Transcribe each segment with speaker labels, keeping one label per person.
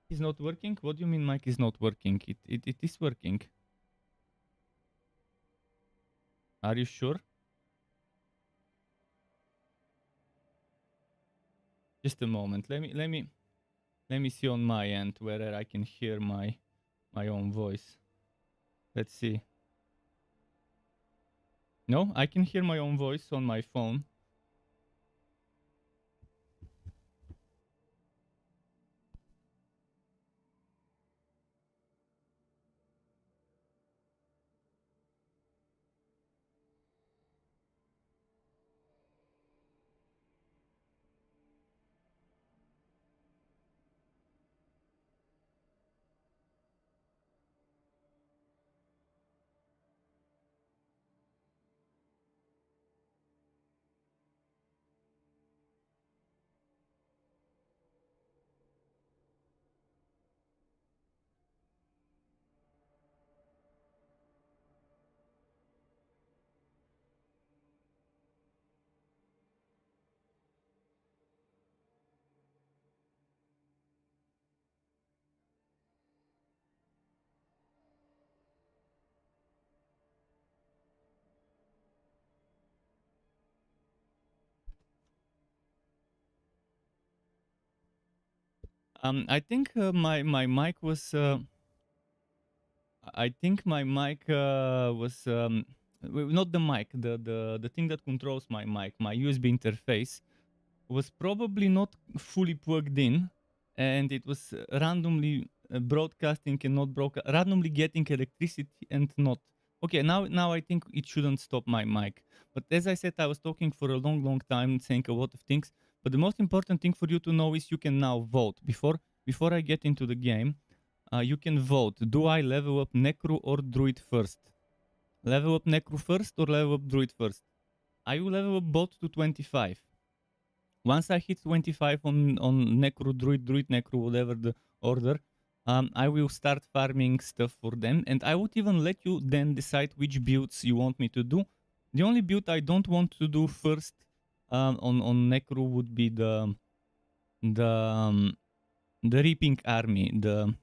Speaker 1: is not working? What do you mean mic is not working? It is working. Are you sure? Just a moment. Let me see on my end whether I can hear my own voice. Let's see. No, I can hear my own voice on my phone. I think my mic was. I think my mic was not the mic, the thing that controls my mic, my USB interface was probably not fully plugged in, and it was randomly broadcasting and not randomly getting electricity and not. Okay, now I think it shouldn't stop my mic. But as I said, I was talking for a long time, saying a lot of things. But the most important thing for you to know is you can now vote. Before I get into the game, you can vote. Do I level up Necro or Druid first? Level up Necro first or level up Druid first? I will level up both to 25. Once I hit 25 on Necro Druid, Necro, whatever the order, I will start farming stuff for them. And I would even let you then decide which builds you want me to do. The only build I don't want to do first on Necro would be the Reaping Army, the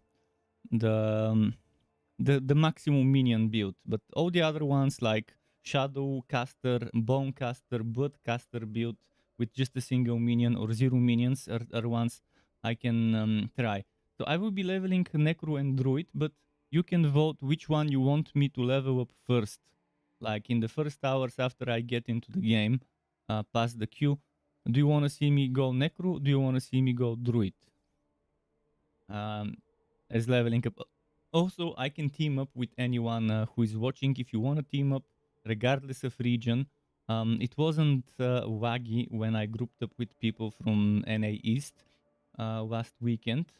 Speaker 1: the maximum minion build, but all the other ones like Shadow Caster, Bone Caster, Blood Caster build with just a single minion or zero minions are ones I can try. So I will be leveling Necro and Druid, but you can vote which one you want me to level up first. Like in the first hours after I get into the game, past the queue, do you want to see me go Necro? Do you want to see me go Druid? As leveling up. Also, I can team up with anyone who is watching if you want to team up, regardless of region. It wasn't waggy when I grouped up with people from NA East last weekend.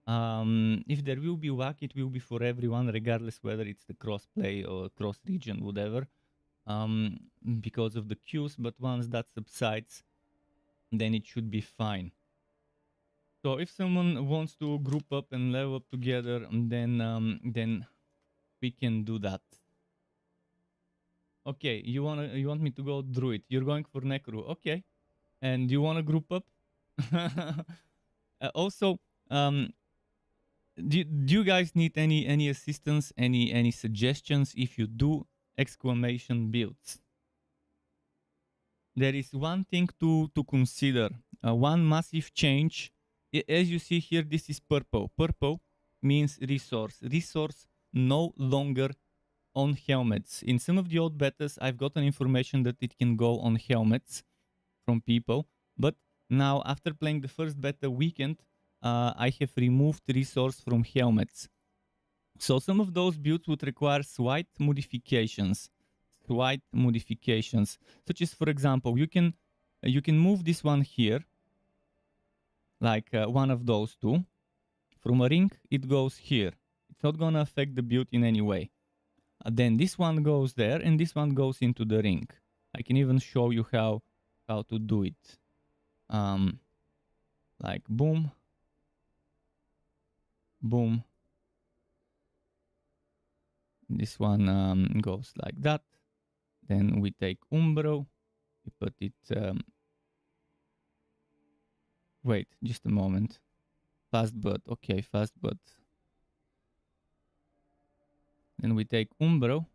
Speaker 1: If there will be wag, it will be for everyone, regardless whether it's the cross-play or cross-region, whatever, because of the queues. But once that subsides, then it should be fine. So if someone wants to group up and level up together, then we can do that. Okay, you want me to go Druid? You're going for Necro, okay? And you wanna group up? Also, do you guys need any assistance, any suggestions? If you do, exclamation builds. There is one thing to consider. One massive change. As you see here, this is purple. Purple means resource. Resource no longer on helmets. In some of the old betas, I've gotten information that it can go on helmets from people. But now, after playing the first beta weekend, I have removed resource from helmets. So some of those builds would require slight modifications. Such as, for example, you can move this one here, like one of those two. From a ring, it goes here. It's not gonna affect the build in any way. Then this one goes there, and this one goes into the ring. I can even show you how to do it. Like boom, boom. This one goes like that. Then we take Umbro, we put it. Wait, just a moment. fast bird. Okay, fast bird. Then we take Umbro.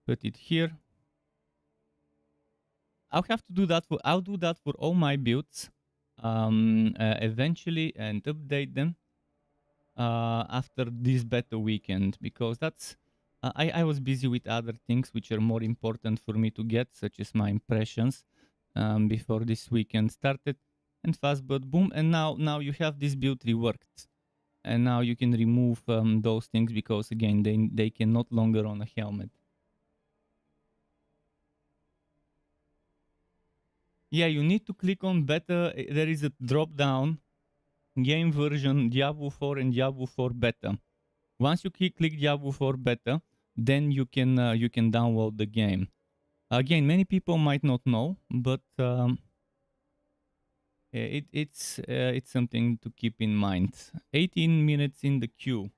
Speaker 1: Put it here. I'll have to do that I'll do that for all my builds eventually and update them after this beta weekend, because that's I was busy with other things which are more important for me to get, such as my impressions before this weekend started. And fast but boom, and now you have this build reworked, and now you can remove those things, because again they can no longer on a helmet. Yeah, you need to click on beta. There is a drop down game version Diablo 4 and Diablo 4 beta. Once you click Diablo 4 beta, then you can download the game. Again, many people might not know, but it's something to keep in mind. 18 minutes in the queue,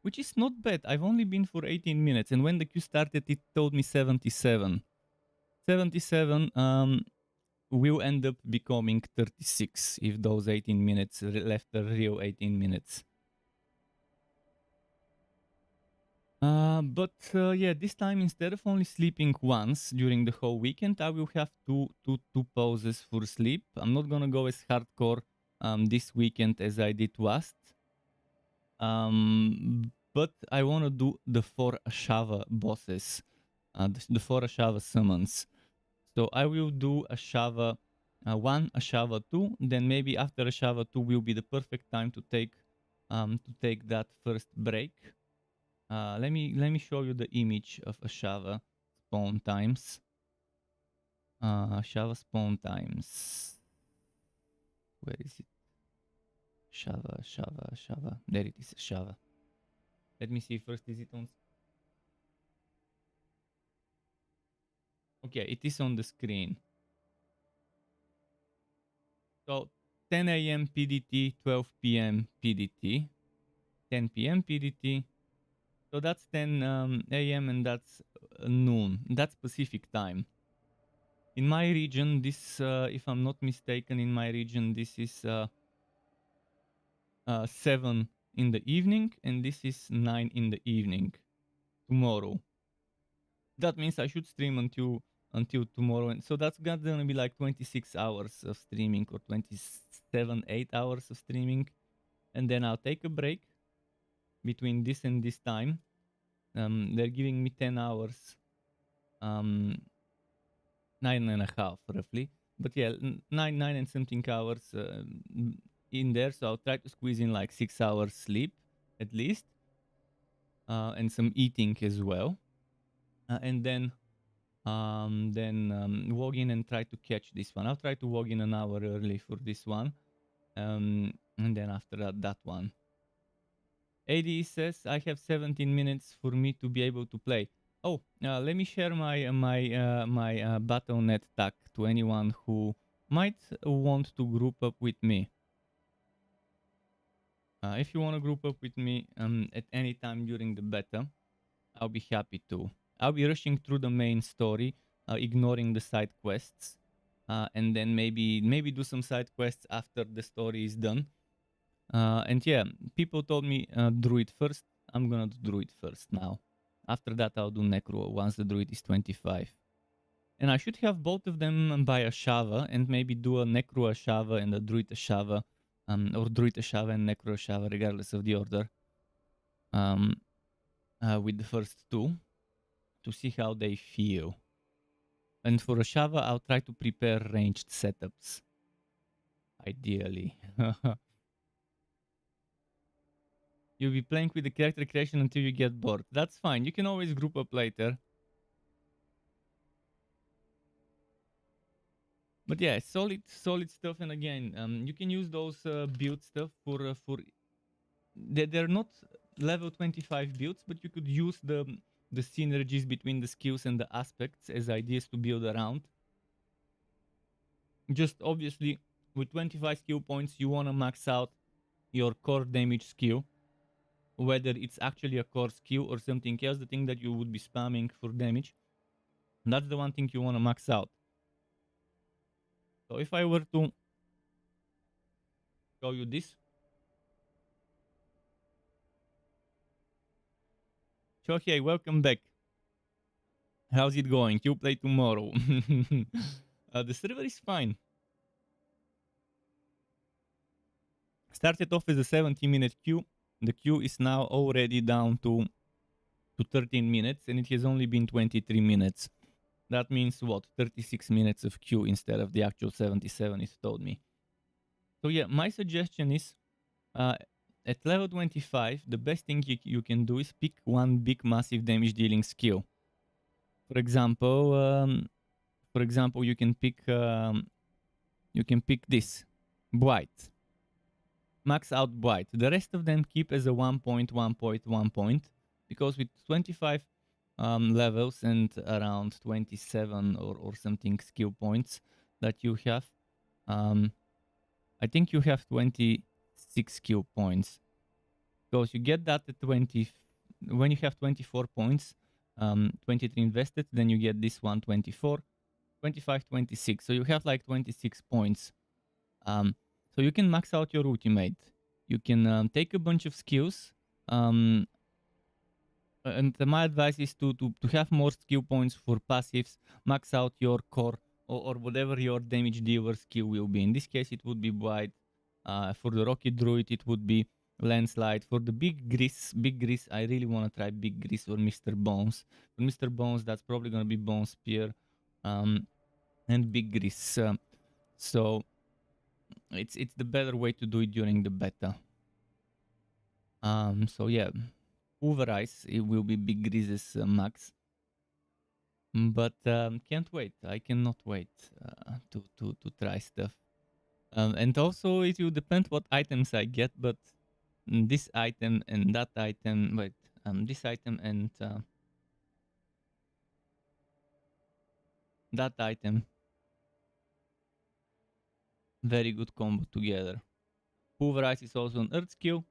Speaker 1: which is not bad. I've only been for 18 minutes, and when the queue started, it told me 77. 77 will end up becoming 36 if those 18 minutes left a real 18 minutes. But yeah, this time instead of only sleeping once during the whole weekend, I will have two pauses for sleep. I'm not gonna go as hardcore this weekend as I did last. But I wanna do the 4 Ashava bosses, the 4 Ashava summons. So I will do Ashava 1, Ashava 2, then maybe after Ashava 2 will be the perfect time to take that first break. Let me show you the image of Ashava spawn times. Ashava spawn times. Where is it? Ashava. There it is, Ashava. Let me see first. Is it on? Okay, it is on the screen. So 10 a.m. PDT, 12 p.m. PDT, 10 p.m. PDT. So that's 10 a.m. and that's noon. That's Pacific time. In my region, this, if I'm not mistaken, in my region, this is 7 in the evening, and this is 9 in the evening tomorrow. That means I should stream until tomorrow, and so that's gonna be like 26 hours of streaming, or 8 hours of streaming, and then I'll take a break between this and this time. They're giving me 10 hours, 9.5 roughly, but yeah, nine and something hours in there. So I'll try to squeeze in like 6 hours sleep at least, and some eating as well, and then log in and try to catch this one. I'll try to log in an hour early for this one, and then after that one. AD says I have 17 minutes for me to be able to play. Oh, let me share my Battle.net tag to anyone who might want to group up with me. If you want to group up with me at any time during the beta, I'll be happy to. I'll be rushing through the main story, ignoring the side quests, and then maybe do some side quests after the story is done. And yeah, people told me Druid first. I'm gonna do Druid first now. After that, I'll do Necro once the Druid is 25. And I should have both of them by Ashava, and maybe do a Necro Ashava and a Druid Ashava, or Druid Ashava and Necro Ashava, regardless of the order, with the first two, to see how they feel. And for Ashava, I'll try to prepare ranged setups, ideally. You'll be playing with the character creation until you get bored. That's fine. You can always group up later. But yeah, solid stuff. And again, you can use those build stuff for they're not level 25 builds, but you could use the synergies between the skills and the aspects as ideas to build around. Just obviously with 25 skill points, you want to max out your core damage skill, whether it's actually a core skill or something else, the thing that you would be spamming for damage. That's the one thing you want to max out. So if I were to show you this. Shohei, welcome back. How's it going? You play tomorrow. The server is fine. Started off as a 70-minute queue. The queue is now already down to 13 minutes, and it has only been 23 minutes. That means what? 36 minutes of queue instead of the actual 77 it told me. So yeah, my suggestion is at level 25, the best thing you can do is pick one big massive damage dealing skill. For example, you can pick this Blight. Max out Blight. The rest of them keep as a 1 point, 1 point, 1 point, because with 25 levels and around 27 or something skill points that you have, I think you have 26 skill points. Because you get that at 20, when you have 24 points, 23 invested, then you get this one 24, 25, 26. So you have like 26 points. So you can max out your ultimate. You can take a bunch of skills. And my advice is to have more skill points for passives, max out your core or whatever your damage dealer skill will be. In this case, it would be Blight. For the Rocky Druid, it would be Landslide. For the Big Grease, I really want to try Big Grease or Mr. Bones. For Mr. Bones, that's probably going to be Bone Spear and Big Grease. So it's the better way to do it during the beta. So yeah, Pulverize, it will be Big Grease's max. But can't wait. I cannot wait to try stuff. And also it will depend what items I get, but this item and that item, wait, this item and that item, very good combo together. Pulverize is also an earth skill,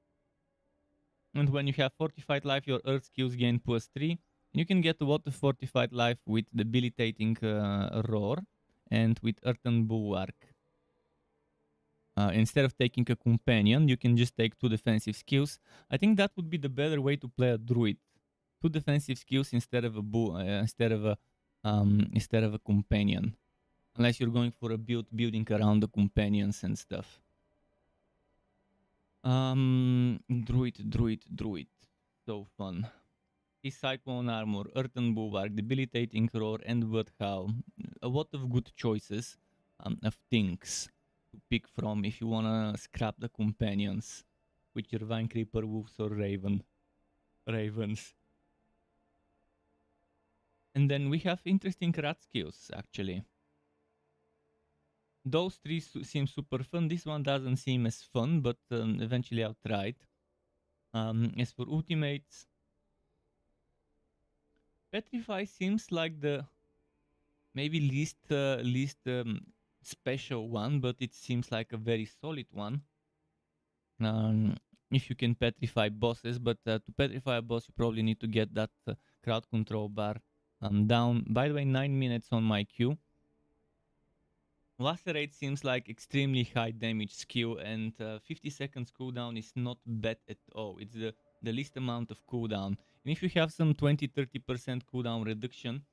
Speaker 1: and when you have fortified life, your earth skills gain +3. And you can get water fortified life with debilitating roar and with earthen bulwark. Instead of taking a companion, you can just take 2 defensive skills. I think that would be the better way to play a druid. 2 defensive skills instead of a companion. Unless you're going for a building around the companions and stuff. Druid. So fun. His Cyclone Armor, Earthen Bulwark, Debilitating Roar, and Bloodhowl. A lot of good choices of things to pick from if you wanna scrap the companions with your Vine Creeper, Wolves, or Ravens. And then we have interesting rat skills, actually. Those 3 seem super fun. This one doesn't seem as fun, but eventually I'll try it. As for ultimates, Petrify seems like the maybe least special one, but it seems like a very solid one. If you can petrify bosses, but to petrify a boss, you probably need to get that crowd control bar down. By the way, 9 minutes on my queue. Lacerate seems like extremely high damage skill, and 50 seconds cooldown is not bad at all. It's the least amount of cooldown. And if you have some 20-30% cooldown reduction,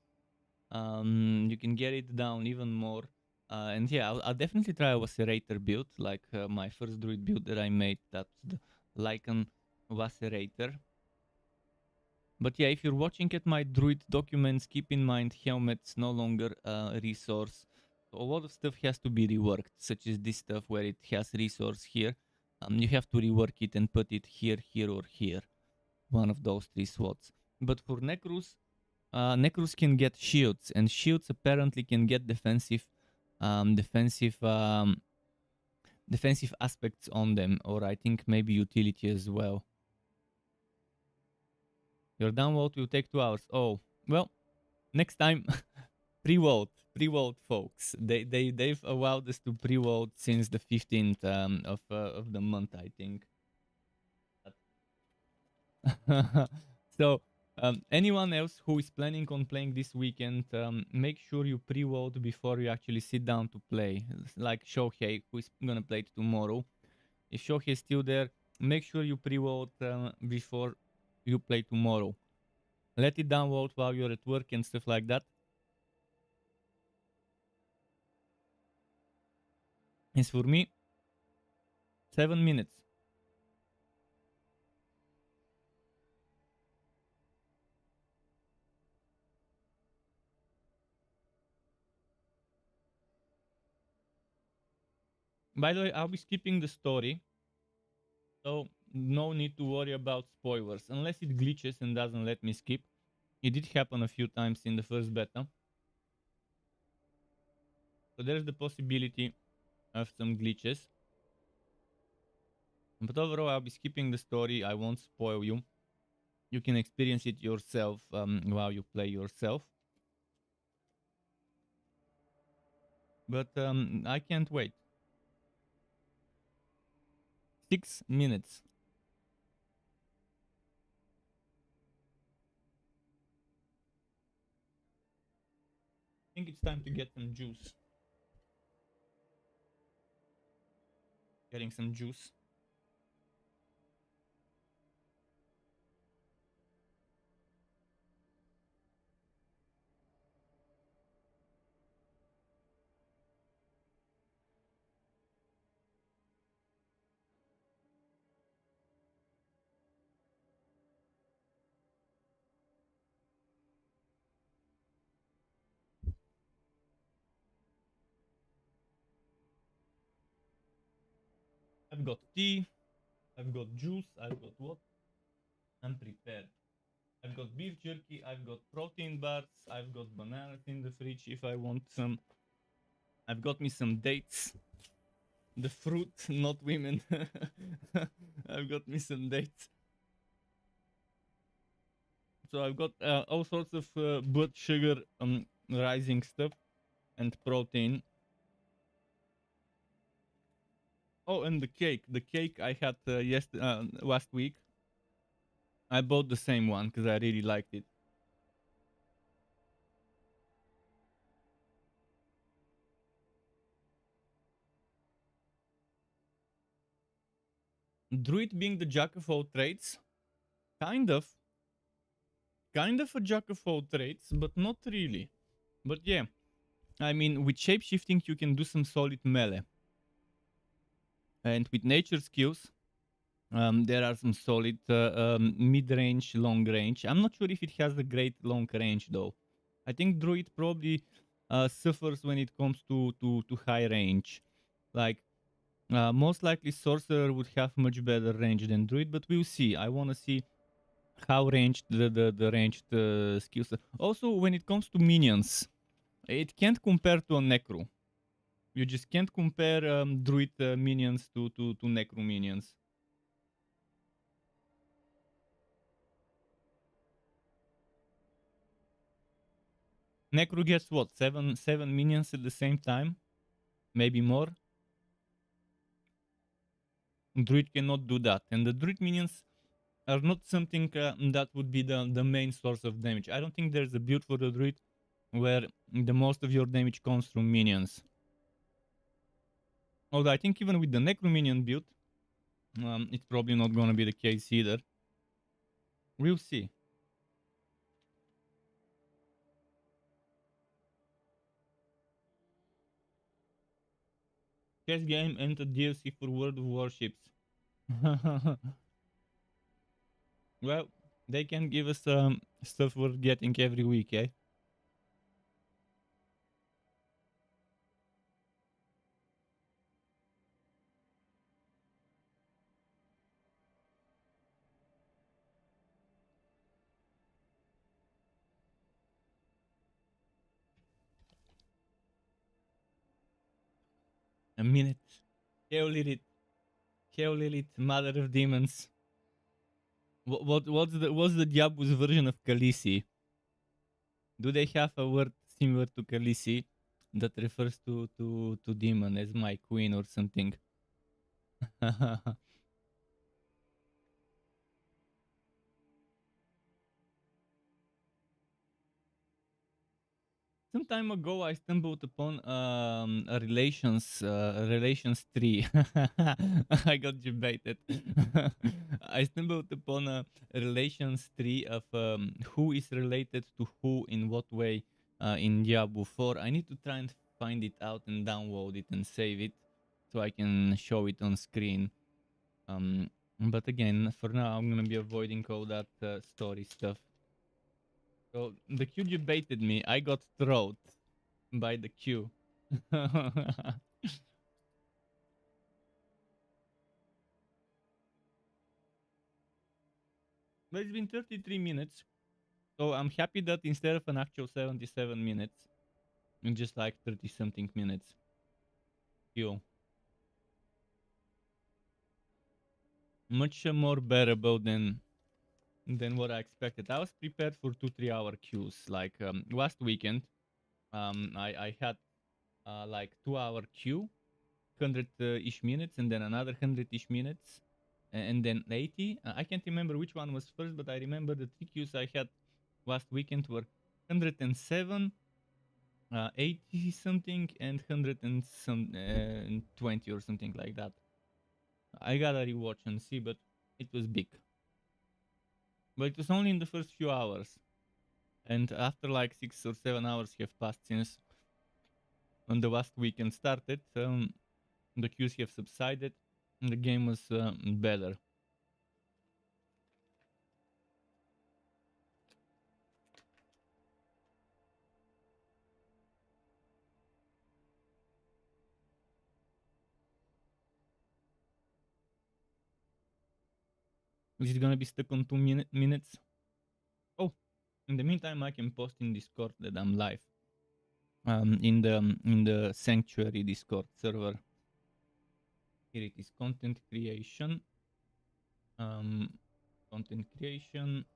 Speaker 1: you can get it down even more. And yeah, I'll definitely try a Lacerator build, like my first druid build that I made. That's the Lycan Lacerator. But yeah, if you're watching at my druid documents, keep in mind helmet's no longer a resource. So a lot of stuff has to be reworked, such as this stuff where it has resource here. You have to rework it and put it here, here, or here. One of those 3 slots. But for Necros, Necros can get shields, and shields apparently can get defensive aspects on them, or I think maybe utility as well. Your download will take 2 hours. Oh, well, next time, pre-vote, folks. They've allowed us to pre-vote since the 15th of the month, I think. So anyone else who is planning on playing this weekend, make sure you pre-vote before you actually sit down to play. Like Shohei, who is gonna play it tomorrow. If Shohei is still there, make sure you pre-vote before you play tomorrow. Let it download while you're at work and stuff like that. As for me, 7 minutes. By the way, I'll be skipping the story, so no need to worry about spoilers, unless it glitches and doesn't let me skip. It did happen a few times in the first beta. So there's the possibility of some glitches. But overall, I'll be skipping the story. I won't spoil you. You can experience it yourself while you play yourself. But I can't wait. 6 minutes. I think it's time to get some juice. Getting some juice. I've got tea. I've got juice. I've got what? I'm prepared. I've got beef jerky. I've got protein bars. I've got bananas in the fridge if I want some. I've got me some dates. The fruit, not women. I've got me some dates. So I've got all sorts of blood sugar rising stuff and protein. Oh, and the cake. The cake I had last week. I bought the same one because I really liked it. Druid being the jack of all trades, kind of a jack of all trades, but not really. But yeah, I mean, with shapeshifting you can do some solid melee, and with nature skills, there are some solid mid-range, long range. I'm not sure if it has a great long range though. I think Druid probably suffers when it comes to high range. Like most likely Sorcerer would have much better range than Druid, but we'll see. I want to see how ranged the ranged skills are. Also, when it comes to minions, it can't compare to a Necro. You just can't compare Druid minions to Necro minions. Necro gets what, seven minions at the same time, maybe more. Druid cannot do that, and the Druid minions are not something that would be the main source of damage. I don't think there's a build for the Druid where the most of your damage comes from minions. Although I think even with the Necro minion build, it's probably not gonna be the case either. We'll see. Chess game and a DLC for World of Warships. Well, they can give us stuff worth getting every week, eh? A minute. Hail Lilith. Hail Lilith, Mother of Demons. What's the Diablo's version of Khaleesi? Do they have a word similar to Khaleesi that refers to demon as my queen or something? some time ago, I stumbled upon a relations tree. I got debated. I stumbled upon a relations tree of who is related to who in what way in Diablo 4. I need to try and find it out and download it and save it so I can show it on screen. But again, for now, I'm gonna be avoiding all that story stuff. So the Q debated me. I got thrown by the Q. But it's been 33 minutes. So I'm happy that instead of an actual 77 minutes, in just like 30 something minutes. Q. Much more bearable than what I expected. I was prepared for 2-3 hour queues. Like last weekend, I had like 2 hour queue, 100-ish minutes, and then another 100-ish minutes, and then 80. I can't remember which one was first, but I remember the three queues I had last weekend were 107, 80 something, and 100 and some 20 or something like that. I gotta rewatch and see, but it was big. But it was only in the first few hours, and after like 6 or 7 hours have passed since on the last weekend started. The queues have subsided, and the game was better. Is it gonna be stuck on 2 minutes? Oh, in the meantime, I can post in Discord that I'm live. In the Sanctuary Discord server. Here it is, content creation. Content creation.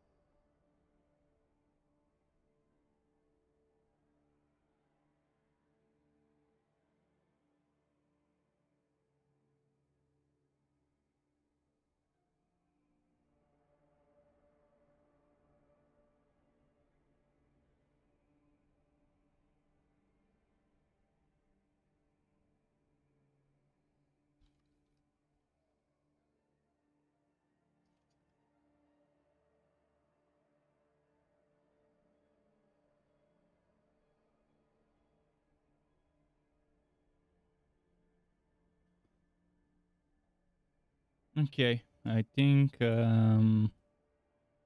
Speaker 1: Okay, I think I'm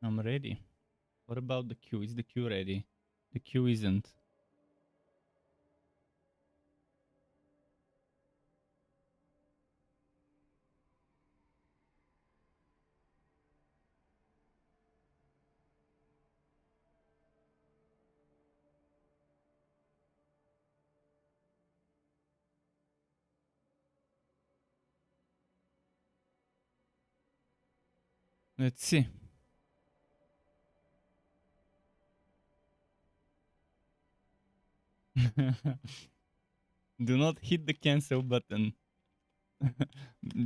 Speaker 1: ready. What about the queue? Is the queue ready? The queue isn't. Let's see. Do not hit the cancel button.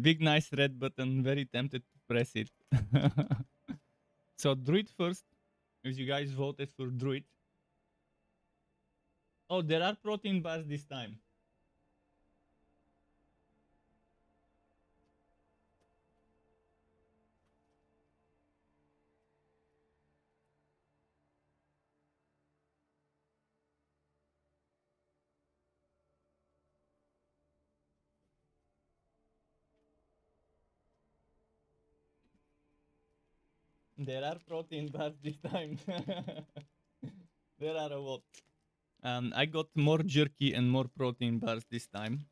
Speaker 1: Big nice red button. Very tempted to press it. So Druid first, as you guys voted for Druid. Oh, there are protein bars this time. There are protein bars this time. There are a lot. I got more jerky and more protein bars this time.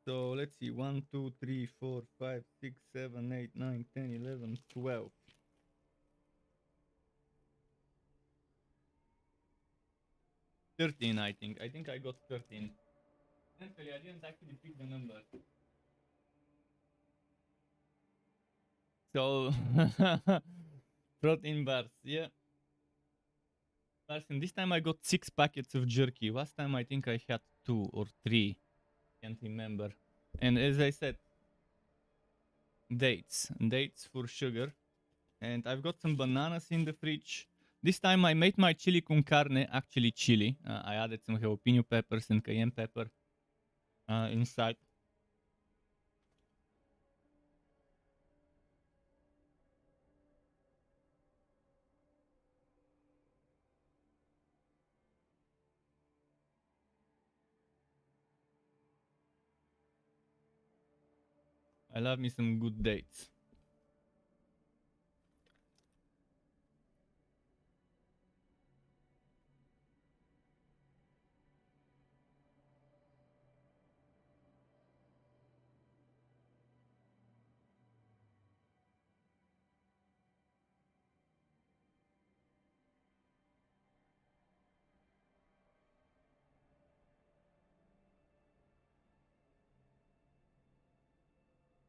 Speaker 1: So let's see. 1, 2, 3, 4, 5, 6, 7, 8, 9, 10, 11, 12. 13, I think. I think I got 13. Actually, I didn't actually pick the number. So, protein bars, yeah. And this time I got 6 packets of jerky. Last time I think I had 2 or 3. Can't remember. And as I said, dates for sugar. And I've got some bananas in the fridge. This time I made my chili con carne actually chili. I added some jalapeno peppers and cayenne pepper inside. I love me some good dates.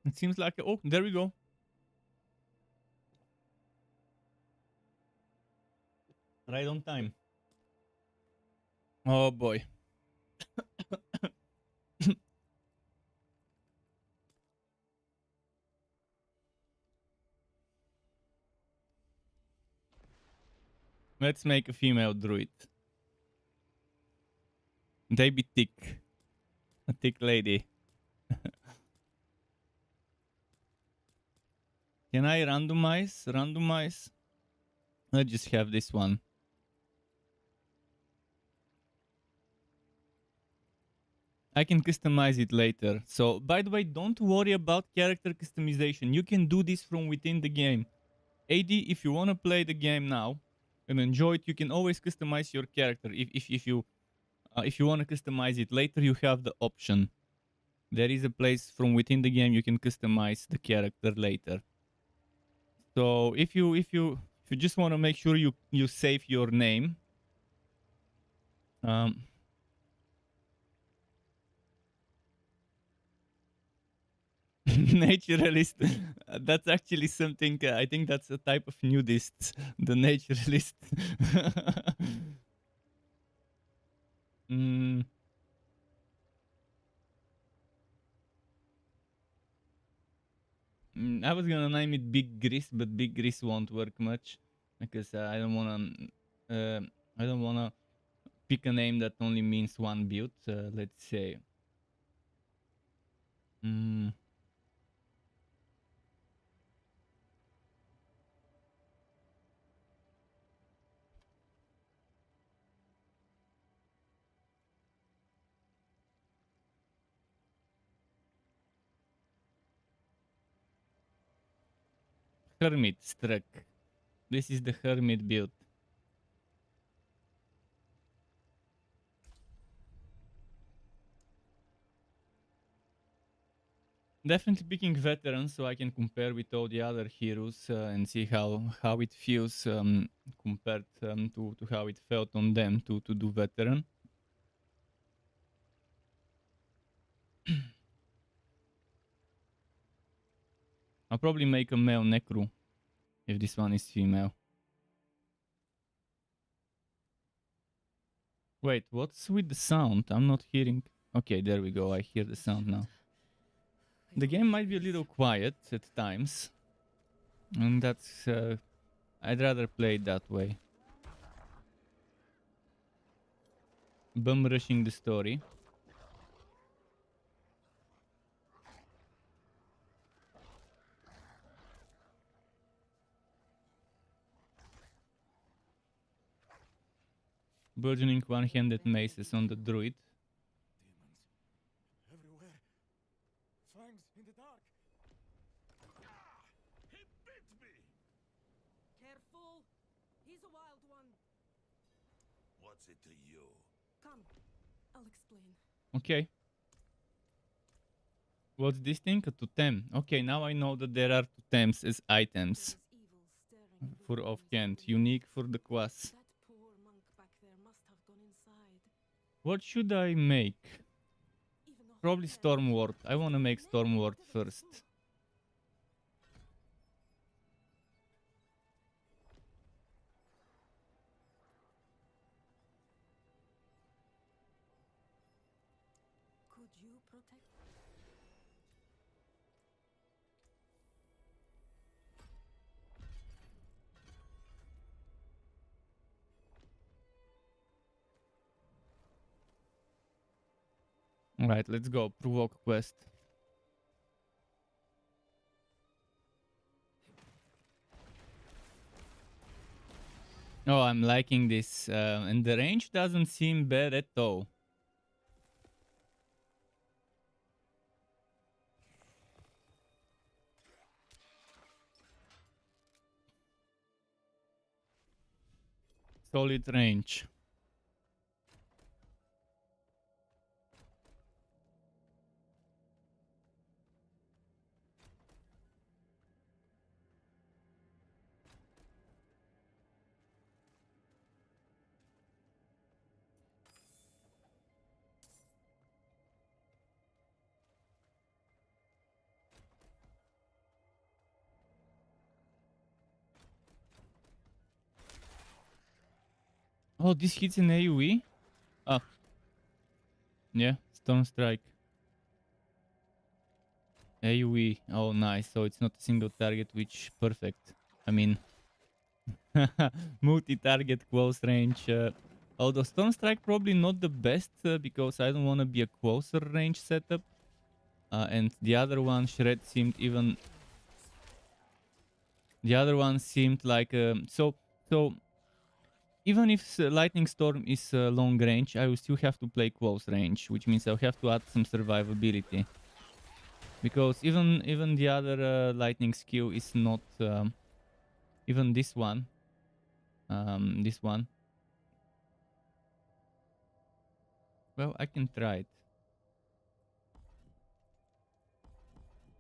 Speaker 1: It seems like, oh, there we go. Right on time. Oh boy. Let's make a female druid. They be thick. A thick lady. Can I randomize? Randomize? Let's just have this one. I can customize it later. So, by the way, don't worry about character customization. You can do this from within the game. AD, if you want to play the game now and enjoy it, you can always customize your character. If you want to customize it later, you have the option. There is a place from within the game you can customize the character later. So if you just want to make sure you save your name, naturalist. That's actually something. I think that's a type of nudists. The naturalist. mm. I was gonna name it Big Gris, but Big Gris won't work much because I don't wanna. I don't wanna pick a name that only means one build. Let's say. Hermit struck. This is the Hermit build. Definitely picking veterans so I can compare with all the other heroes and see how it feels compared to how it felt on them to do veteran. I'll probably make a male Necro if this one is female. Wait, what's with the sound? I'm not hearing. Okay, there we go. I hear the sound now. The game might be a little quiet at times. And that's... I'd rather play it that way. Bum rushing the story. Burgeoning one-handed maces on the druid.
Speaker 2: Everywhere. Fangs in the dark. He bit me.
Speaker 3: Careful. He's a wild one.
Speaker 2: What's it to you?
Speaker 3: Come. I'll explain.
Speaker 1: Okay. What's this thing? A totem. Okay, now I know that there are totems as items. For offhand. Unique for the class.
Speaker 3: That poor monk back there must have gone inside.
Speaker 1: What should I make? Probably Stormward. I want to make Stormward first.
Speaker 3: Could you protect?
Speaker 1: Right, let's go. Provoke quest. Oh, I'm liking this. And the range doesn't seem bad at all. Solid range. Oh, this hits in AoE? Oh, yeah. Stone Strike. AoE. Oh, nice. So it's not a single target, which perfect. I mean, multi-target close range. Although Stone Strike probably not the best because I don't want to be a closer range setup. And the other one, Shred, seemed even. The other one seemed like so. Even if Lightning Storm is long range, I will still have to play close range, which means I'll have to add some survivability. Because even the other lightning skill is not even this one. This one. Well, I can try it.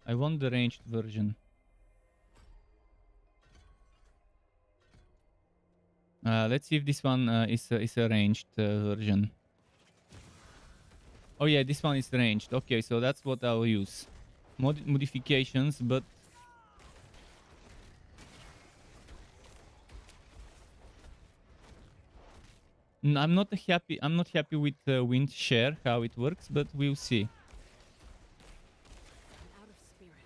Speaker 1: I want the ranged version. Let's see if this one is a ranged version. Oh yeah, this one is ranged. Okay, so that's what I'll use. Modifications, but I'm not happy. I'm not happy with wind share how it works, but we'll see.
Speaker 3: I'm out of spirit.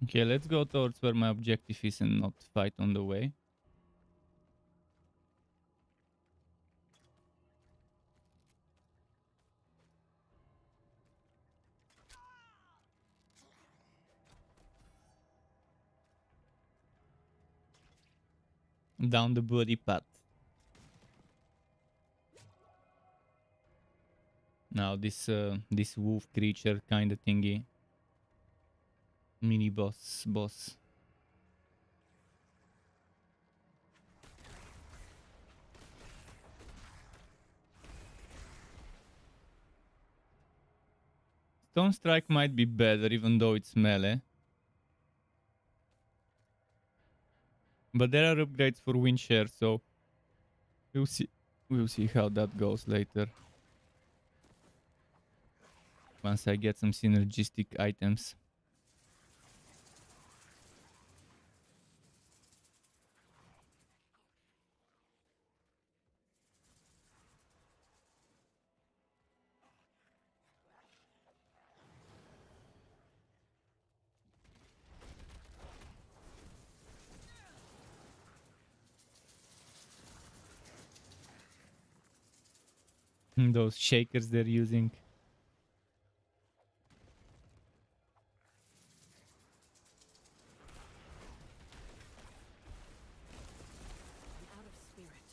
Speaker 1: Okay, let's go towards where my objective is and not fight on the way. Down the bloody path. Now this wolf creature kind of thingy. Mini boss. Stone Strike might be better even though it's melee. But there are upgrades for wind share, so we'll see. We'll see how that goes later. Once I get some synergistic items. Those shakers they're using.
Speaker 3: I'm out of spirit.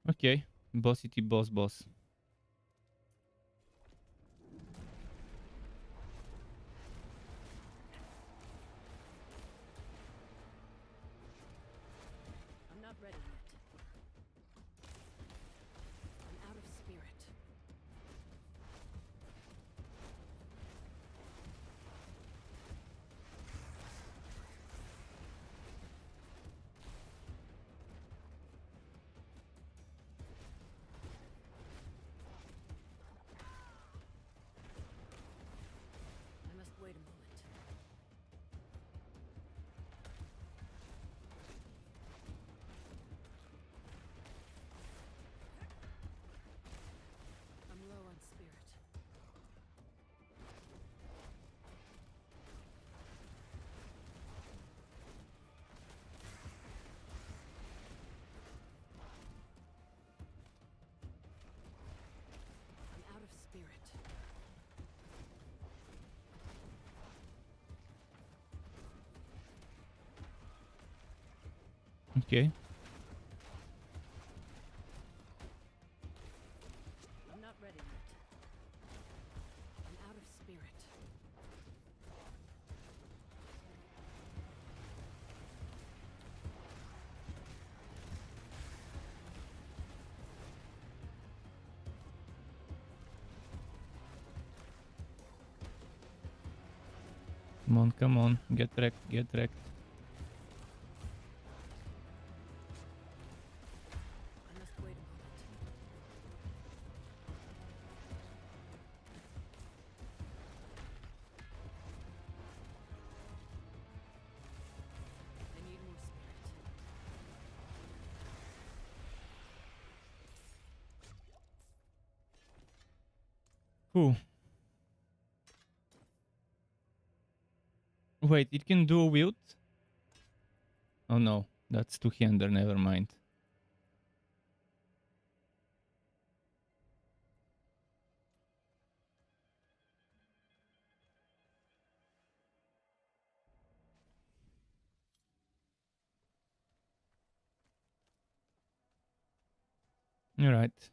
Speaker 1: Okay, bossity boss.
Speaker 3: I'm not ready yet. I'm out of spirit.
Speaker 1: Okay.
Speaker 3: I'm not ready yet. I'm out of spirit.
Speaker 1: Come on, get wrecked, get wrecked.
Speaker 3: I must wait a moment. I need more spirit.
Speaker 1: Whew. Wait, it can do a wield? Oh no, that's two-hander, never mind. Alright.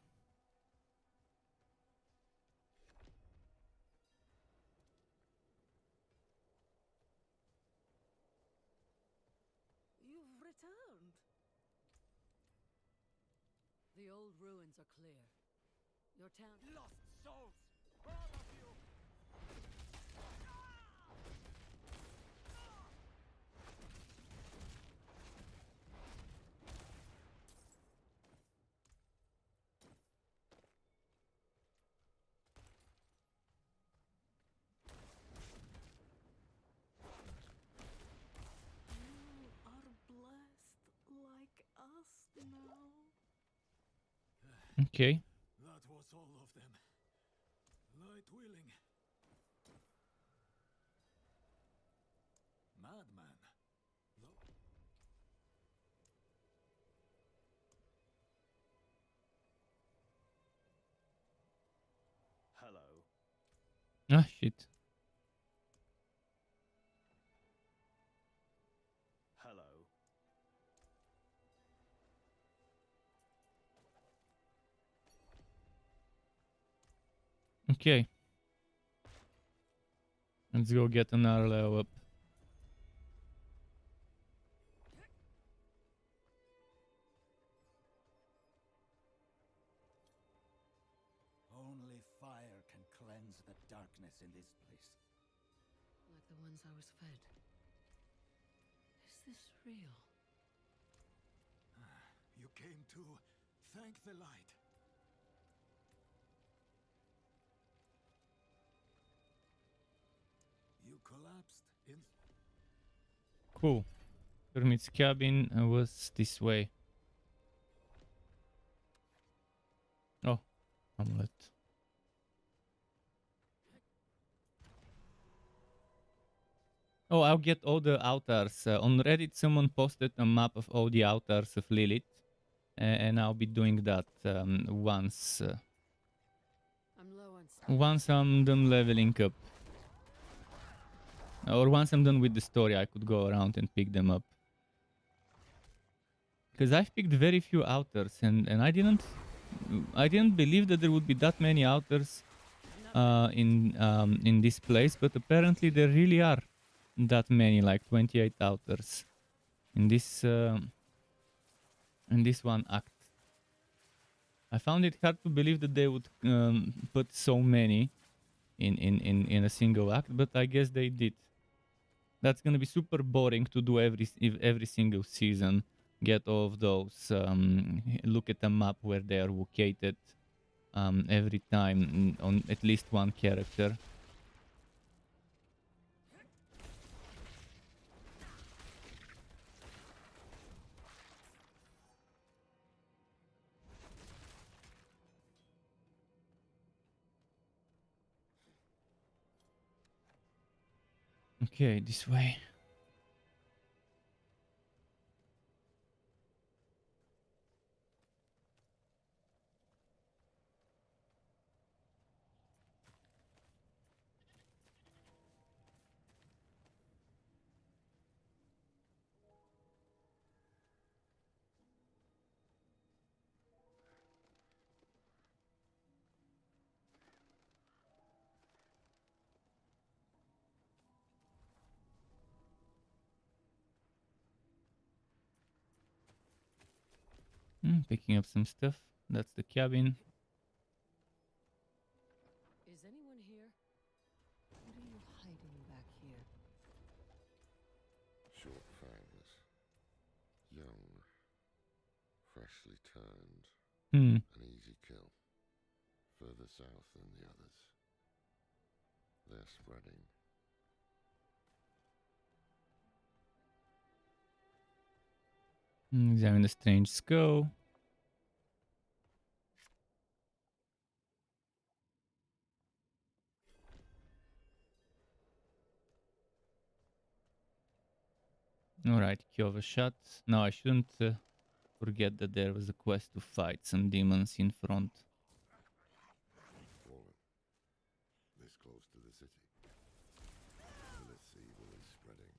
Speaker 3: You've returned. The old ruins are clear. Your town.
Speaker 2: Lost souls! All of you!
Speaker 3: You are blessed like us now.
Speaker 1: Okay.
Speaker 2: That was all of them. Light willing. Madman. No. Hello.
Speaker 1: Ah, shit.
Speaker 2: Hello.
Speaker 1: Okay. Let's go get another level up.
Speaker 2: Only fire can cleanse the darkness in this place.
Speaker 3: Like the ones I was fed. Is this real?
Speaker 2: You came to thank the light. You collapsed in...
Speaker 1: Cool. Hermit's cabin was this way. Oh, amulet. Oh, I'll get all the altars. On Reddit, someone posted a map of all the altars of Lilith. And I'll be doing that once.
Speaker 3: I'm low on spirit.
Speaker 1: Once I'm done leveling up. Or once I'm done with the story, I could go around and pick them up. Because I've picked very few altars, and I didn't believe that there would be that many altars in this place, but apparently there really are that many, like 28 altars in this one act. I found it hard to believe that they would put so many in a single act, but I guess they did. That's gonna be super boring to do every single season. Get all of those. Look at the map where they are located. Every time on at least one character. Okay, this way. Picking up some stuff. That's the cabin.
Speaker 3: Is anyone here? What are you hiding back here?
Speaker 4: Short fangs. Young. Freshly turned.
Speaker 1: Hmm.
Speaker 4: An easy kill. Further south than the others. They're spreading.
Speaker 1: Examine the strange skull. Alright, Kyowa shot. Now I shouldn't forget that there was a quest to fight some demons in front.
Speaker 4: Fallen. This close to the city. Lilith's evil is spreading.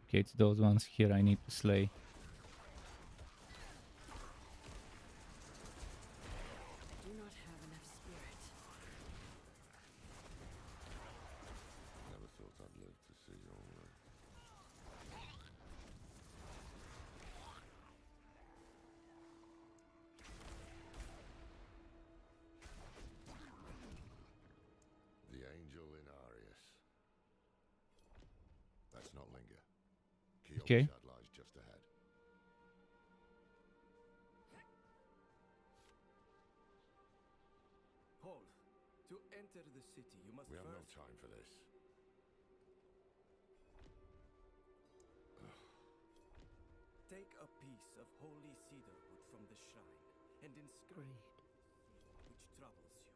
Speaker 1: Okay, it's those ones here I need to slay.
Speaker 3: Do not have enough spirit.
Speaker 4: Never thought I'd live to see your work. The angel in Arius. Let's not linger.
Speaker 1: Okay.
Speaker 4: Kyoshad lies just ahead.
Speaker 2: Hold. To enter the city, you must
Speaker 4: We have no
Speaker 2: first...
Speaker 4: time for this.
Speaker 2: Take a piece of holy cedar wood from the shrine and inscribe
Speaker 3: Greed.
Speaker 2: which troubles you.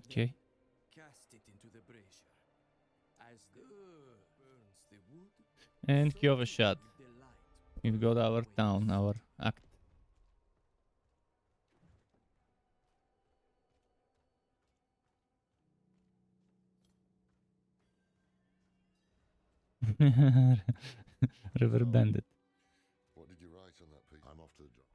Speaker 1: Okay.
Speaker 2: Cast it into the brazier. As the burns the wood,
Speaker 1: And
Speaker 2: so
Speaker 1: Kyowa
Speaker 2: too
Speaker 1: shot.
Speaker 2: will the light
Speaker 1: We've got our
Speaker 2: awakes.
Speaker 1: town, our act. River Bandit.
Speaker 4: What did you write on that piece? I'm off to the job.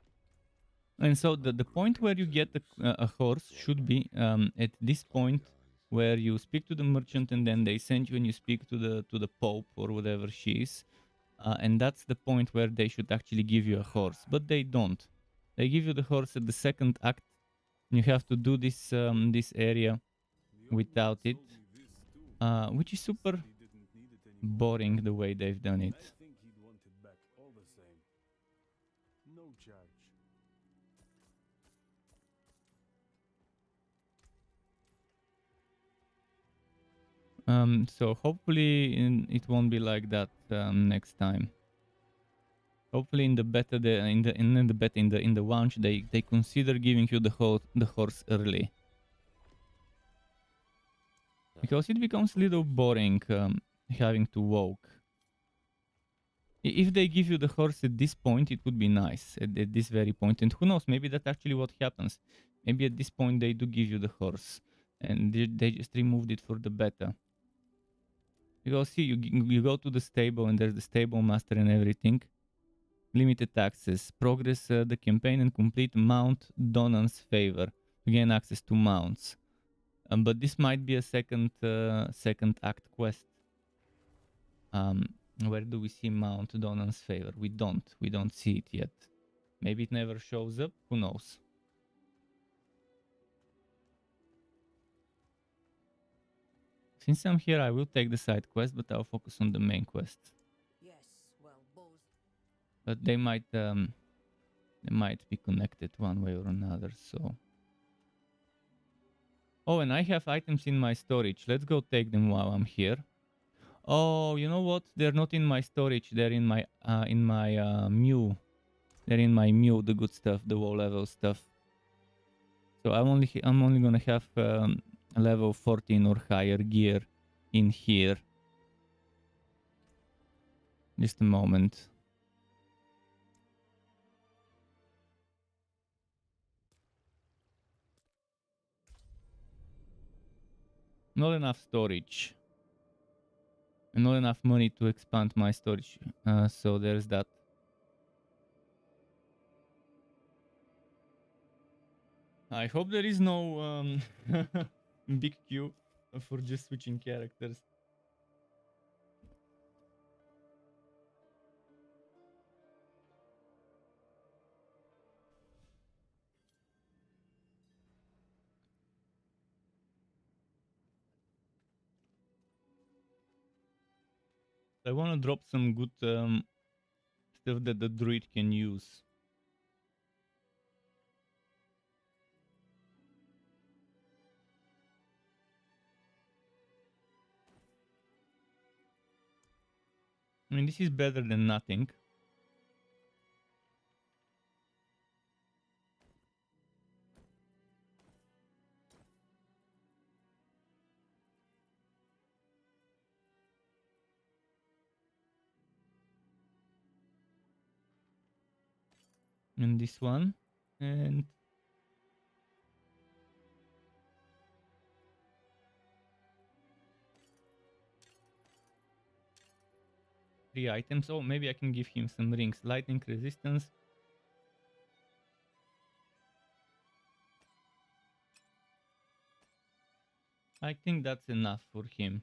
Speaker 1: And so the point where you get a horse should be at this point where you speak to the merchant and then they send you and you speak to the Pope or whatever she is. And that's the point where they should actually give you a horse. But they don't. They give you the horse at the second act. You have to do this area without it. Which is super boring the way they've done it.
Speaker 5: I think he'd want it back all the same. No charge.
Speaker 1: So hopefully it won't be like that next time. Hopefully in the beta, in the launch, they consider giving you the horse early, because it becomes a little boring having to walk. If they give you the horse at this point, it would be nice at this very point. And who knows, maybe that's actually what happens. Maybe at this point they do give you the horse, and they just removed it for the beta. Because see, you go to the stable and there's the stable master and everything. Limited access. Progress the campaign and complete Mount Donan's favor to gain access to mounts. But this might be a second act quest. Where do we see Mount Donan's favor? We don't see it yet. Maybe it never shows up. Who knows? Since I'm here, I will take the side quest, but I'll focus on the main quest.
Speaker 3: Yes, well, both.
Speaker 1: But they might be connected one way or another. So. Oh, and I have items in my storage. Let's go take them while I'm here. Oh, you know what? They're not in my storage. They're in my Mew. They're in my Mew, the good stuff, the low level stuff. So I'm only gonna have level 14 or higher gear in here. Just a moment. Not enough storage. And not enough money to expand my storage. So there's that. I hope there is no big queue for just switching characters. I want to drop some good stuff that the druid can use. I mean, this is better than nothing. And this one. And 3 items. Oh, maybe I can give him some rings. Lightning resistance. I think that's enough for him.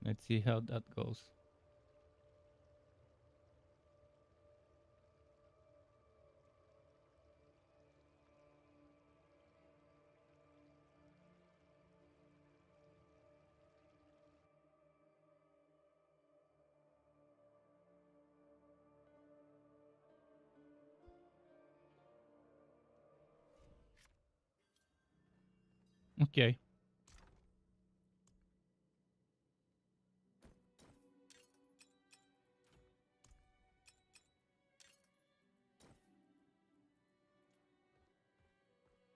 Speaker 1: Let's see how that goes. Okay.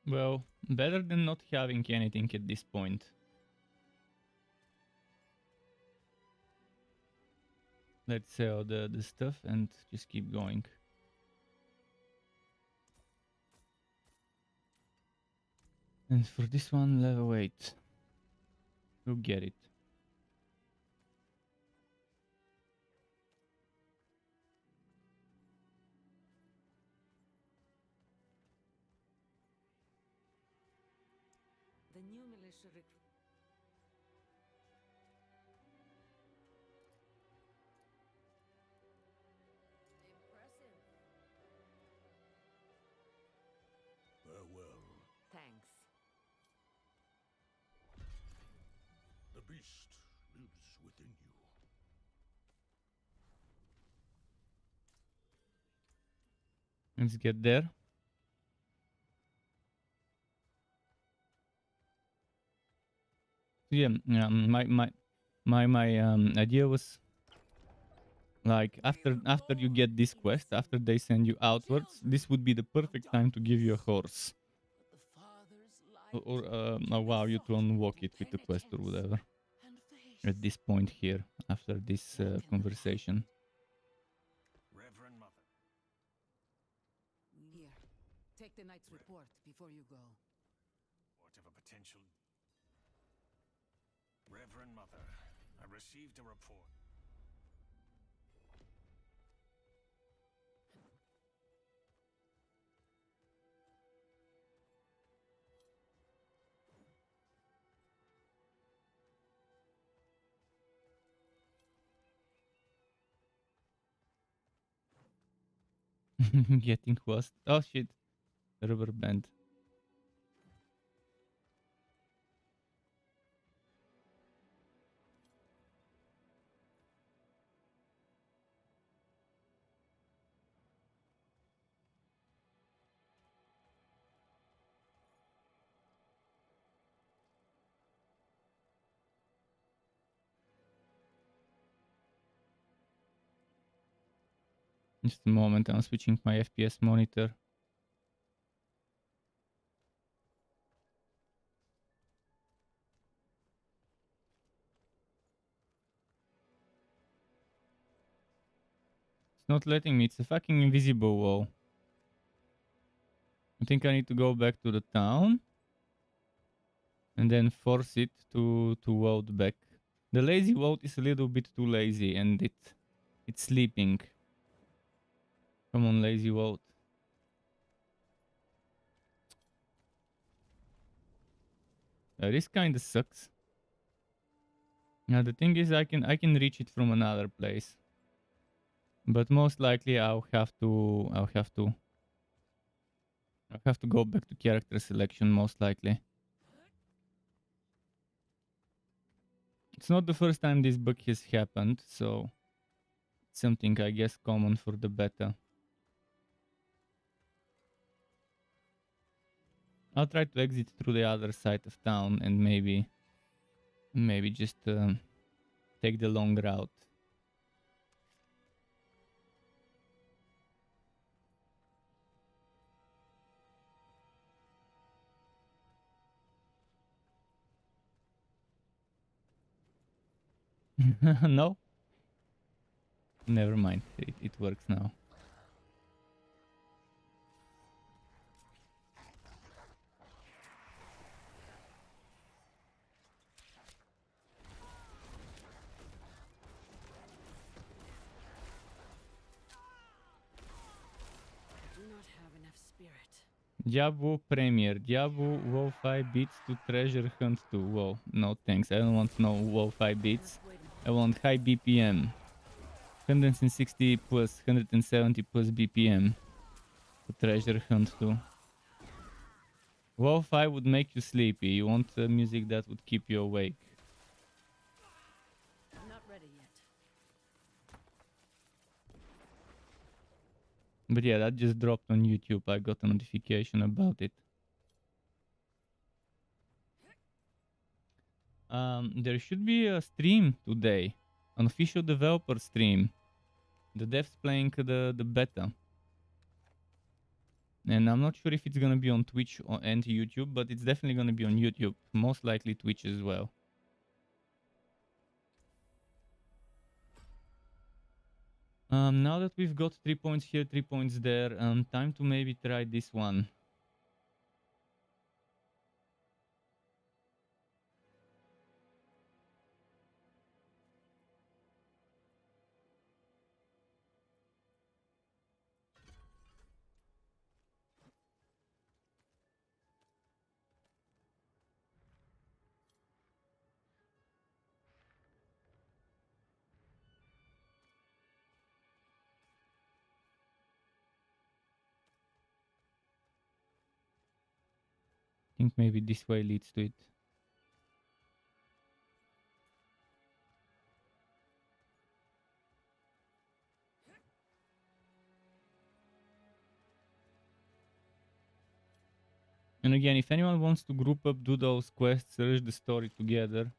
Speaker 1: Well, better than not having anything at this point. Let's sell the stuff and just keep going. And for this one, level 8. We'll get it.
Speaker 3: The new militia Impressive.
Speaker 5: Farewell.
Speaker 3: Thanks.
Speaker 4: The beast lives within you.
Speaker 1: Let's get there. Yeah, my idea was like after you get this quest, after they send you outwards, this would be the perfect time to give you a horse or allow you to unlock it with the quest or whatever. At this point here, after this conversation.
Speaker 2: Reverend Mother.
Speaker 3: Here, take the knight's report before you go.
Speaker 2: What of a potential... Reverend Mother, I received a report.
Speaker 1: Getting lost. Oh shit. Rubber band. Just a moment, I'm switching my FPS monitor. not letting me. It's a fucking invisible wall. I think I need to go back to the town and then force it to vote back. The lazy vote is a little bit too lazy and it's sleeping. Come on, lazy vote. This kind of sucks. Now the thing is, I can reach it from another place, but most likely I'll have to go back to character selection. Most likely. It's not the first time this bug has happened, so it's something I guess common for the beta. I'll try to exit through the other side of town and maybe just take the long route. No? Never mind. It works now.
Speaker 3: I do not have enough spirit.
Speaker 1: Diablo Premier. Diablo WoW 5 bits to treasure hunt 2. Whoa, no thanks. I don't want no WoW 5 bits. I want high BPM. 160 plus 170 plus BPM to treasure hunt 2. WoW 5 would make you sleepy. You want music that would keep you awake.
Speaker 3: I'm not ready yet.
Speaker 1: But yeah, that just dropped on YouTube. I got a notification about it. There should be a stream today, an official developer stream. The devs playing the beta. And I'm not sure if it's gonna be on Twitch and YouTube, but it's definitely gonna be on YouTube. Most likely Twitch as well. Now that we've got 3 points here, 3 points there, time to maybe try this one. I think maybe this way leads to it. And again, if anyone wants to group up, do those quests, search the story together,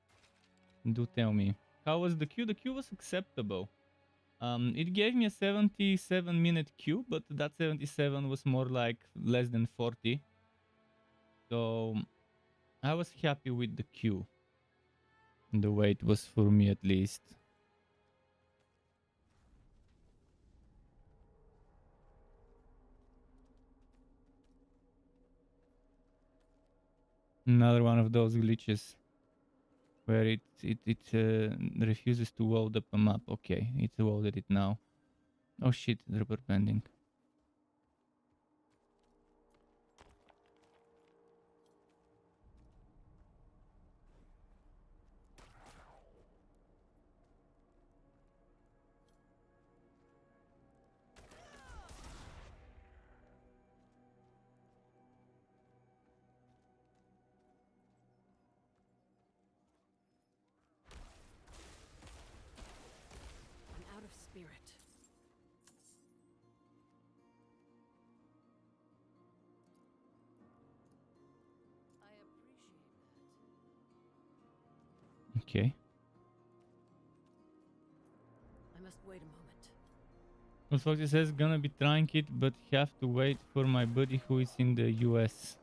Speaker 1: do tell me. How was the queue? The queue was acceptable. It gave me a 77-minute queue, but that 77 was more like less than 40. So I was happy with the queue. The way it was for me, at least. Another one of those glitches where it refuses to load up a map. Okay, it loaded it now. Oh shit, rubber banding.
Speaker 3: I'm out of spirit. I appreciate that.
Speaker 1: Okay.
Speaker 3: I must wait a moment.
Speaker 1: Well, Foxy says gonna be trying it, but have to wait for my buddy who is in the US.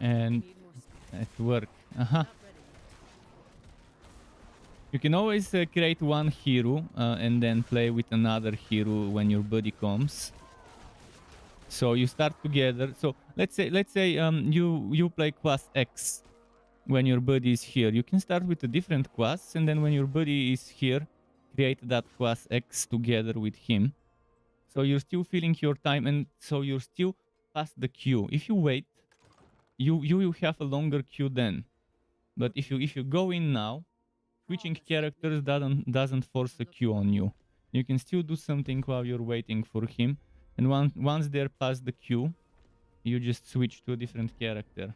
Speaker 1: And
Speaker 3: Need more spirit.
Speaker 1: at work. Uh-huh.
Speaker 3: Not ready yet.
Speaker 1: You can always create one hero and then play with another hero when your buddy comes. So you start together. So let's say you play class X when your buddy is here. You can start with a different class, and then when your buddy is here, create that class X together with him. So you're still filling your time, and so you're still past the queue. If you wait, you will have a longer queue then. But if you go in now, switching characters doesn't force a queue on you. You can still do something while you're waiting for him, and once they're past the queue, you just switch to a different character.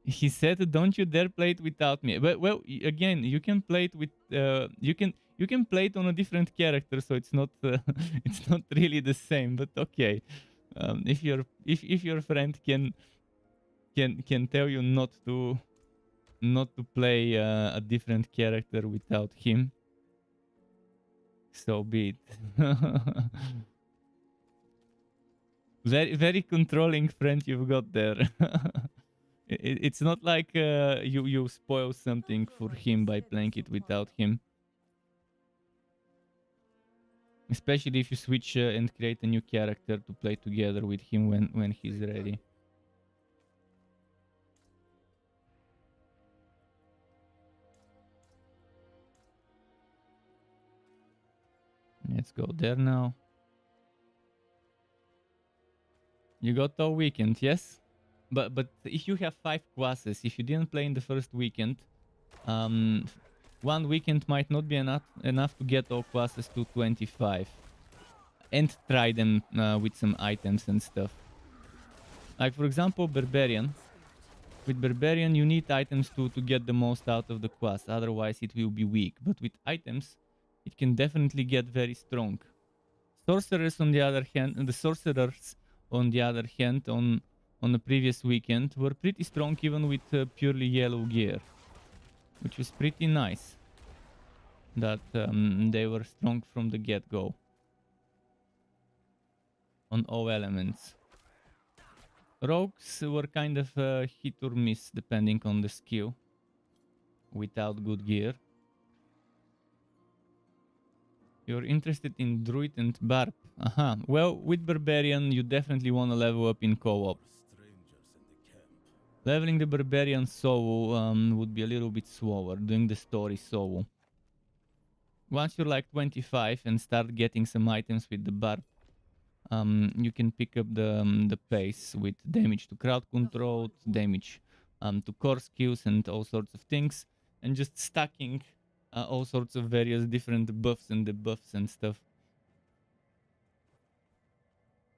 Speaker 1: He said, "Don't you dare play it without me." But well, again, you can play it with you can play it on a different character, so it's not it's not really the same. But okay, if your friend can tell you not to play a different character without him, so be it. Very controlling friend you've got there. It's not like you spoil something for him by playing it without him. Especially if you switch and create a new character to play together with him when he's ready. Let's go there now. You got all weekend, yes? But if you have 5 classes, if you didn't play in the first weekend, one weekend might not be enough to get all classes to 25 and try them with some items and stuff. Like for example, Barbarian. With Barbarian, you need items to get the most out of the class, otherwise it will be weak. But with items, it can definitely get very strong. Sorcerers, on the other hand, on the previous weekend were pretty strong even with purely yellow gear, which was pretty nice. That they were strong from the get-go on all elements. Rogues were kind of hit or miss depending on the skill without good gear. You're interested in Druid and Barb. Aha. Well, with Barbarian, you definitely want to level up in co-op. Leveling the Barbarian solo would be a little bit slower, doing the story solo. Once you're like 25 and start getting some items with the Barb, you can pick up the pace with damage to crowd control, damage to core skills and all sorts of things, and just stacking all sorts of various different buffs and debuffs and stuff.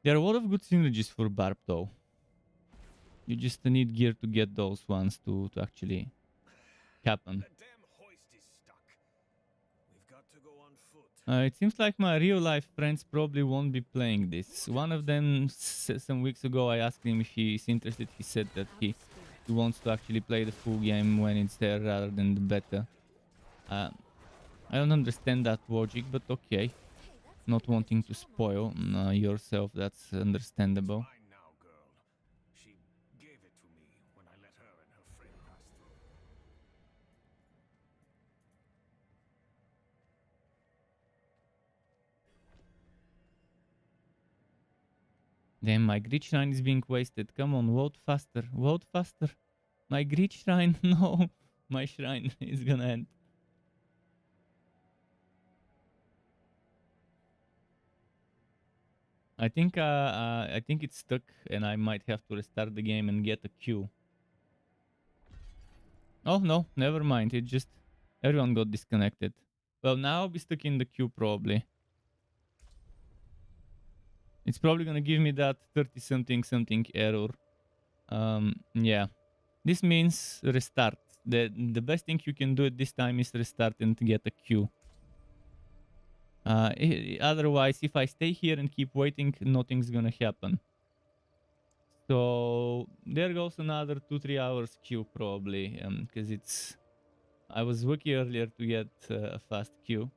Speaker 1: There are a lot of good synergies for Barb though. You just need gear to get those ones to actually happen. It seems like my real life friends probably won't be playing this. One of them, some weeks ago, I asked him if he's interested. He said that he wants to actually play the full game when it's there rather than the beta. I don't understand that logic, but okay. Not wanting to spoil yourself, that's understandable. Damn, my Grid Shrine is being wasted. Come on, vote faster. Vote faster. My Grid Shrine, no. My shrine is gonna end. I think it's stuck and I might have to restart the game and get a queue. Oh no, never mind. It just everyone got disconnected. Well, now I'll be stuck in the queue probably. It's probably gonna give me that 30 something error. Yeah. This means restart. The best thing you can do at this time is restart and get a queue. Otherwise, if I stay here and keep waiting, nothing's gonna happen. So there goes another 2-3 hours queue probably, because I was lucky earlier to get a fast queue.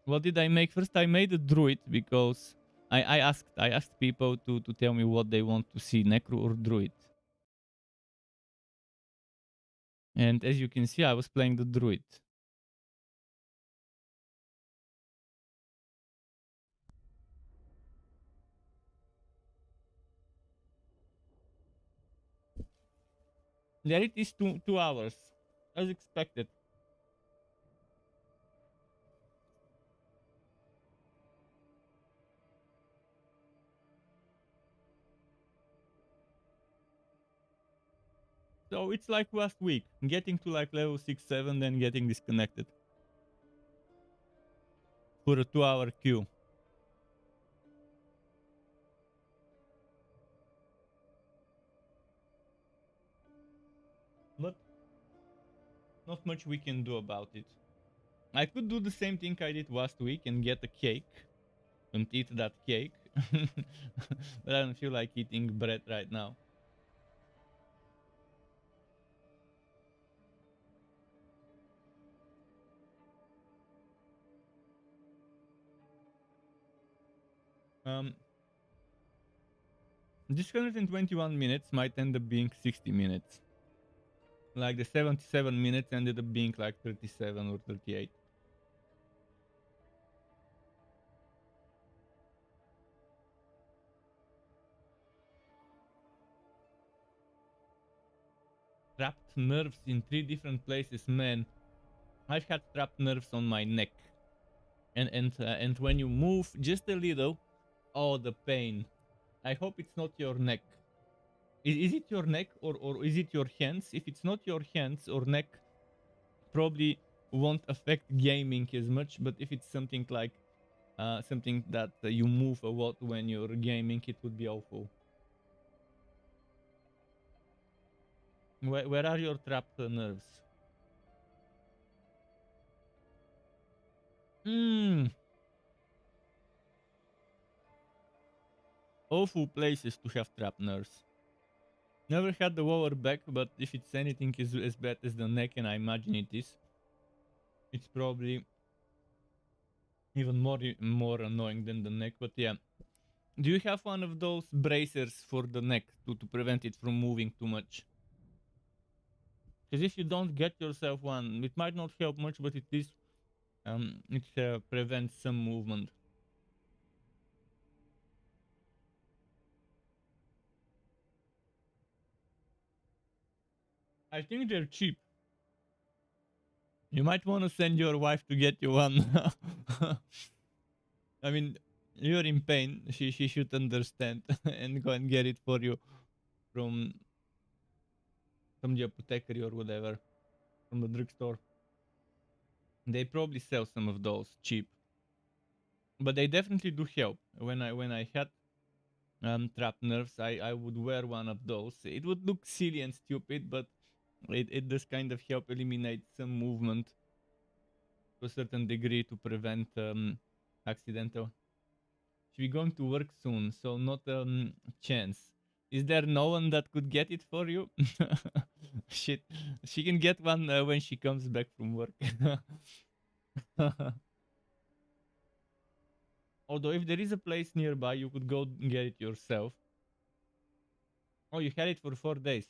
Speaker 1: What did I make first? I made a druid because I asked people to tell me what they want to see, Necro or Druid. And as you can see, I was playing the Druid. There it is, 2 hours, as expected. So it's like last week, getting to like level 6, 7, then getting disconnected for a 2-hour queue. But not much we can do about it. I could do the same thing I did last week and get a cake and eat that cake. But I don't feel like eating bread right now. This 121 minutes might end up being 60 minutes. Like the 77 minutes ended up being like 37 or 38. Trapped nerves in 3 different places, man. I've had trapped nerves on my neck. And when you move just a little, oh, the pain. I hope it's not your neck. Is it your neck or is it your hands? If it's not your hands or neck, probably won't affect gaming as much. But if it's something like something that you move a lot when you're gaming, it would be awful. Where are your trapped nerves? Awful places to have trapped nerves. Never had the lower back, but if it's anything as bad as the neck, and I imagine it is, it's probably even more annoying than the neck. But yeah, do you have one of those bracers for the neck to prevent it from moving too much? Because if you don't get yourself one, it might not help much, but it prevents some movement. I think they're cheap. You might want to send your wife to get you one. I mean, you're in pain. She should understand and go and get it for you from the apothecary or whatever, from the drugstore. They probably sell some of those cheap, but they definitely do help. When I had trapped nerves, I would wear one of those. It would look silly and stupid, but it does kind of help eliminate some movement to a certain degree to prevent accidental. She's going to work soon, so not chance. Is there no one that could get it for you? Shit, she can get one when she comes back from work. Although if there is a place nearby, you could go get it yourself. Oh, you had it for 4 days.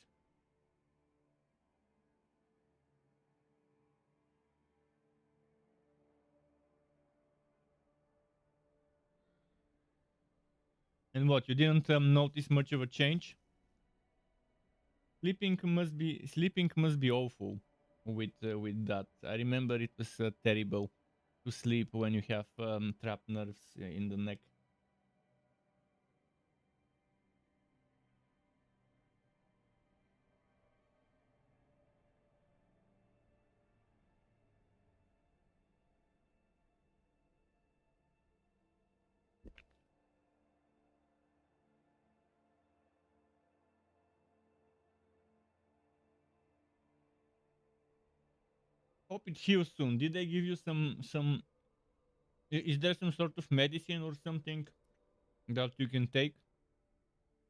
Speaker 1: And what? You didn't notice much of a change? Sleeping must be awful with that. I remember it was terrible to sleep when you have trapped nerves in the neck. Hope it heals soon. Did they give you some? Is there some sort of medicine or something that you can take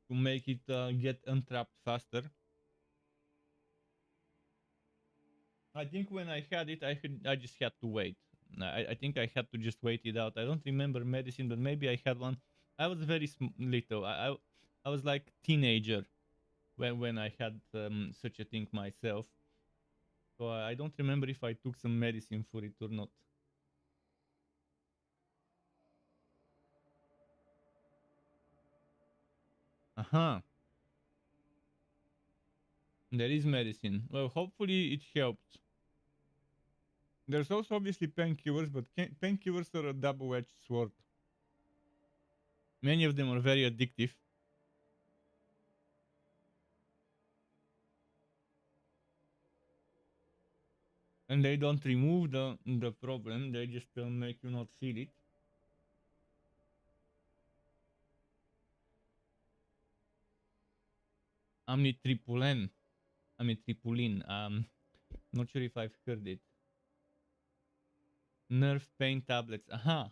Speaker 1: to make it get untrapped faster? I think when I had it, I just had to wait. I think I had to just wait it out. I don't remember medicine, but maybe I had one. I was very little. I was like teenager when I had such a thing myself. So I don't remember if I took some medicine for it or not. Aha. There is medicine. Well, hopefully it helps. There's also obviously painkillers, but painkillers are a double-edged sword. Many of them are very addictive. And they don't remove the problem, they just make you not feel it. Amitriptyline. Amitriptyline. Not sure if I've heard it. Nerve pain tablets. Aha.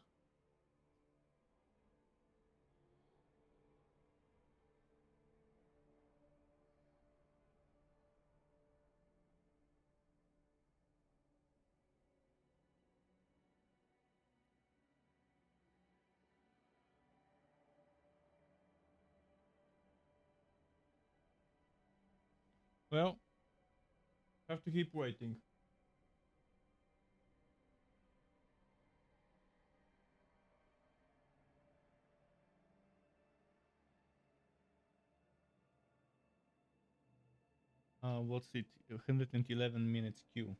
Speaker 1: Well, have to keep waiting. What's it? 111 minutes queue.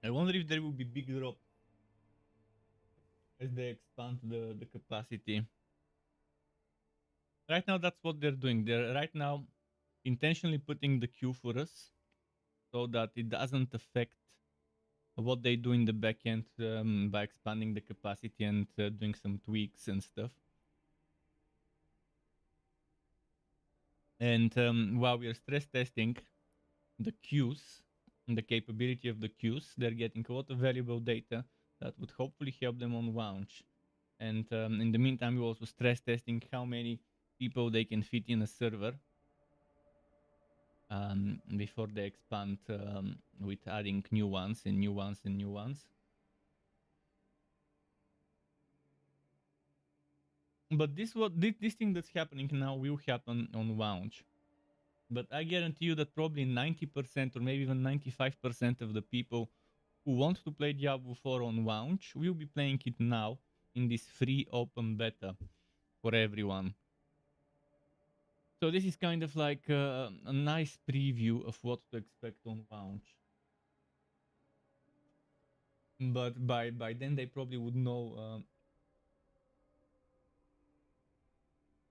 Speaker 1: I wonder if there will be big drop as they expand the capacity. Right now, that's what they're doing. They're right now intentionally putting the queue for us so that it doesn't affect what they do in the backend by expanding the capacity and doing some tweaks and stuff. And while we are stress testing the queues and the capability of the queues, they're getting a lot of valuable data that would hopefully help them on launch. And in the meantime, we're also stress testing how many people they can fit in a server before they expand with adding new ones and new ones and new ones. But this thing that's happening now will happen on launch. But I guarantee you that probably 90% or maybe even 95% of the people who want to play Diablo 4 on launch will be playing it now in this free open beta for everyone. So this is kind of like a nice preview of what to expect on launch. But by then they probably would know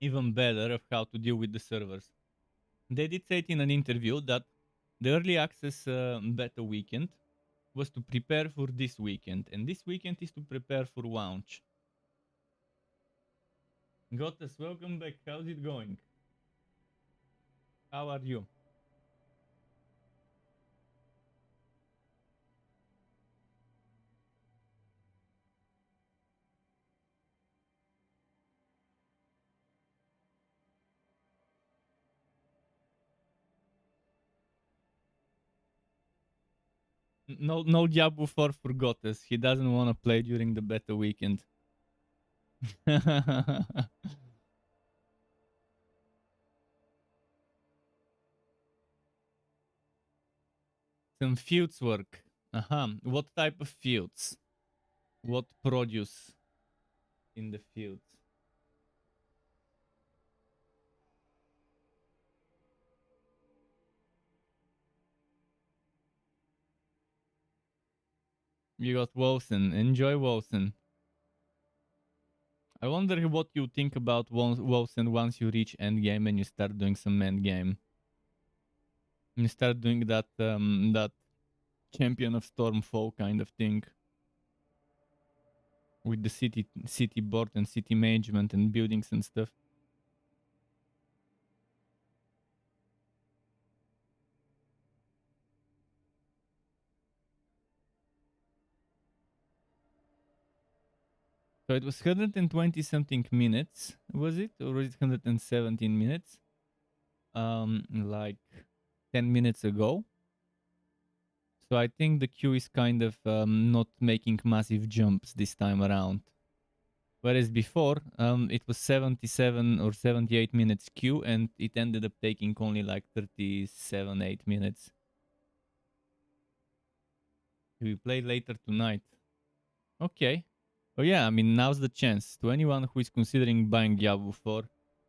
Speaker 1: even better of how to deal with the servers. They did say it in an interview that the early access beta weekend was to prepare for this weekend, and this weekend is to prepare for launch. Gottes, welcome back. How's it going? How are you? No Diablo 4 for Gottes. He doesn't want to play during the beta weekend. Some fields work. What type of fields? What produce in the fields? You got Wilson. Enjoy Wilson. I wonder what you think about Wilson once you reach endgame and you start doing some endgame. You start doing that that Champion of Stormfall kind of thing. With the city board and city management and buildings and stuff. So it was 120 something minutes, was it? Or was it 117 minutes? Like 10 minutes ago. So I think the queue is kind of not making massive jumps this time around. Whereas before, it was 77 or 78 minutes queue, and it ended up taking only like 37, 8 minutes. We play later tonight. Okay. Oh yeah, I mean, now's the chance. To anyone who is considering buying Diablo 4,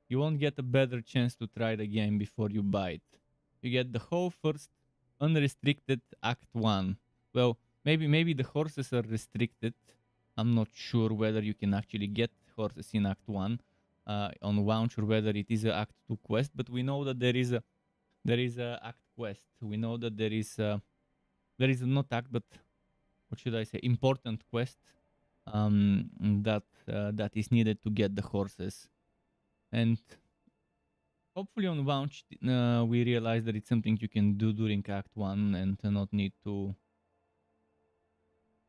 Speaker 1: you won't get a better chance to try the game before you buy it. You get the whole first unrestricted Act 1. Well, maybe the horses are restricted. I'm not sure whether you can actually get horses in Act 1 on launch or whether it is a Act 2 quest, but we know that there is a Act quest. We know that there is a not Act, but what should I say, important quest that is needed to get the horses. And hopefully on launch we realize that it's something you can do during Act 1 and not need to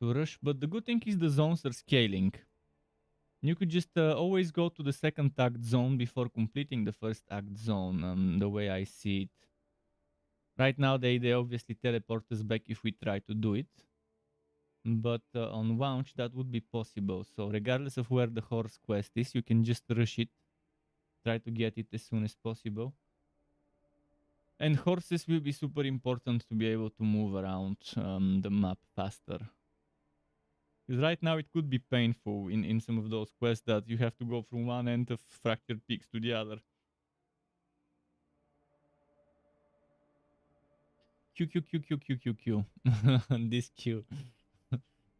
Speaker 1: rush. But the good thing is the zones are scaling. You could just always go to the second act zone before completing the first act zone, the way I see it. Right now they obviously teleport us back if we try to do it. But on launch that would be possible. So regardless of where the horse quest is, you can just rush it. Try to get it as soon as possible. And horses will be super important to be able to move around the map faster. Because right now it could be painful in some of those quests that you have to go from one end of Fractured Peaks to the other. Q. This Q.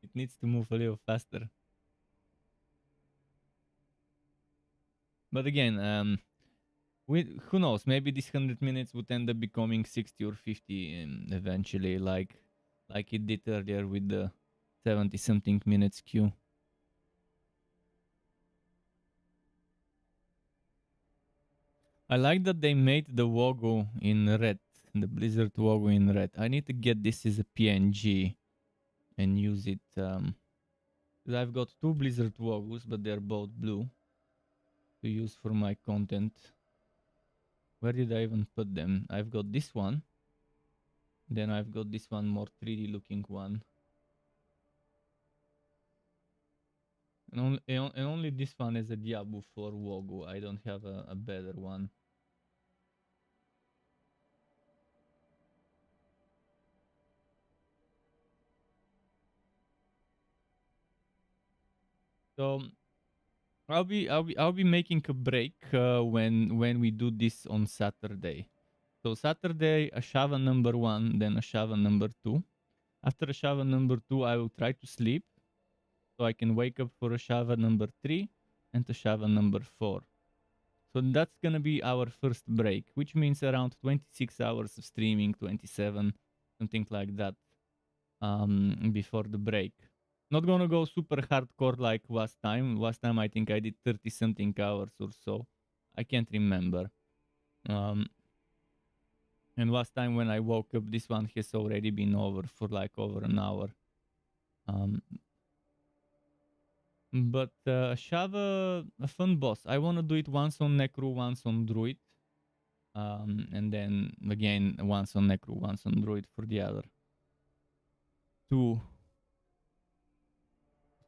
Speaker 1: It needs to move a little faster. But again, who knows? Maybe this 100 minutes would end up becoming 60 or 50 eventually, like it did earlier with the 70-something minutes queue. I like that they made the logo in red, the Blizzard logo in red. I need to get this as a PNG and use it. Because I've got two Blizzard logos, but they're both blue to use for my content. Where did I even put them? I've got this one. Then I've got this one, more 3D looking one. And only this one is a Diablo 4 logo. I don't have a better one. So I'll be making a break when we do this on Saturday. So Saturday, Ashava number 1, then Ashava number 2. After Ashava number 2, I will try to sleep so I can wake up for Ashava number 3 and Ashava number 4. So that's gonna be our first break, which means around 26 hours of streaming, 27, something like that, before the break. Not gonna go super hardcore like last time. Last time I think I did 30 something hours or so. I can't remember. And last time when I woke up, this one has already been over for like over an hour. But Shava, a fun boss. I want to do it once on Necro, once on Druid. And then again, once on Necro, once on Druid for the other. To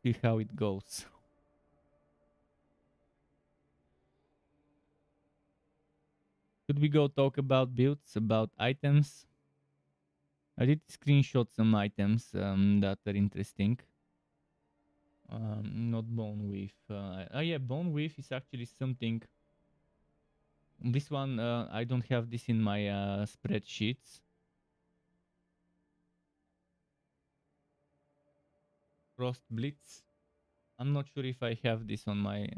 Speaker 1: see how it goes. Could we go talk about builds, about items? I did screenshot some items that are interesting. Not Bone Weave. Oh yeah, Bone Weave is actually something. This one, I don't have this in my spreadsheets. Frost Blitz. I'm not sure if I have this on my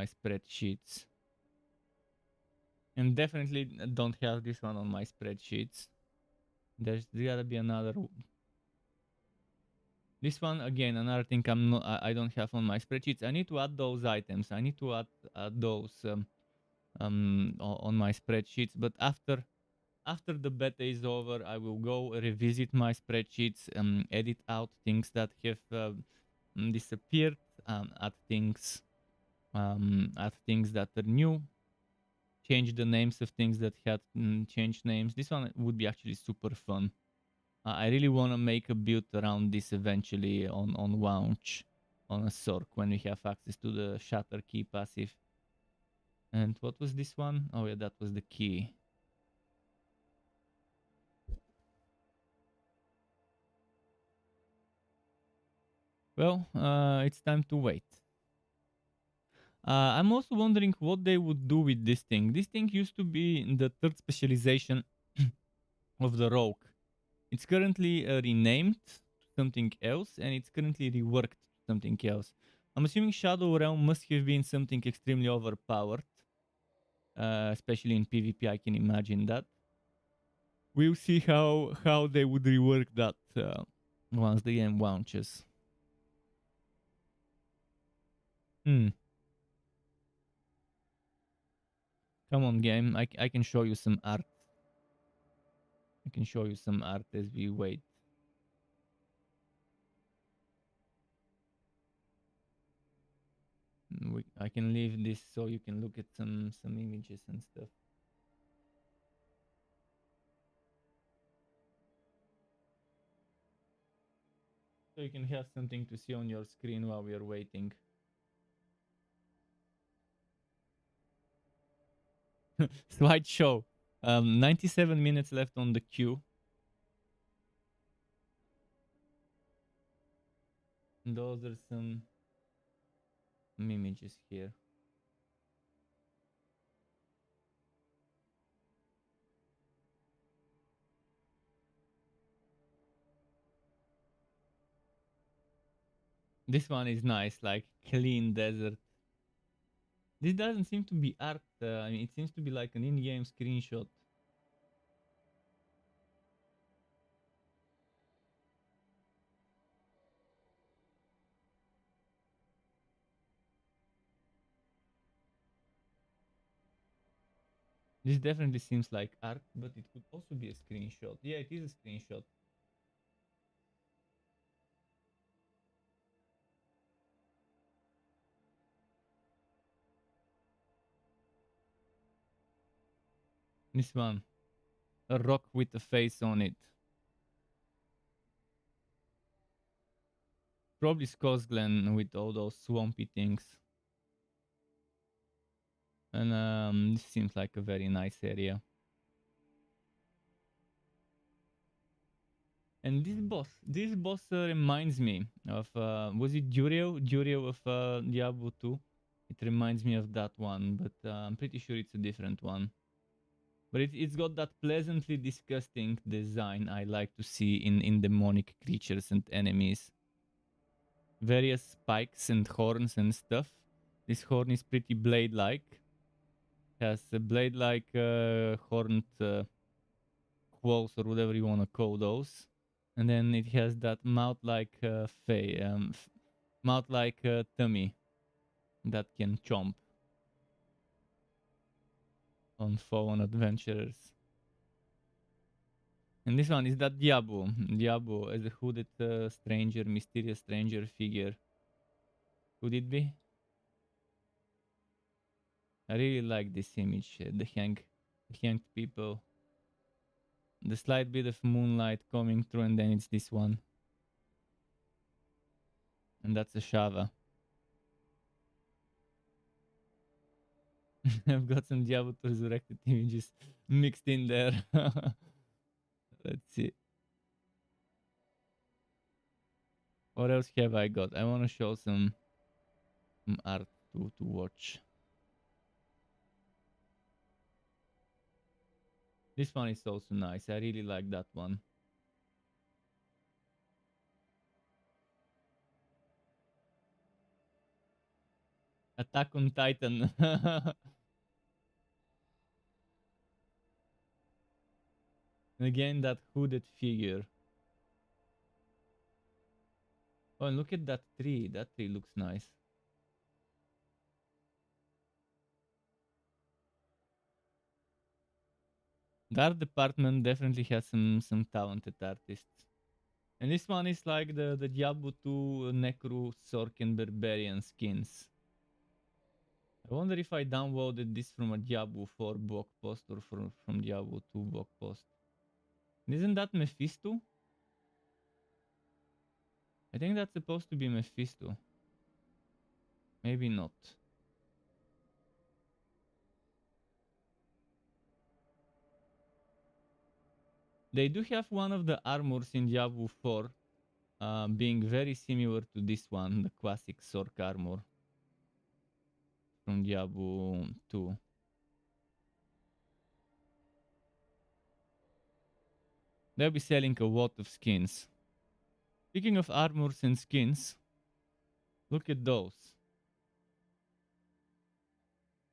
Speaker 1: spreadsheets. And definitely don't have this one on my spreadsheets. There's gotta be another. This one again, another thing I don't have on my spreadsheets. I need to add those items. I need to add those on my spreadsheets. But after the beta is over, I will go revisit my spreadsheets, edit out things that have disappeared, add things that are new, change the names of things that had changed names. This one would be actually super fun. I really want to make a build around this eventually on Launch, on a Sork, when we have access to the Shatter Key passive. And what was this one? Oh yeah, that was the key. Well, it's time to wait. I'm also wondering what they would do with this thing. This thing used to be in the third specialization of the Rogue. It's currently renamed to something else, and it's currently reworked to something else. I'm assuming Shadow Realm must have been something extremely overpowered, especially in PvP. I can imagine that. We'll see how they would rework that once the game launches. Hmm. Come on, game. I can show you some art. I can show you some art as we wait. I can leave this so you can look at some images and stuff. So you can have something to see on your screen while we are waiting. Slideshow. 97 minutes left on the queue. And those are some images here. This one is nice, like clean desert. This doesn't seem to be art. I mean, it seems to be like an in-game screenshot. This definitely seems like art, but it could also be a screenshot. Yeah, it is a screenshot. This one. A rock with a face on it. Probably Glen with all those swampy things. And this seems like a very nice area. And this boss reminds me of, was it Duriel of Diablo 2? It reminds me of that one, but I'm pretty sure it's a different one. But it's got that pleasantly disgusting design I like to see in demonic creatures and enemies. Various spikes and horns and stuff. This horn is pretty blade-like. Has a blade-like horned claws or whatever you want to call those. And then it has that mouth-like mouth-like tummy that can chomp on fallen adventurers. And this one is that Diablo. Diablo as a hooded stranger, mysterious stranger figure. Could it be? I really like this image. The hanged people. The slight bit of moonlight coming through, and then it's this one. And that's a Shava. I've got some Diablo resurrected images mixed in there. Let's see. What else have I got? I want to show some art to watch. This one is also nice. I really like that one. Attack on Titan. Again, that hooded figure. Oh, and look at that tree. That tree looks nice. The art department definitely has some talented artists. And this one is like the Diablo 2 Necro Sork and Barbarian skins. I wonder if I downloaded this from a Diablo 4 blog post or from Diablo 2 blog post. Isn't that Mephisto? I think that's supposed to be Mephisto. Maybe not. They do have one of the armors in Diablo 4 being very similar to this one, the classic Sork armor from Diablo 2. They'll be selling a lot of skins. Speaking of armors and skins, look at those.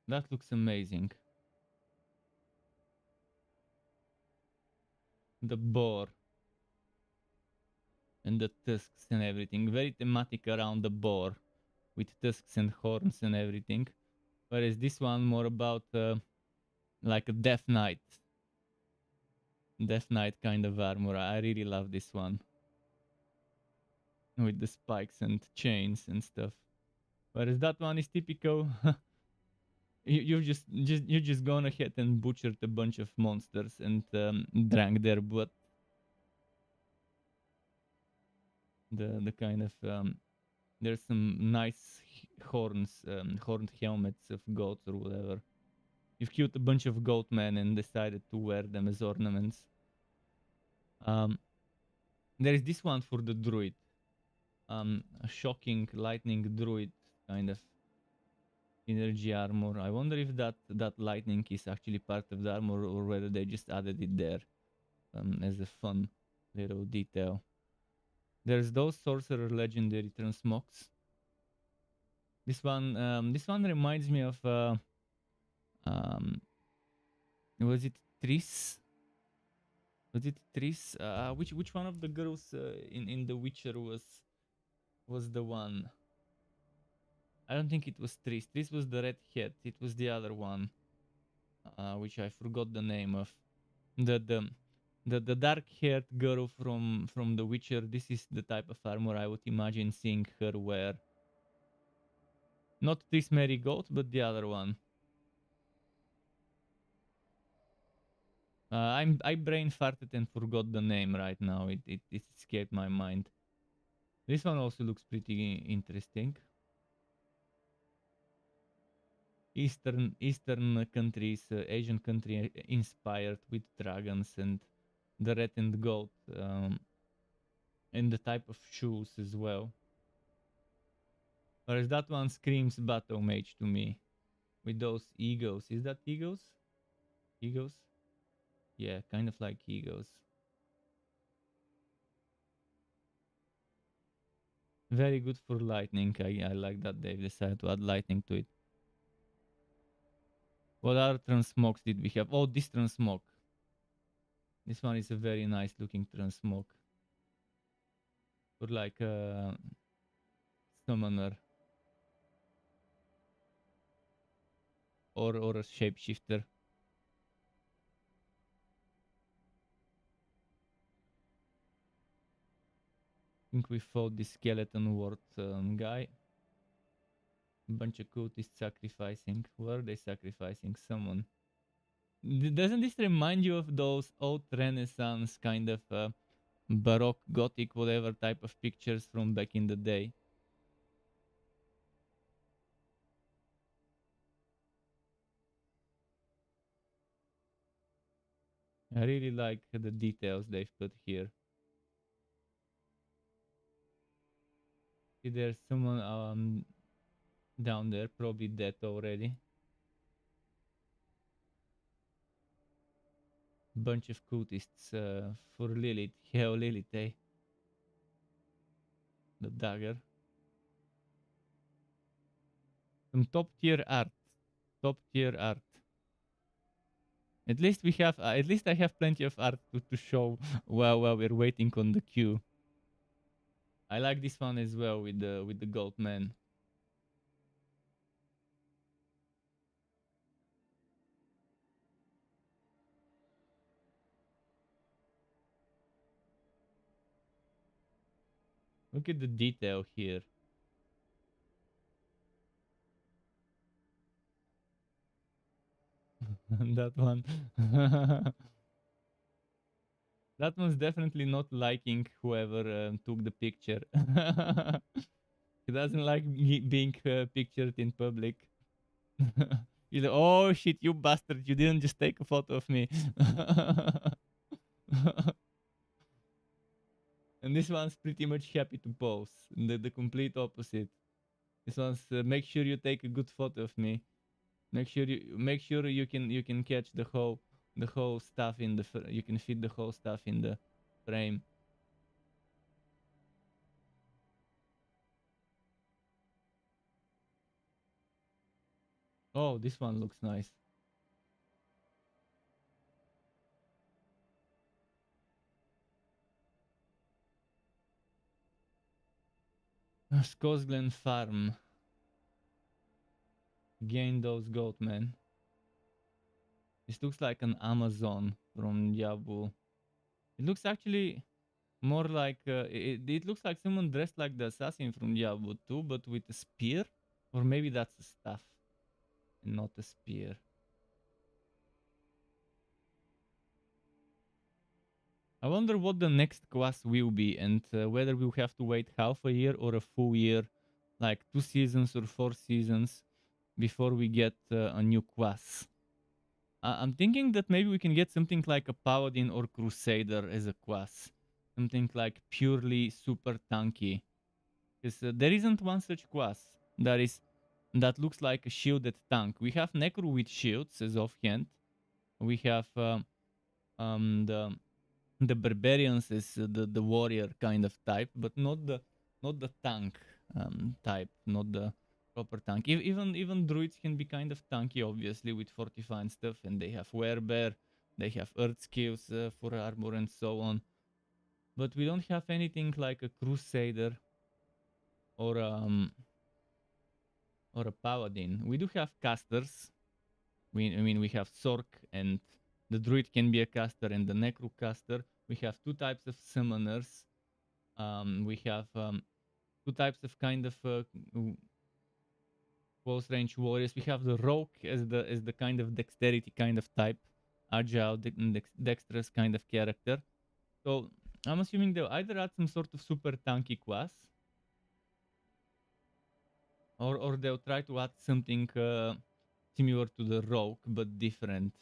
Speaker 1: That looks amazing. The boar and the tusks and everything. Very thematic around the boar with tusks and horns and everything. Whereas this one more about like a Death Knight. Death Knight kind of armor. I really love this one. With the spikes and chains and stuff. Whereas that one is typical. you just gone ahead and butchered a bunch of monsters and drank their blood. The kind of there's some nice horns, horned helmets of goats or whatever. You've killed a bunch of goat men and decided to wear them as ornaments. There is this one for the druid. A shocking lightning druid kind of energy armor. I wonder if that lightning is actually part of the armor or whether they just added it there as a fun little detail. There's those sorcerer legendary transmogs. This one reminds me of was it Triss? Was it Triss? Which one of the girls in The Witcher was the one? I don't think it was Triss. Triss was the red head. It was the other one, which I forgot the name of. The dark-haired girl from The Witcher. This is the type of armor I would imagine seeing her wear. Not Triss Marigold, but the other one. I brain farted and forgot the name right now. It escaped my mind. This one also looks pretty interesting. Eastern countries, Asian country inspired with dragons and the red and gold, and the type of shoes as well. Whereas that one screams Battle Mage to me, with those eagles. Is that eagles? Eagles? Yeah, kind of like eagles. Very good for lightning. I like that they've decided to add lightning to it. What other transmogs did we have? Oh, this transmog. This one is a very nice looking transmog. For like a summoner. Or a shapeshifter. I think we fought this skeleton ward guy. Bunch of cultists sacrificing. What are they sacrificing? Someone. Doesn't this remind you of those old Renaissance kind of Baroque, Gothic, whatever type of pictures from back in the day? I really like the details they've put here. See, there's someone down there, probably dead already. Bunch of cultists for Lilith. Hail Lilith, eh? The dagger. Some top tier art. Top tier art. At least we have. At least I have plenty of art to show while we're waiting on the queue. I like this one as well with the gold man. Look at the detail here. That one. That one's definitely not liking whoever took the picture. He doesn't like being pictured in public. He's like, oh shit, you bastard, you didn't just take a photo of me. And this one's pretty much happy to pose. The complete opposite. This one's make sure you take a good photo of me. Make sure you can catch the whole stuff in the you can fit the whole stuff in the frame. Oh, this one looks nice. Scosglen Farm. Gain those goat, man. This looks like an Amazon from Diablo. It looks actually more like it looks like someone dressed like the assassin from Diablo 2, but with a spear, or maybe that's a staff, and not a spear. I wonder what the next quest will be, and whether we'll have to wait half a year or a full year, like 2 seasons or 4 seasons, before we get a new quest. I'm thinking that maybe we can get something like a Paladin or Crusader as a quest. Something like purely super tanky. Because there isn't one such quest that looks like a shielded tank. We have Necro with shields as offhand. We have um, the the barbarians is the warrior kind of type, but not the tank type, not the proper tank. Even druids can be kind of tanky, obviously, with fortify and stuff, and they have werebear, they have earth skills for armor and so on. But we don't have anything like a crusader or a paladin. We do have casters. I mean, we have Sork, and the druid can be a caster, and the necro caster. We have 2 types of summoners. We have 2 types of kind of close range warriors. We have the rogue as the kind of dexterity kind of type, agile, dexterous kind of character. So I'm assuming they'll either add some sort of super tanky class, or they'll try to add something similar to the rogue but different.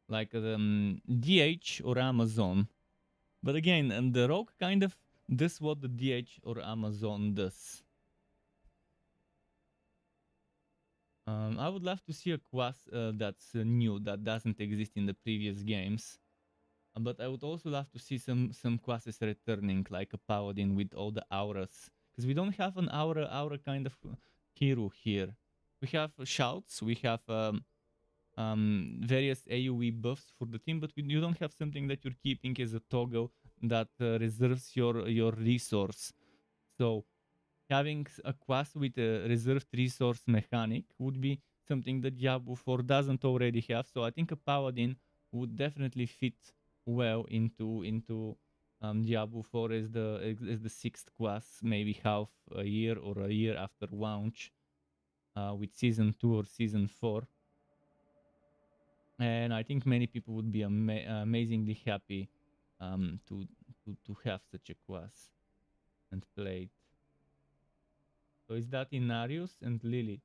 Speaker 1: Like DH or Amazon. But again, the rogue kind of does what the DH or Amazon does. I would love to see a class that's new, that doesn't exist in the previous games. But I would also love to see some classes returning, like a paladin with all the auras. Because we don't have an aura kind of hero here. We have shouts, we have various AoE buffs for the team, but you don't have something that you're keeping as a toggle that reserves your resource. So having a class with a reserved resource mechanic would be something that Diablo 4 doesn't already have. So I think a paladin would definitely fit well into Diablo 4 as the 6th class, maybe half a year or a year after launch, with season 2 or season 4. And I think many people would be amazingly happy to have such a class and play it. So is that Inarius and Lilith?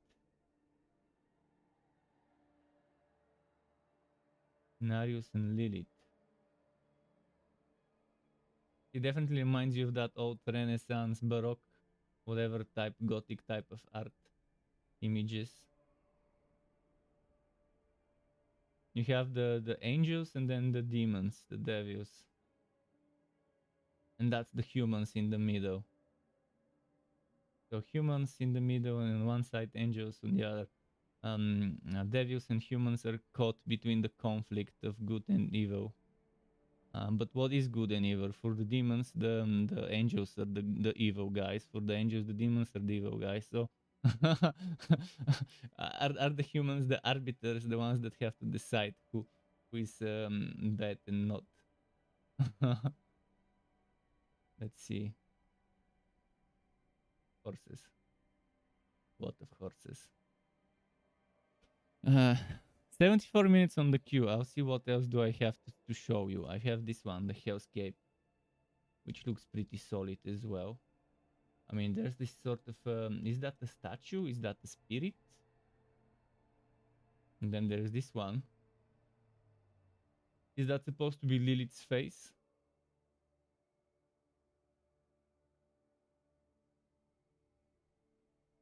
Speaker 1: Inarius and Lilith. It definitely reminds you of that old Renaissance, Baroque, whatever type, Gothic type of art images. You have the angels and then the demons, the devils. And that's the humans in the middle. So humans in the middle, and on one side angels on the other. Devils and humans are caught between the conflict of good and evil. But what is good and evil? For the demons, the angels are the evil guys. For the angels, the demons are the evil guys. So are the humans the arbiters, the ones that have to decide who is bad and not? Let's see. Horses. What of horses? 74 minutes on the queue. I'll see what else do I have to show you. I have this one, the Hellscape, which looks pretty solid as well. I mean, there's this sort of... is that a statue? Is that a spirit? And then there's this one. Is that supposed to be Lilith's face?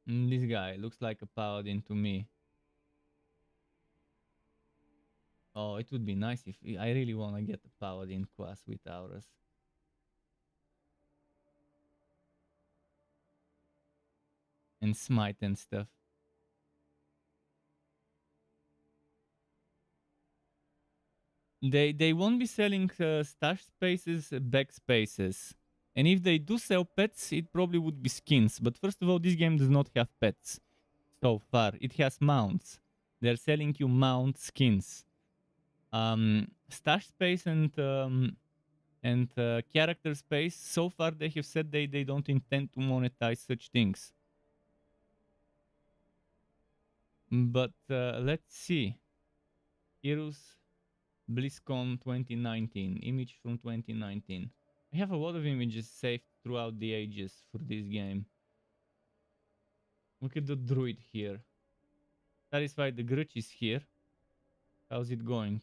Speaker 1: This guy looks like a paladin to me. Oh, it would be nice if... I really want to get a paladin class with auras. And smite and stuff. They won't be selling stash spaces, backspaces. And if they do sell pets, it probably would be skins. But first of all, this game does not have pets so far. It has mounts. They're selling you mount skins. Stash space and character space, so far they have said they don't intend to monetize such things. But let's see. Heroes BlizzCon 2019. Image from 2019. I have a lot of images saved throughout the ages for this game. Look at the druid here. Satisfied the grudge is here. How's it going?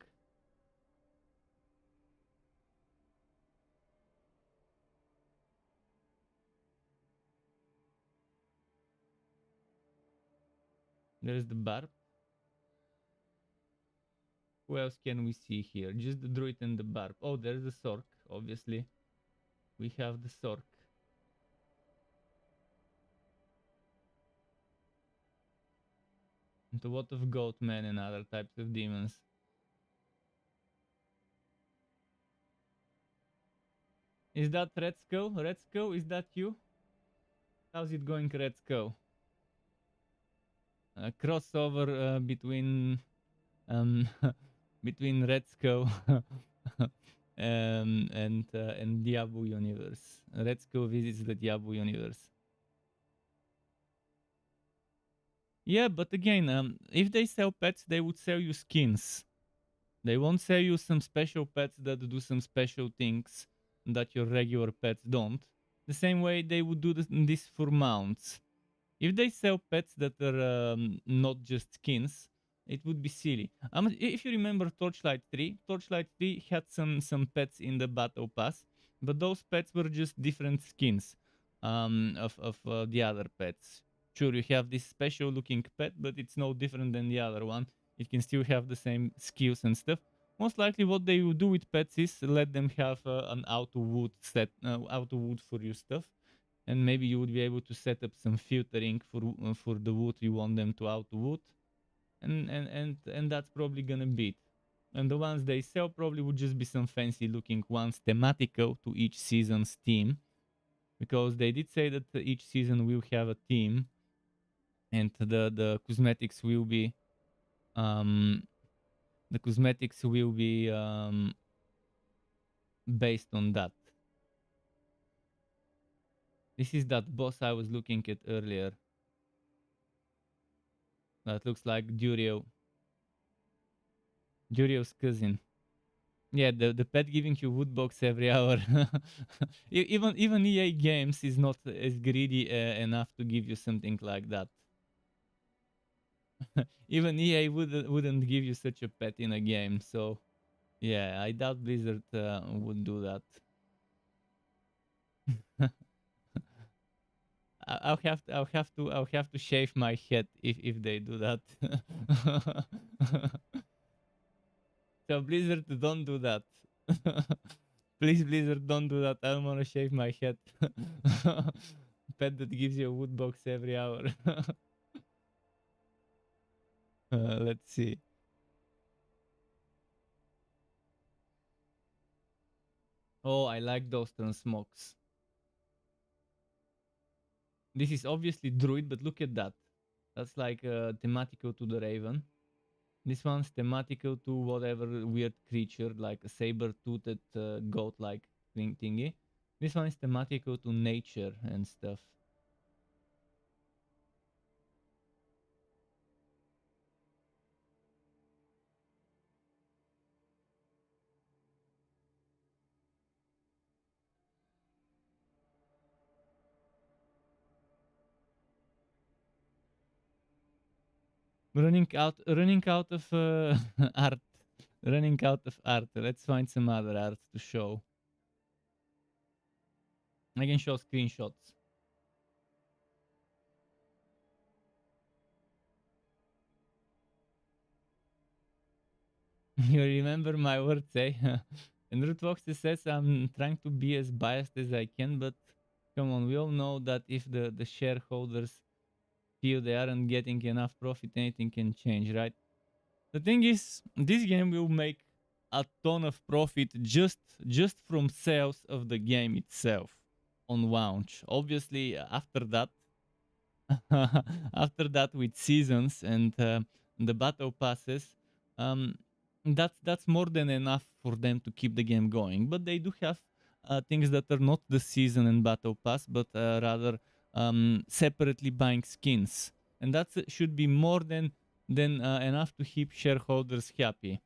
Speaker 1: There's the barb. Who else can we see here? Just the druid and the barb. Oh, there's the sork, obviously. We have the sork. And a lot of goat men and other types of demons. Is that Red Skull? Red Skull, is that you? How's it going, Red Skull? A crossover between between Red Skull and Diablo universe. Red Skull visits the Diablo universe. Yeah, but again, if they sell pets, they would sell you skins. They won't sell you some special pets that do some special things that your regular pets don't. The same way they would do this for mounts. If they sell pets that are not just skins, it would be silly. If you remember Torchlight 3, Torchlight 3 had some pets in the battle pass, but those pets were just different skins of the other pets. Sure, you have this special looking pet, but it's no different than the other one. It can still have the same skills and stuff. Most likely what they will do with pets is let them have an auto wood set, auto wood for your stuff. And maybe you would be able to set up some filtering for the wood you want them to auto wood. And that's probably gonna be it. And the ones they sell probably would just be some fancy looking ones thematical to each season's theme. Because they did say that each season will have a theme. And the cosmetics will be based on that. This is that boss I was looking at earlier. That looks like Durio's cousin. Yeah, the pet giving you wood box every hour. even EA Games is not as greedy enough to give you something like that. Even EA wouldn't give you such a pet in a game. So yeah, I doubt Blizzard would do that. I'll have to shave my head if they do that. So Blizzard, don't do that. Please, Blizzard, don't do that. I don't want to shave my head. Pet that gives you a wood box every hour. Let's see. Oh, I like those transmogs. This is obviously druid, but look at that. That's like thematical to the raven. This one's thematical to whatever weird creature, like a saber-toothed goat-like thingy. This one is thematical to nature and stuff. running out of art. Running out of art. Let's find some other art to show. I can show screenshots. You remember my words, eh? And Rootvox says I'm trying to be as biased as I can, but come on, we all know that if the shareholders feel they aren't getting enough profit, anything can change, right? The thing is, this game will make a ton of profit just from sales of the game itself on launch. Obviously, after that, after that with seasons and the battle passes, um, that's more than enough for them to keep the game going. But they do have things that are not the season and battle pass, but rather separately buying skins, and that should be more than enough to keep shareholders happy.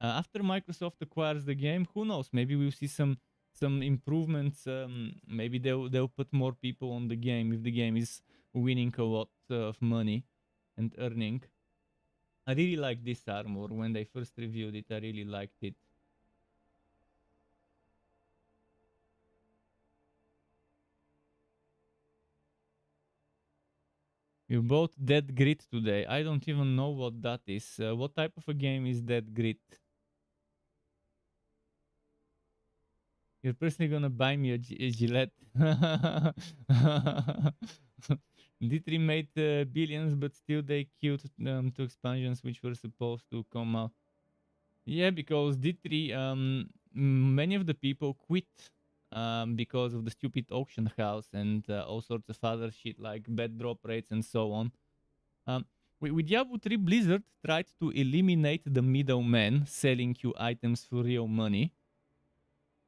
Speaker 1: After Microsoft acquires the game, who knows? Maybe we'll see some improvements. Maybe they'll put more people on the game if the game is winning a lot of money and earning. I really like this armor. When they first reviewed it, I really liked it. You bought Dead Grit today. I don't even know what that is. What type of a game is Dead Grit? You're personally gonna buy me a Gillette. D3 made billions, but still they killed two expansions which were supposed to come out. Yeah, because D3, many of the people quit because of the stupid auction house and all sorts of other shit like bad drop rates and so on. With Diablo 3, Blizzard tried to eliminate the middleman selling you items for real money.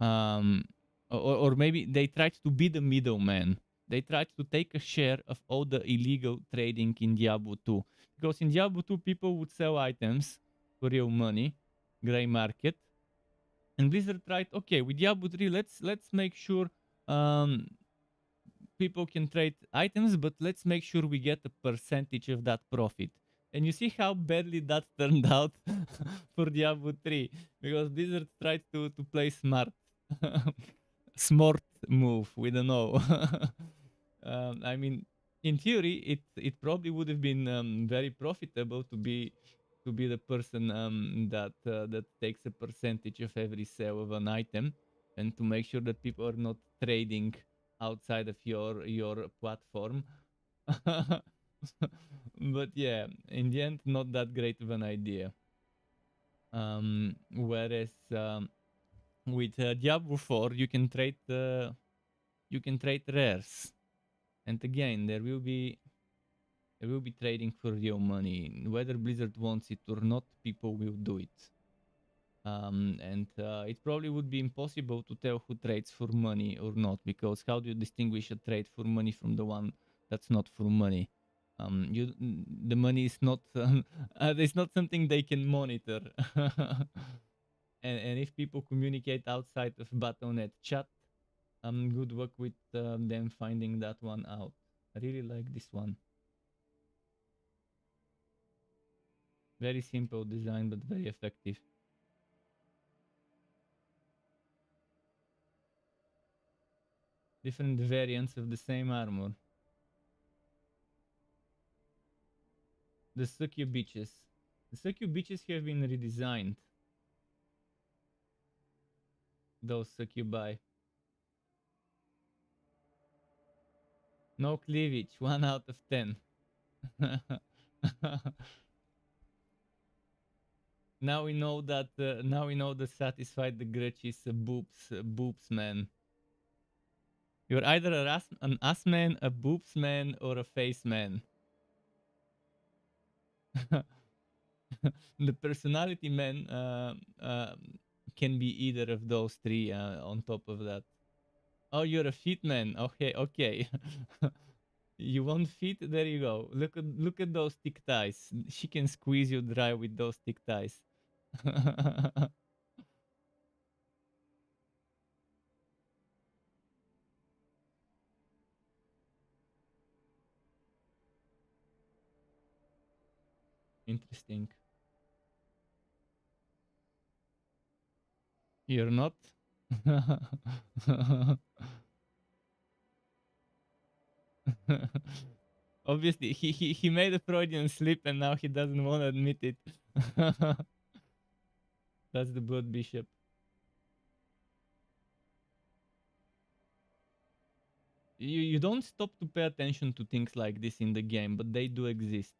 Speaker 1: Or maybe they tried to be the middleman. They tried to take a share of all the illegal trading in Diablo 2. Because in Diablo 2, people would sell items for real money, gray market. And Blizzard tried, okay, with Diablo 3, let's make sure people can trade items, but let's make sure we get a percentage of that profit. And you see how badly that turned out for Diablo 3, because Blizzard tried to play smart. Smart move, we don't know. I mean, in theory, it probably would have been very profitable to be the person that takes a percentage of every sale of an item, and to make sure that people are not trading outside of your platform. But yeah, in the end, not that great of an idea. Whereas with Diablo 4, you can trade rares, and again, there will be trading for real money. Whether Blizzard wants it or not, people will do it. And it probably would be impossible to tell who trades for money or not, because how do you distinguish a trade for money from the one that's not for money? The money is not it's not something they can monitor. And if people communicate outside of Battle.net chat, good luck with them finding that one out. I really like this one. Very simple design, but very effective. Different variants of the same armor. The Succube Beaches. The Succube Beaches have been redesigned. Those Succubi. No cleavage, 1 out of 10. Now we know that satisfied the grudge is boobs man. You're either an ass man, a boobs man, or a face man. The personality man can be either of those three on top of that. Oh, you're a feet man. Okay, okay. You want feet? There you go. Look at those thick thighs. She can squeeze you dry with those thick thighs. Interesting. You're not? Obviously, he made a Freudian slip and now he doesn't want to admit it. That's the Blood Bishop. You don't stop to pay attention to things like this in the game, but they do exist.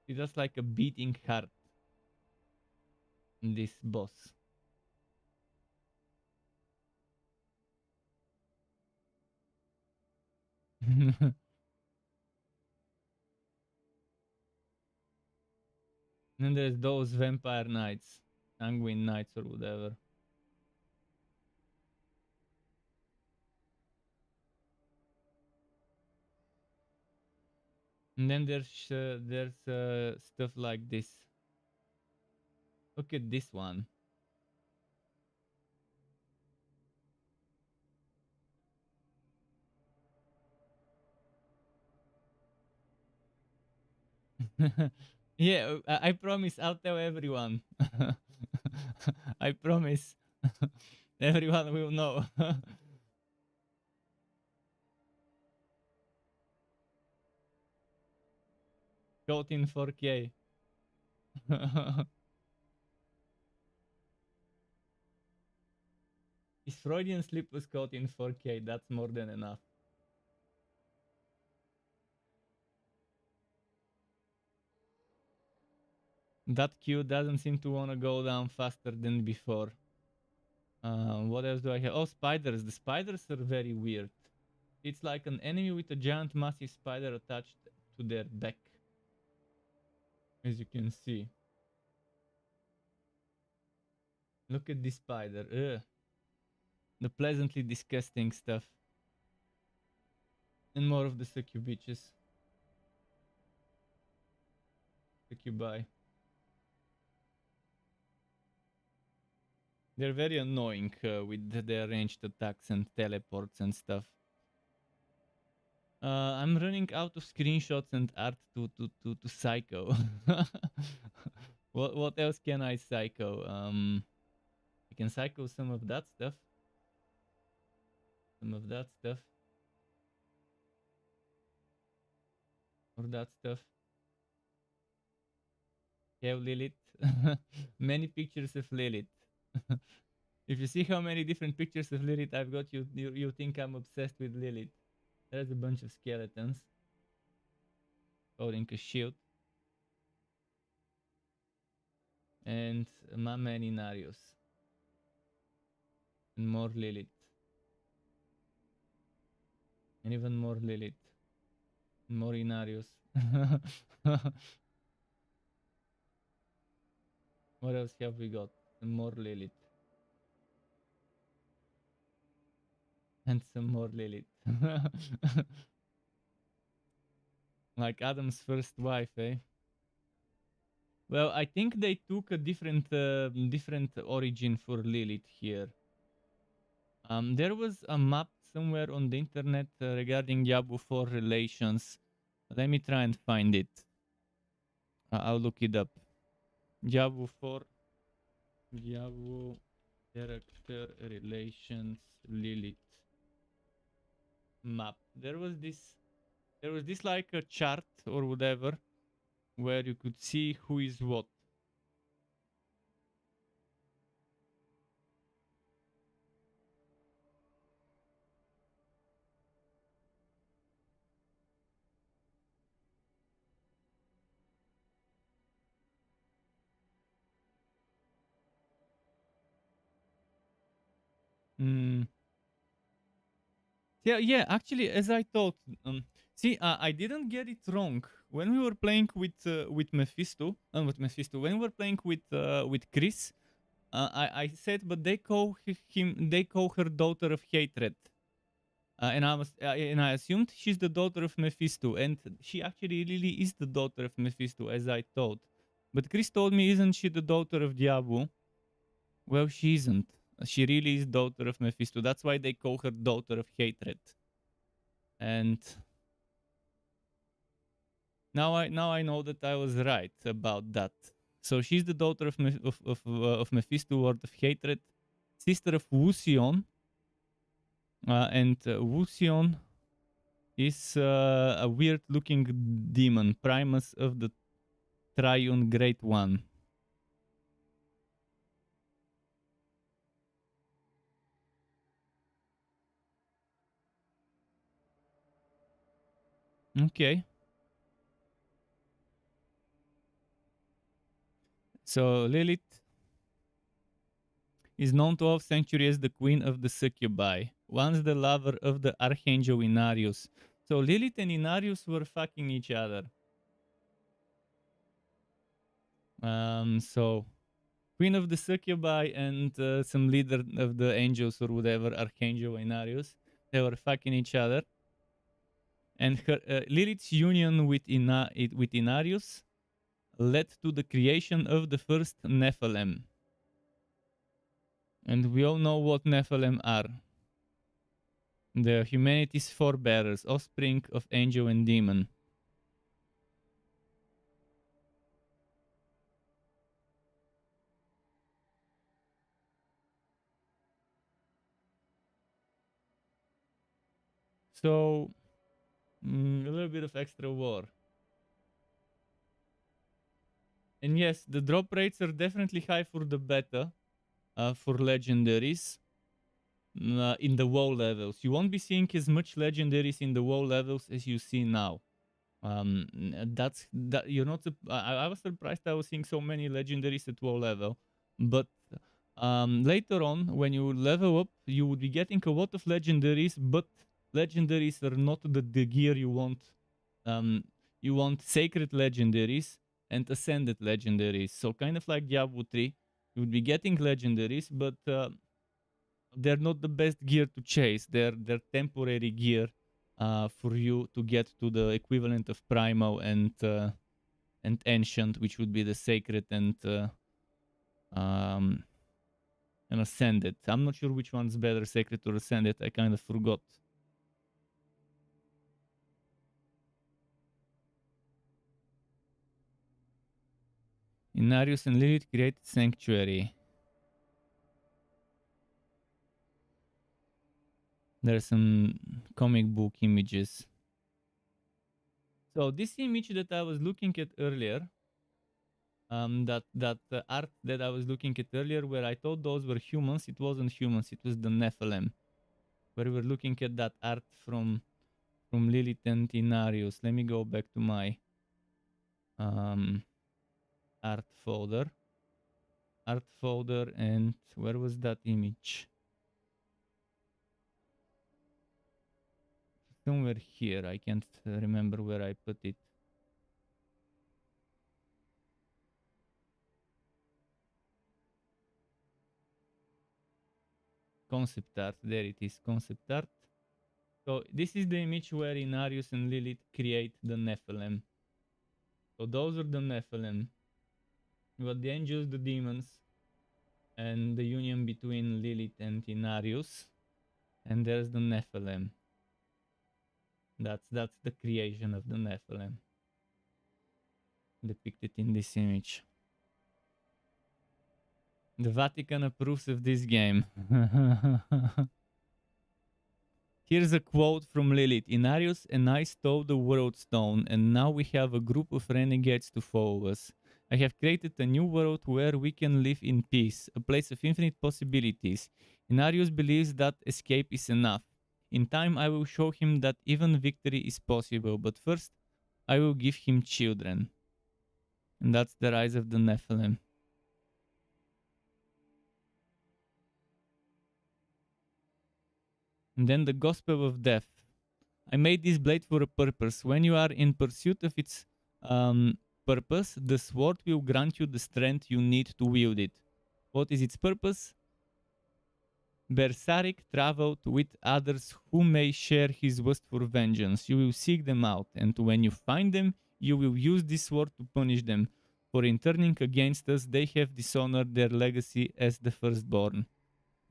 Speaker 1: It's just like a beating heart in this boss. And there's those vampire knights, sanguine knights or whatever. And then there's stuff like this. Look at this one. Yeah, I promise I'll tell everyone. I promise. Everyone will know. Caught in 4K. His Freudian slip was caught in 4K. That's more than enough. That queue doesn't seem to want to go down faster than before. What else do I have? Oh, spiders. The spiders are very weird. It's like an enemy with a giant massive spider attached to their back. As you can see. Look at this spider. Ugh. The pleasantly disgusting stuff. And more of the succubiches. Succubi. They're very annoying with their ranged attacks and teleports and stuff. I'm running out of screenshots and art to psycho. What else can I psycho? I can psycho some of that stuff. Some of that stuff. Or that stuff. Hail Lilith. Many pictures of Lilith. If you see how many different pictures of Lilith I've got, you think I'm obsessed with Lilith. There's a bunch of skeletons holding a shield. And Mama and Inarius. And more Lilith. And even more Lilith. And more Inarius. What else have we got? And more Lilith. And some more Lilith. Like Adam's first wife, eh? Well, I think they took a different origin for Lilith here. There was a map somewhere on the internet regarding Diablo IV relations. Let me try and find it. I'll look it up. Diablo IV. Diablo character relations Lilith map. There was this like a chart or whatever where you could see who is what. Yeah, actually, as I thought, see, I didn't get it wrong when we were playing with Mephisto, when we were playing with Chris. I said, but they call her daughter of hatred, and I assumed she's the daughter of Mephisto, and she actually really is the daughter of Mephisto, as I thought. But Chris told me, isn't she the daughter of Diablo? Well, she isn't. She really is daughter of Mephisto. That's why they call her daughter of hatred. And now I know that I was right about that. So she's the daughter of Mephisto, Lord of Hatred, sister of Wusion, and Wusion is a weird-looking demon, Primus of the Triune Great One. Okay. So Lilith is known to have Sanctuary as the queen of the succubi, once the lover of the archangel Inarius. So Lilith and Inarius were fucking each other. So queen of the succubi and some leader of the angels or whatever, archangel Inarius, they were fucking each other. And her Lilith's union with Inarius led to the creation of the first Nephilim. And we all know what Nephilim are. The humanity's forebearers, offspring of angel and demon. So, a little bit of extra war. And yes, the drop rates are definitely high for the beta, for legendaries. In the WoW levels. You won't be seeing as much legendaries in the WoW levels as you see now. That you're not. I was surprised I was seeing so many legendaries at WoW level, but later on when you level up, you would be getting a lot of legendaries, but legendaries are not the gear you want. You want sacred legendaries and ascended legendaries. So kind of like Diablo 3, you would be getting legendaries, but they're not the best gear to chase. They're temporary gear for you to get to the equivalent of primal and ancient, which would be the sacred and ascended. I'm not sure which one's better, sacred or ascended. I kind of forgot. Inarius and Lilith created sanctuary. There's some comic book images. So this image that I was looking at earlier, that art that I was looking at earlier, where I thought those were humans, it wasn't humans, it was the Nephilim. Where we were looking at that art from Lilith and Inarius. Let me go back to my art folder. Art folder, and where was that image? Somewhere here. I can't remember where I put it. Concept art. There it is. Concept art. So this is the image where Inarius and Lilith create the Nephilim. So those are the Nephilim. You got the angels, the demons, and the union between Lilith and Inarius. And there's the Nephilim. That's the creation of the Nephilim, depicted in this image. The Vatican approves of this game. Here's a quote from Lilith. Inarius and I stole the world stone, and now we have a group of renegades to follow us. I have created a new world where we can live in peace, a place of infinite possibilities. Inarius believes that escape is enough. In time, I will show him that even victory is possible, but first, I will give him children. And that's the rise of the Nephilim. And then the Gospel of Death. I made this blade for a purpose. When you are in pursuit of its purpose, the sword will grant you the strength you need to wield it. What is its purpose? Berserk traveled with others who may share his lust for vengeance. You will seek them out, and when you find them, you will use this sword to punish them. For in turning against us, they have dishonored their legacy as the firstborn.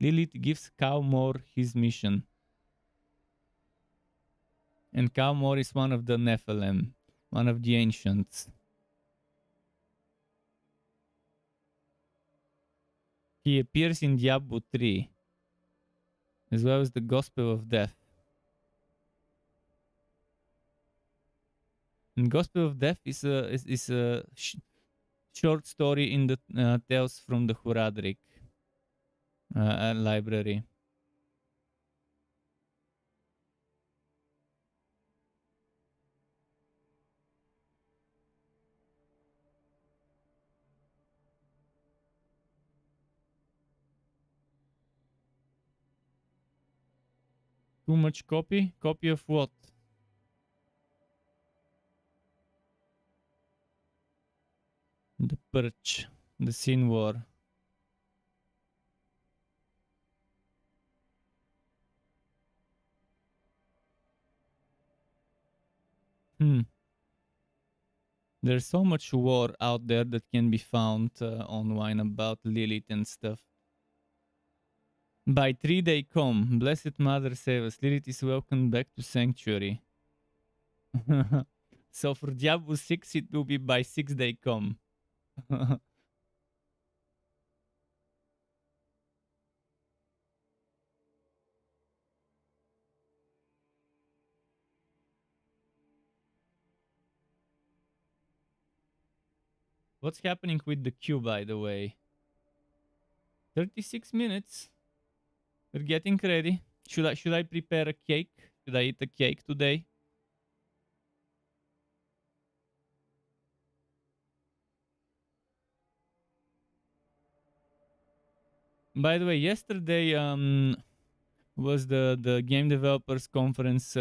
Speaker 1: Lilith gives Cowmore his mission. And Cowmore is one of the Nephilim, one of the ancients. He appears in Diablo 3, as well as the Gospel of Death. And Gospel of Death is a short story in the Tales from the Horadric library. Too much copy? Copy of what? The Perch. The Sin War. There's so much war out there that can be found online about Lilith and stuff. By 3 they come. Blessed Mother save us. Lilith is welcome back to Sanctuary. So for Diablo 6 it will be by 6 they come. What's happening with the queue, by the way? 36 minutes. We're getting ready. Should I prepare a cake? Should I eat a cake today? By the way, yesterday was the game developers conference,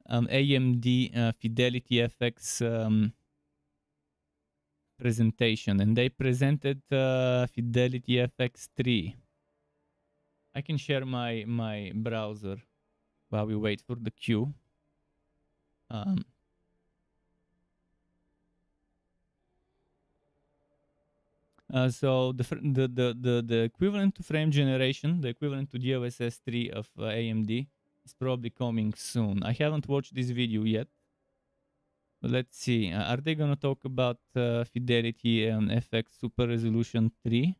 Speaker 1: AMD Fidelity FX presentation, and they presented Fidelity FX 3. I can share my browser while we wait for the queue. So the equivalent to frame generation, the equivalent to DLSS 3 of AMD is probably coming soon. I haven't watched this video yet, but let's see. Are they gonna talk about Fidelity and FX Super Resolution 3?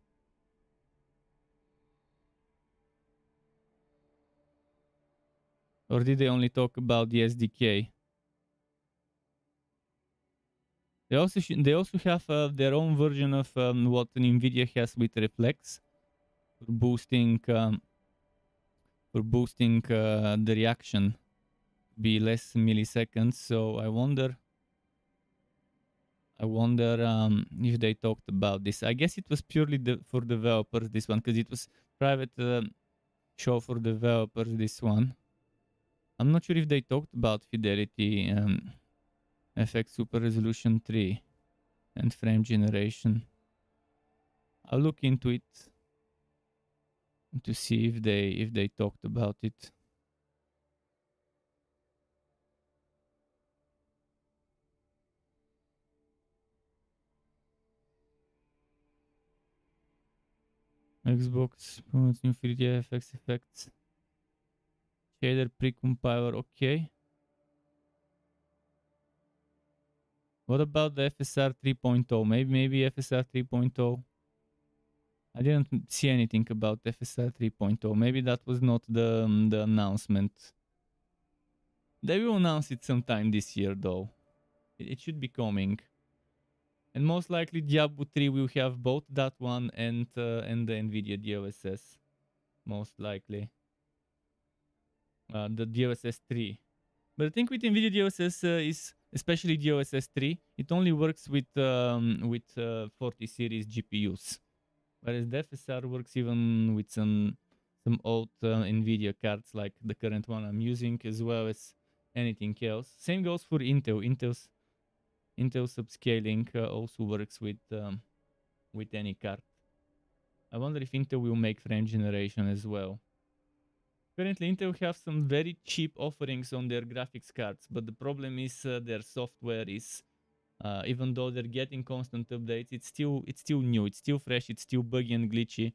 Speaker 1: Or did they only talk about the SDK? They also have their own version of what NVIDIA has with Reflex for boosting the reaction, be less milliseconds. So I wonder if they talked about this. I guess it was purely for developers, this one, because it was private show for developers, this one. I'm not sure if they talked about Fidelity FX Super Resolution 3 and frame generation. I'll look into it to see if they talked about it. Xbox promotes Infinity FX effects. Shader precompiler, okay. What about the FSR 3.0? Maybe FSR 3.0. I didn't see anything about FSR 3.0. Maybe that was not the announcement. They will announce it sometime this year, though. It should be coming. And most likely Diablo 3 will have both that one and the NVIDIA DLSS. Most likely. The DLSS 3. But I think with NVIDIA DLSS is, especially DLSS 3, it only works with 40 series GPUs. Whereas the FSR works even with some old NVIDIA cards like the current one I'm using, as well as anything else. Same goes for Intel. Intel subscaling also works with any card. I wonder if Intel will make frame generation as well. Currently, Intel have some very cheap offerings on their graphics cards, but the problem is their software is, even though they're getting constant updates, it's still new, it's still fresh, it's still buggy and glitchy.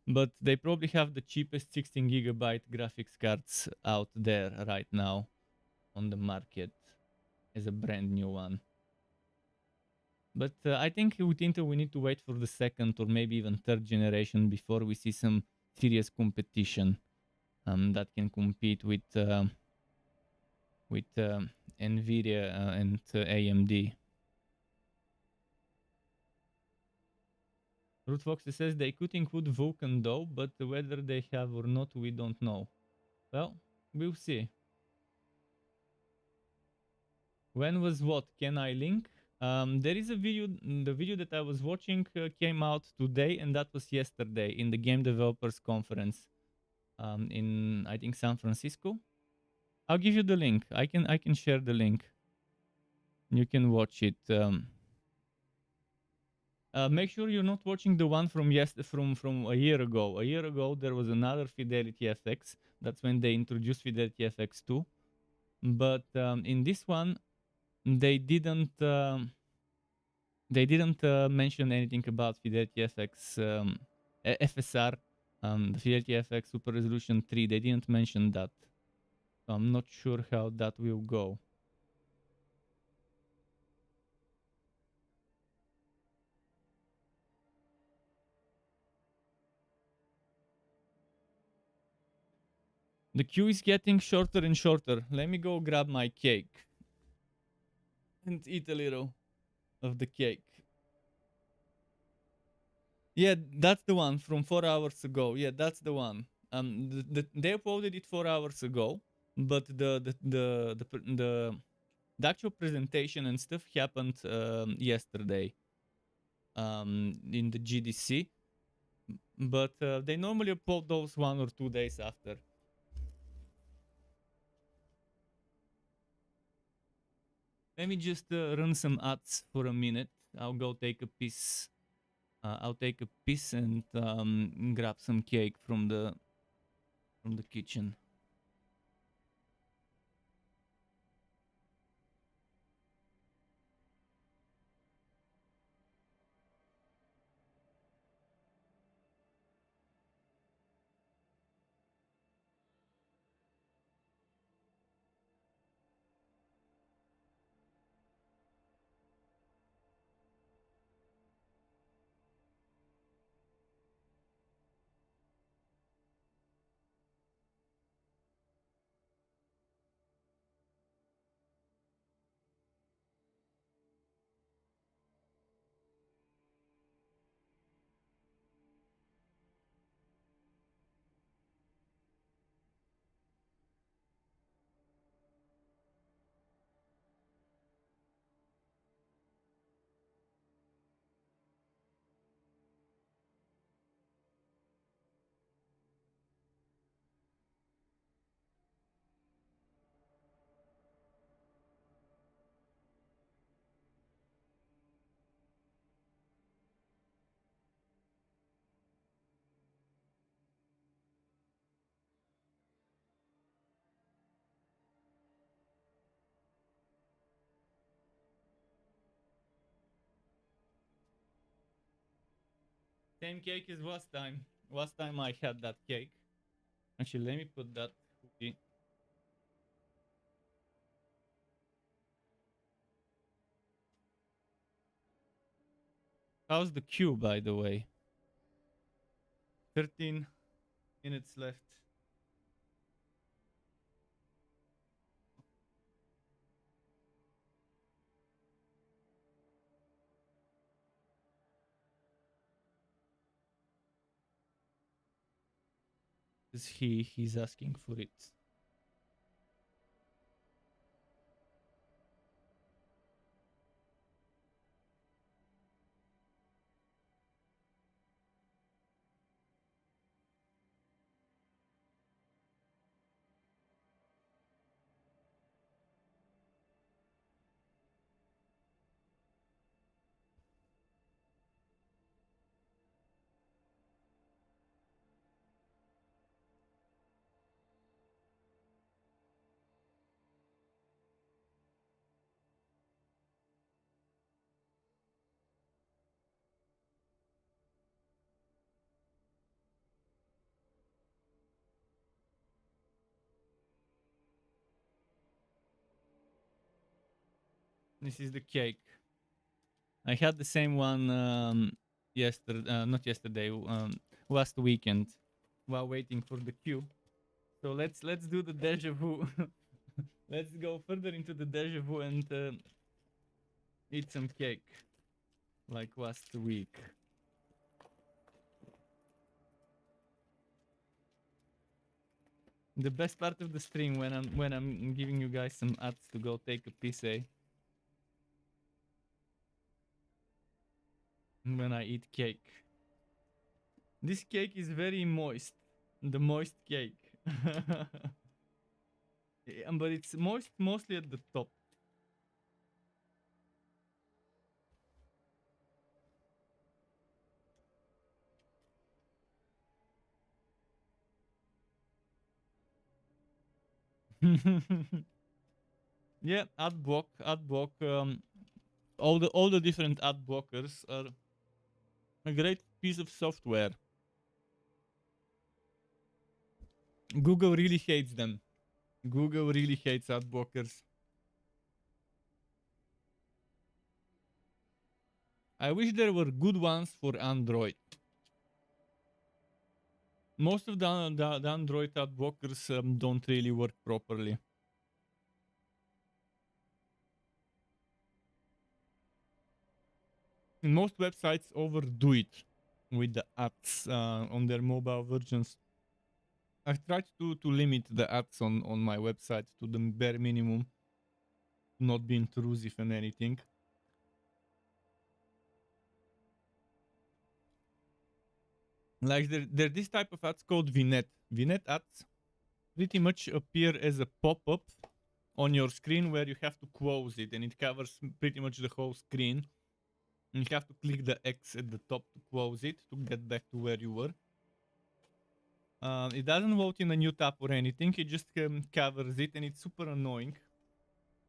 Speaker 1: but they probably have the cheapest 16 gigabyte graphics cards out there right now on the market as a brand new one. But I think with Intel we need to wait for the second or maybe even third generation before we see some serious competition that can compete with Nvidia and AMD. Root Fox says they could include Vulkan though, but whether they have or not, we don't know. Well, we'll see. When was what? Can I link? There is a video. The video that I was watching came out today, and that was yesterday in the Game Developers Conference in I think San Francisco. I'll give you the link. I can share the link. You can watch it. Make sure you're not watching the one from from a year ago. A year ago there was another Fidelity FX. That's when they introduced Fidelity FX 2. But in this one, they didn't mention anything about Fidelity FX FSR, the Fidelity FX Super Resolution 3. They didn't mention that. So I'm not sure how that will go. The queue is getting shorter and shorter. Let me go grab my cake and eat a little of the cake. Yeah, that's the one from 4 hours ago. Yeah, that's the one. They uploaded it 4 hours ago, but the actual presentation and stuff happened yesterday in the GDC. But they normally upload those 1 or 2 days after. Let me just run some ads for a minute. I'll go take a piece. I'll take a piece and grab some cake from the kitchen. Same cake as last time. Last time I had that cake. Actually, let me put that cookie. How's the queue, by the way? 13 minutes left. Because he's asking for it. This is the cake. I had the same one yesterday, not yesterday, last weekend, while waiting for the queue. So let's do the deja vu. Let's go further into the deja vu and eat some cake, like last week. The best part of the stream when I'm giving you guys some ads to go take a piss, eh? When I eat cake. This cake is very moist. The moist cake. But it's moist mostly at the top. Yeah, ad block. All the different ad blockers are a great piece of software. Google really hates them. Google really hates ad blockers. I wish there were good ones for Android. Most of the Android ad blockers don't really work properly. And most websites overdo it with the ads on their mobile versions. I've tried to limit the ads on my website to the bare minimum, not be intrusive and anything. Like there this type of ads called vignette. Vignette ads pretty much appear as a pop-up on your screen where you have to close it, and it covers pretty much the whole screen. And you have to click the X at the top to close it to get back to where you were. It doesn't load in a new tab or anything, it just covers it, and it's super annoying.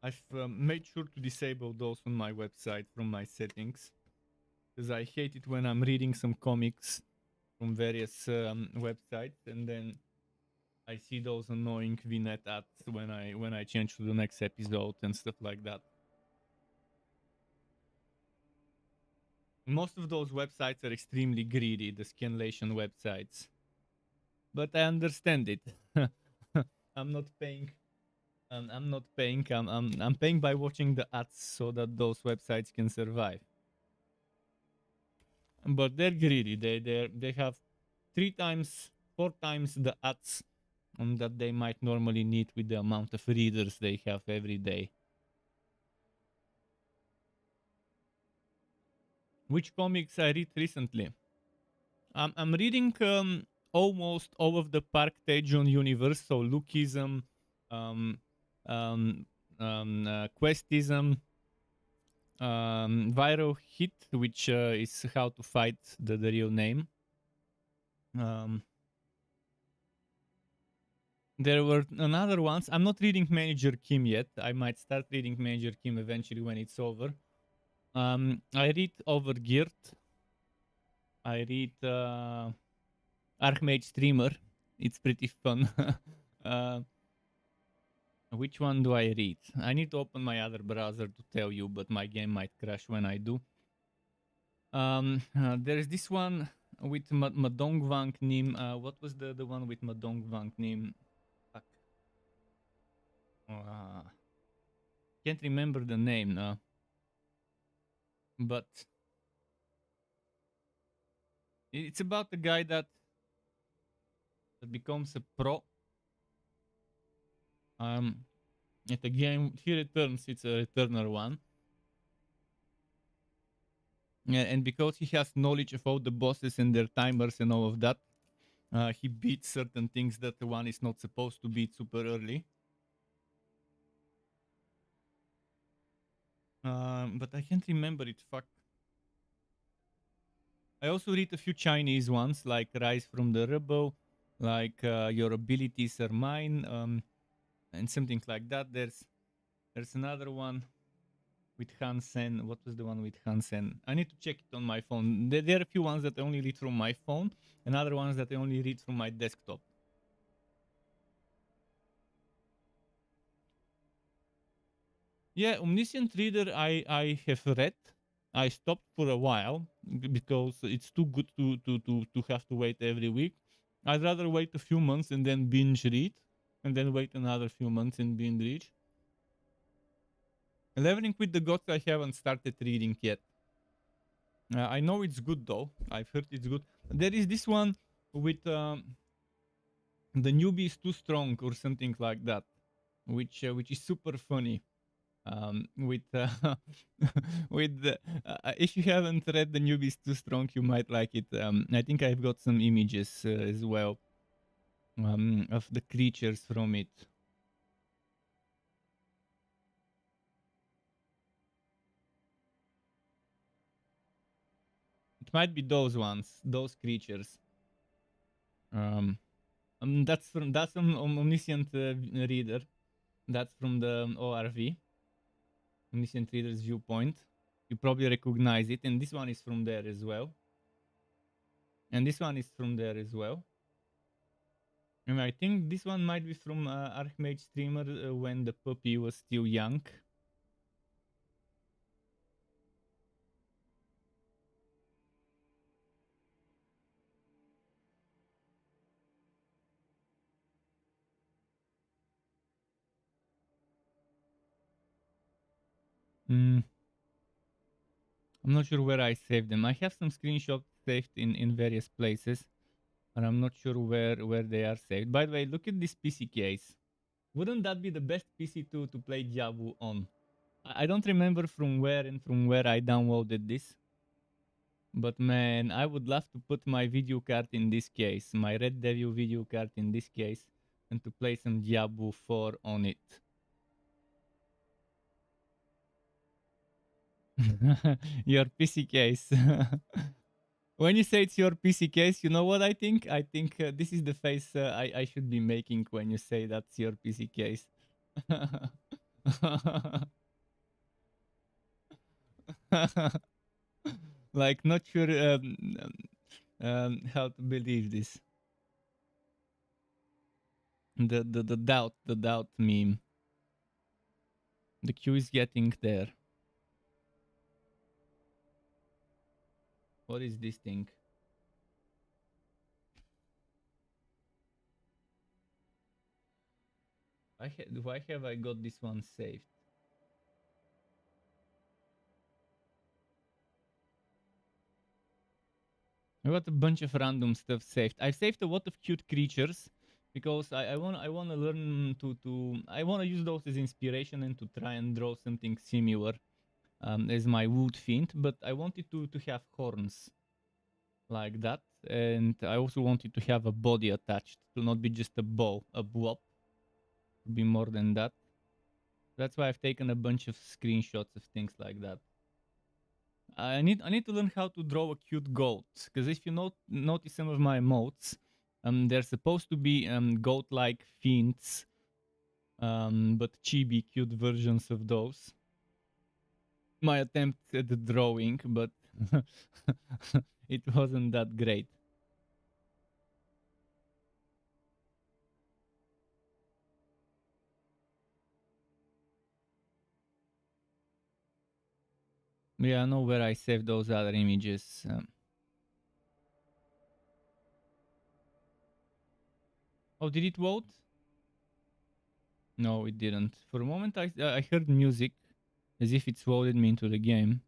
Speaker 1: I've made sure to disable those on my website from my settings, because I hate it when I'm reading some comics from various websites and then I see those annoying vignette ads when I change to the next episode and stuff like that. Most of those websites are extremely greedy, the scanlation websites. But I understand it. I'm not paying. I'm not paying. I'm paying by watching the ads so that those websites can survive. But they're greedy. They have 3 times, 4 times the ads that they might normally need with the amount of readers they have every day. Which comics I read recently? I'm reading almost all of the Park Tae-joon universe, so Lookism, Questism, Viral Hit, which is How to Fight the real name. There were another ones. I'm not reading Manager Kim yet. I might start reading Manager Kim eventually when it's over. I read Overgeared. I read Archmage Streamer. It's pretty fun. Which one do I read? I need to open my other browser to tell you, but my game might crash when I do. There's this one with Madong Wang Nim. What was the one with Madong Wang Nim? Fuck. Can't remember the name now. But it's about a guy that becomes a pro. At a game he returns. It's a returner one. Yeah, and because he has knowledge of all the bosses and their timers and all of that, he beats certain things that the one is not supposed to beat super early. But I can't remember it. Fuck. I also read a few Chinese ones like Rise from the Rubble, like Your Abilities Are Mine, and something like that. There's another one with Hansen. What was the one with Hansen? I need to check it on my phone. There are a few ones that I only read from my phone, and other ones that I only read from my desktop. Yeah, Omniscient Reader I have read. I stopped for a while because it's too good to have to wait every week. I'd rather wait a few months and then binge read, and then wait another few months and binge read. Leveling with the Gods I haven't started reading yet. I know it's good though. I've heard it's good. There is this one with the newbie is too strong or something like that, which is super funny. With with the, if you haven't read the newbie is too strong, you might like it. I think I've got some images as well of the creatures from it. It might be those ones, those creatures. That's an omniscient reader. That's from the ORV, omniscient reader's viewpoint. You probably recognize it, and this one is from there as well. And this one is from there as well. And I think this one might be from Archmage Streamer when the puppy was still young. I'm not sure where I saved them. I have some screenshots saved in various places, but I'm not sure where they are saved. By the way, look at this PC case. Wouldn't that be the best PC to play Diablo on? I don't remember from where I downloaded this. But man, I would love to put my video card in this case, my Red Devil video card in this case, and to play some Diablo 4 on it. Your PC case. When you say it's your PC case, you know what I think? I think this is the face I should be making when you say that's your PC case. Like, not sure how to believe this. The doubt meme. The queue is getting there. What is this thing? Why have I got this one saved? I got a bunch of random stuff saved. I've saved a lot of cute creatures because I wanna learn I wanna use those as inspiration and to try and draw something similar as my wood fiend, but I wanted to have horns like that, and I also wanted to have a body attached to not be just a bow, a blob, to be more than that. That's why I've taken a bunch of screenshots of things like that. I need to learn how to draw a cute goat, because if you notice some of my emotes, they're supposed to be goat-like fiends, but chibi cute versions of those. My attempt at the drawing, but it wasn't that great. Yeah, I know where I saved those other images. Oh, did it vote? No, it didn't. For a moment, I heard music, as if it's voted me into the game.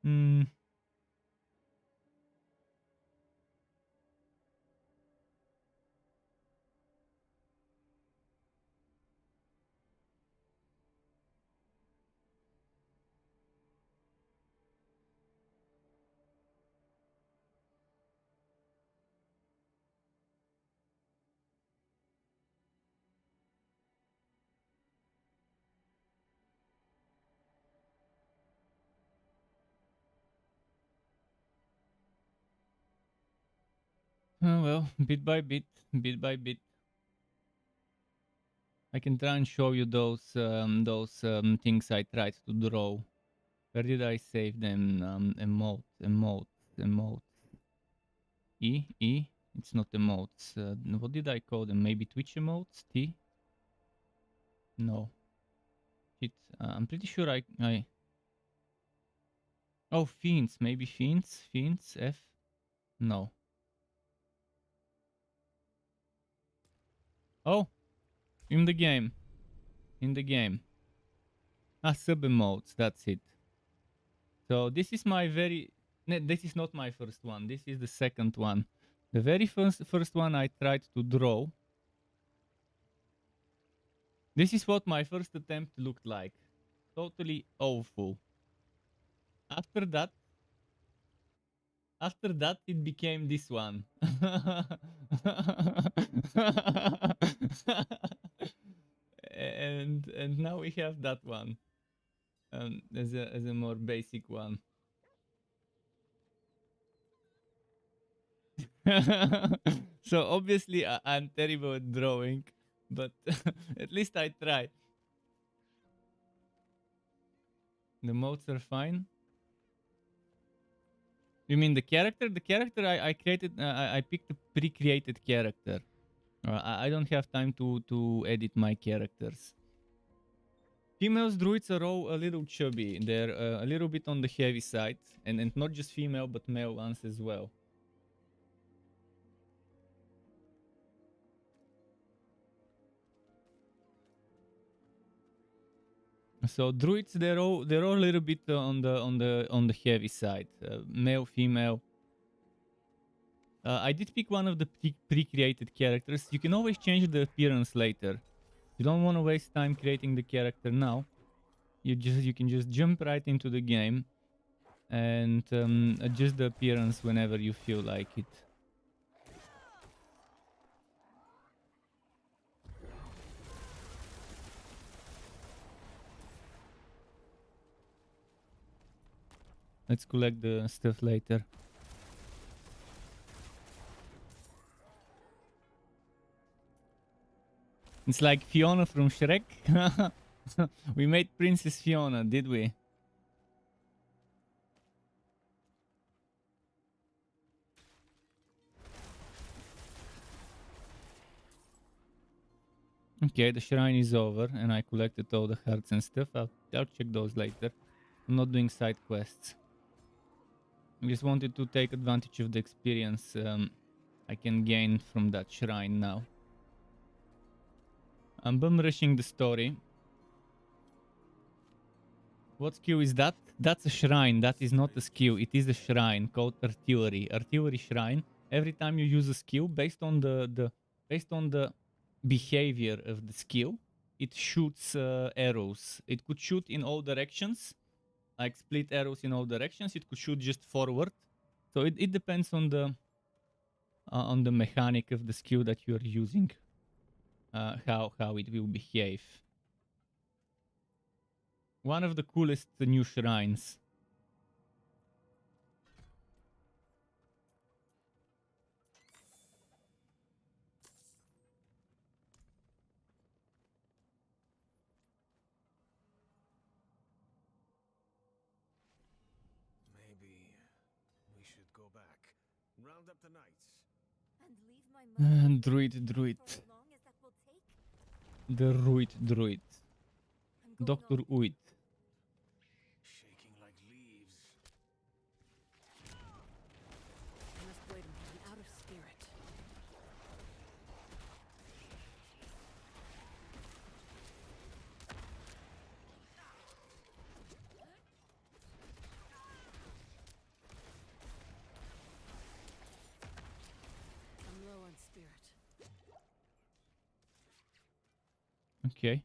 Speaker 1: Hmm. Well, bit by bit, bit by bit. I can try and show you those things I tried to draw. Where did I save them? Emote. E. It's not emotes. What did I call them? Maybe Twitch emotes. T. No. Shit. I'm pretty sure I. Oh, fiends. Maybe fiends. Fiends. F. No. Oh, in the game. In the game. Sub emotes. That's it. So this is my this is not my first one. This is the second one. The very first one I tried to draw. This is what my first attempt looked like. Totally awful. After that, it became this one. and now we have that one as a more basic one. So obviously I'm terrible at drawing, but at least I try. The modes are fine. You mean the character? The character I created, I picked a pre-created character. I don't have time to edit my characters. Females druids are all a little chubby. They're a little bit on the heavy side, and not just female but male ones as well. So druids, they're all a little bit on the heavy side. Male, female. I did pick one of the pre-created characters. You can always change the appearance later. You don't want to waste time creating the character now. You can just jump right into the game and adjust the appearance whenever you feel like it. Let's collect the stuff later. It's like Fiona from Shrek. We made Princess Fiona, did we? Okay, the shrine is over and I collected all the hearts and stuff. I'll check those later. I'm not doing side quests. I just wanted to take advantage of the experience I can gain from that shrine now. I'm bum rushing the story. What skill is that? That's a shrine. That is not a skill. It is a shrine called artillery. Artillery shrine. Every time you use a skill, based on the behavior of the skill, it shoots arrows. It could shoot in all directions, like split arrows in all directions. It could shoot just forward. So it depends on the mechanic of the skill that you are using, how it will behave. One of the coolest new shrines.
Speaker 2: Maybe we should go back. Round up the knights.
Speaker 6: And leave my mother
Speaker 1: Druid.
Speaker 6: for as long as that will take?
Speaker 1: The Druid.
Speaker 6: I'm going
Speaker 1: Dr.
Speaker 6: on.
Speaker 1: Uit.
Speaker 2: Shaking like leaves.
Speaker 3: I must blade him to be out of spirit. I'm low on spirit.
Speaker 1: Okay.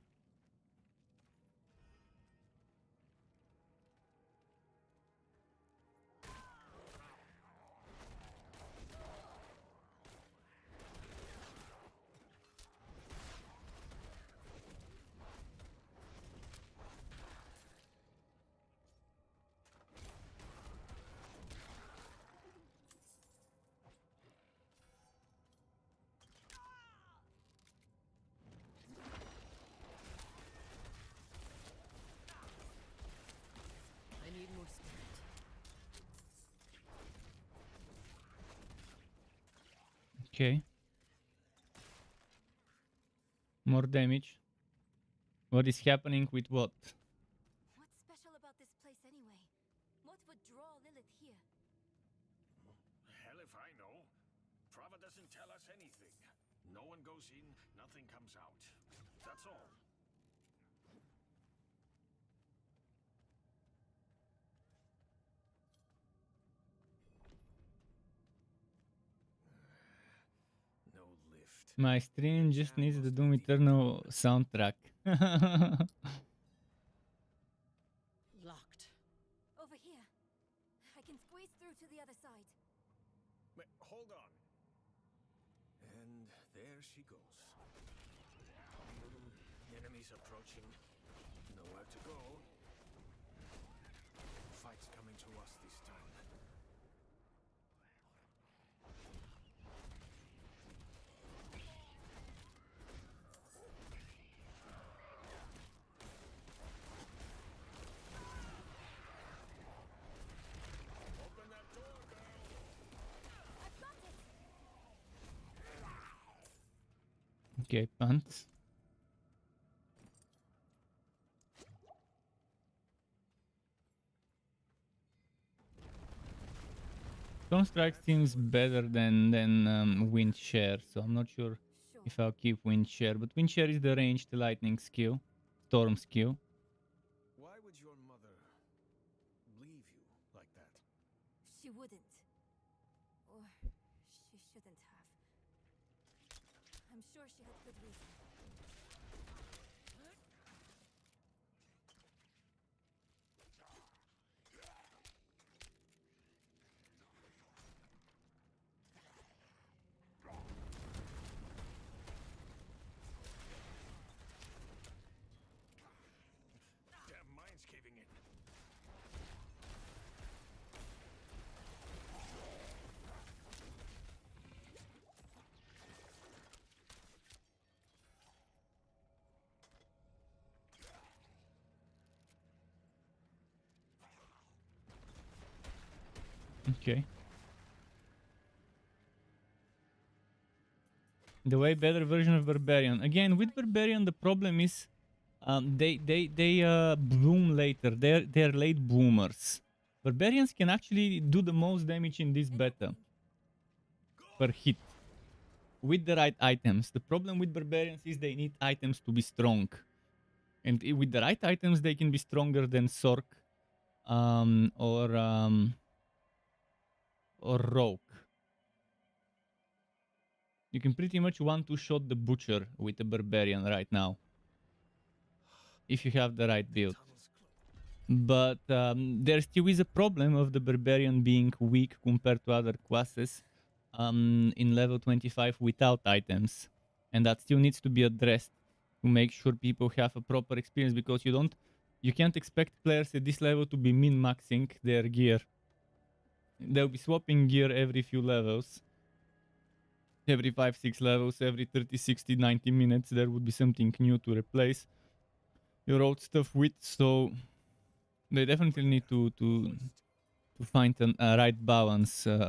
Speaker 1: Okay. More damage. What is happening with what?
Speaker 6: What's special about this place anyway? What would draw Lilith here?
Speaker 5: Hell if I know. Prava doesn't tell us anything. No one goes in, nothing comes out. That's all. No lift.
Speaker 1: My stream just needs the Doom Eternal soundtrack.
Speaker 3: Locked.
Speaker 6: Over here. I can squeeze through to the other side.
Speaker 5: Wait, hold on. And there she goes. Enemies approaching. Nowhere to go. Fight's coming to us this time. Open that door, girl!
Speaker 6: I've got it!
Speaker 1: Okay, pants. Storm Strike seems better than Wind Share, so I'm not sure
Speaker 6: Sure.
Speaker 1: if I'll keep Wind Share. But Wind Share is the ranged lightning skill, Storm skill.
Speaker 5: Why would your mother leave you like that?
Speaker 6: She wouldn't. Or she shouldn't have. I'm sure she had good reason.
Speaker 5: Damn mine's caving in.
Speaker 1: Okay. The way better version of Barbarian. Again, with Barbarian, the problem is they bloom later. They're late bloomers. Barbarians can actually do the most damage in this beta per hit with the right items. The problem with Barbarians is they need items to be strong, and with the right items they can be stronger than Sork or Rogue. You can pretty much one-to-shot the Butcher with the Barbarian right now, if you have the right build.
Speaker 5: Tunnel's closed.
Speaker 1: But there still is a problem of the Barbarian being weak compared to other classes in level 25 without items. And that still needs to be addressed to make sure people have a proper experience, because you can't expect players at this level to be min-maxing their gear. They'll be swapping gear every few levels. Every 5-6 levels, every 30, 60, 90 minutes, there would be something new to replace your old stuff with, so they definitely need to find a right balance of
Speaker 5: At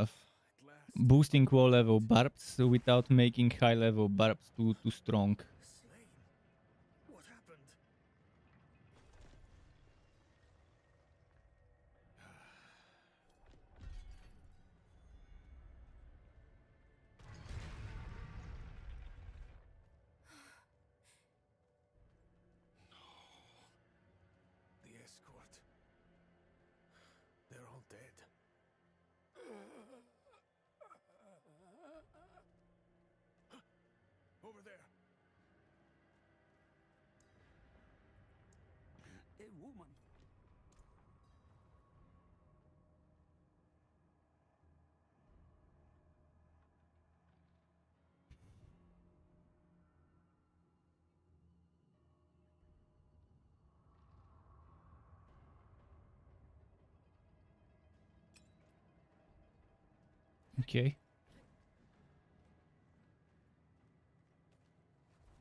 Speaker 5: last.
Speaker 1: boosting low level barbs without making high level barbs too strong.
Speaker 5: Slain. What happened? The escort. They're all dead. Over there.
Speaker 2: A woman.
Speaker 1: Okay.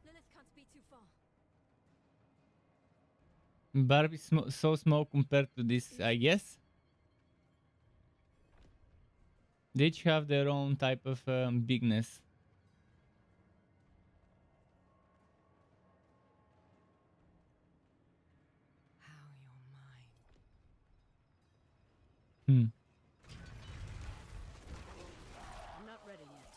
Speaker 6: Lilith can't be too far.
Speaker 1: Barb is so small compared to this, I guess. They each have their own type of bigness. Hmm.
Speaker 3: I'm not ready yet.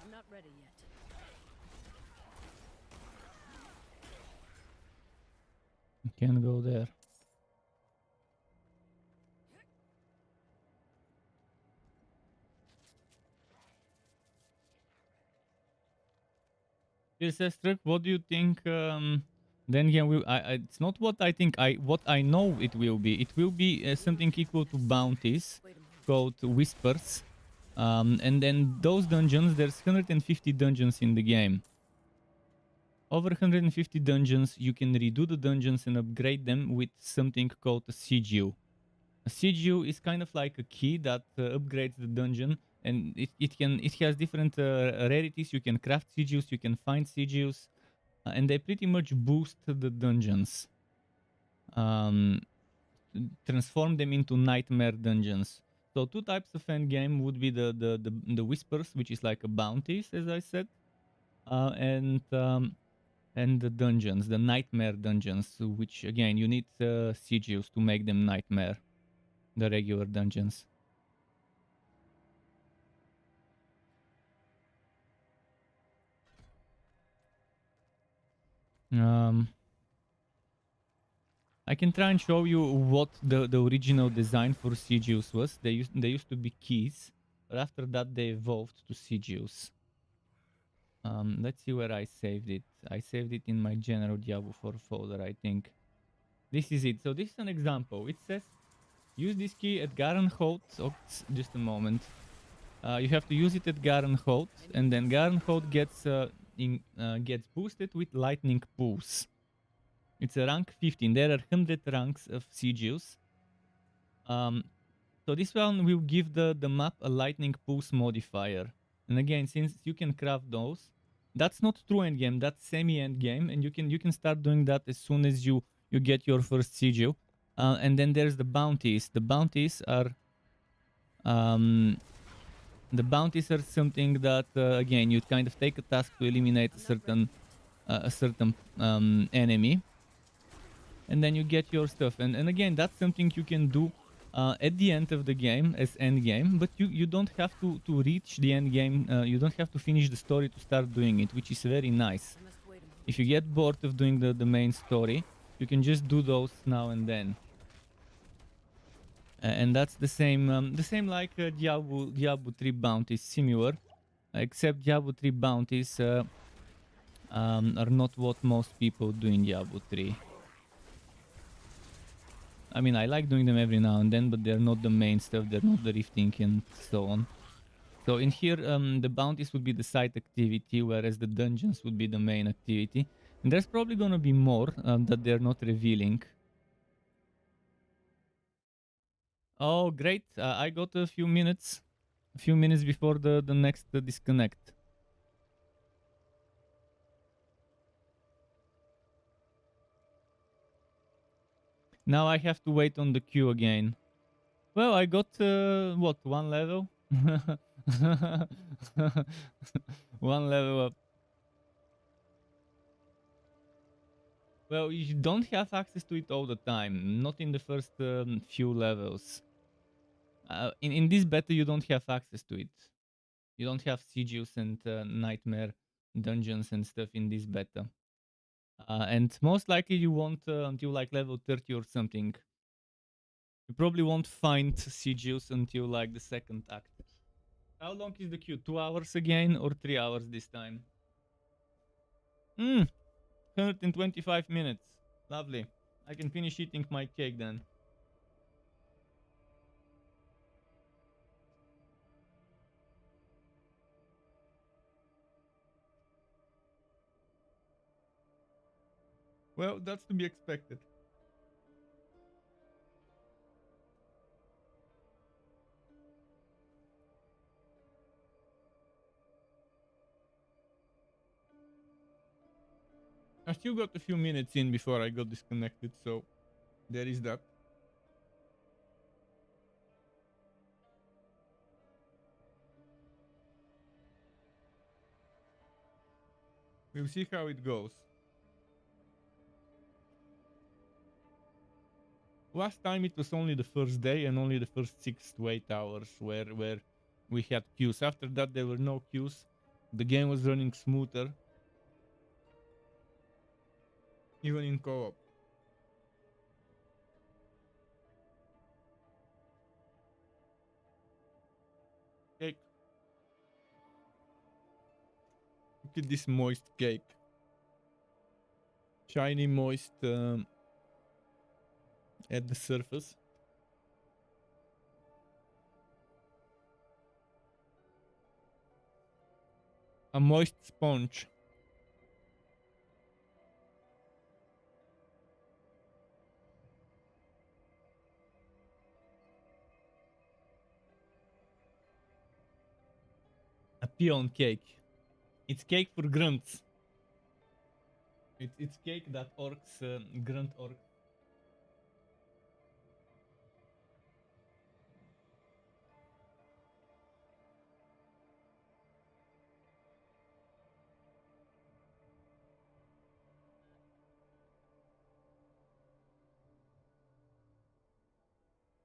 Speaker 3: I'm not ready yet.
Speaker 1: Can't go there. Sestrik, what do you think? Then again, it's not what I think. What I know it will be. It will be something equal to bounties,
Speaker 3: Wait a moment.
Speaker 1: called whispers. And then those dungeons. There's 150 dungeons in the game. Over 150 dungeons, you can redo the dungeons and upgrade them with something called a sigil. A sigil is kind of like a key that upgrades the dungeon, and it has different rarities. You can craft sigils, you can find sigils, and they pretty much boost the dungeons, um, transform them into nightmare dungeons. So two types of end game would be the whispers, which is like a bounties, as I said, uh, and um, and the dungeons, the nightmare dungeons, which again you need sigils to make them nightmare. The regular dungeons. Um, I can try and show you what the original design for sigils was. They used to be keys, but after that they evolved to sigils. Let's see where I saved it. I saved it in my general Diablo 4 folder, I think. This is it. So this is an example. It says use this key at Garenhout. Oh, just a moment. You have to use it at Garenhout, and then Garenhout gets boosted with lightning pulse. It's a rank 15. There are 100 ranks of sigils. So this one will give the map a lightning pulse modifier. And again, since you can craft those, that's not true endgame, that's semi-endgame, and you can start doing that as soon as you get your first sigil. And then there's the bounties. Um, the bounties are something that again you kind of take a task to eliminate a certain enemy, and then you get your stuff. And again, that's something you can do at the end of the game as end game, but you don't have to reach the end game. You don't have to finish the story to start doing it, which is very nice.
Speaker 3: I must wait a moment.
Speaker 1: If you get bored of doing the main story, you can just do those now and then. And that's the same like Diablo 3 bounties, similar, except Diablo 3 bounties are not what most people do in Diablo 3. I mean, I like doing them every now and then, but they're not the main stuff. They're not the rifting and so on. So in here, the bounties would be the side activity, whereas the dungeons would be the main activity. And there's probably gonna be more that they're not revealing. Oh, great! I got a few minutes before the next disconnect. Now I have to wait on the queue again. Well, I got what, one level? One level up. Well, you don't have access to it all the time. Not in the first few levels. In this beta, you don't have access to it. You don't have sigils and nightmare dungeons and stuff in this beta. And most likely you won't until like level 30 or something. You probably won't find sigils until like the second act. How long is the queue? 2 hours again or 3 hours this time? 125 minutes. Lovely. I can finish eating my cake then. Well, that's to be expected. I still got a few minutes in before I got disconnected, so there is that. We'll see how it goes. Last time it was only the first day and only the first 6 to 8 hours where we had queues. After that there were no queues. The game was running smoother. Even in co-op. Cake. Look at this moist cake. Shiny, moist at the surface. A moist sponge. A peon cake. It's cake for grunts. It's cake that orcs, grunt orcs.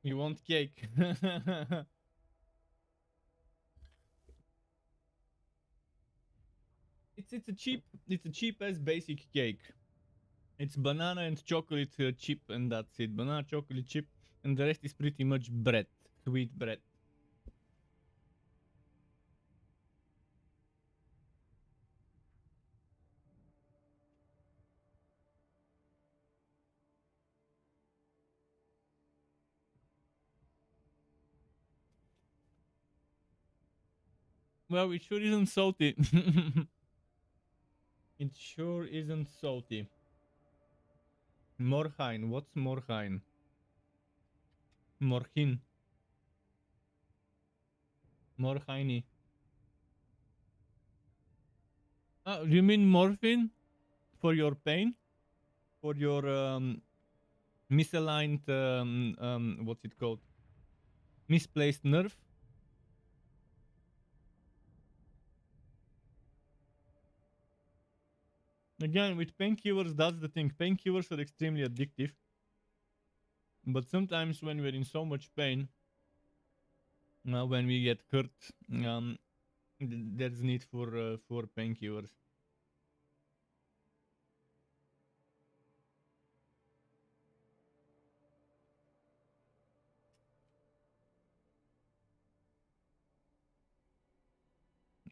Speaker 1: You want cake? it's a cheap as basic cake. It's banana and chocolate chip and that's it. Banana chocolate chip and the rest is pretty much bread, sweet bread. Well, it sure isn't salty. It sure isn't salty. Morhain, what's Morhain? Morhin. Morhaini. You mean morphine? For your pain? For your misaligned, what's it called? Misplaced nerve? Again, with painkillers, that's the thing. Painkillers are extremely addictive. But sometimes when we're in so much pain, when we get hurt, there's need for painkillers.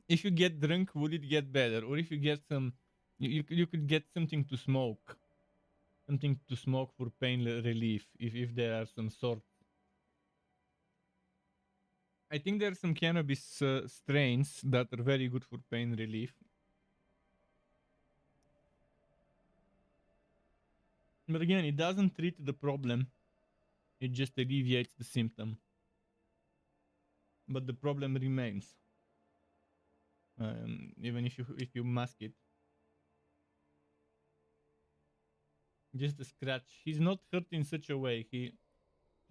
Speaker 1: If you get drunk, would it get better? Or if you get some, you could get something to smoke. Something to smoke for pain relief, if there are some sort. I think there are some cannabis strains that are very good for pain relief. But again, it doesn't treat the problem. It just alleviates the symptom. But the problem remains. Even if you mask it. Just a scratch. He's not hurt in such a way. He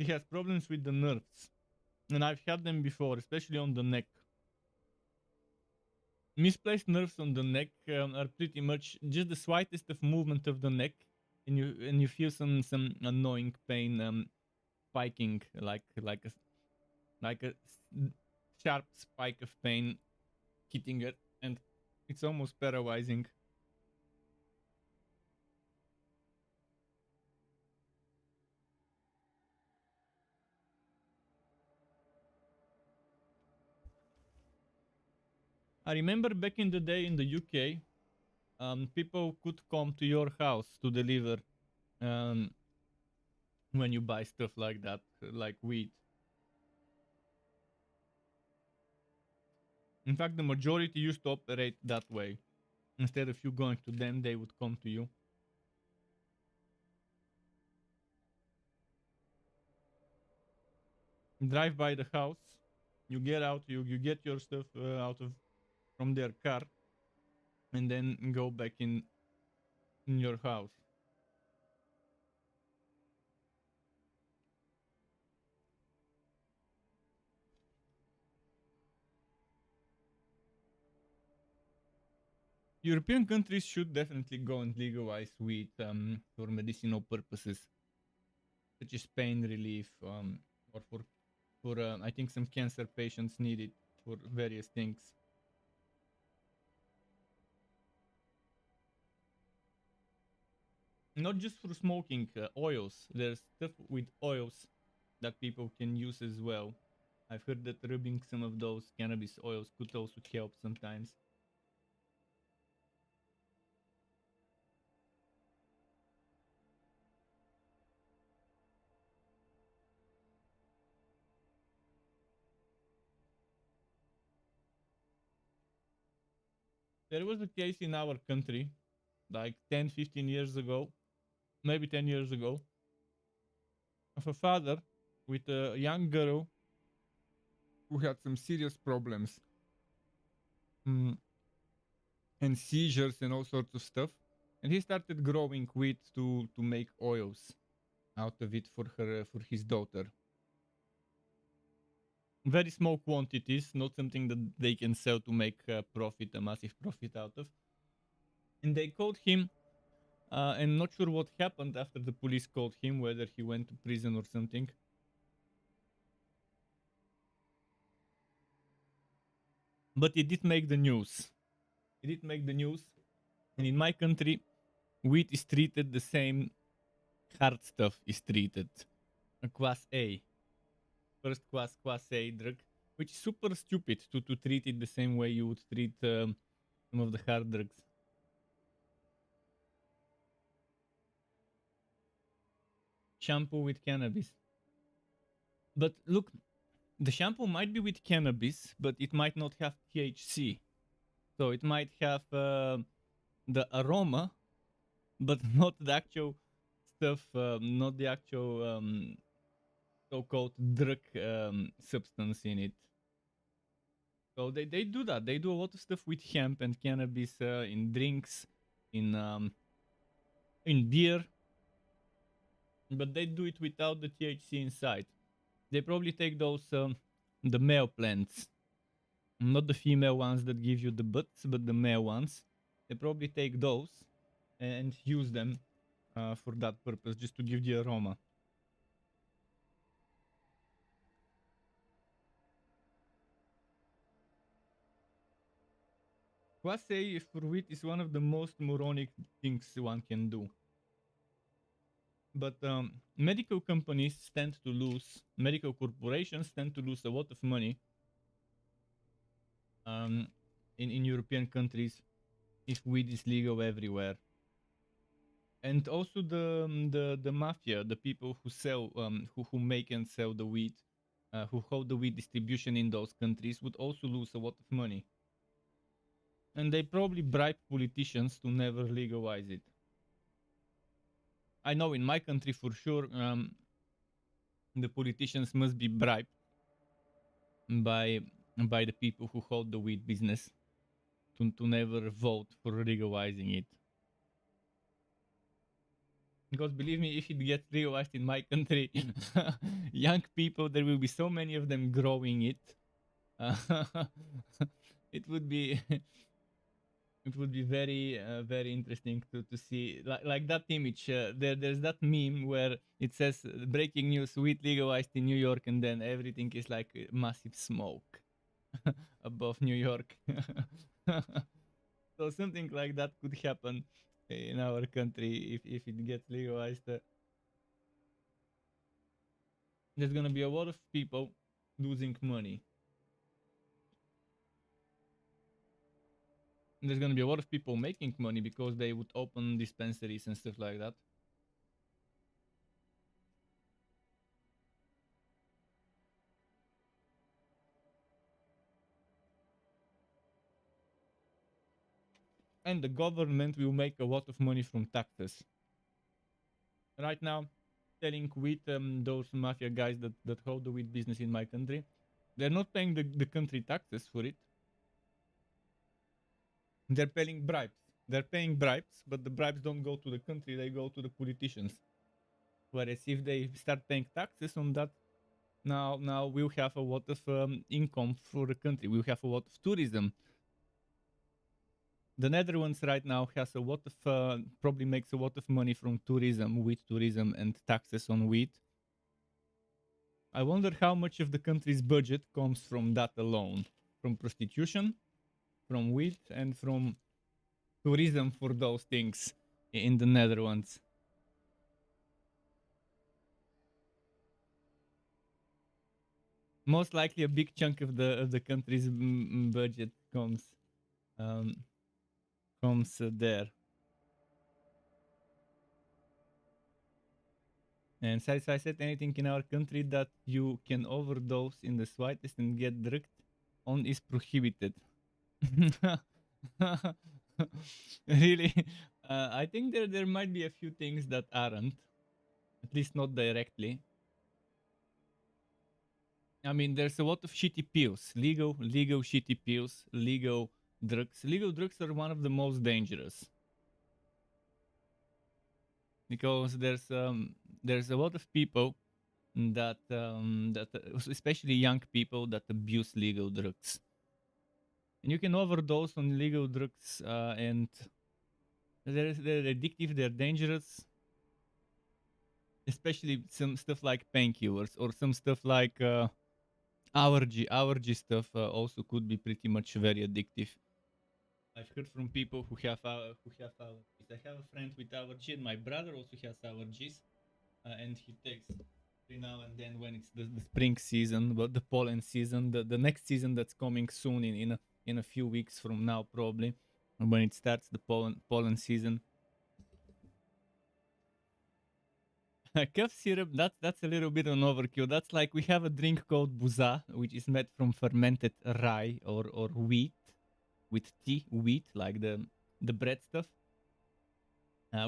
Speaker 1: has problems with the nerves. And I've had them before, especially on the neck. Misplaced nerves on the neck are pretty much just the slightest of movement of the neck, and you feel some annoying pain spiking like a sharp spike of pain hitting it, and it's almost paralyzing. I remember back in the day in the UK, people could come to your house to deliver when you buy stuff like that, like weed. In fact, the majority used to operate that way. Instead of you going to them, they would come to you. Drive by the house, you get out, you get your stuff out of from their car, and then go back in your house. European countries should definitely go and legalize weed for medicinal purposes, such as pain relief, or for I think some cancer patients need it for various things. Not just for smoking, oils. There's stuff with oils that people can use as well. I've heard that rubbing some of those cannabis oils could also help sometimes. There was a case in our country like 10, 15 years ago, maybe 10 years ago, of a father with a young girl who had some serious problems, and seizures and all sorts of stuff. And he started growing wheat to make oils out of it for his daughter. Very small quantities, not something that they can sell to make a massive profit out of. And they called him, and not sure what happened after the police called him, whether he went to prison or something. But it did make the news. It did make the news. And in my country, wheat is treated the same hard stuff is treated. A class A. First class A drug, which is super stupid to treat it the same way you would treat some of the hard drugs. Shampoo with cannabis. But look, the shampoo might be with cannabis, but it might not have THC. So it might have the aroma, but not the actual stuff, not the actual so-called drug substance in it. So they do that. They do a lot of stuff with hemp and cannabis in drinks, in beer, but they do it without the THC inside. They probably take those the male plants, not the female ones that give you the butts, but the male ones. They probably take those and use them for that purpose, just to give the aroma. Class A for wheat is one of the most moronic things one can do. But medical companies tend to lose, medical corporations tend to lose a lot of money in European countries if weed is legal everywhere. And also the mafia, the people who sell, who make and sell the weed, who hold the weed distribution in those countries would also lose a lot of money. And they probably bribe politicians to never legalize it. I know in my country for sure, the politicians must be bribed by the people who hold the weed business to never vote for legalizing it. Because believe me, if it gets legalized in my country, young people, there will be so many of them growing it. It would be it would be very very interesting to see like that image. There's that meme where it says breaking news: weed legalized in New York, and then everything is like massive smoke above New York. So something like that could happen in our country if it gets legalized. There's gonna be a lot of people losing money. There's gonna be a lot of people making money because they would open dispensaries and stuff like that. And the government will make a lot of money from taxes. Right now, selling weed, those mafia guys that hold the weed business in my country, they're not paying the country taxes for it. They're paying bribes. They're paying bribes, but the bribes don't go to the country, they go to the politicians. Whereas if they start paying taxes on that, now we'll have a lot of income for the country. We'll have a lot of tourism. The Netherlands right now has a lot of probably makes a lot of money from tourism, wheat tourism, and taxes on wheat. I wonder how much of the country's budget comes from that alone, from prostitution, from wheat, and from tourism for those things in the Netherlands. Most likely, a big chunk of the country's budget um, comes there. And since I said anything in our country that you can overdose in the slightest and get drugged on is prohibited. Really, I think there might be a few things that aren't, at least not directly. I mean, there's a lot of shitty pills, legal shitty pills, legal drugs. Legal drugs are one of the most dangerous because there's a lot of people that especially young people that abuse legal drugs, and you can overdose on legal drugs, and they're addictive, they're dangerous, especially some stuff like painkillers or some stuff like allergy stuff also could be pretty much very addictive. I've heard from people who have allergies. I have a friend with allergy, and my brother also has allergies, and he takes every now and then when it's the spring season, but the pollen season, the next season that's coming soon in a few weeks from now probably, when it starts the pollen season. Cough syrup, that's a little bit of an overkill. That's like we have a drink called buza, which is made from fermented rye or wheat, with tea, wheat, like the bread stuff.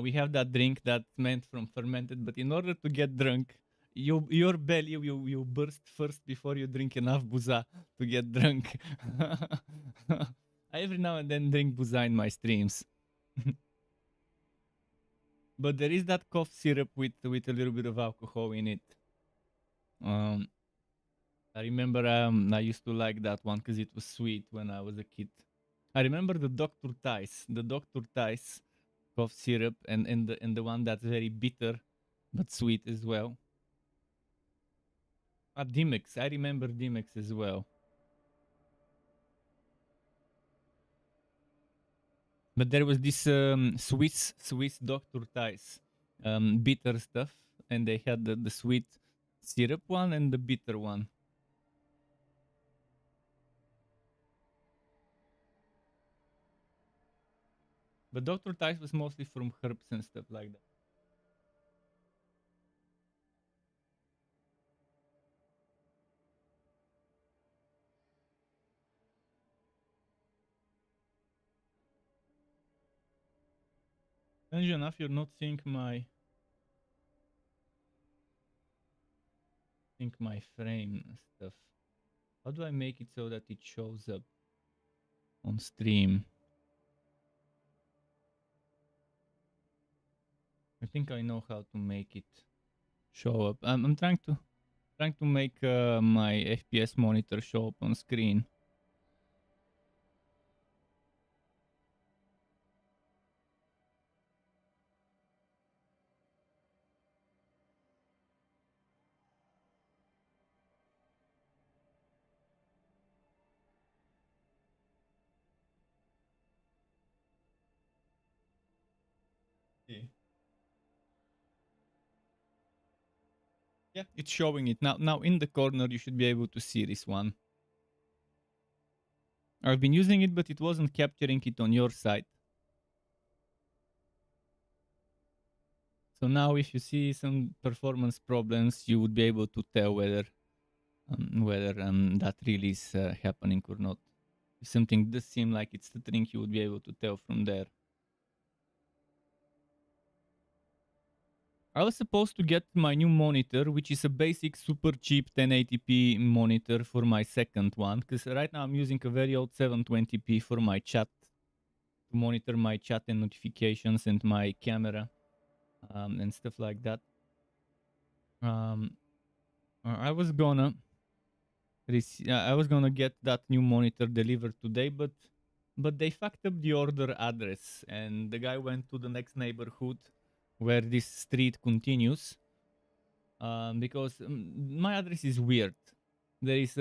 Speaker 1: We have that drink that's meant from fermented, but in order to get drunk, your belly will burst first before you drink enough buza to get drunk. I every now and then drink buza in my streams. But there is that cough syrup with a little bit of alcohol in it. I remember I used to like that one because it was sweet when I was a kid. I remember the Dr. Tice cough syrup, and the one that's very bitter but sweet as well. Dimex, I remember Dimex as well. But there was this Swiss Dr. Tice bitter stuff, and they had the sweet syrup one and the bitter one. But Dr. Tice was mostly from herbs and stuff like that. Strange enough, you're not seeing my frame stuff. How do I make it so that it shows up on stream? I think I know how to make it show up. I'm trying to make my FPS monitor show up on screen. Yeah, it's showing it now. Now in the corner, you should be able to see this one. I've been using it, but it wasn't capturing it on your side. So now if you see some performance problems, you would be able to tell whether that really is happening or not. If something does seem like it's stuttering, you would be able to tell from there. I was supposed to get my new monitor, which is a basic super cheap 1080p monitor for my second one, because right now I'm using a very old 720p for my chat, to monitor my chat and notifications and my camera and stuff like that. I was gonna get that new monitor delivered today, but but they fucked up the order address, and the guy went to the next neighborhood where this street continues, because my address is weird. There is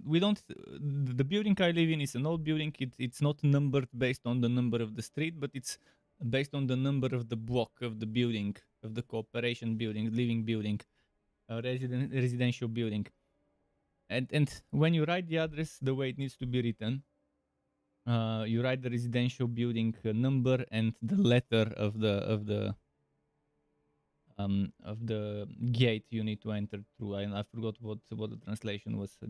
Speaker 1: we don't the building I live in is an old building. It's not numbered based on the number of the street, but it's based on the number of the block of the building, of the cooperation building, living building, residential building. And when you write the address the way it needs to be written, you write the residential building number and the letter of the gate you need to enter through. I forgot what the translation was. The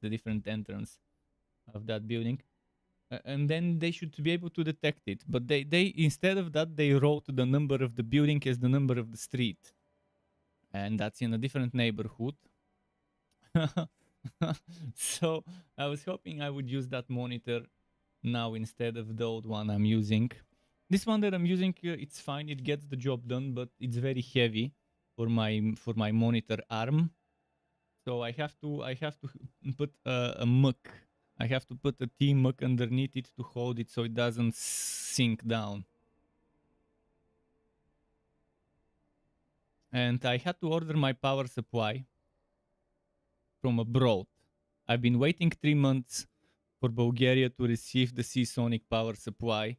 Speaker 1: different entrance of that building. And then they should be able to detect it. But they instead of that, they wrote the number of the building as the number of the street. And that's in a different neighborhood. So I was hoping I would use that monitor now instead of the old one I'm using. This one that I'm using, it's fine. It gets the job done, but it's very heavy for my monitor arm. So I have to put a muck. I have to put a T-muck underneath it to hold it so it doesn't sink down. And I had to order my power supply from abroad. I've been waiting 3 months for Bulgaria to receive the Seasonic power supply.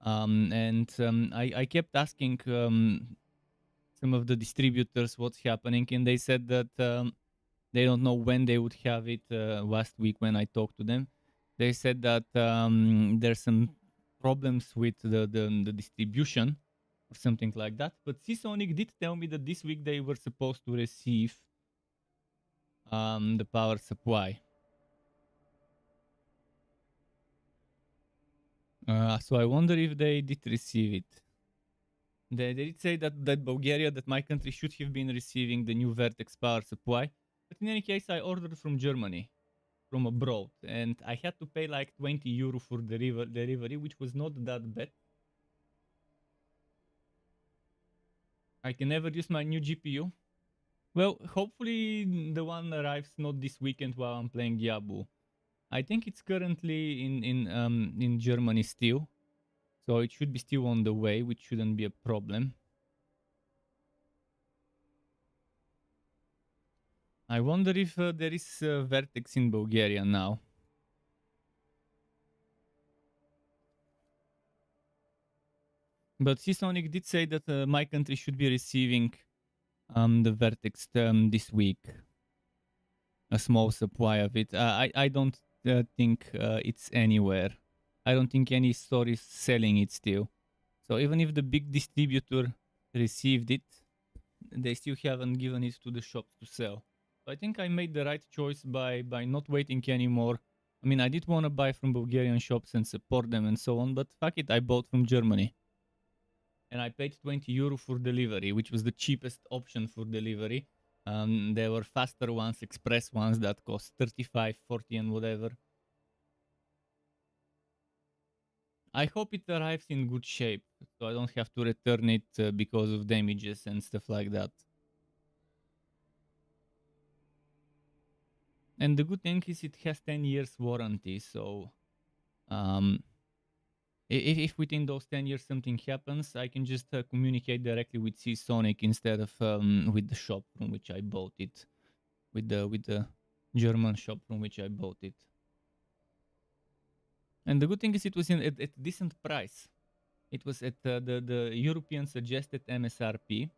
Speaker 1: I kept asking some of the distributors what's happening, and they said that they don't know when they would have it. Last week when I talked to them, they said that there's some problems with the distribution or something like that. But Seasonic did tell me that this week they were supposed to receive the power supply. So I wonder if they did receive it. They did say that Bulgaria, that my country should have been receiving the new Vertex power supply. But in any case, I ordered from Germany, from abroad. And I had to pay like 20 euro for delivery, which was not that bad. I can never use my new GPU. Well, hopefully the one arrives not this weekend while I'm playing Diablo. I think it's currently in Germany still. So it should be still on the way, which shouldn't be a problem. I wonder if there is Vertex in Bulgaria now. But Seasonic did say that my country should be receiving the Vertex this week. A small supply of it. I don't think it's anywhere. I don't think any store is selling it still. So even if the big distributor received it, they still haven't given it to the shops to sell. So I think I made the right choice by not waiting anymore. I mean, I did want to buy from Bulgarian shops and support them and so on, but fuck it, I bought from Germany. And I paid 20 euro for delivery, which was the cheapest option for delivery. There were faster ones, express ones that cost 35, 40 and whatever. I hope it arrives in good shape, so I don't have to return it because of damages and stuff like that. And the good thing is it has 10 years warranty, so if within those 10 years something happens, I can just communicate directly with Seasonic instead of with the shop from which I bought it, with the German shop from which I bought it. And the good thing is it was at a decent price. It was at the European suggested MSRP.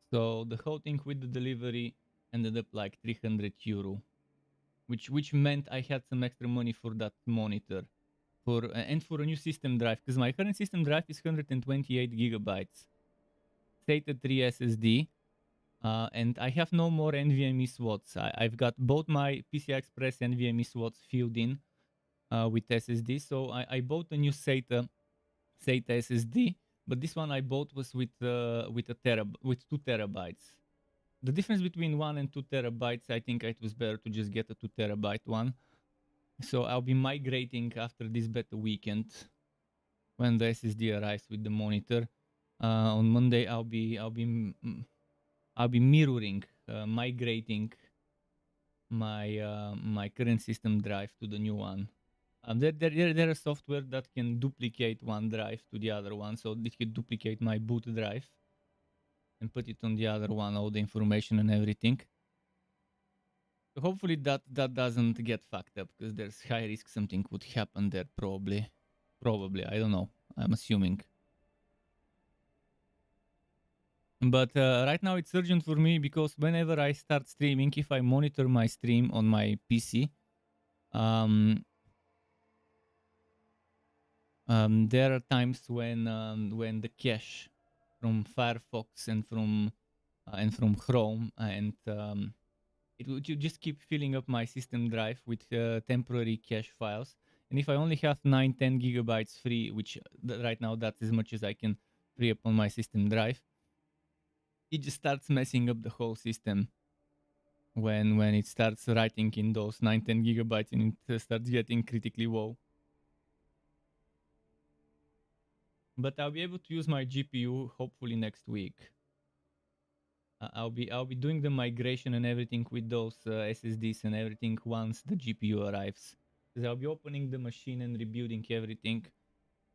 Speaker 1: So the whole thing with the delivery ended up like 300 euro, which meant I had some extra money for that monitor, and for a new system drive, because my current system drive is 128 gigabytes, SATA 3 SSD, and I have no more NVMe slots. I've got both my PCI Express NVMe slots filled in with SSD, so I bought a new SATA SSD, but this one I bought was with 2 terabytes. The difference between 1 and 2 terabytes, I think it was better to just get a 2 terabyte one. So I'll be migrating after this beta weekend when the SSD arrives with the monitor. On Monday, I'll be mirroring, migrating my current system drive to the new one. There is software that can duplicate one drive to the other one, so it could duplicate my boot drive and put it on the other one, all the information and everything. So hopefully that doesn't get fucked up, because there's high risk something would happen there probably. I don't know. I'm assuming. But right now it's urgent for me because whenever I start streaming, if I monitor my stream on my PC, there are times when the cache from Firefox and from Chrome and it would just keep filling up my system drive with temporary cache files. And if I only have 9-10 gigabytes free, which right now that's as much as I can free up on my system drive, it just starts messing up the whole system when it starts writing in those 9-10 gigabytes and it starts getting critically low. But I'll be able to use my GPU hopefully next week. I'll be doing the migration and everything with those SSDs and everything once the GPU arrives. Because I'll be opening the machine and rebuilding everything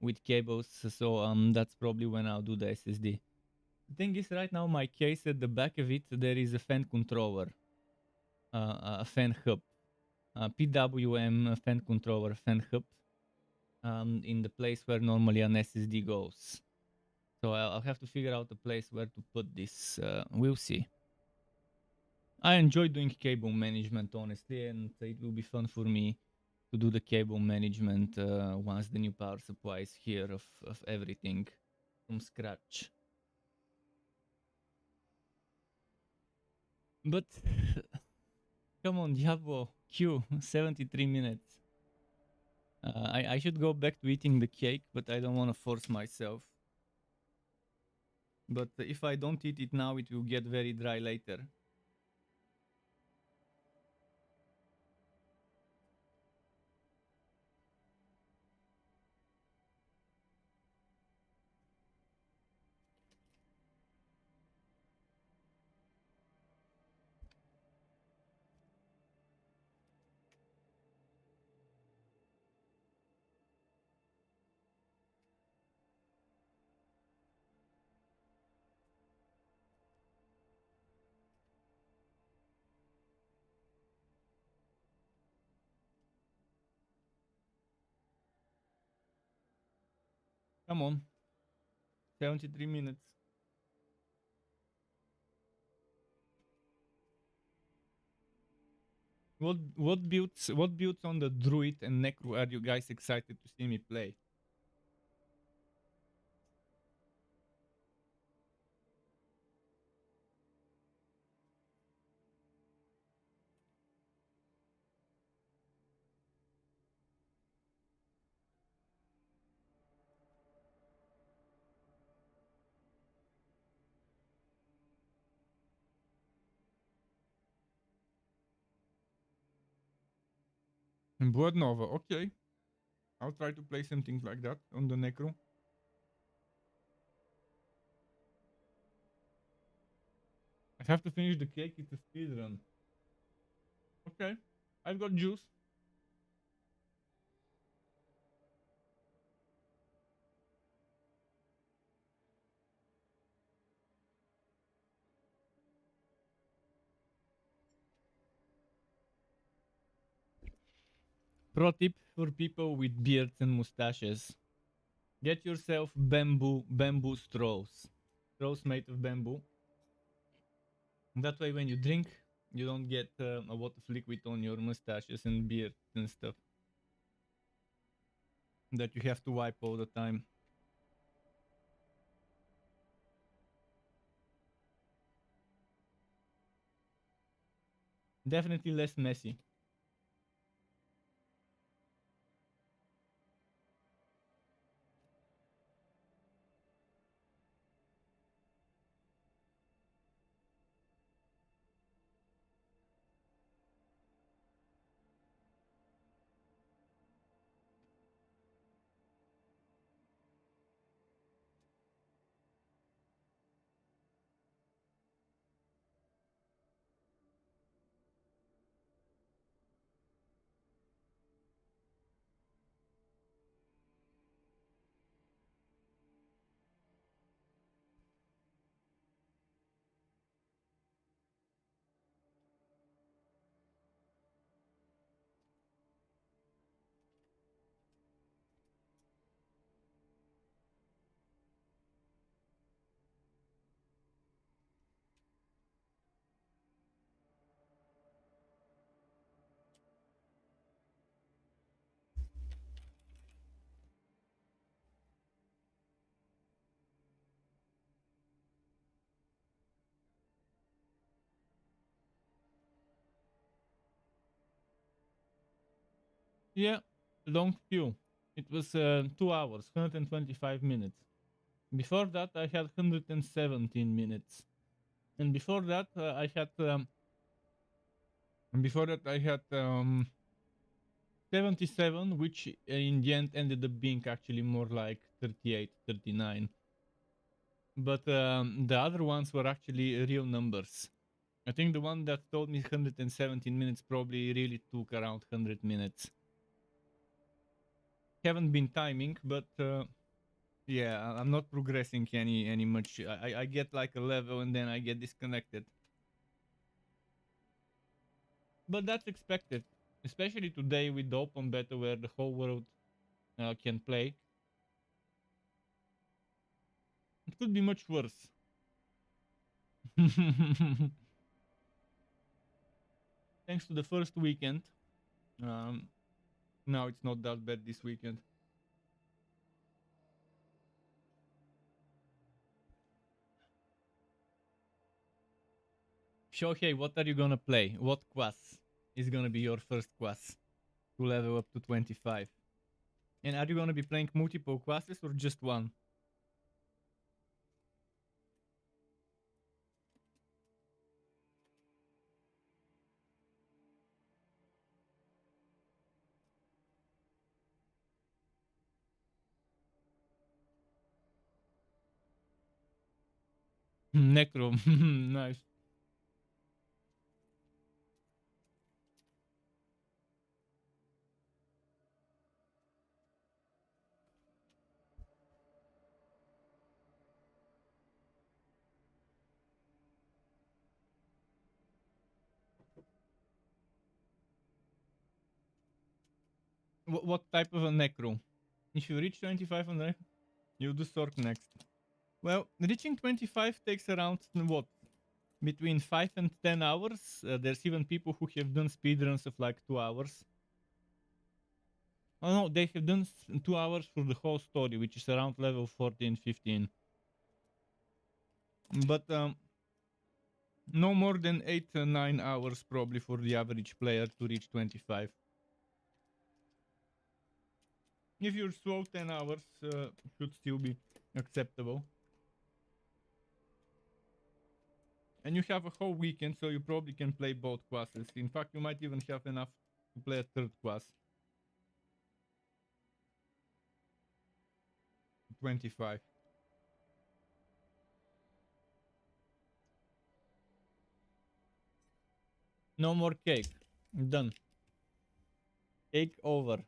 Speaker 1: with cables. So that's probably when I'll do the SSD. The thing is, right now my case, at the back of it there is a fan controller, a fan hub, PWM fan controller, fan hub, in the place where normally an SSD goes. So I'll have to figure out a place where to put this. We'll see. I enjoy doing cable management, honestly, and it will be fun for me to do the cable management once the new power supply is here of everything from scratch. But come on, Diablo Q, 73 minutes. I should go back to eating the cake, but I don't want to force myself. But if I don't eat it now, it will get very dry later. Come on. 73 minutes. What builds on the Druid and Necro are you guys excited to see me play? Blood Nova, okay. I'll try to play something like that on the Necro. I have to finish the cake, it's a speedrun. Okay, I've got juice. Pro tip for people with beards and mustaches. Get yourself bamboo straws. Straws made of bamboo. That way when you drink, you don't get a lot of liquid on your mustaches and beard and stuff that you have to wipe all the time. Definitely less messy. Yeah, long queue. It was 2 hours, 125 minutes. Before that, I had 117 minutes, and before that I had 77, which in the end ended up being actually more like 38, 39. But the other ones were actually real numbers. I think the one that told me 117 minutes probably really took around 100 minutes. Haven't been timing, but yeah, I'm not progressing any much. I get like a level and then I get disconnected. But that's expected, especially today with the open beta where the whole world can play. It could be much worse. Thanks to the first weekend. Um, Now it's not that bad this weekend. Shohei, what are you gonna play? What class is gonna be your first class to level up to 25? And are you gonna be playing multiple classes or just one? Necro, nice. What type of a necro? If you reach 25 on the you do Sork next. Well, reaching 25 takes around what? Between 5 and 10 hours. There's even people who have done speedruns of like 2 hours. Oh no, they have done 2 hours for the whole story, which is around level 14, 15. But no more than 8 or 9 hours probably for the average player to reach 25. If you're slow, 10 hours should still be acceptable. And you have a whole weekend, so you probably can play both classes. In fact, you might even have enough to play a third class. 25. No more cake. Done. Cake over.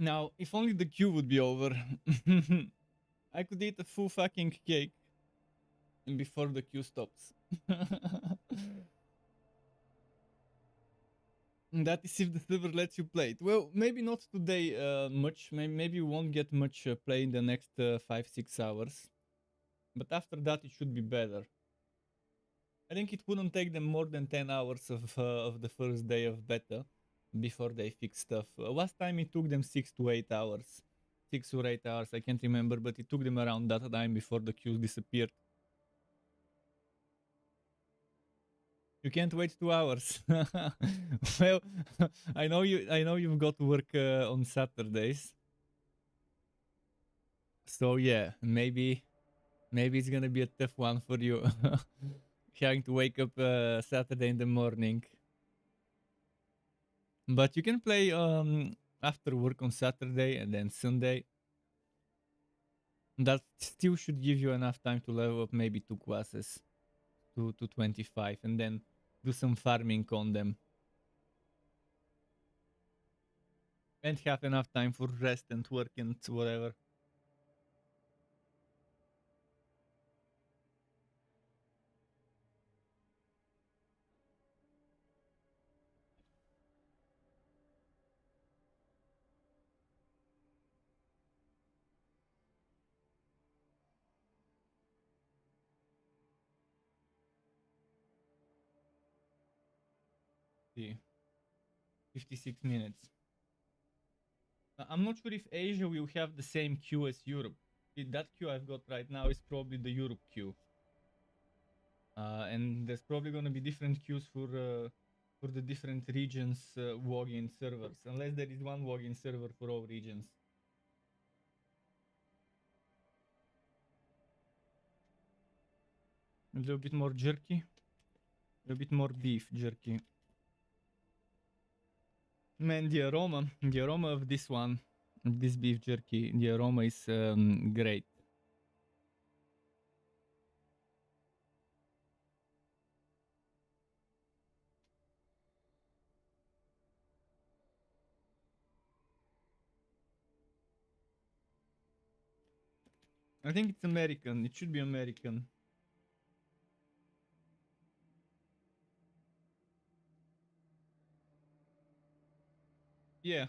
Speaker 1: Now, if only the queue would be over. I could eat a full fucking cake before the queue stops. That is if the server lets you play it. Well, maybe not today much. Maybe you won't get much play in the next 5-6 hours. But after that, it should be better. I think it wouldn't take them more than 10 hours of the first day of beta before they fix stuff. Last time it took them 6 to 8 hours. 6 or 8 hours, I can't remember, but it took them around that time before the queues disappeared. You can't wait 2 hours. Well, I know you've got to work on Saturdays. So yeah, maybe it's gonna be a tough one for you. Having to wake up Saturday in the morning. But you can play after work on Saturday and then Sunday. That still should give you enough time to level up maybe 2 classes to 25 and then do some farming on them. And have enough time for rest and work and whatever. See, 56 minutes. I'm not sure if Asia will have the same queue as Europe. That queue I've got right now is probably the Europe queue. and there's probably gonna be different queues for the different regions login servers, unless there is one login server for all regions. A little bit more jerky, a little bit more beef jerky. Man, the aroma of this one, this beef jerky, the aroma is great. I think it's American. It should be American. Yeah.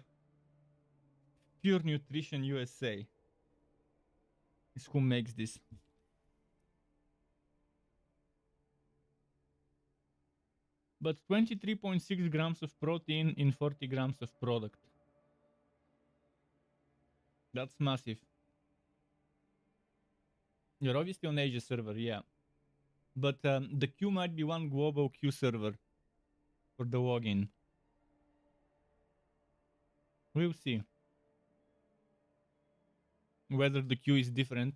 Speaker 1: Pure Nutrition USA is who makes this. But 23.6 grams of protein in 40 grams of product. That's massive. You're obviously on Asia server, yeah. But the queue might be one global queue server for the login. We'll see whether the queue is different.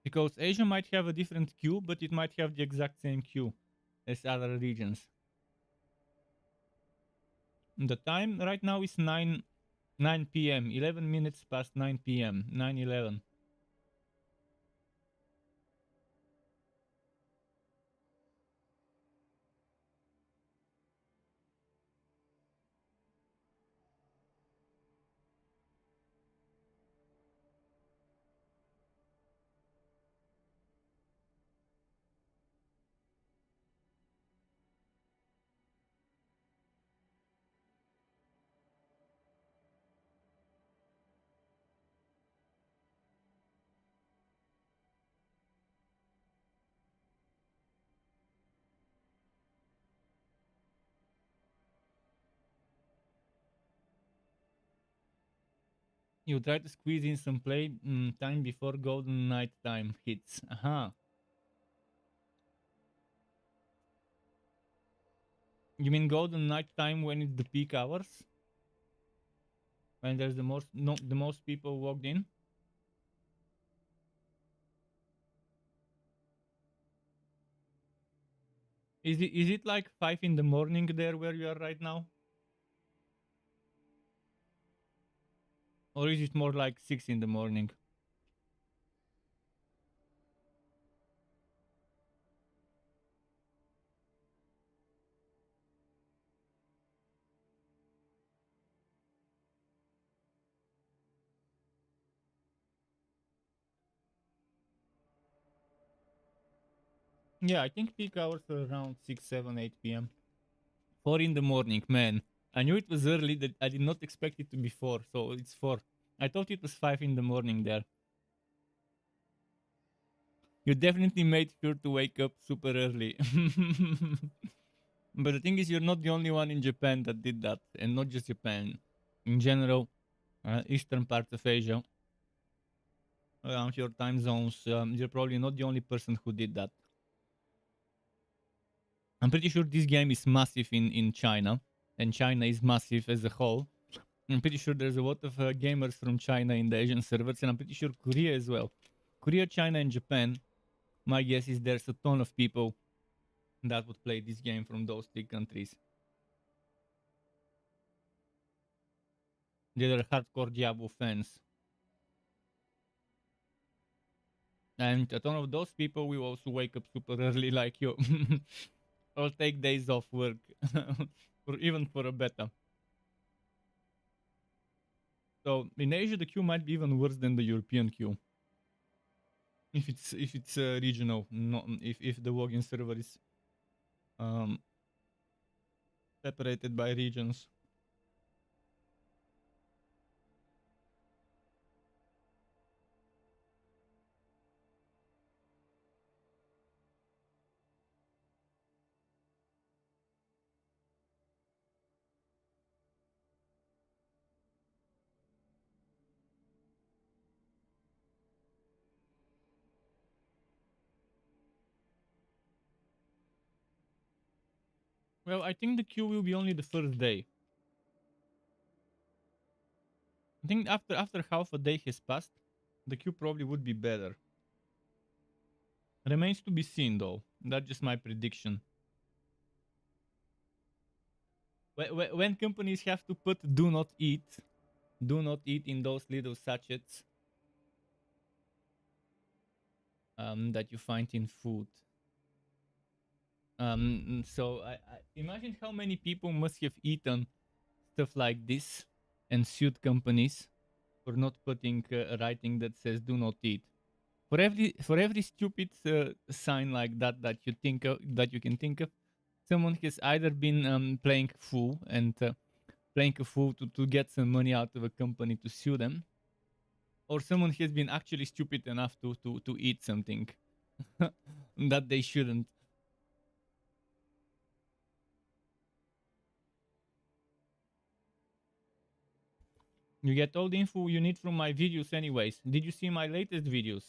Speaker 1: Because Asia might have a different queue, but it might have the exact same queue as other regions. The time right now is 9 p.m. 11 minutes past 9 p.m. 9:11. You try to squeeze in some play time before golden night time hits. Aha. You mean golden night time when it's the peak hours? When there's the most people logged in? Is it like 5 in the morning there where you are right now? Or is it more like 6 in the morning? Yeah, I think peak hours are around 6, 7, 8 p.m. 4 in the morning, man. I knew it was early, that I did not expect it to be 4, so it's 4. I thought it was 5 in the morning there. You definitely made sure to wake up super early. But the thing is, you're not the only one in Japan that did that, and not just Japan. In general, eastern parts of Asia, around your time zones, you're probably not the only person who did that. I'm pretty sure this game is massive in China, and China is massive as a whole. I'm pretty sure there's a lot of gamers from China in the Asian servers, and I'm pretty sure Korea as well. Korea, China, and Japan. My guess is there's a ton of people that would play this game from those 3 countries. They're hardcore Diablo fans. And a ton of those people will also wake up super early like you. Or take days off work. Or even for a beta. So in Asia the queue might be even worse than the European queue. If it's regional, not if the login server is separated by regions. Well, I think the queue will be only the first day. I think after half a day has passed, the queue probably would be better. Remains to be seen, though. That's just my prediction. When companies have to put do not eat in those little sachets that you find in food. So I imagine how many people must have eaten stuff like this and sued companies for not putting a writing that says do not eat. For every stupid sign like that you think of, that you can think of, someone has either been playing fool and playing a fool to get some money out of a company to sue them, or someone has been actually stupid enough to eat something that they shouldn't. You get all the info you need from my videos anyways. Did you see my latest videos?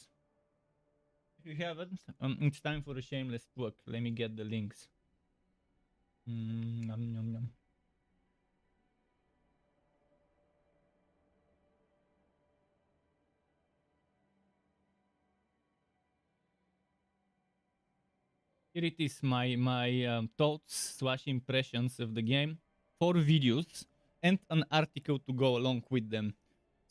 Speaker 1: If you haven't, it's time for a shameless plug. Let me get the links. Nom, nom, nom. Here it is, my thoughts / impressions of the game, 4 videos and an article to go along with them.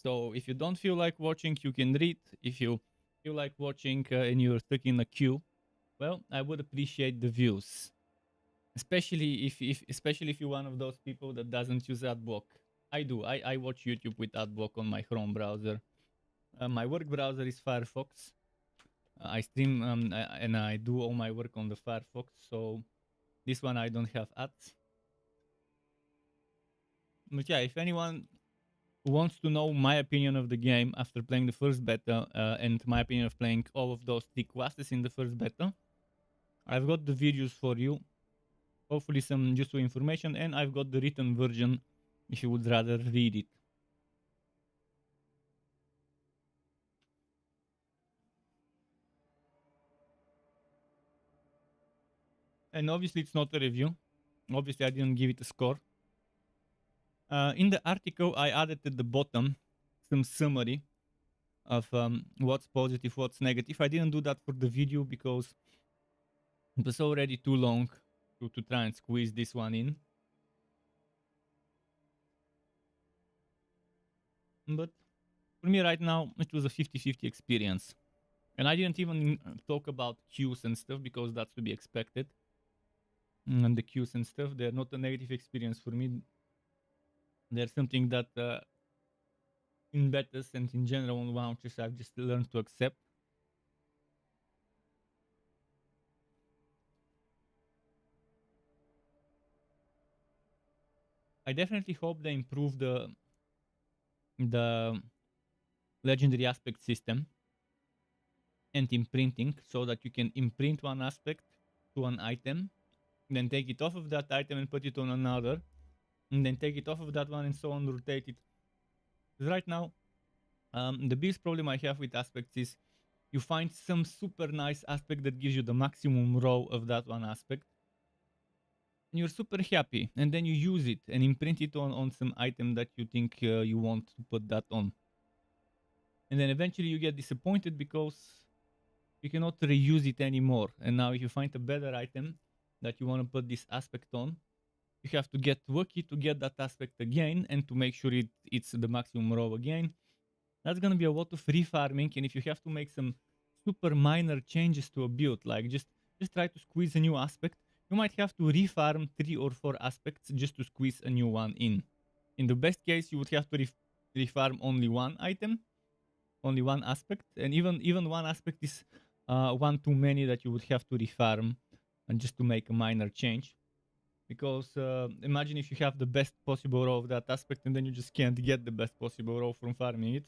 Speaker 1: So if you don't feel like watching, you can read. If you feel like watching and you're stuck in a queue, well, I would appreciate the views, especially if you're one of those people that doesn't use adblock. I do. I watch YouTube with adblock on my Chrome browser. My work browser is Firefox. I stream and I do all my work on the Firefox, so this one I don't have ads. But yeah, if anyone wants to know my opinion of the game after playing the first beta and my opinion of playing all of those 3 classes in the first beta, I've got the videos for you. Hopefully some useful information, and I've got the written version if you would rather read it. And obviously it's not a review. Obviously I didn't give it a score. In the article I added at the bottom some summary of what's positive, what's negative. I didn't do that for the video because it was already too long to try and squeeze this one in. But for me right now, it was a 50-50 experience. And I didn't even talk about queues and stuff because that's to be expected. And the queues and stuff, they're not a negative experience for me. They're something that in betas and in general on launches I've just learned to accept. I definitely hope they improve the legendary aspect system and imprinting so that you can imprint one aspect to an item, then take it off of that item and put it on another, and then take it off of that one and so on, rotate it. Because right now, the biggest problem I have with aspects is you find some super nice aspect that gives you the maximum row of that one aspect, and you're super happy, and then you use it and imprint it on some item that you think you want to put that on. And then eventually you get disappointed because you cannot reuse it anymore. And now if you find a better item that you want to put this aspect on, you have to get lucky to get that aspect again and to make sure it's the maximum row again. That's going to be a lot of refarming, and if you have to make some super minor changes to a build, like just try to squeeze a new aspect, you might have to refarm 3 or 4 aspects just to squeeze a new one in. In the best case, you would have to refarm only one item, only one aspect, and even one aspect is one too many that you would have to refarm and just to make a minor change. Because imagine if you have the best possible row of that aspect and then you just can't get the best possible row from farming it.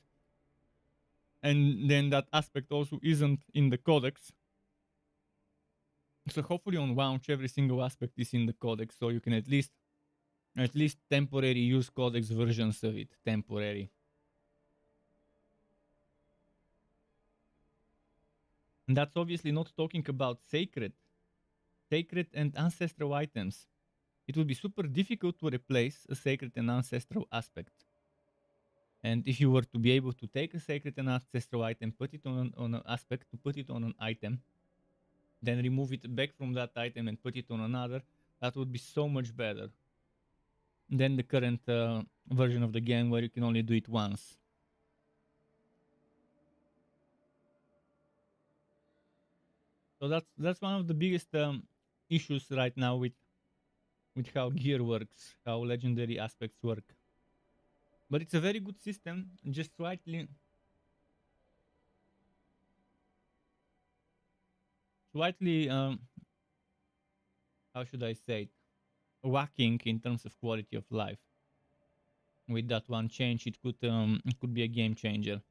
Speaker 1: And then that aspect also isn't in the codex. So hopefully on launch every single aspect is in the codex, so you can at least temporary use codex versions of it. Temporary. And that's obviously not talking about sacred and ancestral items. it would be super difficult to replace a sacred and ancestral aspect. And if you were to be able to take a sacred and ancestral item, put it on an aspect, to put it on an item, then remove it back from that item and put it on another, that would be so much better than the current version of the game where you can only do it once. So that's one of the biggest issues right now with how gear works, how legendary aspects work. But it's a very good system, just slightly how should I say it, whacking in terms of quality of life. With that one change, it could be a game changer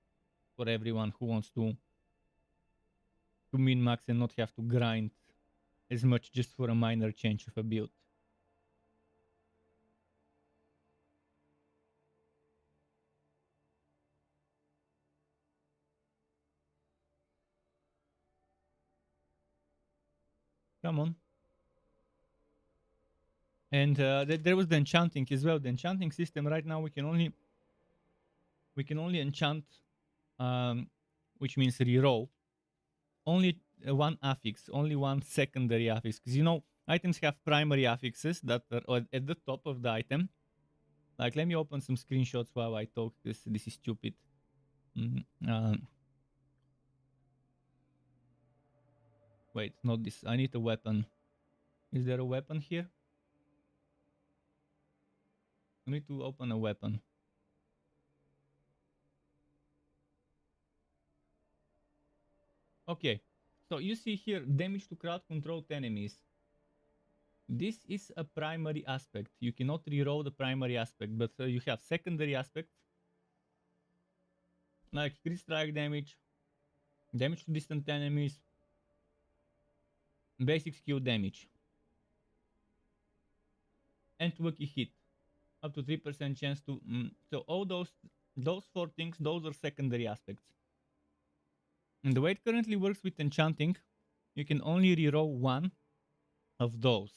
Speaker 1: for everyone who wants to min max and not have to grind as much just for a minor change of a build. Come on. And there was the enchanting as well. The enchanting system right now we can only enchant, which means reroll, only one affix, only one secondary affix. Because you know items have primary affixes that are at the top of the item. Like, let me open some screenshots while I talk. This is stupid. Wait, not this. I need a weapon. Is there a weapon here? I need to open a weapon. Okay, so you see here damage to crowd controlled enemies. This is a primary aspect. You cannot reroll the primary aspect, but you have secondary aspects like crit strike damage, damage to distant enemies, basic skill damage, and lucky hit. Up to 3% chance to. So all those four things, those are secondary aspects. And the way it currently works with enchanting, you can only reroll one of those.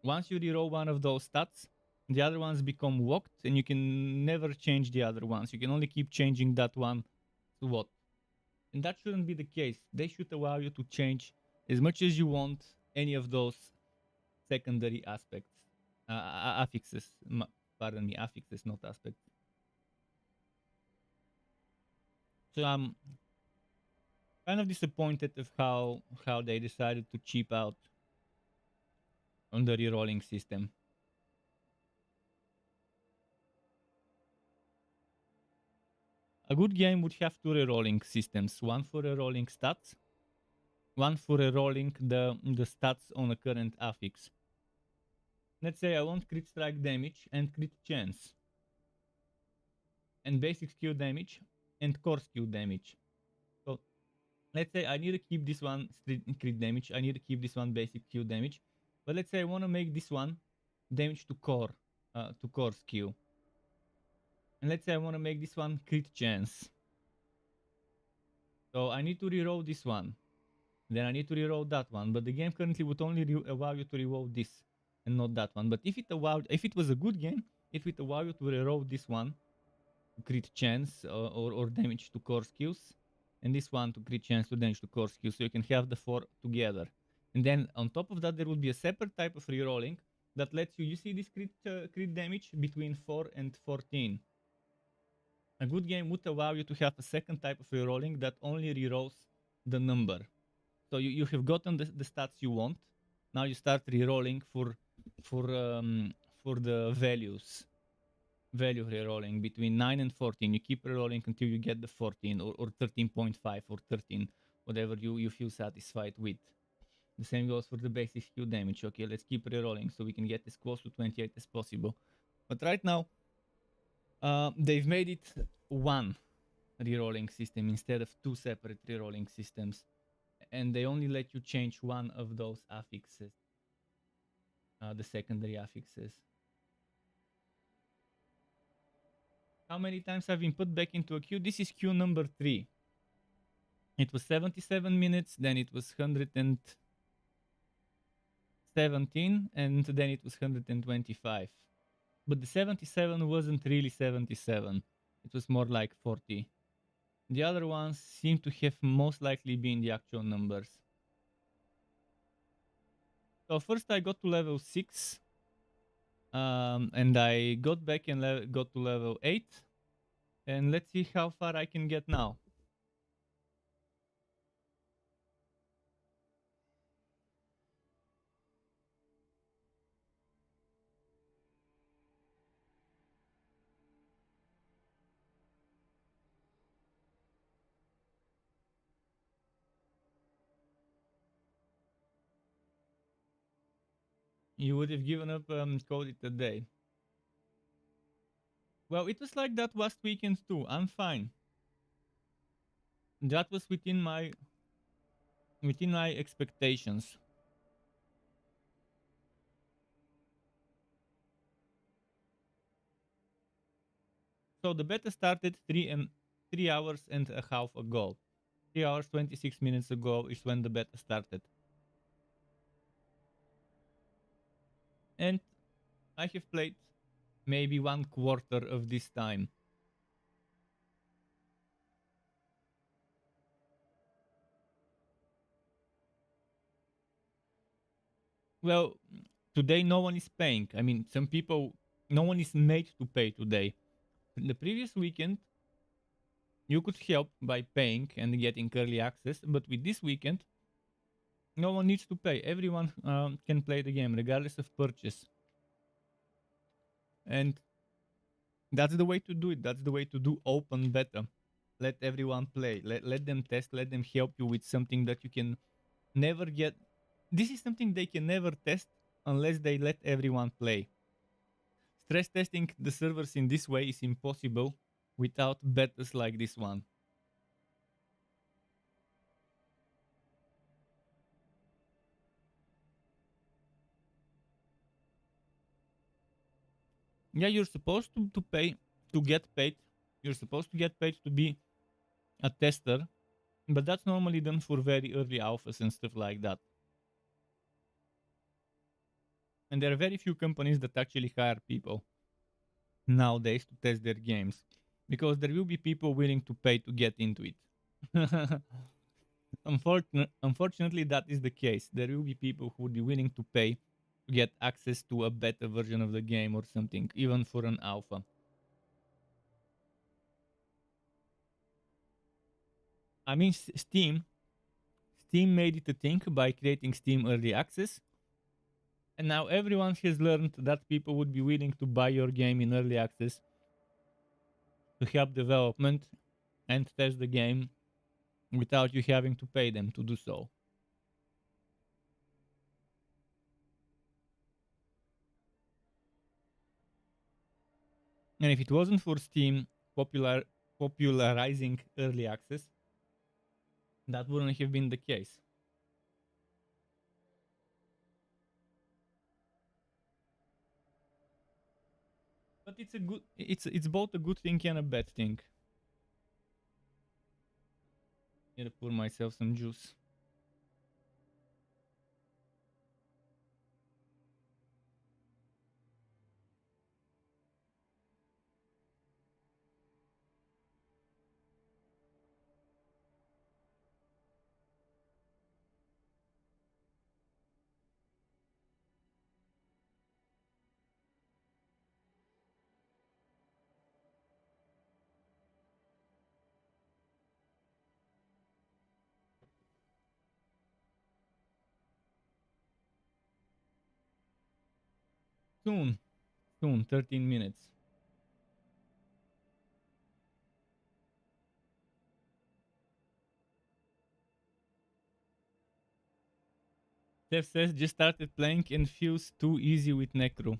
Speaker 1: Once you reroll one of those stats, the other ones become locked and you can never change the other ones. You can only keep changing that one slot. And that shouldn't be the case. They should allow you to change as much as you want any of those secondary aspects. Affixes. Pardon me, affixes, not aspects. So I'm kind of disappointed of how they decided to cheap out on the rerolling system. A good game would have two rerolling systems, one for rerolling stats, one for rerolling the stats on a current affix. Let's say I want crit strike damage and crit chance, and basic skill damage and core skill damage. So let's say I need to keep this one crit damage, I need to keep this one basic skill damage, but let's say I want to make this one damage to core skill. And let's say I want to make this one crit chance. So I need to reroll this one. Then I need to reroll that one. But the game currently would only allow you to reroll this and not that one. But if it was a good game, it would allow you to reroll this one to crit chance or damage to core skills, and this one to crit chance to damage to core skills. So you can have the four together. And then on top of that, there will be a separate type of rerolling that lets you see this crit damage between 4 and 14. A good game would allow you to have a second type of rerolling that only rerolls the number. So you have gotten the stats you want. Now you start rerolling for the values. Value rerolling between 9 and 14. You keep rerolling until you get the 14 or 13.5 or 13, whatever you feel satisfied with. The same goes for the basic skill damage. Okay, let's keep rerolling so we can get as close to 28 as possible. But right now, they've made it one rerolling system instead of two separate rerolling systems, and they only let you change one of those affixes, the secondary affixes. How many times have been put back into a queue? This is queue number 3. It was 77 minutes, then it was 100 and 17, and then it was 125. But the 77 wasn't really 77. It was more like 40. The other ones seem to have most likely been the actual numbers. So first I got to level 6. And I got back and got to level 8. And let's see how far I can get now. You would have given up, call it a day. Well, it was like that last weekend too. I'm fine. That was within my expectations. So the beta started 3 hours and a half ago. 3 hours 26 minutes ago is when the beta started. And I have played maybe 1/4 of this time. Well, today no one is paying. I mean, some people, no one is made to pay today. The previous weekend, you could help by paying and getting early access, but with this weekend, no one needs to pay. Everyone can play the game regardless of purchase. And that's the way to do it. That's the way to do open beta. Let everyone play. Let them test. Let them help you with something that you can never get. This is something they can never test unless they let everyone play. Stress testing the servers in this way is impossible without betas like this one. Yeah, you're supposed to pay to get paid. You're supposed to get paid to be a tester, but that's normally done for very early alphas and stuff like that. And there are very few companies that actually hire people nowadays to test their games, because there will be people willing to pay to get into it. Unfortunately, that is the case. There will be people who would be willing to pay to get access to a beta version of the game or something, even for an alpha. I mean, Steam made it a thing by creating Steam Early Access, and now everyone has learned that people would be willing to buy your game in early access to help development and test the game without you having to pay them to do so. And if it wasn't for Steam popularizing early access, that wouldn't have been the case. But it's both a good thing and a bad thing. Need to pour myself some juice. Soon, 13 minutes. Steph says just started playing and feels too easy with Necro.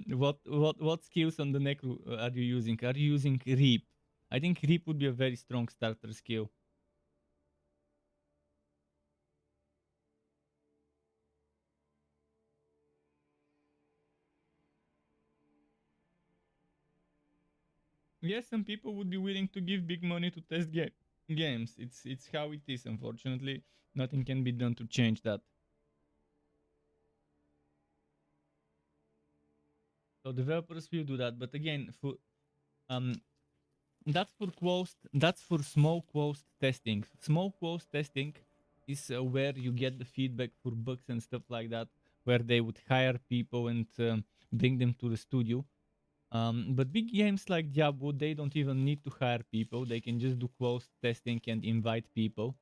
Speaker 1: What skills on the Necro are you using? Are you using Reap? I think Reap would be a very strong starter skill. Yes, some people would be willing to give big money to test game. games. It's how it is. Unfortunately, nothing can be done to change that. So developers will do that, but again, for um, that's for small closed testing. Small closed testing is where you get the feedback for bugs and stuff like that, where they would hire people and bring them to the studio. But big games like Diablo, they don't even need to hire people. They can just do closed testing and invite people,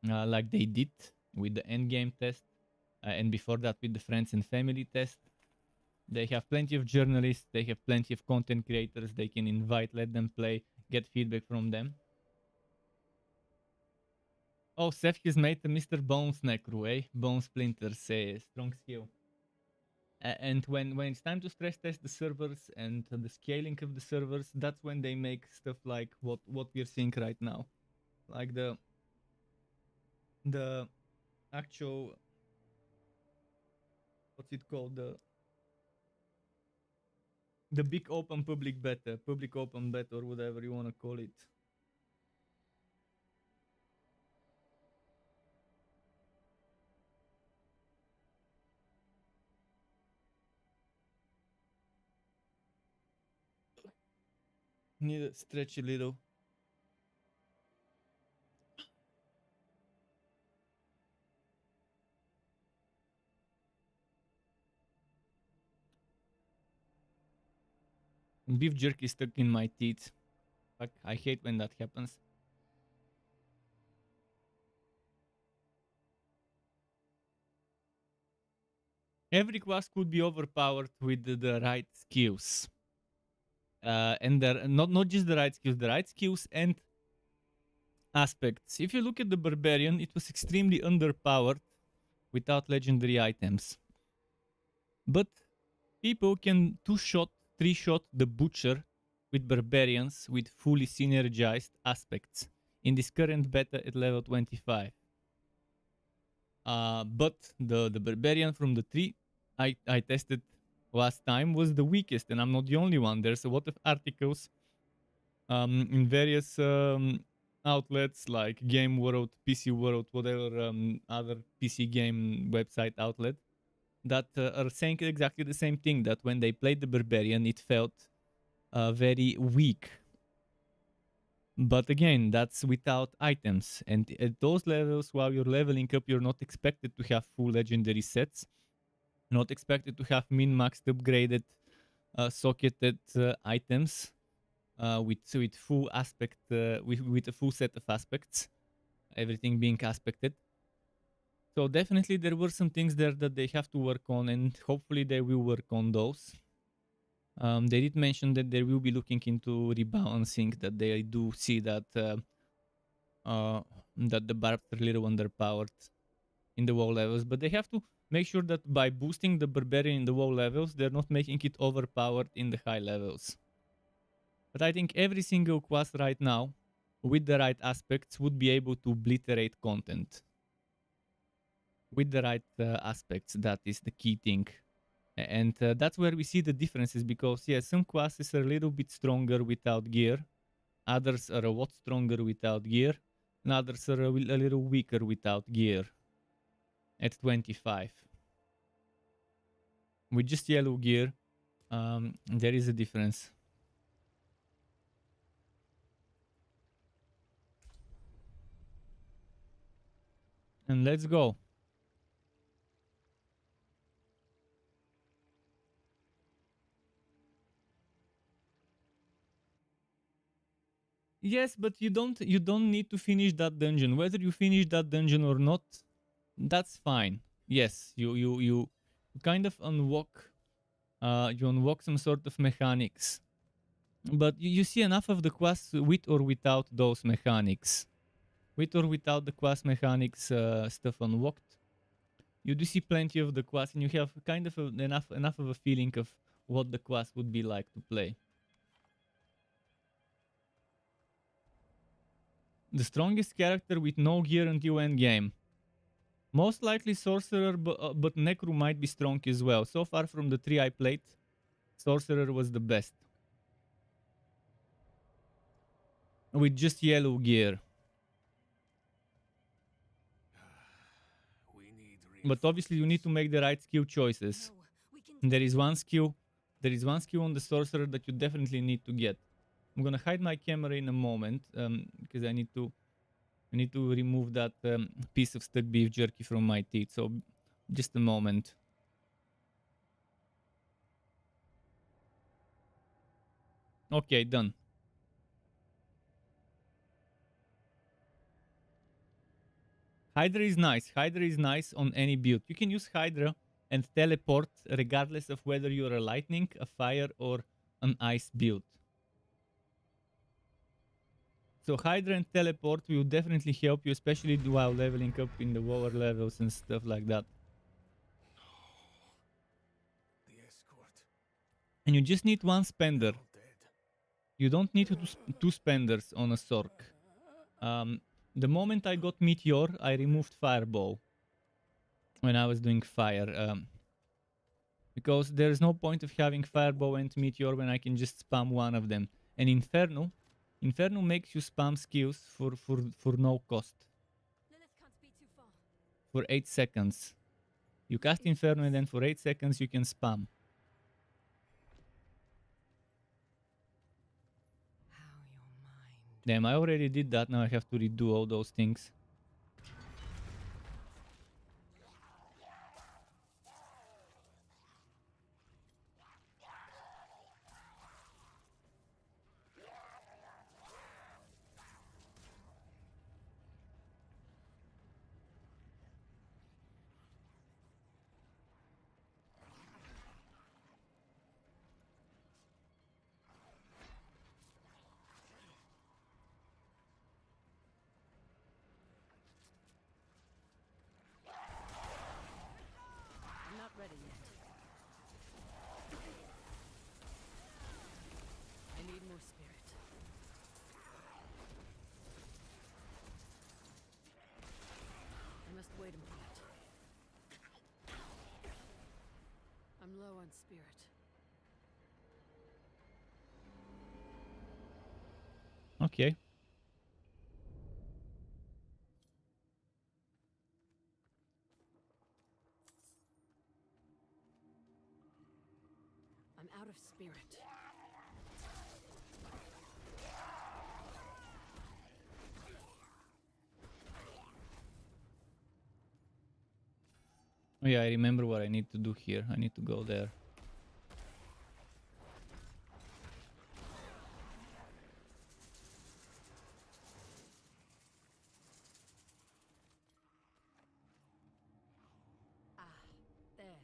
Speaker 1: like they did with the endgame test, and before that with the friends and family test. They have plenty of journalists, they have plenty of content creators they can invite, let them play, get feedback from them. Oh, Seth has made a Mr. Bones Necro, eh? Bone Splinter says, strong skill. And when it's time to stress test the servers and the scaling of the servers, that's when they make stuff like what we're seeing right now. Like the actual, what's it called, the big open public beta or whatever you want to call it. Need to stretch a little. Beef jerky stuck in my teeth. Fuck, I hate when that happens. Every class could be overpowered with the right skills. And they're not just the right skills and aspects. If you look at the Barbarian, it was extremely underpowered without legendary items. But people can 2-shot, 3-shot the Butcher with Barbarians with fully synergized aspects in this current beta at level 25. But the Barbarian from the 3 I tested last time was the weakest, and I'm not the only one. There's a lot of articles in various outlets like Game World, PC World, whatever other PC game website outlet that are saying exactly the same thing, that when they played the Barbarian, it felt very weak. But again, that's without items. And at those levels, while you're leveling up, you're not expected to have full legendary sets. Not expected to have min-maxed, upgraded, socketed items with full aspect, with a full set of aspects, everything being aspected. So definitely there were some things there that they have to work on, and hopefully they will work on those. They did mention that they will be looking into rebalancing, that they do see that that the barbs are a little underpowered in the WoW levels, but they have to make sure that by boosting the Barbarian in the WoW levels, they're not making it overpowered in the high levels. But I think every single class right now, with the right aspects, would be able to obliterate content. With the right aspects, that is the key thing. And that's where we see the differences, because yeah, some classes are a little bit stronger without gear, others are a lot stronger without gear, and others are a little weaker without gear at 25. With just yellow gear, there is a difference. And let's go. Yes, but you don't need to finish that dungeon. Whether you finish that dungeon or not, that's fine. Yes, you kind of unlock you unlock some sort of mechanics. But you see enough of the quest with or without those mechanics. With or without the quest mechanics stuff unlocked, you do see plenty of the quest, and you have kind of enough of a feeling of what the quest would be like to play. The strongest character with no gear until endgame. Most likely Sorcerer, but Necro might be strong as well. So far from the 3 I played, Sorcerer was the best. With just yellow gear. But obviously you need to make the right skill choices.
Speaker 6: No, we can.
Speaker 1: There is one skill on the sorcerer that you definitely need to get. I'm gonna hide my camera in a moment because I need to remove that piece of stuck beef jerky from my teeth. So just a moment. Okay, done. Hydra is nice. Hydra is nice on any build. You can use Hydra and teleport regardless of whether you're a lightning, a fire, or an ice build. So Hydra and teleport will definitely help you, especially while leveling up in the lower levels and stuff like that.
Speaker 5: The escort.
Speaker 1: And you just need one spender.
Speaker 5: All dead.
Speaker 1: You don't need two spenders on a Sork. The moment I got Meteor, I removed Fireball when I was doing fire. Because there's no point of having Fireball and Meteor when I can just spam one of them. And Inferno makes you spam skills for no cost.
Speaker 6: Lilith can't be too far.
Speaker 1: For 8 seconds. You cast Inferno and then for 8 seconds you can spam.
Speaker 3: How your mind.
Speaker 1: Damn, I already did that, now I have to redo all those things.
Speaker 3: I'm not ready yet. I need more spirit. I must wait a moment. I'm low on spirit.
Speaker 1: Okay.
Speaker 3: I'm out of spirit.
Speaker 1: Oh yeah, I remember what I need to do here. I need to go there.
Speaker 3: Ah, there.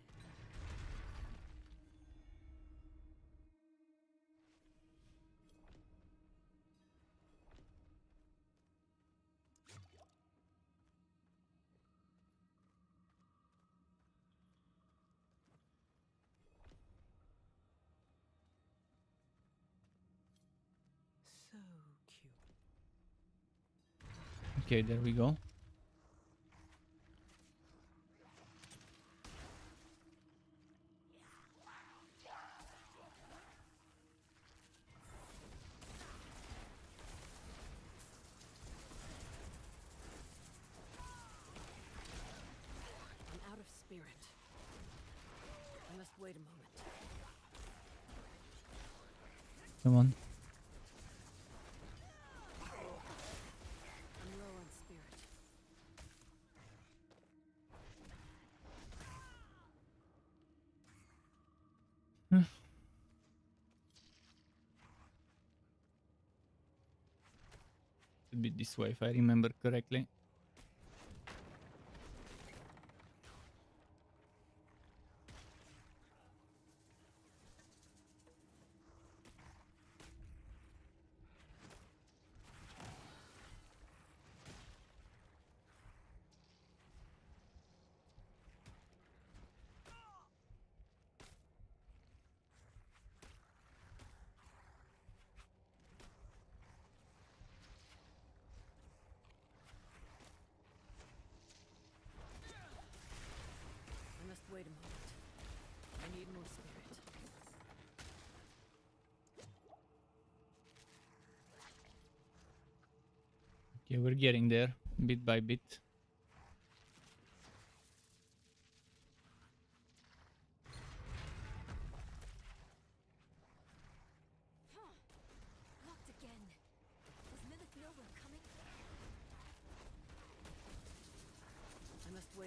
Speaker 3: So cute.
Speaker 1: Okay, there we go.
Speaker 3: I'm out of spirit. I must wait a moment.
Speaker 1: Come on.
Speaker 3: I'm low on spirit.
Speaker 1: Should be this way if I remember correctly.
Speaker 3: I must wait a moment. I need more spirit.
Speaker 1: Okay, we're getting there, bit by bit.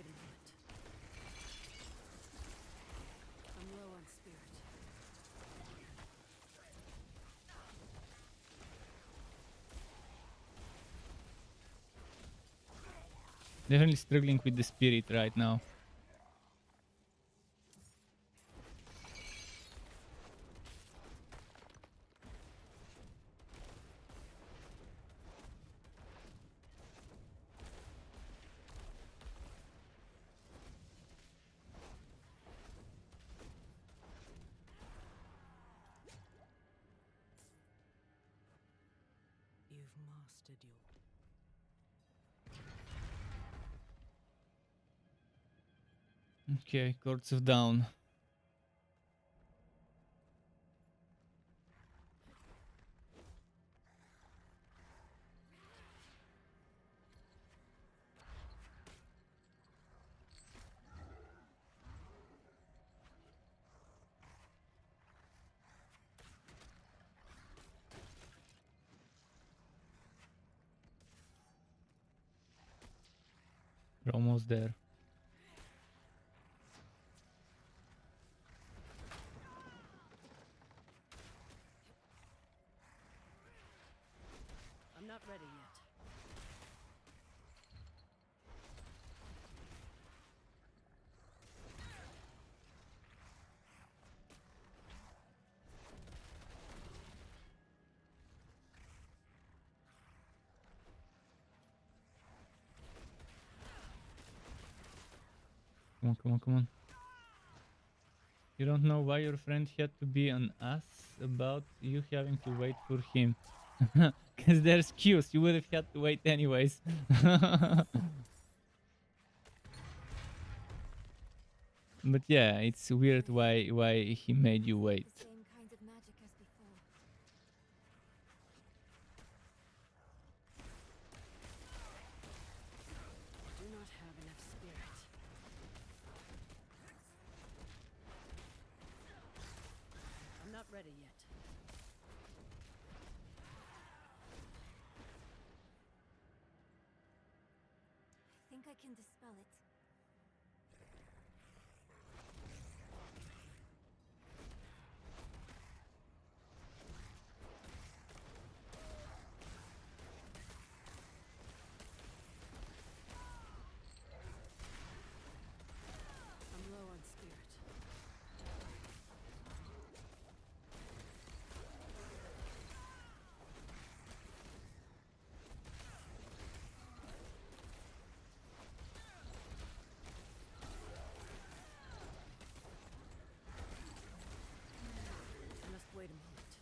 Speaker 3: wait a moment. I'm low on spirit.
Speaker 1: Definitely struggling with the spirit right now.
Speaker 3: You've mastered your...
Speaker 1: Okay, Courts of Down. We're almost there.
Speaker 3: I'm not ready yet.
Speaker 1: Come on, come on, come on. You don't know why your friend had to be an ass about you having to wait for him. Because there's queues, you would have had to wait anyways. But yeah, it's weird why he made you wait.
Speaker 6: The same kind of magic as before.
Speaker 3: Do not have enough spirit. I'm not ready yet.
Speaker 6: I think I can dispel it.
Speaker 3: I'm low on spirit. I must wait a moment.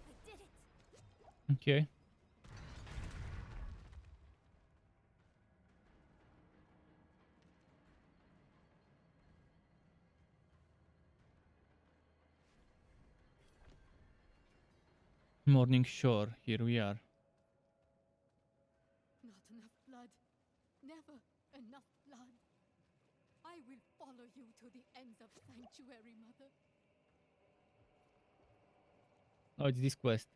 Speaker 6: I did it!
Speaker 1: Okay. Morning Shore, here we are.
Speaker 7: Not enough blood. Never enough blood. I will follow you to the ends of Sanctuary, Mother.
Speaker 1: Oh, it's this quest.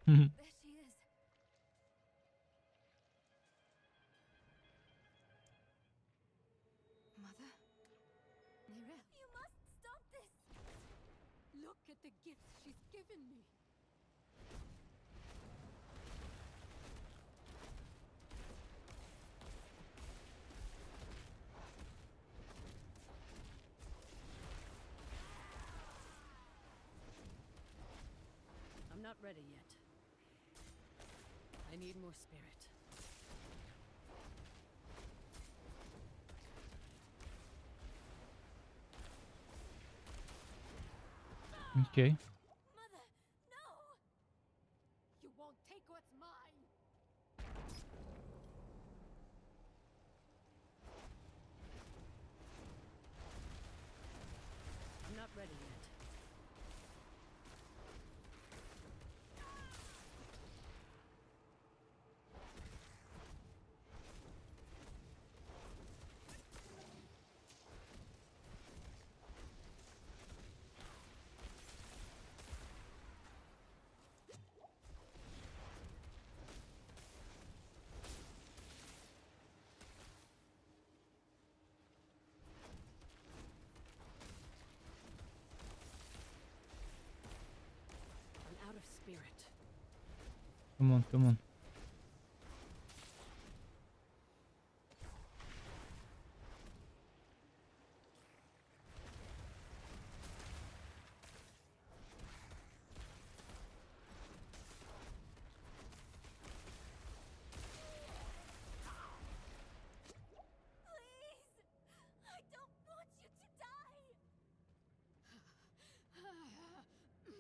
Speaker 6: There she is.
Speaker 7: Mother? Nerea,
Speaker 6: You must stop this!
Speaker 7: look at the gifts she's given me.
Speaker 3: I'm not ready yet. I need more spirit.
Speaker 1: Okay.
Speaker 6: Mother, no!
Speaker 7: You won't take what's mine.
Speaker 3: I'm not ready yet. spirit.
Speaker 1: Come on, come on.
Speaker 6: Please! I don't want you to die!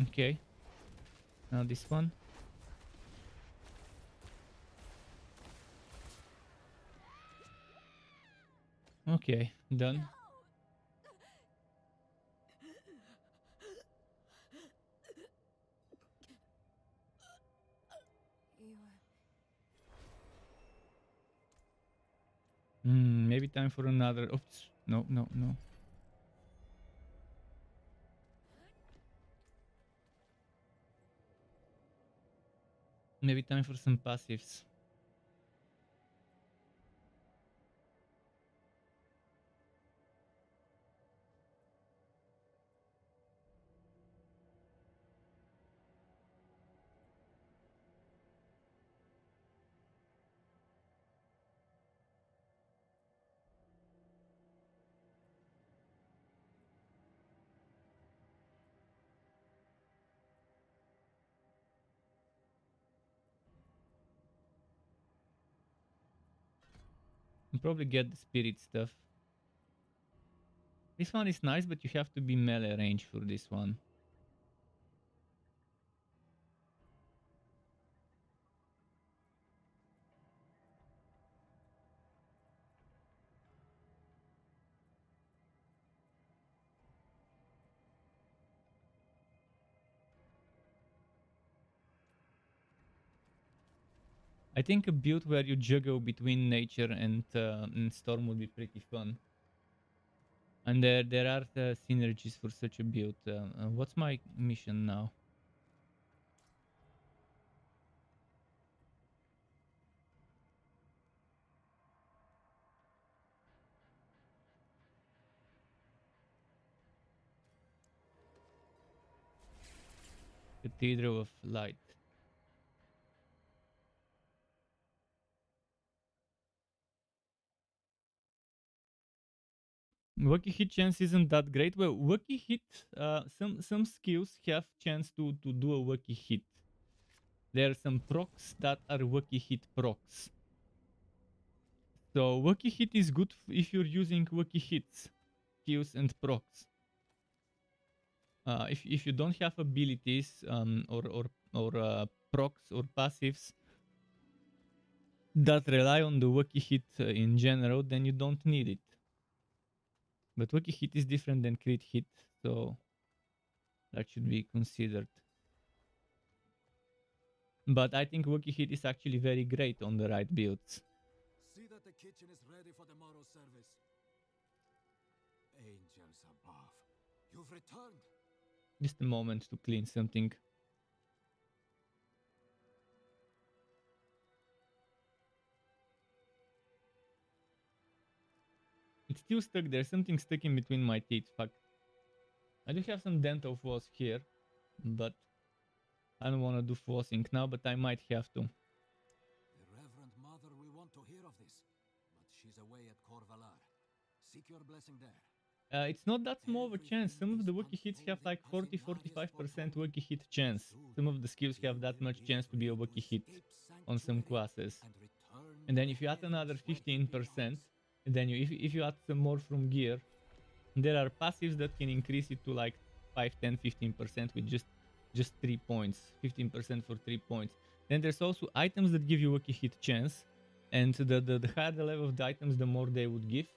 Speaker 1: Okay. Now this one. Okay, done. Maybe time for another. Oops. No, no, no. Maybe time for some passives. I'll probably get the spirit stuff. This one is nice, but you have to be melee range for this one. I think a build where you juggle between nature and storm would be pretty fun. And there are synergies for such a build. What's my mission now? Cathedral of Light. Wacky hit chance isn't that great. Well, wacky hit, some skills have chance to do a wacky hit. There are some procs that are wacky hit procs. So wacky hit is good if you're using wacky hits, skills and procs. If you don't have abilities or procs or passives that rely on the wacky hit in general, then you don't need it. But wacky hit is different than crit hit, so that should be considered. But I think wacky hit is actually very great on the right builds.
Speaker 2: See that the kitchen is ready for tomorrow's service. Angels above, you've returned.
Speaker 1: Just a moment to clean something. It's still stuck there. Something stuck in between my teeth. Fuck. I do have some dental floss here, but I don't want to do flossing now, but I might have to.
Speaker 2: The Reverend Mother will want to hear of this, but she's away at Corvalar. Seek your blessing there.
Speaker 1: It's not that small of a chance. Some of the wacky hits have like 40-45% wacky hit chance. Some of the skills have that much chance to be a wacky hit on some classes.
Speaker 2: And return
Speaker 1: And then if you add another 15%, and then if you add some more from gear, there are passives that can increase it to like 5, 10, 15% with just 3 points, 15% for 3 points. Then there's also items that give you a hit chance, and the higher the level of the items, the more they would give.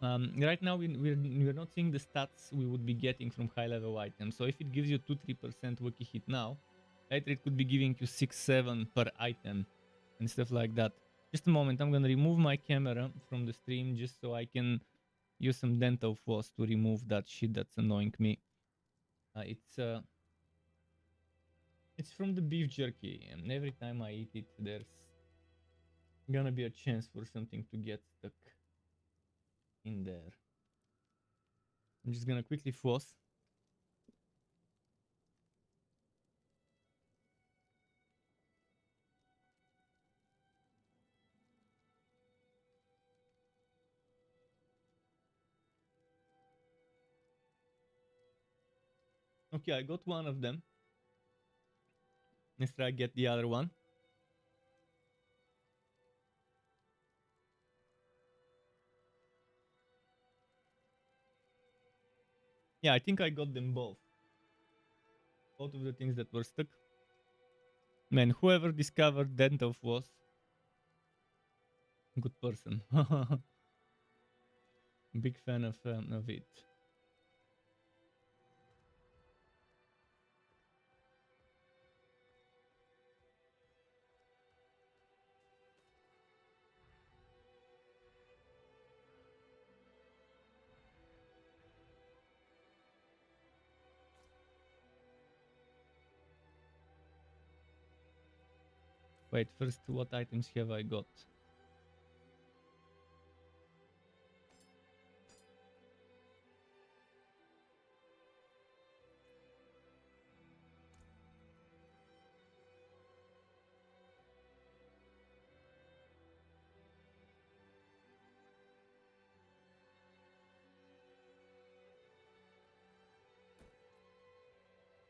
Speaker 1: Right now we're not seeing the stats we would be getting from high level items. So if it gives you 2-3% Wiki hit now, later it could be giving you 6-7 per item and stuff like that. Just a moment, I'm gonna remove my camera from the stream just so I can use some dental floss to remove that shit that's annoying me. It's from the beef jerky, and every time I eat it, there's gonna be a chance for something to get stuck in there. I'm just gonna quickly floss. Okay, I got one of them. Let's try get the other one. Yeah, I think I got them both. Both of the things that were stuck. Man, whoever discovered dental floss, good person. Big fan of it. Wait, first, what items have I got?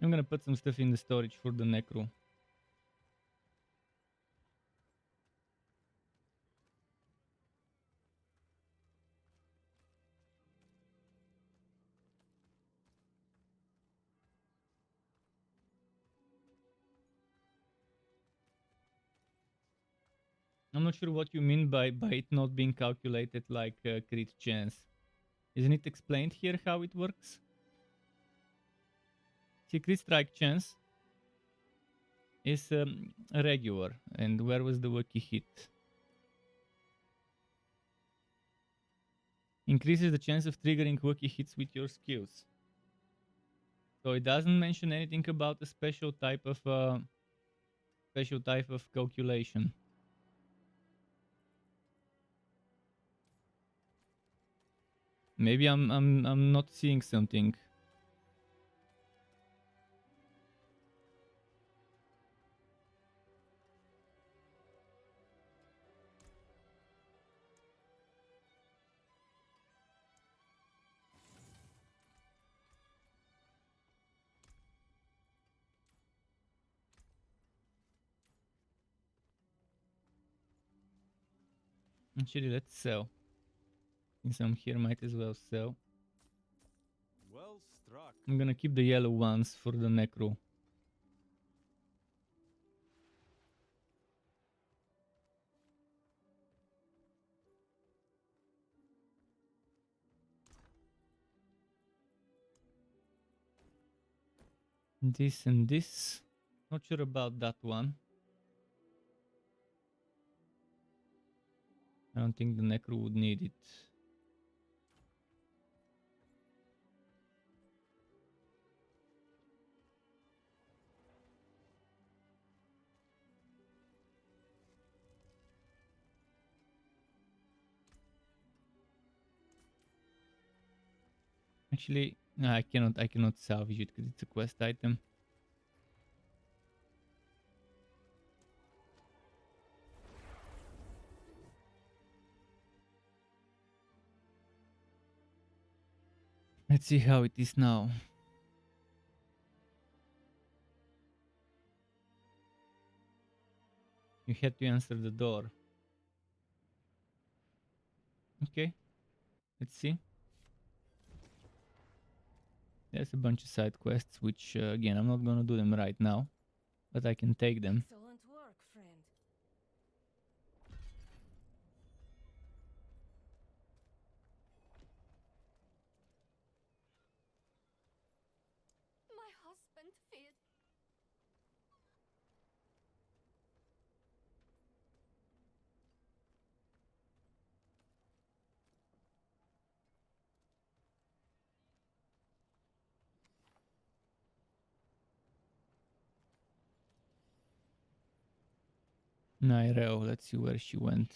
Speaker 1: I'm gonna put some stuff in the storage for the Necro. I'm not sure what you mean by it not being calculated like crit chance. Isn't it explained here how it works? See, crit strike chance is regular. And where was the Wiki hit? Increases the chance of triggering Wiki hits with your skills. So it doesn't mention anything about a special type of calculation. Maybe I'm not seeing something. Actually, let's sell. Since I'm here, might as well sell.
Speaker 8: Well struck.
Speaker 1: I'm gonna keep the yellow ones for the Necro. This and this. Not sure about that one. I don't think the Necro would need it. Actually, no, I cannot salvage it because it's a quest item. Let's see how it is now. You had to answer the door. Okay, let's see. There's a bunch of side quests, which again, I'm not gonna do them right now, but I can take them.
Speaker 6: Excellent work, friend.
Speaker 7: My husband feared.
Speaker 1: Naireo, let's see where she went.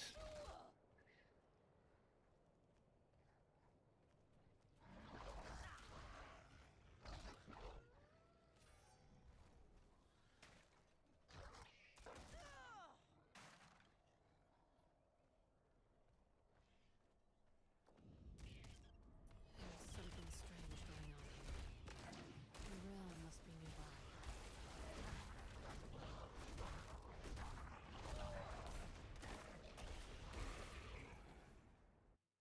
Speaker 3: There's something strange going on here. The realm must be nearby.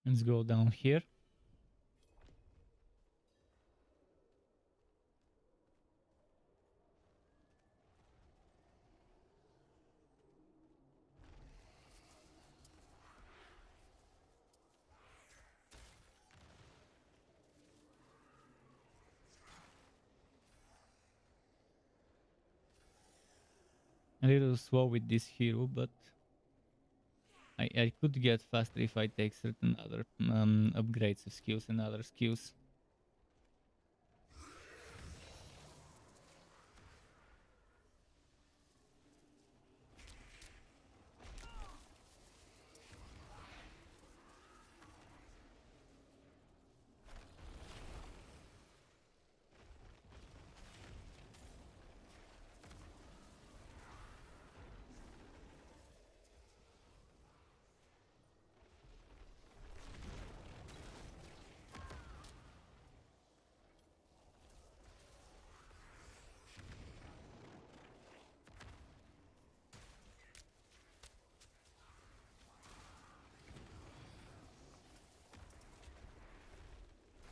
Speaker 1: Let's go down here. A little slow with this hero, but I could get faster if I take certain other upgrades of skills and other skills.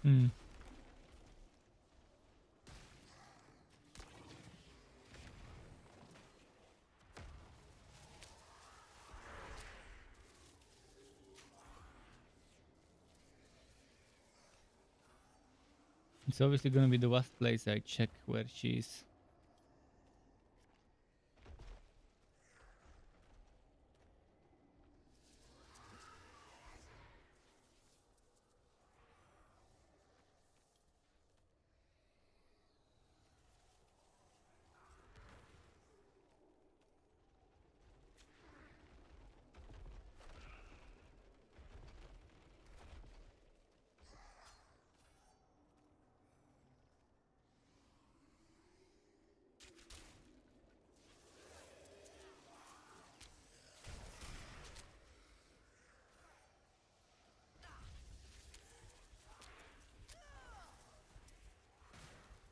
Speaker 1: Hmm. It's obviously gonna be the last place I check where she is.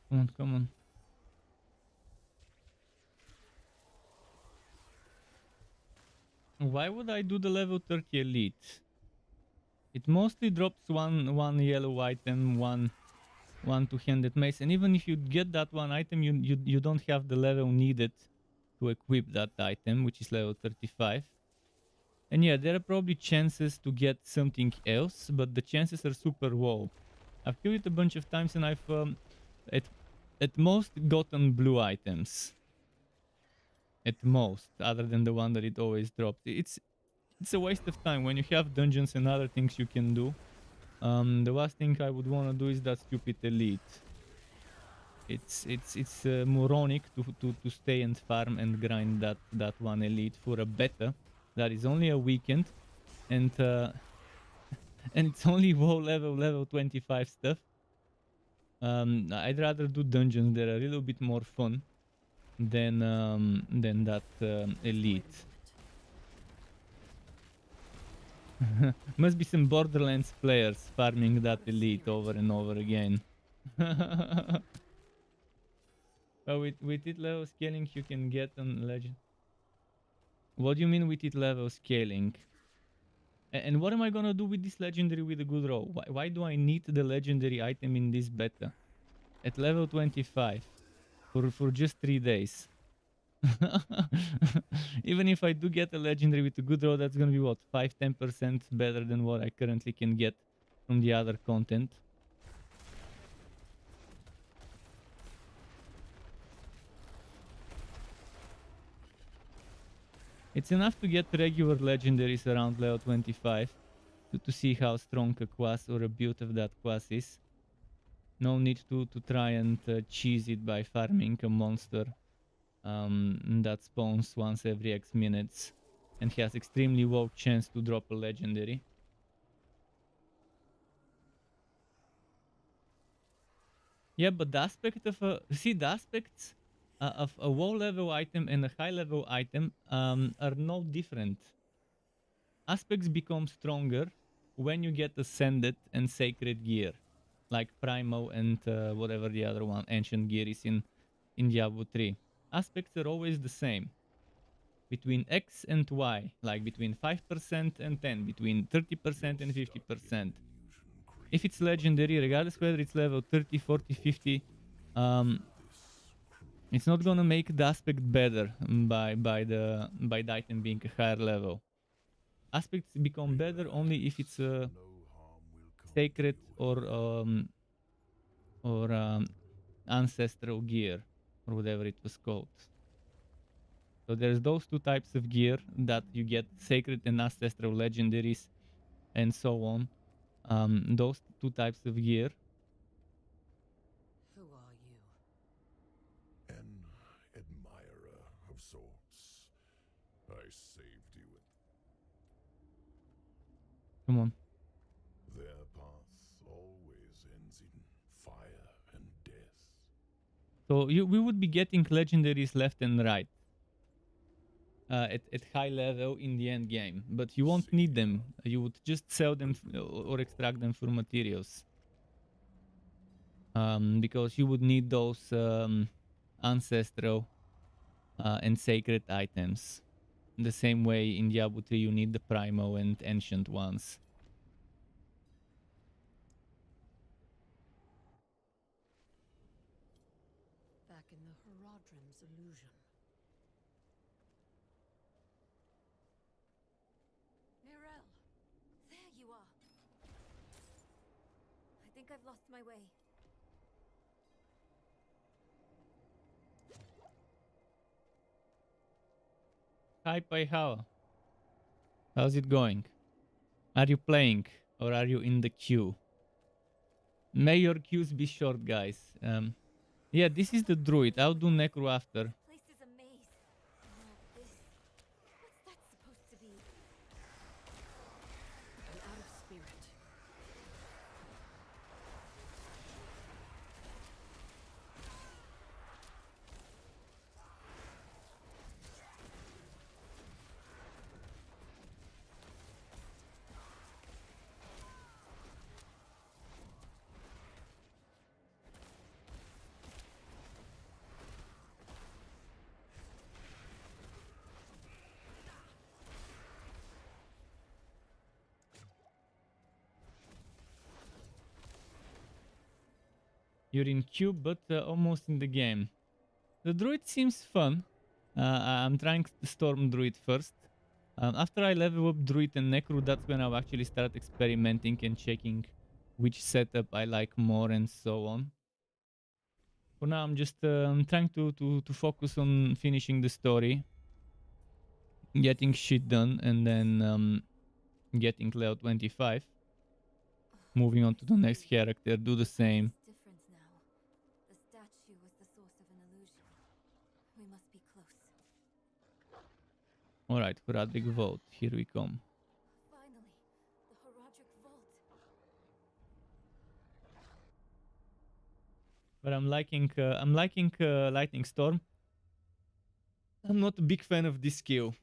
Speaker 1: Come on, come on. Why would I do the level 30 elite? It mostly drops one yellow item, one two-handed mace, and even if you get that one item, you don't have the level needed to equip that item, which is level 35. And yeah, there are probably chances to get something else, but the chances are super low. I've killed it a bunch of times and I've at most gotten blue items. At most, other than the one that it always dropped. It's a waste of time when you have dungeons and other things you can do. The last thing I would want to do is that stupid elite. It's moronic to stay and farm and grind that one elite for a beta that is only a weekend, and and it's only low level 25 stuff. I'd rather do dungeons that are a little bit more fun than that elite. Must be some Borderlands players farming that elite over and over again. Oh, with it level scaling you can get on legend. What do you mean with it level scaling? And what am I gonna do with this legendary with a good roll? Why do I need the legendary item in this beta? At level 25. For just 3 days. Even if I do get a legendary with a good roll, that's gonna be what, 5-10% better than what I currently can get from the other content. It's enough to get regular legendaries around level 25 to see how strong a class or a build of that class is. No need to try and cheese it by farming a monster that spawns once every X minutes and has extremely low chance to drop a legendary. Yeah, but the aspect of the aspects of a low level item and a high level item are no different. Aspects become stronger when you get ascended and sacred gear, like Primo and whatever the other one, ancient gear is in Diablo 3. Aspects are always the same. Between X and Y, like between 5% and 10, between 30% and 50%. If it's legendary, regardless whether it's level 30, 40, 50, it's not gonna make the aspect better by the item being a higher level. Aspects become better only if it's a sacred or ancestral gear or whatever it was called. So there's those two types of gear that you get, sacred and ancestral legendaries and so on. Those two types of gear.
Speaker 3: Who are you?
Speaker 4: An admirer of sorts. I saved you.
Speaker 1: Come on.
Speaker 4: Their path always ends in fire and death.
Speaker 1: So we would be getting legendaries left and right. At high level in the end game, but you won't need them. You would just sell them or extract them for materials, because you would need those ancestral and sacred items. The same way in Diablo 3 you need the Primo and ancient ones.
Speaker 3: Back in the Horadrim's illusion.
Speaker 6: Mirel, there you are. I think I've lost my way.
Speaker 1: Hi Paihao. How's it going? Are you playing or are you in the queue? May your queues be short, guys. Yeah, this is the druid. I'll do Necro after.
Speaker 6: This place is a maze. Now this. What's that supposed to be?
Speaker 3: I'm out of spirit.
Speaker 1: You're in queue, but almost in the game. The druid seems fun. I'm trying the storm druid first. After I level up druid and necro, that's when I'll actually start experimenting and checking which setup I like more and so on. For now, I'm just trying to focus on finishing the story, getting shit done, and then getting level 25. Moving on to the next character, do the same.
Speaker 6: It's different now. The statue was the source of an illusion. We must be close.
Speaker 1: Alright, Horadric Vault, here we come.
Speaker 6: Finally, the Horadric Vault.
Speaker 1: But I'm liking Lightning Storm. I'm not a big fan of this skill.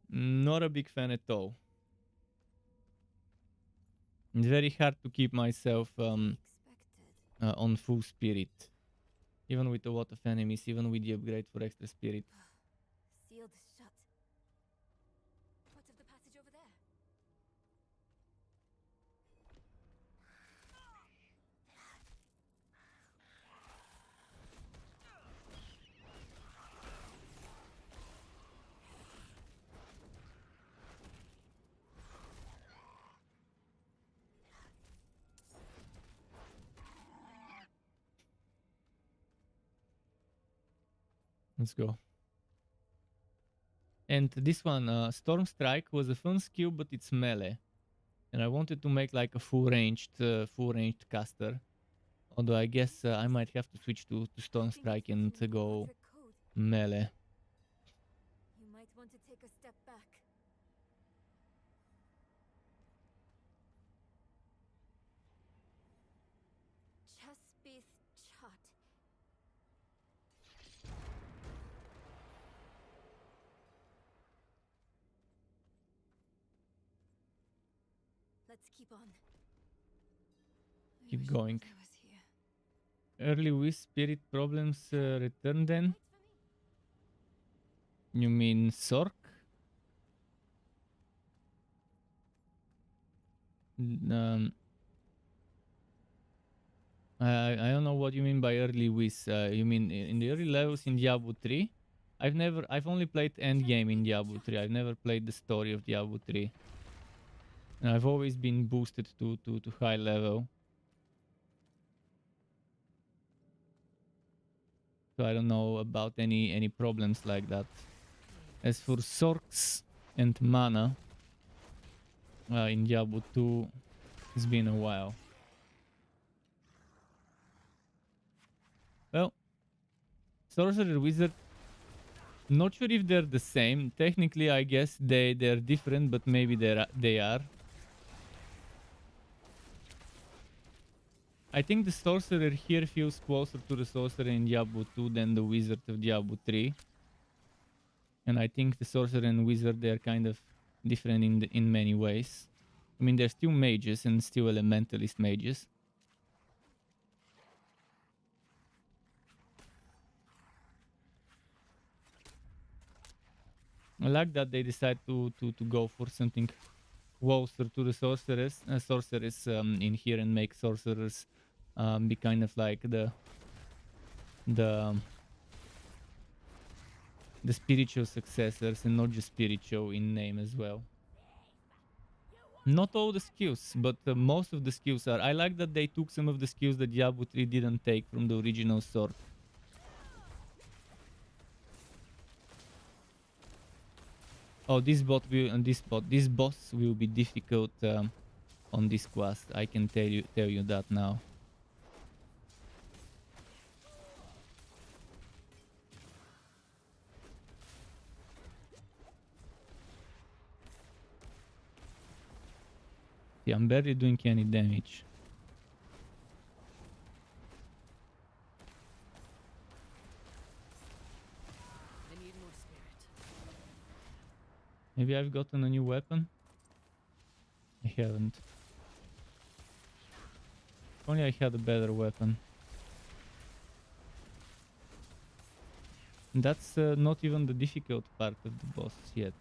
Speaker 1: Not a big fan at all. It's very hard to keep myself on full spirit. Even with a lot of enemies, even with the upgrade for extra spirit.
Speaker 6: Sealed shut.
Speaker 1: Let's go. And this one, Storm Strike, was a fun skill, but it's melee. And I wanted to make like a full ranged caster. Although I guess I might have to switch to Storm Strike and to go
Speaker 6: Code.
Speaker 1: melee.
Speaker 6: You might want to take a step back. Chespith Chut. Let's keep on.
Speaker 1: Keep going.
Speaker 6: I was here.
Speaker 1: Early with spirit problems return then? You mean Sork? I don't know what you mean by early with. You mean in the early levels in Diablo 3? I've only played end game in Diablo 3. I've never played the story of Diablo 3. And I've always been boosted to high level. So I don't know about any problems like that. As for Sorks and mana, in Diablo 2, it's been a while. Well, Sorcerer Wizard, not sure if they're the same. Technically, I guess they're different, but maybe they are. I think the Sorcerer here feels closer to the Sorcerer in Diablo 2 than the Wizard of Diablo 3. And I think the Sorcerer and Wizard, they're kind of different in many ways. I mean, they're still mages and still elementalist mages. I like that they decide to go for something closer to the sorcerers in here and make sorcerers be kind of like the spiritual successors and not just spiritual in name as well. Not all the skills, but most of the skills are. I like that they took some of the skills that Diablo 3 didn't take from the original sword. Oh, this boss will be difficult on this quest. I can tell you that now. Yeah, I'm barely doing any damage.
Speaker 3: I need more spirit.
Speaker 1: Maybe I've gotten a new weapon? I haven't. If only I had a better weapon. And that's not even the difficult part of the boss yet.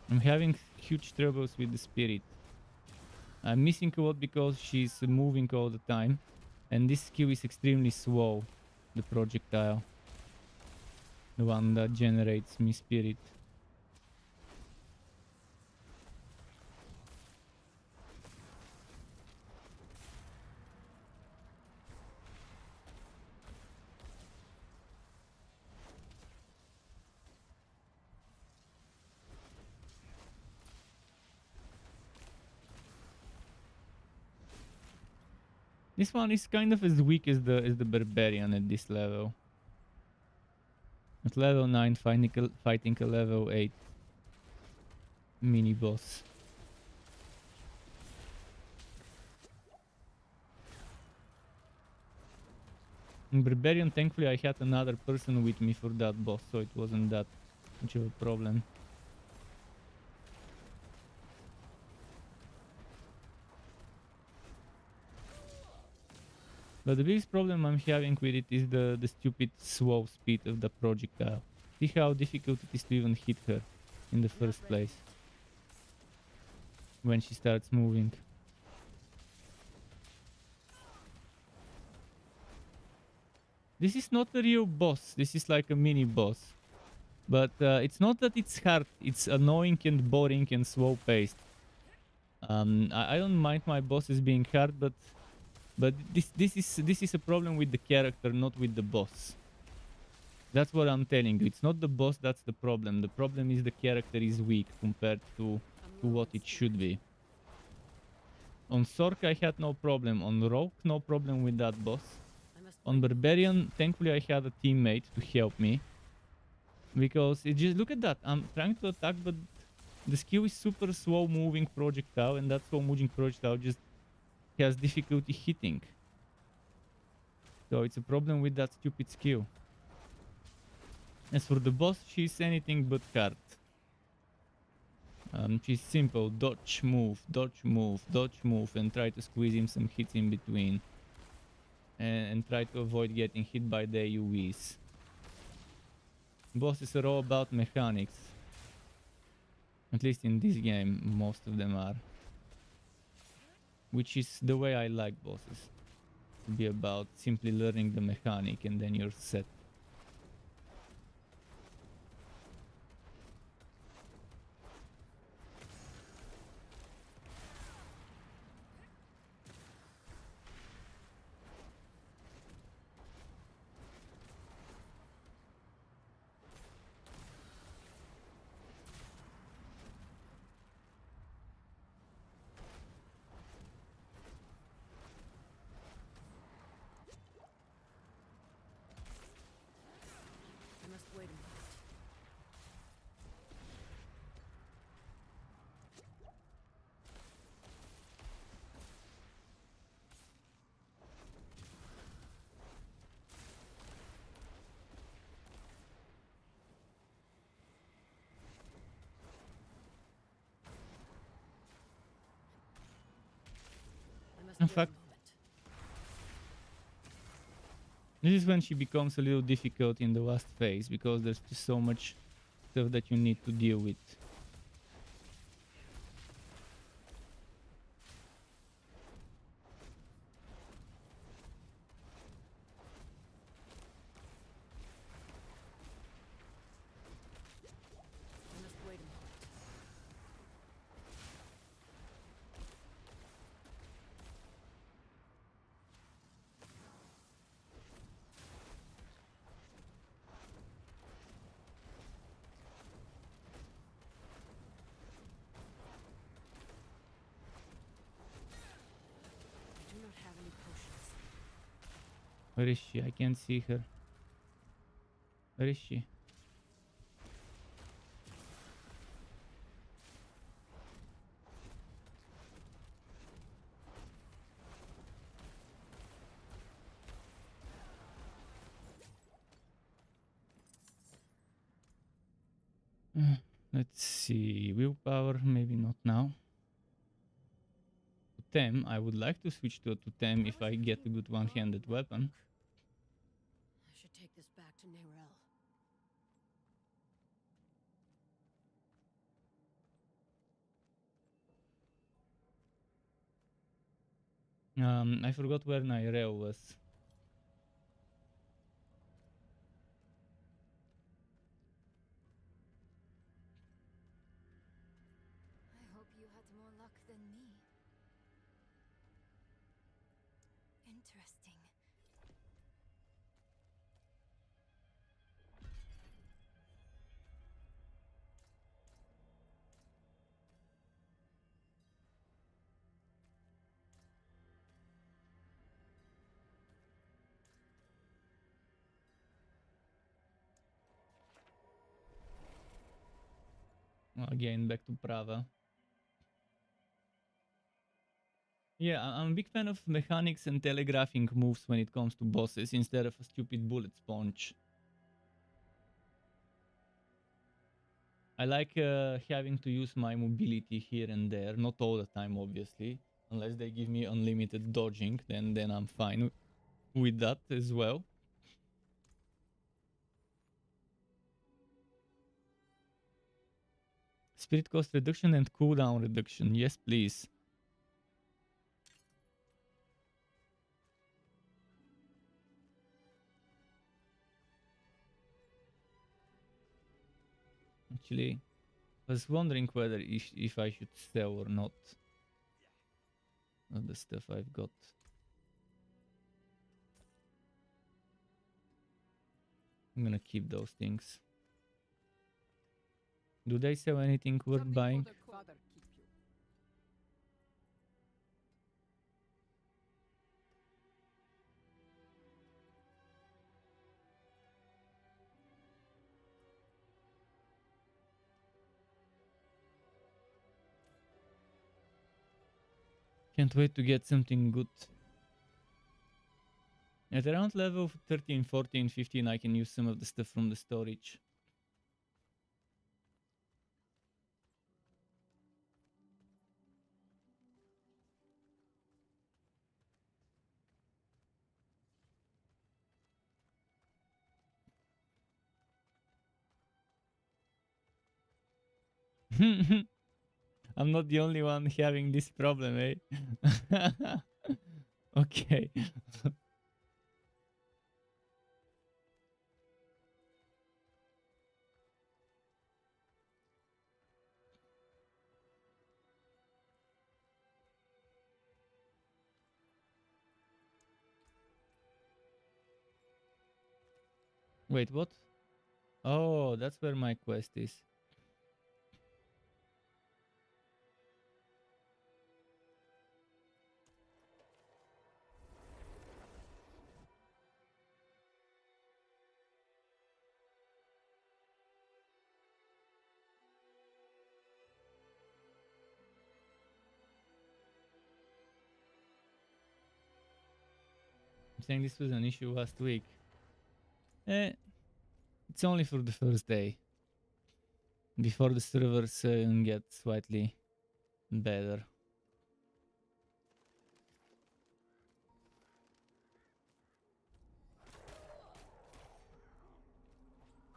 Speaker 1: I'm having huge troubles with the spirit. I'm missing a lot because she's moving all the time. And this skill is extremely slow. The projectile. The one that generates me spirit. This one is kind of as weak as the barbarian at this level. At level 9 fighting a level 8 mini boss. In barbarian, thankfully I had another person with me for that boss, so it wasn't that much of a problem. But the biggest problem I'm having with it is the stupid slow speed of the projectile. See how difficult it is to even hit her in the first place when she starts moving. This is not a real boss. This is like a mini boss. But it's not that it's hard. It's annoying and boring and slow paced. I don't mind my bosses being hard, but this is a problem with the character, not with the boss. That's what I'm telling you. It's not the boss that's the problem. The problem is the character is weak compared to what it should be. On Sork I had no problem. On Rogue, no problem with that boss. On Barbarian, thankfully I had a teammate to help me. Because it just, look at that. I'm trying to attack, but the skill is super slow moving projectile, and that slow moving projectile just has difficulty hitting. So it's a problem with that stupid skill. As for the boss, she's anything but hard. She's simple. Dodge, move, dodge, move, dodge, move, and try to squeeze him some hits in between. And try to avoid getting hit by the AoEs. Bosses are all about mechanics. At least in this game, most of them are. Which is the way I like bosses. To be about simply learning the mechanic and then you're set.
Speaker 3: I must wait a moment.
Speaker 1: In fact, this is when she becomes a little difficult in the last phase, because there's just so much stuff that you need to deal with.
Speaker 3: I must wait a moment. I do not have any potions.
Speaker 1: Where is she? I can't see her. Where is she? Let's see. Willpower, maybe not now. Totem, I would like to switch to a totem if I get a good one-handed weapon.
Speaker 3: I should take this back to Nerel.
Speaker 1: I forgot where Nairel was.
Speaker 6: I hope you had more luck than me. Interesting.
Speaker 1: Again, back to Prava. Yeah, I'm a big fan of mechanics and telegraphing moves when it comes to bosses instead of a stupid bullet sponge. I like having to use my mobility here and there, not all the time obviously, unless they give me unlimited dodging, then I'm fine with that as well. Spirit cost reduction and cooldown reduction, yes please. Actually, I was wondering whether if I should sell or not of the stuff I've got. I'm gonna keep those things. Do they sell anything worth buying? Can't wait to get something good. At around level 13, 14, 15, I can use some of the stuff from the storage. I'm not the only one having this problem, eh? Okay. Wait, what? Oh, that's where my quest is. I'm saying this was an issue last week. It's only for the first day. Before the servers get slightly better.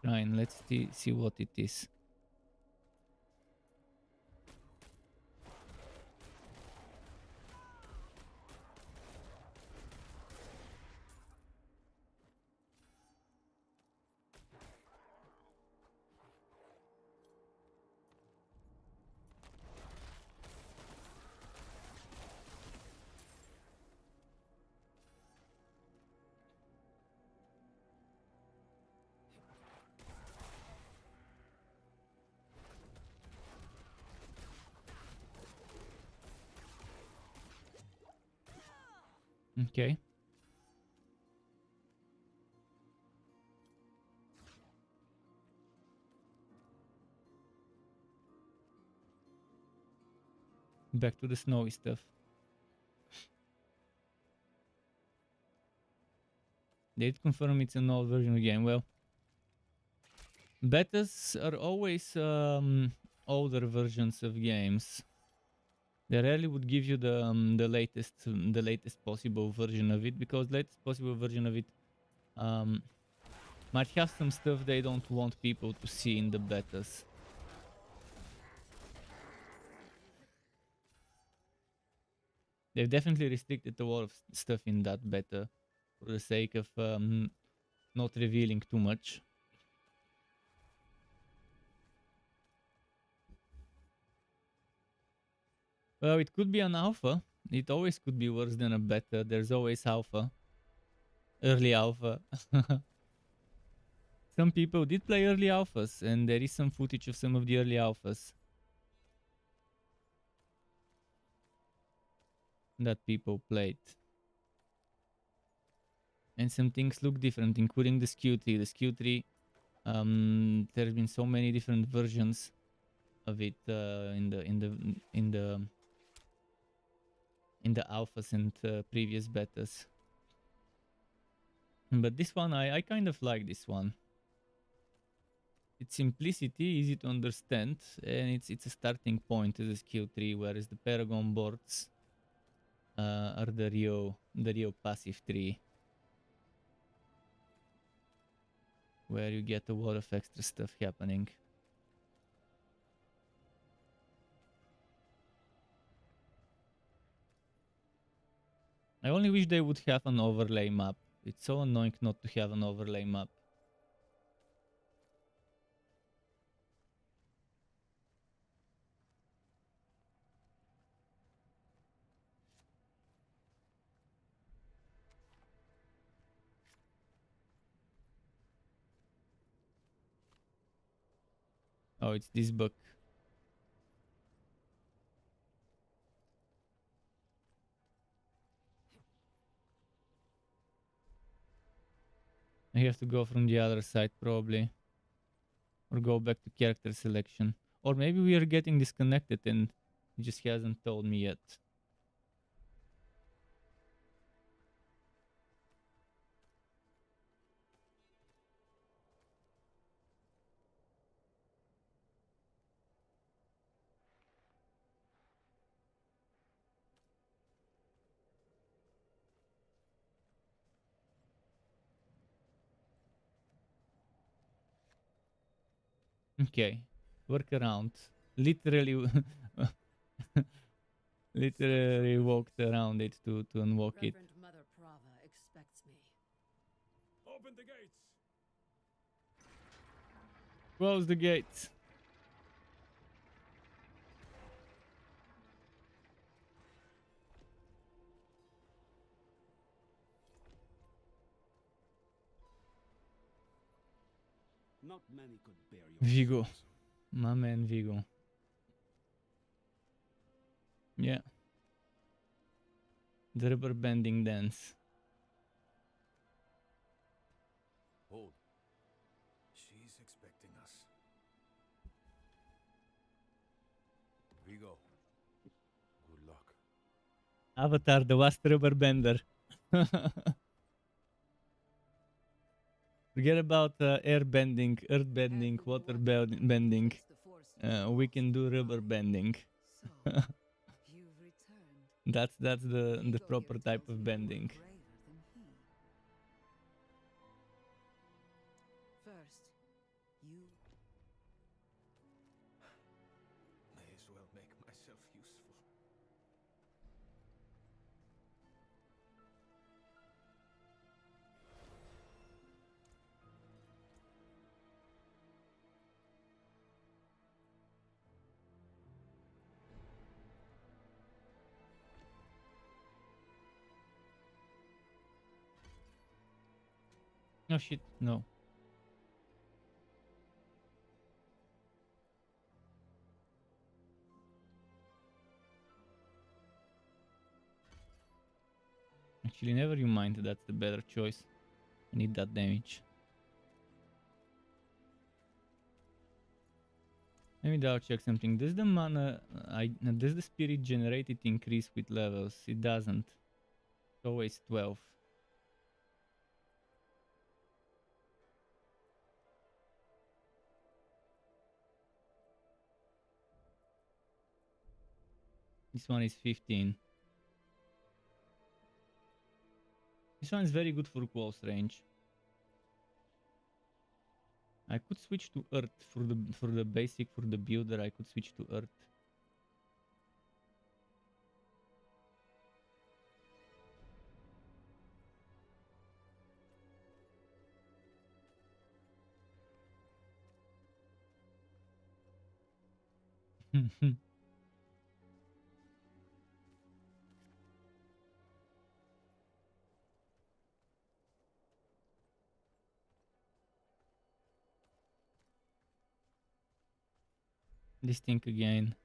Speaker 1: Fine, let's see what it is. Okay. Back to the snowy stuff. They did confirm it's an old version of the game. Well, betas are always older versions of games. They rarely would give you the latest possible version of it, because latest possible version of it might have some stuff they don't want people to see in the betas. They've definitely restricted a lot of stuff in that beta for the sake of not revealing too much. Well, it could be an alpha. It always could be worse than a beta. There's always alpha. Early alpha. Some people did play early alphas, and there is some footage of some of the early alphas that people played. And some things look different, including the skew tree. The skew tree, there's been so many different versions of it in the alphas and previous betas. But this one, I kind of like this one. Its simplicity, easy to understand, and it's a starting point as a skill tree, whereas the Paragon boards are the real passive tree, where you get a lot of extra stuff happening. I only wish they would have an overlay map. It's so annoying not to have an overlay map. Oh, it's this book. I have to go from the other side probably. Or go back to character selection. Or maybe we are getting disconnected and he just hasn't told me yet. Okay. Work around. Literally literally walked around it to unlock it.
Speaker 3: Reverend Mother Prava expects me.
Speaker 5: Open the gates!
Speaker 1: Close the gates.
Speaker 8: Not many could bear your
Speaker 1: Vigo.
Speaker 8: swords.
Speaker 1: My man Vigo. Yeah. The rubber bending dance.
Speaker 2: Hold. She's expecting us. Vigo. Good luck.
Speaker 1: Avatar, the last rubber bender. Forget about air bending, earth bending, water bending. We can do rubber bending.
Speaker 3: So, you've returned.
Speaker 1: That's the
Speaker 3: Vigo
Speaker 1: proper
Speaker 3: here
Speaker 1: type
Speaker 3: tells
Speaker 1: of
Speaker 3: me you were
Speaker 1: bending.
Speaker 3: braver than he. First, you
Speaker 2: May as well make myself useful.
Speaker 1: Oh shit, no. Actually, never you mind, that's the better choice. I need that damage. Let me double check something. Does the mana, does the spirit generated increase with levels? It doesn't. It's always 12. This one is 15. This one is very good for close range. I could switch to Earth for the basic, for the builder. I could switch to Earth. This thing again.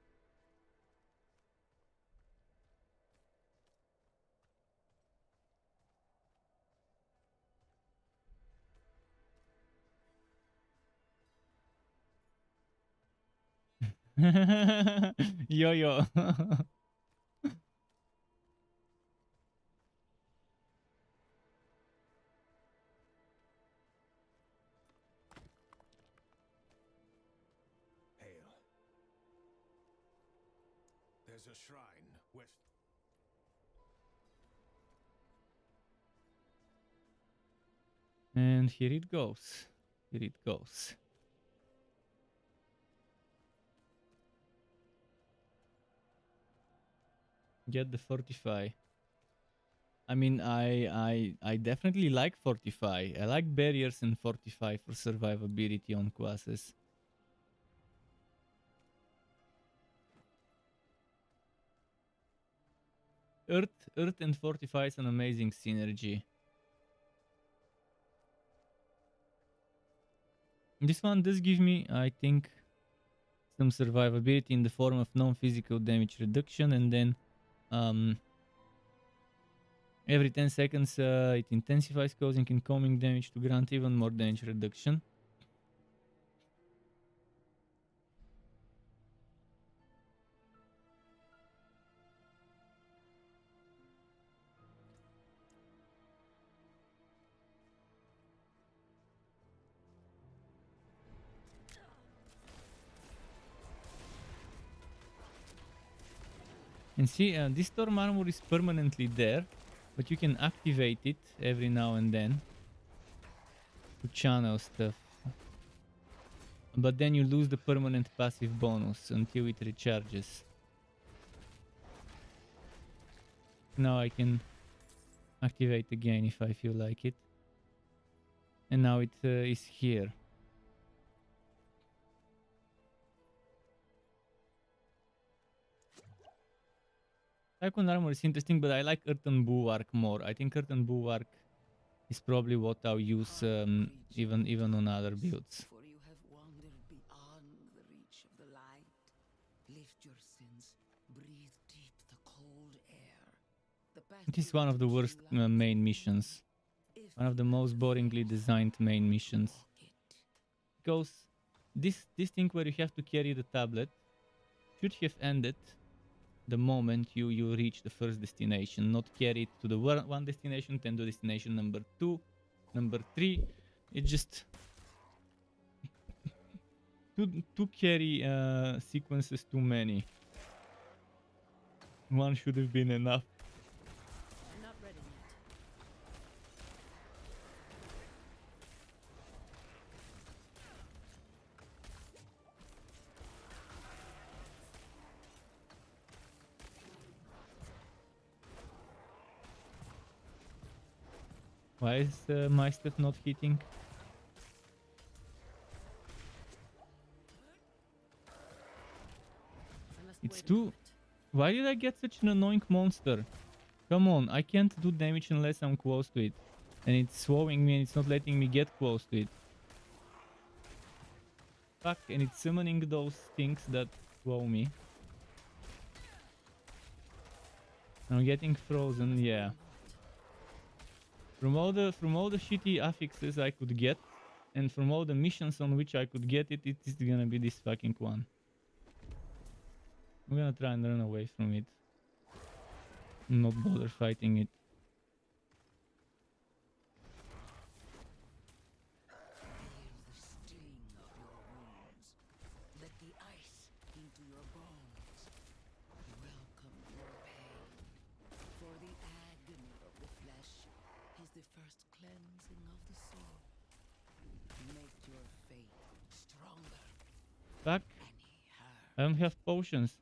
Speaker 1: Yo.
Speaker 2: Hail. There's a shrine west.
Speaker 1: And here it goes. Here it goes. Get the fortify. I mean, I definitely like fortify. I like barriers and fortify for survivability on classes. Earth and fortify is an amazing synergy. This one does give me, I think, some survivability in the form of non-physical damage reduction, and then every 10 seconds it intensifies, causing incoming damage to grant even more damage reduction. And see, this storm armor is permanently there, but you can activate it every now and then to channel stuff. But then you lose the permanent passive bonus until it recharges. Now I can activate again if I feel like it. And now it is here. Tycoon armor is interesting, but I like Earthen Bulwark more. I think Earthen Bulwark is probably what I'll use even on other builds.
Speaker 9: For you have wandered beyond the reach of the light. Lift your sins, breathe deep the cold air. The path
Speaker 1: It is
Speaker 9: to
Speaker 1: one of the worst
Speaker 9: lies
Speaker 1: main missions.
Speaker 9: if
Speaker 1: One of the most boringly designed main missions.
Speaker 9: walk it.
Speaker 1: Because this thing where you have to carry the tablet should have ended the moment you reach the first destination, not carry it to the one destination, then to destination number 2, number 3. It just two carry sequences too many. One should have been enough.
Speaker 3: I'm not ready yet.
Speaker 1: Why is my stuff not hitting?
Speaker 3: I must
Speaker 1: It's
Speaker 3: wait a
Speaker 1: too...
Speaker 3: moment.
Speaker 1: Why did I get such an annoying monster? Come on, I can't do damage unless I'm close to it. And it's swallowing me and it's not letting me get close to it. Fuck, and it's summoning those things that swallow me. I'm getting frozen, yeah. From all the shitty affixes I could get, and from all the missions on which I could get it, it is gonna be this fucking one. I'm gonna try and run away from it. Not bother fighting it.
Speaker 9: Feel the sting of your wounds. Let the ice into your bones. Welcome your pain. For the agony of the flesh is the first cleansing of the soul. Make your faith stronger.
Speaker 1: Fuck,
Speaker 9: Any
Speaker 1: I don't have potions.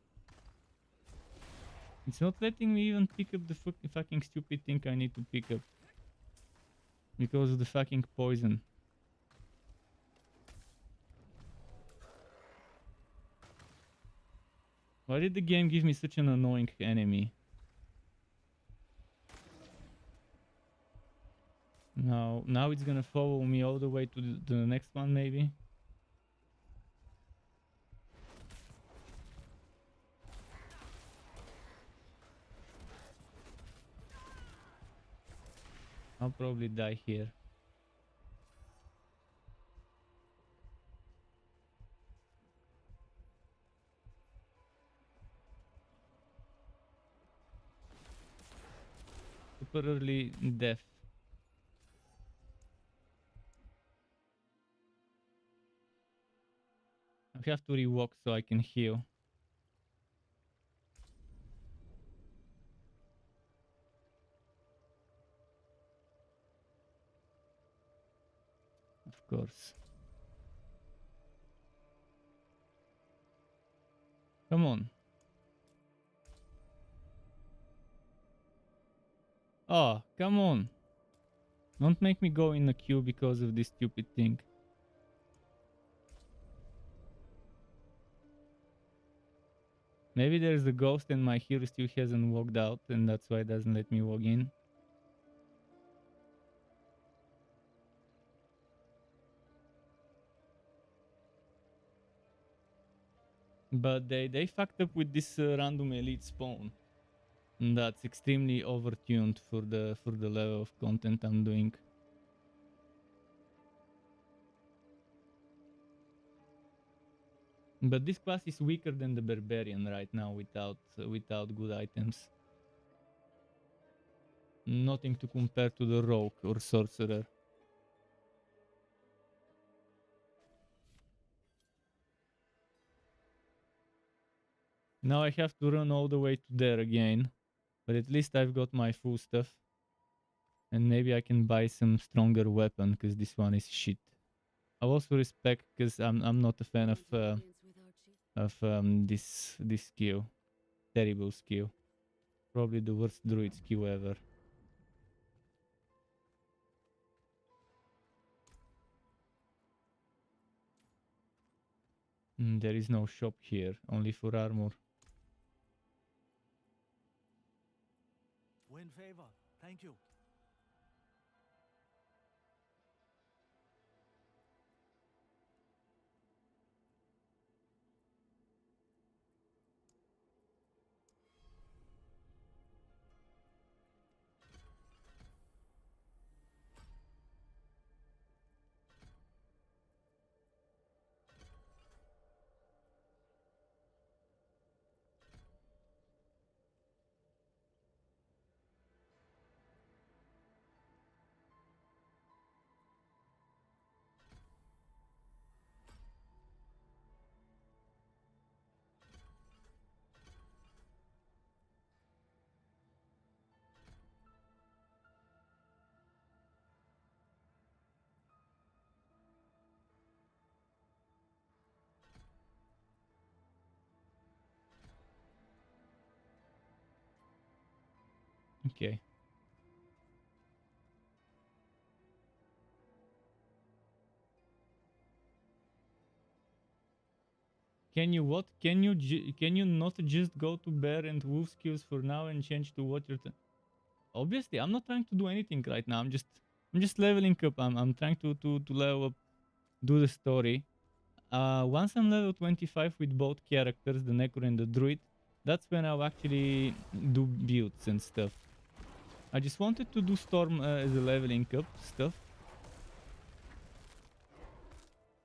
Speaker 1: It's not letting me even pick up the fucking stupid thing I need to pick up. Because of the fucking poison. Why did the game give me such an annoying enemy? Now it's gonna follow me all the way to the next one, maybe? I'll probably die here. Super early death. I have to rewalk so I can heal. Of course. Come on. Oh, come on. Don't make me go in the queue because of this stupid thing. Maybe there's a ghost and my hero still hasn't walked out and that's why it doesn't let me walk in. But they fucked up with this random elite spawn. And that's extremely overtuned for the level of content I'm doing. But this class is weaker than the barbarian right now without good items. Nothing to compare to the rogue or sorcerer. Now I have to run all the way to there again. But at least I've got my full stuff. And maybe I can buy some stronger weapon, because this one is shit. I also respect, because I'm not a fan of this skill. Terrible skill. Probably the worst druid skill ever. There is no shop here, only for armor.
Speaker 10: Win favor. Thank you.
Speaker 1: Okay. Can you what? Can you not just go to bear and wolf skills for now and change to what you're obviously I'm not trying to do anything right now. I'm just leveling up. I'm trying to level up, do the story. Once I'm level 25 with both characters, the Necro and the Druid, that's when I'll actually do builds and stuff. I just wanted to do Storm as a leveling up stuff.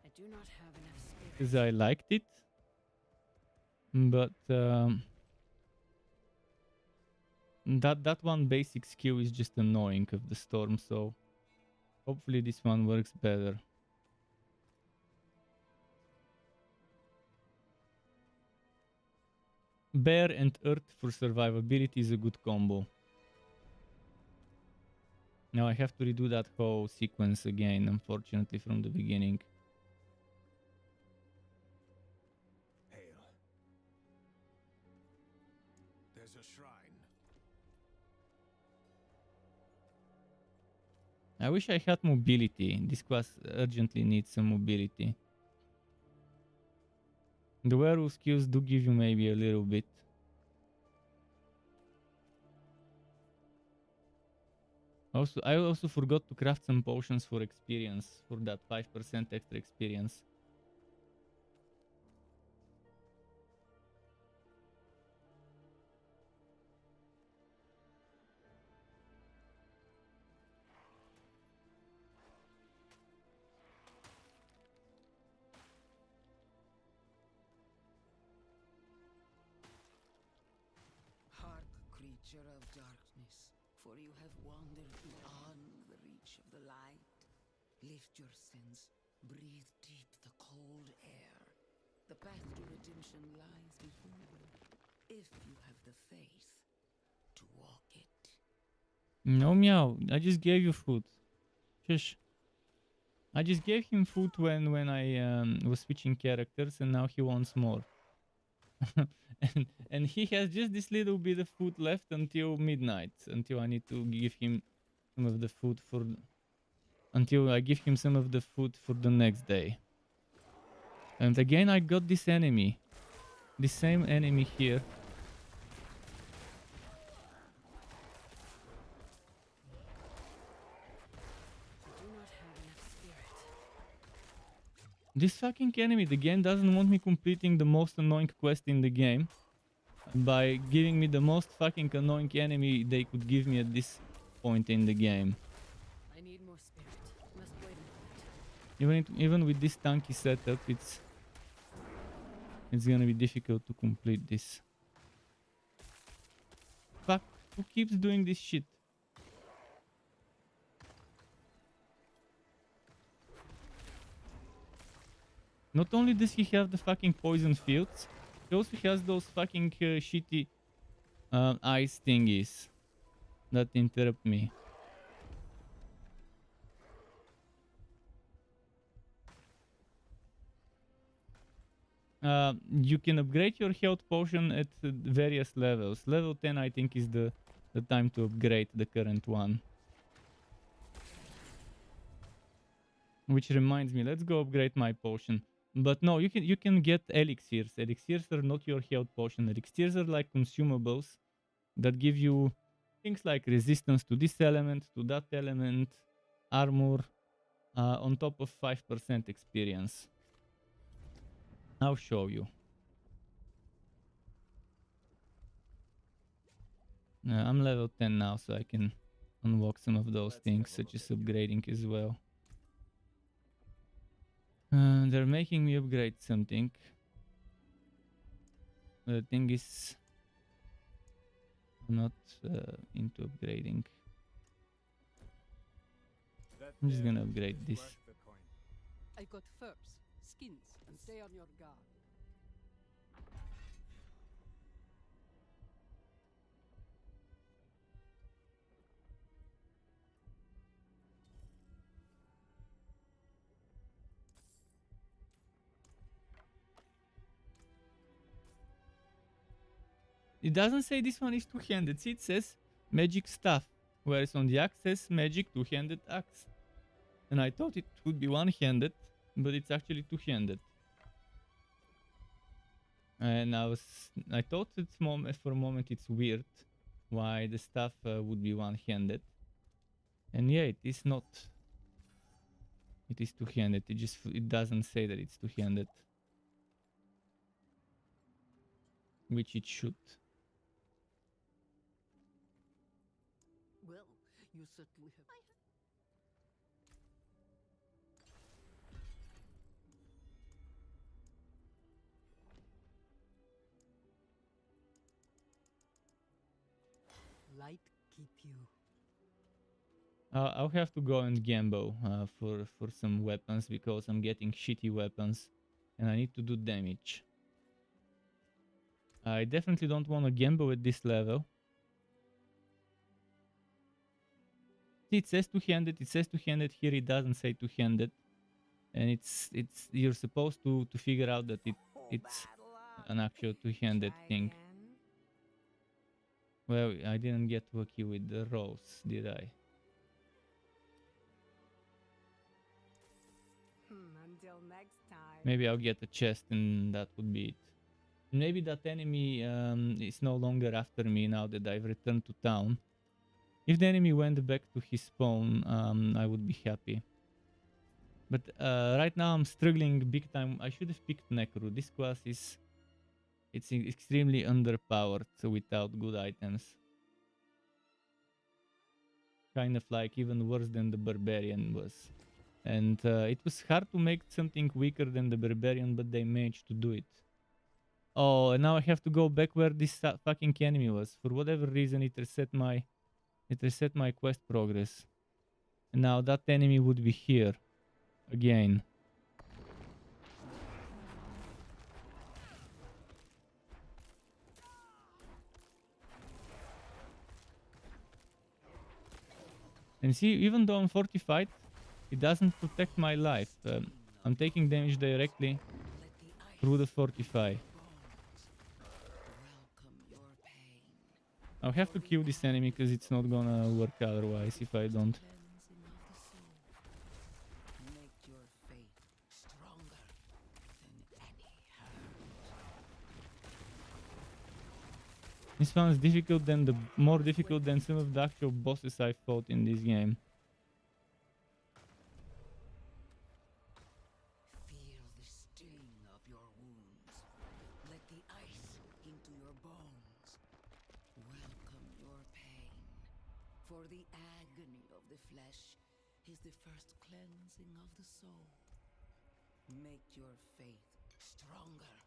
Speaker 3: I do not have enough spirit.
Speaker 1: Because I liked it. But that one basic skill is just annoying of the Storm, so hopefully this one works better. Bear and Earth for survivability is a good combo. Now I have to redo that whole sequence again, unfortunately, from the beginning.
Speaker 5: Hail. There's a shrine.
Speaker 1: I wish I had mobility. This class urgently needs some mobility. The werewolf skills do give you maybe a little bit. Also, I also forgot to craft some potions for experience, for that 5% extra experience.
Speaker 9: Hark, creature of darkness, for you have wandered beyond the reach of the light. Lift your sense, breathe deep the cold air. The path to redemption lies before you, if you have the faith to walk it.
Speaker 1: No, meow. I just gave you food. Shush. I just gave him food when I was switching characters, and now he wants more. and he has just this little bit of food left until midnight, until I need to give him some of the food for until I give him some of the food for the next day. And again I got this enemy, the same enemy here. This fucking enemy, the game doesn't want me completing the most annoying quest in the game by giving me the most fucking annoying enemy they could give me at this point in the game.
Speaker 3: I need more spirit. Must wait a moment.
Speaker 1: Even with this tanky setup, it's gonna be difficult to complete this. Fuck, who keeps doing this shit? Not only does he have the fucking poison fields, he also has those fucking shitty ice thingies that interrupt me. You can upgrade your health potion at various levels. Level 10 I think is the time to upgrade the current one. Which reminds me, let's go upgrade my potion. But no, you can get elixirs. Elixirs are not your health potion. Elixirs are like consumables that give you things like resistance to this element, to that element, armor, on top of 5% experience. I'll show you. I'm level 10 now, so I can unlock some of those things, such as upgrading as well. They're making me upgrade something. The thing is, I'm not into upgrading. I'm just gonna upgrade this.
Speaker 10: I got furs, skins, and stay on your guard.
Speaker 1: It doesn't say this one is two-handed. See, it says magic staff, whereas on the axe says magic two-handed axe. And I thought it would be one-handed, but it's actually two-handed. And I thought for a moment it's weird why the staff would be one-handed. And yeah, it is not. It is two-handed. It doesn't say that it's two-handed, which it should.
Speaker 10: Well, you certainly have. Light keep you.
Speaker 1: I'll have to go and gamble for some weapons because I'm getting shitty weapons and I need to do damage. I definitely don't want to gamble at this level. See, it says two-handed. It says two-handed here. It doesn't say two-handed, and it's you're supposed to figure out that it's an actual two-handed thing. Well, I didn't get lucky with the rolls, did I?
Speaker 10: Until next time.
Speaker 1: Maybe I'll get a chest and that would be it. Maybe that enemy is no longer after me now that I've returned to town. If the enemy went back to his spawn, I would be happy. But right now I'm struggling big time. I should have picked Necro. This class is... It's extremely underpowered without good items. Kind of like even worse than the Barbarian was. And it was hard to make something weaker than the Barbarian, but they managed to do it. Oh, and now I have to go back where this fucking enemy was. For whatever reason, it reset my quest progress. And now that enemy would be here again. And see, even though I'm fortified, it doesn't protect my life. I'm taking damage directly through the fortify. I'll have to kill this enemy because it's not gonna work otherwise if I don't. This one is more difficult than some of the actual bosses I fought in this game.
Speaker 9: Feel the agony of the flesh is the first cleansing of the soul. Make your faith stronger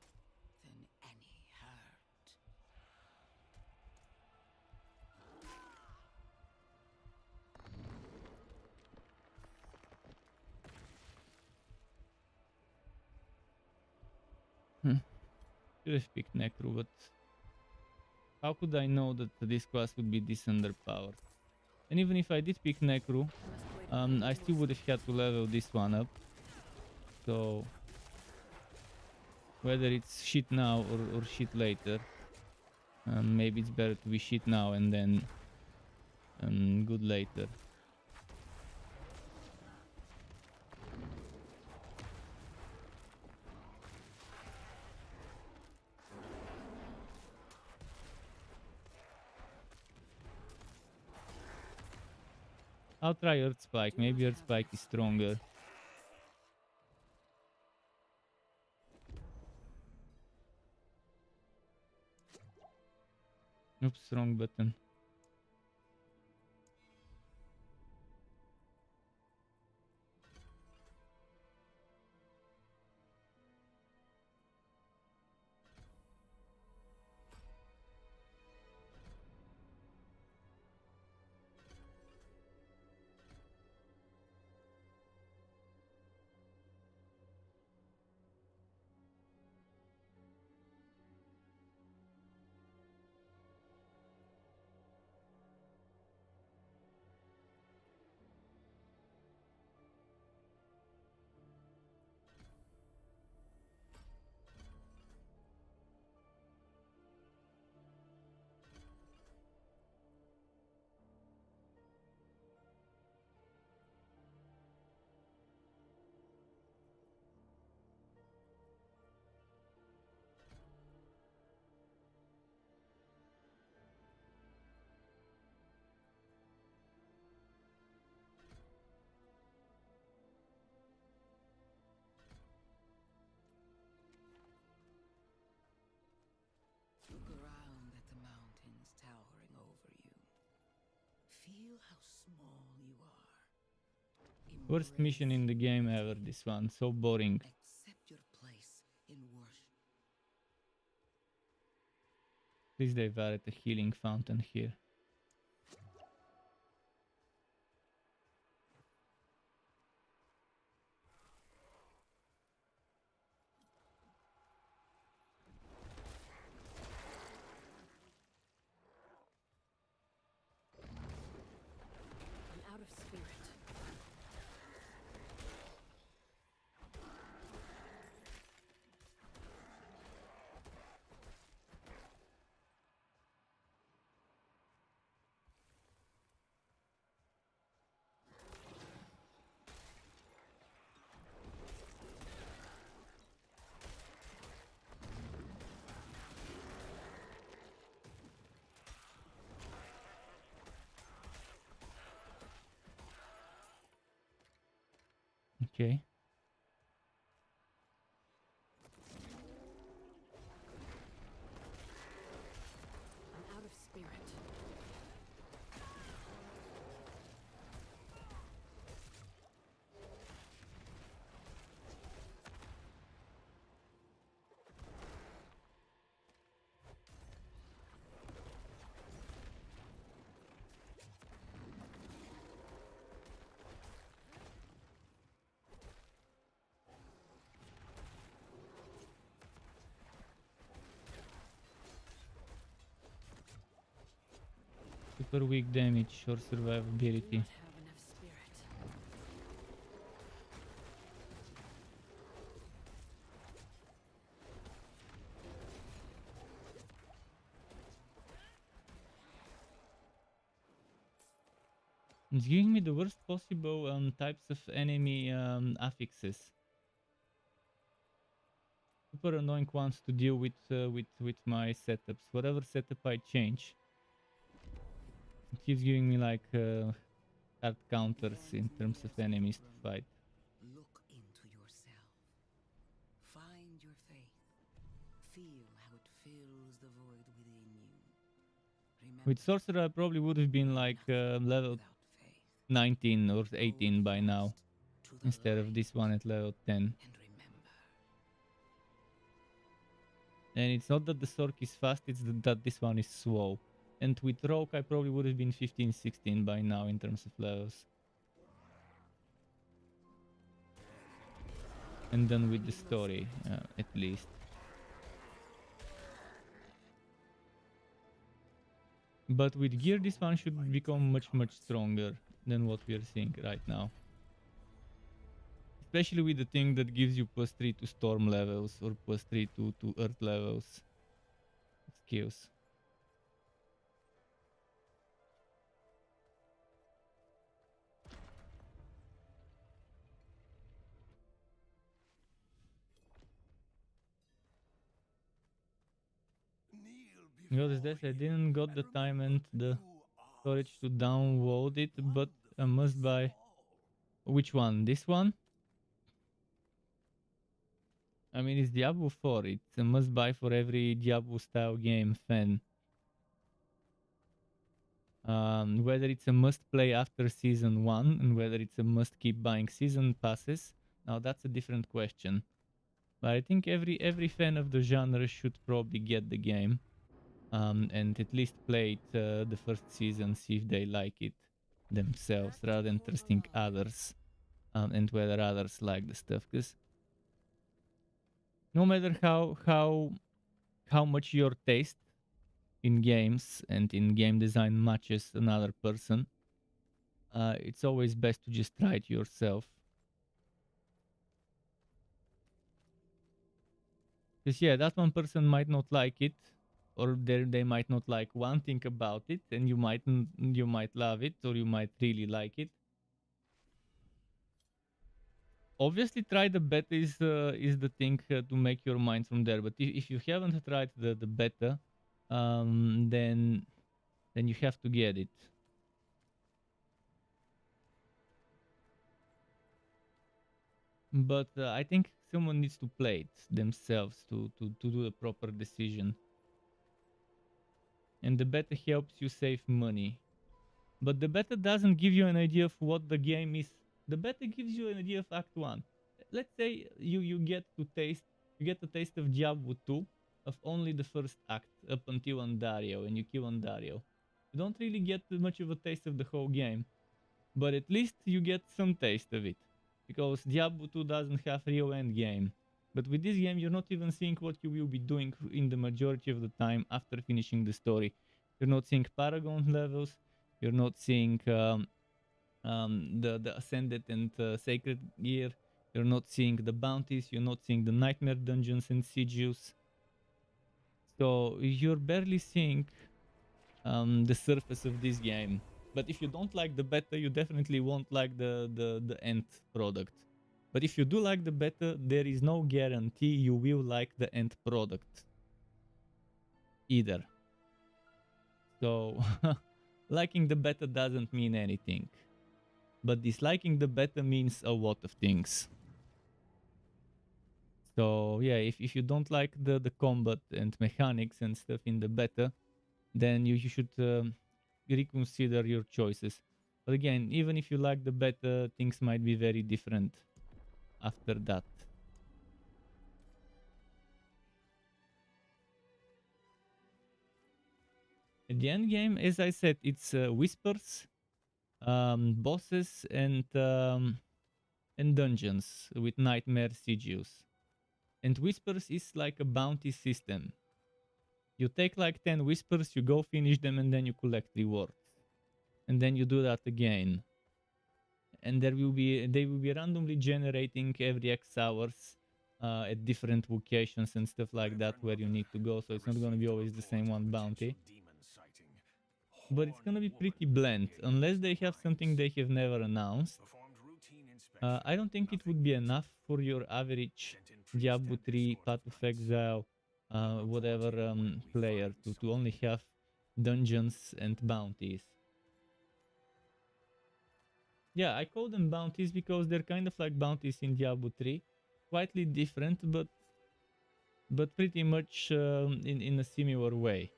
Speaker 9: than any hurt.
Speaker 1: Should have picked Necro, but how could I know that this class would be this underpowered? And even if I did pick Necro, I still would have had to level this one up. So whether it's shit now or shit later, maybe it's better to be shit now and then good later. I'll try Earth Spike. Maybe Earth Spike is stronger. Oops, wrong button.
Speaker 9: Look around at the mountains towering over you. Feel how small you are.
Speaker 1: Worst mission in the game ever, this one. So boring.
Speaker 9: Accept your place in worship.
Speaker 1: Please they've added a healing fountain here.
Speaker 3: I'm out of spirit.
Speaker 1: Okay.
Speaker 3: I'm out of spirit.
Speaker 1: Super weak damage or
Speaker 3: Do
Speaker 1: survivability.
Speaker 3: not have enough spirit.
Speaker 1: It's giving me the worst possible types of enemy affixes. Super annoying ones to deal with my setups. Whatever setup I change, it keeps giving me like hard counters in terms of enemies to fight.
Speaker 9: Look into yourself. Find your faith. Feel how it fills the void within you.
Speaker 1: With Sorcerer, I probably would have been like level 19 or 18 by now, instead of this one at level 10. And it's not that the Sork is fast, it's that this one is slow. And with Rogue, I probably would have been 15, 16 by now in terms of levels. And then with the story, at least. But with gear, this one should become much, much stronger than what we are seeing right now. Especially with the thing that gives you +3 to storm levels or +3 to earth levels skills. Notice this, I didn't got the time and the storage to download it, but I must buy. Which one? This one? I mean, it's Diablo 4. It's a must buy for every Diablo style game fan. Whether it's a must play after season 1 and whether it's a must keep buying season passes, now that's a different question. But I think every fan of the genre should probably get the game. And at least play it the first season, see if they like it themselves, rather than trusting others, and whether others like the stuff. Because no matter how much your taste in games and in game design matches another person, it's always best to just try it yourself. Because yeah, that one person might not like it, or they might not like one thing about it, and you might love it, or you might really like it. Obviously, try the beta is the thing to make your mind from there. But if you haven't tried the beta, then you have to get it. But I think someone needs to play it themselves to do the proper decision. And the beta helps you save money. But the beta doesn't give you an idea of what the game is. The beta gives you an idea of Act 1. Let's say you get a taste of Diablo 2 of only the first act up until Andario, and you kill Andario. You don't really get much of a taste of the whole game, but at least you get some taste of it, because Diablo 2 doesn't have real end game. But with this game, you're not even seeing what you will be doing in the majority of the time after finishing the story. You're not seeing Paragon levels, you're not seeing the Ascended and Sacred gear, you're not seeing the bounties, you're not seeing the Nightmare dungeons and sieges. So you're barely seeing the surface of this game. But if you don't like the beta, you definitely won't like the end product. But if you do like the beta, there is no guarantee you will like the end product either. So liking the beta doesn't mean anything. But disliking the beta means a lot of things. So yeah, if you don't like the combat and mechanics and stuff in the beta, then you should reconsider your choices. But again, even if you like the beta, things might be very different after that. At the end game, as I said, it's whispers, bosses, and dungeons with nightmare sieges. And whispers is like a bounty system. You take like 10 whispers, you go finish them, and then you collect rewards. And then you do that again. And they will be randomly generating every X hours at different locations and stuff like that where you need to go. So it's not going to be always the same one bounty. But it's going to be pretty bland, unless they have something they have never announced. I don't think it would be enough for your average Diablo 3, Path of Exile, whatever player to only have dungeons and bounties. Yeah, I call them bounties because they're kind of like bounties in Diablo 3. Slightly different, but pretty much in a similar way.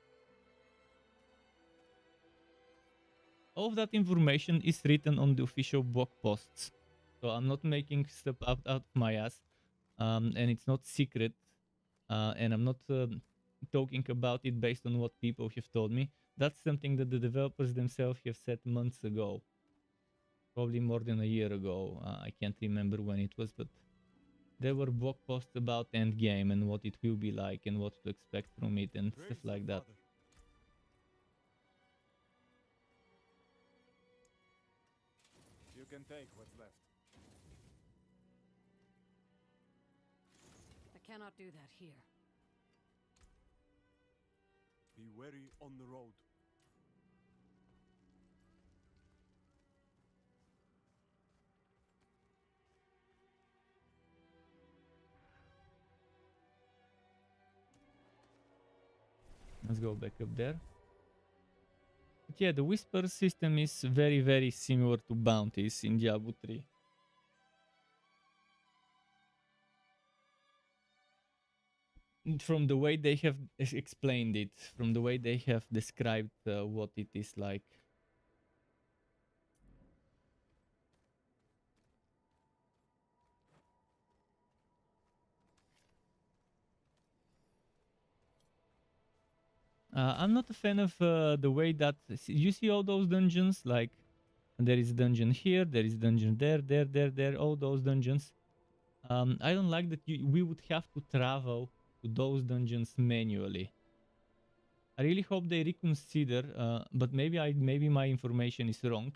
Speaker 1: All of that information is written on the official blog posts. So I'm not making stuff out of my ass. And it's not secret. And I'm not talking about it based on what people have told me. That's something that the developers themselves have said months ago. Probably more than a year ago. I can't remember when it was, but there were blog posts about Endgame and what it will be like and what to expect from it and stuff like that.
Speaker 11: You can take what's left.
Speaker 10: I cannot do that here.
Speaker 11: Be wary on the road.
Speaker 1: Let's go back up there. But yeah, the Whisper system is very, very similar to bounties in Diablo 3. From the way they have explained it, from the way they have described what it is like. I'm not a fan of the way that you see all those dungeons, like there is a dungeon here, there is a dungeon there, all those dungeons. I don't like that we would have to travel to those dungeons manually. I really hope they reconsider, but maybe my information is wrong.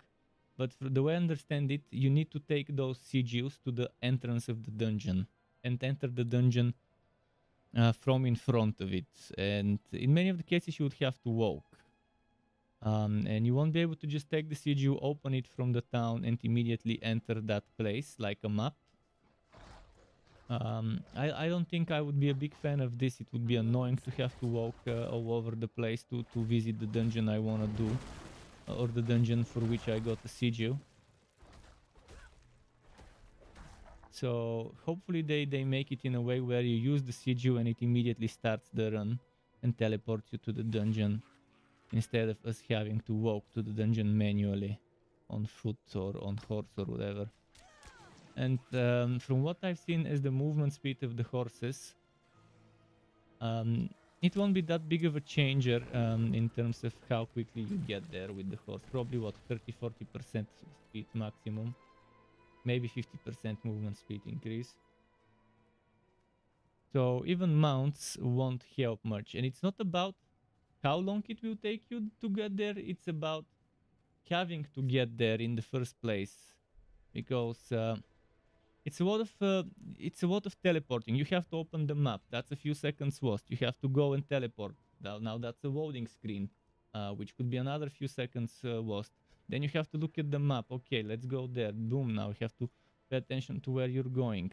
Speaker 1: But for the way I understand it, you need to take those sigils to the entrance of the dungeon and enter the dungeon from in front of it. And in many of the cases, you would have to walk. And you won't be able to just take the sigil, open it from the town, and immediately enter that place like a map. I don't think I would be a big fan of this. It would be annoying to have to walk all over the place to visit the dungeon I want to do. Or the dungeon for which I got a sigil. So hopefully they make it in a way where you use the sigil and it immediately starts the run and teleports you to the dungeon, instead of us having to walk to the dungeon manually on foot or on horse or whatever. And from what I've seen as the movement speed of the horses, it won't be that big of a changer in terms of how quickly you get there with the horse. Probably what, 30-40% speed maximum. Maybe 50% movement speed increase. So even mounts won't help much. And it's not about how long it will take you to get there. It's about having to get there in the first place. Because it's a lot of teleporting. You have to open the map. That's a few seconds lost. You have to go and teleport. Now that's a loading screen, which could be another few seconds lost. Then you have to look at the map. Okay, let's go there. Boom, now you have to pay attention to where you're going.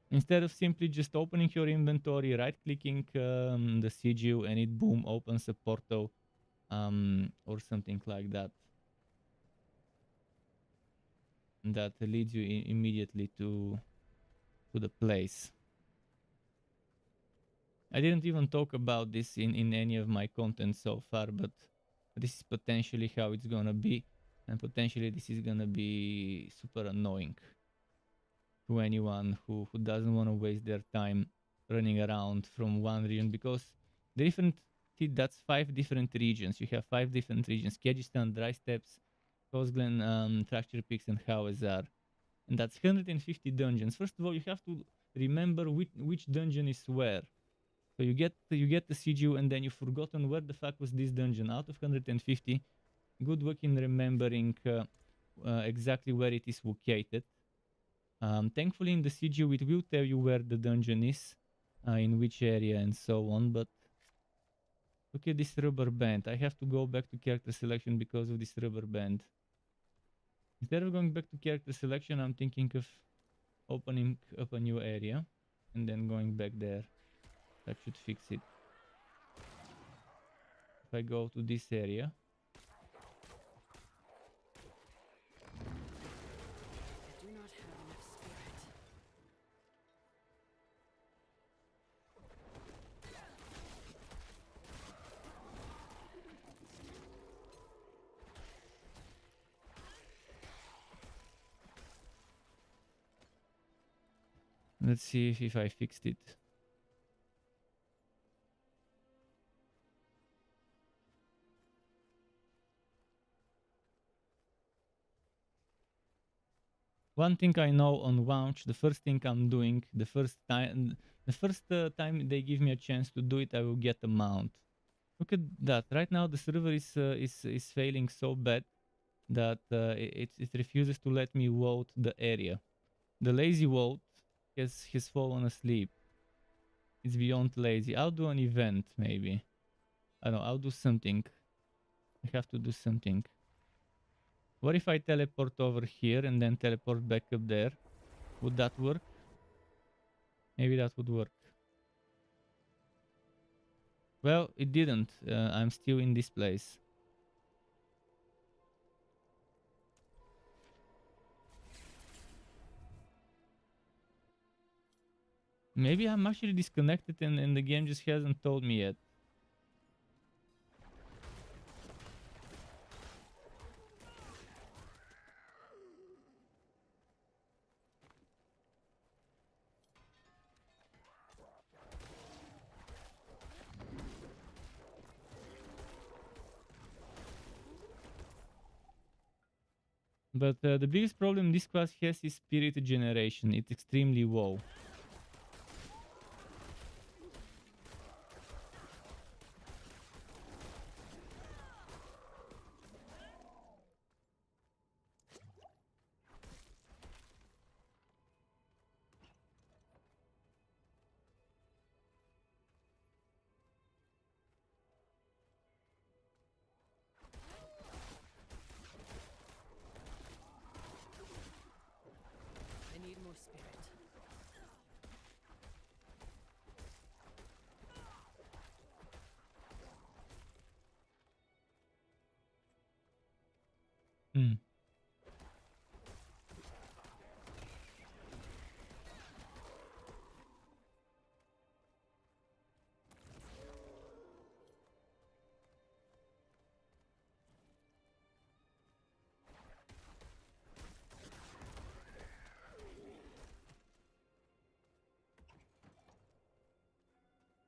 Speaker 1: Instead of simply just opening your inventory, right-clicking the sigil, and it, boom, opens a portal or something like that. That leads you immediately to the place. I didn't even talk about this in any of my content so far, but this is potentially how it's gonna be, and potentially this is gonna be super annoying to anyone who doesn't want to waste their time running around from one region, because the different that's 5 different regions. You have 5 different regions: Kyrgyzstan, Dry Steppes, Kosglen, Fracture Peaks, and Hawazar. And that's 150 dungeons. First of all, you have to remember which dungeon is where. So you get the sigil, and then you've forgotten where the fuck was this dungeon. Out of 150, good work in remembering exactly where it is located. Thankfully, in the sigil, it will tell you where the dungeon is, in which area, and so on. But look at this rubber band. I have to go back to character selection because of this rubber band. Instead of going back to character selection, I'm thinking of opening up a new area and then going back there. That should fix it. If I go to this area,
Speaker 10: I do not have enough spirit.
Speaker 1: Let's see if I fixed it. One thing I know on launch, the first thing I'm doing, the first time they give me a chance to do it, I will get a mount. Look at that! Right now the server is failing so bad that it refuses to let me vote the area. The lazy vote has fallen asleep. It's beyond lazy. I'll do an event maybe. I don't know. I'll do something. I have to do something. What if I teleport over here and then teleport back up there? Would that work? Maybe that would work. Well, it didn't. I'm still in this place. Maybe I'm actually disconnected and the game just hasn't told me yet. But the biggest problem this class has is spirit generation. It's extremely low.
Speaker 10: I need more spirit.
Speaker 1: Hmm.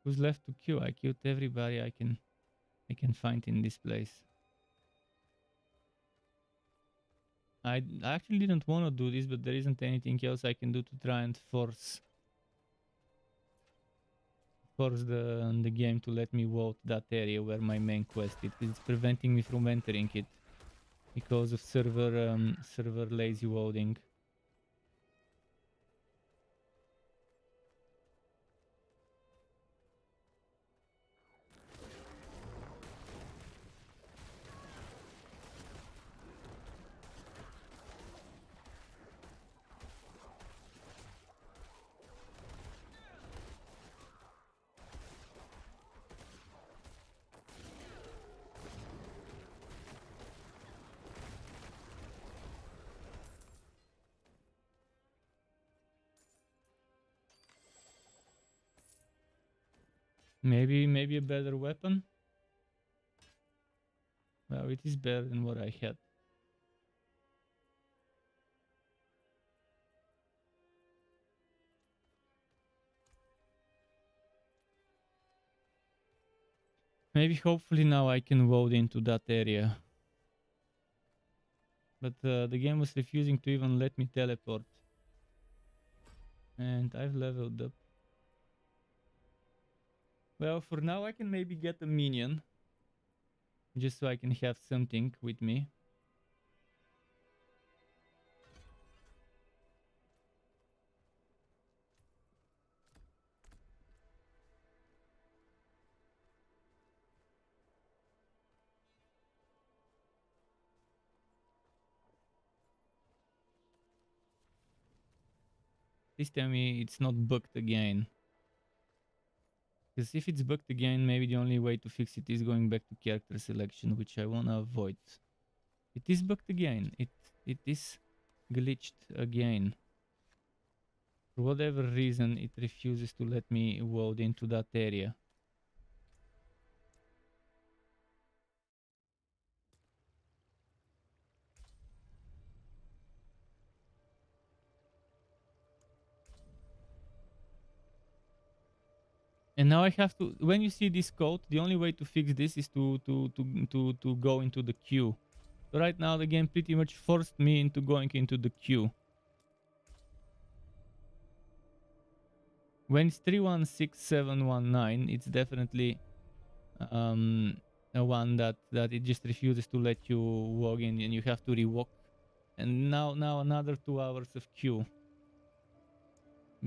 Speaker 1: Who's left to kill? I killed everybody I can find in this place. I actually didn't want to do this, but there isn't anything else I can do to try and force the game to let me vote that area where my main quest is. It's preventing me from entering it because of server lazy voting. Maybe a better weapon? Well, it is better than what I had. Maybe hopefully now I can vote into that area. But the game was refusing to even let me teleport. And I've leveled up. Well, for now I can maybe get a minion. Just so I can have something with me. Please tell me it's not bugged again. Because if it's bugged again, maybe the only way to fix it is going back to character selection, which I want to avoid. It is bugged again. It is glitched again. For whatever reason, it refuses to let me vote into that area. And now I have to, when you see this code, the only way to fix this is to go into the queue. So right now the game pretty much forced me into going into the queue. When it's 316719, it's definitely a one that it just refuses to let you walk in, and you have to rewalk. And now another 2 hours of queue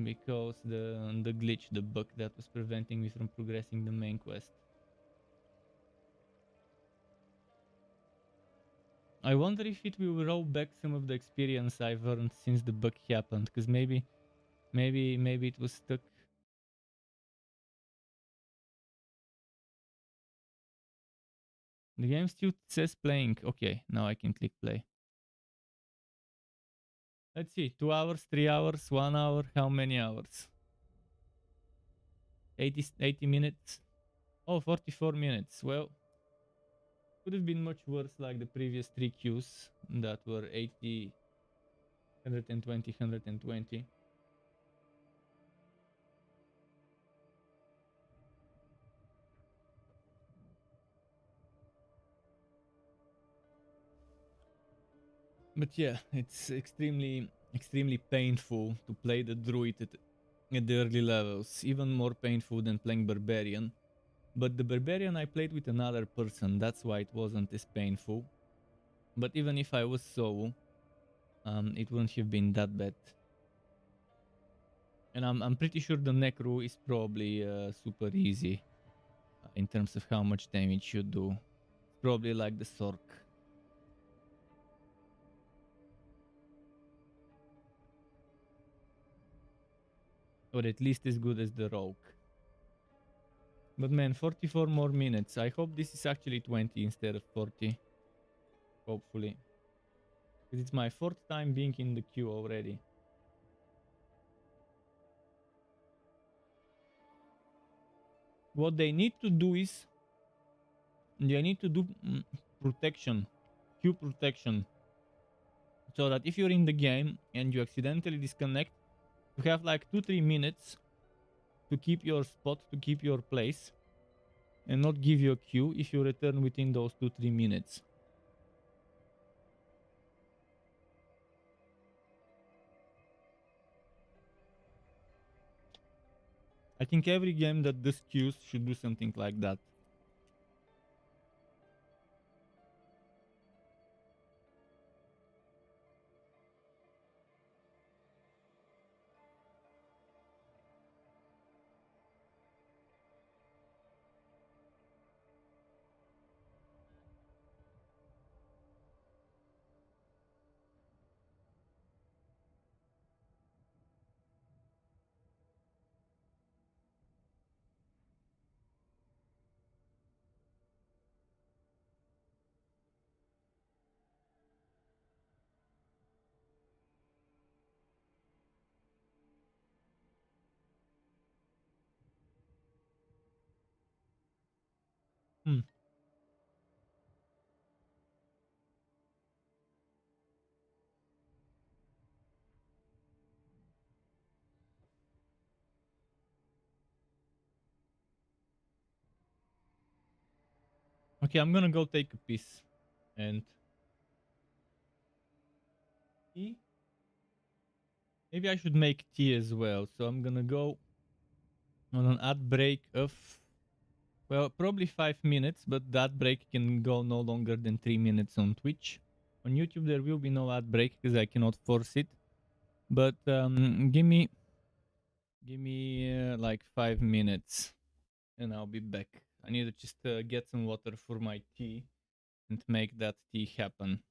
Speaker 1: because the glitch, the bug that was preventing me from progressing the main quest. I wonder if it will roll back some of the experience I've earned since the bug happened, because maybe it was stuck. The game still says playing. Okay, now I can click play. Let's see, 2 hours, 3 hours, 1 hour, how many hours? 80 minutes. Oh, 44 minutes. Well, could have been much worse, like the previous 3 queues that were 80, 120, 120. But yeah, it's extremely painful to play the druid at the early levels. Even more painful than playing barbarian. But the barbarian I played with another person, that's why it wasn't as painful. But even if I was solo, it wouldn't have been that bad. And I'm pretty sure the Necro is probably super easy in terms of how much damage you do. Probably like the Sork. Or at least as good as the Rogue. But man, 44 more minutes. I hope this is actually 20 instead of 40. Hopefully. Because it's my 4th time being in the queue already. What they need to do is they need to do protection, queue protection, so that if you're in the game and you accidentally disconnect, you have like 2-3 minutes to keep your spot, to keep your place, and not give you a queue if you return within those 2-3 minutes. I think every game that does queues should do something like that. Hmm. Okay, I'm gonna go take a piss. And tea? Maybe I should make tea as well. So I'm gonna go on an ad break of, well, probably 5 minutes, but that break can go no longer than 3 minutes on Twitch. On YouTube there will be no ad break because I cannot force it. But give me like 5 minutes and I'll be back. I need to just get some water for my tea and make that tea happen.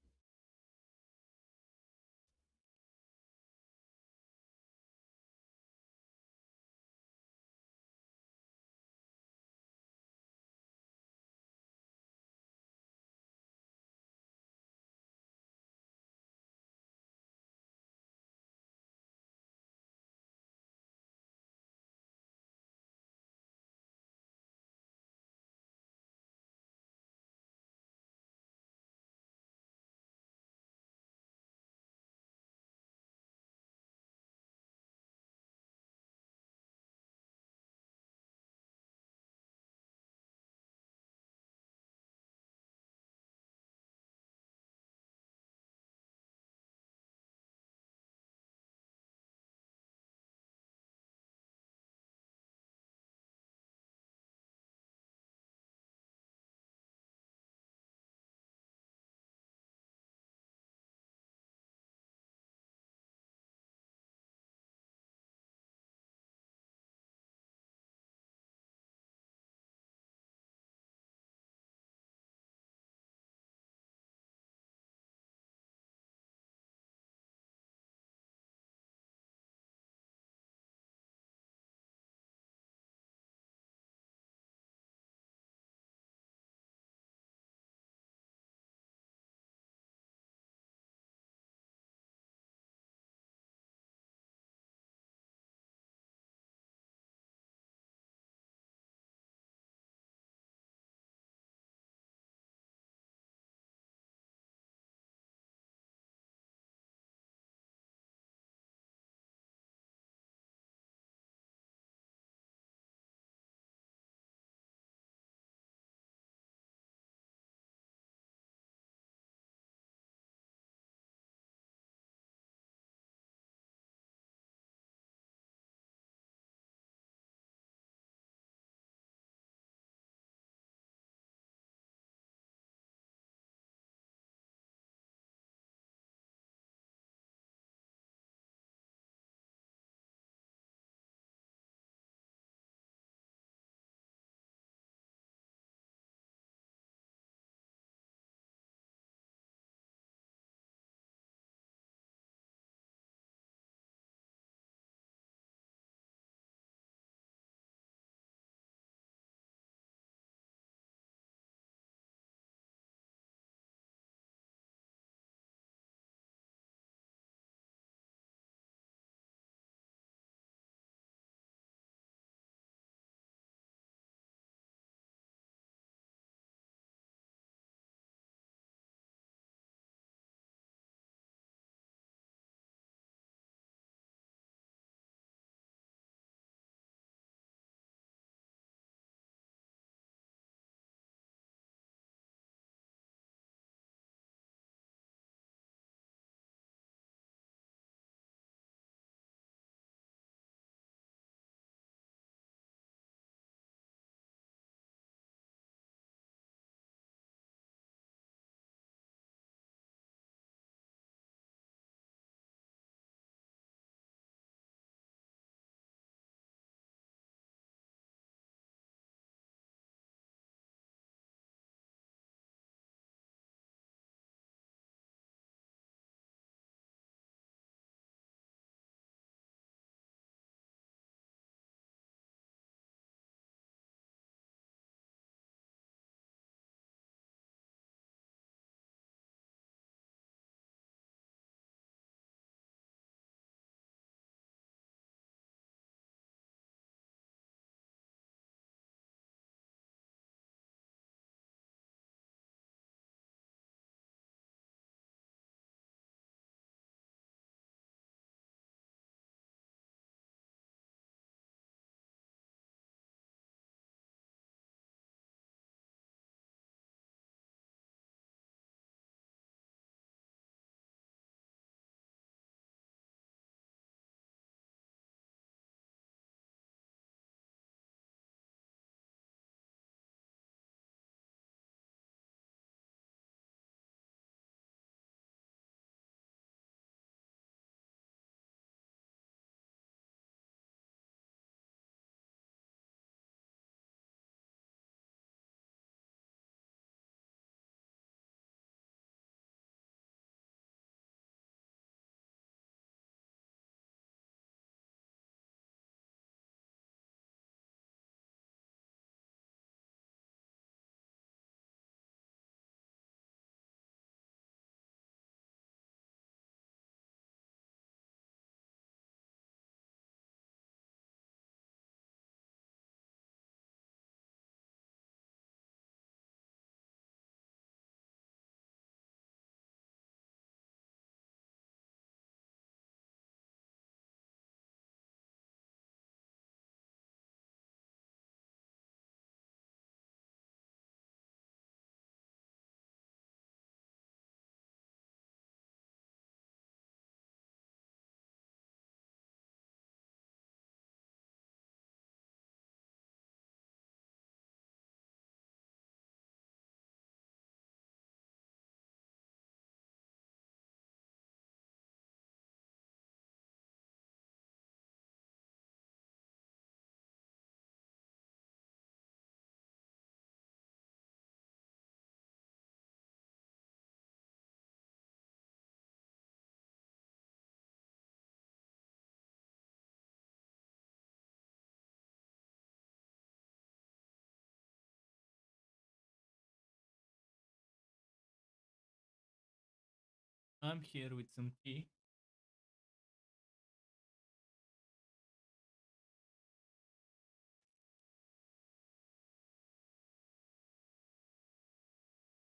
Speaker 1: I'm here with some tea.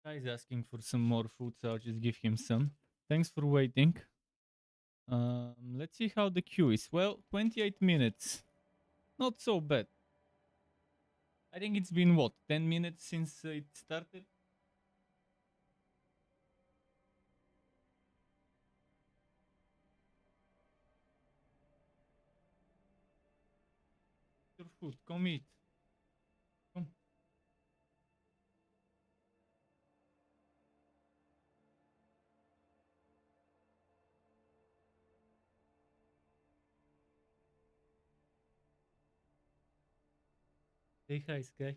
Speaker 1: Guy's asking for some more food, so I'll just give him some. Thanks for waiting. Let's see how the queue is. Well, 28 minutes. Not so bad. I think it's been what, 10 minutes since it started? Your food, come eat. Come. Say hi, Sky.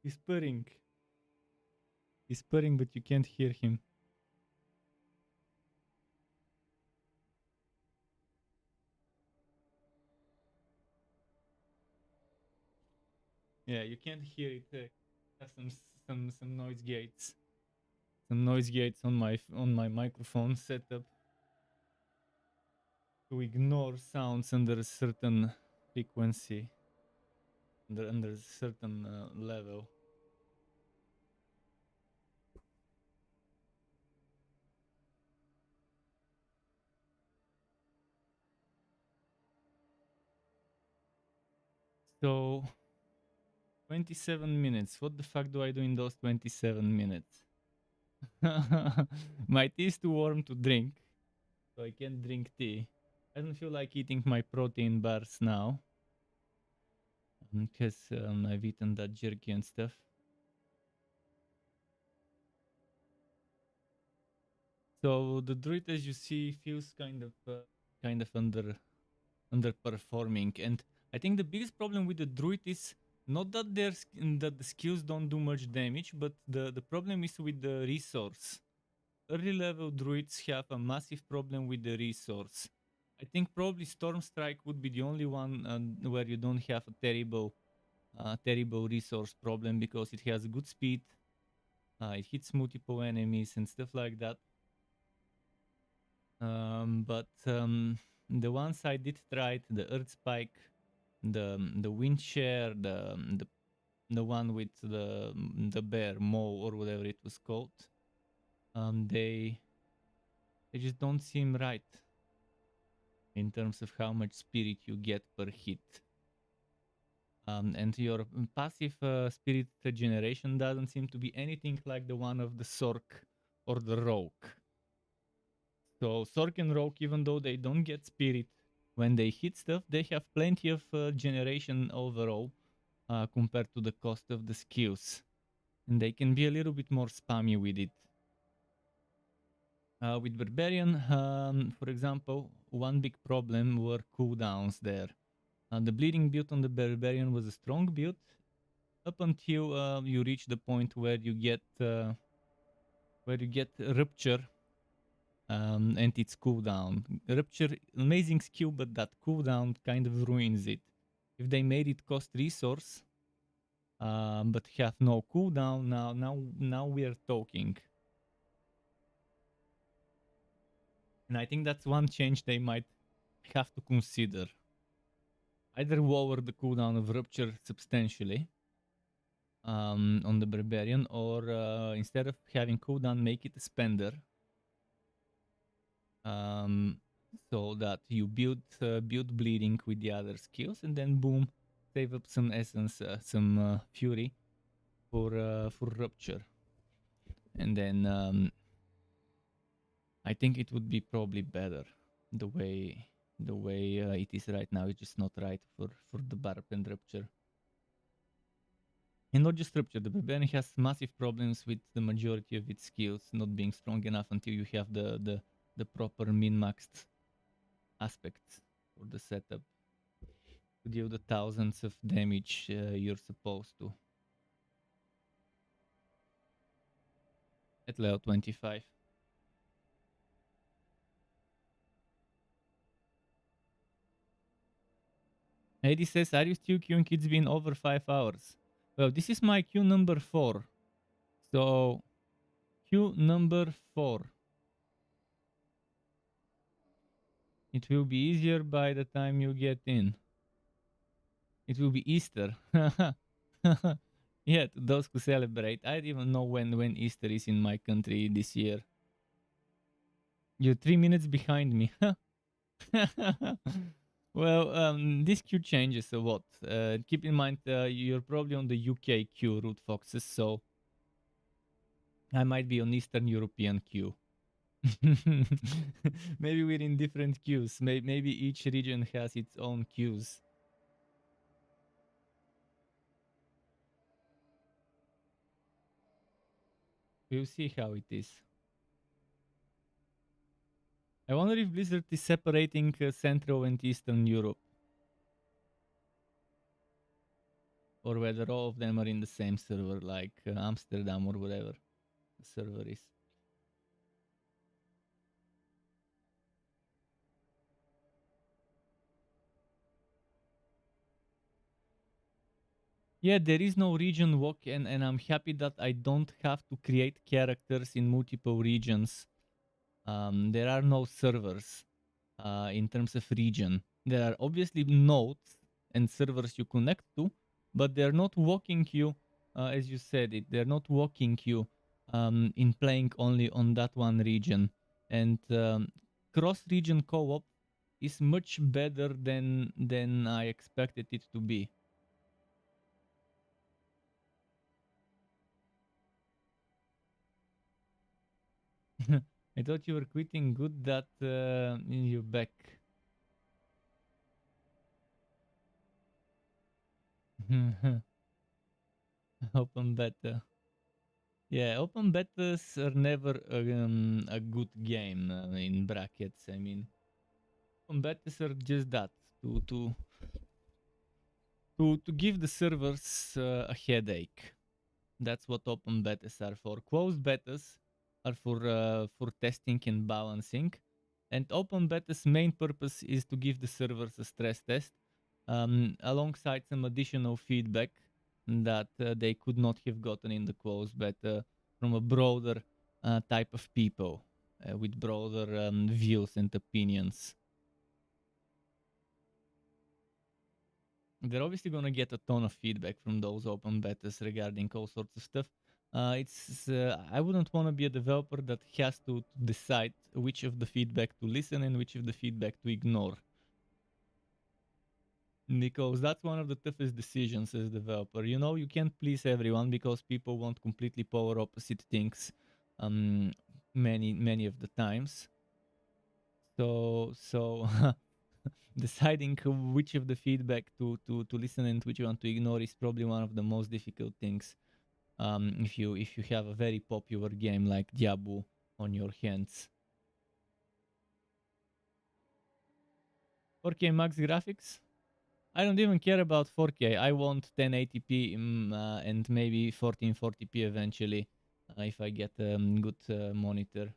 Speaker 1: He's purring. He's purring, but you can't hear him. Yeah, you can't hear it. Have some noise gates. Some noise gates on my microphone setup to ignore sounds under a certain frequency, under a certain level. So 27 minutes. What the fuck do I do in those 27 minutes? My tea is too warm to drink, so I can't drink tea. I don't feel like eating my protein bars now because I've eaten that jerky and stuff. So the druid, as you see, feels kind of underperforming, and I think the biggest problem with the druid is not that that the skills don't do much damage, but the problem is with the resource. Early level druids have a massive problem with the resource. I think probably Storm Strike would be the only one where you don't have a terrible resource problem, because it has good speed, it hits multiple enemies and stuff like that. But the ones I did try, the Earth Spike, the Wind Share, the one with the bear Mo or whatever it was called, they just don't seem right in terms of how much spirit you get per hit. And your passive spirit regeneration doesn't seem to be anything like the one of the Sork or the Rogue. So Sork and Rogue, even though they don't get spirit when they hit stuff, they have plenty of generation overall compared to the cost of the skills. And they can be a little bit more spammy with it. With Barbarian, for example, one big problem were cooldowns there. The bleeding build on the Barbarian was a strong build up until you reach the point where you get Rupture and its cooldown. Rupture, amazing skill, but that cooldown kind of ruins it. If they made it cost resource, but have no cooldown, now we are talking. And I think that's one change they might have to consider. Either lower the cooldown of Rupture substantially on the Barbarian, or instead of having cooldown, make it a spender. So that you build bleeding with the other skills, and then boom, save up some essence, some fury for Rupture. And then I think it would be probably better the way it is right now. It's just not right for the Barb and Rupture. And not just Rupture, the Barbarian has massive problems with the majority of its skills not being strong enough until you have the proper min-maxed aspects for the setup to deal the thousands of damage you're supposed to. At level 25. Heidi says, are you still queuing? It's been over 5 hours. Well, this is my queue number 4. So, queue number 4. It will be easier by the time you get in. It will be Easter. Yeah, to those who celebrate. I don't even know when Easter is in my country this year. You're 3 minutes behind me. Well, this queue changes a lot. Keep in mind, you're probably on the UK queue, Root Foxes, so I might be on Eastern European queue. Maybe we're in different queues. Maybe each region has its own queues. We'll see how it is. I wonder if Blizzard is separating Central and Eastern Europe. Or whether all of them are in the same server, like Amsterdam or whatever the server is. Yeah, there is no region walk, and I'm happy that I don't have to create characters in multiple regions. There are no servers in terms of region. There are obviously nodes and servers you connect to, but they're not walking you, as you said it, they're not walking you in playing only on that one region. And cross-region co-op is much better than I expected it to be. I thought you were quitting. Good that you're back. Open beta. Yeah, open betas are never a good game in brackets. I mean, open betas are just that to to give the servers a headache. That's what open betas are for. Closed betas are for testing and balancing, and open betas' main purpose is to give the servers a stress test, alongside some additional feedback that they could not have gotten in the closed beta from a broader type of people with broader views and opinions. They're obviously going to get a ton of feedback from those open betas regarding all sorts of stuff. I wouldn't want to be a developer that has to decide which of the feedback to listen and which of the feedback to ignore. Because that's one of the toughest decisions as a developer. You know, you can't please everyone because people want completely polar opposite things many of the times. So deciding which of the feedback to listen and which one to ignore is probably one of the most difficult things if you have a very popular game like Diablo on your hands. 4K max graphics? I don't even care about 4K. I want 1080p and maybe 1440p eventually if I get a good monitor.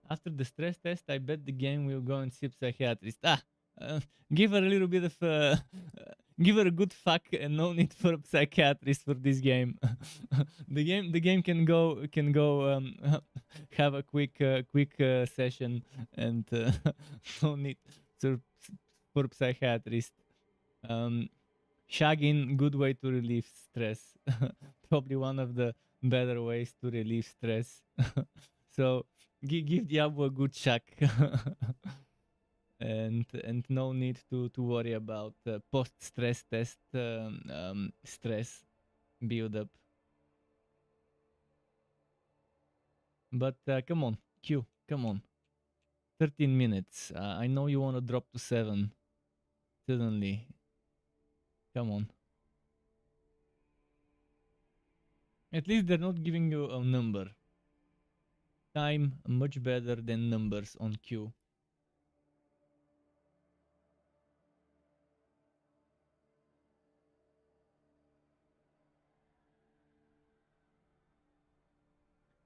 Speaker 1: After the stress test, I bet the game will go and see psychiatrist. Give her a little bit of give her a good fuck and no need for a psychiatrist for this game. the game can go have a quick session and no need for psychiatrist. Shagging, good way to relieve stress. Probably one of the better ways to relieve stress. So give Diablo a good shag. and no need to worry about post stress test stress build up. But come on, Q, come on. 13 minutes. I know you want to drop to 7 suddenly. Come on. At least they're not giving you a number. Time much better than numbers on Q.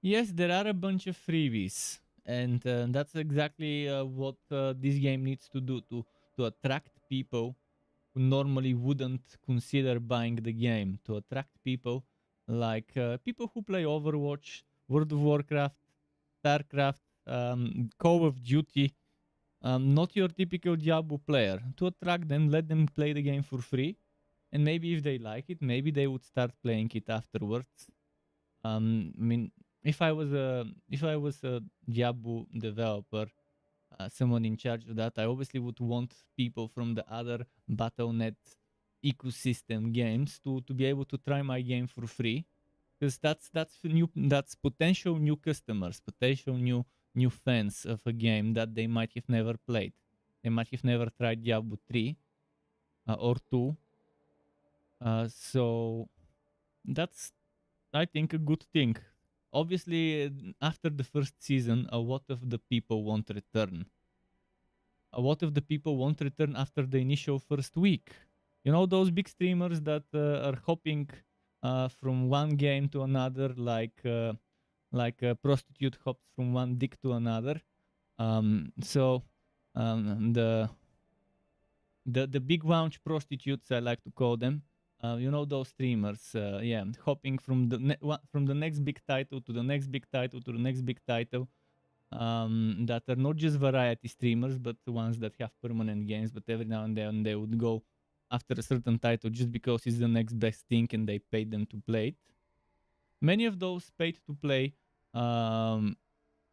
Speaker 1: Yes, there are a bunch of freebies, and that's exactly what this game needs to do to attract people who normally wouldn't consider buying the game, to attract people like people who play Overwatch, World of Warcraft, StarCraft, Call of Duty, not your typical Diablo player. To attract them, let them play the game for free, and maybe if they like it, maybe they would start playing it afterwards. I mean, if I was a Diablo developer, someone in charge of that, I obviously would want people from the other Battle.net ecosystem games to be able to try my game for free, because that's potential new customers, potential new fans of a game that they might have never played. They might have never tried Diablo 3 or 2. So that's, I think, a good thing. Obviously, after the first season, a lot of the people won't return. A lot of the people won't return after the initial first week. You know, those big streamers that are hopping from one game to another, like a prostitute hops from one dick to another. So the big launch prostitutes, I like to call them. You know, those streamers, yeah, hopping from the next big title to the next big title to the next big title. That are not just variety streamers, but the ones that have permanent games. But every now and then they would go after a certain title just because it's the next best thing, and they paid them to play it. Many of those paid to play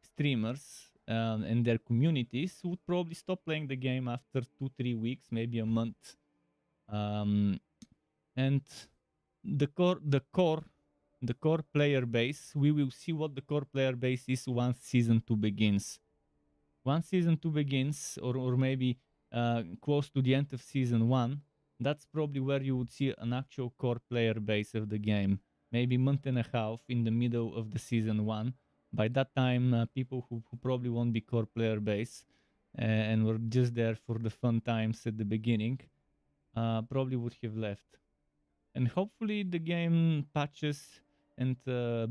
Speaker 1: streamers and their communities would probably stop playing the game after 2-3 weeks, maybe a month. And the core player base, we will see what the core player base is once season 2 begins. Once season 2 begins, or maybe close to the end of season 1, that's probably where you would see an actual core player base of the game. Maybe month and a half in the middle of the season 1. By that time, people who probably won't be core player base and were just there for the fun times at the beginning, probably would have left. And hopefully the game patches and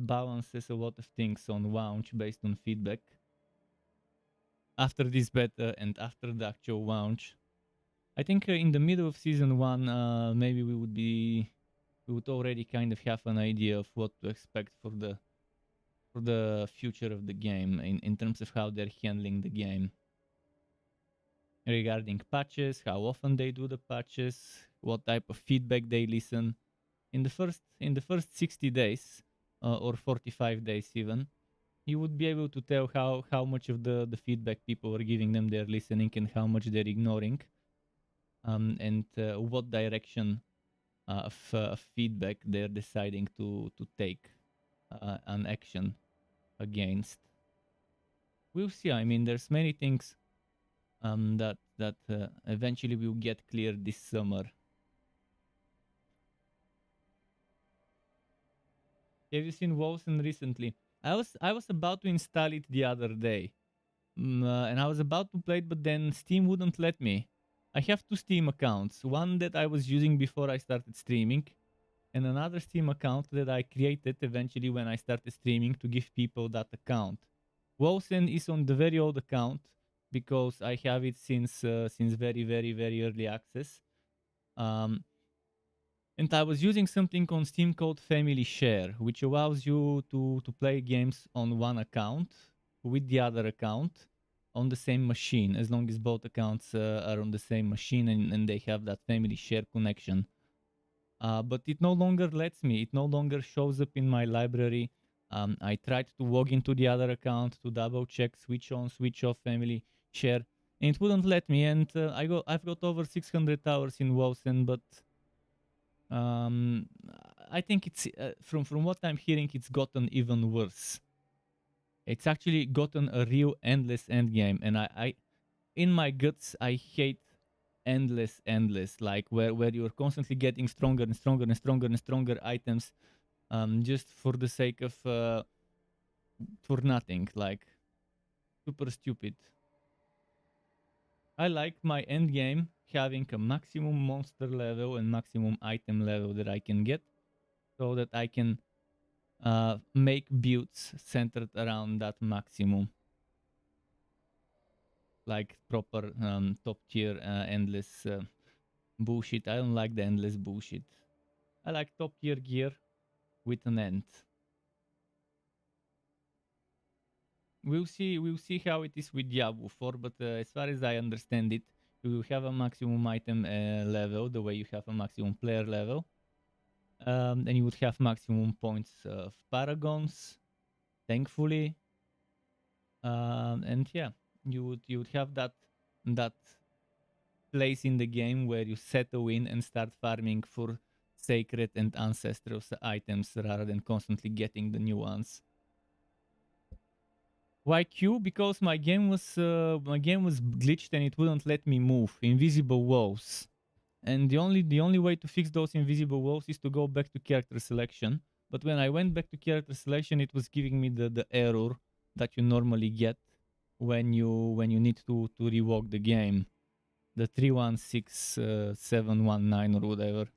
Speaker 1: balances a lot of things on launch based on feedback after this beta and after the actual launch. I think in the middle of season 1, maybe we would already kind of have an idea of what to expect for the future of the game in terms of how they're handling the game. Regarding patches, how often they do the patches, what type of feedback they listen. In the first 60 days or 45 days even, you would be able to tell how much of the feedback people are giving them they're listening and how much they're ignoring, and what direction of feedback they're deciding to take an action against. We'll see. I mean, there's many things that eventually will get clear this summer. Have you seen Wolfen recently? I was about to install it the other day, and I was about to play it, but then Steam wouldn't let me. I have 2 Steam accounts, one that I was using before I started streaming, and another Steam account that I created eventually when I started streaming to give people that account. Wolfen is on the very old account because I have it since very, very, very early access. And I was using something on Steam called Family Share, which allows you to play games on one account with the other account on the same machine, as long as both accounts are on the same machine and they have that Family Share connection. But it no longer lets me. It no longer shows up in my library. I tried to log into the other account to double check, switch on, switch off Family Share, and it wouldn't let me. And I've got over 600 hours in Wolfen, but I think it's from what I'm hearing, it's gotten even worse. It's actually gotten a real endless endgame, and I in my guts I hate endless, like where you're constantly getting stronger and stronger and stronger and stronger items, just for the sake of for nothing, like super stupid. I like my end game having a maximum monster level and maximum item level that I can get, so that I can make builds centered around that maximum, like proper top tier endless Bullshit. I don't like the endless bullshit. I like top tier gear with an end. We'll see how it is with Diablo 4, but as far as I understand it, you will have a maximum item level, the way you have a maximum player level. And you would have maximum points of paragons, thankfully. And yeah, you would have that place in the game where you settle in and start farming for sacred and ancestral items rather than constantly getting the new ones. Why Q? Because my game was glitched and it wouldn't let me move. Invisible walls. And the only way to fix those invisible walls is to go back to character selection. But when I went back to character selection, it was giving me the error that you normally get when you need to rework the game. The 316719 or whatever.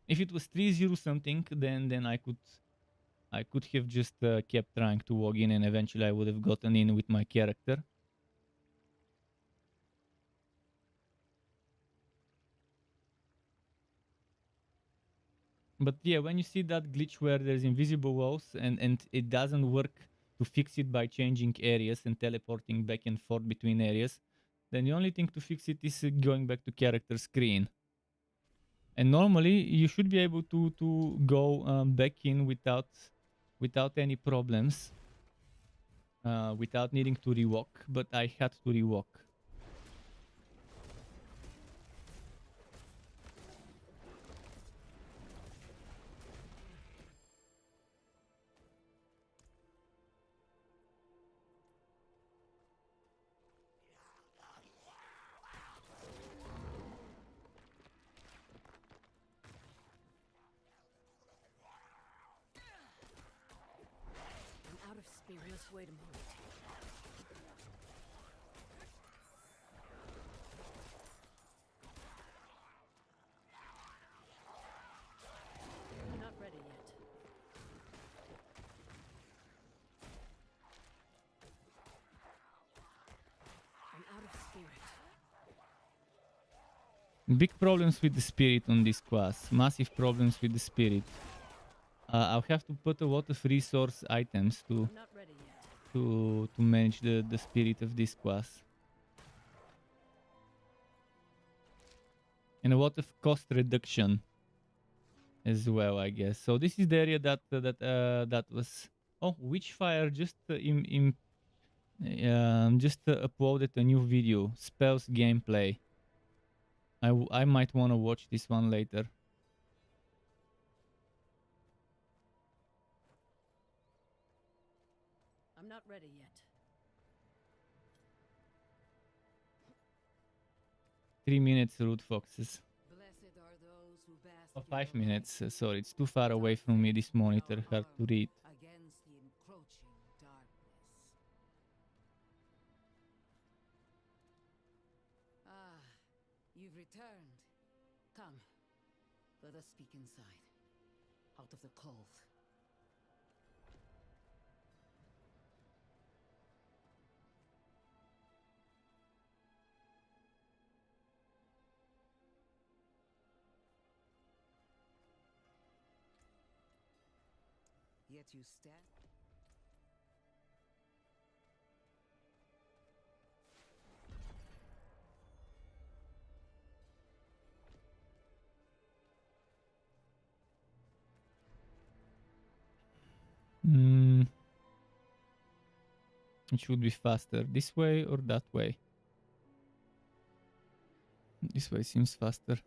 Speaker 1: If it was 30 something, then I could have just kept trying to log in and eventually I would have gotten in with my character. But yeah, when you see that glitch where there's invisible walls and it doesn't work to fix it by changing areas and teleporting back and forth between areas, then the only thing to fix it is going back to character screen. And normally you should be able to go back in without any problems, without needing to rewalk, but I had to rewalk.
Speaker 3: I'm out of spirit. Wait a moment. I'm not ready yet. I'm out of spirit.
Speaker 1: Big problems with the spirit on this class. Massive problems with the spirit. I'll have to put a lot of resource items to manage the spirit of this class. And a lot of cost reduction as well, I guess. So this is the area that was... Oh, Witchfire just uploaded a new video. Spells gameplay. I might want to watch this one later.
Speaker 3: I'm not ready yet.
Speaker 1: 3 minutes, root foxes. Oh, 5 minutes. Sorry, it's too far away from me, this monitor. Hard to read.
Speaker 9: Against the encroaching darkness. Ah, you've returned. Come, let us speak inside, out of the cold. Yet you stand.
Speaker 1: It should be faster. This way or that way? This way seems faster.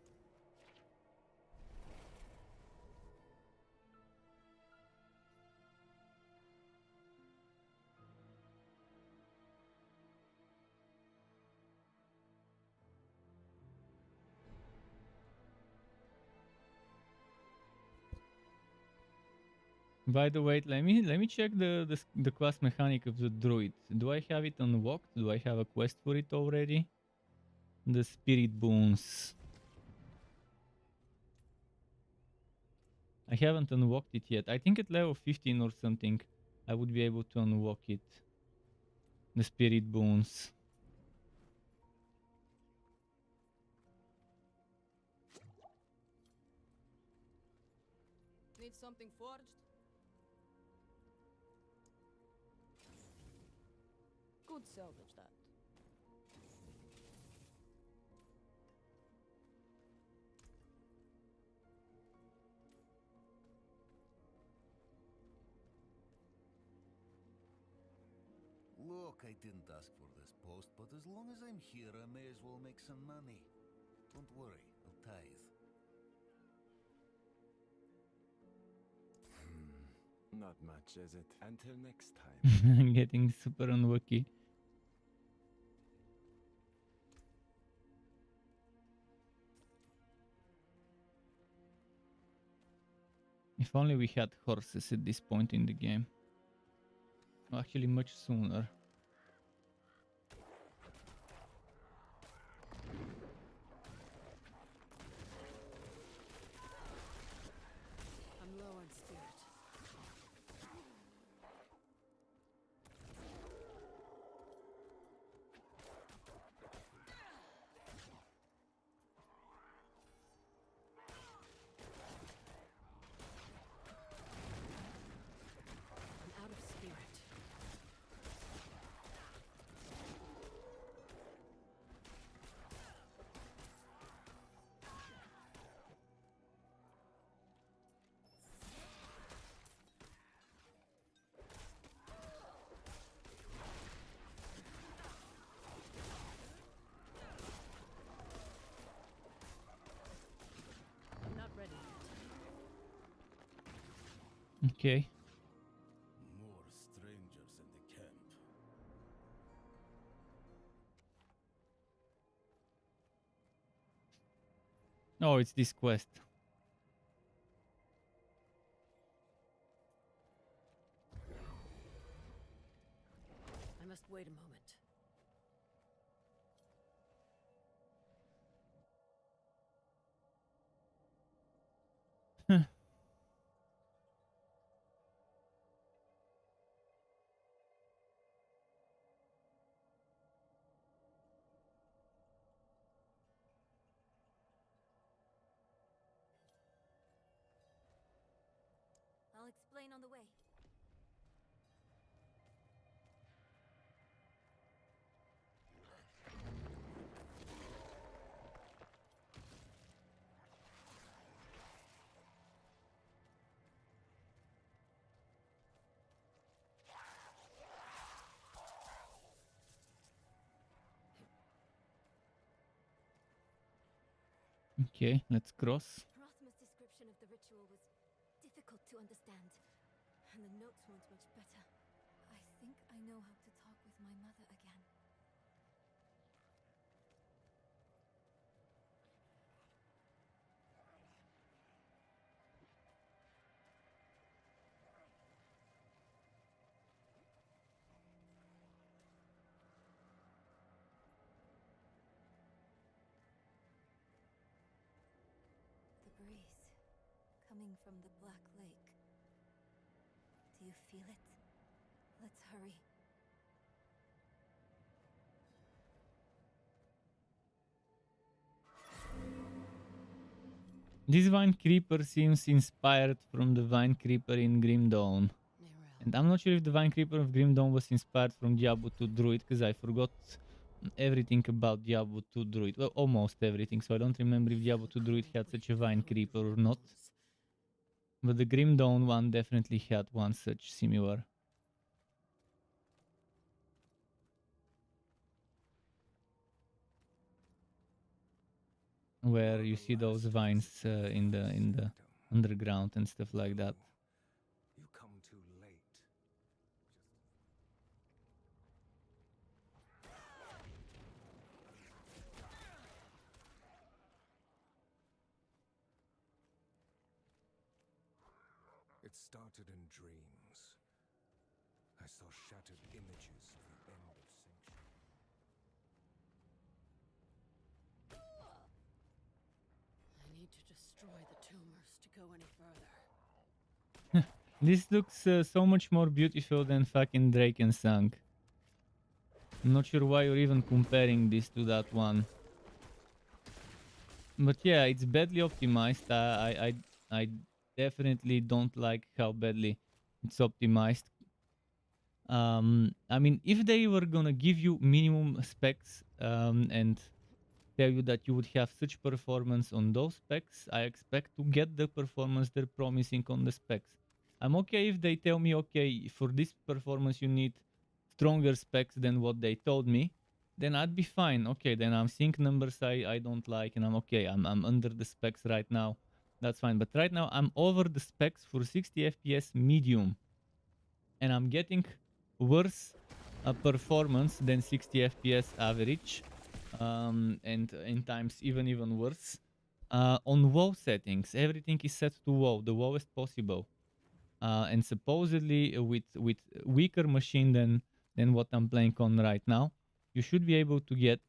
Speaker 1: By the way, let me check the class mechanic of the druid. Do I have it unlocked? Do I have a quest for it already? The spirit boons. I haven't unlocked it yet. I think at level 15 or something I would be able to unlock it. The spirit boons.
Speaker 7: Need something forged? Could salvage that.
Speaker 2: Look, I didn't ask for this post, but as long as I'm here, I may as well make some money. Don't worry, I'll tithe.
Speaker 11: Not much, is it? Until next time.
Speaker 1: Getting super unlucky. If only we had horses at this point in the game. Well, actually, much sooner.
Speaker 3: I'm low on spirit. I'm out of spirit. I'm not ready yet.
Speaker 1: Okay.
Speaker 4: More strangers in the camp.
Speaker 1: Oh, it's this quest.
Speaker 3: I must wait a moment.
Speaker 6: I'll explain on the way.
Speaker 1: Okay, let's cross.
Speaker 6: Rothma's description of the ritual was difficult to understand, and the notes weren't much better. I think I know how to talk with my mother again. The breeze coming from the Black Lake. Do you feel it? Let's hurry.
Speaker 1: This Vine Creeper seems inspired from the Vine Creeper in Grim Dawn. And I'm not sure if the Vine Creeper of Grim Dawn was inspired from Diablo II Druid, because I forgot everything about Diablo II Druid. Well, almost everything, so I don't remember if Diablo II Druid had such a Vine Creeper or not. But the Grim Dawn one definitely had one such similar. Where you see those vines in the underground and stuff like that.
Speaker 11: You come too late. It started in dreams. I saw shattered images of the end of Sanctuary.
Speaker 3: I need to destroy the tumors to go any further.
Speaker 1: This looks so much more beautiful than fucking Drake and Song. I'm not sure why you're even comparing this to that one. But yeah, it's badly optimized. I definitely don't like how badly it's optimized. I mean, if they were gonna give you minimum specs and tell you that you would have such performance on those specs, I expect to get the performance they're promising on the specs. I'm okay if they tell me, okay, for this performance you need stronger specs than what they told me, then I'd be fine. Okay, then I'm seeing numbers I don't like and I'm okay. I'm under the specs right now. That's fine. But right now I'm over the specs for 60 FPS medium. And I'm getting worse performance than 60 FPS average. And in times even worse. On WoW settings, everything is set to WoW, the lowest possible. And supposedly with weaker machine than what I'm playing on right now, you should be able to get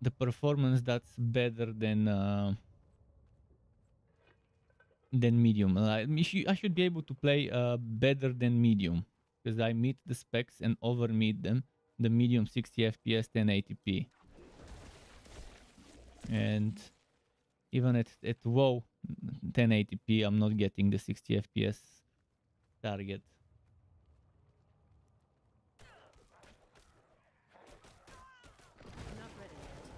Speaker 1: the performance that's better than medium. I should be able to play better than medium because I meet the specs and over meet them. The medium 60 FPS 1080p. And even at WoW 1080p, I'm not getting the 60 FPS target.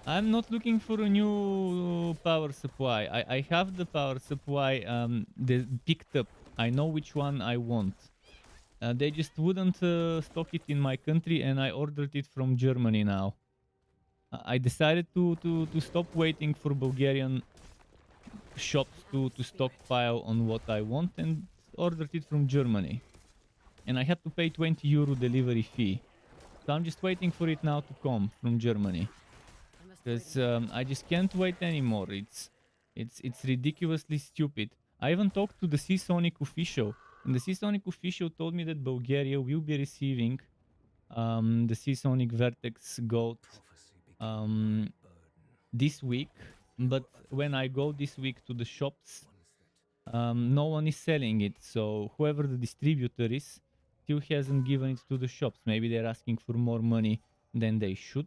Speaker 1: I'm not looking for a new power supply. I have the power supply picked up. I know which one I want. They just wouldn't stock it in my country and I ordered it from Germany now. I decided to stop waiting for Bulgarian shops to stockpile on what I want and ordered it from Germany. And I had to pay 20 euro delivery fee. So I'm just waiting for it now to come from Germany. Because I just can't wait anymore. It's ridiculously stupid. I even talked to the Seasonic official. And the Seasonic official told me that Bulgaria will be receiving the Seasonic Vertex Gold this week. But when I go this week to the shops, no one is selling it. So whoever the distributor is still hasn't given it to the shops. Maybe they're asking for more money than they should.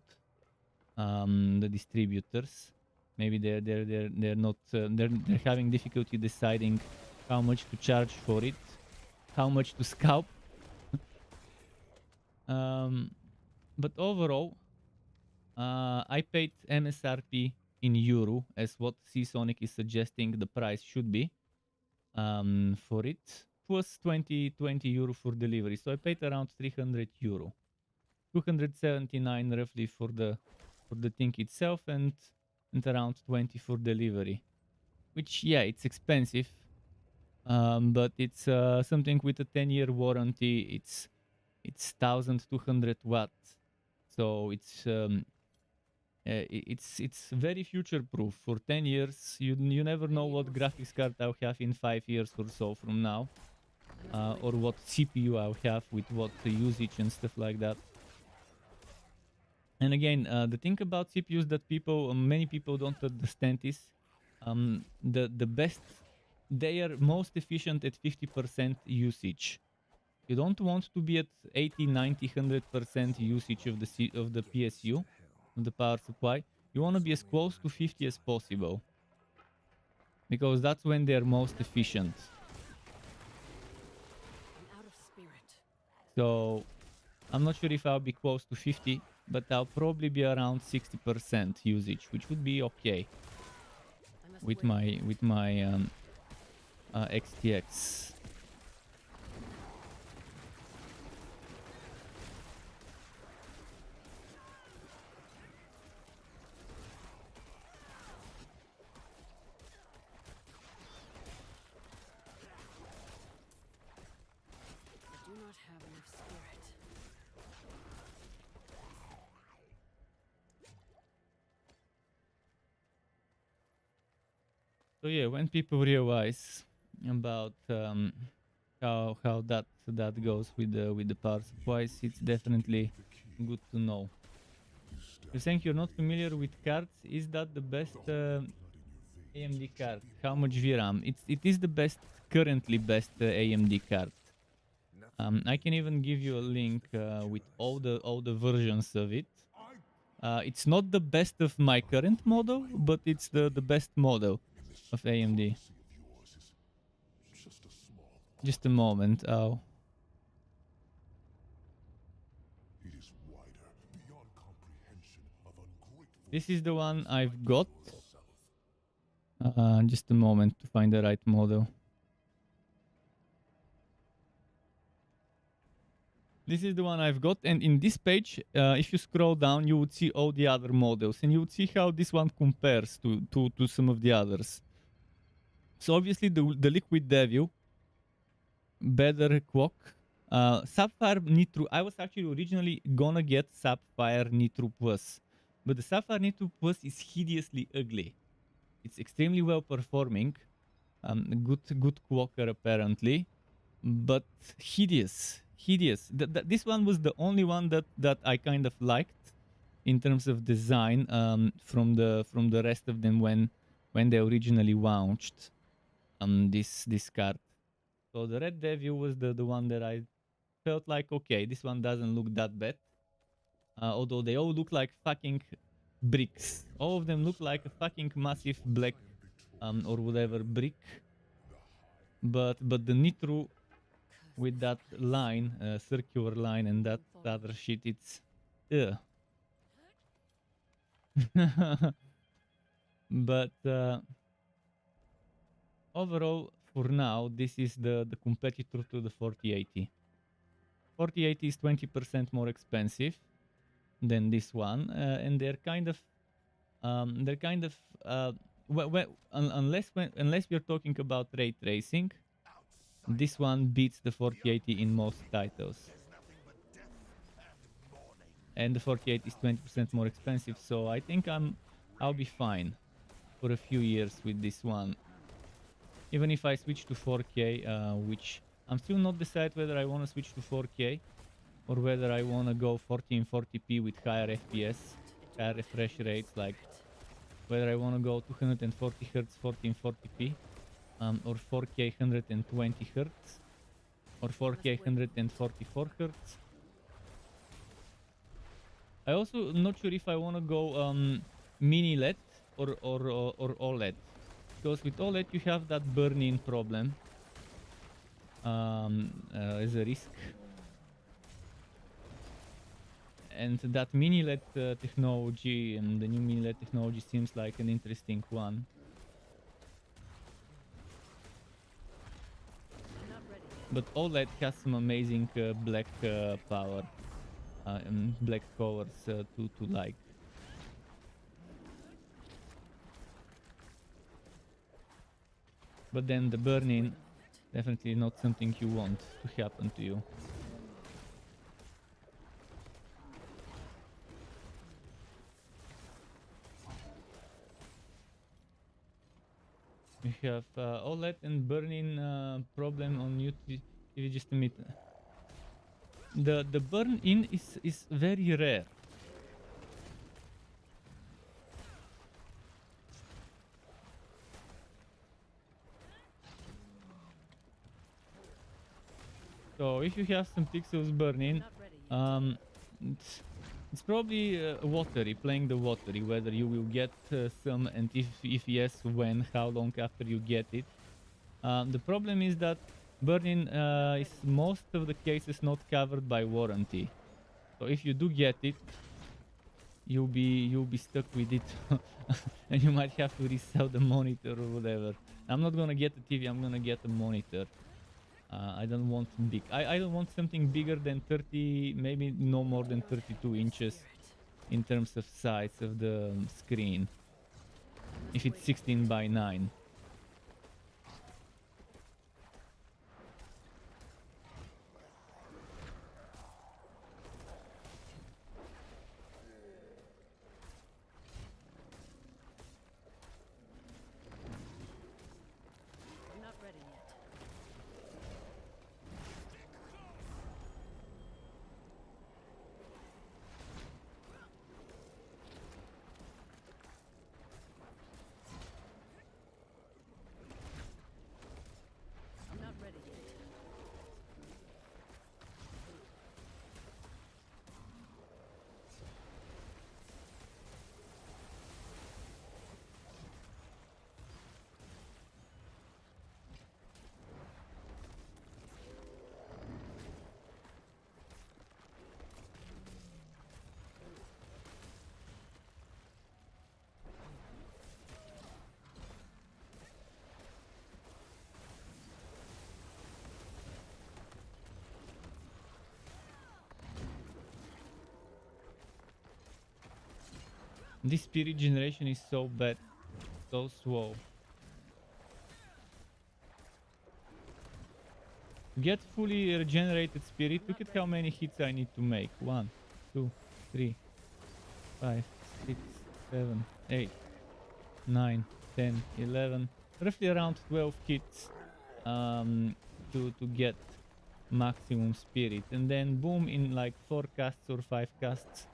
Speaker 1: The distributors, maybe they're not they're having difficulty deciding how much to charge for it, how much to scalp. But overall, I paid MSRP in euro as what Seasonic is suggesting the price should be for it, plus 20 euro for delivery. So I paid around 300 euro, 279 roughly for the thing itself and around 20 for delivery, which yeah, it's expensive, but it's something with a 10-year warranty. It's 1200 watts, so it's very future proof. For 10 years you never know what graphics card I'll have in 5 years or so from now, or what CPU I'll have with what usage and stuff like that. And again, the thing about CPUs that many people don't understand is the best, they are most efficient at 50% usage. You don't want to be at 80, 90, 100% usage of the PSU, of the power supply. You want to be as close to 50 as possible, because that's when they're most efficient. So I'm not sure if I'll be close to 50, but I'll probably be around 60% usage, which would be okay with my XTX. So yeah, when people realize about how that goes with the power supplies, it's definitely good to know. You're saying you're not familiar with cards. Is that the best AMD card? How much VRAM? It is the best, currently best AMD card. I can even give you a link with all the versions of it. It's not the best of my current model, but it's the best model of AMD. Just a moment. Oh. This is the one I've got. Just a moment to find the right model. This is the one I've got, and in this page, if you scroll down, you would see all the other models, and you would see how this one compares to some of the others. So obviously the Liquid Devil, better clock. Sapphire Nitro, I was actually originally gonna get Sapphire Nitro Plus, but the Sapphire Nitro Plus is hideously ugly. It's extremely well performing, good clocker apparently, but hideous. This one was the only one that I kind of liked in terms of design from the rest of them when they originally launched this card. So the Red Devil was the one that I felt like, okay, this one doesn't look that bad. Although they all look like fucking bricks. All of them look like a fucking massive black or whatever brick. But the Nitro with that line, circular line, and that other shit, it's but overall, for now, this is the competitor to the 4080. 4080 is 20% more expensive than this one, and they're kind of unless we're talking about ray tracing, this one beats the 4080 in most titles. And the 4080 is 20% more expensive, so I think I'll be fine for a few years with this one. Even if I switch to 4K, which I'm still not decided whether I want to switch to 4K or whether I want to go 1440p with higher FPS, higher refresh rates, like whether I want to go 240 Hz 1440p or 4K 120 Hz or 4K 144 Hz. I also not sure if I want to go mini LED or OLED, because with OLED you have that burn-in problem as a risk, and that mini LED technology and the new mini LED technology seems like an interesting one. But OLED has some amazing black power and black colors to like. But then the burn-in, definitely not something you want to happen to you. We have OLED and burn-in problem on YouTube. Just a minute. The burn-in is very rare. So if you have some pixels burning, it's probably watery, playing the watery, whether you will get some, and if yes, when, how long after you get it. The problem is that burning is most of the cases not covered by warranty. So if you do get it, you'll be stuck with it and you might have to resell the monitor or whatever. I'm not gonna get a TV, I'm gonna get a monitor. I don't want big. I don't want something bigger than 30, maybe no more than 32 inches in terms of size of the screen. If it's 16 by 9. This spirit generation is so bad, so slow. To get fully regenerated spirit, look at how many hits I need to make. 1, 2, 3, 5, 6, 7, 8, 9, 10, 11, roughly around 12 hits to get maximum spirit, and then boom, in like 4 casts or 5 casts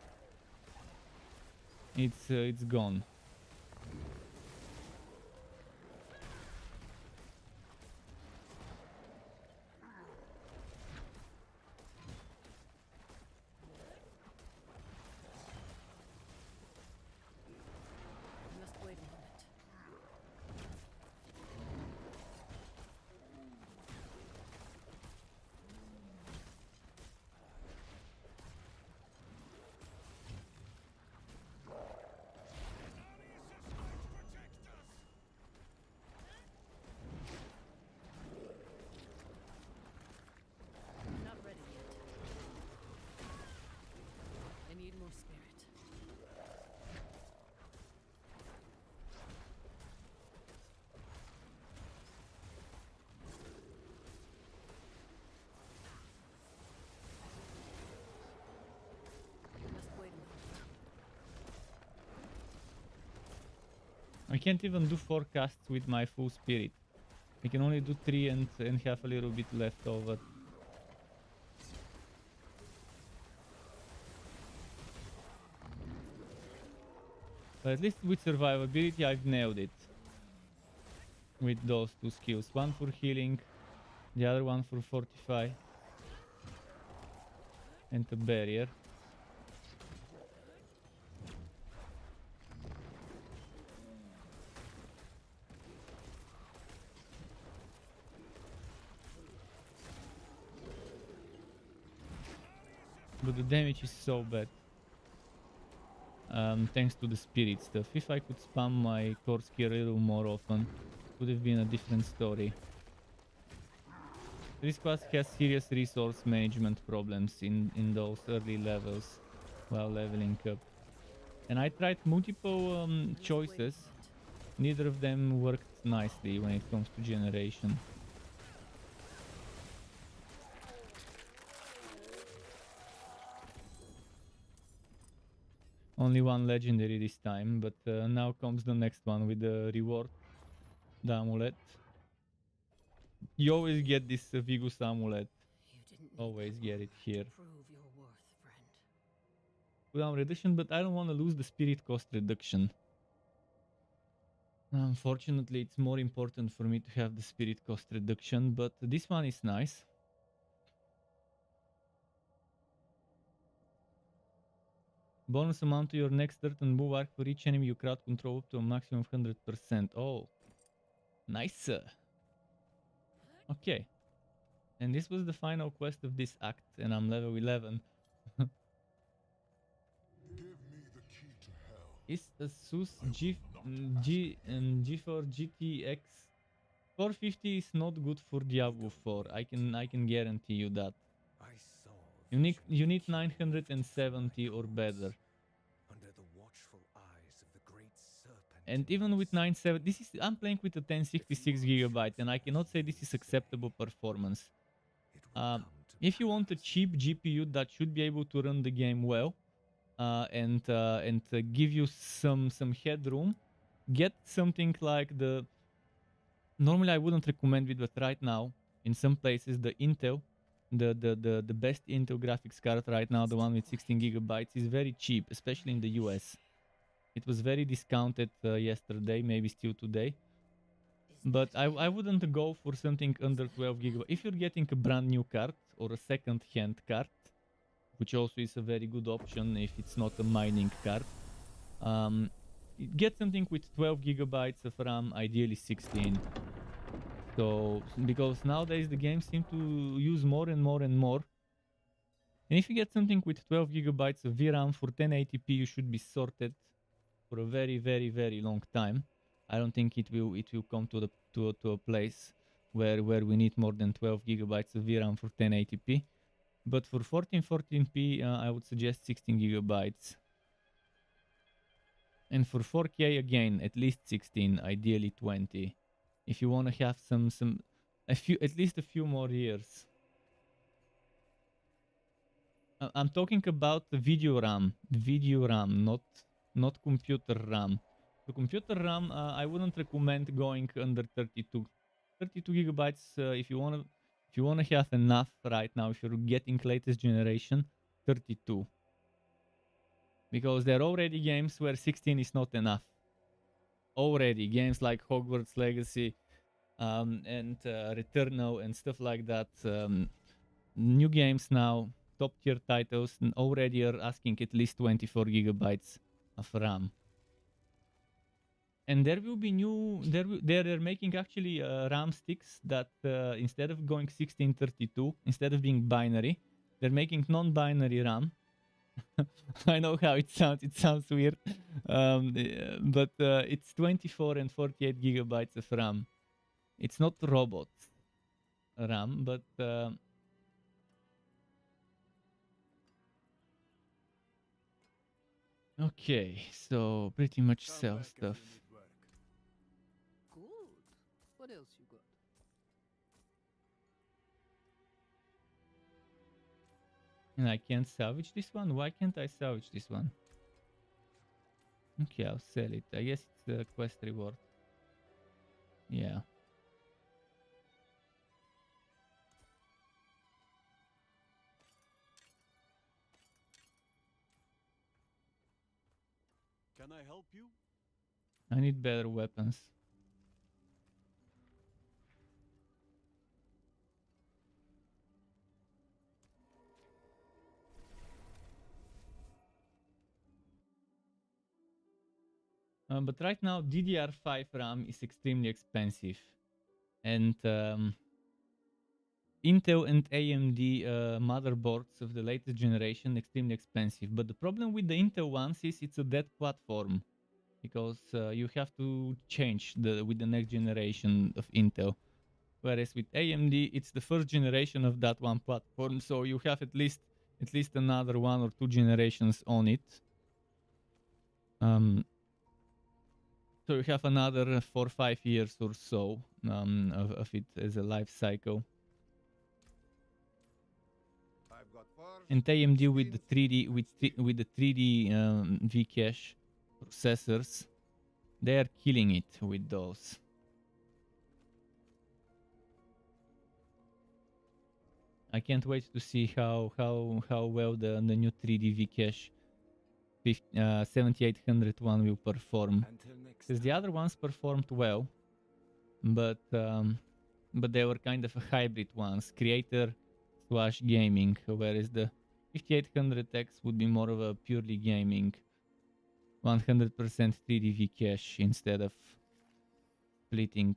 Speaker 1: it's gone.
Speaker 3: Must wait a moment. Not ready yet. I need more spirit. Must wait a moment.
Speaker 1: I can't even do 4 casts with my full spirit. I can only do 3 and have a little bit left over. But at least with survivability I've nailed it. With those 2 skills. One for healing, the other one for fortify. And a barrier. But the damage is so bad. Thanks to the spirit stuff. If I could spam my core skill a little more often, would have been a different story. This class has serious resource management problems in those early levels while leveling up. And I tried multiple choices. Neither of them worked nicely when it comes to generation. Only one legendary this time, but now comes the next one with the reward, the amulet. You always get this Vigus amulet. Always get it here.
Speaker 3: Prove your worth, friend.
Speaker 1: Cooldown reduction, but I don't want to lose the spirit cost reduction. Unfortunately, it's more important for me to have the spirit cost reduction, but this one is nice. Bonus amount to your next dirt and move arc for each enemy you crowd control up to a maximum of 100%. Oh, nice. Okay. And this was the final quest of this act, and I'm level 11. Is Asus G4 GTX 450 is not good for Diablo 4. I can guarantee you that. You need 970 or better.
Speaker 11: Under the watchful eyes of the great serpent.
Speaker 1: And even with 970, I'm playing with a 1066 gigabyte, and I cannot say this is acceptable performance. If you want a cheap GPU that should be able to run the game well, and give you some headroom, get something like the. Normally I wouldn't recommend it, but right now in some places the Intel, the best Intel graphics card right now, the one with 16 gigabytes, is very cheap, especially in the US. It was very discounted yesterday, maybe still today. But I wouldn't go for something under 12 gigabytes. If you're getting a brand new card or a second hand card, which also is a very good option if it's not a mining card, get something with 12 gigabytes of RAM, ideally 16. So, because nowadays the games seem to use more and more and more. And if you get something with 12 gigabytes of VRAM for 1080p, you should be sorted for a very, very, very long time. I don't think it will come to a place where we need more than 12 gigabytes of VRAM for 1080p. But for 1440p, I would suggest 16 gigabytes. And for 4K again, at least 16, ideally 20. If you want to have at least a few more years. I'm talking about the video RAM, not computer RAM. The computer RAM, I wouldn't recommend going under 32. 32 gigabytes, if you wanna have enough right now, if you're getting latest generation, 32. Because there are already games where 16 is not enough. Already games like Hogwarts Legacy and Returnal and stuff like that. New games now, top tier titles, already are asking at least 24 gigabytes of RAM. And there will be new, they're making actually RAM sticks that instead of going 1632, instead of being binary, they're making non-binary RAM. I know how it sounds weird, but it's 24 and 48 gigabytes of RAM. It's not robot RAM, but okay, so pretty much sell stuff.
Speaker 10: Good. What else you got?
Speaker 1: And I can't salvage this one? Why can't I salvage this one? Okay, I'll sell it. I guess it's a quest reward. Yeah.
Speaker 12: Can I help you?
Speaker 1: I need better weapons. But right now, DDR5 RAM is extremely expensive. And Intel and AMD motherboards of the latest generation extremely expensive. But the problem with the Intel ones is it's a dead platform. Because you have to change with the next generation of Intel. Whereas with AMD, it's the first generation of that one platform. So you have at least another 1 or 2 generations on it. So you have another 4 or 5 years or so of it as a life cycle. And AMD with the 3D with the 3D Vcache processors, they are killing it with those. I can't wait to see how well the new 3D Vcache 7800 one will perform. Because the other ones performed well, but they were kind of a hybrid ones, creator/gaming, whereas the 5800X would be more of a purely gaming, 100% 3D Vcache instead of splitting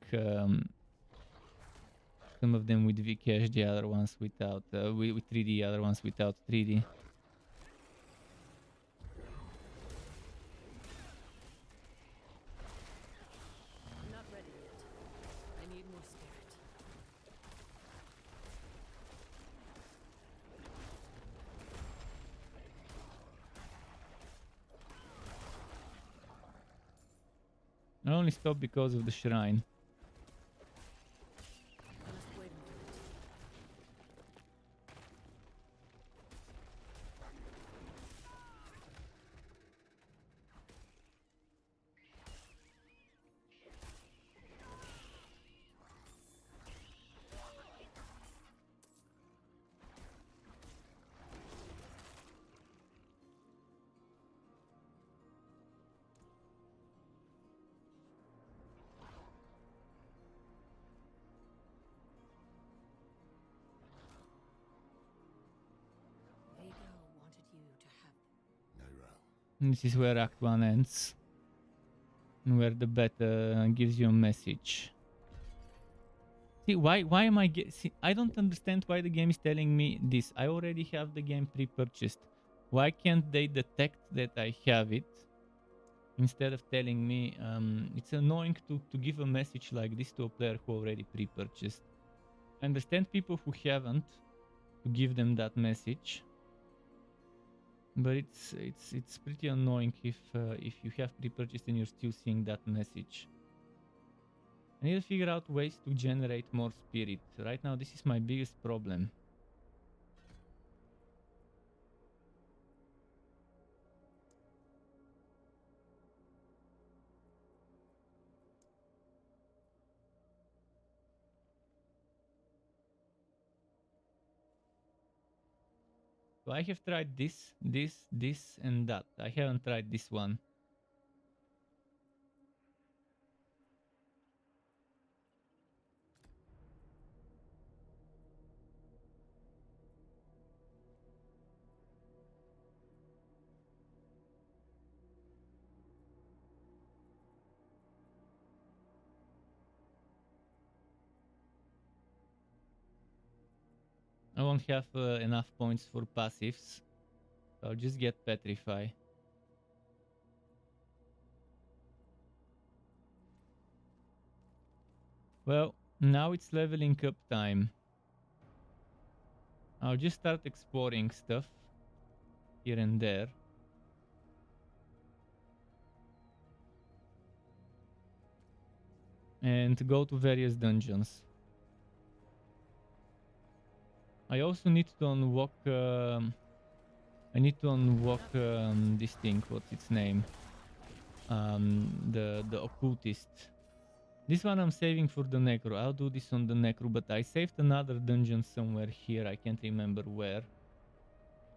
Speaker 1: some of them with Vcache, the other ones without, with 3D, other ones without 3D.
Speaker 3: Not ready yet. I need more spirit.
Speaker 1: I only stopped because of the shrine. This is where Act 1 ends. Where the beta gives you a message. See, why am I I don't understand why the game is telling me this. I already have the game pre-purchased. Why can't they detect that I have it? Instead of telling me, it's annoying to give a message like this to a player who already pre-purchased. I understand people who haven't, to give them that message. But it's pretty annoying if you have pre-purchased and you're still seeing that message. I need to figure out ways to generate more spirit. Right now, this is my biggest problem. So I have tried this, and that. I haven't tried this one. I won't have enough points for passives. So I'll just get Petrify. Well, now it's leveling up time. I'll just start exploring stuff here and there. And go to various dungeons. I also need to unlock... I need to unlock this thing. What's its name? The occultist. This one I'm saving for the Necro. I'll do this on the Necro, but I saved another dungeon somewhere here. I can't remember where.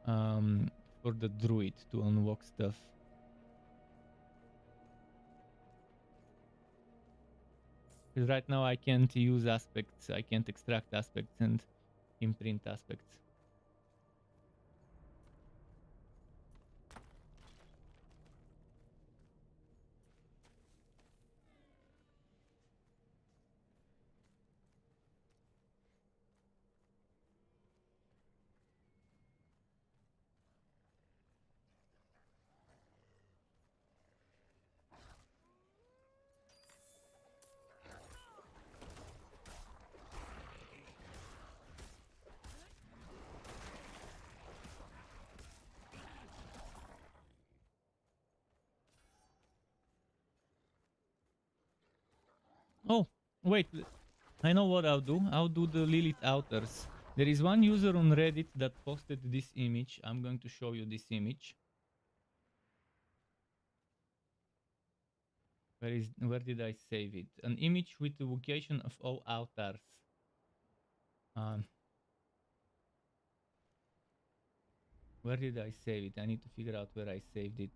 Speaker 1: For the Druid to unlock stuff. Because right now I can't use aspects. I can't extract aspects and imprint aspects. Oh, wait. I know what I'll do. I'll do the Lilith Outers. There is one user on Reddit that posted this image. I'm going to show you this image. Where did I save it? An image with the location of all altars. Where did I save it? I need to figure out where I saved it.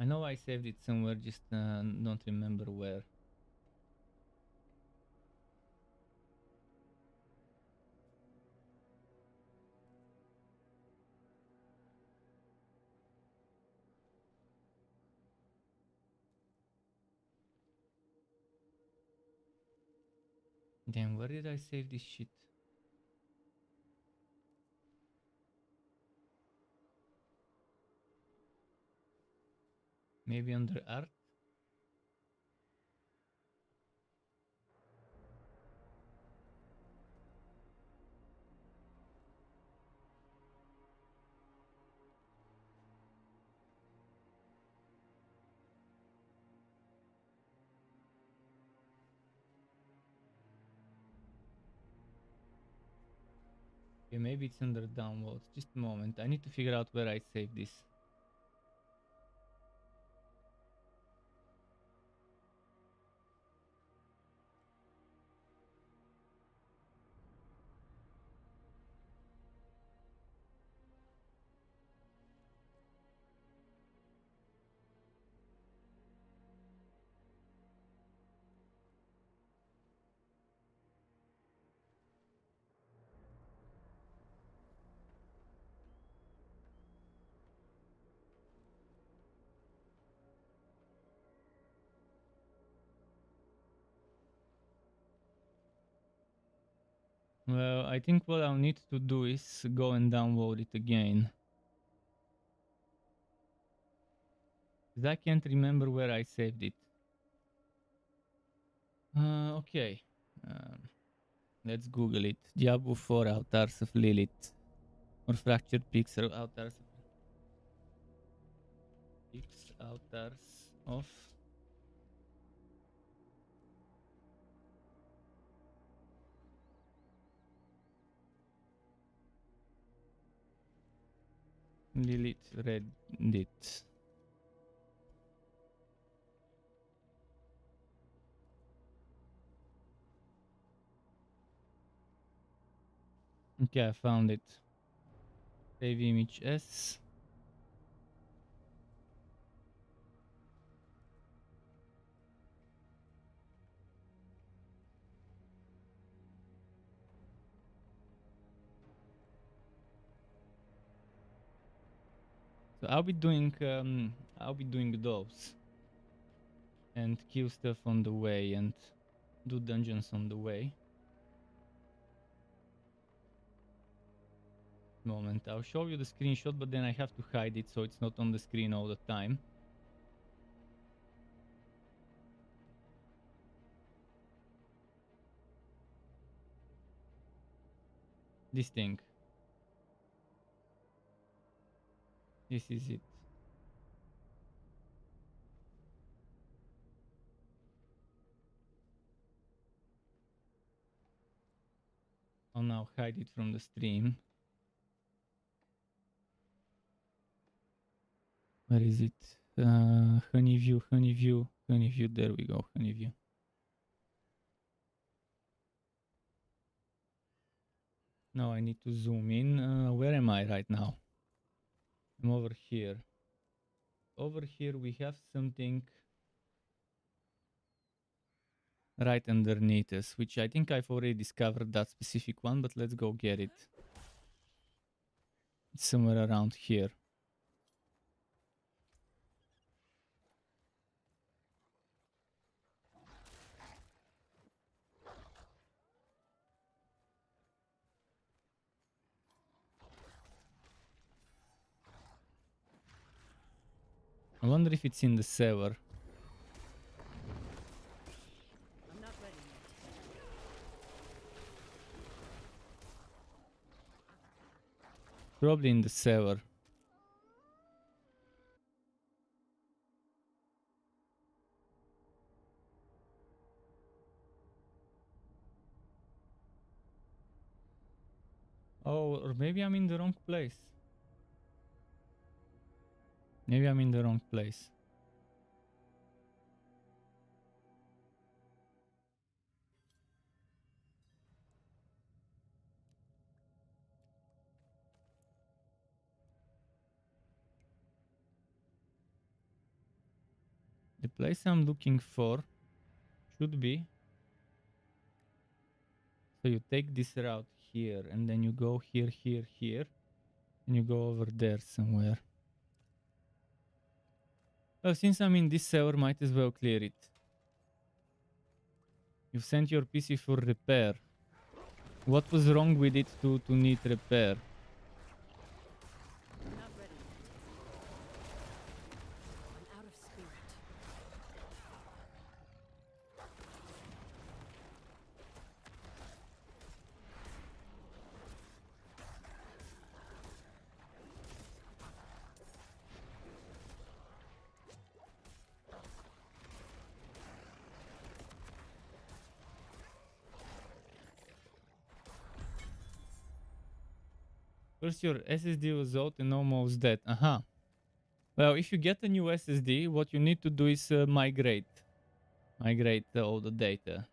Speaker 1: I know I saved it somewhere, just don't remember where. Damn, where did I save this shit? Maybe under art? Okay, maybe it's under downloads. Just a moment. I need to figure out where I saved this. Well, I think what I'll need to do is go and download it again. Because I can't remember where I saved it. Okay. Let's Google it. Diablo 4 Altars of Lilith. Or Fractured Pixel Altars of Lilith Reddit. Okay, I found it. Save image S. So I'll be doing those and kill stuff on the way and do dungeons on the way. Moment, I'll show you the screenshot, but then I have to hide it so it's not on the screen all the time. This thing. This is it. I'll now hide it from the stream. Where is it? Honeyview. There we go, Honeyview. Now I need to zoom in. Where am I right now? I'm over here. Over here we have something right underneath us, which I think I've already discovered that specific one, but let's go get it. It's somewhere around here. I wonder if it's in the sewer.
Speaker 9: I'm not ready yet.
Speaker 1: Probably in the sewer. Oh, or maybe I'm in the wrong place. Maybe I'm in the wrong place. The place I'm looking for should be... So you take this route here, and then you go here, and you go over there somewhere. Well, since I'm in this sewer, might as well clear it. You've sent your PC for repair. What was wrong with it to need repair?
Speaker 9: I'm not ready yet. I'm out of spirit.
Speaker 1: First, your SSD was out and almost dead. Aha. Well, if you get a new SSD, what you need to do is migrate all the data.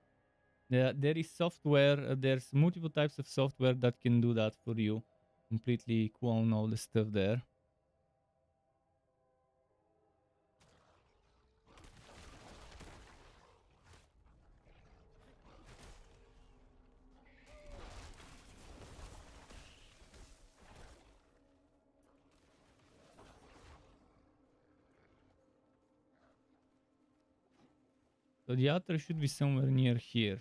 Speaker 1: There is software, there's multiple types of software that can do that for you. Completely clone all the stuff there. So the altar should be somewhere near here.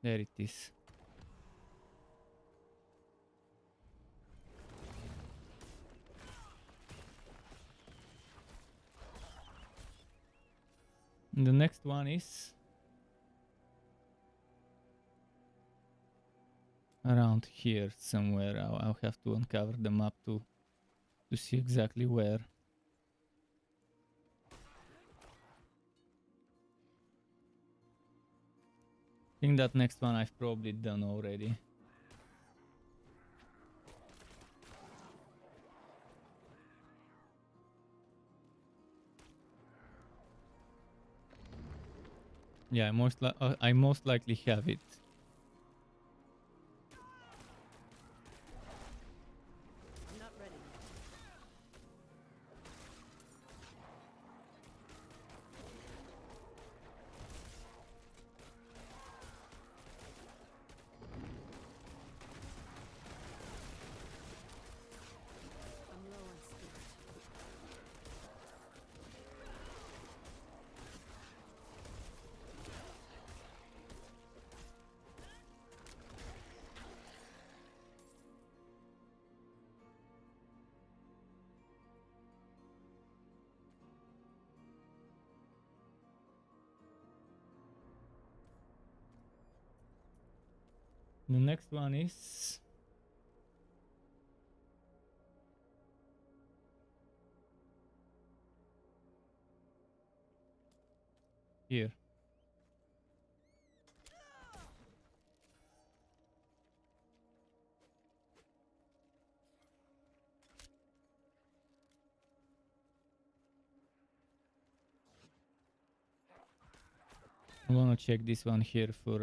Speaker 1: There it is. The next one is around here somewhere. I'll have to uncover the map to see exactly where. I think that next one I've probably done already. Yeah, I most likely have it.
Speaker 10: I'm not ready yet. I'm low on spirit.
Speaker 1: The next one is here. I'm gonna check this one here for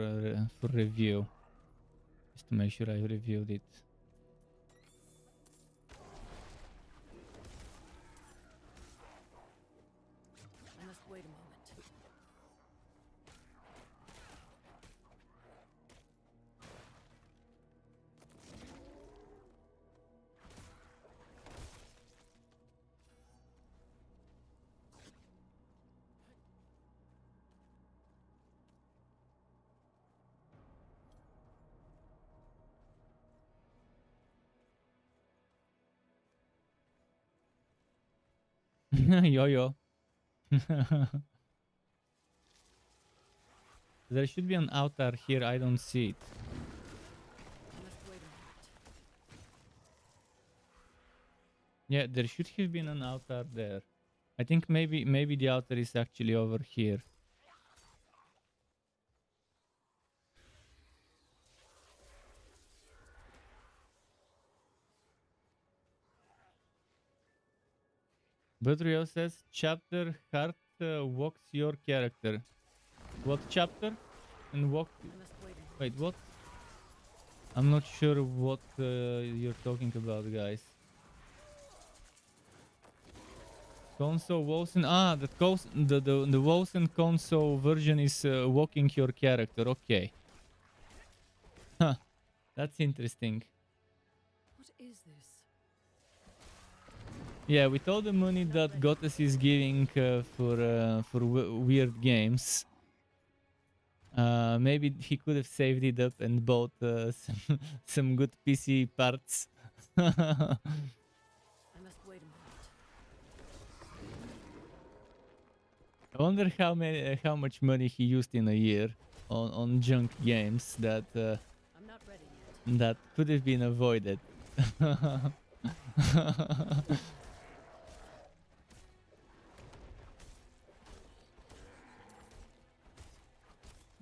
Speaker 1: review, just to make sure I reviewed it.
Speaker 10: I must wait a moment.
Speaker 1: Yo. There should be an altar here. I don't see it.
Speaker 10: I must wait a moment.
Speaker 1: Yeah, there should have been an altar there. I think maybe the altar is actually over here. Budrio says chapter heart walks your character. What chapter? And walk?
Speaker 10: I must wait a moment.
Speaker 1: Wait, what? I'm not sure what you're talking about, guys. Console Wilson. Ah, the Wilson console version is walking your character. Okay. Huh. That's interesting.
Speaker 10: What is this?
Speaker 1: Yeah, with all the money that Gottes is giving for weird games, maybe he could have saved it up and bought some good PC parts.
Speaker 10: I must wait a moment.
Speaker 1: I wonder how much money he used in a year on junk games that
Speaker 10: I'm not ready yet.
Speaker 1: that could have been avoided.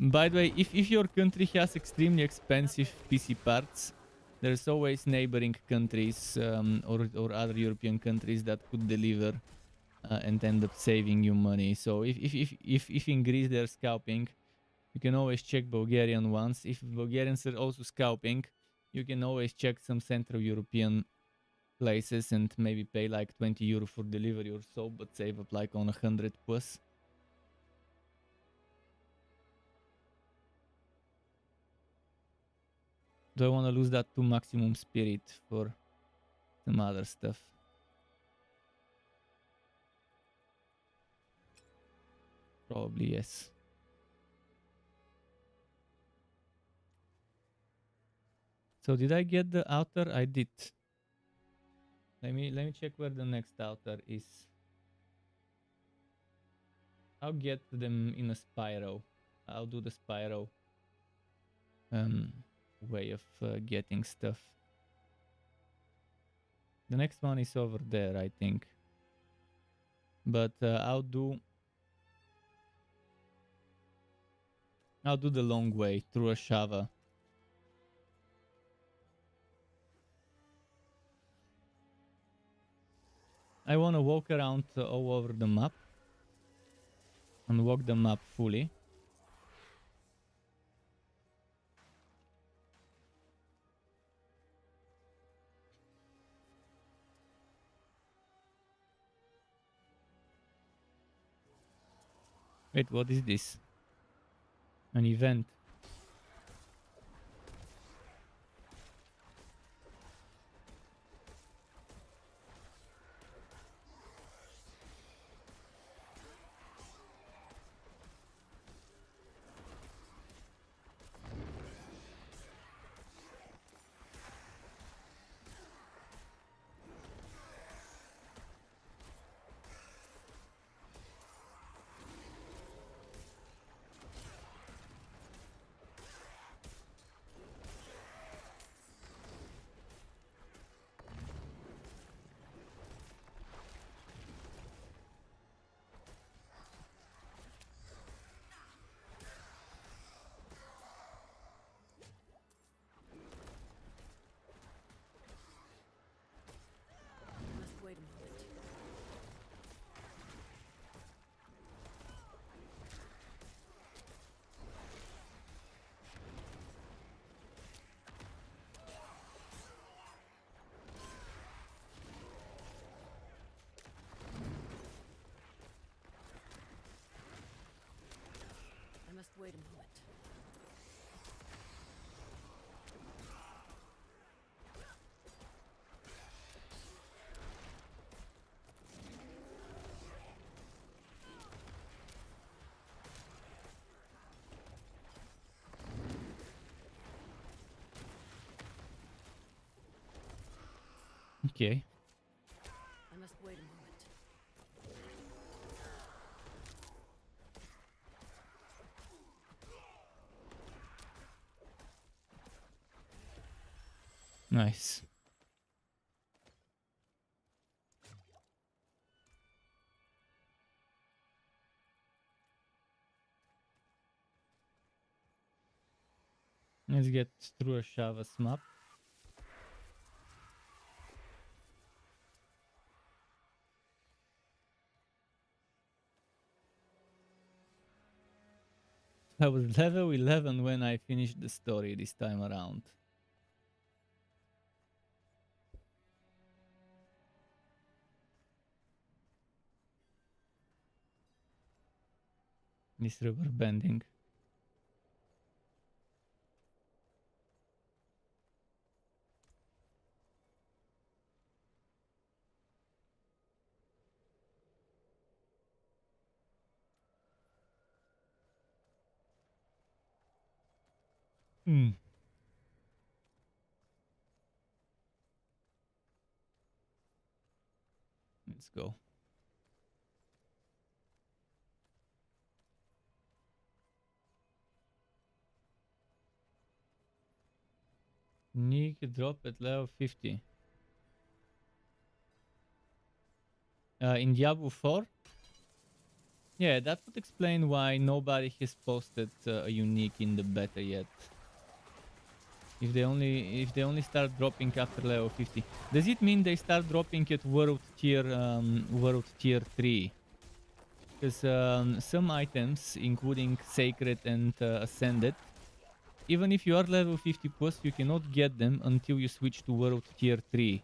Speaker 1: By the way, if your country has extremely expensive PC parts, there's always neighboring countries or other European countries that could deliver and end up saving you money. So if in Greece they're scalping, you can always check Bulgarian ones. If Bulgarians are also scalping, you can always check some Central European places and maybe pay like 20 euro for delivery or so, but save up like on 100 plus. Do I want to lose that to maximum spirit for some other stuff? Probably yes. So did I get the altar? I did. Let me check where the next altar is. I'll get them in a Spyro. I'll do the Spyro way of getting stuff. The next one is over there, I think. But I'll do the long way through a Shava. I want to walk around all over the map and walk the map fully. Wait, what is this? An event.
Speaker 3: Must wait a moment. I must wait a moment.
Speaker 1: Okay.
Speaker 3: I must wait a moment.
Speaker 1: Nice. Let's get through a Shavas map. I was level 11 when I finished the story this time around. This rubber banding. Let's go. Nick drop at level 50. In Diablo 4? Yeah, that would explain why nobody has posted a unique in the beta yet. If they only start dropping after level 50. Does it mean they start dropping at world tier 3? Because some items, including Sacred and Ascended, even if you are level 50 plus, you cannot get them until you switch to world tier 3.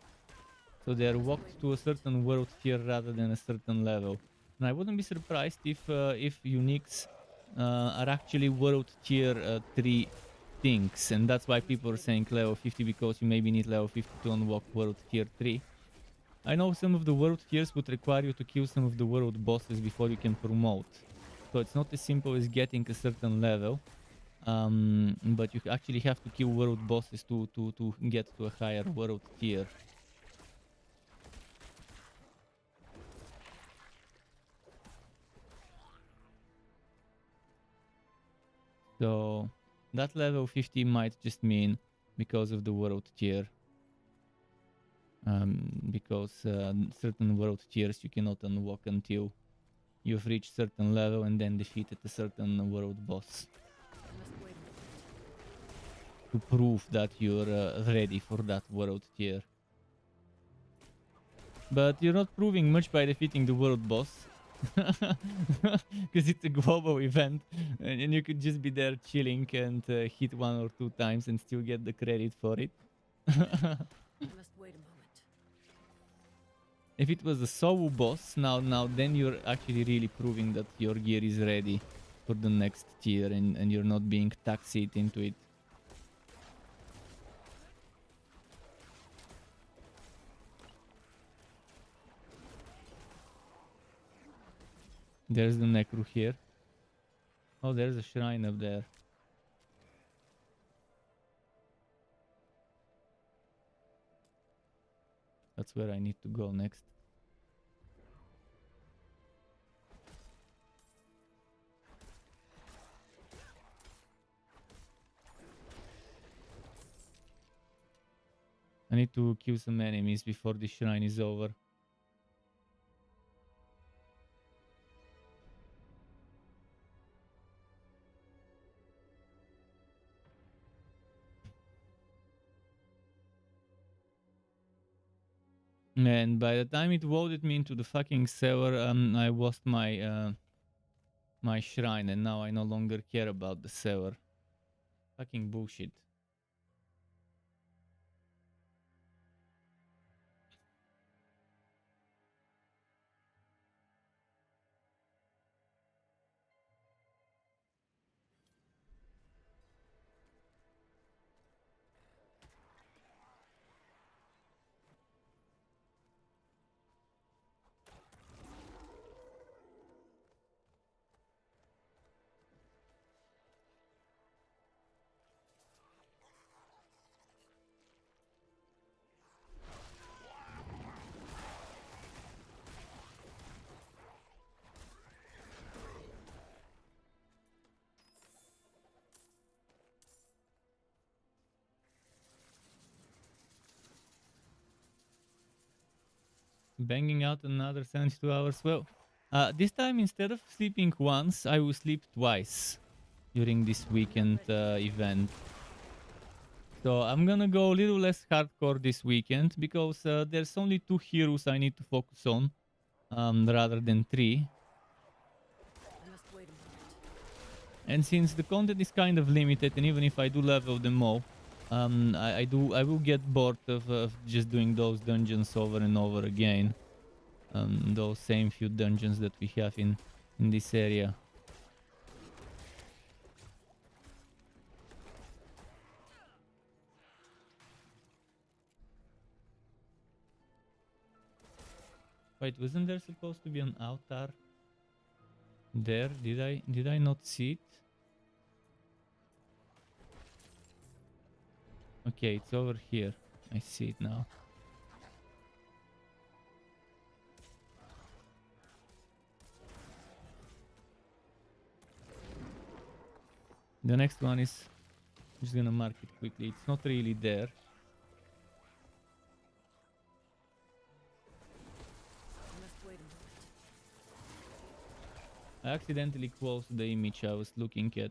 Speaker 1: So they are walked to a certain world tier rather than a certain level. And I wouldn't be surprised if uniques are actually world tier 3 things, and that's why people are saying level 50, because you maybe need level 50 to unlock world tier 3. I know some of the world tiers would require you to kill some of the world bosses before you can promote. So it's not as simple as getting a certain level. But you actually have to kill world bosses to get to a higher world tier. So that level 50 might just mean because of the world tier. Because certain world tiers you cannot unlock until you've reached certain level and then defeated a certain world boss to prove that you're ready for that world tier. But you're not proving much by defeating the world boss. Because it's a global event and you could just be there chilling and hit 1 or 2 times and still get the credit for it. If it was a solo boss, now then you're actually really proving that your gear is ready for the next tier and you're not being taxied into it. There's the Necro here. Oh, there's a shrine up there. That's where I need to go next. I need to kill some enemies before the shrine is over. And by the time it loaded me into the fucking server, I lost my my shrine, and now I no longer care about the server. Fucking bullshit. Banging out another 72 hours. Well, this time instead of sleeping once, I will sleep twice during this weekend event. So I'm gonna go a little less hardcore this weekend because there's only 2 heroes I need to focus on rather than 3. And since the content is kind of limited, and even if I do level them all, I will get bored of just doing those dungeons over and over again. Those same few dungeons that we have in this area. Wait, wasn't there supposed to be an altar there? Did I not see it? Okay, it's over here. I see it now. The next one is, I'm just gonna mark it quickly. It's not really there. I accidentally closed the image I was looking at.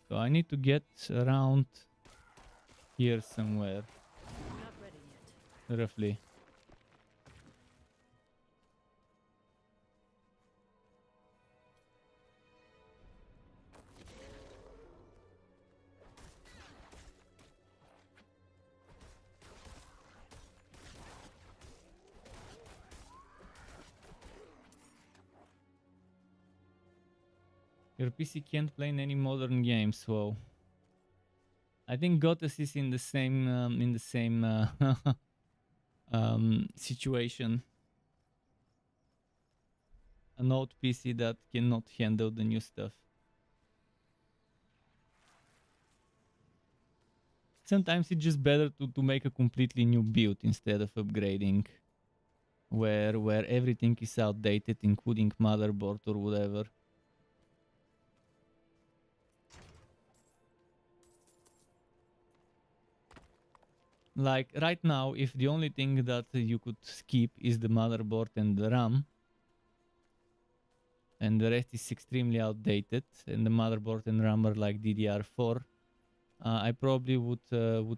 Speaker 1: So I need to get around here somewhere.
Speaker 3: Not ready yet.
Speaker 1: Roughly. Your PC can't play in any modern games, so I think Gottes is in the same situation. An old PC that cannot handle the new stuff. Sometimes it's just better to make a completely new build instead of upgrading, where everything is outdated, including motherboard or whatever. Like right now, if the only thing that you could skip is the motherboard and the RAM, and the rest is extremely outdated, and the motherboard and RAM are like DDR4, I probably would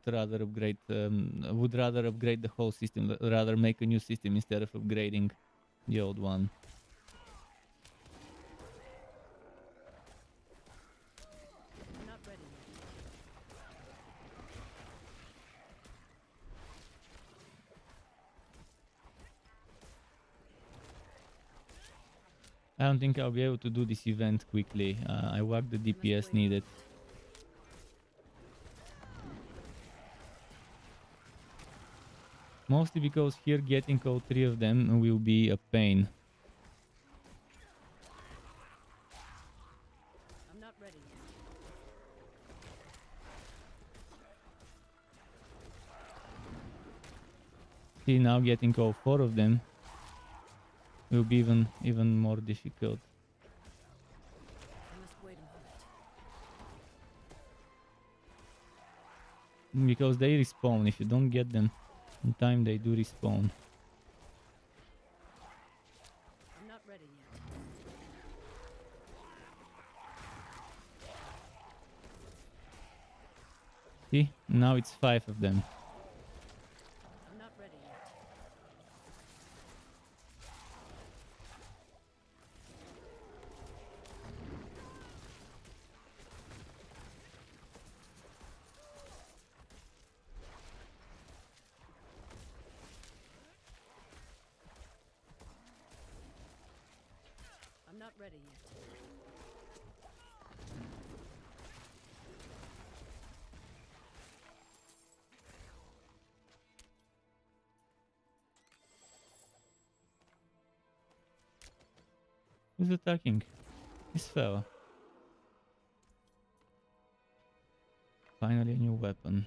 Speaker 1: rather upgrade the whole system, rather make a new system instead of upgrading the old one.
Speaker 10: I'm not ready yet.
Speaker 1: I don't think I'll be able to do this event quickly. I whacked the DPS needed. Mostly because here getting all three of them will be a pain.
Speaker 10: I'm not ready yet.
Speaker 1: See, now getting all four of them will be even more difficult.
Speaker 10: I must wait a moment.
Speaker 1: Because they respawn. If you don't get them in time, they do respawn.
Speaker 10: I'm not ready yet.
Speaker 1: See, now it's 5 of them.
Speaker 10: I'm not ready yet. I'm not ready yet.
Speaker 1: Who's attacking? This fella. Finally a new weapon.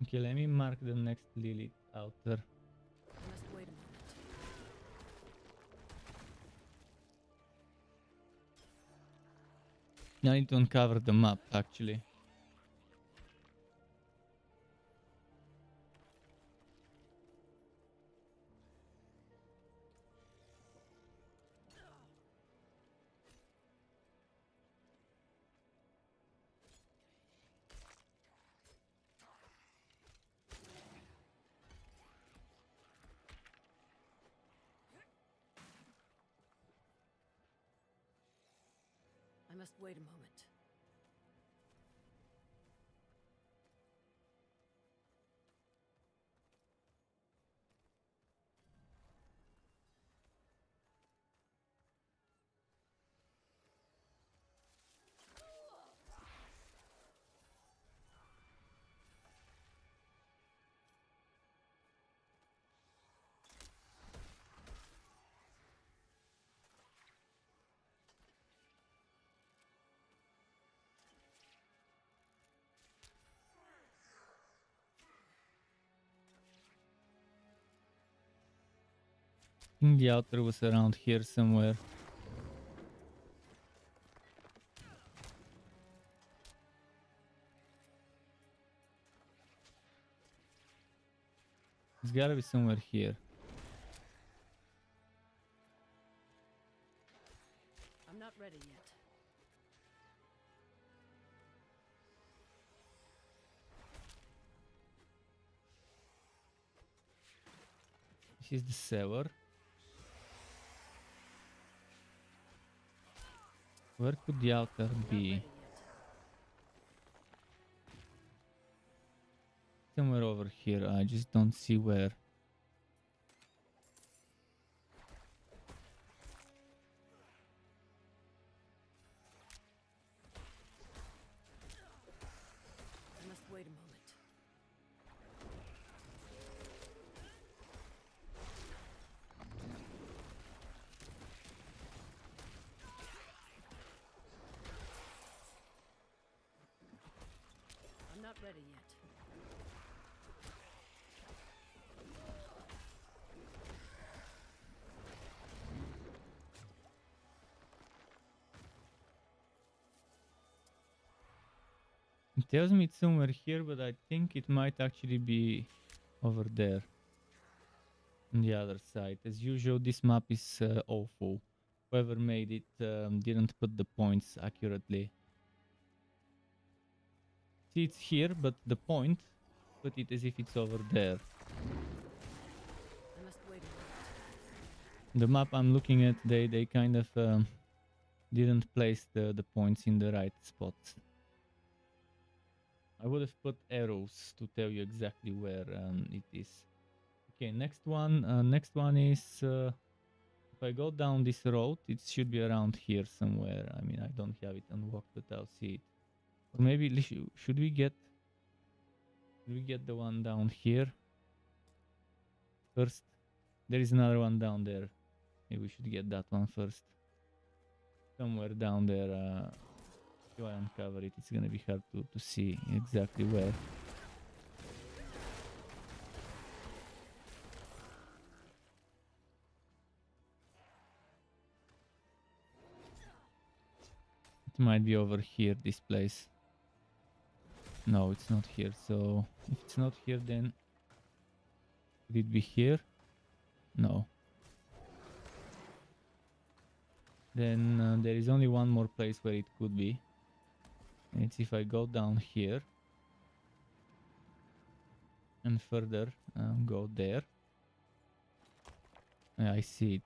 Speaker 1: Okay, let me mark the next Lilith outer.
Speaker 10: I must wait a moment.
Speaker 1: I need to uncover the map actually.
Speaker 10: I must wait a moment.
Speaker 1: I think the outer was around here somewhere. It's gotta be somewhere here.
Speaker 10: I'm not ready yet.
Speaker 1: This is the cellar. Where could the outer
Speaker 10: I'm not
Speaker 1: be?
Speaker 10: ready yet.
Speaker 1: somewhere over here. I just don't see where.
Speaker 3: I must wait a moment. I'm not ready yet.
Speaker 1: It tells me it's somewhere here, but I think it might actually be over there on the other side. As usual, this map is awful. Whoever made it didn't put the points accurately. See, it's here, but the point, put it as if it's over there.
Speaker 3: I must wait a moment.
Speaker 1: The map I'm looking at, they kind of didn't place the points in the right spots. I would have put arrows to tell you exactly where it is. Okay, next one is if I go down this road, it should be around here somewhere. I mean, I don't have it unlocked, but I'll see it. Or maybe should we get the one down here first? There is another one down there. Maybe we should get that one first. Somewhere down there. If I uncover it, it's gonna be hard to see exactly where. It might be over here, this place. No, it's not here. So if it's not here, then could it be here? No. Then there is only one more place where it could be. And it's if I go down here and further go there. Yeah, I see it.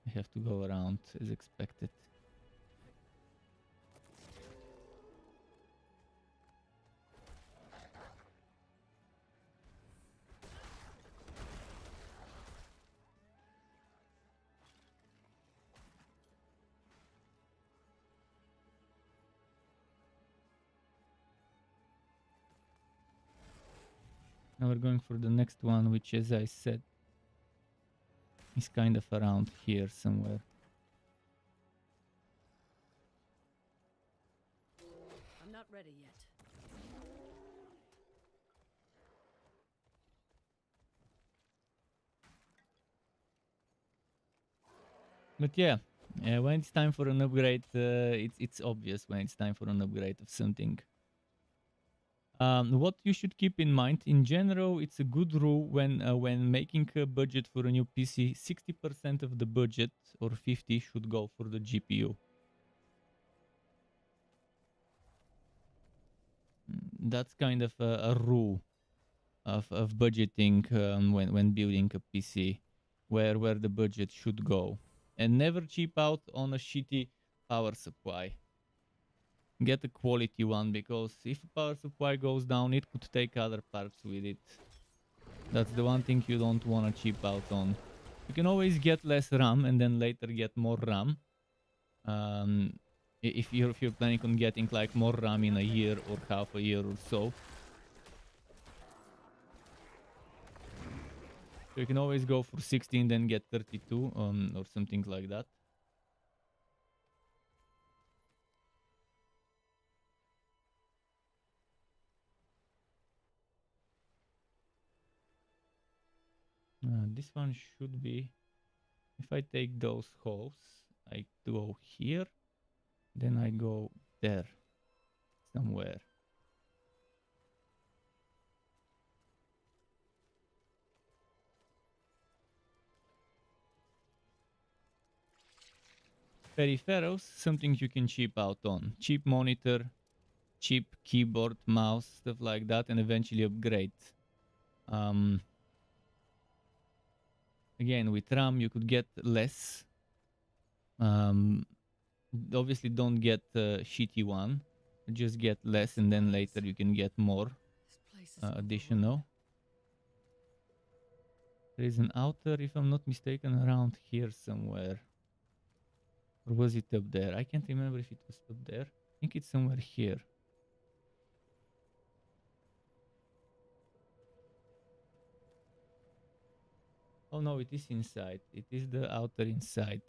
Speaker 1: I have to go around as expected. Now we're going for the next one, which, as I said, is kind of around here somewhere.
Speaker 3: I'm not ready yet.
Speaker 1: But yeah, when it's time for an upgrade, it's obvious when it's time for an upgrade of something. What you should keep in mind, in general, it's a good rule when making a budget for a new PC, 60% of the budget, or 50, should go for the GPU. That's kind of a rule of budgeting when building a PC, where the budget should go. And never cheap out on a shitty power supply. Get a quality one, because if a power supply goes down, it could take other parts with it. That's the one thing you don't want to cheap out on. You can always get less RAM and then later get more RAM. If you're planning on getting like more RAM in a year or half a year or so. So you can always go for 16, then get 32 or something like that. This one should be, if I take those holes, I go here, then I go there, somewhere. Peripherals, something you can cheap out on. Cheap monitor, cheap keyboard, mouse, stuff like that, and eventually upgrade. Again, with RAM, you could get less. Obviously, don't get a shitty one. Just get less, and then later you can get more.
Speaker 3: This place
Speaker 1: additional. There is an outer, if I'm not mistaken, around here somewhere. Or was it up there? I can't remember if it was up there. I think it's somewhere here. Oh no, it is inside. It is the outer inside.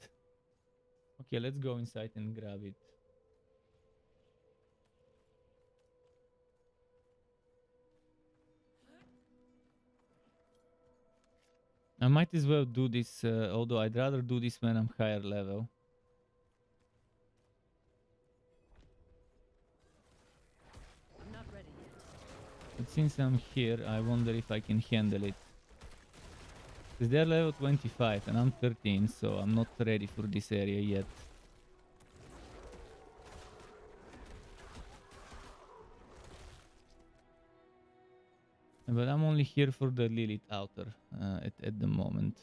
Speaker 1: Okay, let's go inside and grab it. I might as well do this, although I'd rather do this when I'm higher level.
Speaker 10: I'm not ready yet.
Speaker 1: But since I'm here, I wonder if I can handle it. Because they're level 25 and I'm 13, so I'm not ready for this area yet. But I'm only here for the Lilith outer at the moment.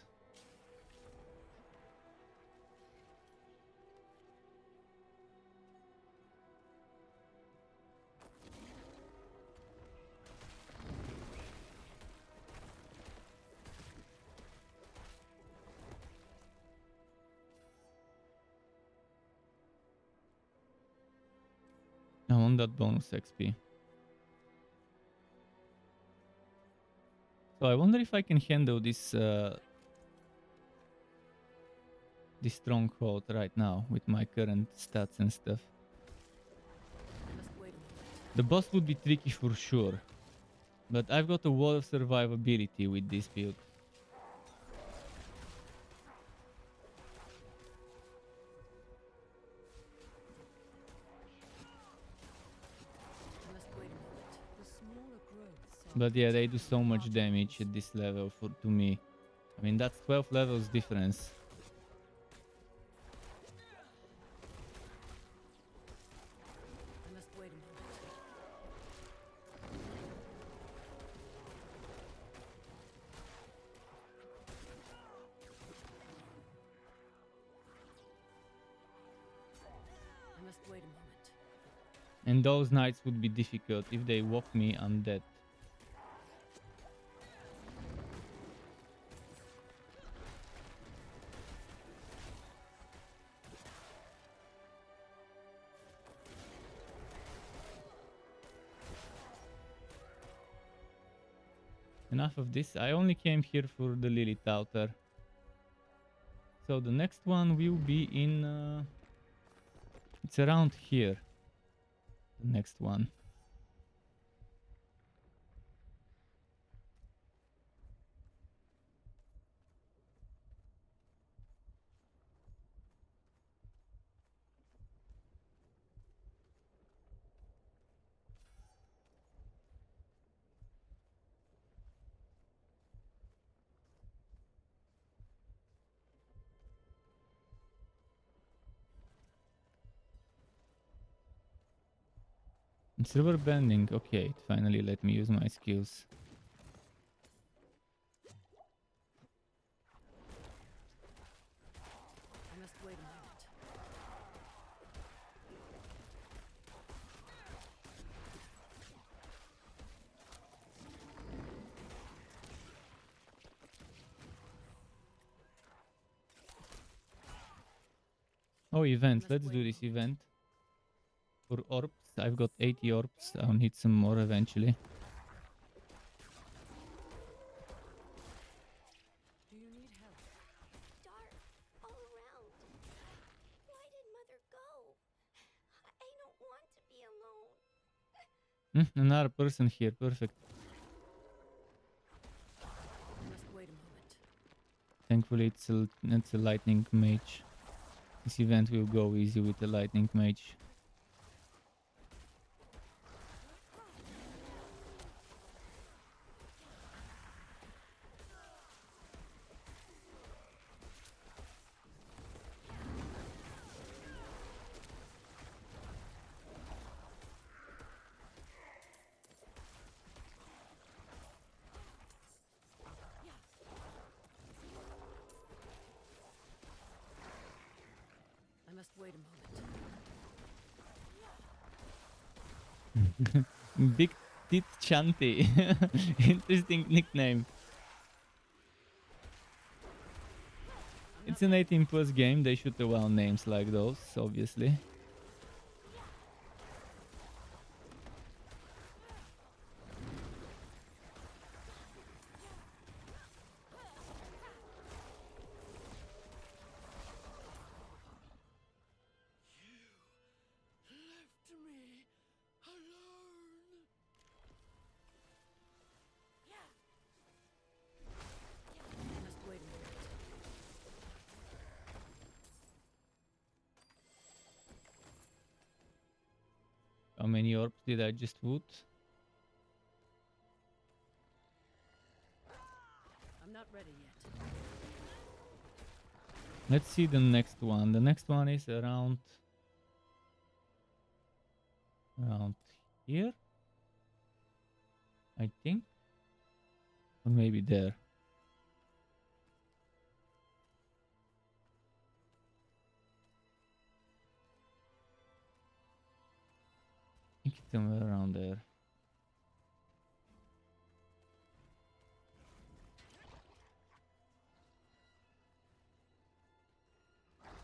Speaker 1: I want that bonus XP. So I wonder if I can handle this this stronghold right now with my current stats and stuff. The boss would be tricky for sure, but I've got a wall of survivability with this build. But yeah, they do so much damage at this level to me. I mean, that's 12 levels difference.
Speaker 10: I must wait a moment. I must wait a moment.
Speaker 1: And those knights would be difficult. If they walk me, I'm dead. Enough of this. I only came here for the Lilith outer. So the next one will be in... it's around here. The next one. Silver bending, okay, it finally let me use my skills.
Speaker 10: I must wait a moment.
Speaker 1: Oh, event, let's do this event. For orbs, I've got 80 orbs, I'll need some more eventually.
Speaker 10: Do you need help?
Speaker 6: Dark all around. Why did Mother go? I don't want to be alone.
Speaker 1: Another person here, perfect.
Speaker 10: I must wait a moment.
Speaker 1: Thankfully it's a lightning mage. This event will go easy with the lightning mage.
Speaker 10: I must wait a moment.
Speaker 1: Big Tit Chanti. Interesting nickname. It's an 18 plus game. They should allow names like those, obviously.
Speaker 9: Must wait a minute.
Speaker 1: How many orbs did I just put?
Speaker 9: I'm not ready yet.
Speaker 1: Let's see the next one. The next one is around here, I think, or maybe there. I think it's somewhere around there.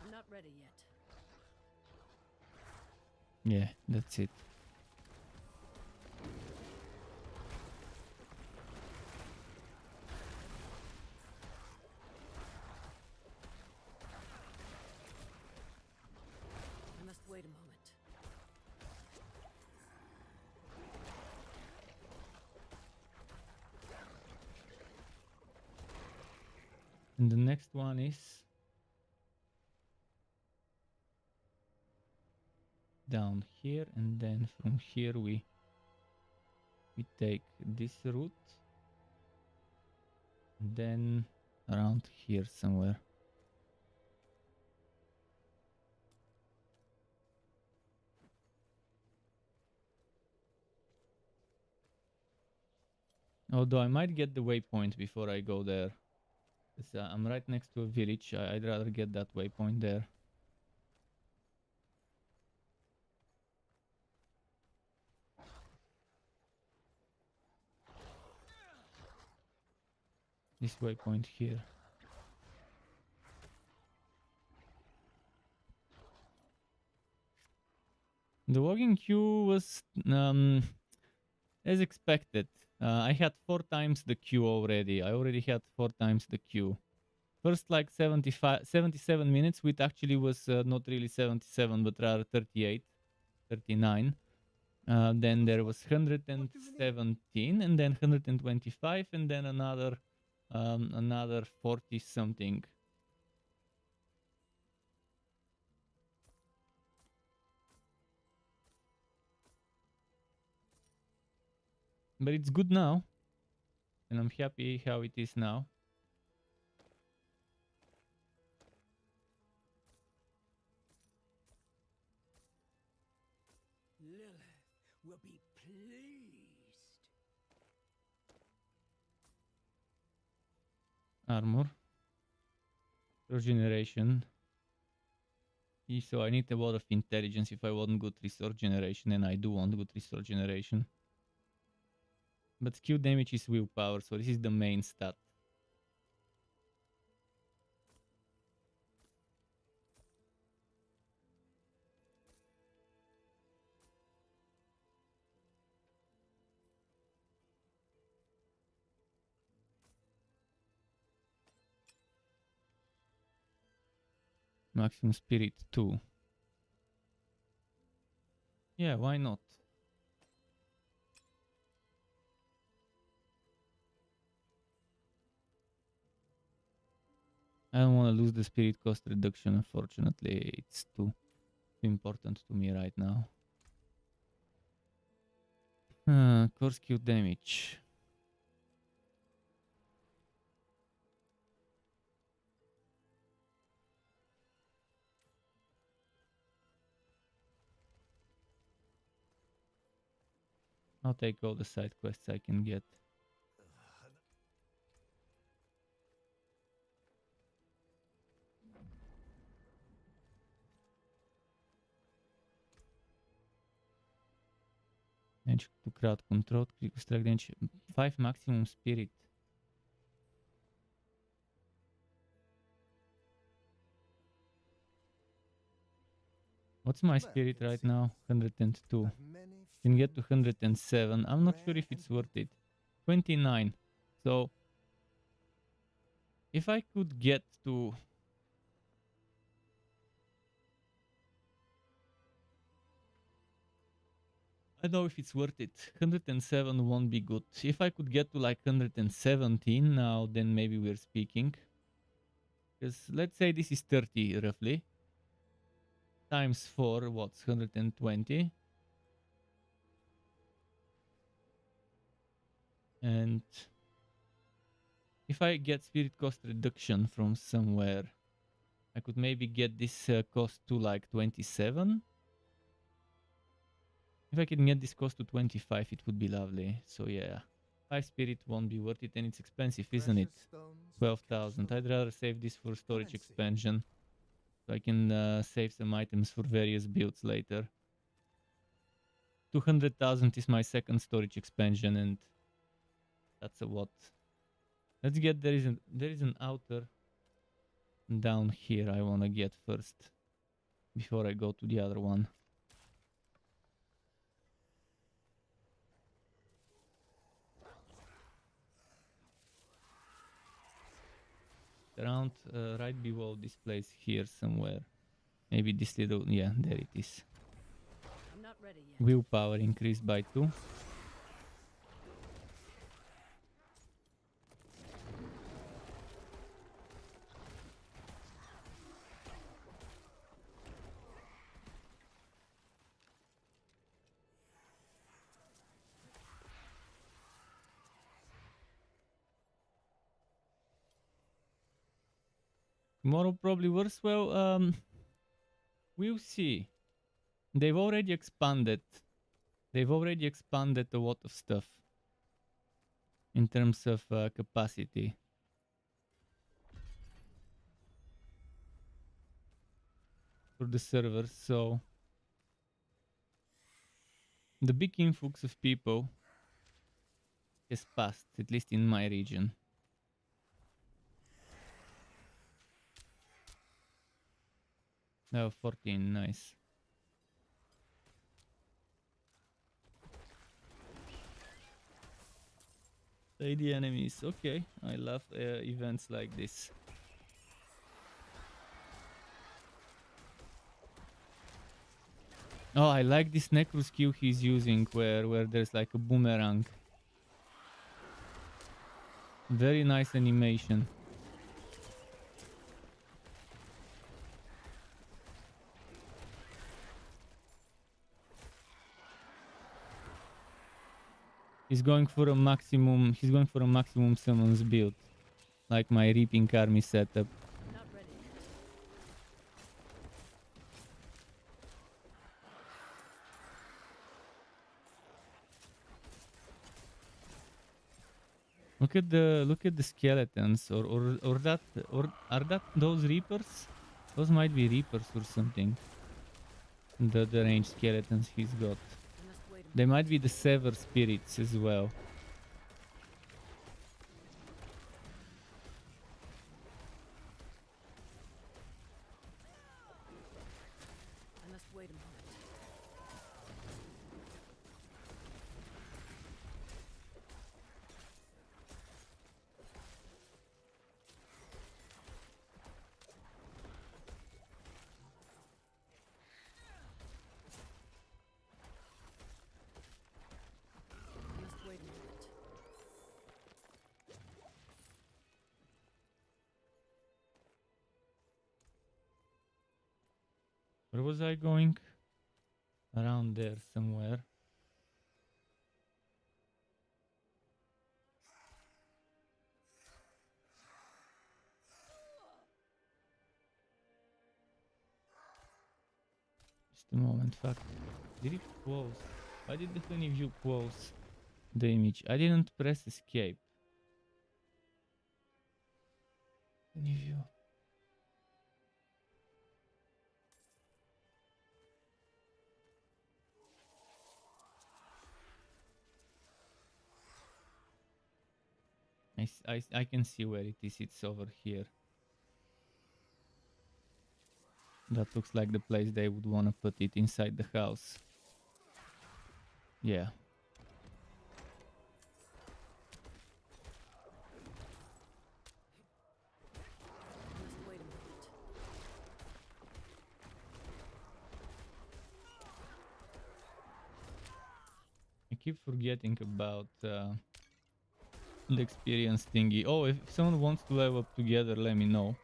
Speaker 9: I'm not ready yet.
Speaker 1: Yeah, that's it.
Speaker 9: I must wait a moment.
Speaker 1: And the next one is down here, and then from here we take this route, and then around here somewhere. Although I might get the waypoint before I go there. I'm right next to a village. I'd rather get that waypoint there. This waypoint here. The walking queue was as expected. I had 4 times the queue already. I already had 4 times the queue. First like 77 minutes, which actually was not really 77, but rather 38, 39. Then there was 117, and then 125, and then another 40 something. But it's good now, and I'm happy how it is now.
Speaker 9: Lilith will be pleased.
Speaker 1: Armor. Regeneration. So I need a lot of intelligence if I want good resource generation, and I do want good resource generation. But skill damage is willpower, so this is the main stat. Maximum spirit 2. Yeah, why not? I don't want to lose the spirit cost reduction, unfortunately. It's too important to me right now. Core skill damage. I'll take all the side quests I can get. damage to crowd control, critical strike damage, 5 maximum spirit. What's my spirit right now? 102. Can get to 107. I'm not sure if it's worth it. 29. So if I could get to I don't know if it's worth it. 107 won't be good. If I could get to like 117 now, then maybe we're speaking. Because let's say this is 30 roughly. Times 4, what's 120? And if I get spirit cost reduction from somewhere, I could maybe get this cost to like 27. If I can get this cost to 25, it would be lovely. So yeah, 5 spirit won't be worth it, and it's expensive, isn't it? 12,000. I'd rather save this for storage expansion, so I can save some items for various builds later. 200,000 is my second storage expansion, and that's a what. Let's get there is an outer down here I wanna get first before I go to the other one. Around right below this place here somewhere. Maybe this little, yeah, there it is.
Speaker 10: I'm not ready yet.
Speaker 1: Willpower increased by 2. Tomorrow probably worse. Well, we'll see. They've already expanded. They've already expanded a lot of stuff in terms of capacity. For the servers, so the big influx of people has passed, at least in my region. Oh, 14, nice. Play the enemies, okay. I love events like this. Oh, I like this Necro skill he's using where there's like a boomerang. Very nice animation. He's going for a maximum summons build. Like my Reaping Army setup.
Speaker 10: Not ready yet.
Speaker 1: Look at the skeletons, or are that those reapers? Those might be reapers or something. The ranged skeletons he's got. They might be the sever spirits as well.
Speaker 10: I must wait a moment.
Speaker 1: Where was I going? Around there somewhere. Just a moment, fuck. Did it close? Why did the honey view close the image? I didn't press escape. Honey view. I can see where it is. It's over here. That looks like the place they would want to put it, inside the house. Yeah.
Speaker 3: Must wait a moment.
Speaker 1: I keep forgetting about the experience thingy. Oh, if someone wants to level up together, let me know.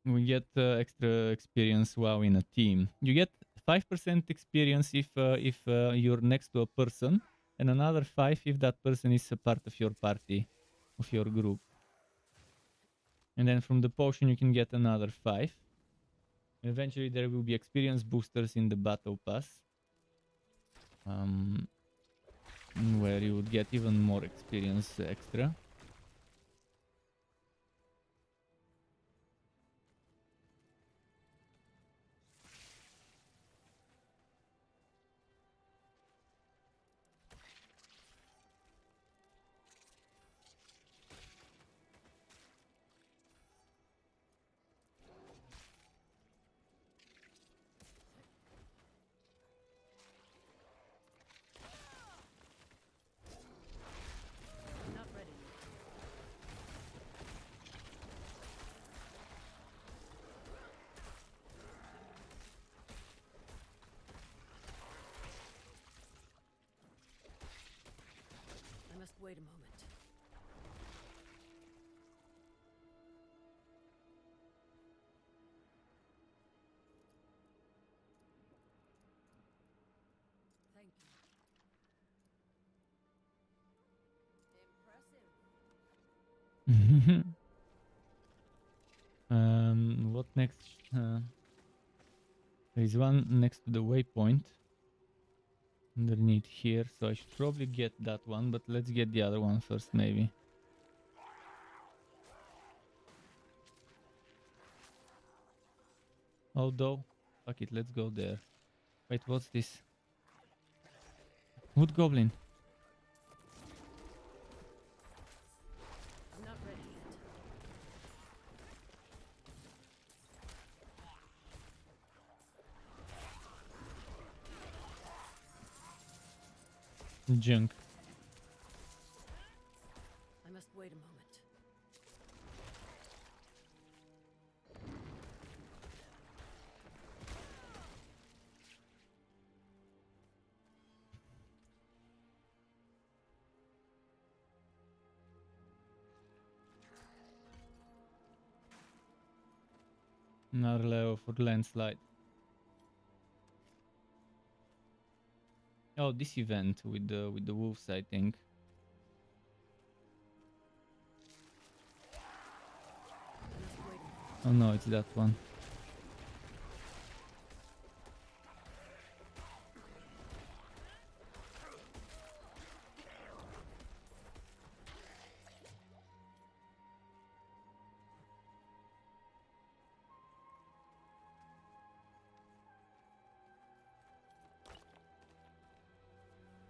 Speaker 1: We get extra experience while in a team. You get 5% experience if you're next to a person, and another 5 if that person is a part of your party, of your group. And then from the potion you can get another 5. Eventually there will be experience boosters in the battle pass, where you would get even more experience extra.
Speaker 3: I'm not ready yet. I must wait a moment. Thank you. Impressive.
Speaker 1: What next? There is one next to the waypoint underneath here, so I should probably get that one, but let's get the other one first, maybe. Although, fuck it, let's go there. Wait, what's this? Wood goblin.
Speaker 3: I'm not ready yet.
Speaker 1: Junk.
Speaker 3: I must wait a moment.
Speaker 1: Another level for landslide. Oh, this event with the wolves, I think. Oh no, it's that one.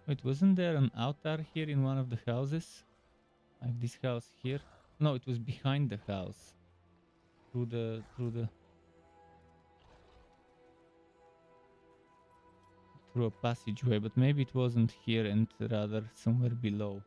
Speaker 1: Wait, wasn't there an altar here in one of the houses? Like this house here? No, it was behind the house. Through the through a passageway, but maybe it wasn't here and rather somewhere below.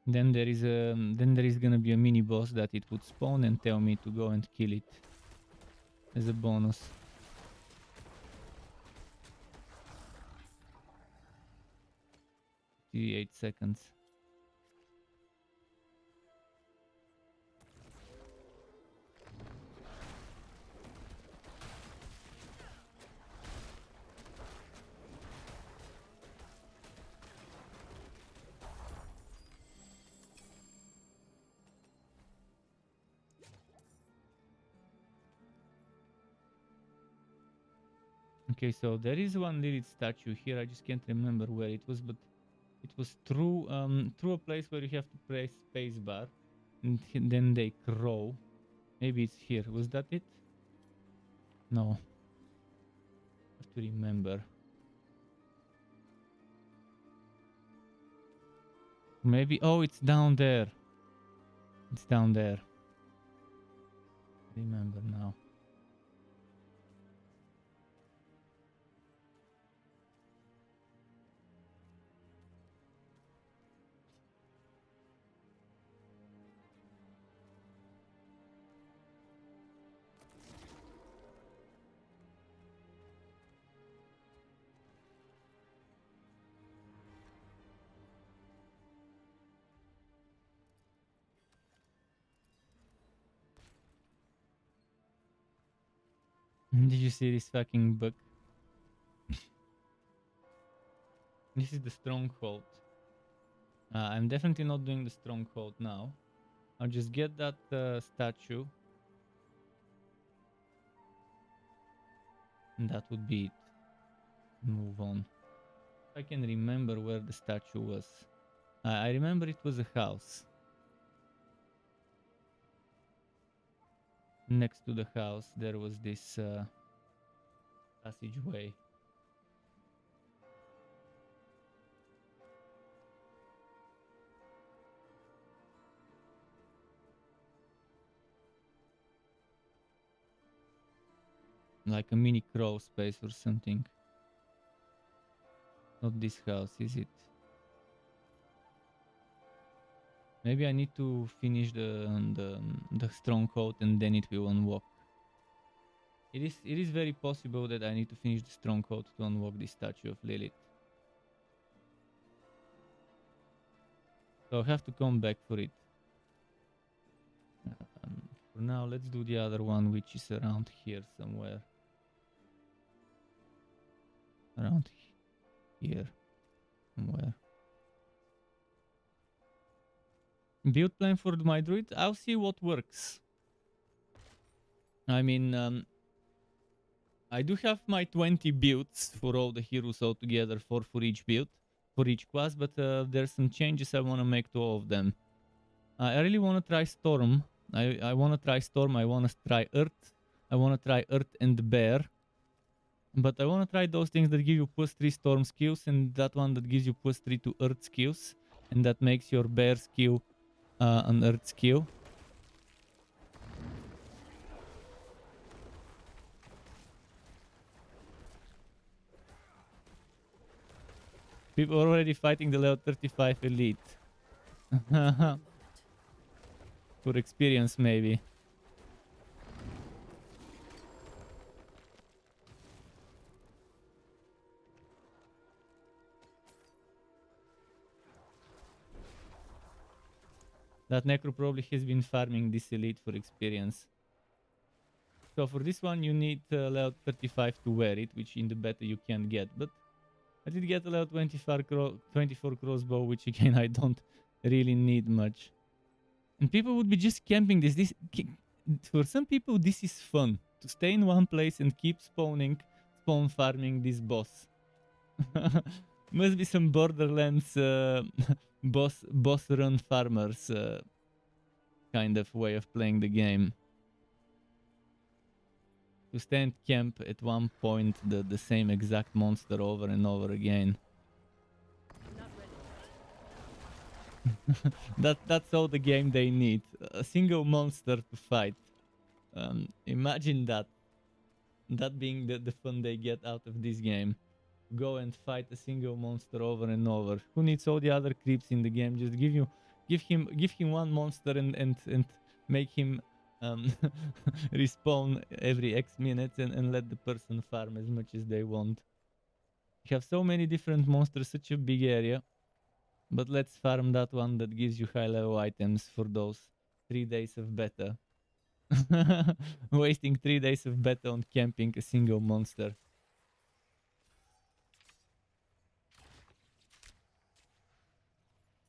Speaker 1: Then there is gonna be a mini boss that it would spawn and tell me to go and kill it as a bonus. See, 8 seconds. Okay, so there is one Lilith statue here. I just can't remember where it was, but it was through a place where you have to press spacebar, and then they crow. Maybe it's here. Was that it? No. I have to remember. Maybe. Oh, it's down there. It's down there. Remember now. Did you see this fucking book? This is the stronghold. I'm definitely not doing the stronghold now. I'll just get that statue. And that would be it. Move on. I can remember where the statue was. I remember it was a house. Next to the house there was this passageway. Like a mini crawl space or something. Not this house, is it? Maybe I need to finish the stronghold and then it will unlock. It is very possible that I need to finish the stronghold to unlock the statue of Lilith. So I'll have to come back for it. For now, let's do the other one, which is around here somewhere. Around here somewhere. Build plan for my druid? I'll see what works. I mean, I do have my 20 builds for all the heroes altogether, for each build, for each class, but there's some changes I want to make to all of them. I really want to try Storm. I want to try Storm, I want to try Earth, I want to try Earth and Bear. But I want to try those things that give you +3 Storm skills and that one that gives you +3 to Earth skills. And that makes your Bear skill an Earth skill. People are already fighting the level 35 elite. For experience, maybe. That Necro probably has been farming this elite for experience. So for this one you need level 35 to wear it, which in the beta you can't get. But I did get a level 24 crossbow, which again I don't really need much. And people would be just camping this. For some people this is fun. To stay in one place and keep spawn farming this boss. Must be some Borderlands boss run farmers kind of way of playing the game. To stand camp at one point the same exact monster over and over again. That's all the game they need. A single monster to fight. Imagine that being the fun they get out of this game. Go and fight a single monster over and over. Who needs all the other creeps in the game? Just give him one monster and make him respawn every X minutes and let the person farm as much as they want. You have so many different monsters, such a big area. But let's farm that one that gives you high level items for those 3 days of beta. Wasting 3 days of beta on camping a single monster.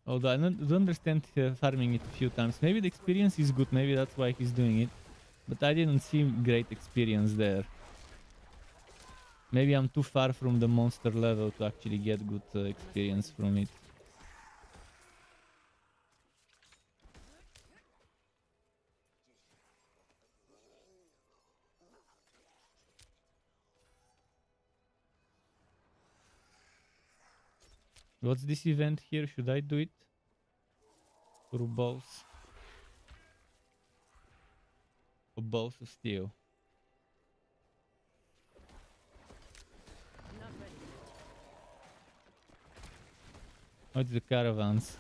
Speaker 1: Although I don't understand farming it a few times. Maybe the experience is good, maybe that's why he's doing it. But I didn't see great experience there. Maybe I'm too far from the monster level to actually get good experience from it. What's this event here? Should I do it? Through bows? Or bows of steel?
Speaker 10: Not ready.
Speaker 1: Oh, it's the caravans.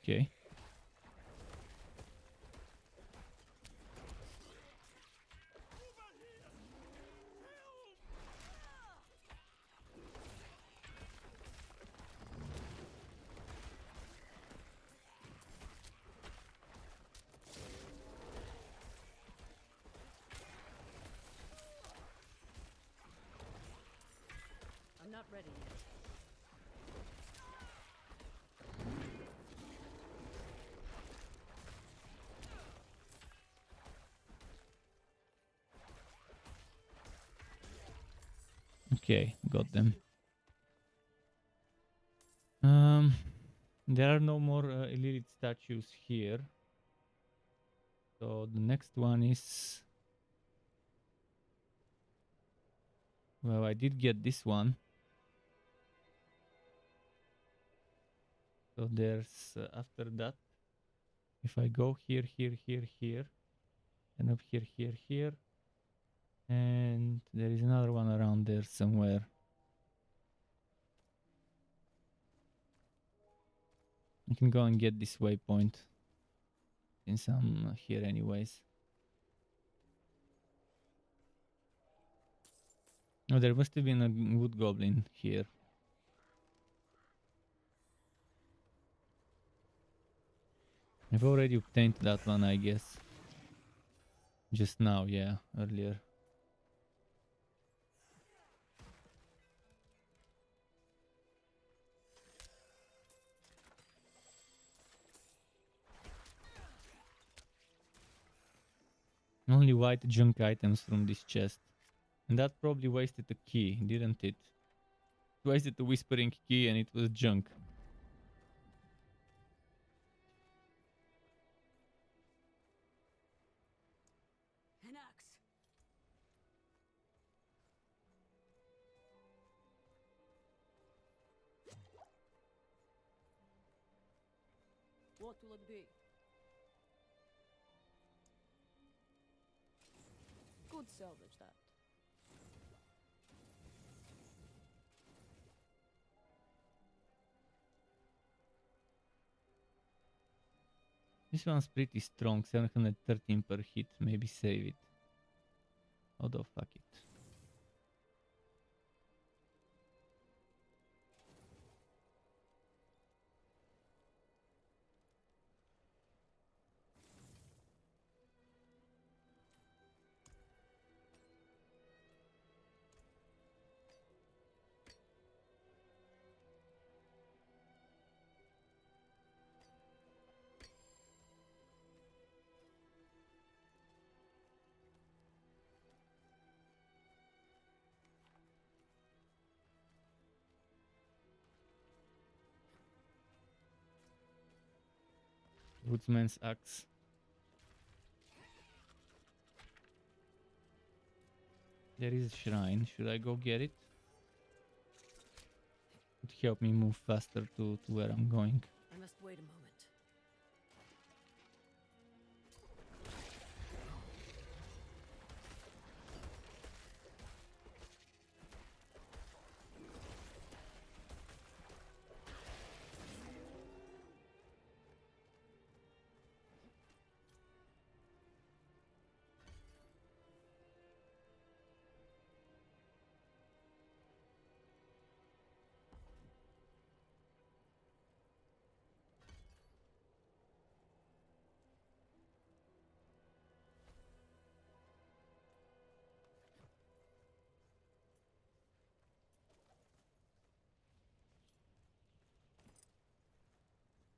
Speaker 1: Okay.
Speaker 10: I'm not ready yet.
Speaker 1: Okay, got them. There are no more Lilith statues here. So the next one is... Well, I did get this one. So there's after that, if I go here, here, here, here, and up here, here, here, and there is another one around there somewhere. I can go and get this waypoint since I'm here anyways. Oh, there must have been a wood goblin here. I've already obtained that one, I guess. Just now, yeah, earlier. Only white junk items from this chest. And that probably wasted a key, didn't it? It wasted the whispering key and it was junk.
Speaker 9: An axe.
Speaker 10: What will it be? Could salvage that.
Speaker 1: This one's pretty strong, 713 per hit. Maybe save it. Although, fuck it. Woodsman's axe. There is a shrine. Should I go get it? Would help me move faster to where I'm going.
Speaker 3: I must wait a moment.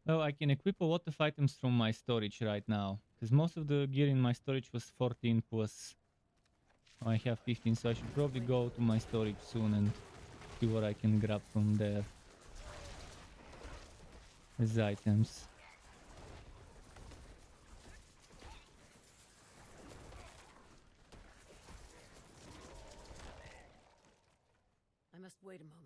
Speaker 1: Oh, I can equip a lot of items from my storage right now. Because most of the gear in my storage was 14 plus. I have 15, so I should probably go to my storage soon and see what I can grab from there as items.
Speaker 3: I must wait a moment.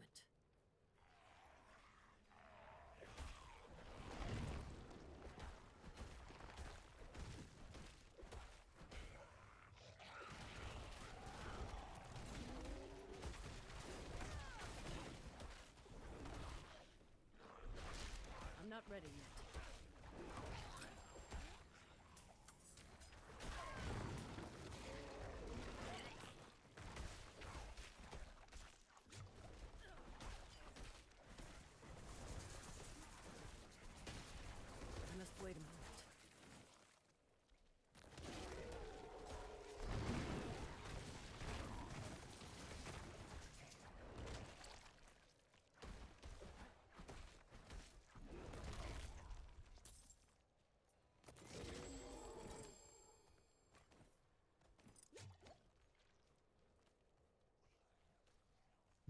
Speaker 3: I'm not ready yet. I must wait a moment.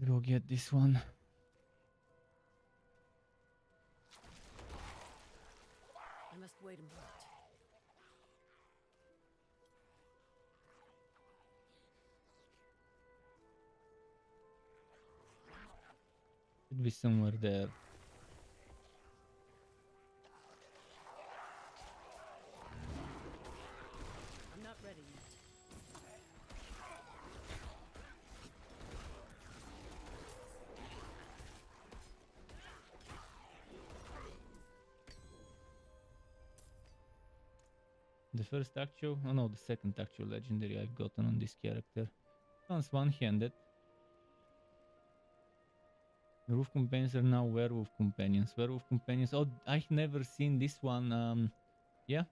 Speaker 1: Go get this one.
Speaker 3: I must wait a moment.
Speaker 1: Should be somewhere there.
Speaker 3: I'm not ready yet.
Speaker 1: The first actual, oh no, the second actual legendary I've gotten on this character. Sounds one-handed. The Wolf Companions are now Werewolf Companions. Werewolf Companions, oh, I've never seen this one. Yeah.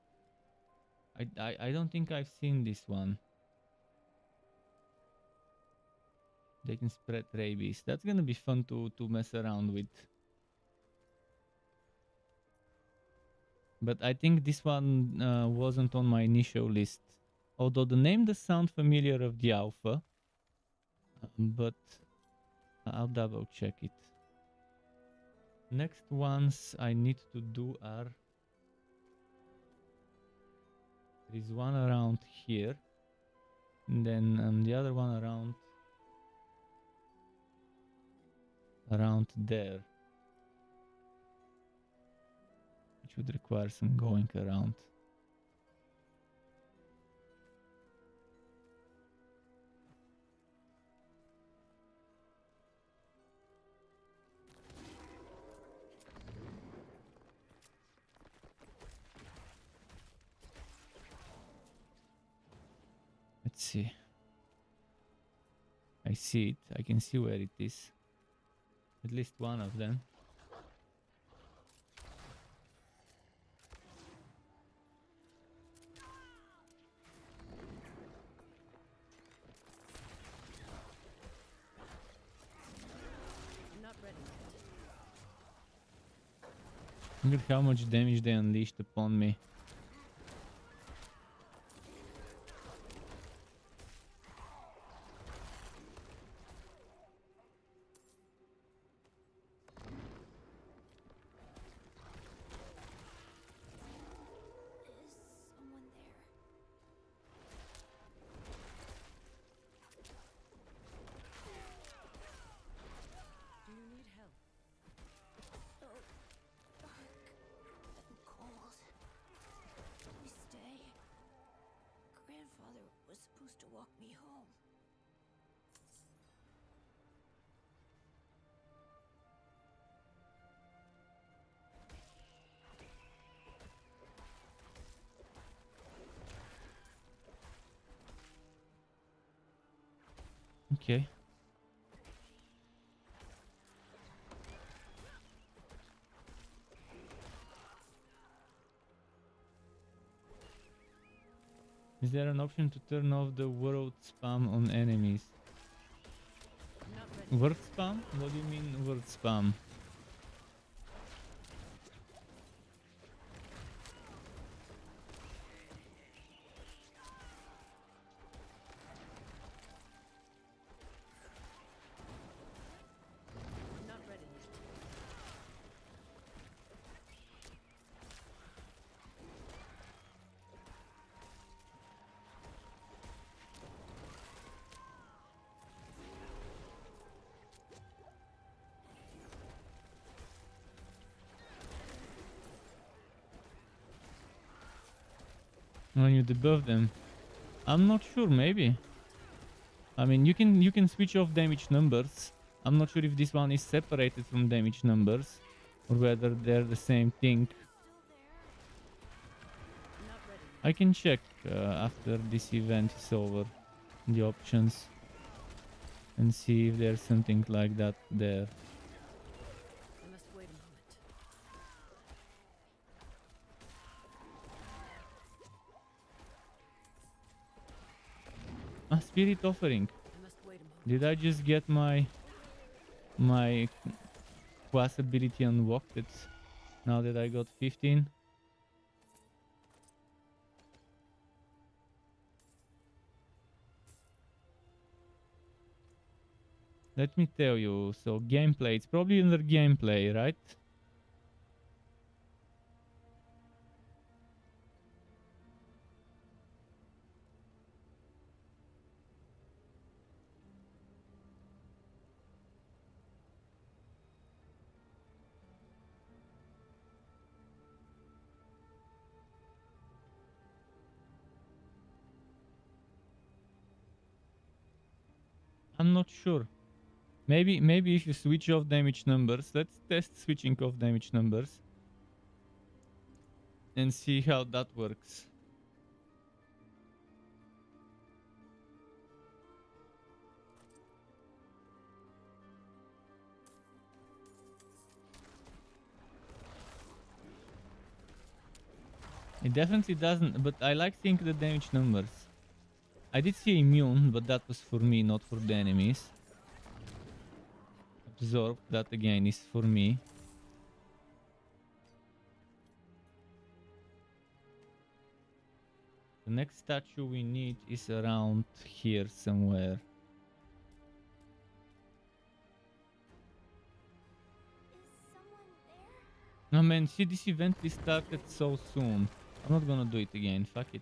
Speaker 1: I don't think I've seen this one. They can spread rabies. That's gonna be fun to mess around with. But I think this one wasn't on my initial list. Although the name does sound familiar of the alpha. But I'll double check it. Next ones I need to do are... There is one around here. And then the other one around there. Which would require some going around. Let's see. I see it. I can see where it is. At least one of them.
Speaker 3: I'm not ready yet.
Speaker 1: Look at how much damage they unleashed upon me.
Speaker 6: Is someone there?
Speaker 1: Okay. Is there an option to turn off the word spam on enemies? Word spam? What do you mean word spam?
Speaker 10: Not ready yet.
Speaker 1: When you debuff them, I'm not sure. Maybe. I mean, you can switch off damage numbers. I'm not sure if this one is separated from damage numbers, or whether they're the same thing. I can check after this event is over the options and see if there's something like that there.
Speaker 10: I must wait a moment.
Speaker 1: Ah, spirit offering.
Speaker 10: I must wait a moment.
Speaker 1: Did I just get my quest ability unlocked? It's now that I got 15. Let me tell you. So gameplay, it's probably under gameplay, right? I'm not sure. Maybe if you switch off damage numbers, let's test switching off damage numbers and see how that works. It definitely doesn't, but I like seeing the damage numbers. I did see immune, but that was for me, not for the enemies. Absorb, that again is for me. The next statue we need is around here somewhere. No man, see, this event restarted so soon. I'm not gonna do it again, fuck it.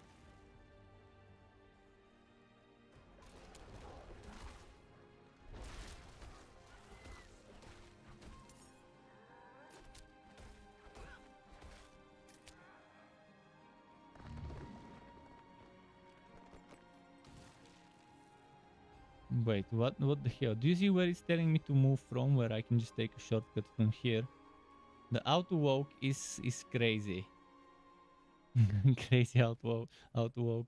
Speaker 1: Wait, what the hell? Do you see where it's telling me to move from? Where I can just take a shortcut from here? The auto walk is crazy. Crazy auto walk.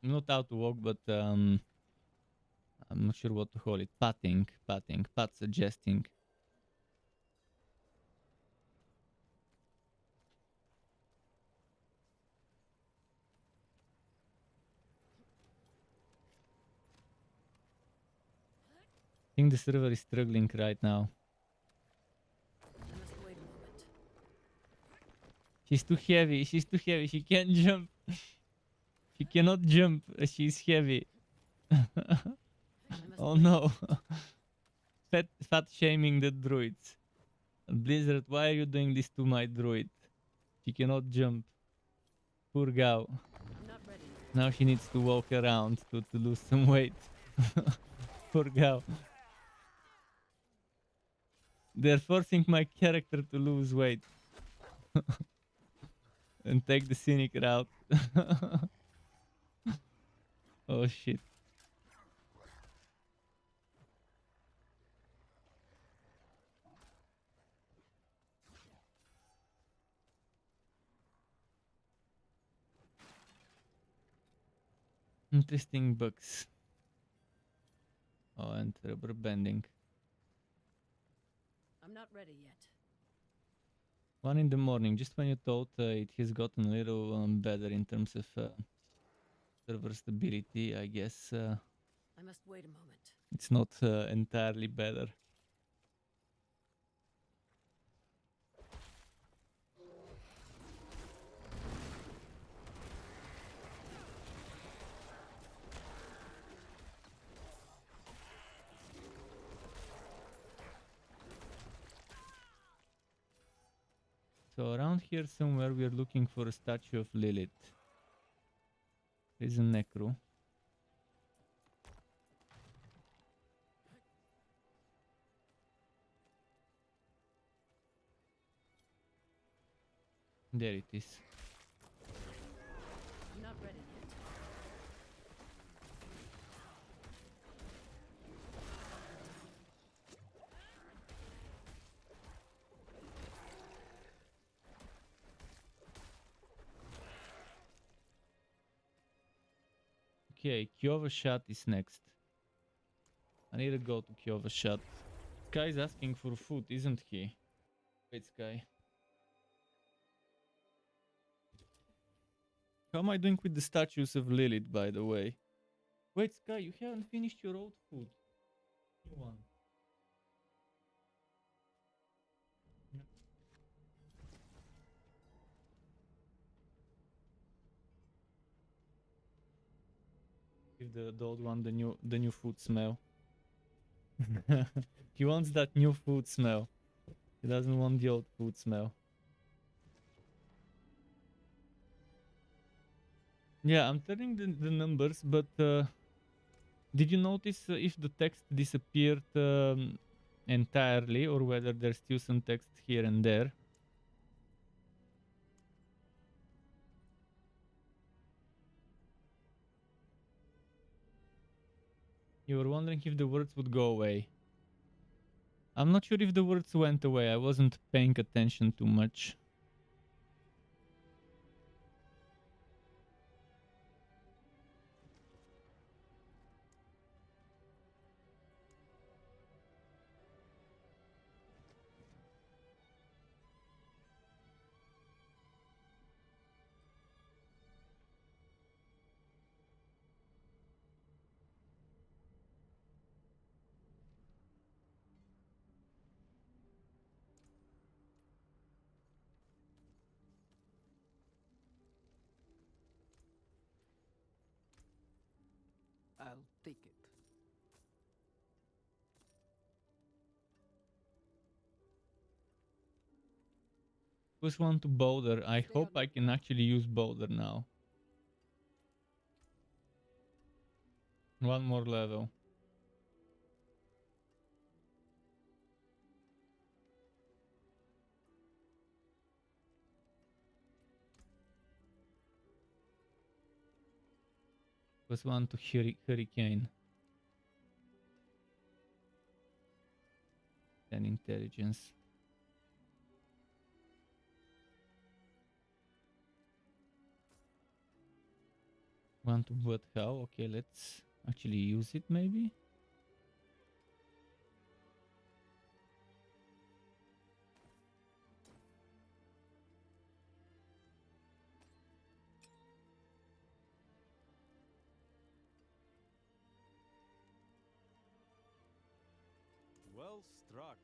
Speaker 1: Not auto walk, but I'm not sure what to call it. Patting, pat suggesting. I think the server is struggling right now.
Speaker 10: I must wait a moment.
Speaker 1: She's too heavy. She's too heavy. She can't jump. She cannot jump. She's heavy. Oh no. Fat shaming the druids. Blizzard, why are you doing this to my druid? She cannot jump. Poor gal.
Speaker 10: Not ready.
Speaker 1: Now she needs to walk around to lose some weight. Poor gal. They're forcing my character to lose weight. And take the scenic route. Oh shit. Interesting bugs. Oh, and rubber banding.
Speaker 10: I'm not ready yet.
Speaker 1: 1 in the morning, just when you thought it has gotten a little better in terms of server stability, I guess
Speaker 10: I must wait a moment.
Speaker 1: it's not entirely better. So around here somewhere we are looking for a statue of Lilith. There's a Necro. There it is.
Speaker 10: I'm not ready yet.
Speaker 1: Okay, Kyowa Shot is next. I need to go to Kyowa Shot. Sky's asking for food, isn't he? Wait, Sky. How am I doing with the statues of Lilith, by the way? Wait, Sky, you haven't finished your old food. New one. Give the old one the new food smell. He wants that new food smell. He doesn't want the old food smell. Yeah, I'm turning the numbers, but did you notice if the text disappeared entirely or whether there's still some text here and there? You were wondering if the words would go away. I'm not sure if the words went away. I wasn't paying attention too much.
Speaker 10: I'll take it.
Speaker 1: Just want to Boulder. I
Speaker 10: Stay
Speaker 1: hope
Speaker 10: on
Speaker 1: I
Speaker 10: your
Speaker 1: can actually use Boulder now. One more level. Just want to Hurricane. 10 intelligence. Want to but how? Okay, let's actually use it maybe.
Speaker 11: Well struck.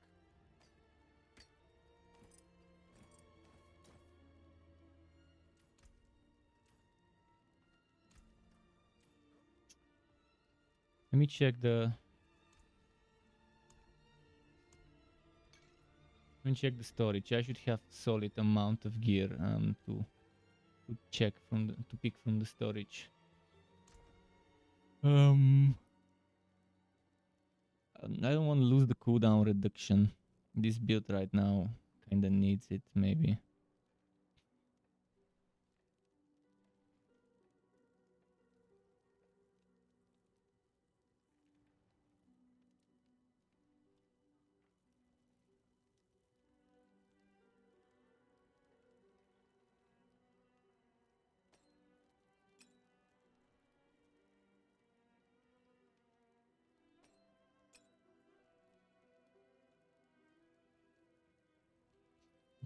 Speaker 1: Let me check the. Let me check the storage. I should have solid amount of gear to check from to pick from the storage. I don't want to lose the cooldown reduction. This build right now kinda needs it, maybe.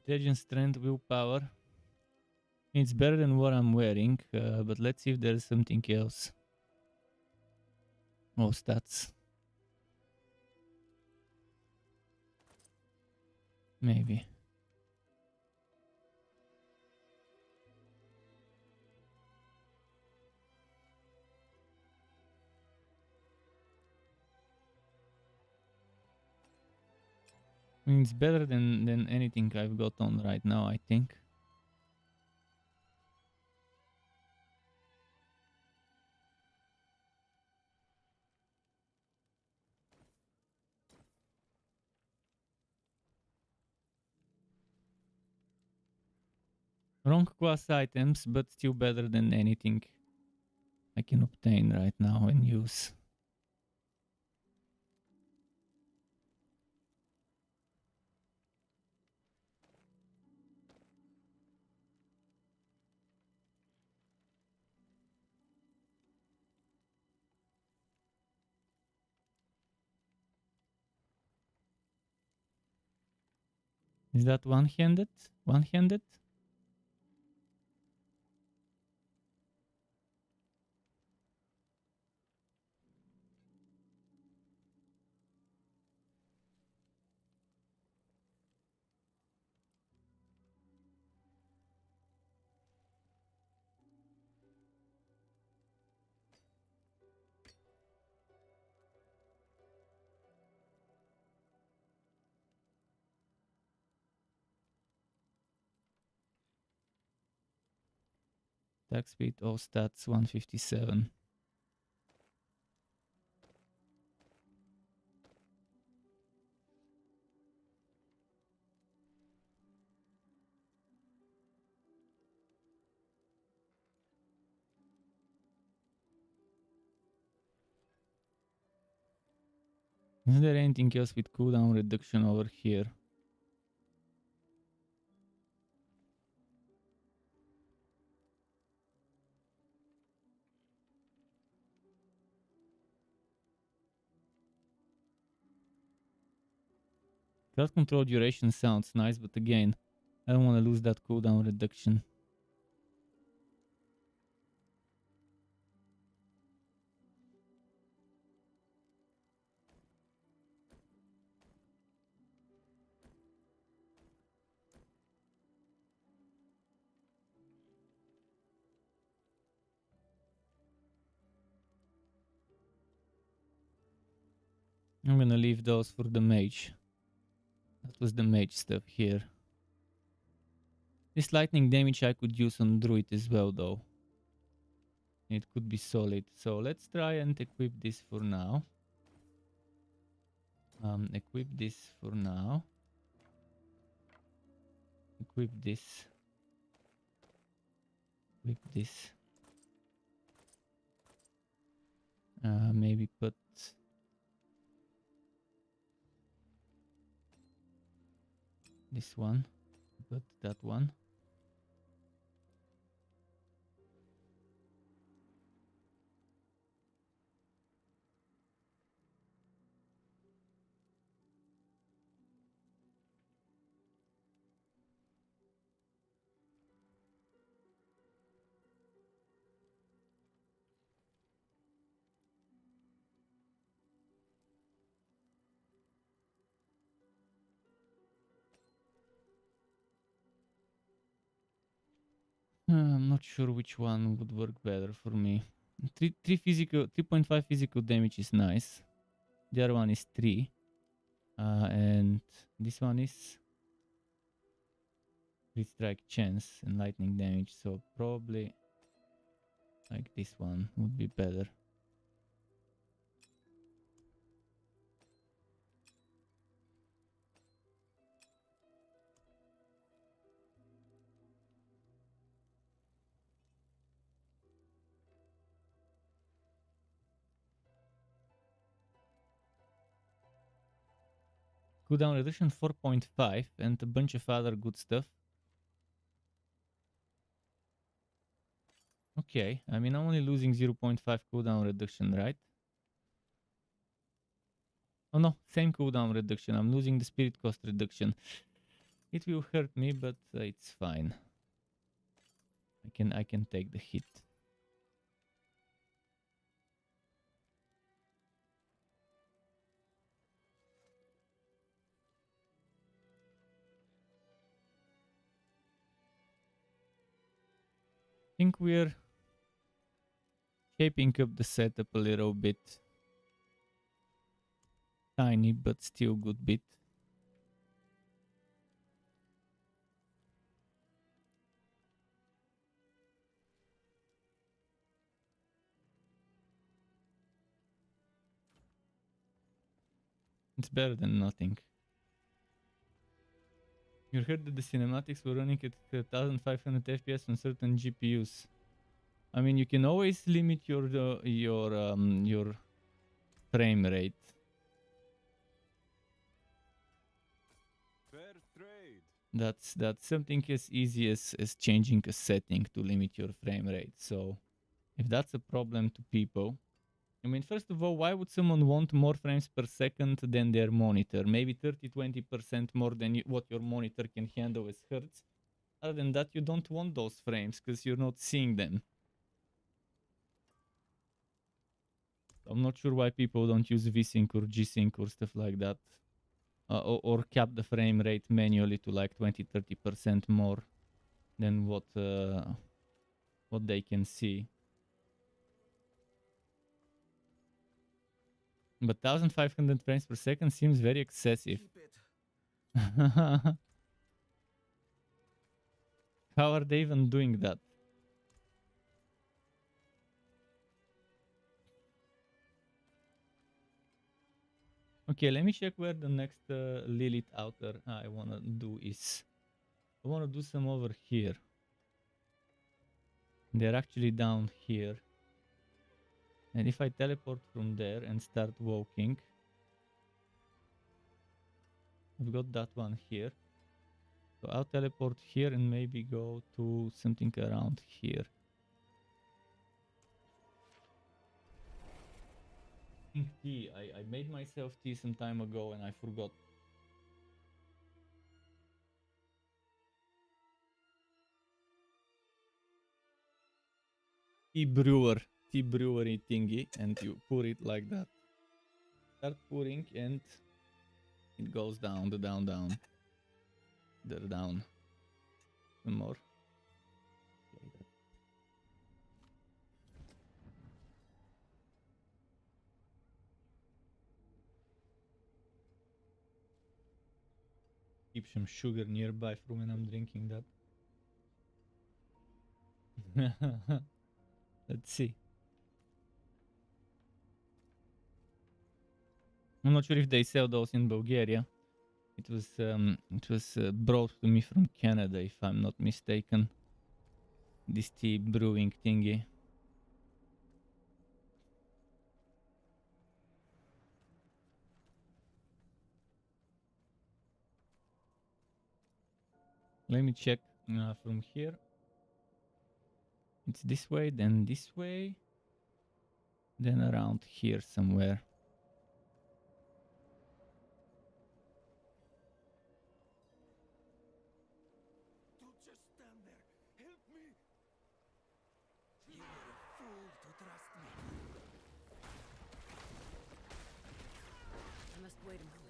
Speaker 1: Intelligence, strength, willpower. It's better than what I'm wearing, but let's see if there's something else. Oh, stats. Maybe. I mean, it's better than anything I've got on right now, I think. Wrong class items, but still better than anything I can obtain right now and use. Is that one-handed? One-handed? Attack speed, all stats 157. Is there anything else with cooldown reduction over here? Crowd control duration sounds nice, but again, I don't want to lose that cooldown reduction. I'm gonna leave those for the mage. That was the mage stuff here. This lightning damage I could use on druid as well though. It could be solid. So let's try and equip this for now. Equip this for now. Equip this. Equip this. Maybe put this one. Put that one. I'm not sure which one would work better for me. 3.5 physical damage is nice. The other one is 3. And this one is crit strike chance and lightning damage. So probably like this one would be better. Cooldown reduction 4.5 and a bunch of other good stuff. Okay, I mean I'm only losing 0.5 cooldown reduction, right? Oh no, same cooldown reduction. I'm losing the spirit cost reduction. It will hurt me, but it's fine. I can take the hit. I think we're shaping up the setup a little bit. Tiny, but still good bit. It's better than nothing. You heard that the cinematics were running at 1500 FPS on certain GPUs. I mean, you can always limit your frame rate.
Speaker 11: Fair trade.
Speaker 1: That's something as easy as changing a setting to limit your frame rate. So if that's a problem to people, I mean, first of all, why would someone want more frames per second than their monitor? Maybe 30-20% more than what your monitor can handle as hertz. Other than that, you don't want those frames because you're not seeing them. I'm not sure why people don't use VSync or G-Sync or stuff like that. Or cap the frame rate manually to like 20-30% more than what they can see. But 1500 frames per second seems very excessive. How are they even doing that? Okay, let me check where the next Lilith outer I wanna do is. I wanna do some over here. They're actually down here. And if I teleport from there and start walking, I've got that one here. So I'll teleport here and maybe go to something around here. Tea. I made myself tea some time ago and I forgot. Tea brewery thingy, and you pour it like that. Start pouring and it goes down, down. There, down. Some more. Like that. Keep some sugar nearby for when I'm drinking that. Let's see. I'm not sure if they sell those in Bulgaria. It was brought to me from Canada, if I'm not mistaken. This tea brewing thingy. Let me check from here. It's this way, then this way, then around here somewhere.
Speaker 11: Don't just stand there. Help me. You were a fool to trust me.
Speaker 3: I must wait a moment.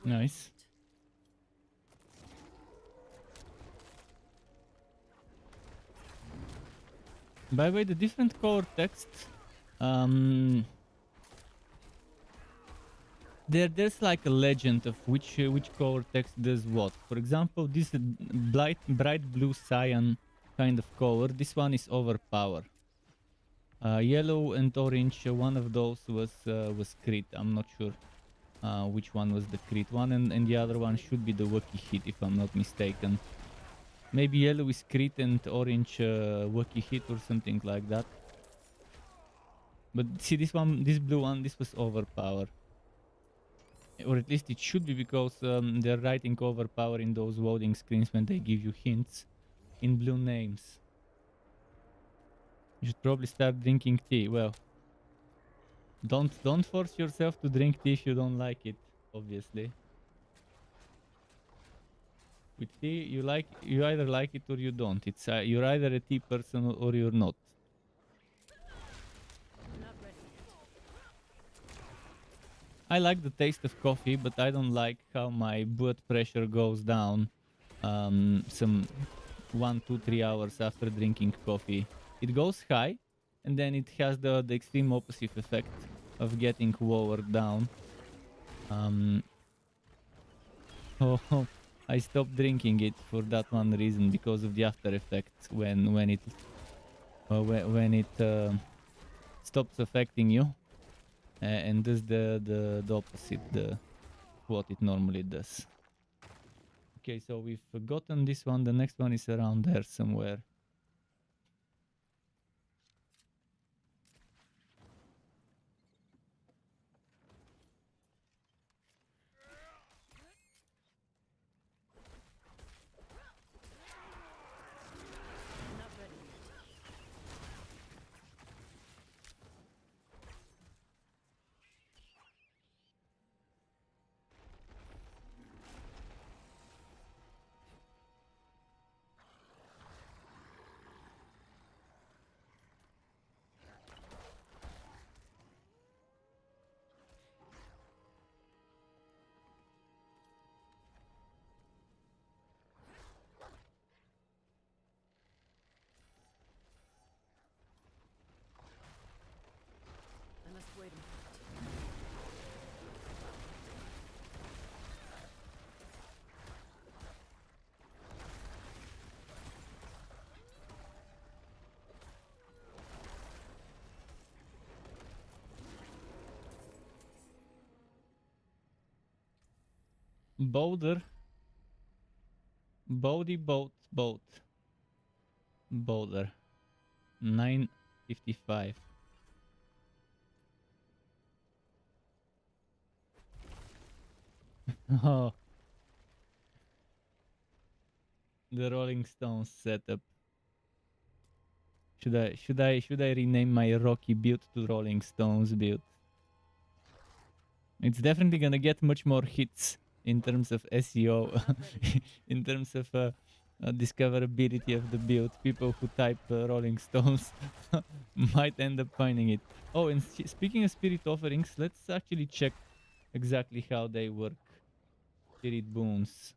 Speaker 1: Nice. By the way, the different color text, um, there's like a legend of which color text does what. For example, this bright blue cyan kind of color, this one is overpower. Yellow and orange, one of those was crit. I'm not sure which one was the crit one, and the other one should be the wacky hit if I'm not mistaken. Maybe yellow is crit and orange wacky hit or something like that. But see, this blue one, this was overpower. Or at least it should be, because they're writing overpower in those loading screens when they give you hints in blue names. You should probably start drinking tea. Well, don't force yourself to drink tea if you don't like it, obviously. With tea, you either like it or you don't. It's you're either a tea person or you're not. I like the taste of coffee, but I don't like how my blood pressure goes down some 1, 2, 3 hours after drinking coffee. It goes high, and then it has the extreme opposite effect of getting lowered down. I stopped drinking it for that one reason, because of the after effects when it stops affecting you. And does the opposite, what it normally does. Okay, so we've gotten this one. The next one is around there somewhere.
Speaker 10: I must wait a minute.
Speaker 1: Boulder. Boulder. 9:55. Oh. The Rolling Stones setup. Should I rename my Rocky build to Rolling Stones build? It's definitely gonna get much more hits in terms of SEO, in terms of discoverability of the build. People who type Rolling Stones might end up finding it. Oh, and speaking of spirit offerings, let's actually check exactly how they work. Spirit boons.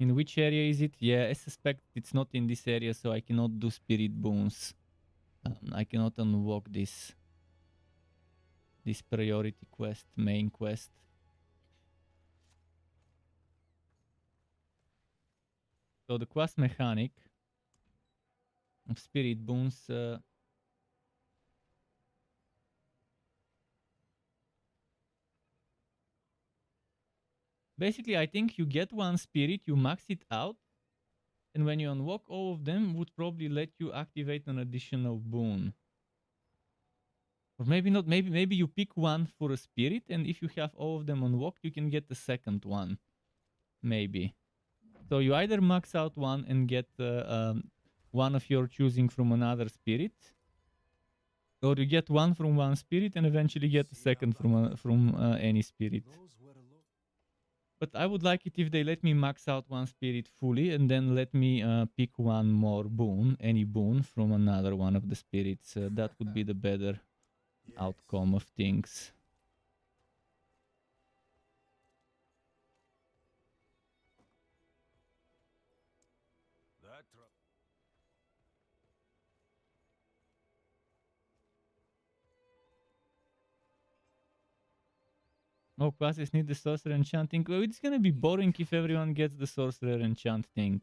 Speaker 1: In which area is it? Yeah, I suspect it's not in this area, so I cannot do spirit boons. I cannot unlock this priority quest, main quest. So the quest mechanic of spirit boons. Basically, I think you get one spirit, you max it out, and when you unlock all of them, would probably let you activate an additional boon. Or maybe not. Maybe you pick one for a spirit, and if you have all of them unlocked, you can get the second one. Maybe. So you either max out one and get one of your choosing from another spirit, or you get one from one spirit and eventually get the second from any spirit. But I would like it if they let me max out one spirit fully and then let me pick one more boon, any boon from another one of the spirits. That would be the better outcome of things. Oh, classes need the sorcerer enchanting. Well, it's gonna be boring if everyone gets the sorcerer enchanting.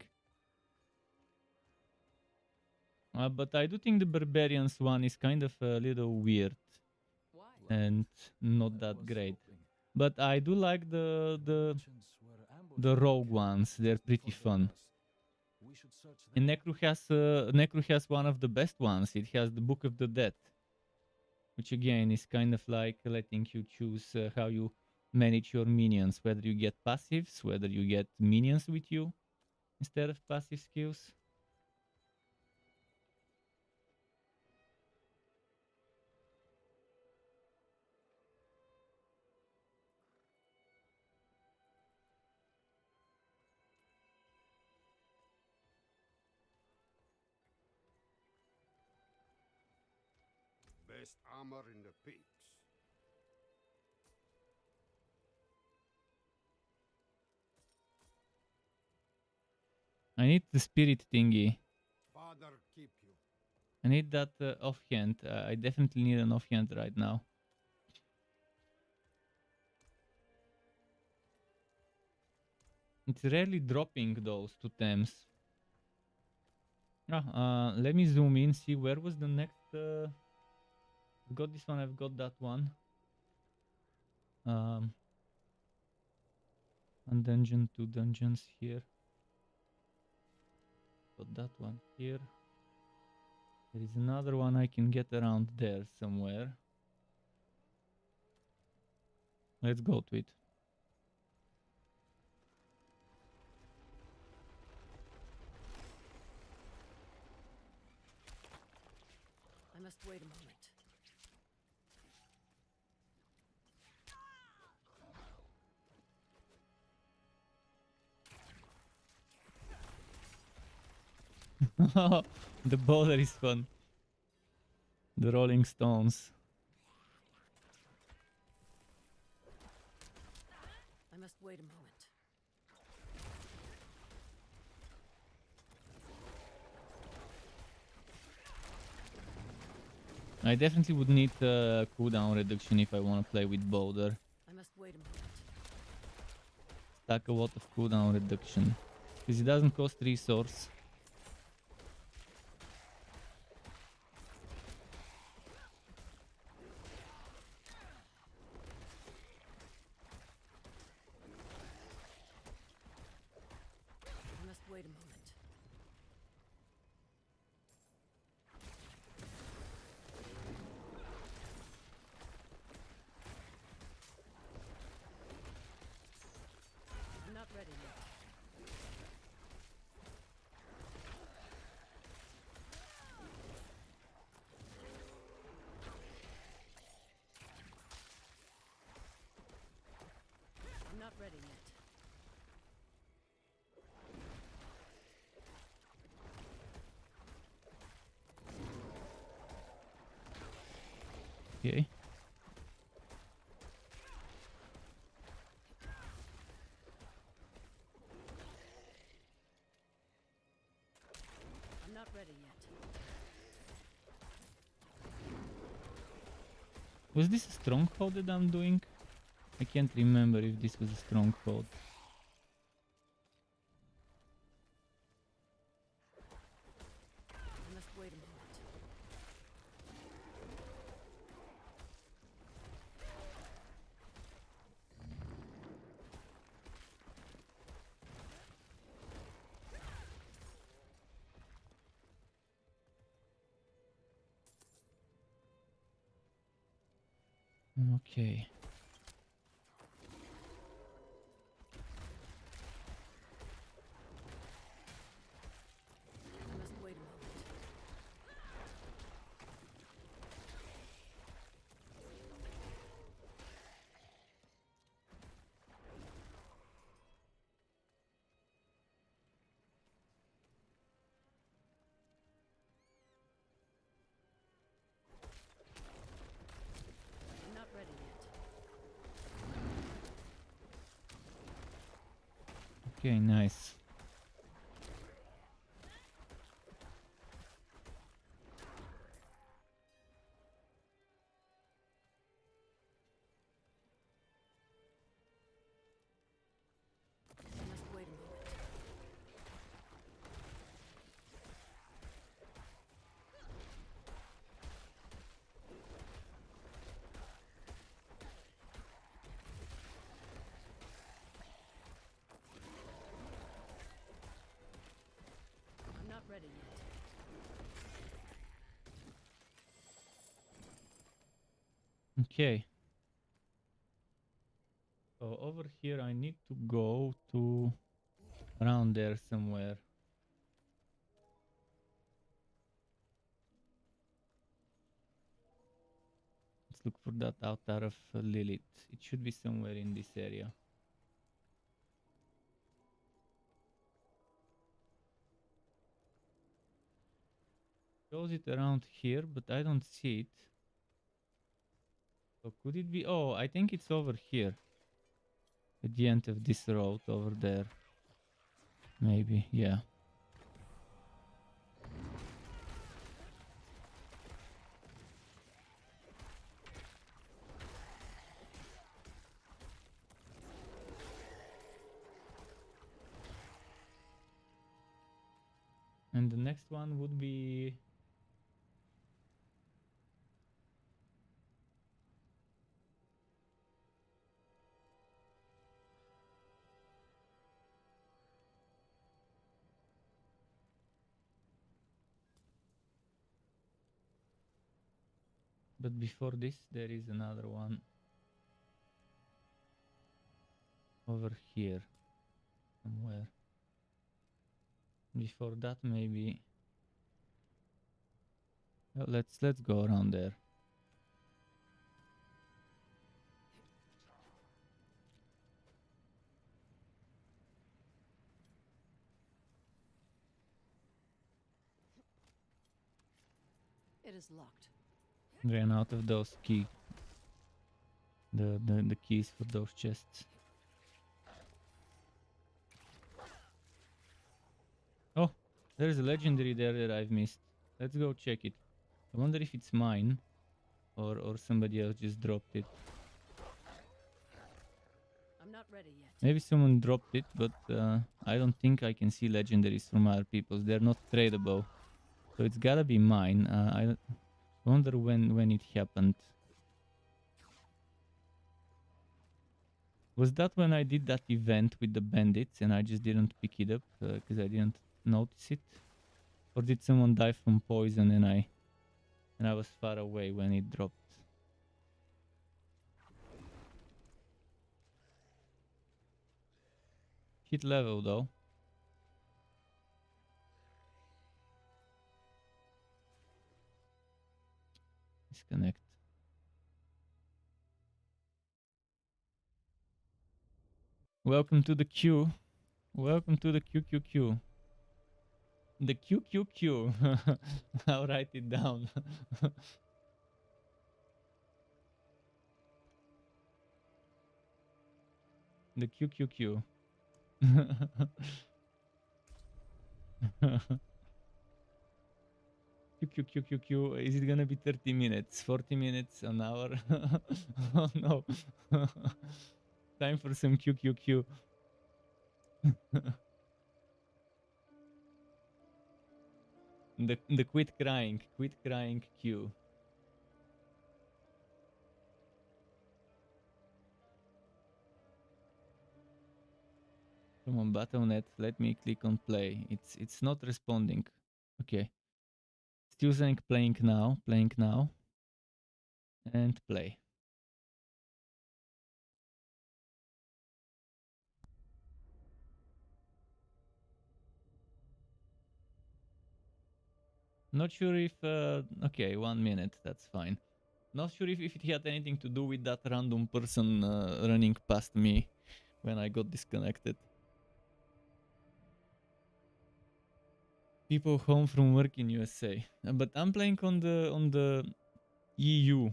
Speaker 1: But I do think the barbarians one is kind of a little weird and not that great. But I do like the rogue ones. They're pretty fun. And Necro has one of the best ones. It has the Book of the Dead, which again is kind of like letting you choose how you manage your minions, whether you get passives, whether you get minions with you instead of passive skills.
Speaker 4: Best armor in the pits.
Speaker 1: I need the spirit thingy.
Speaker 4: Father keep you.
Speaker 1: I need that offhand. I definitely need an offhand right now. It's rarely dropping those two thems. Let me zoom in, see where was the next. I've got this one, I've got that one. One dungeon, two dungeons here. Got that one here. There is another one I can get around there somewhere. Let's go to it.
Speaker 9: I must wait a moment.
Speaker 1: The boulder is fun. The Rolling Stones.
Speaker 9: I must wait a moment.
Speaker 1: I definitely would need cooldown reduction if I want to play with boulder.
Speaker 9: I must wait a moment.
Speaker 1: Stack a lot of cooldown reduction. Because it doesn't cost resource.
Speaker 9: I must wait a moment. I'm not ready yet. I'm not ready yet.
Speaker 1: Okay.
Speaker 9: I'm not ready yet.
Speaker 1: Was this a stronghold that I'm doing? I can't remember if this was a stronghold.
Speaker 9: I must wait a moment.
Speaker 1: Okay.
Speaker 9: I must wait a moment. I'm not ready yet.
Speaker 1: Okay, nice. Okay. So over here I need to go to around there somewhere. Let's look for that altar of Lilith. It should be somewhere in this area. Shows it around here, but I don't see it. So could it be? Oh, I think it's over here. At the end of this road over there. Maybe, yeah. And the next one would be... But before this, there is another one. Over here. Somewhere. Before that, maybe... Well, let's go around there.
Speaker 10: It is locked.
Speaker 1: Ran out of those key. The keys for those chests. Oh, there's a legendary there that I've missed. Let's go check it. I wonder if it's mine or somebody else just dropped it.
Speaker 10: I'm not ready yet.
Speaker 1: Maybe someone dropped it, but I don't think I can see legendaries from other people's. They're not tradable. So it's gotta be mine. I wonder when it happened. Was that when I did that event with the bandits and I just didn't pick it up because I didn't notice it? Or did someone die from poison and I was far away when it dropped? Hit level though. Disconnect. Welcome to the queue. Welcome to the QQQ. The QQQ. I'll write it down. The QQQ. QQQQQ. Is it gonna be 30 minutes? 40 minutes? An hour? Oh no. Time for some QQQ. The quit crying Q. Come on, Battle.net, let me click on play. It's not responding. Okay. Still saying playing now, and play. Not sure if okay, 1 minute, that's fine. Not sure if it had anything to do with that random person running past me when I got disconnected. People home from work in USA. But I'm playing on the EU.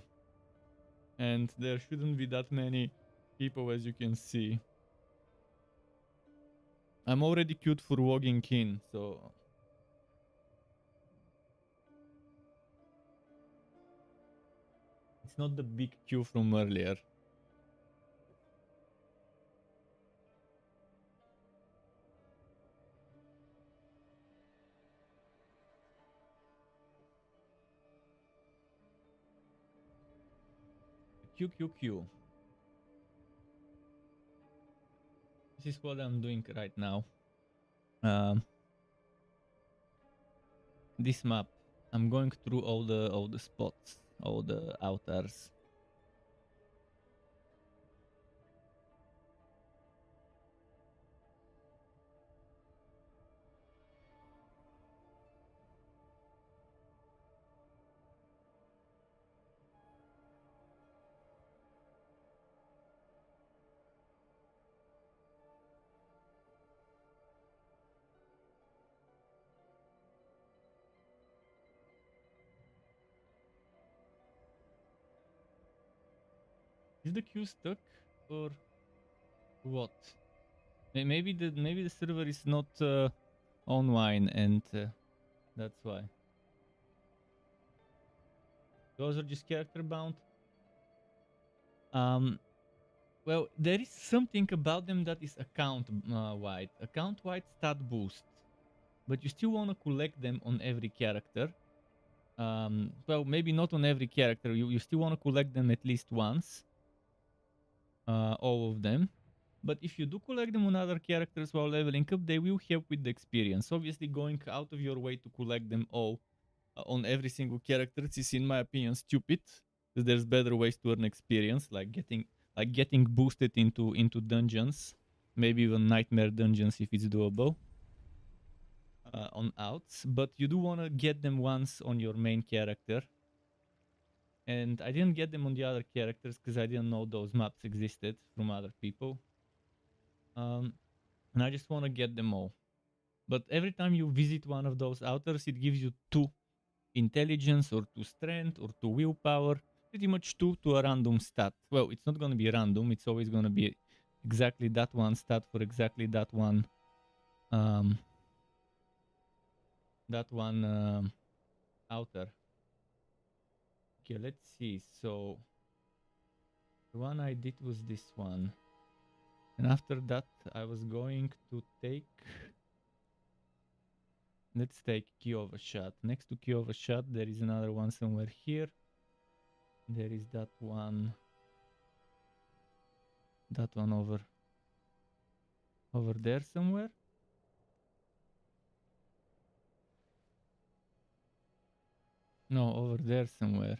Speaker 1: And there shouldn't be that many people as you can see. I'm already queued for logging in, so... It's not the big queue from earlier. QQQ. This is what I'm doing right now. This map, I'm going through all the spots, all the altars. Is the queue stuck or what? Maybe the server is not online and that's why. Those are just character bound. Well, there is something about them that is account wide. Account wide stat boost, but you still want to collect them on every character. Well, maybe not on every character. You still want to collect them at least once. All of them. But if you do collect them on other characters while leveling up, they will help with the experience. Obviously, going out of your way to collect them all on every single character is, in my opinion, stupid. Because there's better ways to earn experience, like getting boosted into dungeons, maybe even nightmare dungeons if it's doable. On outs, but you do want to get them once on your main character. And I didn't get them on the other characters because I didn't know those maps existed from other people. And I just want to get them all. But every time you visit one of those outers, it gives you 2 intelligence or 2 strength or 2 willpower. Pretty much 2 to a random stat. Well, it's not going to be random. It's always going to be exactly that one stat for exactly that one. Outer. Okay, let's see. So the one I did was this one. And after that, I was going to take... Let's take Key of a Shot. Next to Key of a Shot, there is another one somewhere here. There is that one. That one over there somewhere. No, over there somewhere.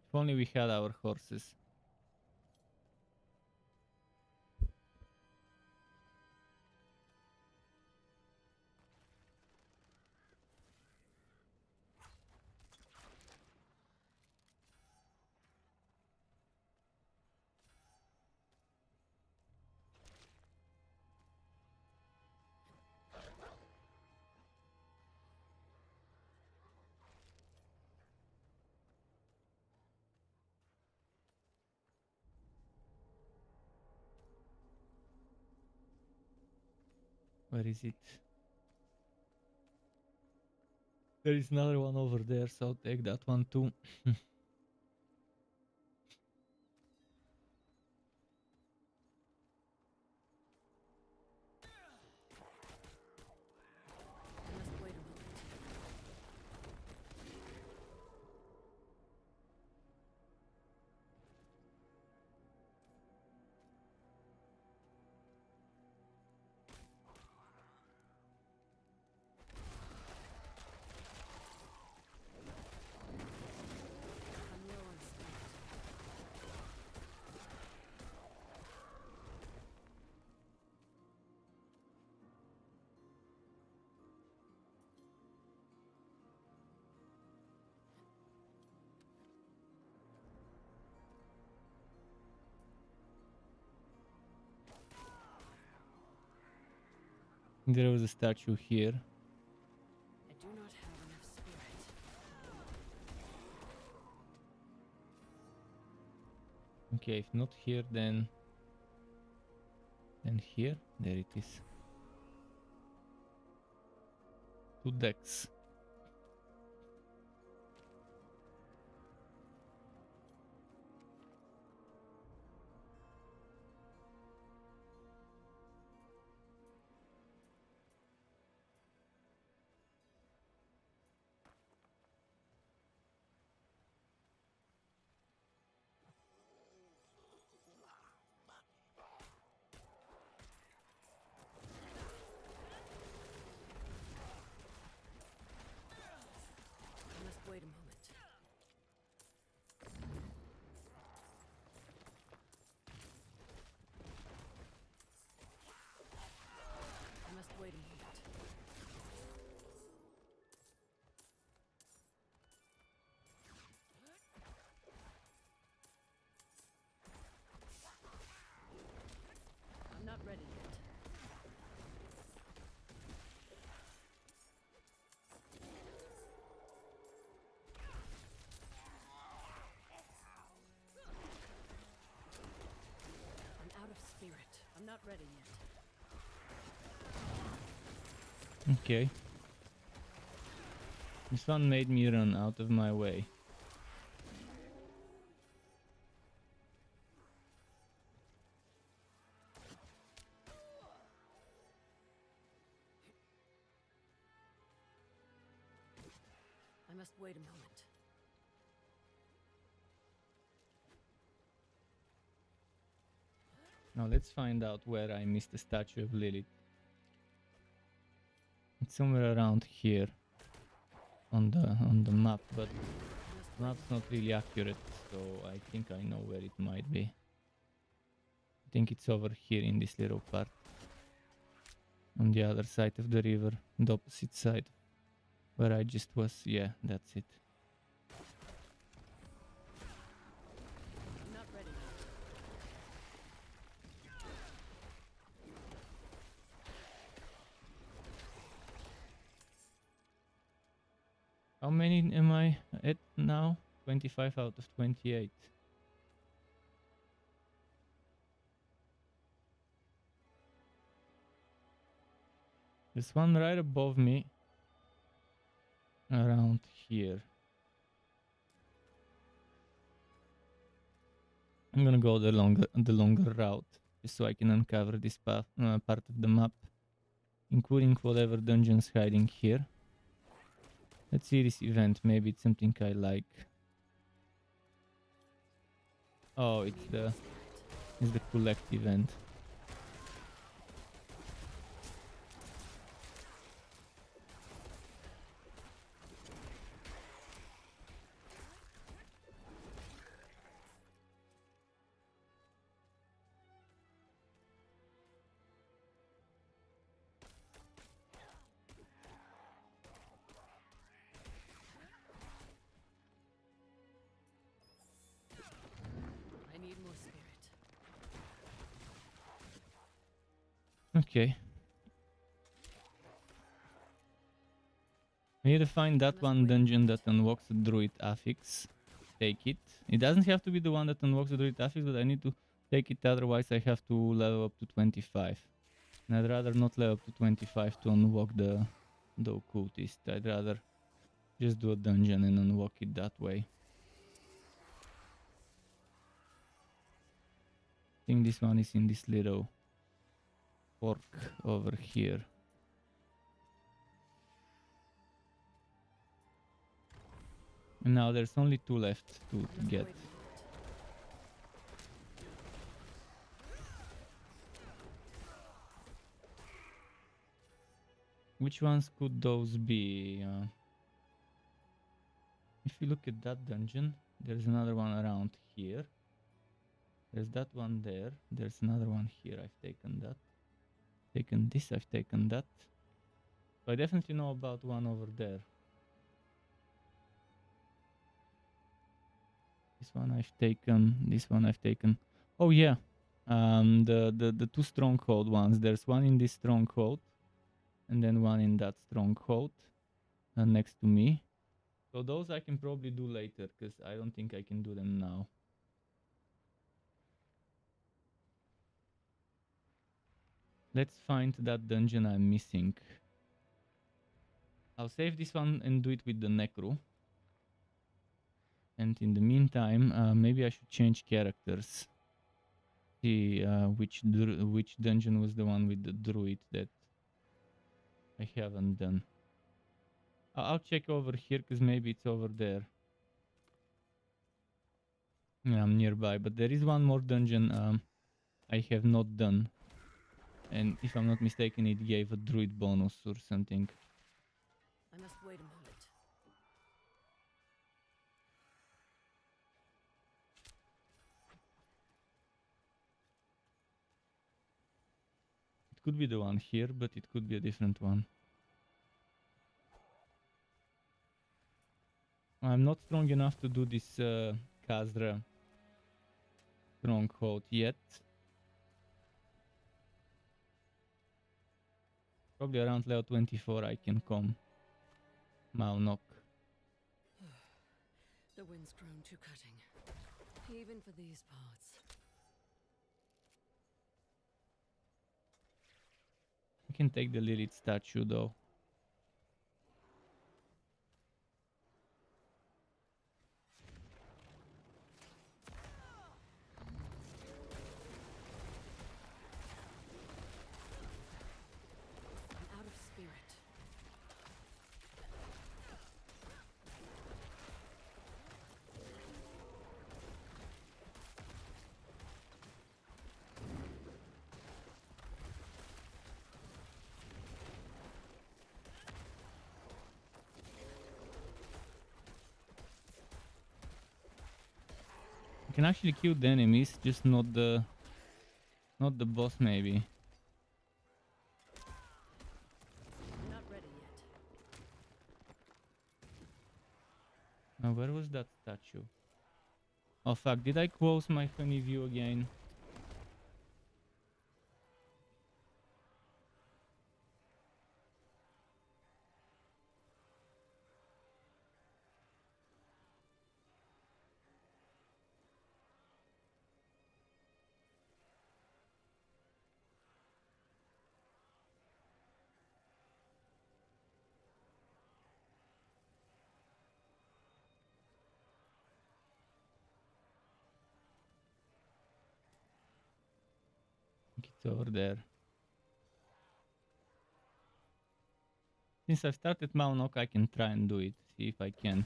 Speaker 1: If only we had our horses. Where is it? There is another one over there, so I'll take that one too.
Speaker 3: Must wait a moment. I'm low on strength.
Speaker 1: There was a statue here.
Speaker 3: I do not have enough spirit.
Speaker 1: Okay, if not here, then here. There it is. 2 decks.
Speaker 10: ready yet.
Speaker 1: Okay. This one made me run out of my way.
Speaker 10: I must wait a moment.
Speaker 1: Now let's find out where I missed the statue of Lilith. It's somewhere around here on the map, but the map's not really accurate, so I think I know where it might be. I think it's over here in this little part. On the other side of the river, the opposite side where I just was. Yeah, that's it.
Speaker 10: I'm not ready yet.
Speaker 1: How many am I at now? 25 out of 28. There's one right above me. Around here. I'm gonna go the longer route, just so I can uncover this part of the map, including whatever dungeon's hiding here. Let's see this event. Maybe it's something I like. Oh, it's the collect event.
Speaker 10: I need more spirit.
Speaker 1: Okay. I need to find that one dungeon that unlocks the druid affix. Take it. It doesn't have to be the one that unlocks the druid affix, but I need to take it, otherwise I have to level up to 25. And I'd rather not level up to 25 to unlock the occultist. I'd rather just do a dungeon and unlock it that way. I think this one is in this little fork over here. And now there's only 2 left to get. Which ones could those be? If you look at that dungeon, there's another one around here. There's that one there. There's another one here. I've taken that. Taken this. I've taken that. So I definitely know about one over there. This one I've taken. This one I've taken. Oh yeah. The 2 stronghold ones. There's one in this stronghold, and then one in that stronghold next to me. So those I can probably do later, because I don't think I can do them now. Let's find that dungeon I'm missing. I'll save this one and do it with the Necro. And in the meantime, maybe I should change characters. See which dungeon was the one with the druid that I haven't done. I'll check over here, because maybe it's over there. Yeah, I'm nearby, but there is one more dungeon I have not done. And if I'm not mistaken, it gave a druid bonus or something.
Speaker 10: I must wait a moment.
Speaker 1: It could be the one here, but it could be a different one. I'm not strong enough to do this Khazra stronghold yet. Probably around level 24 I can come. Malnok.
Speaker 10: The wind's grown too cutting, even for these parts.
Speaker 1: can take the Lilith statue though.
Speaker 3: I'm out of spirit.
Speaker 1: You can actually kill the enemies, just not the boss maybe.
Speaker 3: I'm not ready yet.
Speaker 1: Now where was that statue? Oh fuck, did I close my funny view again? It's over there. Since I've started Maunok, I can try and do it. See if I can.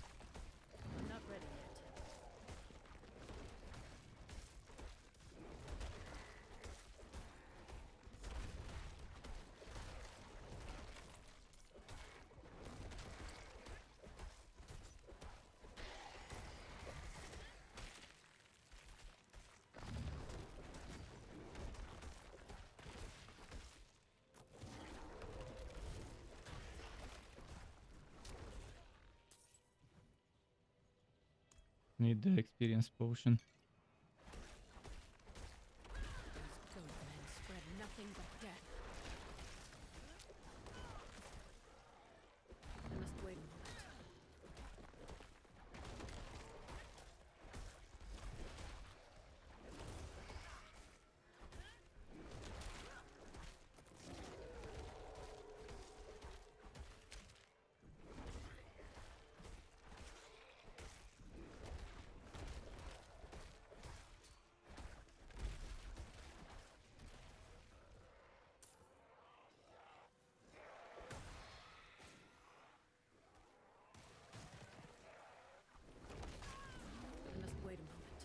Speaker 3: I'm not ready yet.
Speaker 1: Need the experience potion.
Speaker 3: These goat men spread nothing but death. I must wait a moment. I must wait a moment.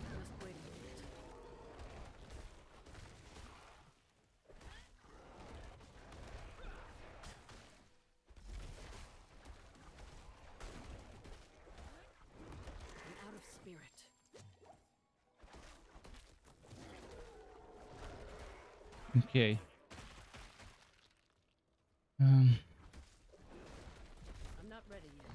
Speaker 3: I must wait a moment. I'm out of spirit.
Speaker 1: Okay.
Speaker 3: I'm not ready yet.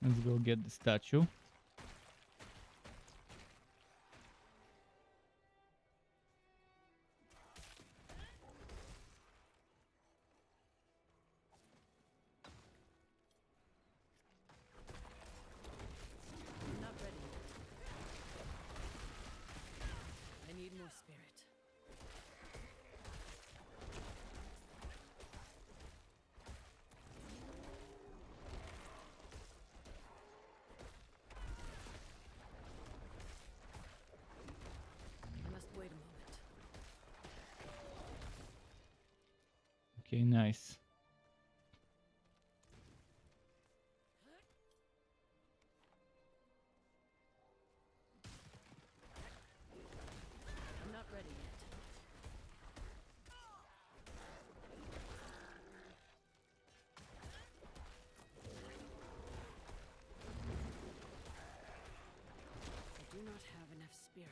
Speaker 1: Let's go get the statue.
Speaker 3: I'm not ready yet. I need more spirit. I must wait a moment.
Speaker 1: Okay, nice.
Speaker 3: I'm not ready yet. I do not have enough spirit.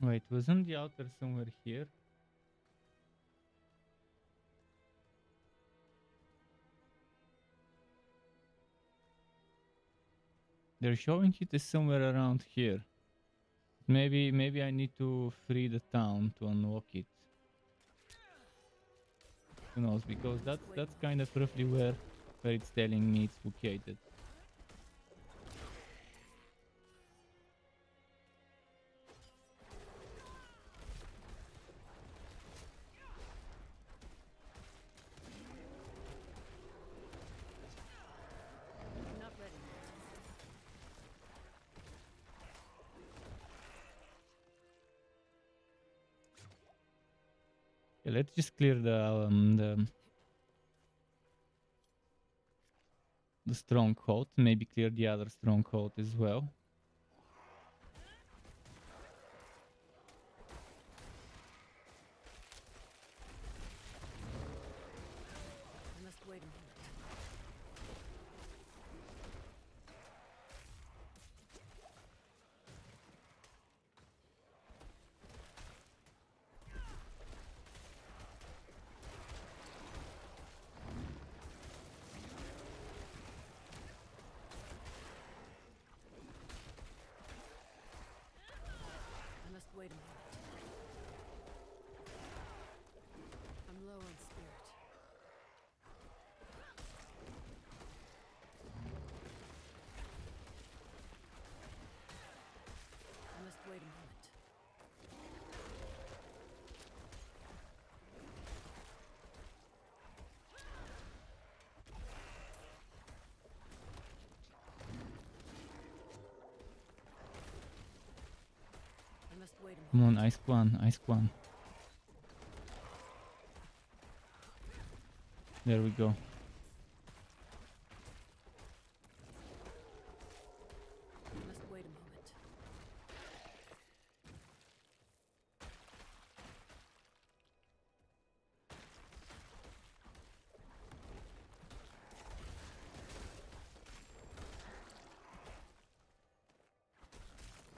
Speaker 1: Wait, wasn't the altar somewhere here? They're showing it is somewhere around here. Maybe I need to free the town to unlock it. Who knows? Because that's kind of roughly where it's telling me it's located.
Speaker 10: I'm not ready yet.
Speaker 1: Okay, let's just clear the stronghold. Maybe clear the other stronghold as well.
Speaker 10: I must wait a minute. I must wait a minute. I'm low on spirit. I must wait a moment. I must wait a moment.
Speaker 1: Come on, Ice Quan, Ice Quan. There we go.
Speaker 10: I must wait a moment.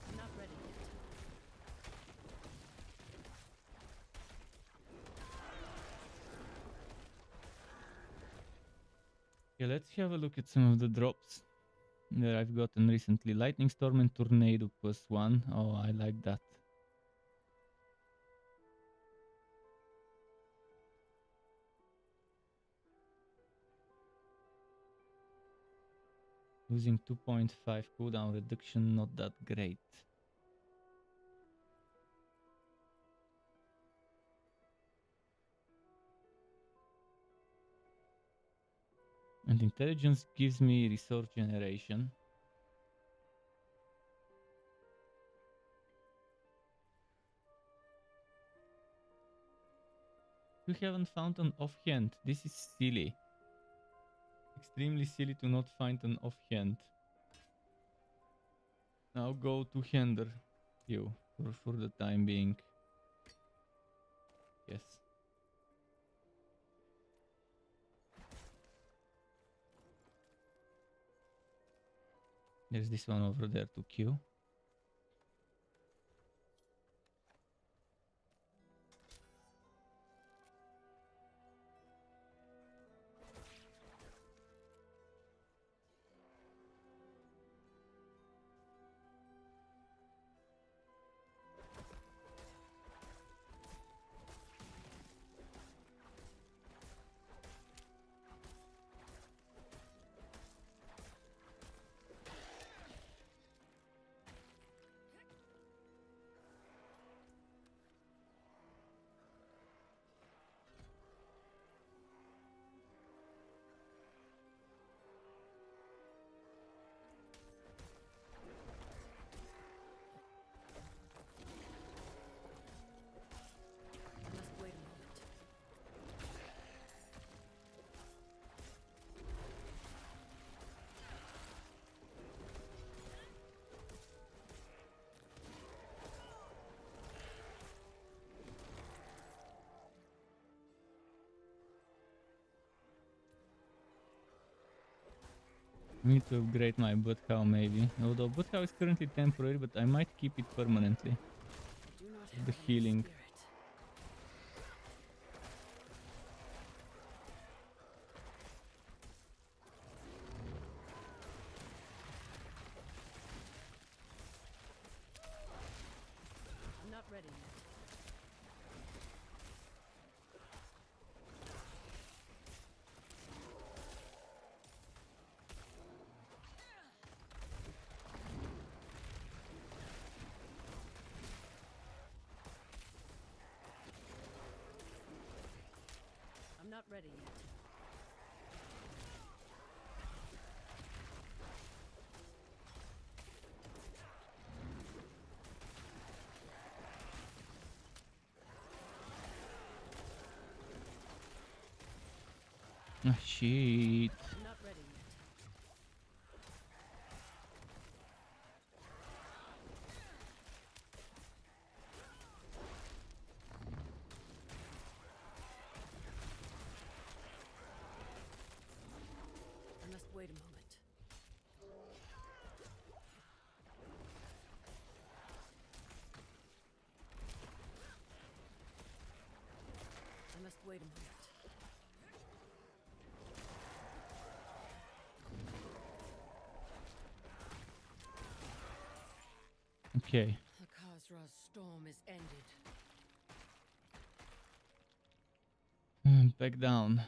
Speaker 10: I'm not ready yet.
Speaker 1: Yeah, let's have a look at some of the drops that I've gotten recently. Lightning Storm and Tornado +1. Oh, I like that. Losing 2.5 cooldown reduction, not that great. And intelligence gives me resource generation. You haven't found an offhand. This is silly. Extremely silly to not find an offhand. Now go to hander you for the time being. Yes. There's this one over there to kill.
Speaker 10: I must wait a moment.
Speaker 1: I need to upgrade my Butthau maybe. Although Butthau is currently temporary, but I might keep it permanently.
Speaker 10: Do not
Speaker 1: the healing.
Speaker 10: I'm not ready yet. I'm not ready yet.
Speaker 1: Ah, shit.
Speaker 10: I'm not ready yet. I must wait a moment. I must wait a moment.
Speaker 1: Okay.
Speaker 9: The Khazra's storm is ended.
Speaker 1: Back down.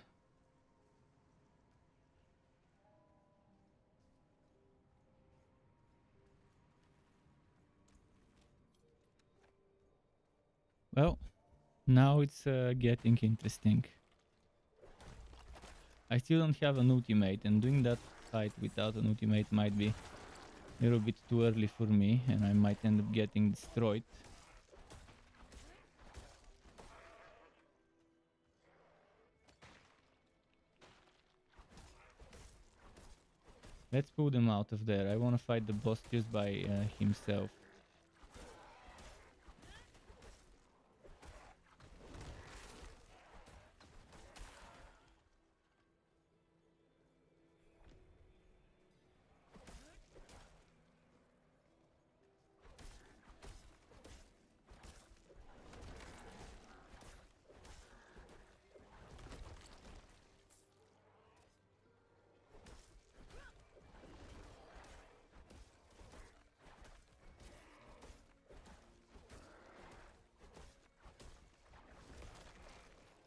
Speaker 1: Well, now it's getting interesting. I still don't have an ultimate, and doing that fight without an ultimate might be a little bit too early for me, and I might end up getting destroyed. Let's pull them out of there. I want to fight the boss just by himself.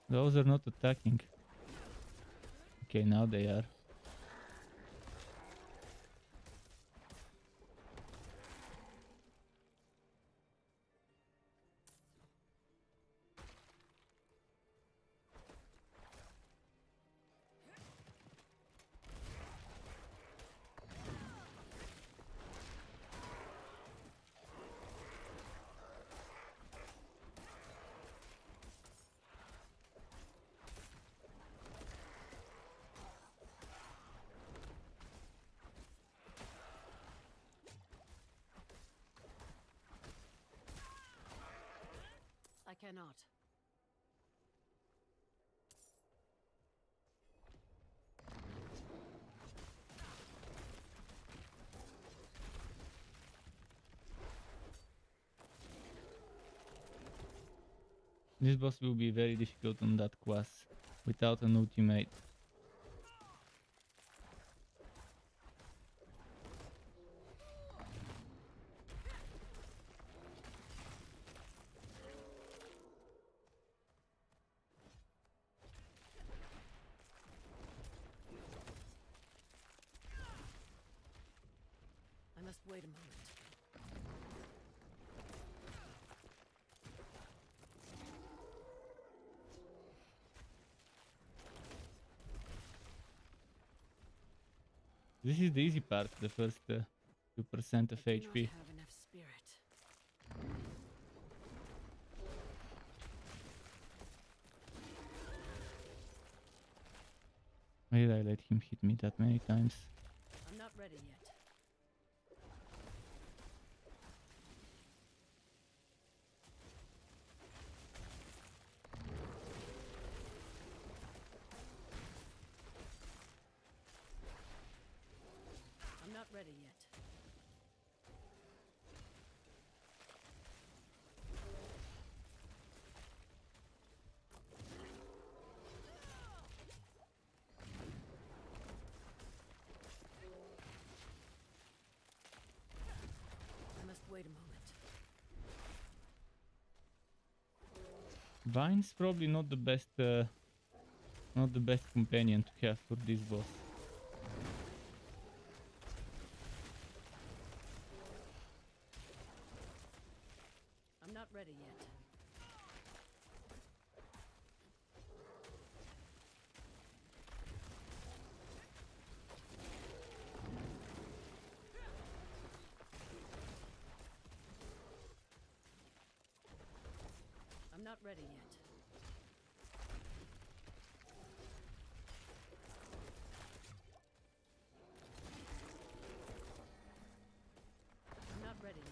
Speaker 1: Those are not attacking. Okay, now they are.
Speaker 10: I cannot.
Speaker 1: This boss will be very difficult on that class without an ultimate.
Speaker 10: I must wait a moment.
Speaker 1: This is the easy part, the first 2% of
Speaker 10: I do not
Speaker 1: HP.
Speaker 10: have enough spirit.
Speaker 1: Why did I let him hit me that many times?
Speaker 10: I'm not ready yet. I'm not ready yet.
Speaker 1: Vine's probably not the best companion to have for this boss.
Speaker 10: I'm not ready yet. I'm not ready yet. I'm not ready yet.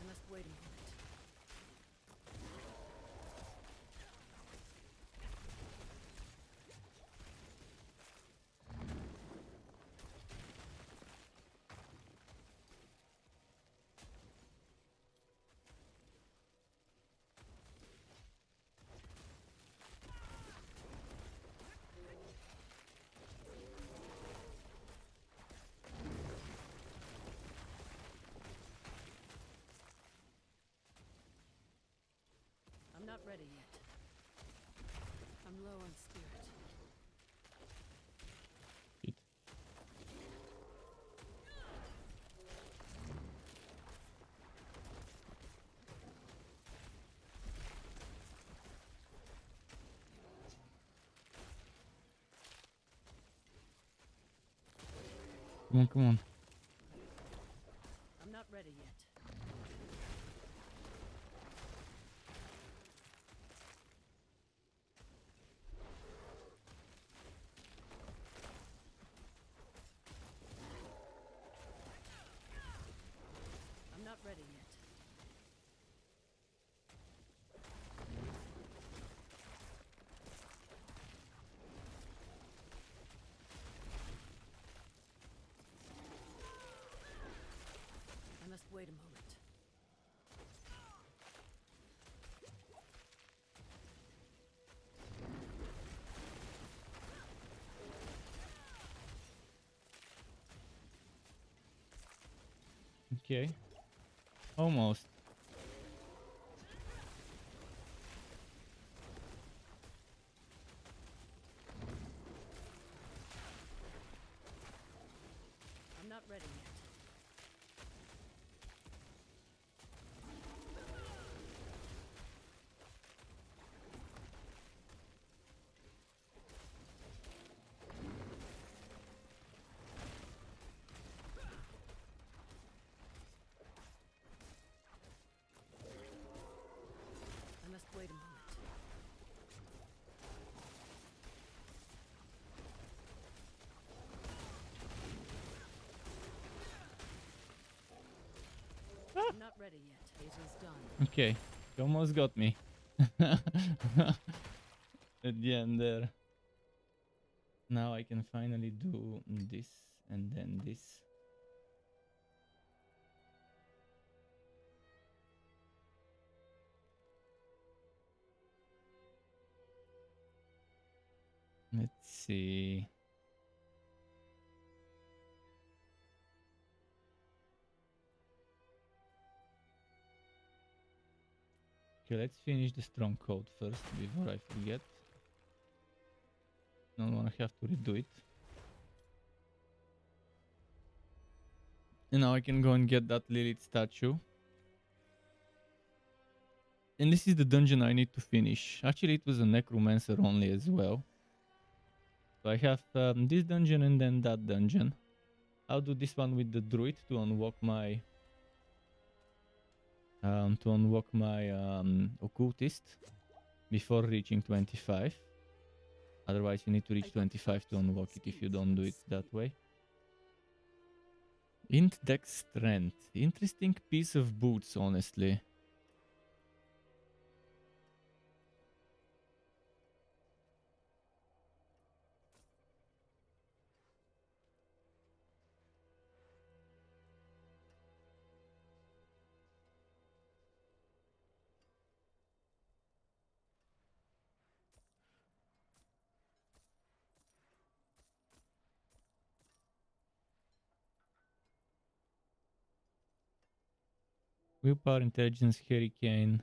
Speaker 10: I must wait a moment. I'm not ready yet. I'm low on spirit.
Speaker 1: Shit. Come on, come on.
Speaker 10: I'm not ready yet. I'm not ready yet. I must wait a moment.
Speaker 1: Okay. Almost.
Speaker 10: I'm not ready yet. I must wait a moment. I'm not ready yet. It is done.
Speaker 1: Okay. You almost got me. At the end there. Now I can finally do this and then this. Let's see. Okay, let's finish the stronghold first before I forget. Don't wanna have to redo it. And now I can go and get that Lilith statue. And this is the dungeon I need to finish. Actually, it was a necromancer only as well. So I have this dungeon and then that dungeon. I'll do this one with the druid to unlock my occultist before reaching 25. Otherwise, you need to reach 25 to unlock it if you don't do it that way. Int Dex Strength. Interesting piece of boots, honestly. Willpower, intelligence, hurricane.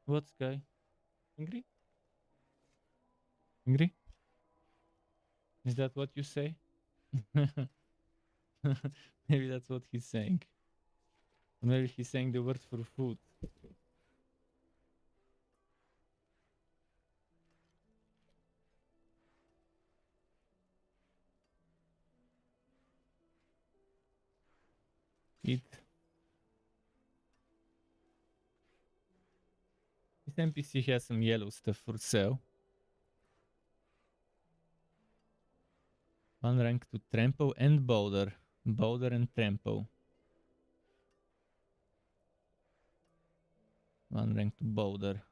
Speaker 1: What's guy? Angry? Angry? Is that what you say? Maybe that's what he's saying. Maybe he's saying the word for food. Eat. This NPC has some yellow stuff for sale. One rank to trample and boulder. Boulder and trample. One rank to boulder.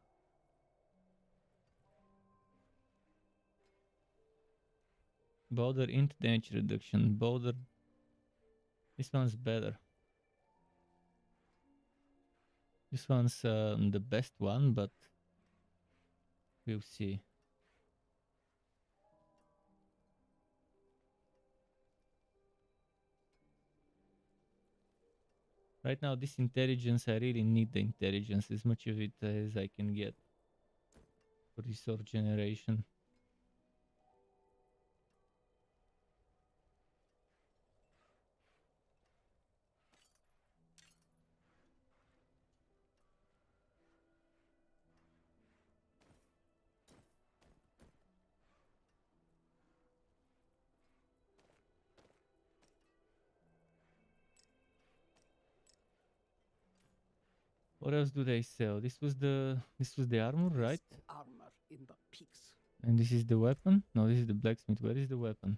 Speaker 1: Boulder int damage reduction. Boulder. This one's better. This one's the best one, but we'll see. Right now, this intelligence, I really need the intelligence, as much of it as I can get for resource generation. What else do they sell? This was the armor, right?
Speaker 10: Armor in the peaks.
Speaker 1: And this is the weapon? No, this is the blacksmith. Where is the weapon?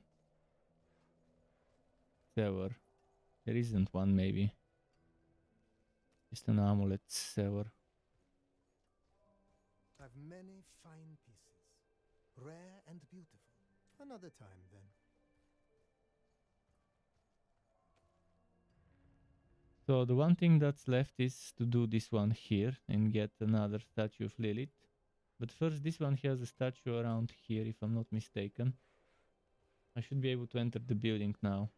Speaker 1: Sewer. There isn't one, maybe. Just an amulet sewer.
Speaker 12: I've many fine pieces, rare and beautiful. Another time, then.
Speaker 1: So the one thing that's left is to do this one here and get another statue of Lilith. But first, this one has a statue around here, if I'm not mistaken. I should be able to enter the building now.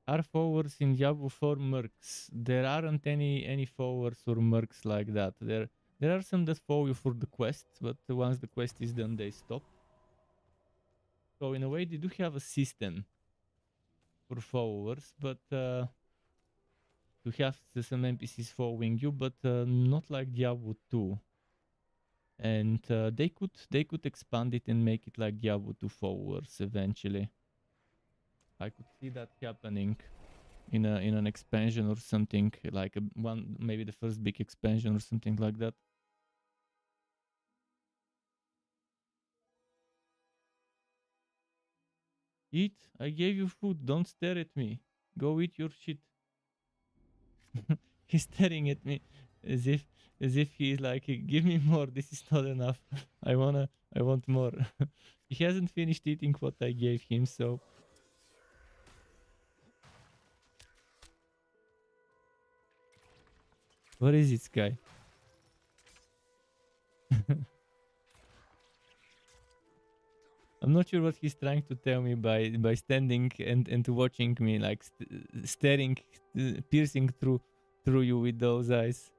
Speaker 1: Are forwards in Diablo 4 mercs? There aren't any forwards or mercs like that. There are some that follow you for the quest, but once the quest is done, they stop. So in a way, they do have a system for followers, but you have some NPCs following you, but not like Diablo 2. And they could expand it and make it like Diablo 2 followers eventually. I could see that happening in an expansion or something, like maybe the first big expansion or something like that. Eat, I gave you food, don't stare at me. Go eat your shit. He's staring at me as if he's like, give me more, this is not enough. I want more. He hasn't finished eating what I gave him, so what is it, Sky? I'm not sure what he's trying to tell me by standing and watching me, like staring, piercing through you with those eyes.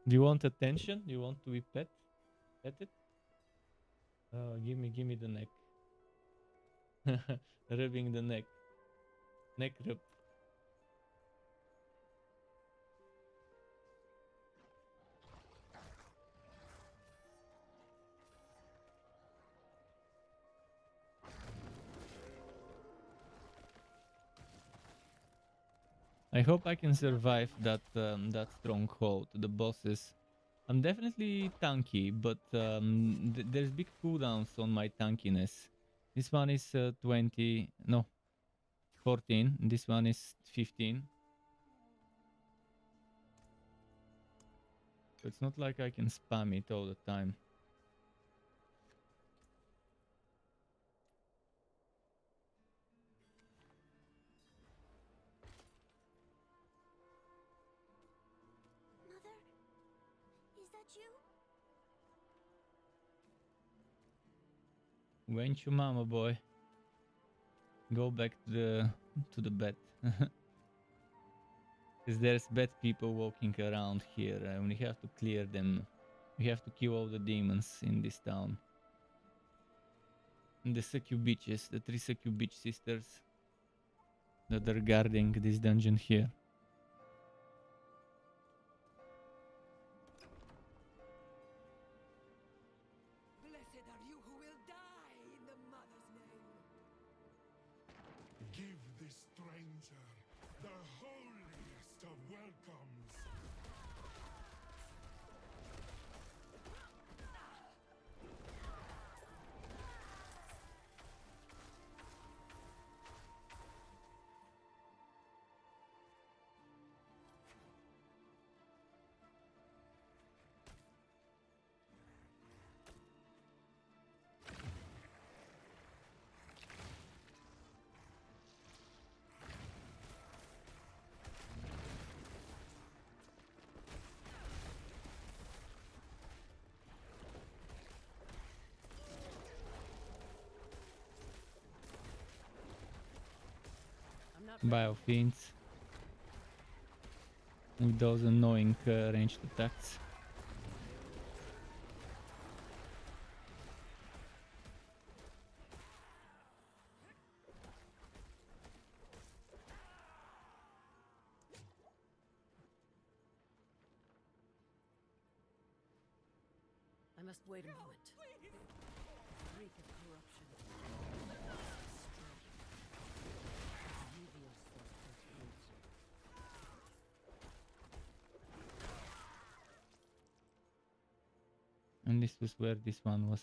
Speaker 1: Do you want attention? Do you want to be petted? Oh, give me the neck. Rubbing the neck. Neck rub. I hope I can survive that stronghold, the bosses. I'm definitely tanky, but there's big cooldowns on my tankiness. This one is 20, no, 14. This one is 15. So it's not like I can spam it all the time.
Speaker 6: at you?
Speaker 1: Went your mama, boy. Go back to the bed. Because there's bad people walking around here and we have to clear them. We have to kill all the demons in this town. And the succub bitches, the 3 succub bitch sisters that are guarding this dungeon here.
Speaker 9: Blessed are you who will die in the Mother's name.
Speaker 13: Give this stranger the holiest of welcomes.
Speaker 1: Biofiends with those annoying ranged attacks.
Speaker 10: I must wait a moment. Reek of corruption. Reveals their perfumes.
Speaker 1: And this was where this one was.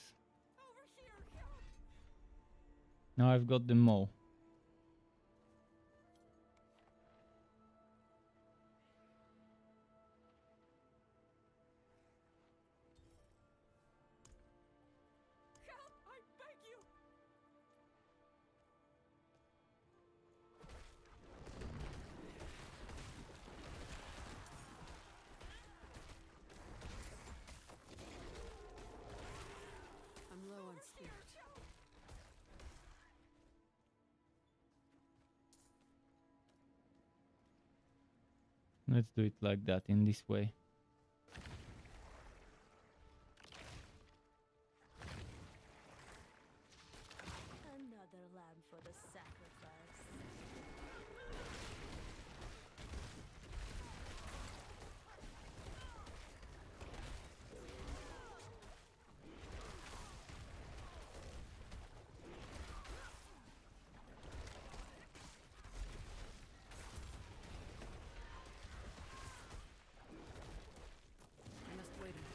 Speaker 1: Now I've got them all.
Speaker 9: Help, I beg you!
Speaker 10: I'm low on spirit.
Speaker 1: Let's do it like that, in this way.
Speaker 6: Another lamb for the sacrifice.
Speaker 10: I must wait a moment.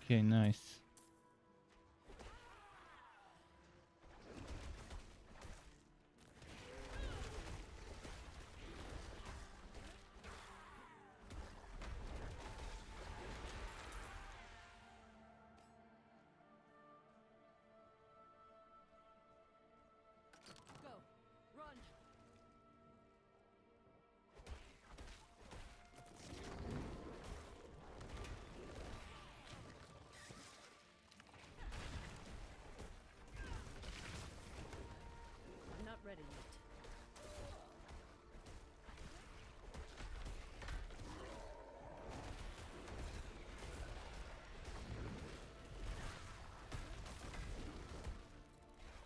Speaker 1: Okay, nice.
Speaker 10: Go. Run. I'm not ready yet.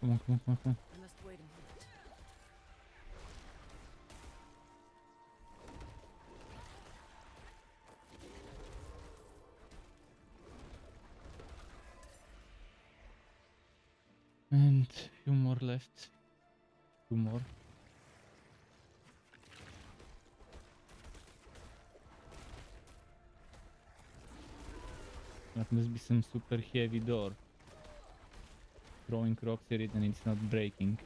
Speaker 1: Come on, come on, come on, come on.
Speaker 10: I must wait a moment.
Speaker 1: And few more left. 2 more. That must be some super heavy door. Throwing rocks at it and it's not breaking.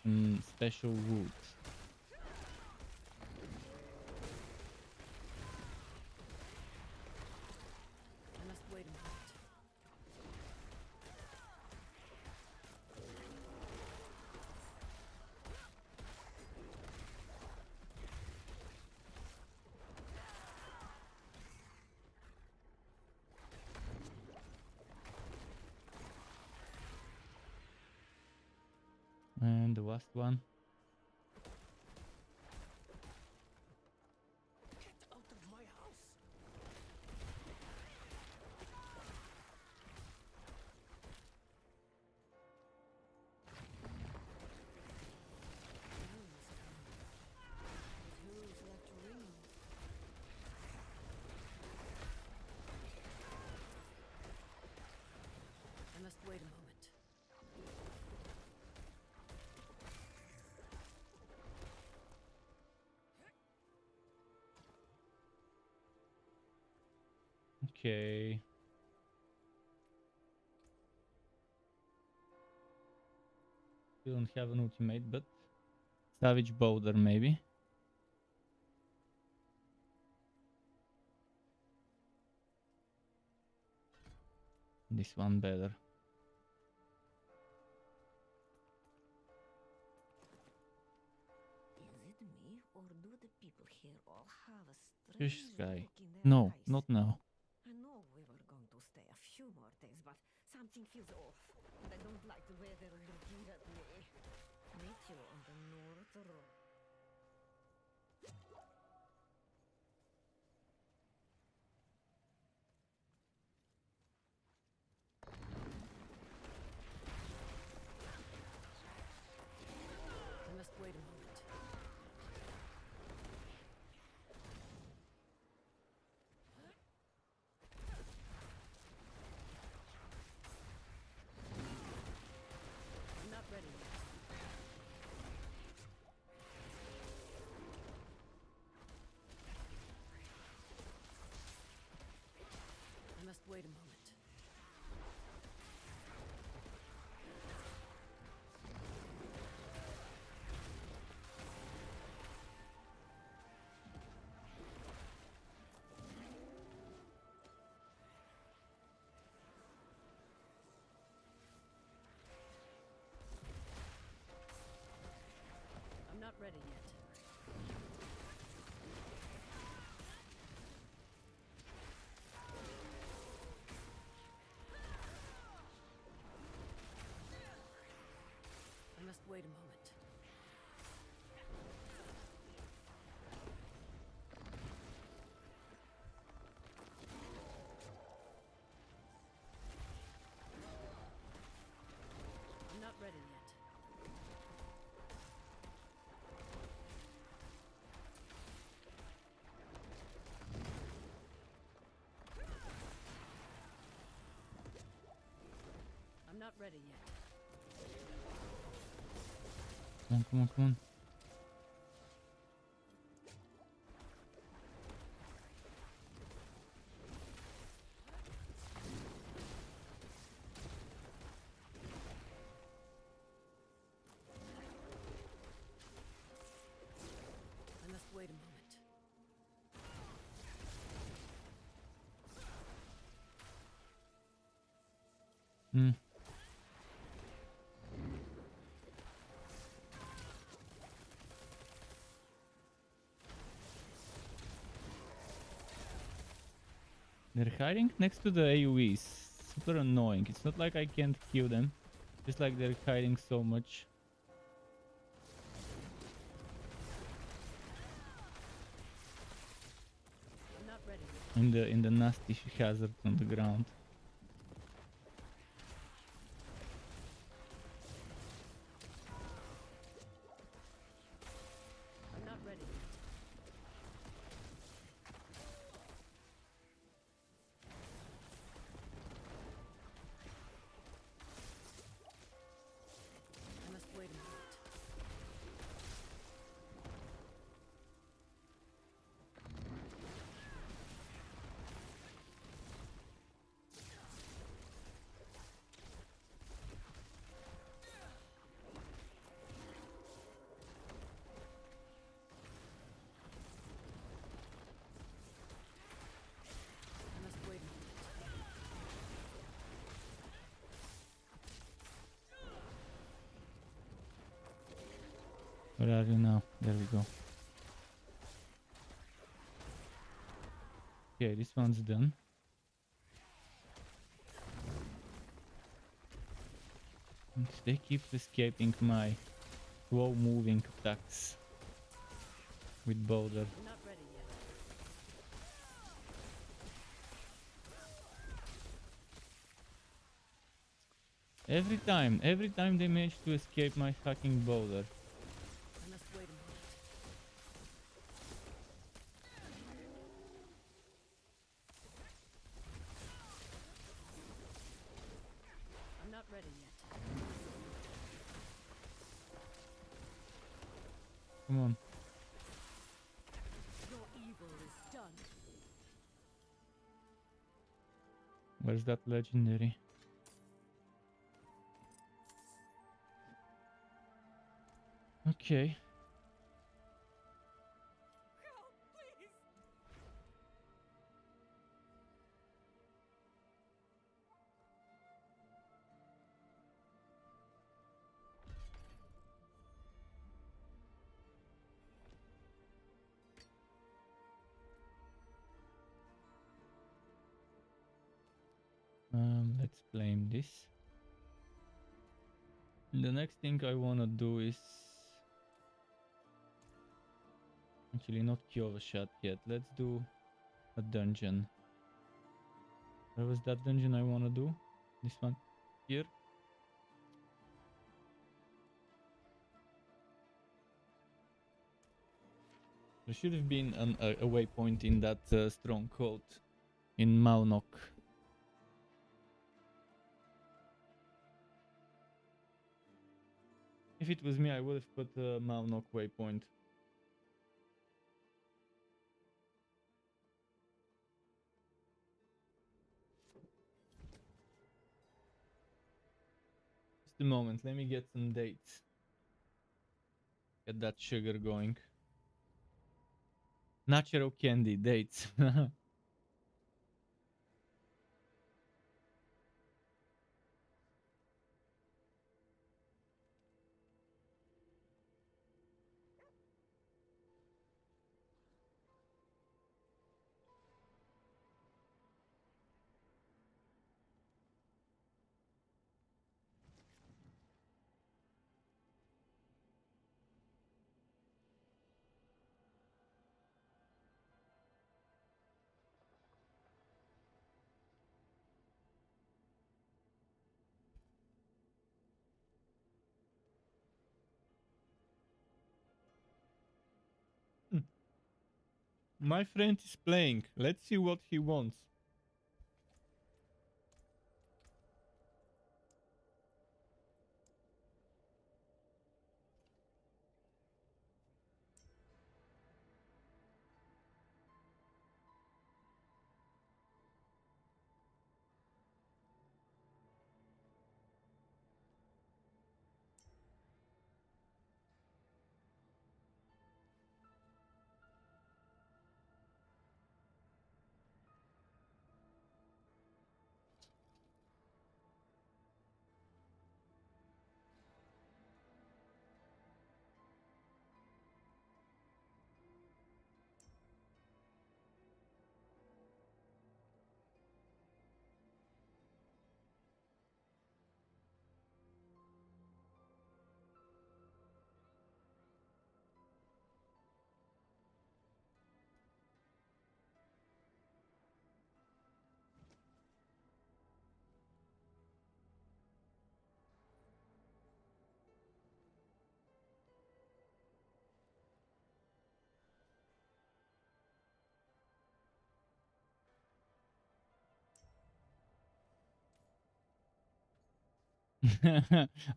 Speaker 1: some special wood.
Speaker 10: I must wait a moment.
Speaker 1: And the last one.
Speaker 8: Get out of my house!
Speaker 3: Who's left ringing?
Speaker 10: I must wait a moment.
Speaker 1: Okay. We don't have an ultimate, but Savage Boulder maybe. This one better.
Speaker 6: Is it me, or do the people here all have a
Speaker 1: Fish
Speaker 6: strange
Speaker 1: sky.
Speaker 6: look in their
Speaker 1: No,
Speaker 6: eyes?
Speaker 1: not now.
Speaker 6: I know we were going to stay a few more days, but something feels off, and I don't like the way they're looking at me. Meet you on the North Road.
Speaker 10: I must wait a moment. I'm not ready yet. I must wait a moment. I'm not ready yet. I must wait a moment. I'm not ready yet. I'm not ready yet.
Speaker 1: Come on, come on, come on.
Speaker 10: I must wait a moment.
Speaker 1: Hmm. They're hiding next to the AoEs. Super annoying. It's not like I can't kill them. Just like they're hiding so much.
Speaker 10: I'm not ready yet.
Speaker 1: In the nasty hazard on the ground.
Speaker 10: I'm not ready yet. I must wait a moment.
Speaker 1: Where are you now? There we go. Okay, this one's done. And they keep escaping my slow moving attacks with Boulder.
Speaker 10: I'm not ready yet.
Speaker 1: Every time they manage to escape my fucking Boulder.
Speaker 10: I must wait a moment. I'm not ready yet.
Speaker 1: Come on.
Speaker 10: Your evil is done.
Speaker 1: Where's that legendary? Okay. Let's claim this. The next thing I wanna do is actually not cure a shot yet. Let's do a dungeon. Where was that dungeon I wanna do? This one here. There should have been a waypoint in that stronghold in Maunok. If it was me, I would have put a Maunok waypoint. Just a moment, let me get some dates. Get that sugar going. Natural candy, dates. My friend is playing. Let's see what he wants.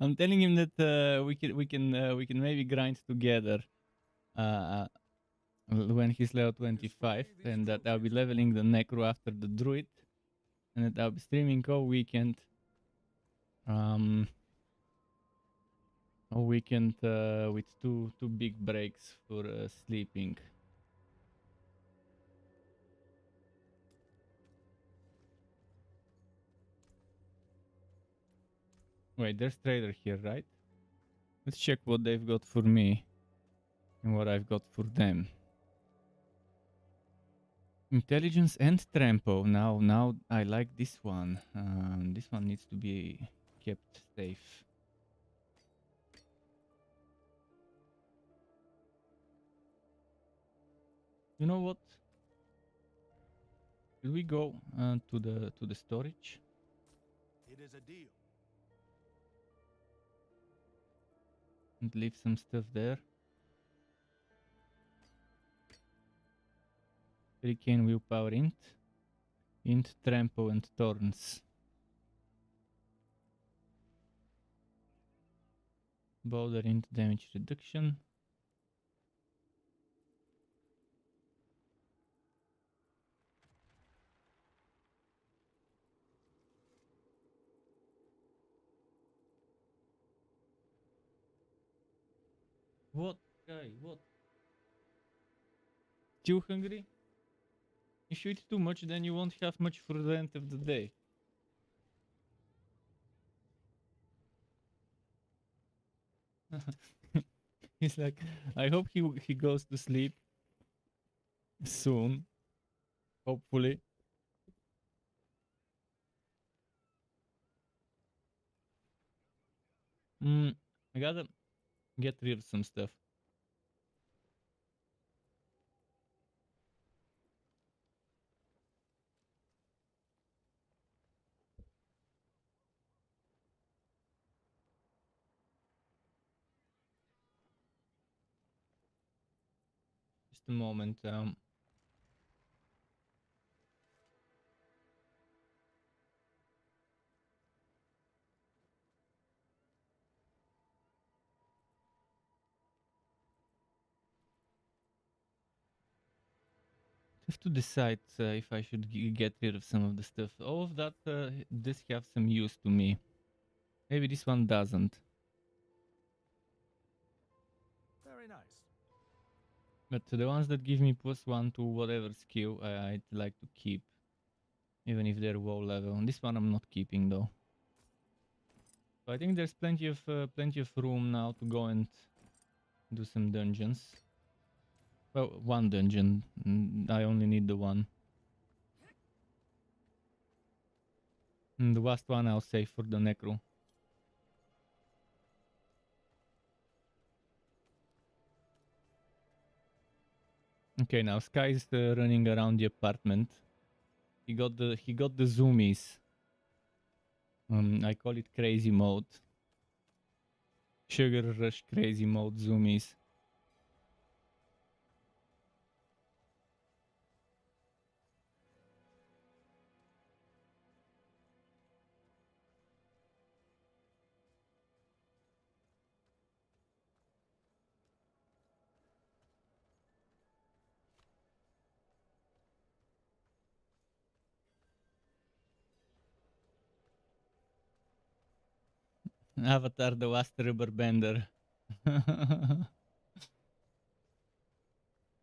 Speaker 1: I'm telling him that we can maybe grind together uh, when he's level 25, and that I'll be leveling the Necro after the Druid, and that I'll be streaming all weekend. All weekend with two big breaks for sleeping. Wait, there's trader here, right? Let's check what they've got for me. and what I've got for them. Intelligence and Trampo. Now I like this one. This one needs to be kept safe. You know what? Will we go to the storage?
Speaker 2: It is a deal.
Speaker 1: And leave some stuff there. Hurricane willpower int trampo and thorns. Boulder int damage reduction. What guy? What? Too hungry? If you eat too much, then you won't have much for the end of the day. He's like, I hope he goes to sleep soon. Hopefully. I gotta get rid of some stuff. Just a moment. Have to decide if I should get rid of some of the stuff. All of that does have some use to me. Maybe this one doesn't.
Speaker 2: Very nice.
Speaker 1: But the ones that give me +1 to whatever skill, I'd like to keep. Even if they're low level. And this one I'm not keeping though. So I think there's plenty of room now to go and do some dungeons. Well, one dungeon. I only need the one. And the last one I'll save for the Necro. Okay, now Sky's running around the apartment. He got the zoomies. I call it crazy mode. Sugar rush crazy mode zoomies. Avatar the last rubber bender.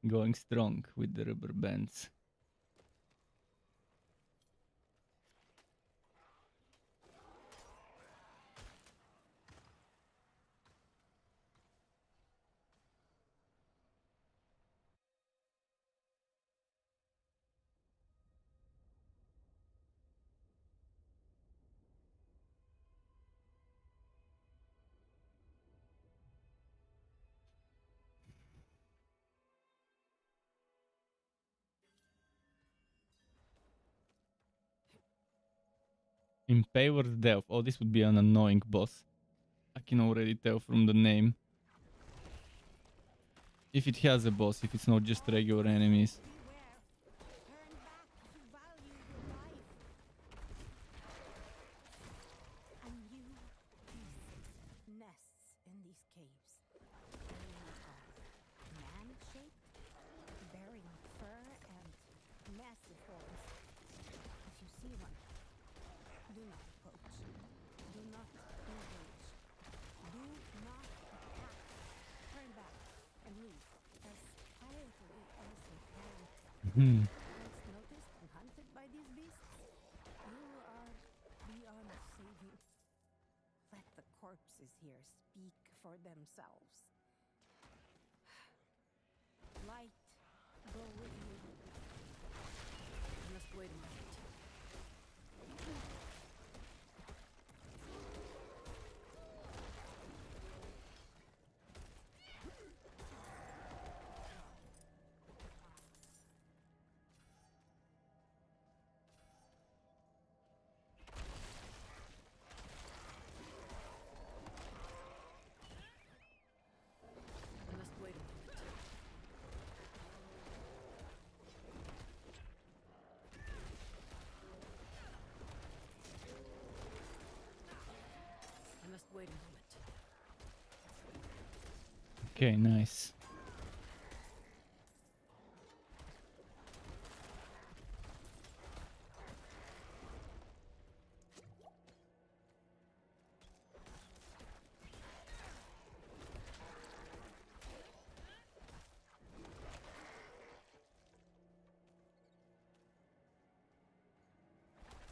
Speaker 1: Going strong with the rubber bands. Impaler's Delph. Oh, this would be an annoying boss. I can already tell from the name. If it has a boss, if it's not just regular enemies.
Speaker 6: Nests in these caves. Man-shaped, bearing fur and massive horns. If you see one, do not approach. Do not engage. Do not attack. Turn back and leave as quietly as you can. Once noticed and hunted by these beasts, you are beyond saving. Let the corpses here speak for themselves. Light go with you.
Speaker 10: I must wait a moment. I must wait a moment. I must wait a moment.
Speaker 1: Okay, nice.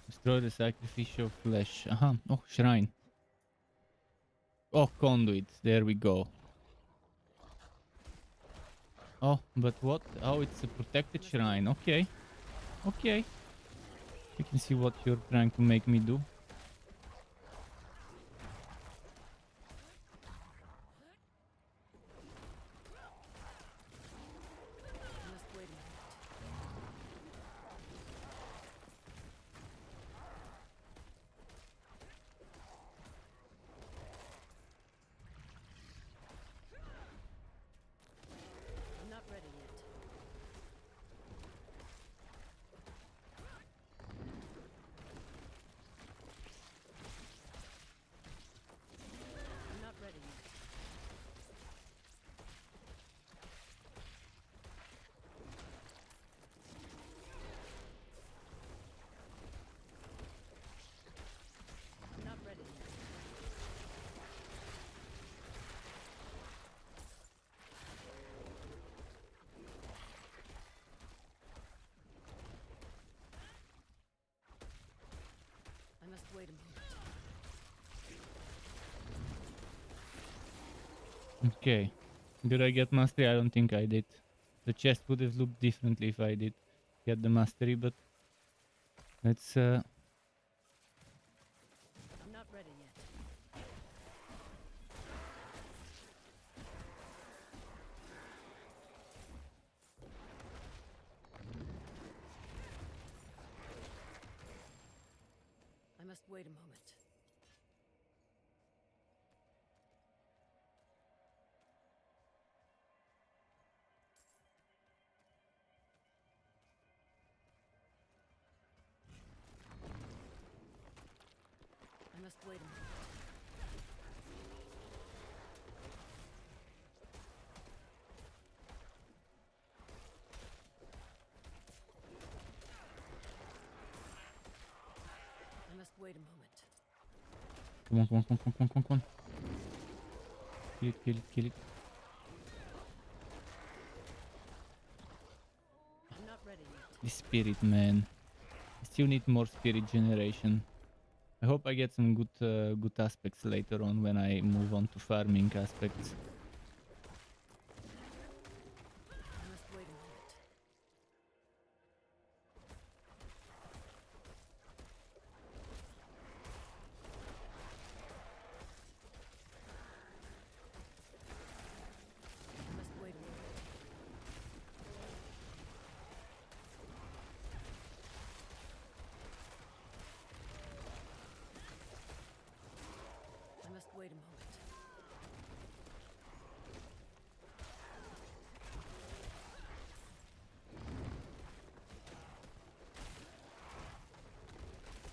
Speaker 1: Destroy the sacrificial flesh. Aha. Oh, shrine. Oh, conduit. There we go. Oh, but what? Oh, it's a protected shrine. Okay. Okay. You can see what you're trying to make me do.
Speaker 10: I must wait a moment. I'm not ready yet. I'm not ready yet. I'm not ready yet. I must wait a moment.
Speaker 1: Okay. Did I get mastery? I don't think I did. The chest would have looked differently if I did get the mastery, but let's
Speaker 10: I'm not ready yet. I must wait a moment. I must wait a moment. I must wait a moment.
Speaker 1: come on, come on, come on, come on, come on, come on. Kill it, kill it, kill it.
Speaker 10: I'm not ready yet.
Speaker 1: The spirit, man. I still need more spirit generation. I hope I get some good aspects later on when I move on to farming aspects.
Speaker 10: I must wait a moment. I must wait a moment. I must wait a moment.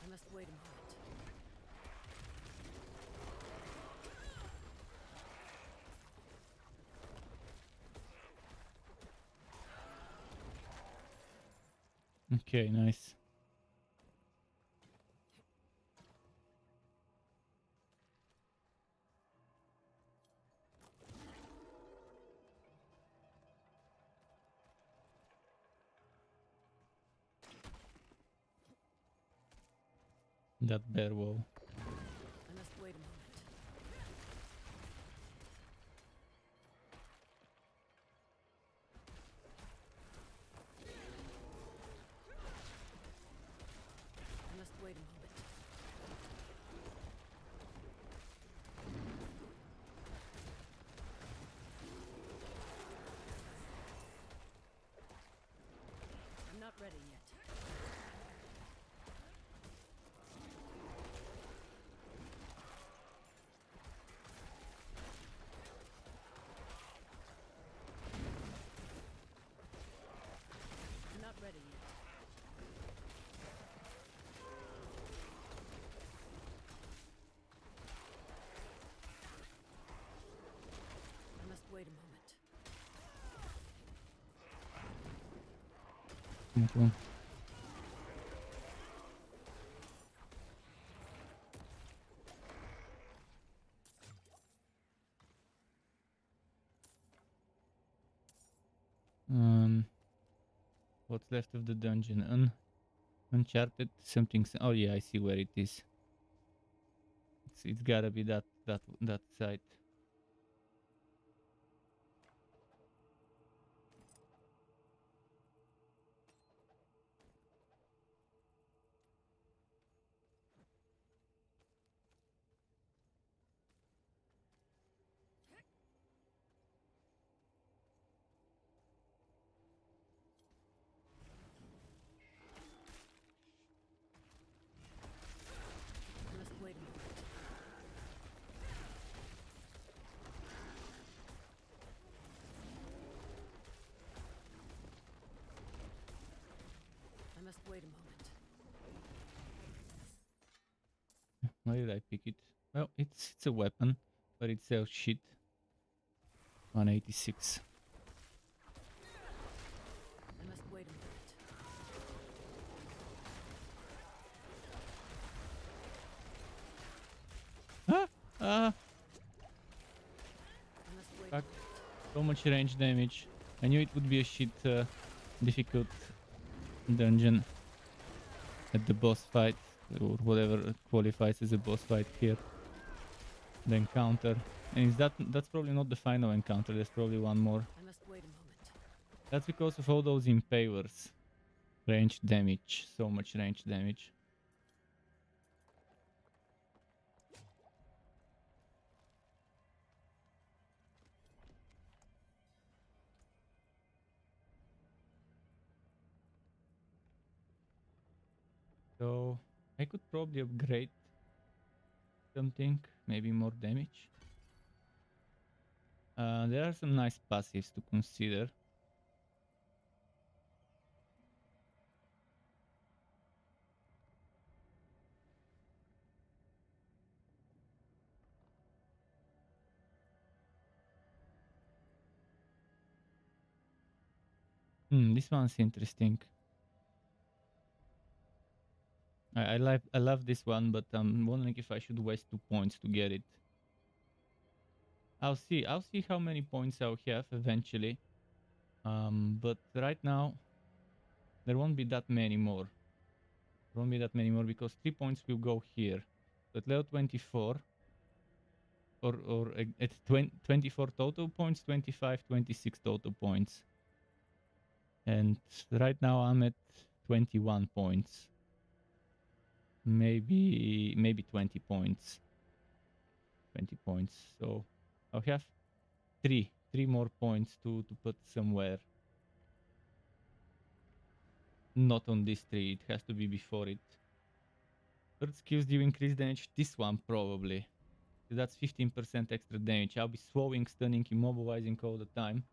Speaker 10: I must wait a moment.
Speaker 1: Okay, nice. That bear wall.
Speaker 10: I must wait a moment.
Speaker 1: Streamathon. What's left of the dungeon? Uncharted something. Oh yeah, I see where it is. It's gotta be that site.
Speaker 10: Must wait a moment. I must wait a moment.
Speaker 1: Why did I pick it? Well, it's a weapon, but it sells shit. 186.
Speaker 10: I must wait a moment.
Speaker 1: Ah!
Speaker 10: I must wait.
Speaker 1: Fuck. So much range damage. I knew it would be a shit difficult dungeon at the boss fight, or whatever qualifies as a boss fight here. The encounter. And that's probably not the final encounter, there's probably one more.
Speaker 10: I must wait a moment.
Speaker 1: That's because of all those impalers. Range damage, so much range damage. So I could probably upgrade something, maybe more damage. There are some nice passives to consider. This one's interesting. I love this one, but I'm wondering if I should waste 2 points to get it. I'll see how many points I'll have eventually. But right now there won't be that many more. There won't be that many more because 3 points will go here. So at level 24 or at 24 total points, 25, 26 total points. And right now I'm at 21 points. Maybe 20 points. 20 points. So I'll have three more points to put somewhere. Not on this tree, it has to be before it. Third skills do increase damage. This one probably. That's 15% extra damage. I'll be swallowing, stunning, immobilizing all the time.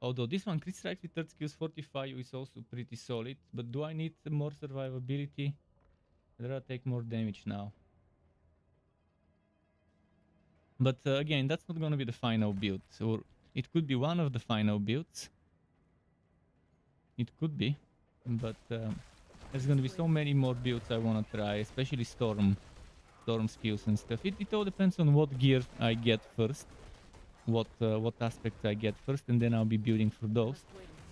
Speaker 1: Although this one, crit strikes with third skills fortify you, is also pretty solid. But do I need more survivability? I'd rather take more damage now. But again, that's not gonna be the final build. Or it could be one of the final builds. It could be. But there's gonna be so many more builds I wanna try, especially storm skills and stuff. It all depends on what gear I get first, what aspects I get first, and then I'll be building for those.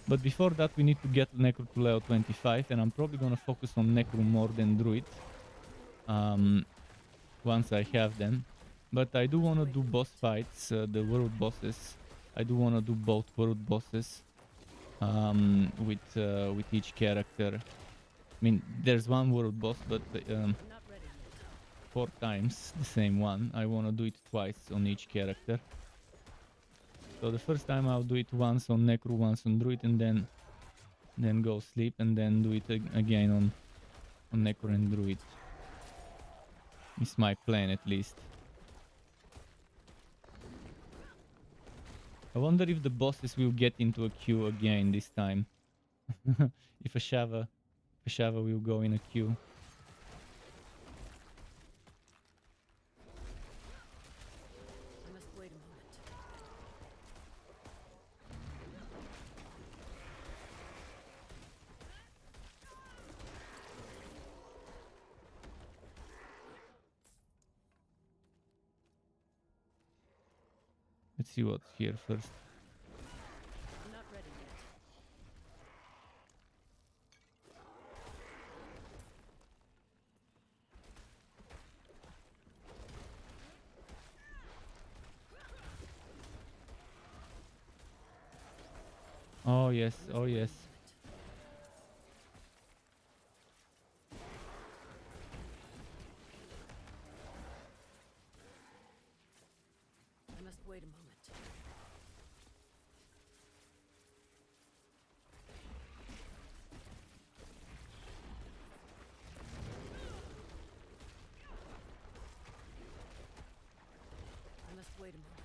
Speaker 1: But before that, we need to get Necro to level 25, and I'm probably gonna focus on Necro more than Druid once I have them. But I do wanna do boss fights, the world bosses. I do wanna do both world bosses with each character. I mean, there's one world boss, but 4 times the same one. I want to do it twice on each character. So the first time I'll do it once on Necro, once on Druid, and then go sleep, and then do it again on Necro and Druid. It's my plan, at least. I wonder if the bosses will get into a queue again this time. If a Shava will go in a queue.
Speaker 10: I must wait a moment.
Speaker 1: Let's see what's here first.
Speaker 10: I'm not ready yet.
Speaker 1: Oh yes, oh yes.
Speaker 10: I must wait a moment. I must wait a moment.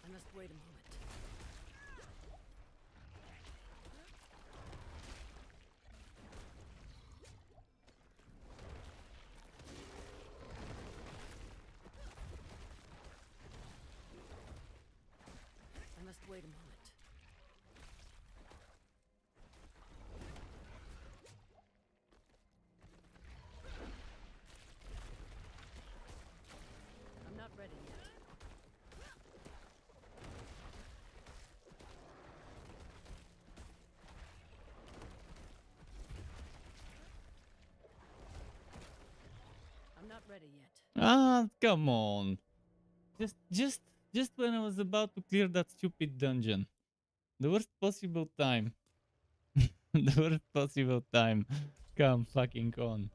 Speaker 10: I must wait a moment. I must wait a moment. I'm not ready yet. I'm not ready yet.
Speaker 1: Ah, come on. Just when I was about to clear that stupid dungeon. The worst possible time. The worst possible time. Come fucking on.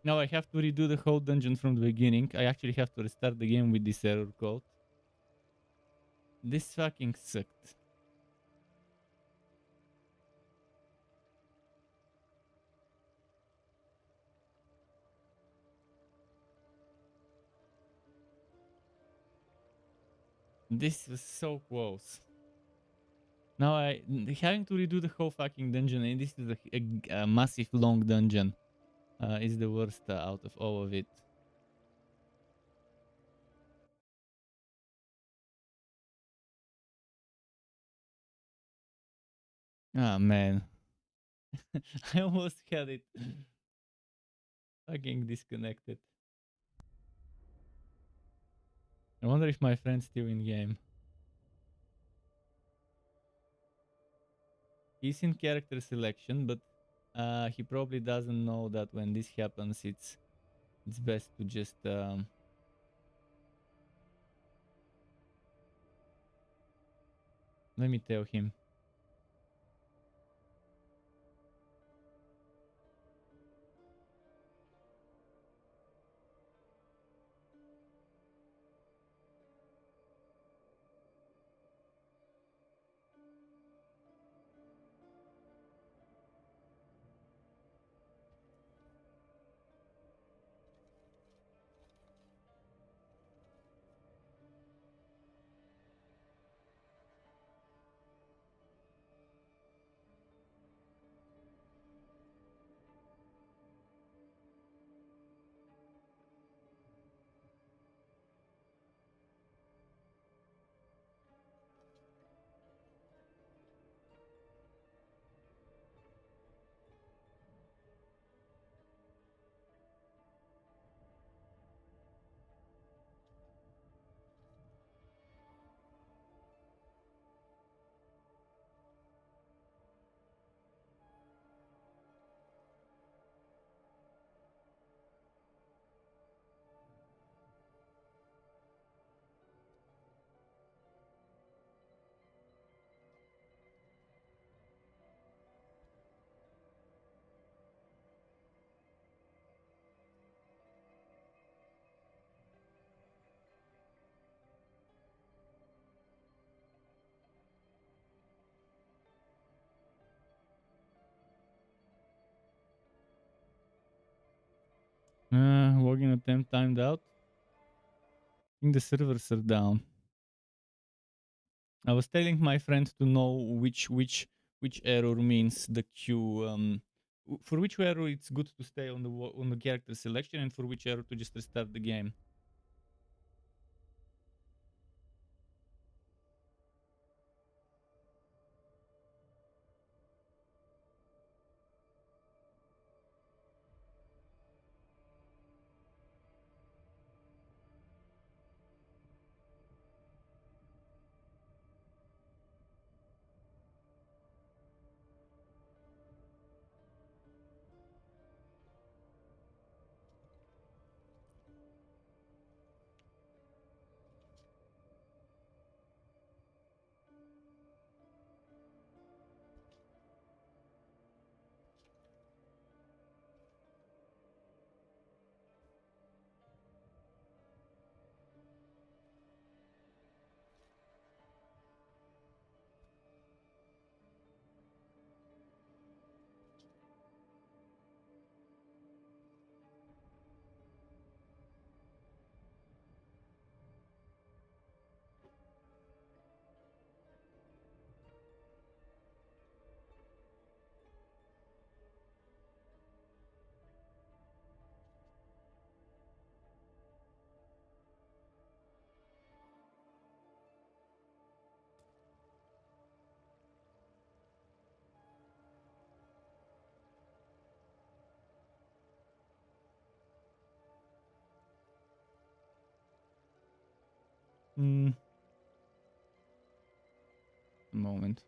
Speaker 1: Now I have to redo the whole dungeon from the beginning. I actually have to restart the game with this error code. This fucking sucked. This was so close. Now having to redo the whole fucking dungeon, and this is a massive long dungeon, is the worst out of all of it. Ah man, I almost had it fucking disconnected. I wonder if my friend's still in game. He's in character selection, but he probably doesn't know that when this happens, it's best to just let me tell him. Login attempt timed out. I think the servers are down. I was telling my friend to know which error means the queue. For which error it's good to stay on the character selection, and for which error to just restart the game. A moment.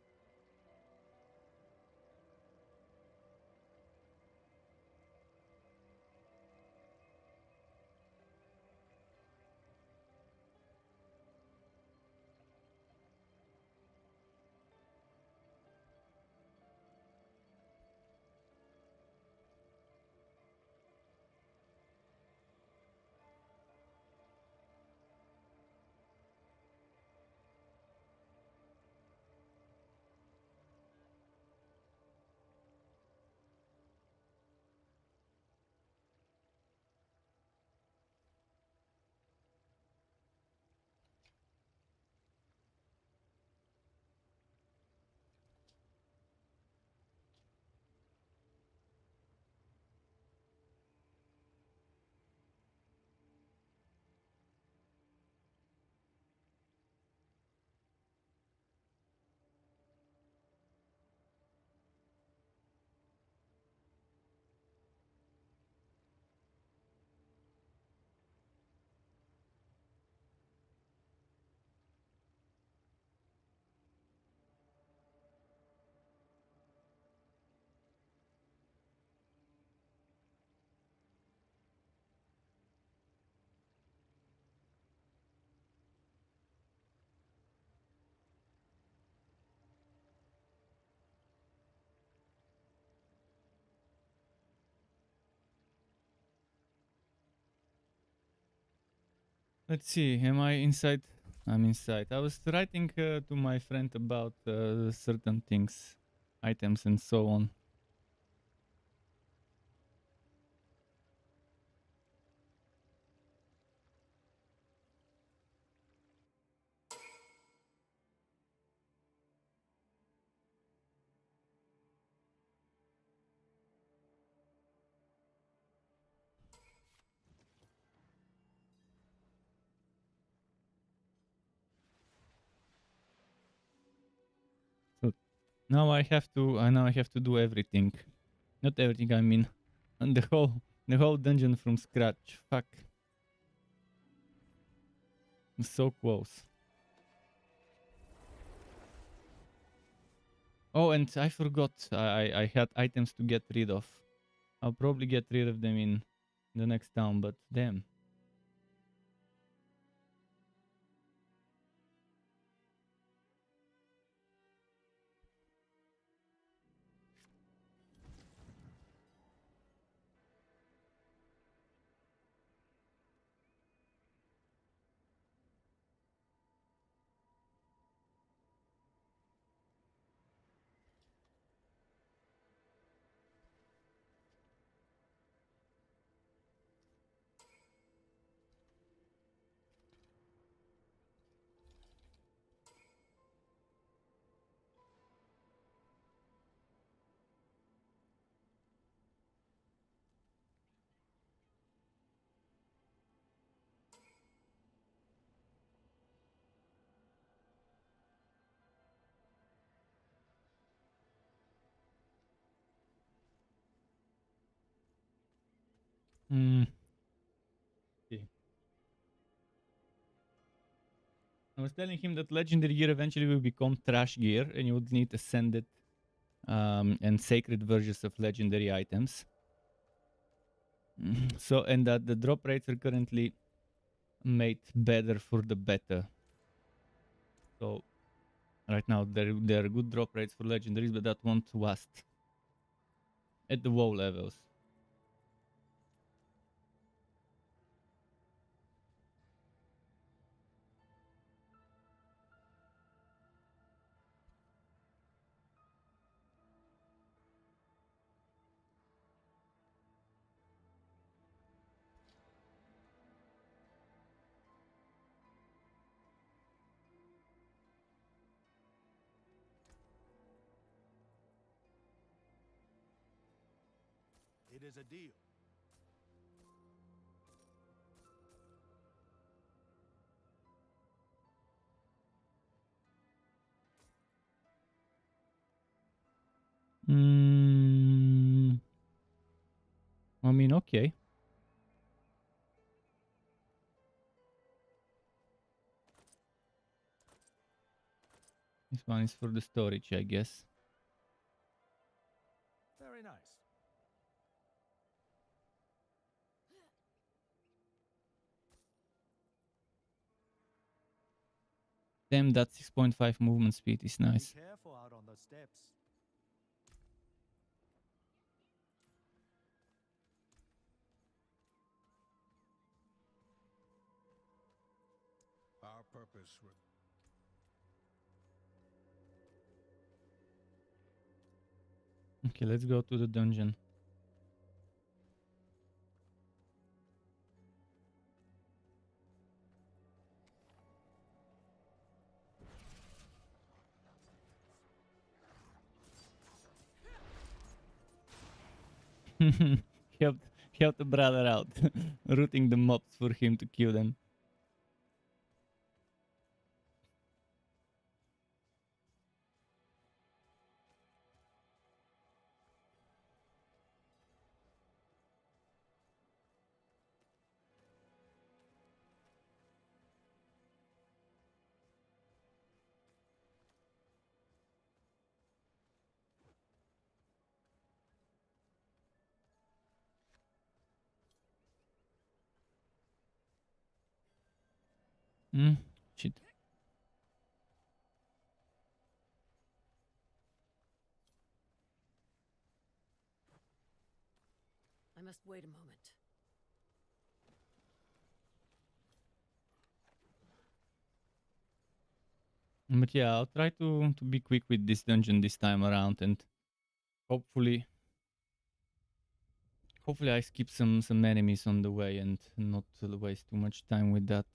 Speaker 1: Let's see, am I inside? I'm inside. I was writing to my friend about certain things, items and so on. So now I have to, now I have to do everything. Not everything, I mean, and the whole dungeon from scratch. Fuck. I'm so close. Oh, and I forgot. I had items to get rid of. I'll probably get rid of them in the next town, but damn. Okay. I was telling him that legendary gear eventually will become trash gear, and you would need ascended and sacred versions of legendary items. So, and that the drop rates are currently made better for the beta. So, right now there are good drop rates for legendaries, but that won't last at the WoW levels.
Speaker 2: It is a deal.
Speaker 1: I mean, okay. This one is for the storage, I guess.
Speaker 11: Very nice.
Speaker 1: Damn, that 6.5 movement speed is nice.
Speaker 11: Be careful out on the steps.
Speaker 13: Our purpose.
Speaker 1: Okay, let's go to the dungeon. help, help the brother out, rooting the mobs for him to kill them. Shit.
Speaker 10: I must wait a moment.
Speaker 1: But yeah, I'll try to be quick with this dungeon this time around, and hopefully I skip some enemies on the way and not waste too much time with that.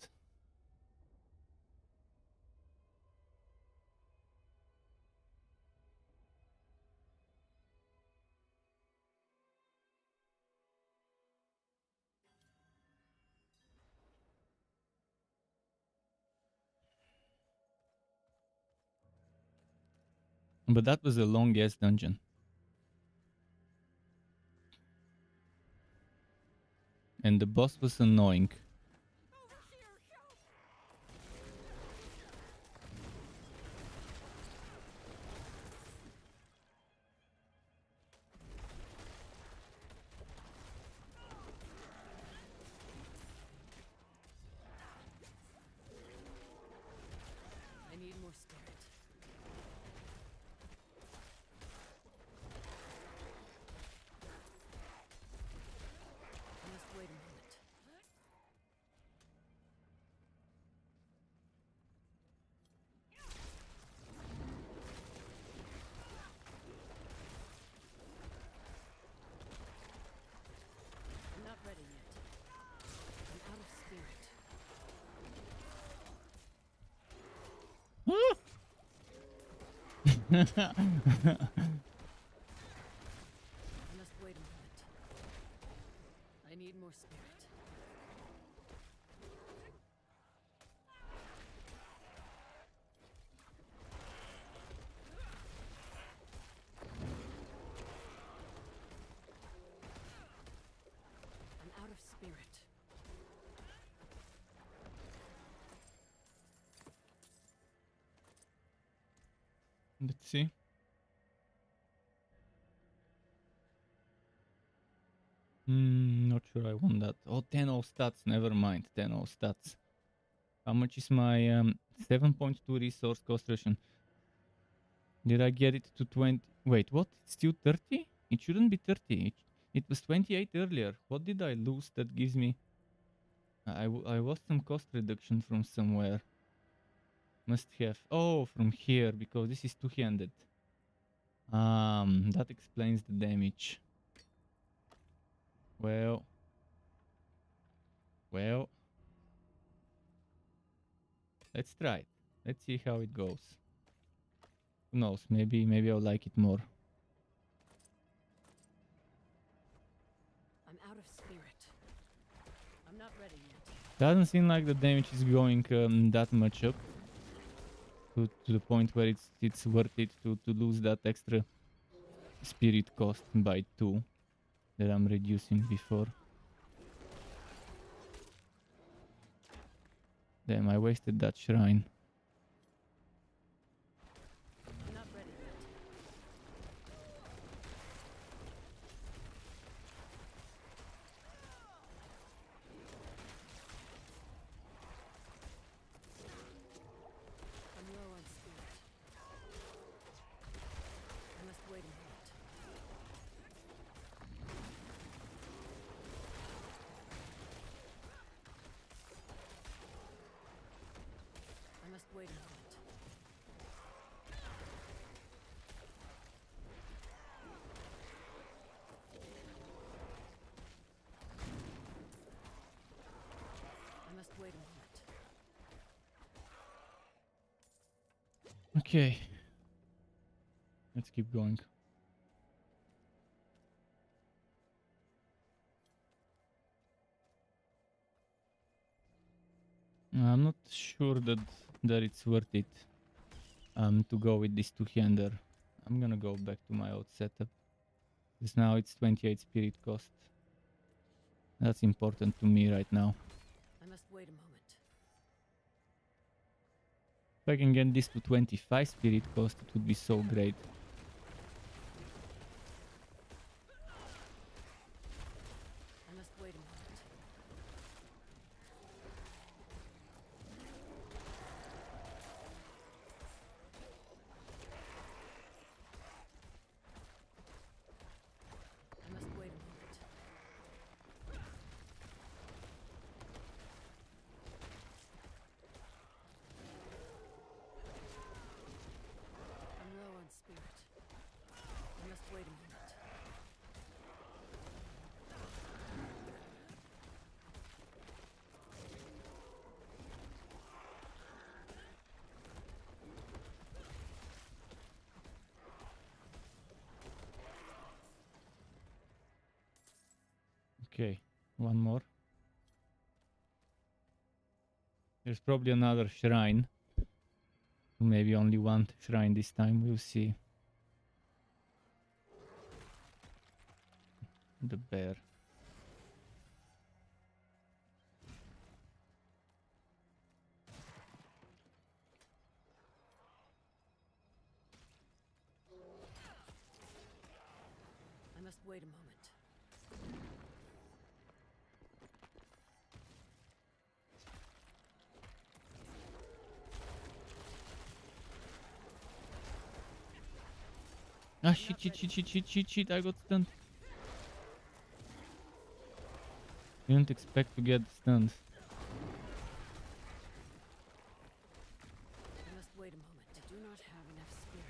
Speaker 1: But that was a long ass dungeon. And the boss was annoying.
Speaker 10: I need more spirit. I must wait a moment. I'm not ready yet. I'm out of spirit. I must wait a moment. I need more spirit. I'm out of spirit.
Speaker 1: Let's see. Not sure I want that. Oh, 10-0 stats. Never mind. 10-0 stats. How much is my 7.2 resource cost Russian? Did I get it to 20? Wait, what? It's still 30? It shouldn't be 30. It was 28 earlier. What did I lose that gives me... I lost some cost reduction from somewhere. Must have. Oh, from here, because this is two-handed. That explains the damage. Well. Let's try it. Let's see how it goes. Who knows? Maybe I'll like it more.
Speaker 10: I'm out of spirit. I'm not ready yet.
Speaker 1: Doesn't seem like the damage is going that much up. To the point where it's worth it to lose that extra spirit cost by 2 that I'm reducing before. Damn, I wasted that shrine. Okay. Let's keep going. I'm not sure that it's worth it to go with this two-hander. I'm gonna go back to my old setup. Because now it's 28 spirit cost. That's important to me right now.
Speaker 10: I must wait a moment.
Speaker 1: If I can get this to 25 spirit cost, it would be so great.
Speaker 10: I must wait a moment. I must wait a moment. I'm low on spirit. I must wait a moment.
Speaker 1: Okay, one more. There's probably another shrine. Maybe only one shrine this time, we'll see. The bear.
Speaker 10: I must wait a moment.
Speaker 1: Ah, shit, I got stunned. Didn't expect to get stunned.
Speaker 10: I must wait a moment. I do not have enough spirit.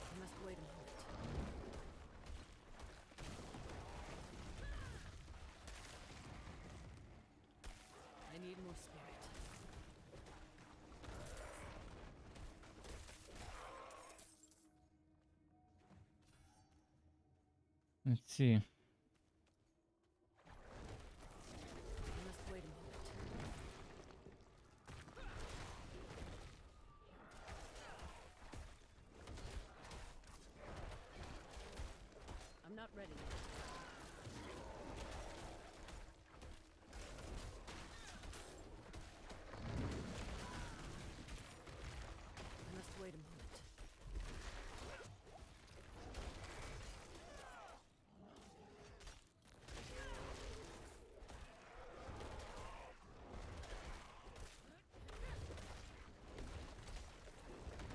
Speaker 10: I must wait a moment. I need more spirit.
Speaker 1: Let's see.
Speaker 10: I must wait a moment. I'm not ready yet. I must wait a moment.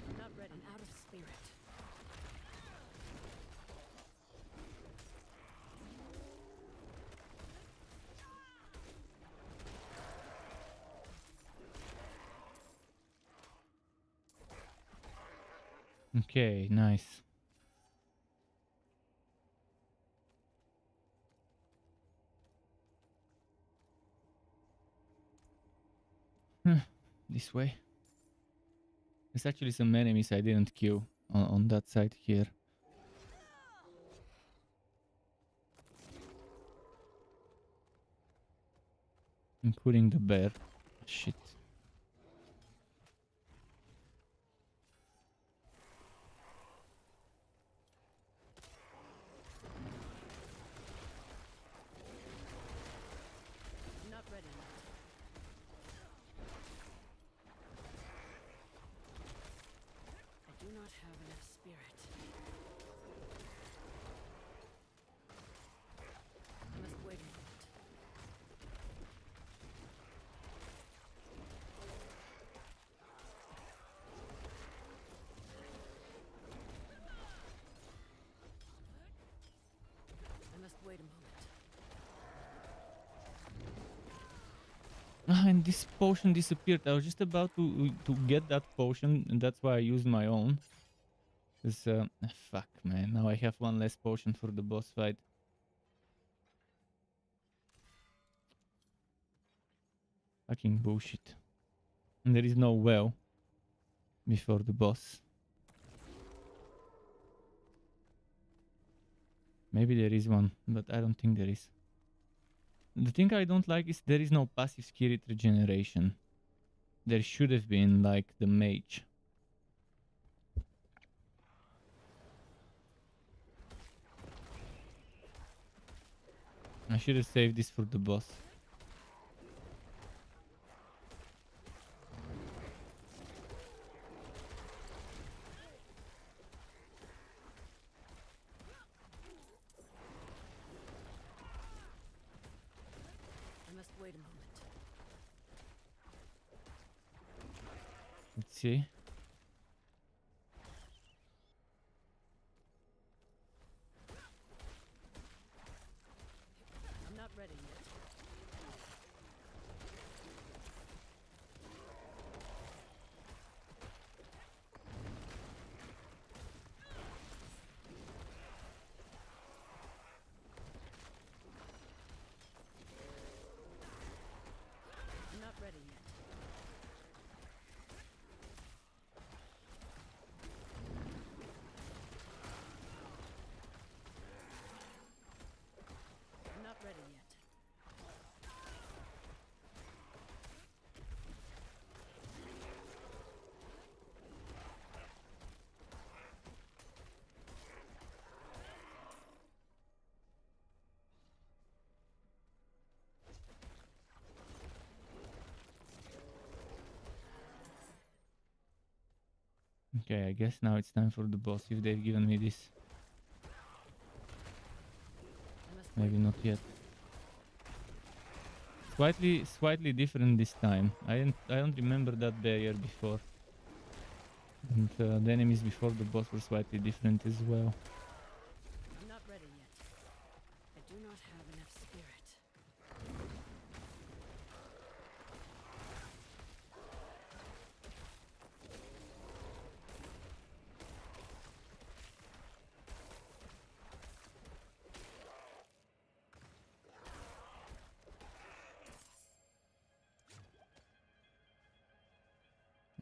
Speaker 10: I'm not ready. I'm out of spirit.
Speaker 1: Okay, nice. This way. There's actually some enemies I didn't kill on that side here. Including the bear. Shit.
Speaker 10: I'm not ready yet. I do not have enough spirit. I must wait a moment.
Speaker 1: Ah, and this potion disappeared. I was just about to get that potion, and that's why I used my own. Cause fuck, man. Now I have one less potion for the boss fight. Fucking bullshit. And there is no well before the boss. Maybe there is one, but I don't think there is. The thing I don't like is there is no passive spirit regeneration. There should have been, like the mage. I should have saved this for the boss.
Speaker 10: I must wait a moment.
Speaker 1: Let's see.
Speaker 10: I'm not ready yet. I'm not ready yet. I'm not ready yet.
Speaker 1: Okay, I guess now it's time for the boss if they've given me this. Maybe not yet. Slightly different this time. I don't remember that barrier before. And the enemies before the boss were slightly different as well.
Speaker 10: I'm not ready yet. I do not have enough spirit.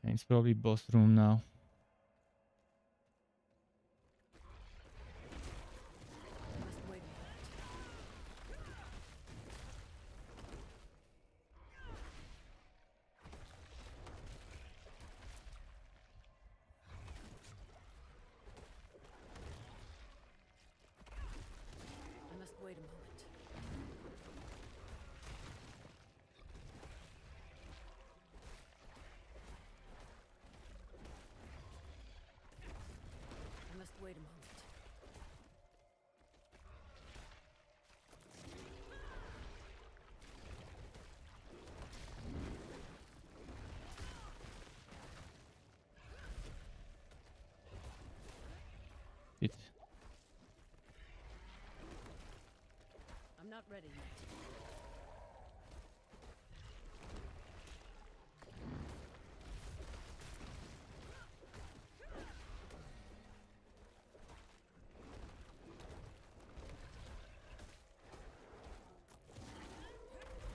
Speaker 1: And it's probably boss room now.
Speaker 10: I must wait a moment. I must wait a moment. I must wait a moment.
Speaker 1: It.
Speaker 10: I'm not ready yet.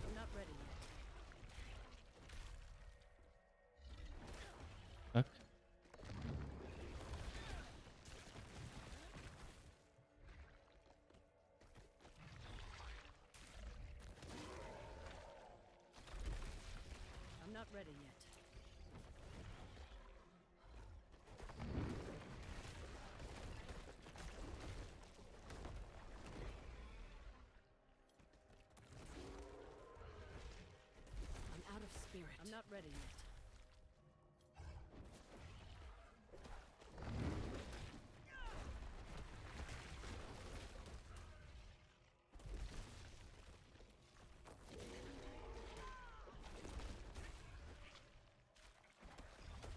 Speaker 10: I'm not ready yet.
Speaker 1: Fuck.
Speaker 10: I'm not ready yet. I'm out of spirit. I'm not ready yet.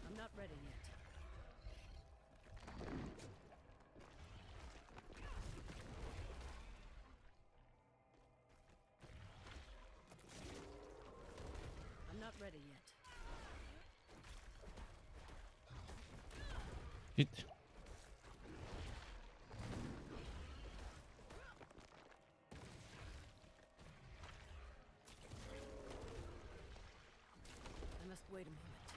Speaker 10: I'm not ready yet.
Speaker 1: Shit.
Speaker 10: I must wait a moment.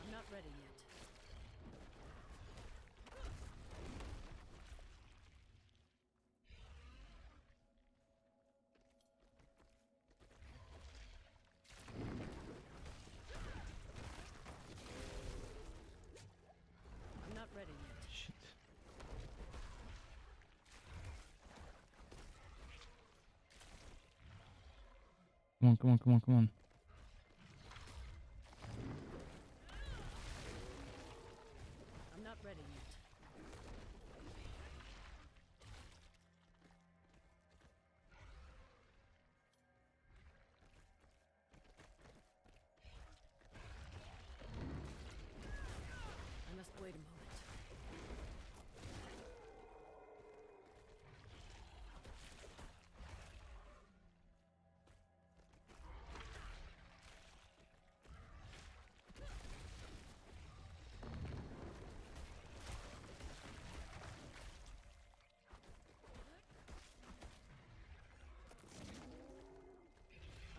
Speaker 10: I'm not ready yet. I'm not ready yet.
Speaker 1: Shit. Come on, come on, come on, come on.
Speaker 10: I'm not ready yet. I must wait a moment.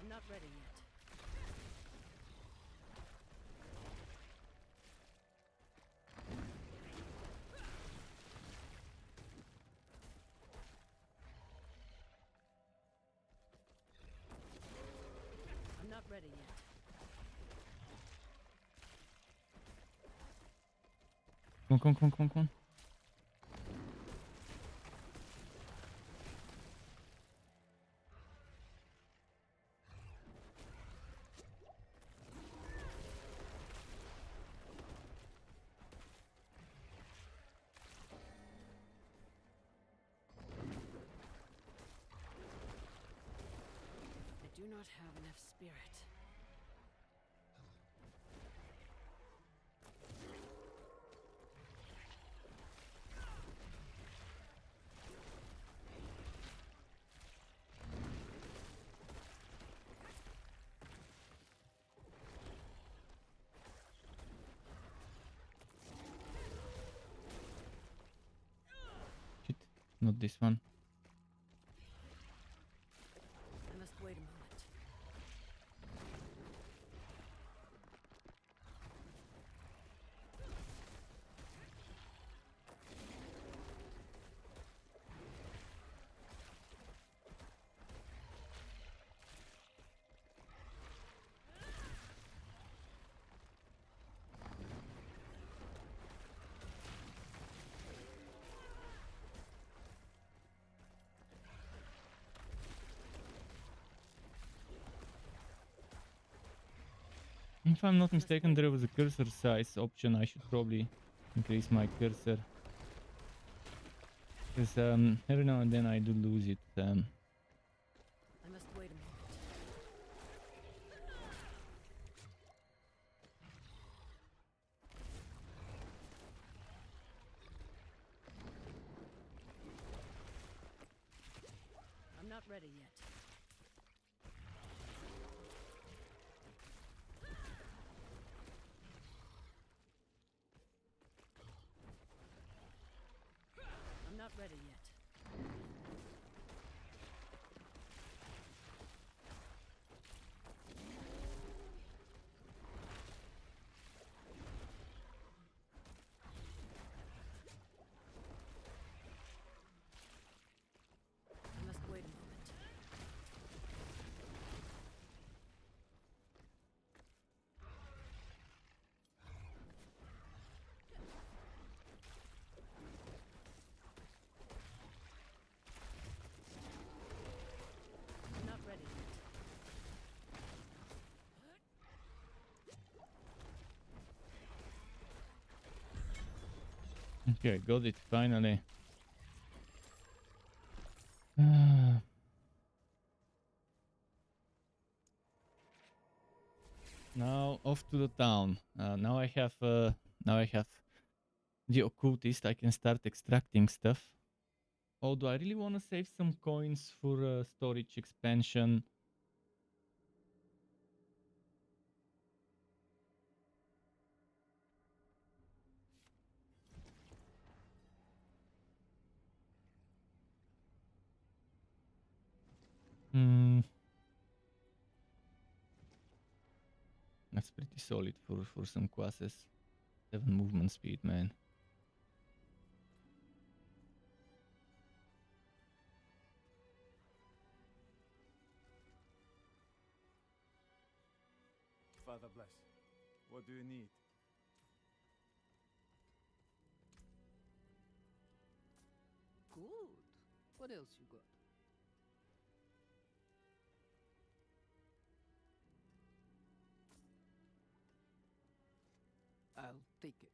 Speaker 10: I'm not ready yet. I'm not ready yet.
Speaker 1: Come on, come on, come on, come on, come on.
Speaker 10: I do not have enough spirit.
Speaker 1: Shit. Not this one.
Speaker 10: I must wait a moment.
Speaker 1: If I'm not mistaken, there was a cursor size option. I should probably increase my cursor. Because every now and then I do lose it.
Speaker 10: I must wait a moment. I'm not ready yet. I'm not ready yet. I must wait a moment. I'm not ready yet.
Speaker 1: Okay, got it finally. Ah. Now off to the town. Now I have the occultist, I can start extracting stuff. Oh, do I really want to save some coins for storage expansion? That's pretty solid for some classes. 7 movement speed, man.
Speaker 14: Father bless. What do you need?
Speaker 9: Good. What else you got? I'll take it.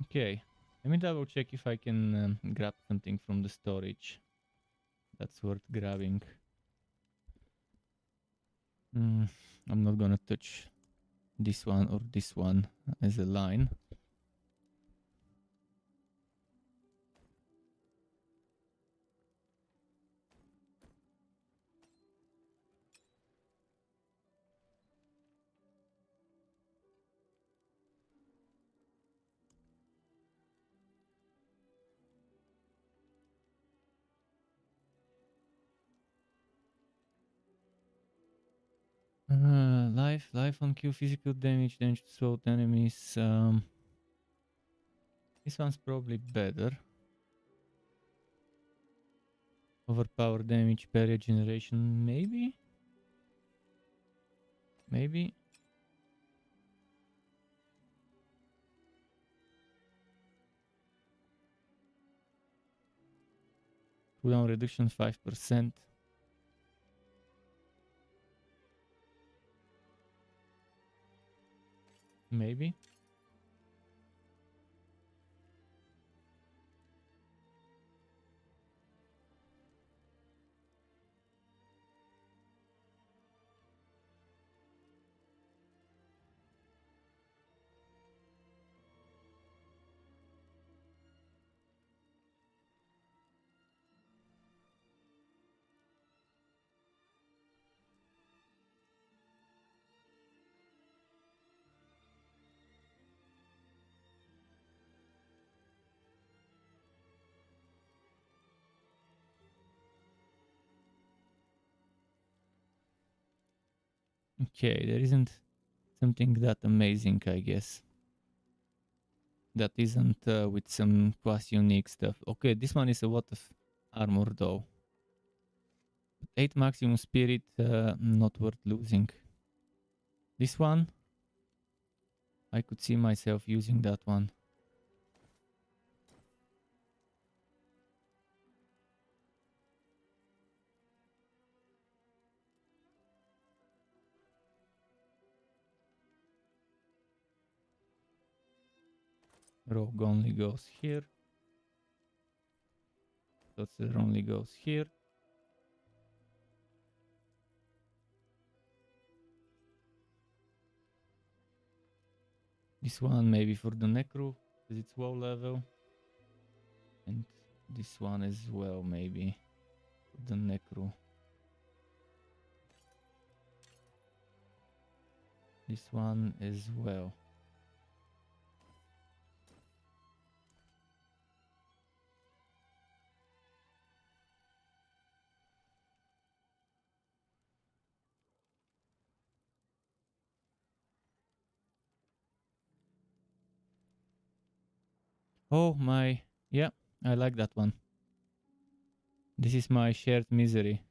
Speaker 1: Okay, let me double check if I can grab something from the storage that's worth grabbing. I'm not gonna touch this one or this one as a line. Life on Q, physical damage, damage to sword enemies. This one's probably better. Overpower damage, barrier generation, maybe? Maybe? Cooldown reduction 5%. Maybe? Okay, there isn't something that amazing, I guess. That isn't with some quasi unique stuff. Okay, this one is a lot of armor though. 8 maximum spirit, not worth losing. This one, I could see myself using that one. Rogue only goes here. Sorcerer only goes here. This one maybe for the Necro, because it's low level. And this one as well, maybe for the Necro. This one as well. Oh my, yeah, I like that one. This is my shared misery.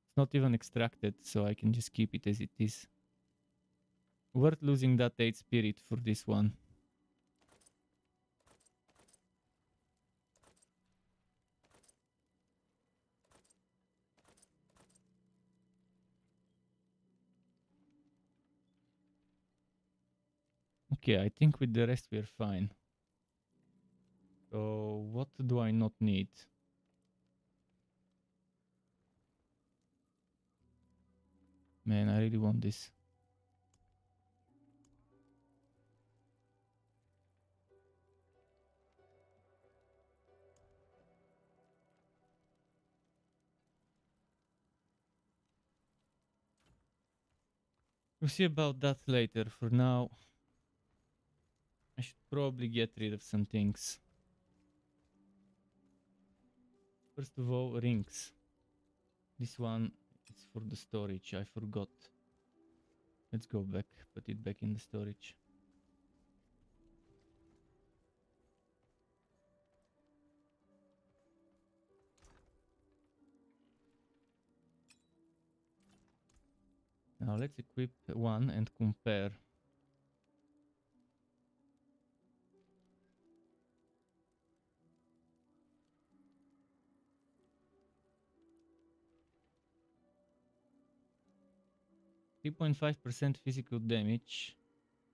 Speaker 1: It's not even extracted, so I can just keep it as it is. Worth losing that 8 spirit for this one. Okay, I think with the rest we're fine. So what do I not need? Man, I really want this. We'll see about that later. For now, I should probably get rid of some things. First of all, rings. This one is for the storage. I forgot. Let's go back. Put it back in the storage. Now let's equip one and compare. (3.5% physical damage)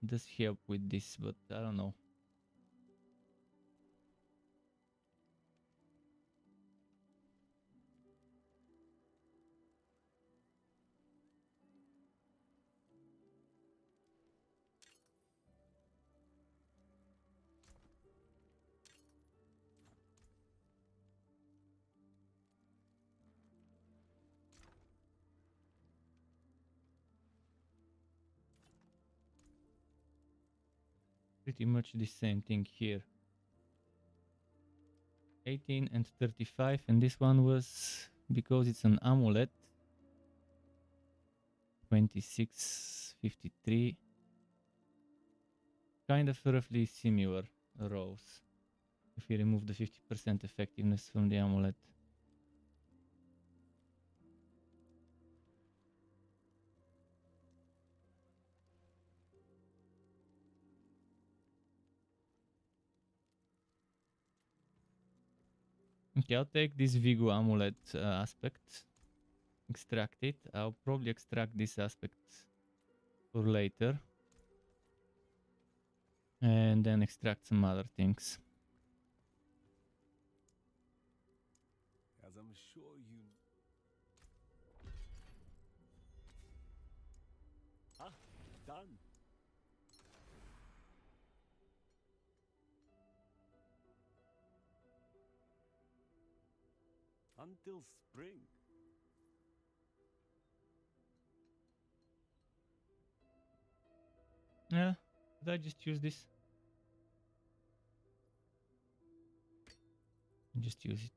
Speaker 1: does help with this, but I don't know. Pretty much the same thing here. 18 and 35, and this one was, because it's an amulet, 26, 53. Kind of roughly similar rows if we remove the 50% effectiveness from the amulet. Okay, I'll take this Vigo amulet aspect, extract it. I'll probably extract this aspect for later, and then extract some other things.
Speaker 11: As I'm sure you...
Speaker 14: Ah, done. Until spring.
Speaker 1: Yeah, did I just use this? Just use it.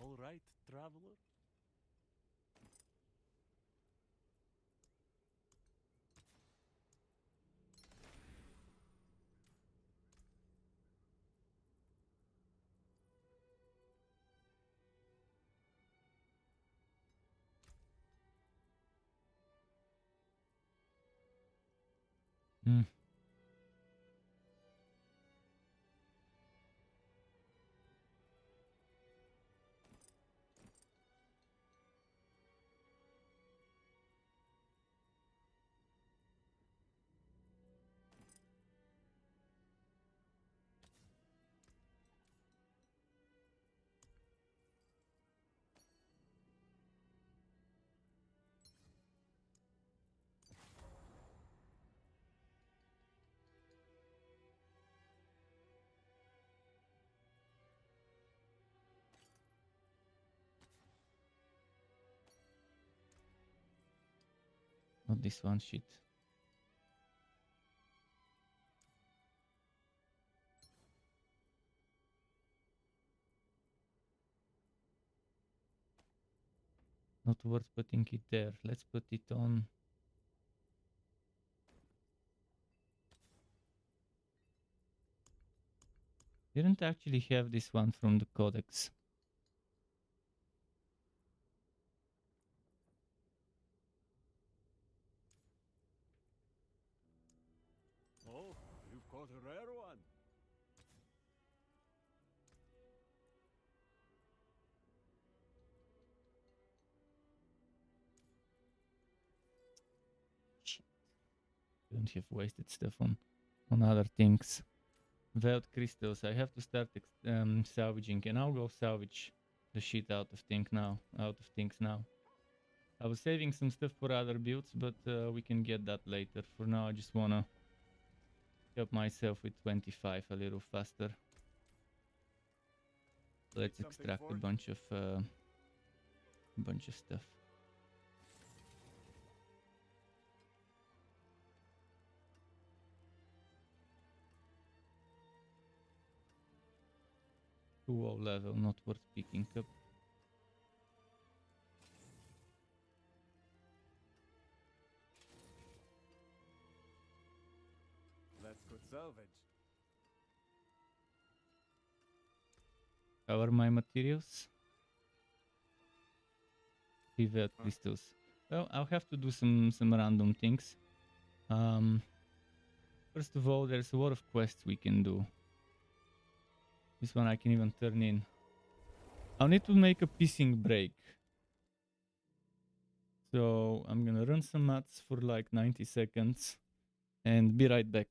Speaker 14: All right, traveler.
Speaker 1: Hmm. Not this one, shit. Not worth putting it there. Let's put it on. Didn't actually have this one from the codex. Don't have wasted stuff on other things. Veiled crystals. I have to start salvaging, and I'll go salvage the shit out of things now. I was saving some stuff for other builds, but we can get that later. For now, I just wanna help myself with 25 a little faster. Let's extract a bunch of stuff. Too low level, not worth picking up.
Speaker 15: Let's go salvage.
Speaker 1: How are my materials? Pivot crystals. Well, I'll have to do some random things. First of all, there's a lot of quests we can do. This one I can even turn in. I'll need to make a pissing break. So I'm gonna run some mats for like 90 seconds and be right back.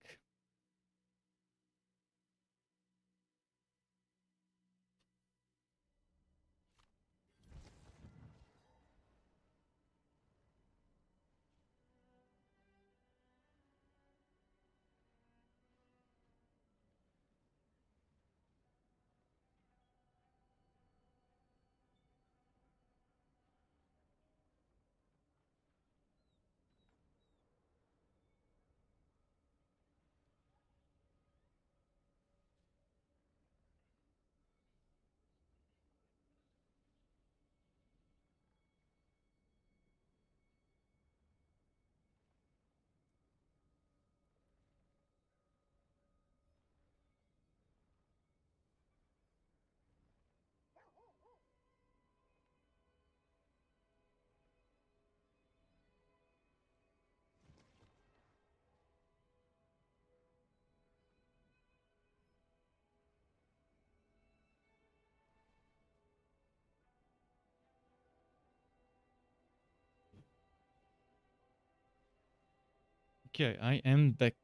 Speaker 1: Okay, I am back.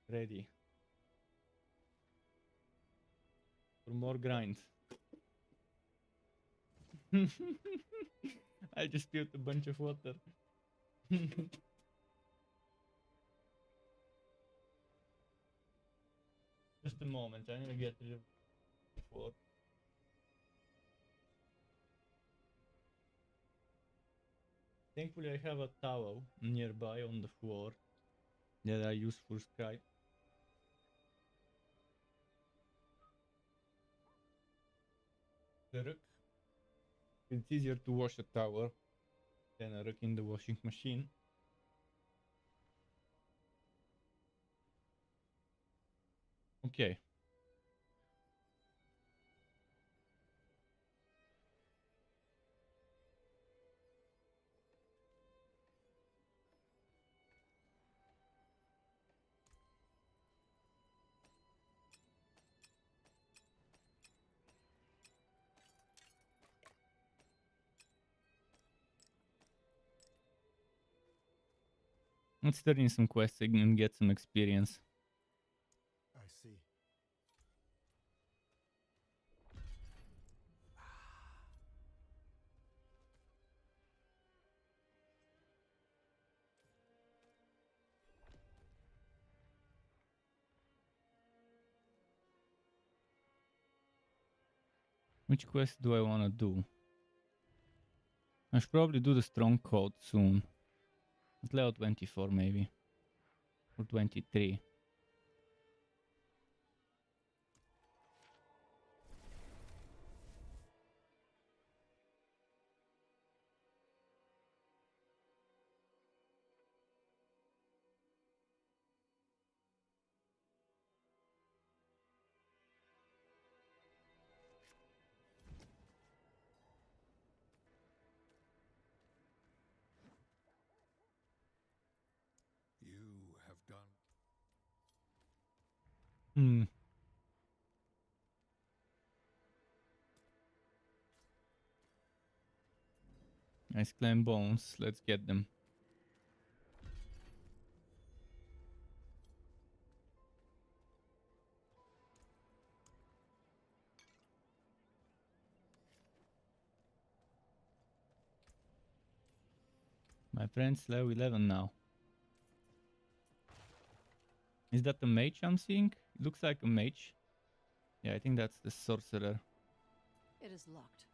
Speaker 1: Ready. For more grind. I just spilled a bunch of water. Just a moment, I'm gonna get rid of the floor. Thankfully I have a towel nearby on the floor that I use for scribe. The rug. It's easier to wash a towel than a rug in the washing machine. Okay. Let's turn in some quests and get some experience.
Speaker 12: I see.
Speaker 1: Which quest do I want to do? I should probably do the stronghold soon. At level 24 maybe. Or 23.
Speaker 11: You have done.
Speaker 1: Nice clan bones. Let's get them. My friend's level 11 now. Is that the mage I'm seeing? It looks like a mage. Yeah, I think that's the sorcerer.
Speaker 10: It is locked.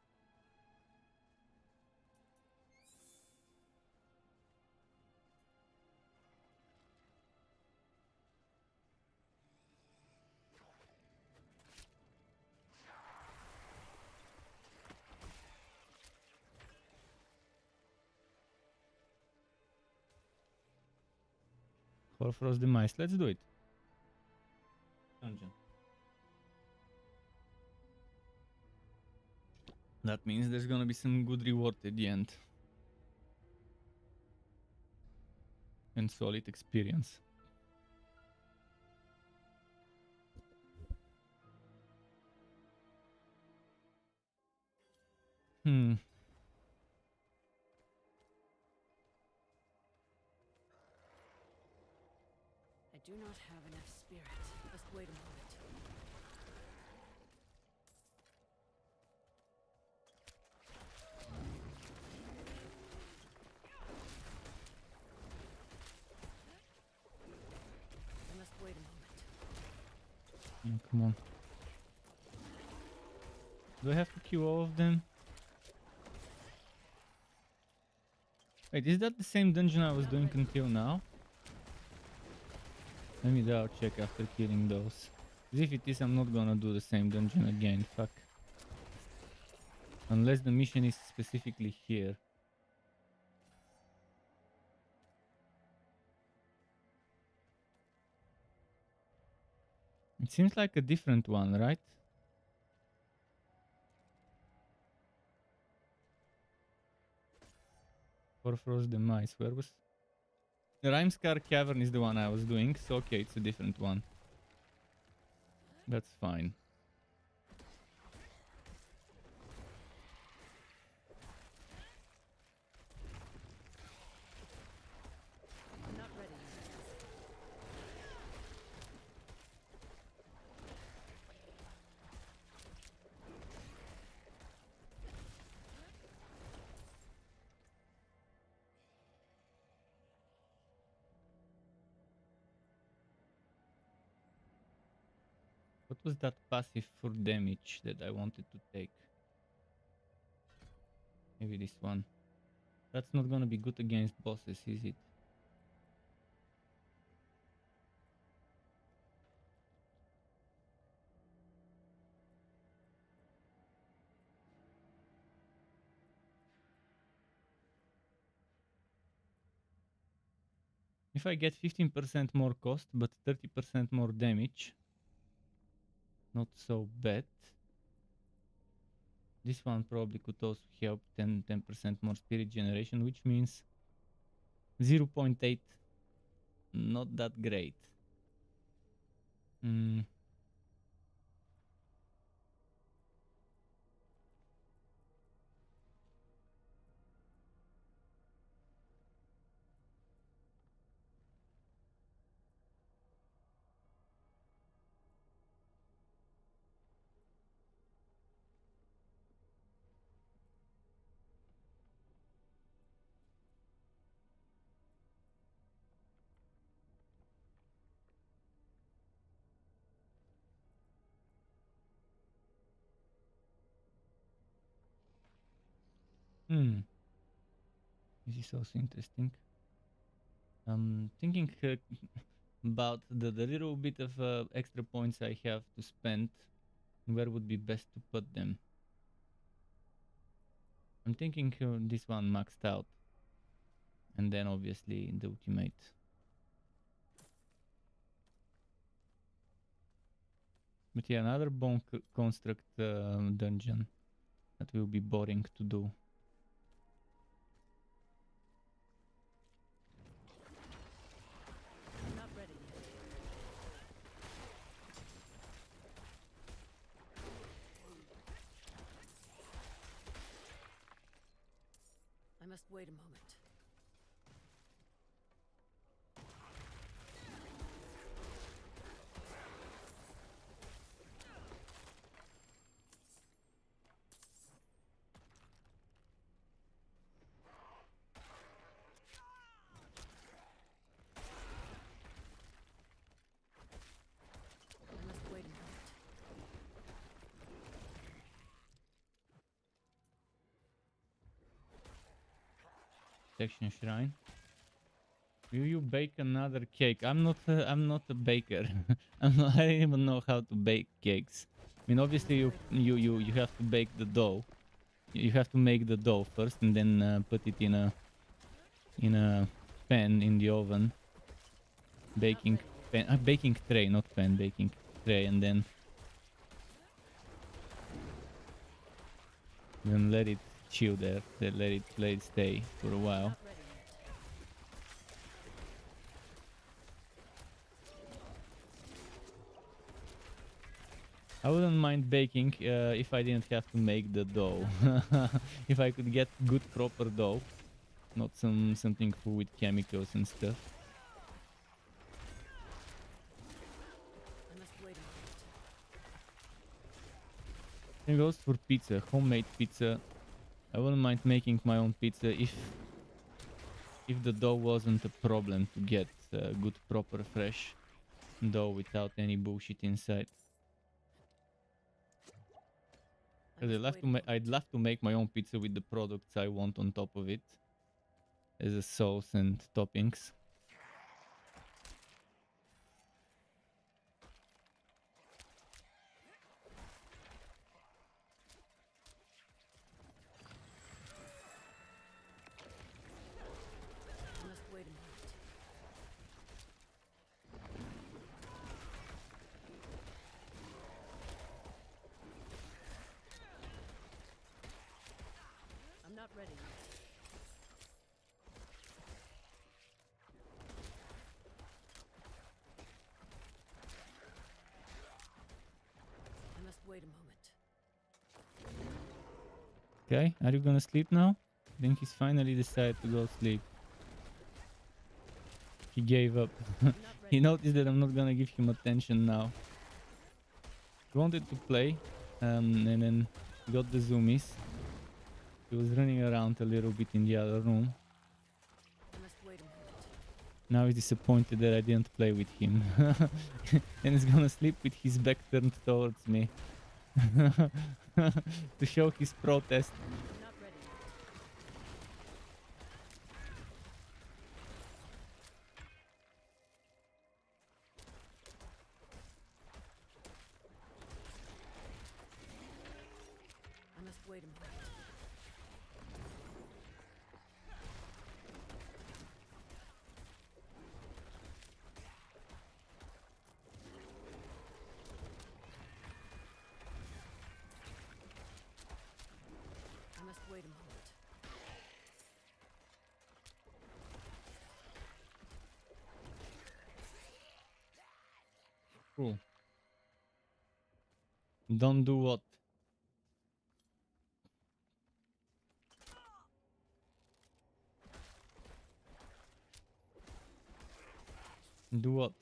Speaker 1: Frost Demise. Let's do it. Dungeon. That means there's gonna be some good reward at the end. And solid experience.
Speaker 10: I do not have enough spirit. Just wait a moment. I must wait a moment.
Speaker 1: Come on. Do I have to kill all of them? Wait, is that the same dungeon I was doing until now? Let me double check after killing those. 'Cause if it is, I'm not gonna do the same dungeon again. Fuck. Unless the mission is specifically here. It seems like a different one, right? Frost Demise. Where was... The Rimescar Cavern is the one I was doing, so okay, it's a different one. That's fine.
Speaker 10: I'm not ready yet.
Speaker 1: What was that passive for damage that I wanted to take? Maybe this one. That's not gonna be good against bosses, is it? If I get 15% more cost, but 30% more damage, not so bad. This one probably could also help 10% more spirit generation, which means 0.8. Not that great. This is also interesting. I'm thinking about the little bit of extra points I have to spend. Where would be best to put them? I'm thinking this one maxed out. And then obviously the ultimate. But yeah, another bone construct dungeon. That will be boring to do.
Speaker 10: I'm not ready yet. I must wait a moment.
Speaker 1: protection shrine. Will you bake another cake? I'm not a baker. I don't even know how to bake cakes. I mean, obviously you have to bake the dough. You have to make the dough first and then put it in a pan in the oven. Baking pan, baking tray, not pan, baking tray, and then let it chill there. Then let it stay for a while. I wouldn't mind baking if I didn't have to make the dough. If I could get good proper dough, not something full with chemicals and stuff. Same goes for pizza, homemade pizza. I wouldn't mind making my own pizza if the dough wasn't a problem to get good proper fresh dough without any bullshit inside. I'd love to make my own pizza with the products I want on top of it as a sauce and toppings.
Speaker 10: I'm not ready yet. I must wait a moment.
Speaker 1: Okay, are you gonna sleep now? I think he's finally decided to go sleep. He gave up. He noticed that I'm not gonna give him attention now. He wanted to play, and then got the zoomies. He was running around a little bit in the other room. Now he's disappointed that I didn't play with him. And he's gonna sleep with his back turned towards me. To show his protest.
Speaker 10: I must wait a moment. I must wait a moment.
Speaker 1: Cool. Don't do what? Do what?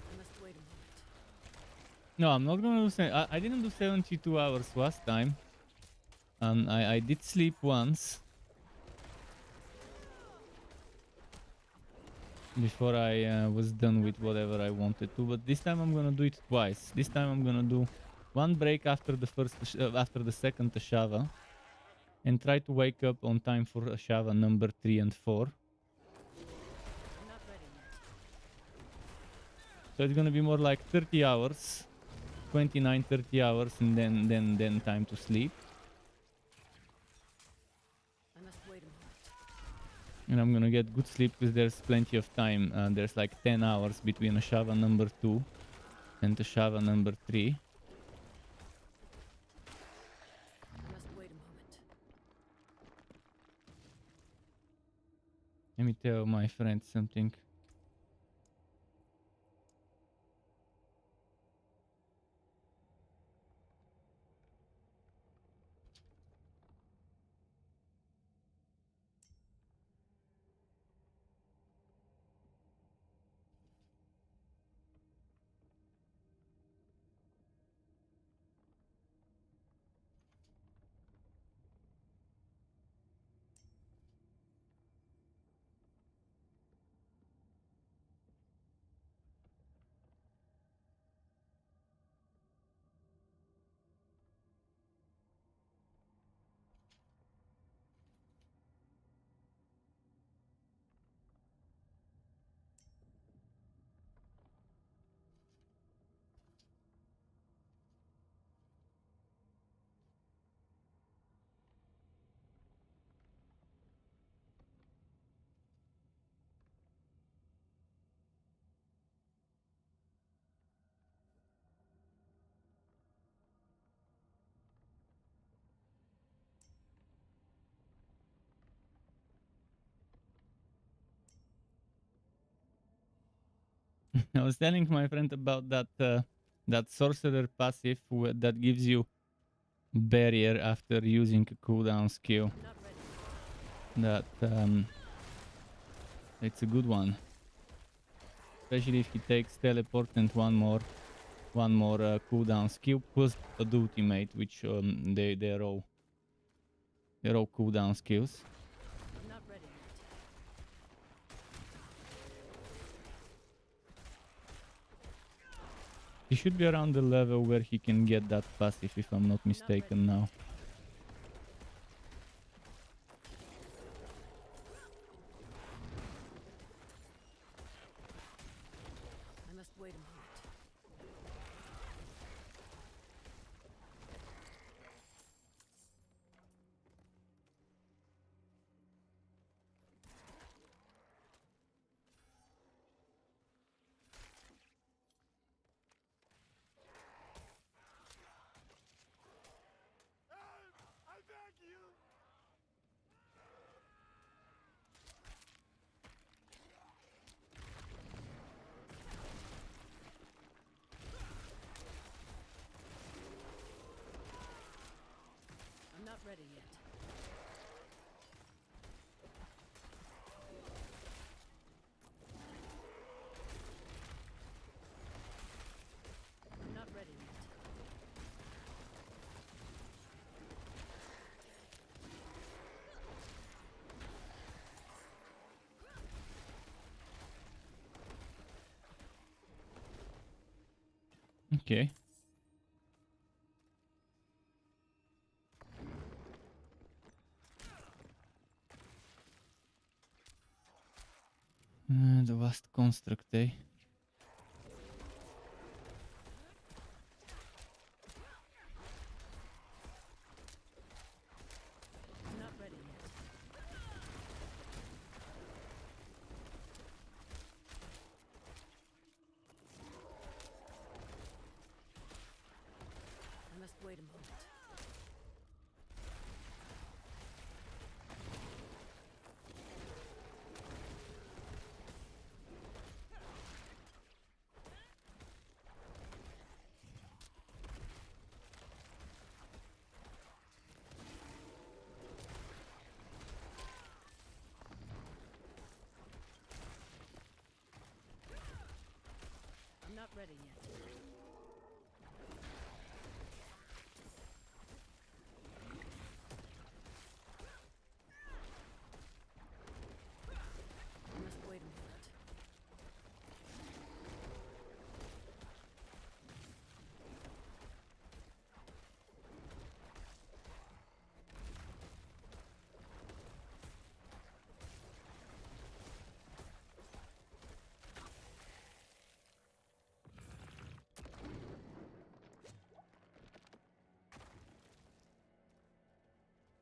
Speaker 10: I must wait a moment.
Speaker 1: No, I'm not gonna do. I didn't do 72 hours last time. I did sleep once before I was done with whatever I wanted to. But this time I'm gonna do it twice. This time I'm gonna do one break after the second Ashava, and try to wake up on time for Ashava number 3 and 4. So it's gonna be more like 30 hours, 29, 30 hours, and then time to sleep.
Speaker 10: I must wait a moment.
Speaker 1: And I'm gonna get good sleep because there's plenty of time. There's like 10 hours between Ashava number 2 and Ashava number 3.
Speaker 10: I must wait a moment.
Speaker 1: Let me tell my friend something. I was telling my friend about that sorcerer passive that gives you barrier after using a cooldown skill. That it's a good one, especially if he takes teleport and one more cooldown skill plus a ultimate, which they're all cooldown skills.
Speaker 10: I'm not ready yet.
Speaker 1: He should be around the level where he can get that passive, if I'm not mistaken now.
Speaker 10: I must wait a moment.
Speaker 13: I beg you!
Speaker 10: I'm not ready yet. I'm not ready yet.
Speaker 1: Okay. The vast construct, eh?
Speaker 10: I'm not ready yet. I must wait a moment. I'm not ready yet. I must wait a moment.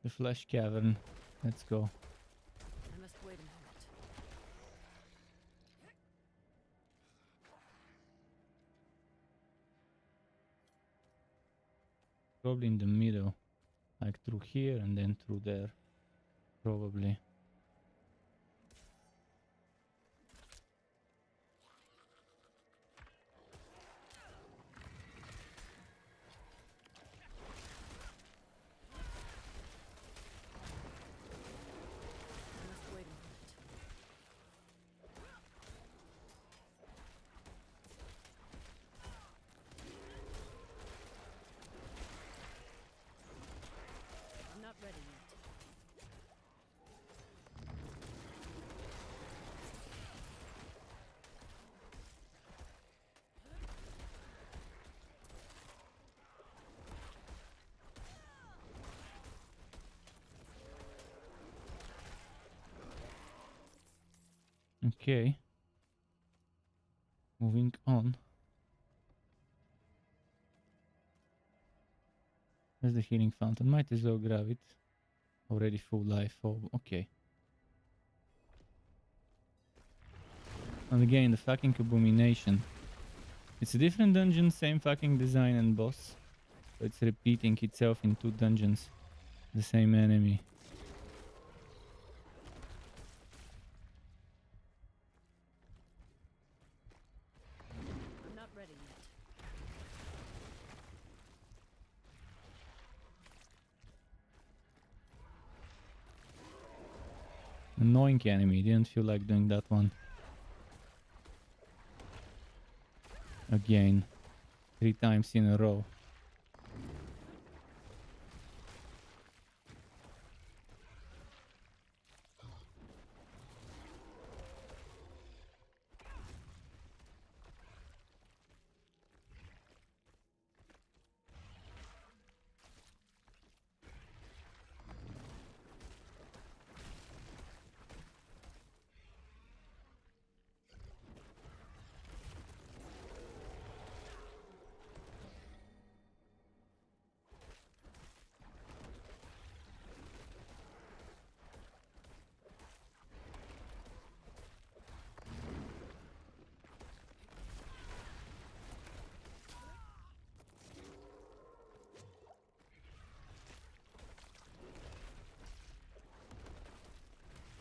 Speaker 1: The flesh cavern. Let's go.
Speaker 10: I must wait a moment.
Speaker 1: Probably in the middle. Like through here and then through there. Probably.
Speaker 10: I must wait a moment. I'm not ready yet.
Speaker 1: Okay. Moving on. There's the healing fountain. Might as well grab it. Already full life. Oh, okay. And again, the fucking abomination. It's a different dungeon, same fucking design and boss. So it's repeating itself in two dungeons. The same enemy. Annoying enemy. Didn't feel like doing that one. Again. 3 times in a row.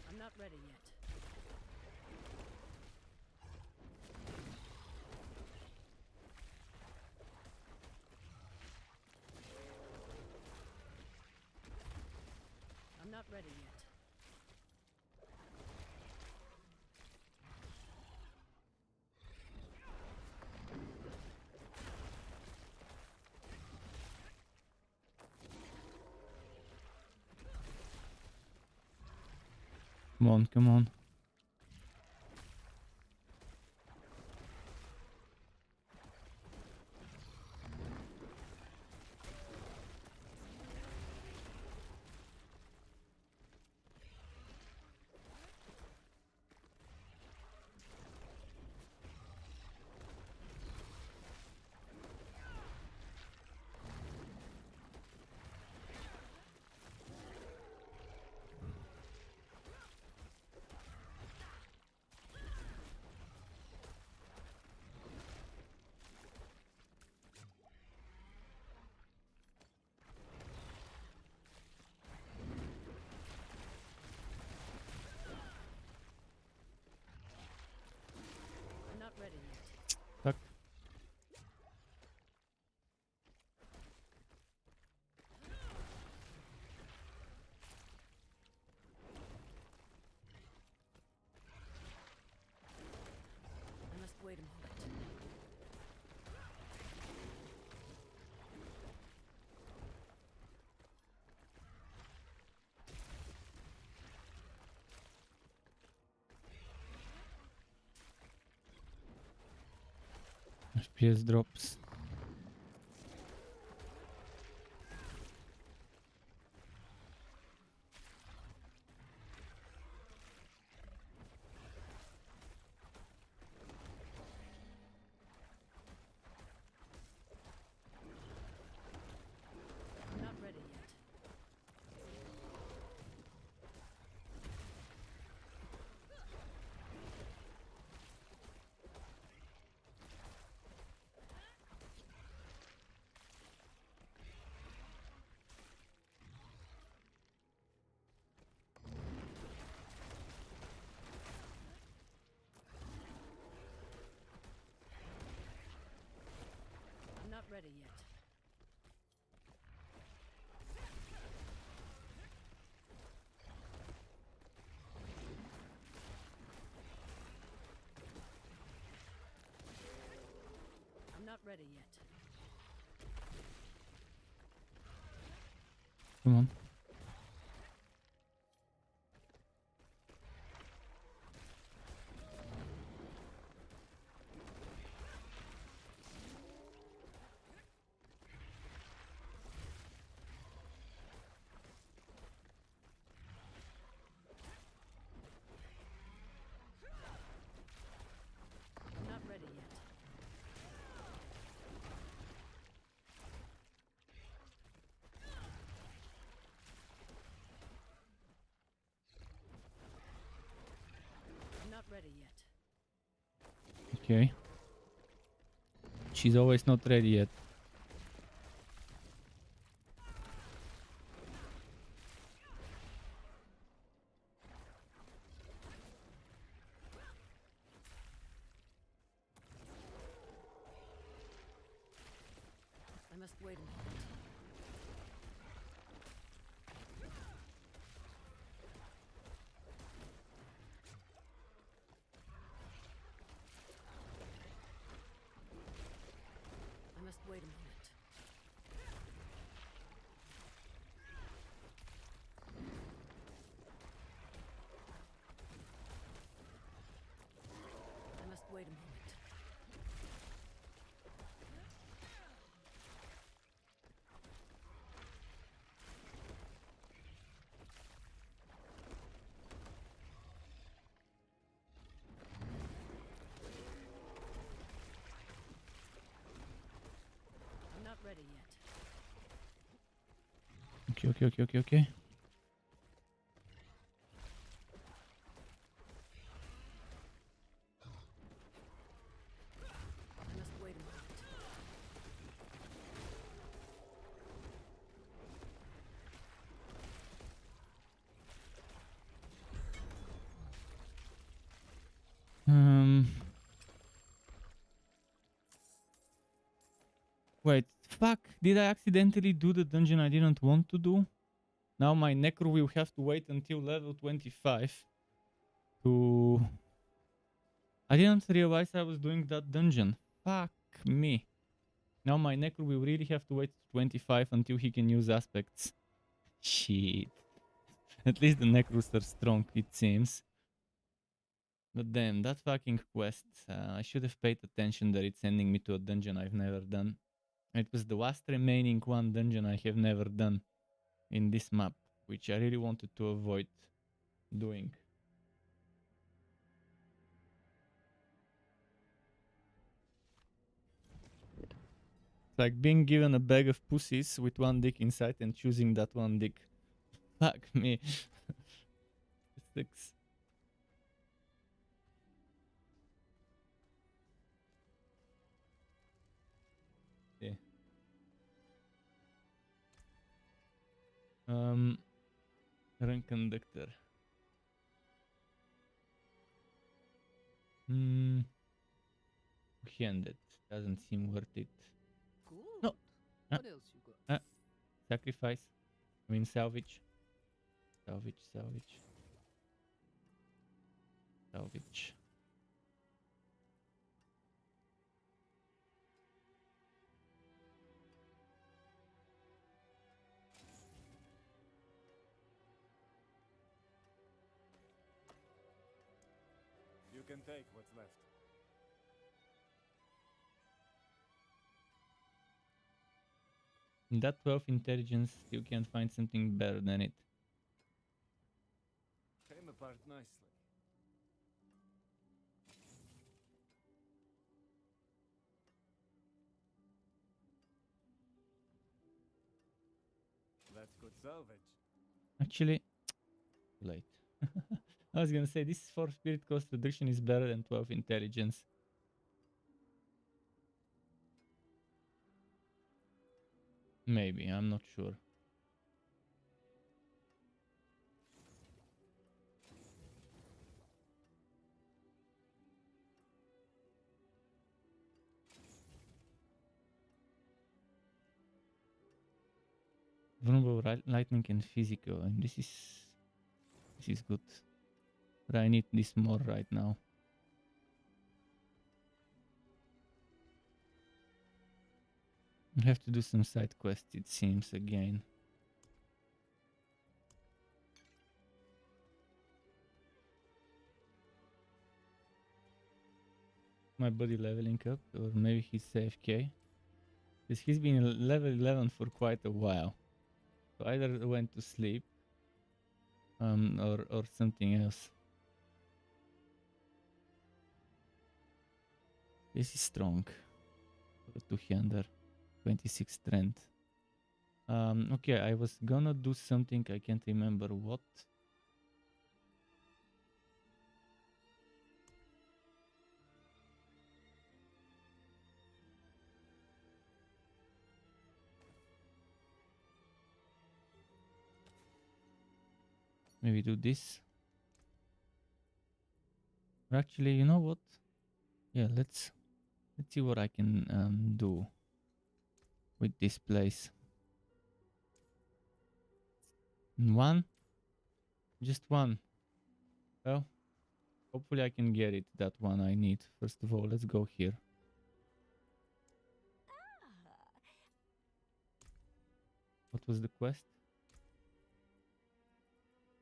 Speaker 10: I'm not ready yet. I'm not ready yet.
Speaker 1: Come on, come on.
Speaker 10: I'm not ready yet.
Speaker 1: Fuck.
Speaker 10: I must wait a moment.
Speaker 1: FPS drops.
Speaker 10: I'm not ready yet. I'm not ready yet. I'm not ready yet.
Speaker 1: Come on.
Speaker 10: I'm not ready yet. I'm not ready yet.
Speaker 1: Okay. She's always not ready yet.
Speaker 10: I must wait a moment. wait a moment. I'm not ready yet.
Speaker 1: Okay.
Speaker 10: I must wait a moment.
Speaker 1: Wait, fuck, did I accidentally do the dungeon I didn't want to do? Now my Necro will have to wait until level 25 to... I didn't realize I was doing that dungeon. Fuck me. Now my Necro will really have to wait to 25 until he can use aspects. Shit. At least the Necros are strong, it seems. But damn, that fucking quest. I should have paid attention that it's sending me to a dungeon I've never done. It was the last remaining one dungeon I have never done in this map, which I really wanted to avoid doing. It's like being given a bag of pussies with one dick inside and choosing that one dick. Fuck me. Six. Yeah. Run conductor. Handed. Doesn't seem worth it.
Speaker 16: Good.
Speaker 1: No.
Speaker 16: What else you got?
Speaker 1: Sacrifice. I mean salvage. Salvage.
Speaker 15: You can take what's left.
Speaker 1: In that 12 intelligence, you can't find something better than it.
Speaker 15: Came apart nicely. That's good salvage.
Speaker 1: Actually, late. I was gonna say this 4 spirit cost reduction is better than 12 intelligence. Maybe, I'm not sure. Vulnerable lightning and physical, and this is good. But I need this more right now. I have to do some side quests, it seems, again. My buddy leveling up, or maybe he's AFK. Because he's been level 11 for quite a while. So either went to sleep, or something else. This is strong. For a two-hander, 26 strength. Okay, I was gonna do something, I can't remember what. Maybe do this. Or actually, you know what? Yeah, let's see what I can do with this place. One? Just one. Well, hopefully I can get it, that one I need. First of all, let's go here. What was the quest?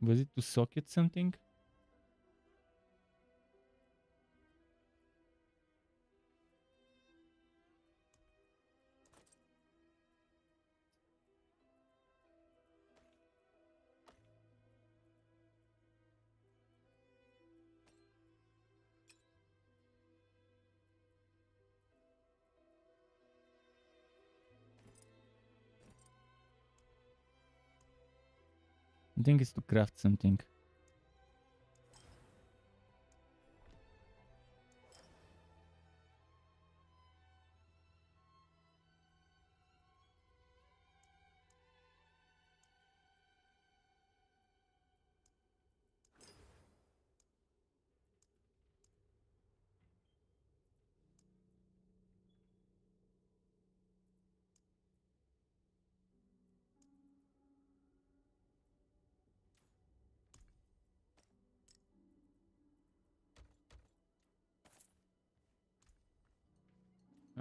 Speaker 1: Was it to socket something? I think it's to craft something.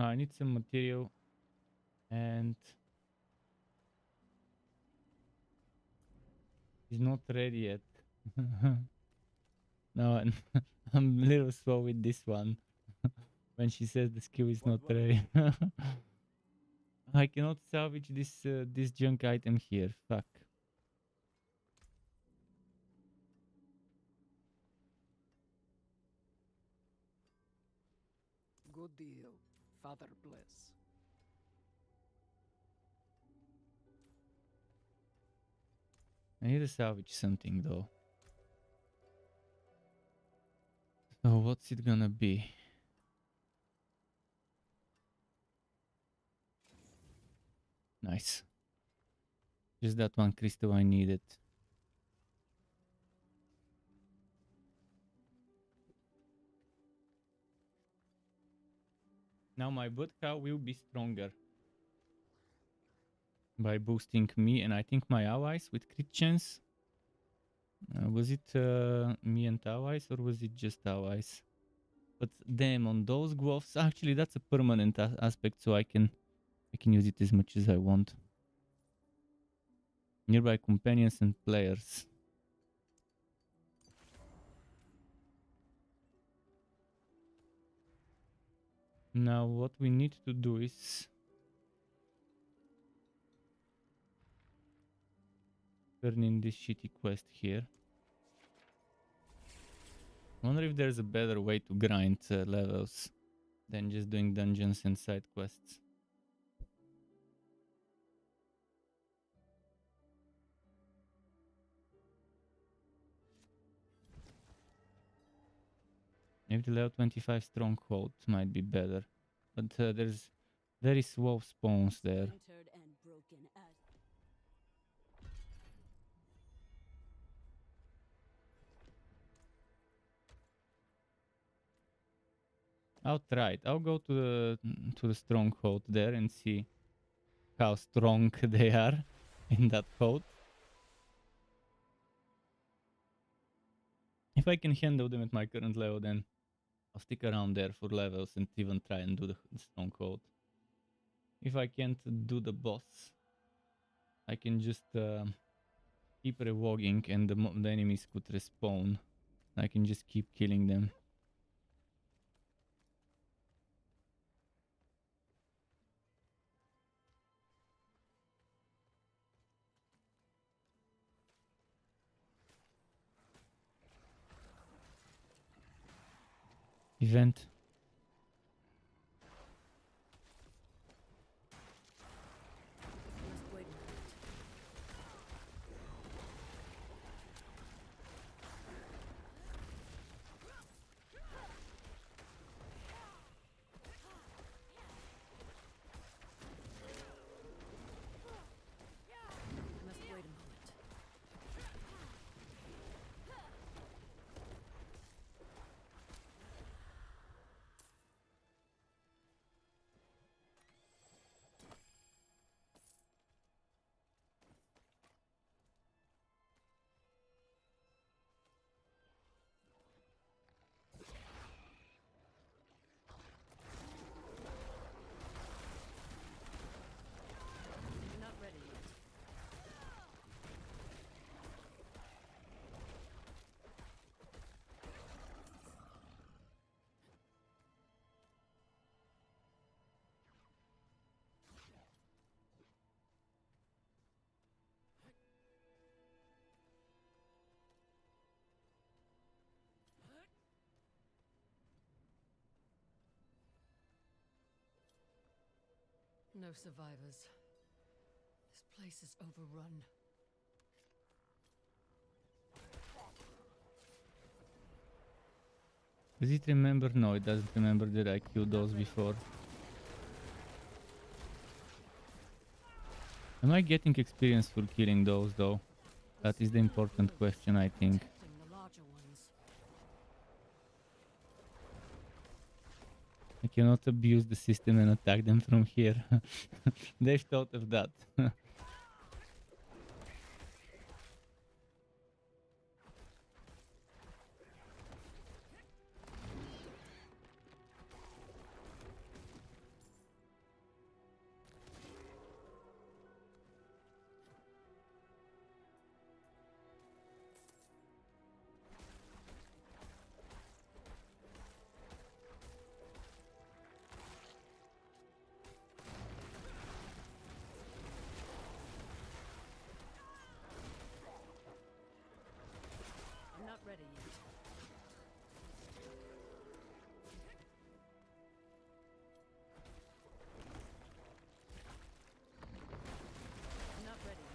Speaker 1: I need some material and he's not ready yet. No, I'm a little slow with this one. When she says the skill is not ready. I cannot salvage this junk item here. Fuck.
Speaker 16: Good deal. Father bless.
Speaker 1: I need to salvage something though. So what's it gonna be? Nice. Just that one crystal I needed. Now my vodka will be stronger by boosting me and I think my allies with crit chance. Was it me and allies or was it just allies? But damn, on those gloves, actually that's a permanent aspect, so I can use it as much as I want. Nearby companions and players. Now what we need to do is turn in this shitty quest here. I wonder if there's a better way to grind levels than just doing dungeons and side quests. Maybe the level 25 stronghold might be better, but there's very slow spawns there. I'll try it. I'll go to the stronghold there and see how strong they are in that hold. If I can handle them at my current level, then I'll stick around there for levels and even try and do the stronghold. If I can't do the boss, I can just keep relogging and the enemies could respawn. I can just keep killing them. Event.
Speaker 10: Must wait a minute. I must wait a moment. You're not ready yet. No survivors. This place is overrun.
Speaker 1: Does it remember? No, it doesn't remember that I killed those before. Am I getting experience for killing those though? That is the important question, I think.
Speaker 10: The larger ones.
Speaker 1: I cannot abuse the system and attack them from here. They've thought of that.
Speaker 10: I'm not ready yet. I'm not ready yet.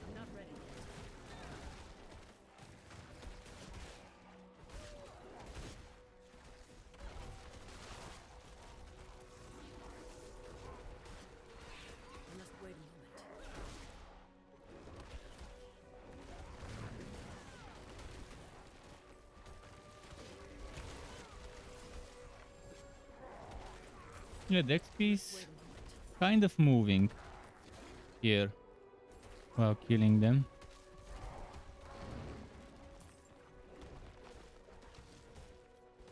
Speaker 10: I'm not ready yet. I must wait a moment.
Speaker 1: Yeah, the XP is kind of moving here while killing them.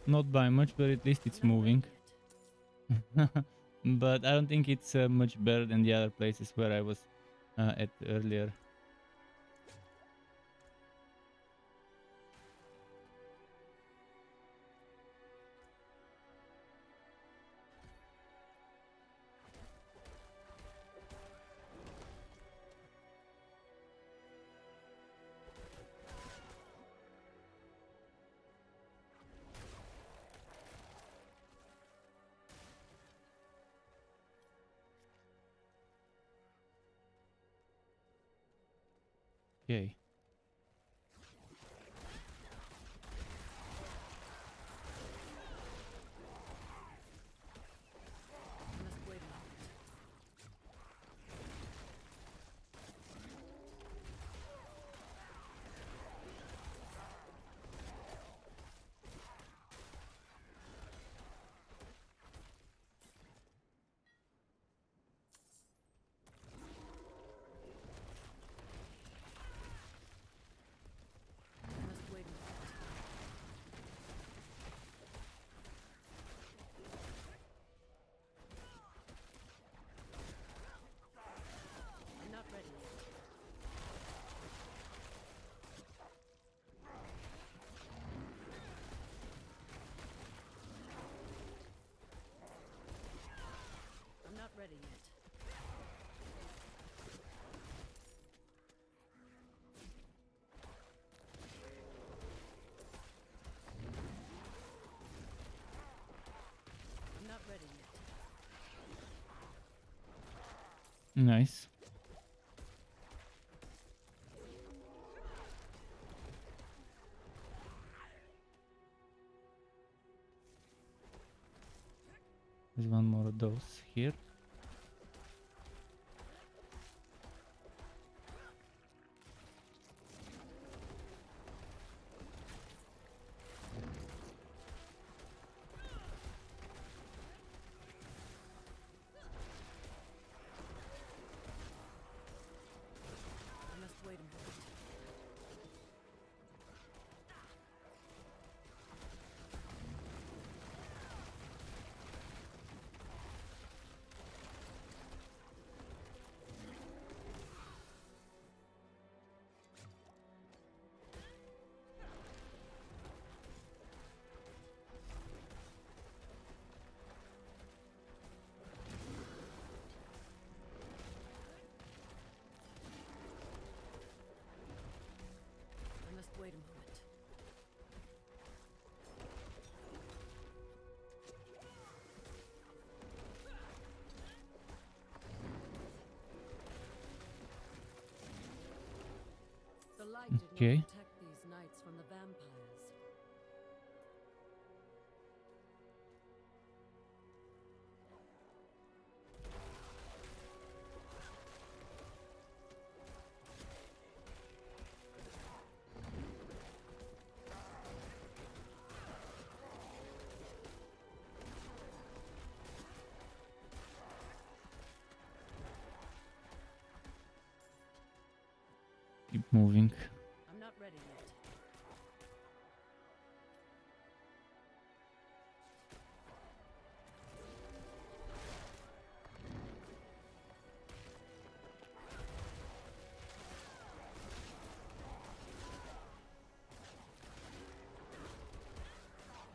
Speaker 1: Not by much, but at least it's moving. But I don't think it's much better than the other places where I was at earlier. Okay.
Speaker 10: I must wait a moment. I must wait a moment. I'm not ready yet. I'm not ready yet. I'm not ready yet.
Speaker 1: Nice. There's one more of those here.
Speaker 10: I must wait a moment.
Speaker 1: Okay.
Speaker 10: Protect these knights from the vampires.
Speaker 1: Keep moving.
Speaker 10: I'm not ready yet.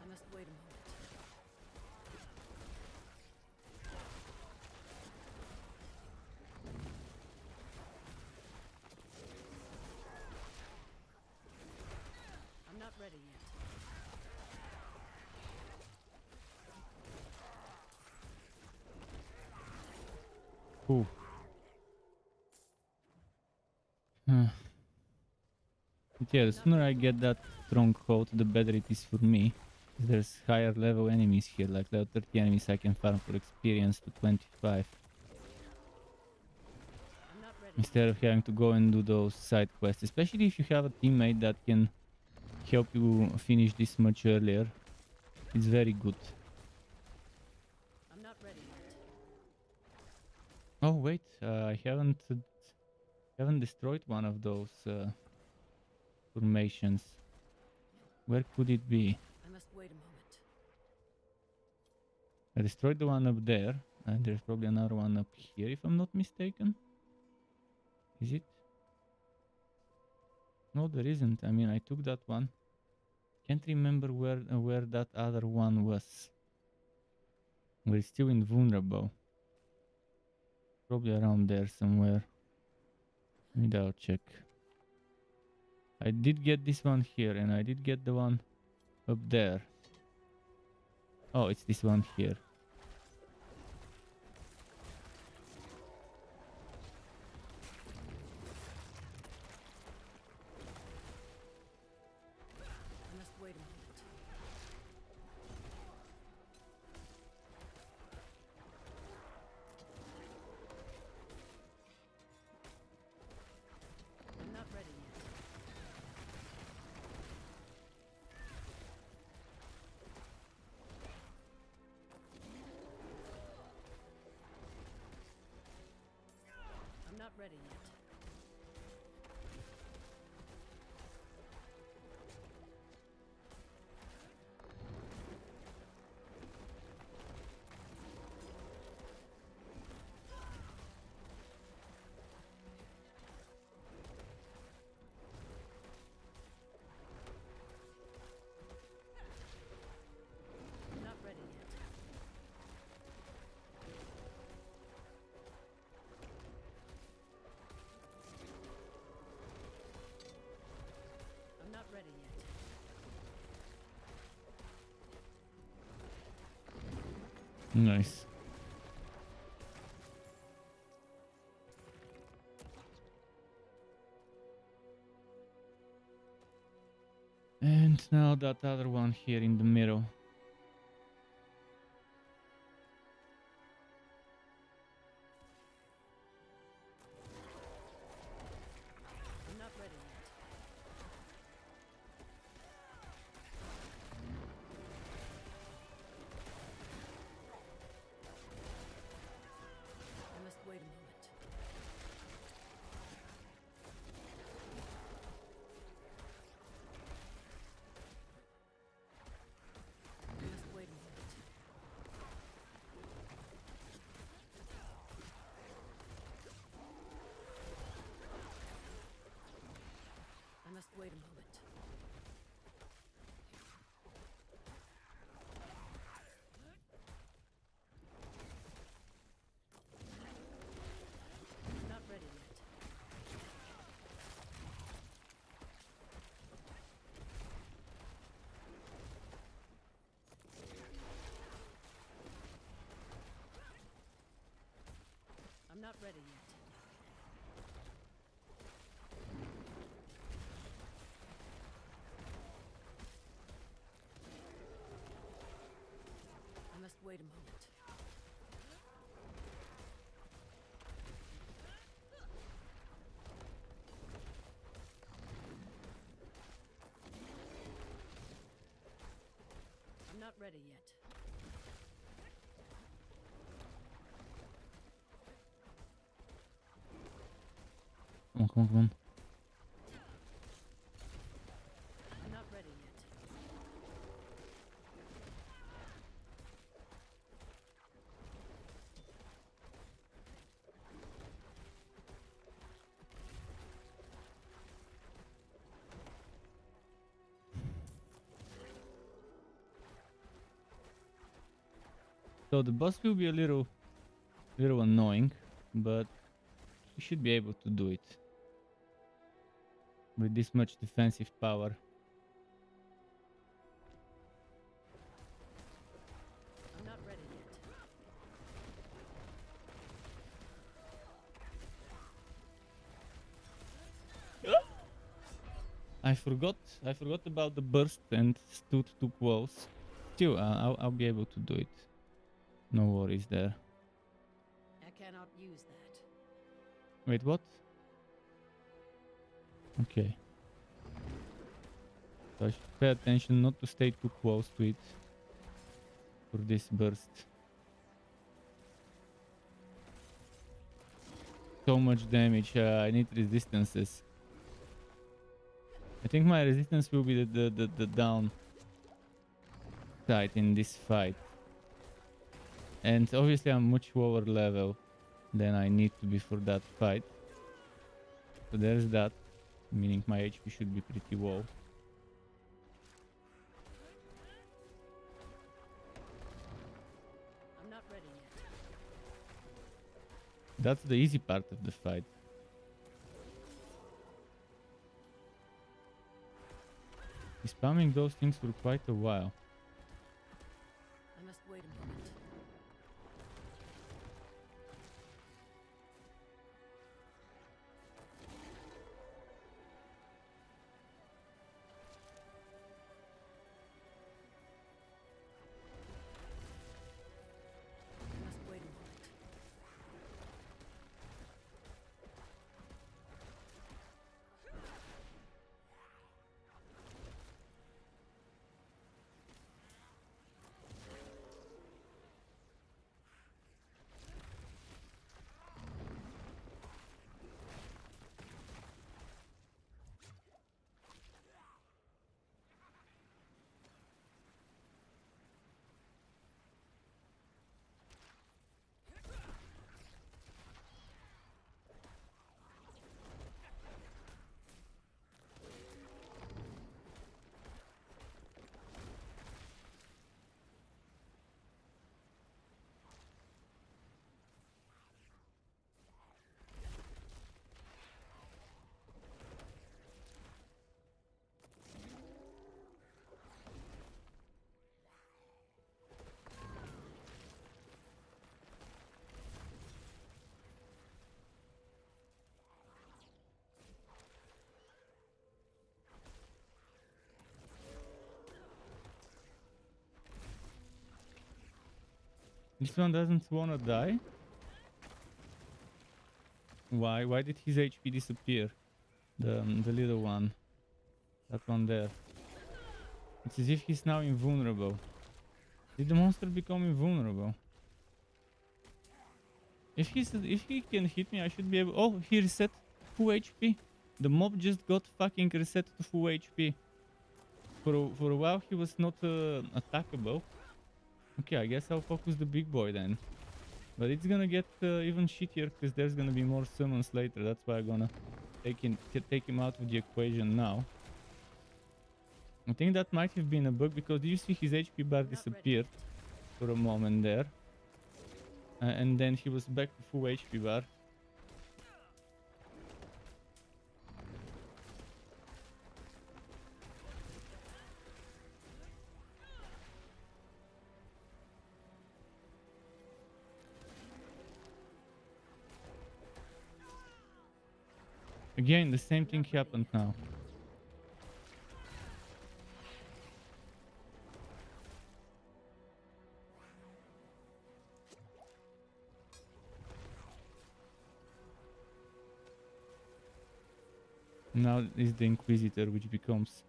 Speaker 10: I must wait a moment. I'm not ready yet.
Speaker 1: Ooh. But yeah, the sooner I get that stronghold, the better it is for me. There's higher level enemies here, like level 30 enemies I can farm for experience to 25. Instead of having to go and do those side quests, especially if you have a teammate that can help you finish this much earlier. It's very good.
Speaker 10: I'm not ready yet.
Speaker 1: Oh wait, I haven't destroyed one of those formations. Where could it be?
Speaker 10: I must wait a moment.
Speaker 1: I destroyed the one up there, and there's probably another one up here if I'm not mistaken. Is it? No, there isn't. I mean, I took that one. Can't remember where that other one was. We're still invulnerable. Probably around there somewhere. Let me check. I did get this one here, and I did get the one up there. Oh, it's this one here.
Speaker 10: I must wait a moment. I'm not ready yet. I'm not ready yet. I'm not ready yet. I'm not ready yet.
Speaker 1: Nice. And now that other one here in the middle.
Speaker 10: I'm not ready yet. I must wait a moment. I must wait a moment. I must wait a moment. I'm not ready yet. I'm not ready yet. wait a moment. I'm not ready yet.
Speaker 1: Come on, come on, come on.
Speaker 10: I'm not ready yet.
Speaker 1: So the boss will be a little annoying, but we should be able to do it with this much defensive power.
Speaker 10: I'm not ready yet.
Speaker 1: I forgot about the burst and stood too close. Still, I'll be able to do it. No worries there.
Speaker 10: I cannot use that.
Speaker 1: Wait, what? Okay. So I should pay attention not to stay too close to it for this burst. So much damage, I need resistances. I think my resistance will be the down side in this fight. And obviously I'm much lower level than I need to be for that fight. So there's that, meaning my HP should be pretty low.
Speaker 10: I'm not ready yet.
Speaker 1: That's the easy part of the fight. He's spamming those things for quite a while.
Speaker 10: I must wait a moment. I must wait a moment.
Speaker 1: This one doesn't wanna die? Why? Why did his HP disappear? The little one. That one there. It's as if he's now invulnerable. Did the monster become invulnerable? If he can hit me, I should be able... Oh, he reset full HP. The mob just got fucking reset to full HP. For a while he was not attackable. Okay, I guess I'll focus the big boy then. But it's gonna get even shittier because there's gonna be more summons later. That's why I'm gonna take him out of the equation now. I think that might have been a bug because did you see his HP bar disappeared for a moment there? And then he was back to full HP bar. Again, the same thing happened now. Now is the Inquisitor, which becomes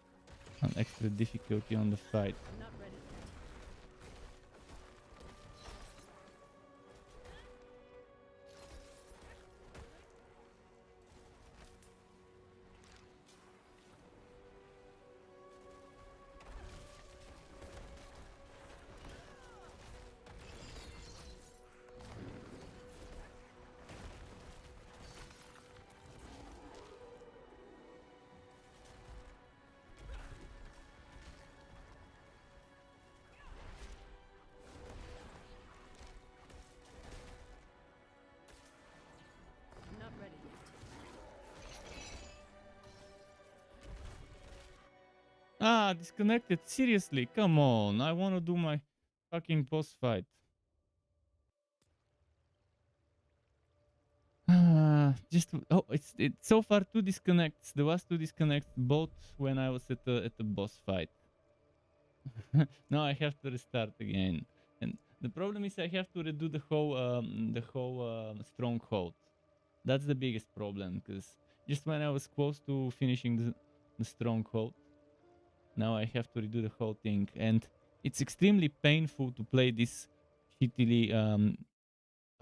Speaker 1: an extra difficulty on the fight.
Speaker 10: Not ready yet. Not ready yet.
Speaker 1: Ah, disconnected. Seriously, come on. I want to do my fucking boss fight. It's so far two disconnects. There was two disconnects both when I was at the boss fight. Now I have to restart again, and the problem is I have to redo the whole stronghold. That's the biggest problem, because just when I was close to finishing the stronghold, now I have to redo the whole thing, and it's extremely painful to play this shittily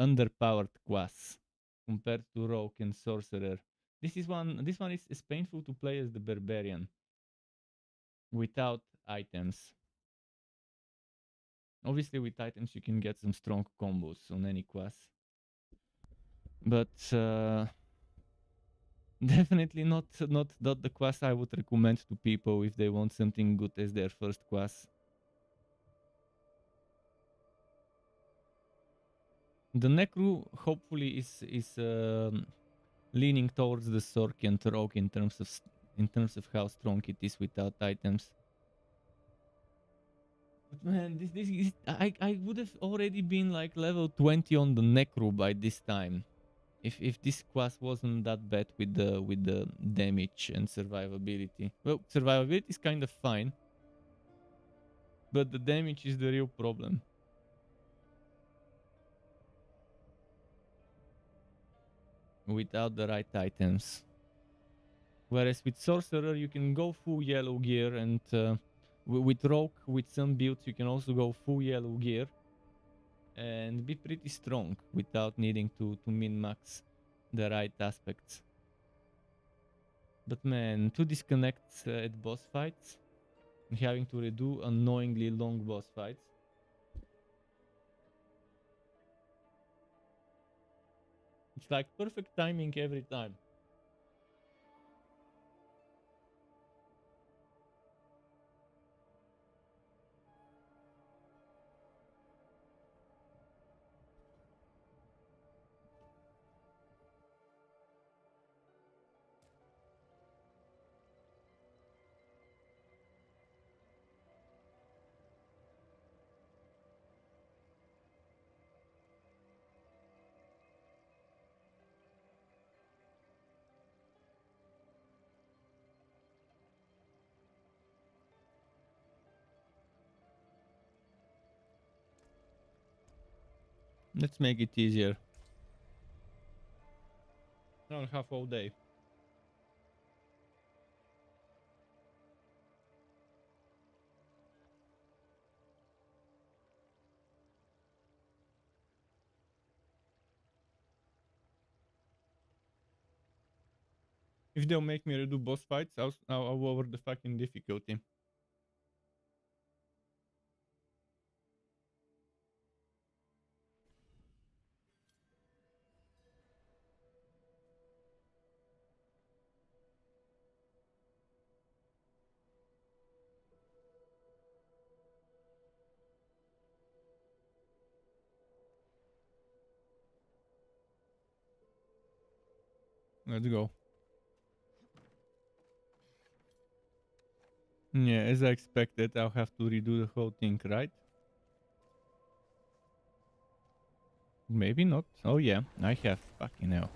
Speaker 1: underpowered class compared to rogue and sorcerer. This one is as painful to play as the barbarian without items. Obviously with items you can get some strong combos on any class, but definitely not the class I would recommend to people if they want something good as their first class. The Necro hopefully is leaning towards the Sorkent rogue in terms of how strong it is without items. But man, this is I would have already been like level 20 on the Necro by this time, if this class wasn't that bad with the damage and survivability. Well, survivability is kind of fine, but the damage is the real problem. Without the right items. Whereas with Sorcerer you can go full yellow gear, and with Rogue, with some builds you can also go full yellow gear and be pretty strong without needing to min-max the right aspects. But man, to disconnect at boss fights, having to redo annoyingly long boss fights, it's like perfect timing every time. Let's make it easier. I don't have all day. If they'll make me redo boss fights, I'll lower the fucking difficulty. Let's go. Yeah, as I expected, I'll have to redo the whole thing, right? Maybe not. Oh yeah, I have. Fucking hell.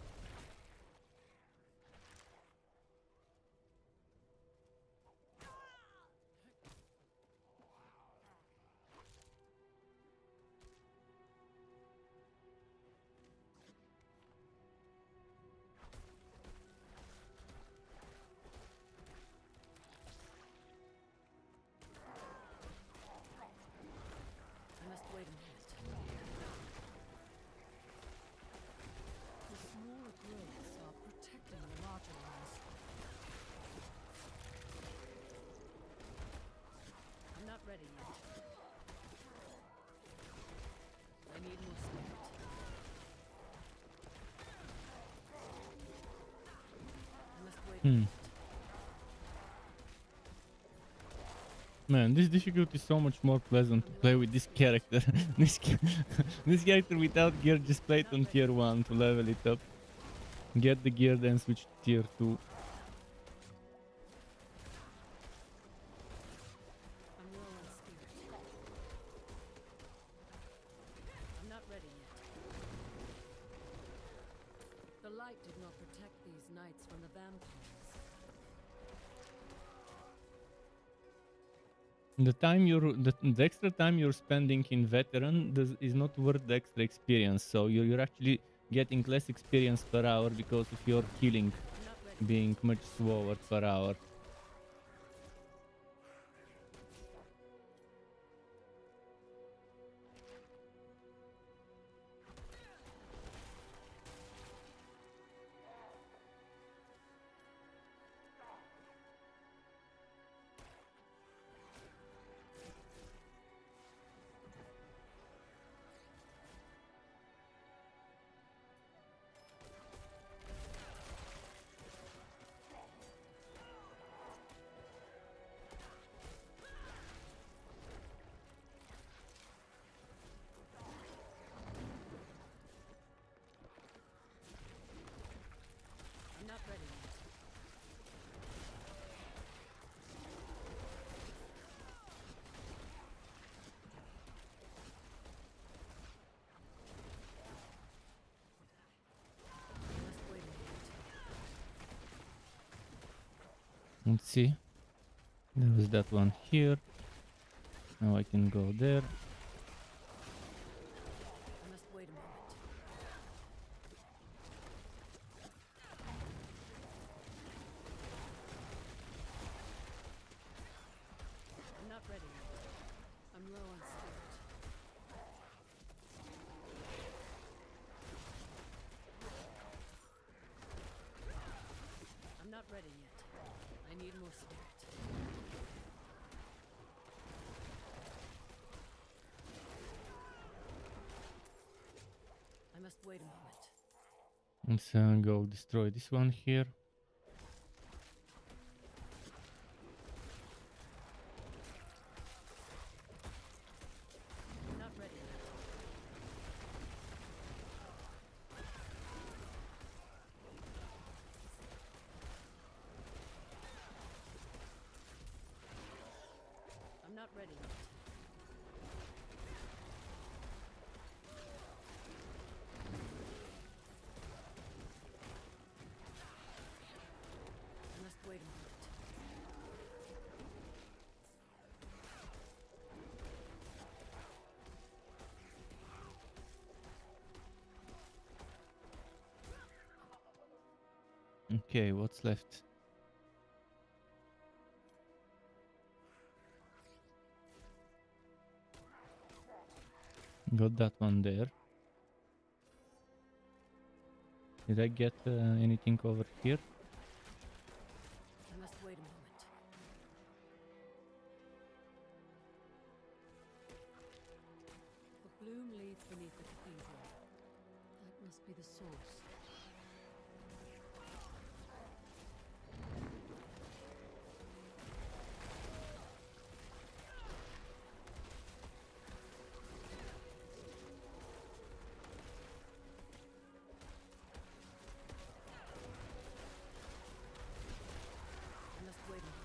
Speaker 10: ready yet. I need more spirit. I must wait.
Speaker 1: Man, this difficulty is so much more pleasant to play with this character. This character without gear, just play it on tier 1 to level it up. Get the gear, then switch to tier 2.
Speaker 10: I'm low on spirit. I'm not ready yet. The light did not protect these knights from the vampires.
Speaker 1: The extra time you're spending in veteran is not worth the extra experience. So you're actually getting less experience per hour because of your healing being much slower per hour.
Speaker 10: I'm not ready yet. I must wait a minute.
Speaker 1: Let's see. There was that one here. Now I can go there.
Speaker 10: I must wait a moment. I'm not ready yet. I'm low on spirit. I'm not ready yet. I need more spirit. I must wait a moment.
Speaker 1: Let's go destroy this one here.
Speaker 10: I'm not ready yet. I'm not ready yet. I must wait a moment.
Speaker 1: Okay, what's left? Got that one there. Did I get anything over here?
Speaker 10: I must wait a moment. The bloom leads beneath the cathedral. That must be the source. I must wait a moment.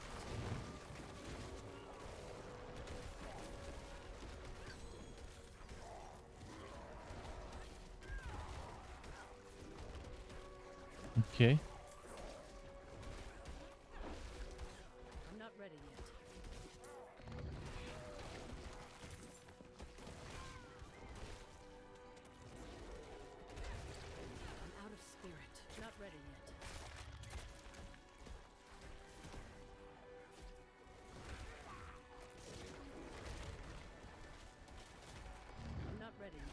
Speaker 1: Okay.
Speaker 10: I'm not ready yet. I'm out of spirit. Not ready yet. I'm not ready yet.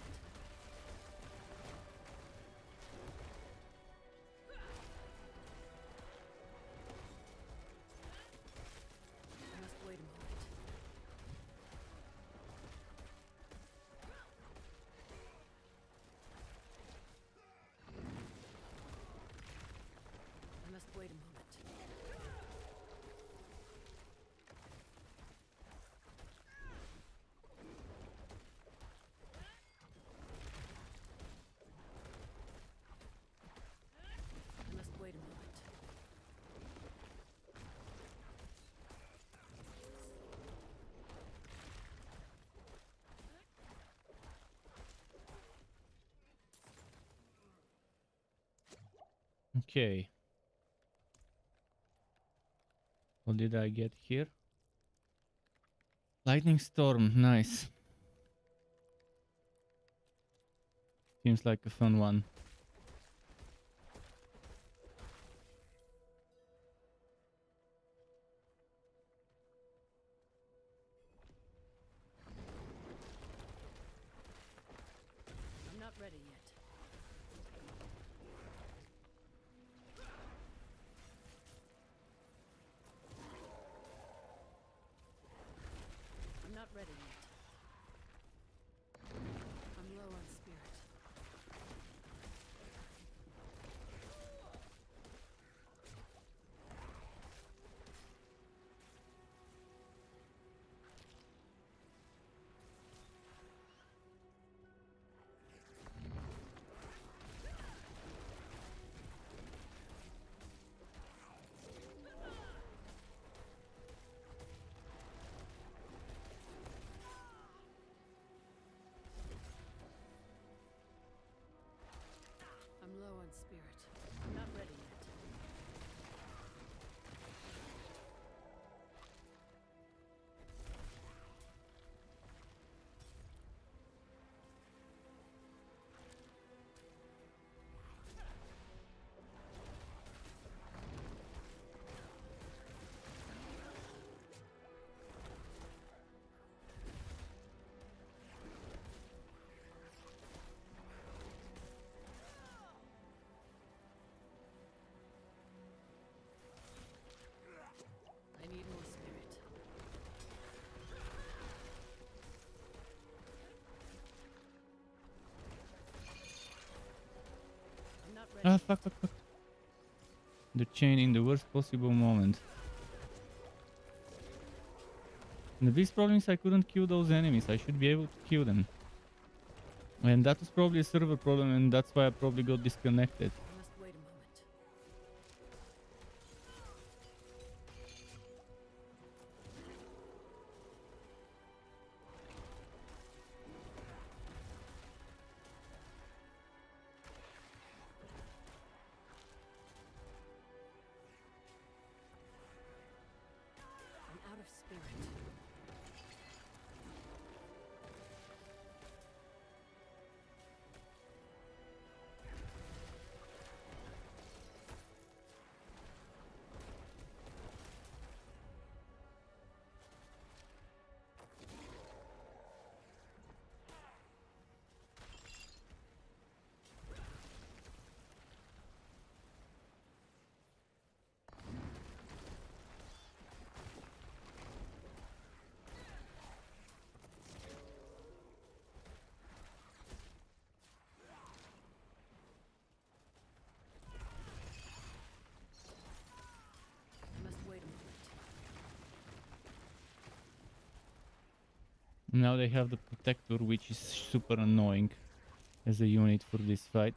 Speaker 1: Okay. What did I get here? Lightning storm, nice. Seems like a fun one.
Speaker 10: I'm not ready yet. I'm not ready yet. I'm low on spirit. I'm low on spirit. I'm not ready yet. I need more spirit. I'm not ready.
Speaker 1: Ah, fuck. The chain in the worst possible moment. And the biggest problem is I couldn't kill those enemies. I should be able to kill them. And that was probably a server problem, and that's why I probably got disconnected.
Speaker 10: I must wait a moment. I'm out of spirit. I must wait a moment.
Speaker 1: Now they have the protector, which is super annoying as a unit for this fight.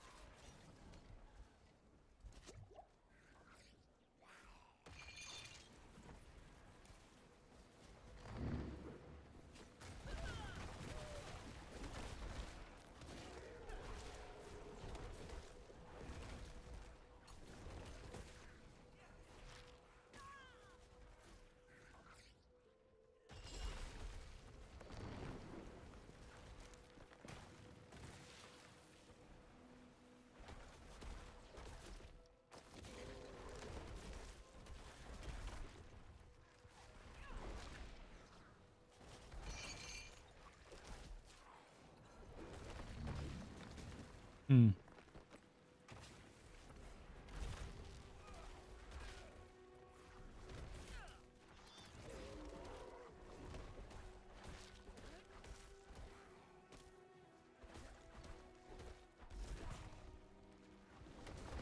Speaker 1: Hmm.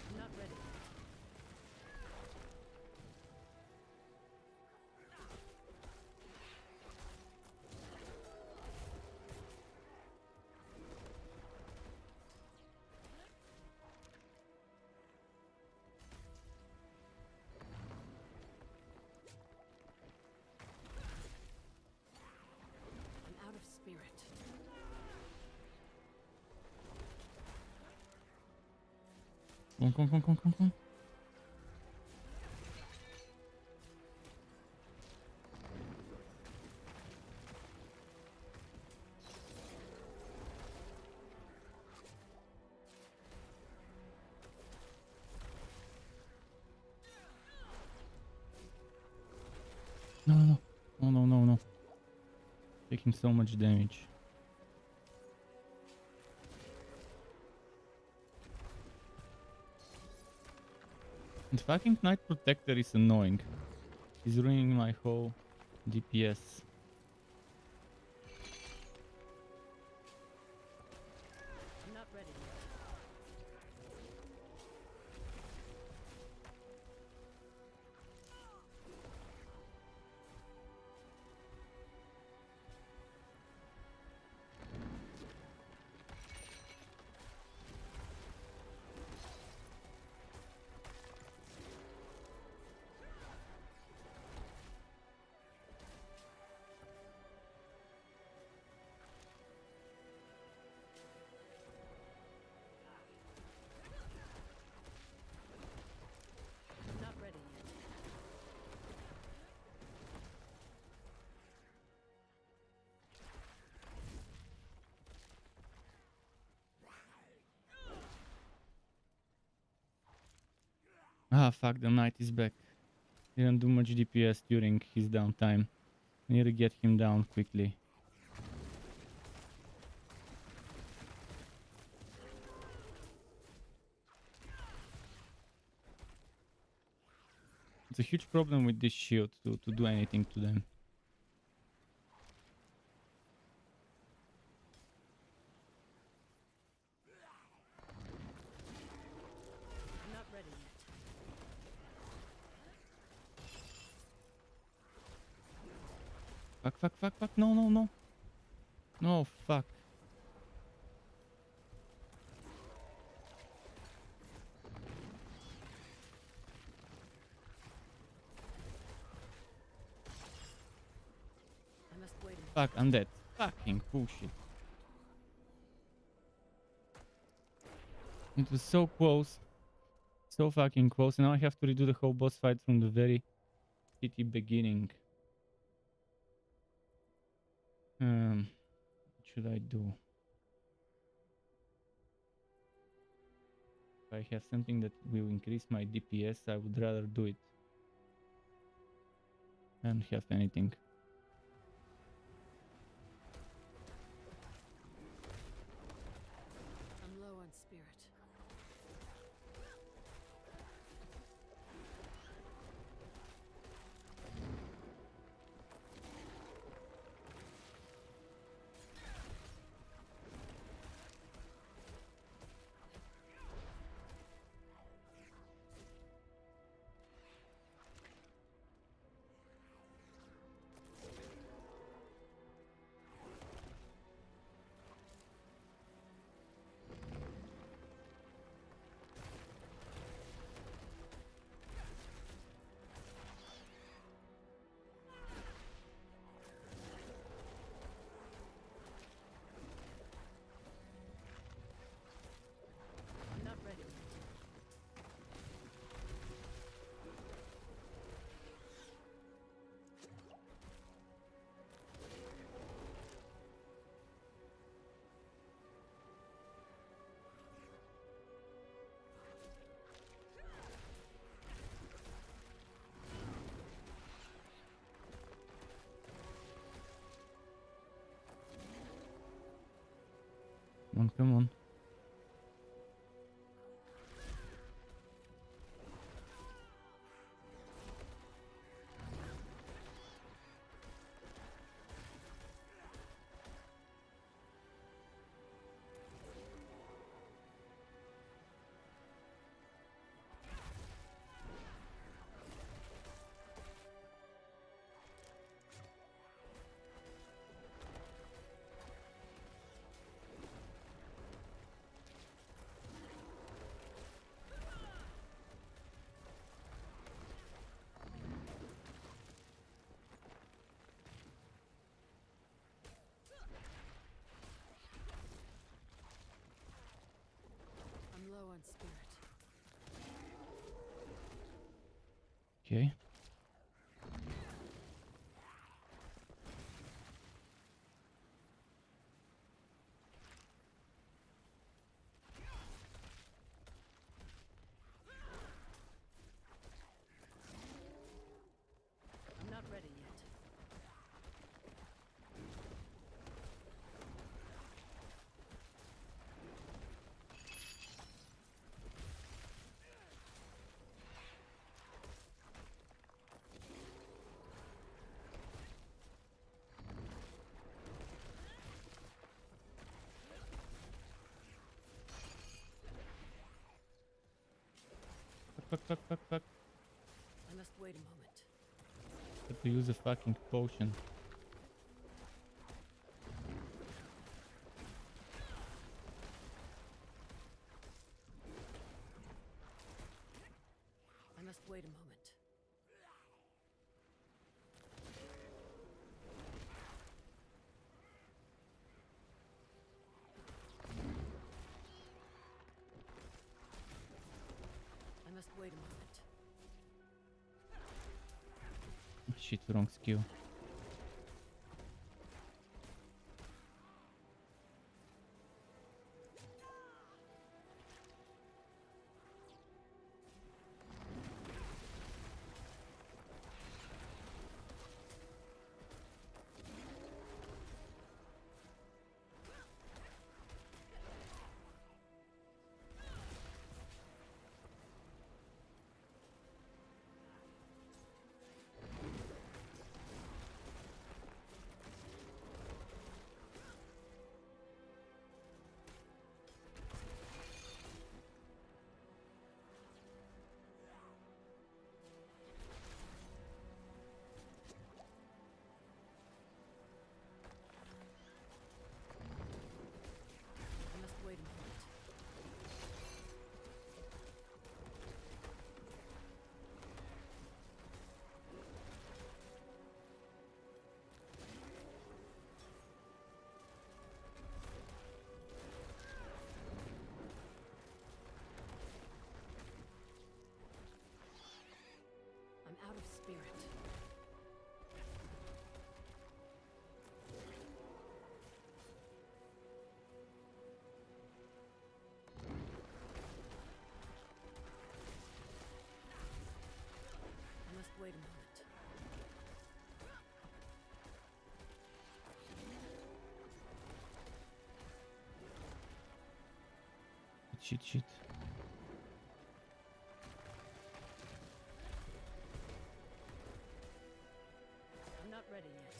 Speaker 10: I'm not ready. I'm out of spirit.
Speaker 1: Come on. No, no, no, no, no, no. Taking so much damage. And fucking Knight Protector is annoying. He's ruining my whole DPS.
Speaker 10: I'm not ready yet. I'm not ready yet.
Speaker 1: Ah, fuck, the knight is back. Didn't do much DPS during his downtime. Need to get him down quickly. It's a huge problem with this shield to do anything to them.
Speaker 10: I'm not ready yet.
Speaker 1: Fuck, fuck, fuck, fuck, no, no, no. No, fuck.
Speaker 10: I must wait.
Speaker 1: Fuck, I'm dead. Fucking bullshit. It was so close. So fucking close. And now I have to redo the whole boss fight from the very shitty beginning. What should I do? If I have something that will increase my DPS, I would rather do it. I don't have anything.
Speaker 10: I'm low on spirit. I'm not ready yet.
Speaker 1: Come on, come on.
Speaker 10: I'm low on spirit.
Speaker 1: Okay.
Speaker 10: I'm not ready yet.
Speaker 1: fuck.
Speaker 10: I must wait a moment.
Speaker 1: Have to use a fucking potion.
Speaker 10: I must wait a moment. I must wait a moment.
Speaker 1: Shit, wrong skill.
Speaker 10: I must wait a moment. I'm out of spirit. I must wait a moment.
Speaker 1: Shit.
Speaker 10: I'm not ready yet.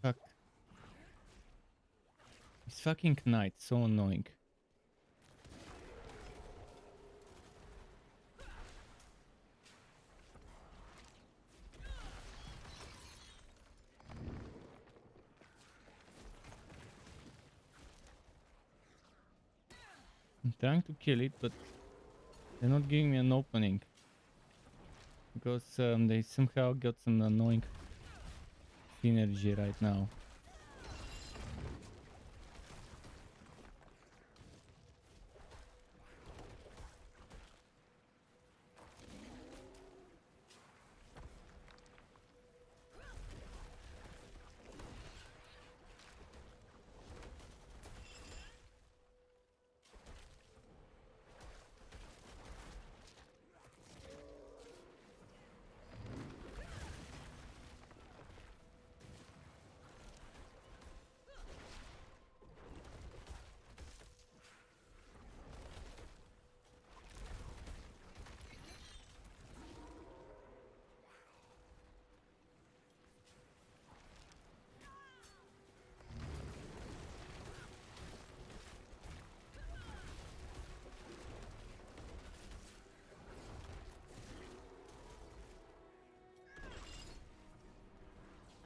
Speaker 1: Fuck. This fucking knight, so annoying. I'm trying to kill it, but they're not giving me an opening. Because they somehow got some annoying synergy right now.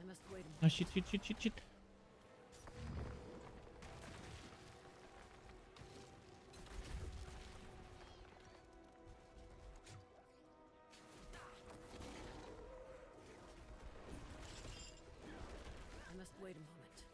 Speaker 10: I must wait a moment.
Speaker 1: Oh shit.
Speaker 10: I must wait a moment.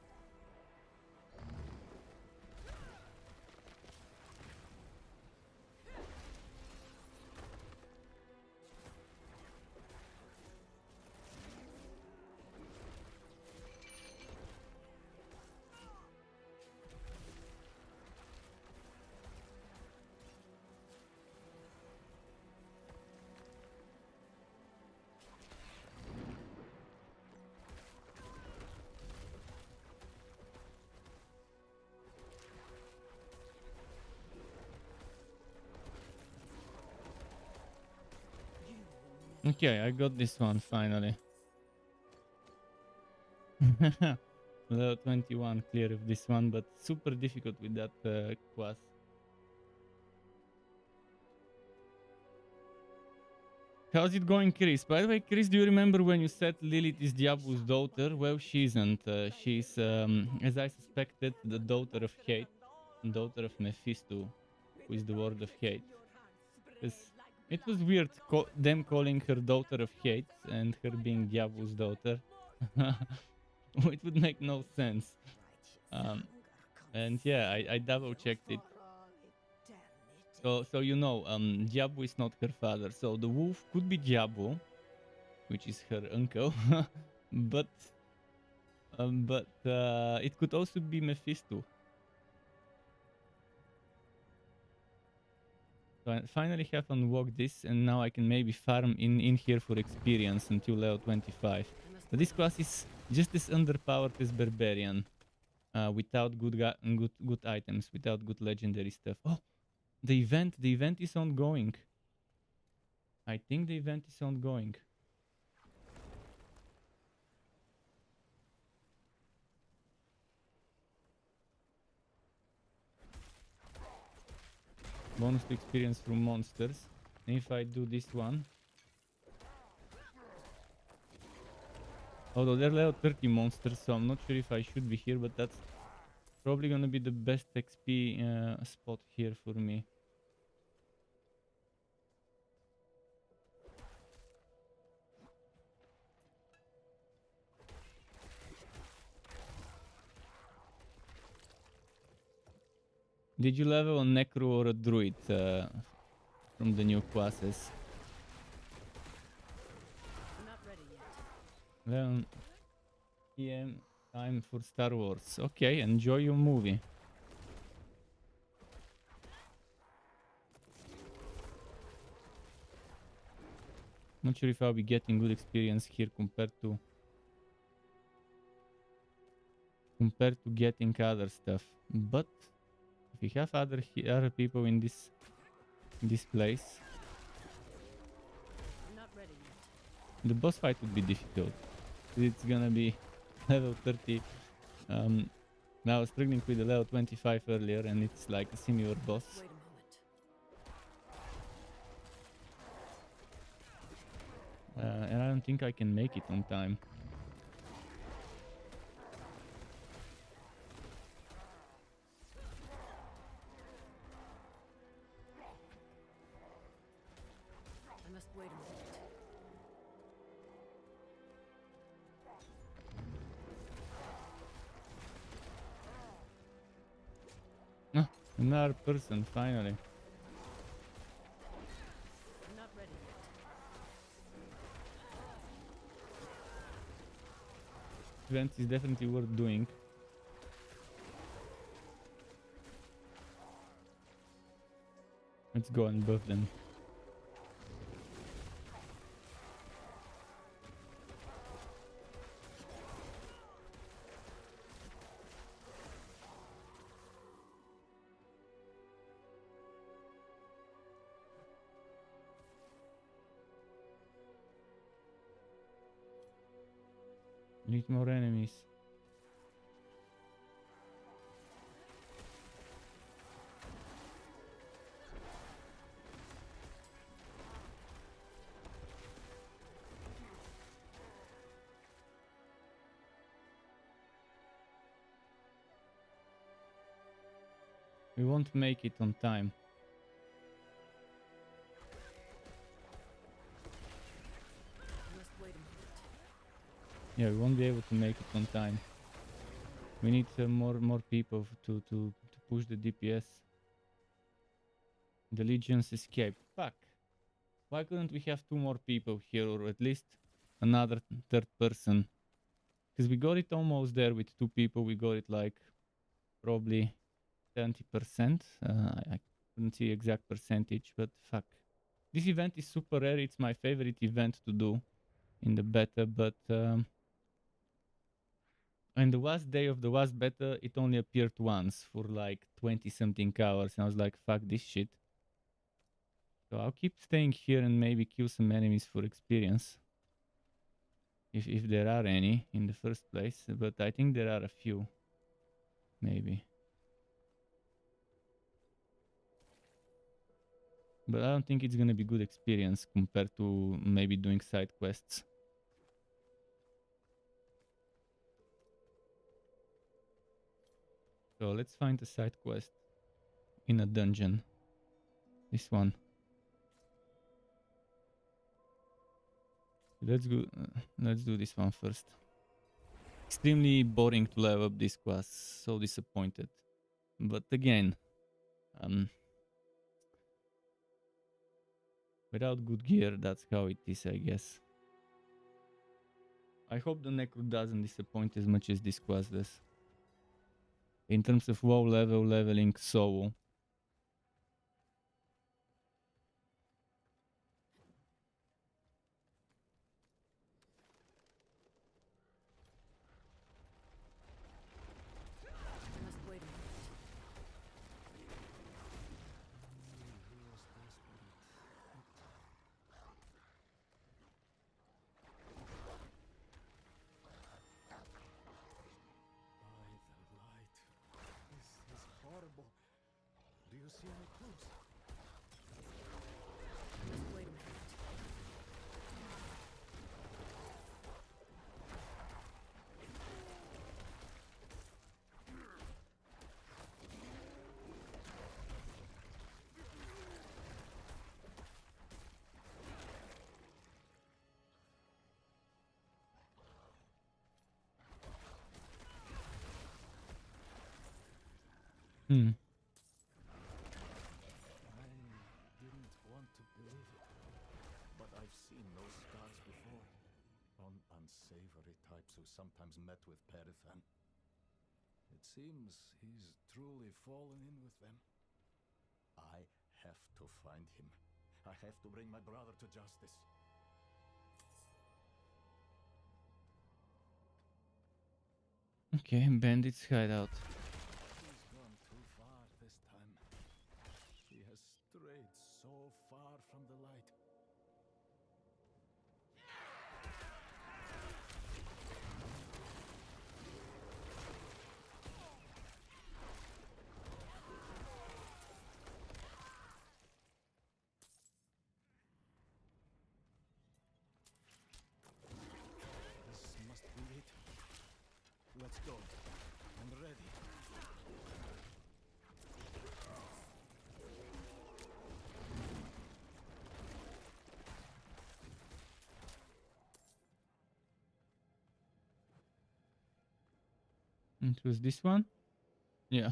Speaker 1: Okay, I got this one finally. Level 21 clear of this one, but super difficult with that quest. How's it going, Chris? By the way, Chris, do you remember when you said Lilith is Diablo's daughter? Well, she isn't. She's, as I suspected, the daughter of hate, daughter of Mephisto, who is the word of hate. It was weird them calling her daughter of hate and her being Diablo's daughter. It would make no sense. And yeah, I double checked it. So you know, Diablo is not her father. So the wolf could be Diablo, which is her uncle, but it could also be Mephisto. So I finally have unlocked this, and now I can maybe farm in here for experience until level 25. But this class is just as underpowered as Barbarian, without good items, without good legendary stuff. Oh, the event is ongoing. I think the event is ongoing. Bonus to experience from monsters. And if I do this one, although they're level 30 monsters, so I'm not sure if I should be here, but that's probably gonna be the best XP spot here for me. Did you level a Necro or a Druid from the new classes?
Speaker 10: Not ready yet.
Speaker 1: 11 PM time for Star Wars. Okay, enjoy your movie. Not sure if I'll be getting good experience here compared to getting other stuff, but if we have other people in this place,
Speaker 10: I'm not ready yet.
Speaker 1: the boss fight would be difficult. It's gonna be level 30. Now I was struggling with the level 25 earlier, and it's like a similar boss.
Speaker 10: Wait a moment.
Speaker 1: And I don't think I can make it on time.
Speaker 10: I must wait a moment.
Speaker 1: Ah, another person, finally.
Speaker 10: I'm not ready yet.
Speaker 1: Event is definitely worth doing. Let's go and buff them. Need more enemies. We won't make it on time.
Speaker 10: I must wait a moment.
Speaker 1: Yeah, we won't be able to make it on time. We need more people to push the DPS. The legions escaped. Fuck. Why couldn't we have 2 more people here, or at least another third person? Because we got it almost there with 2 people. We got it like probably 70%. I couldn't see exact percentage, but fuck. This event is super rare. It's my favorite event to do in the beta, but on the last day of the last beta, it only appeared once for like 20 something hours, and I was like, fuck this shit. So I'll keep staying here and maybe kill some enemies for experience. If there are any in the first place, but I think there are a few. Maybe. But I don't think it's gonna be good experience compared to maybe doing side quests. So let's find a side quest in a dungeon. This one. Let's go. Let's do this one first. Extremely boring to level up this class. So disappointed. But again, without good gear, that's how it is, I guess. I hope the Necro doesn't disappoint as much as this class does. In terms of WoW leveling solo.
Speaker 10: I must wait a minute.
Speaker 15: By the light. This is horrible. Do you see any clues?
Speaker 10: I must wait a minute.
Speaker 1: Hmm.
Speaker 5: I didn't want to believe it, but I've seen those scars before on unsavory types who sometimes met with Perithan. It seems he's truly fallen in with them. I have to find him. I have to bring my brother to justice.
Speaker 1: Okay, bandits hideout.
Speaker 5: He's gone too far this time. He has strayed so far from the light. This must be it. Let's go. I'm ready.
Speaker 1: It was this one? Yeah.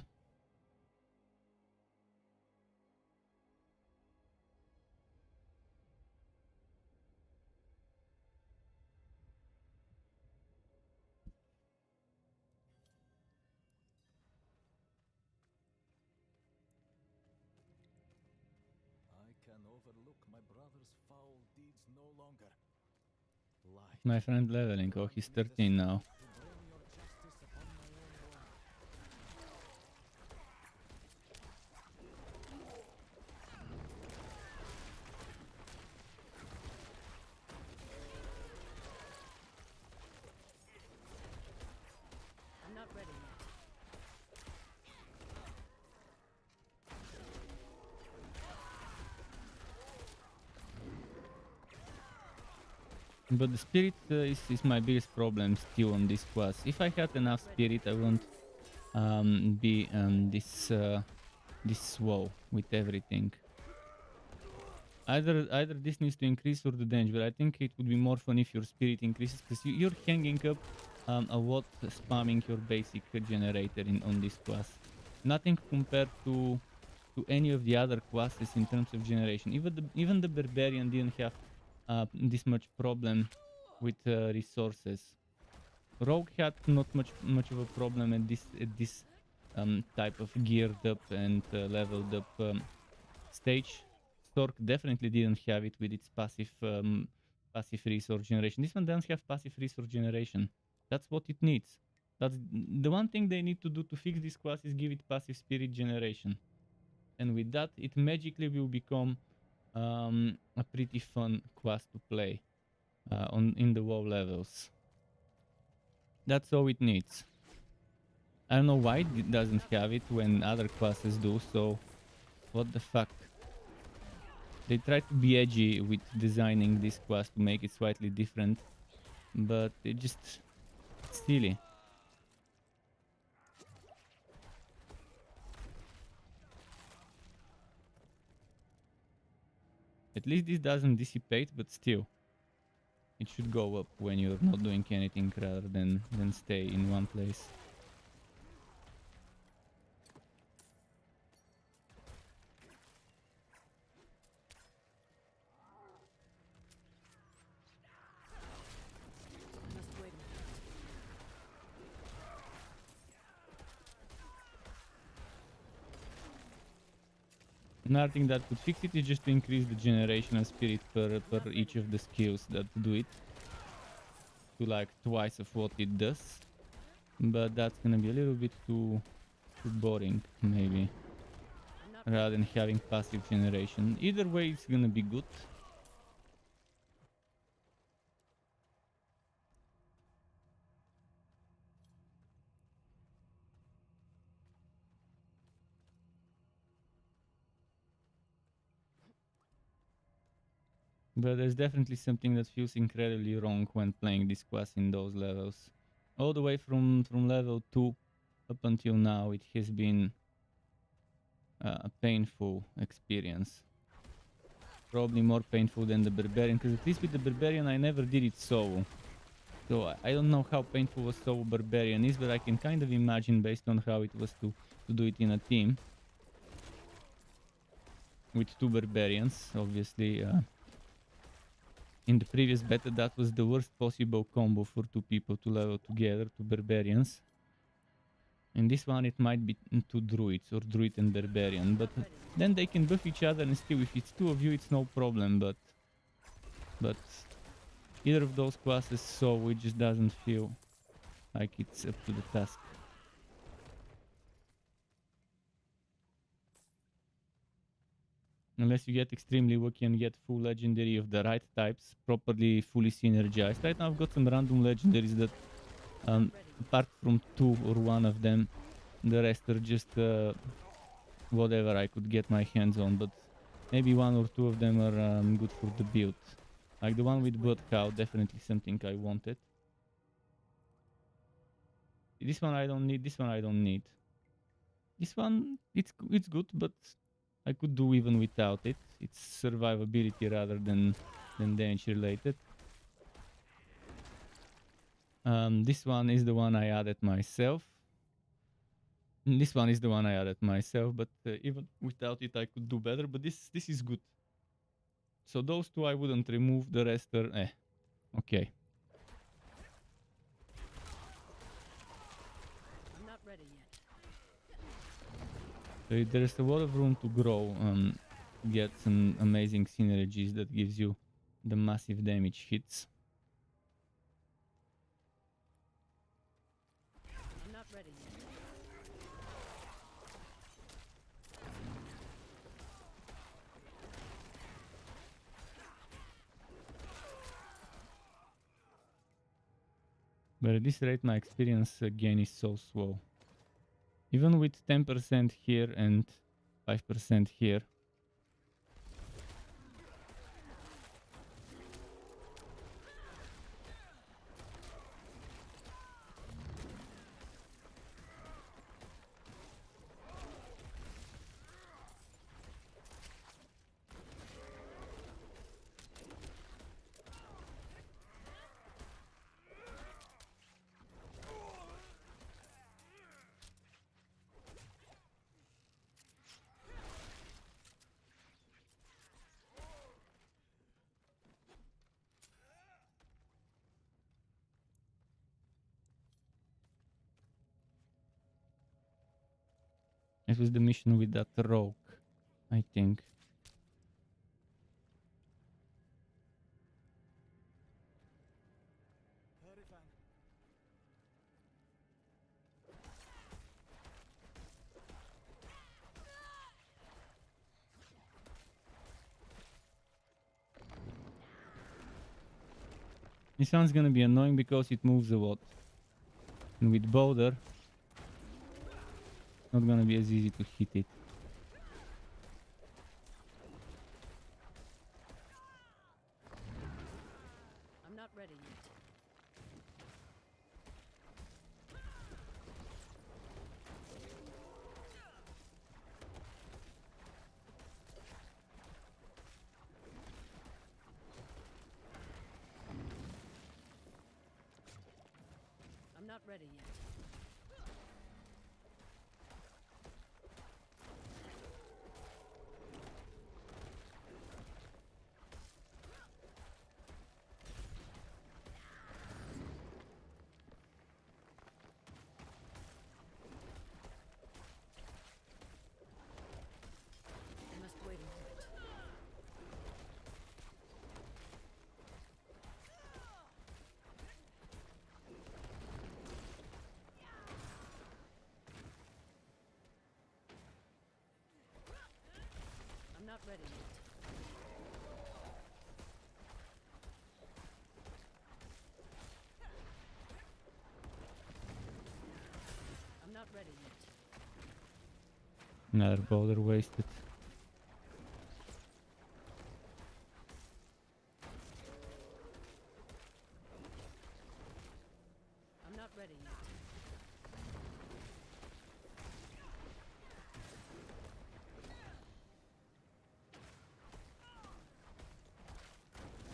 Speaker 5: I can overlook my brother's foul deeds no longer. Light.
Speaker 1: My friend leveling. Oh, he's 13 now.
Speaker 5: To bring your justice upon my own wrong.
Speaker 10: I'm not ready yet.
Speaker 1: But the spirit is my biggest problem still on this class. If I had enough spirit, I wouldn't be this slow with everything. Either this needs to increase or the damage, but I think it would be more fun if your spirit increases, because you're hanging up a lot spamming your basic generator on this class. Nothing compared to any of the other classes in terms of generation. Even the barbarian didn't have this much problem with resources. Rogue had not much of a problem at this type of geared up and leveled up stage. Stork definitely didn't have it with its passive resource generation. This one doesn't have passive resource generation. That's what it needs. That's the one thing they need to do to fix this class, is give it passive spirit generation. And with that, it magically will become a pretty fun quest to play in the WoW levels. That's all it needs. I don't know why it doesn't have it when other classes do, so what the fuck. They try to be edgy with designing this quest to make it slightly different, but it just it's silly. At least this doesn't dissipate, but still. It should go up when you're not doing anything rather than stay in one place.
Speaker 10: Must wait a minute.
Speaker 1: Another thing that could fix it is just to increase the generational spirit per each of the skills that do it to like twice of what it does, but that's gonna be a little bit too boring maybe, rather than having passive generation. Either way it's gonna be good. But there's definitely something that feels incredibly wrong when playing this class in those levels. All the way from level 2 up until now, it has been a painful experience. Probably more painful than the Barbarian, because at least with the Barbarian I never did it solo. So I don't know how painful a solo Barbarian is, but I can kind of imagine based on how it was to do it in a team. With 2 Barbarians, obviously. In the previous beta, that was the worst possible combo for 2 people to level together, 2 Barbarians. In this one, it might be 2 Druids, or Druid and Barbarian, but then they can buff each other, and still, if it's 2 of you, it's no problem, but either of those classes, so it just doesn't feel like it's up to the task. Unless you get extremely lucky and get full legendary of the right types, properly fully synergized. Right now I've got some random legendaries that, apart from 2 or 1 of them, the rest are just whatever I could get my hands on, but maybe 1 or 2 of them are good for the build. Like the one with Blood Cow, definitely something I wanted. This one I don't need, this one I don't need. This one, it's good, but I could do even without it. It's survivability rather than damage related. This one is the one I added myself. This one is the one I added myself, but even without it I could do better, but this is good. So those 2 I wouldn't remove, the rest are okay.
Speaker 10: I'm not ready yet.
Speaker 1: There's a lot of room to grow, get some amazing synergies that gives you the massive damage hits.
Speaker 10: I'm not ready yet.
Speaker 1: But at this rate my experience gain is so slow. Even with 10% here and 5% here. It was the mission with that rogue, I think. This one's gonna be annoying because it moves a lot. And with Boulder, not gonna be as easy to hit it.
Speaker 10: I'm not ready yet. I'm not ready yet. I must wait a minute. I'm not ready yet. I'm not ready yet.
Speaker 1: Another Boulder wasted.
Speaker 10: I'm not ready yet.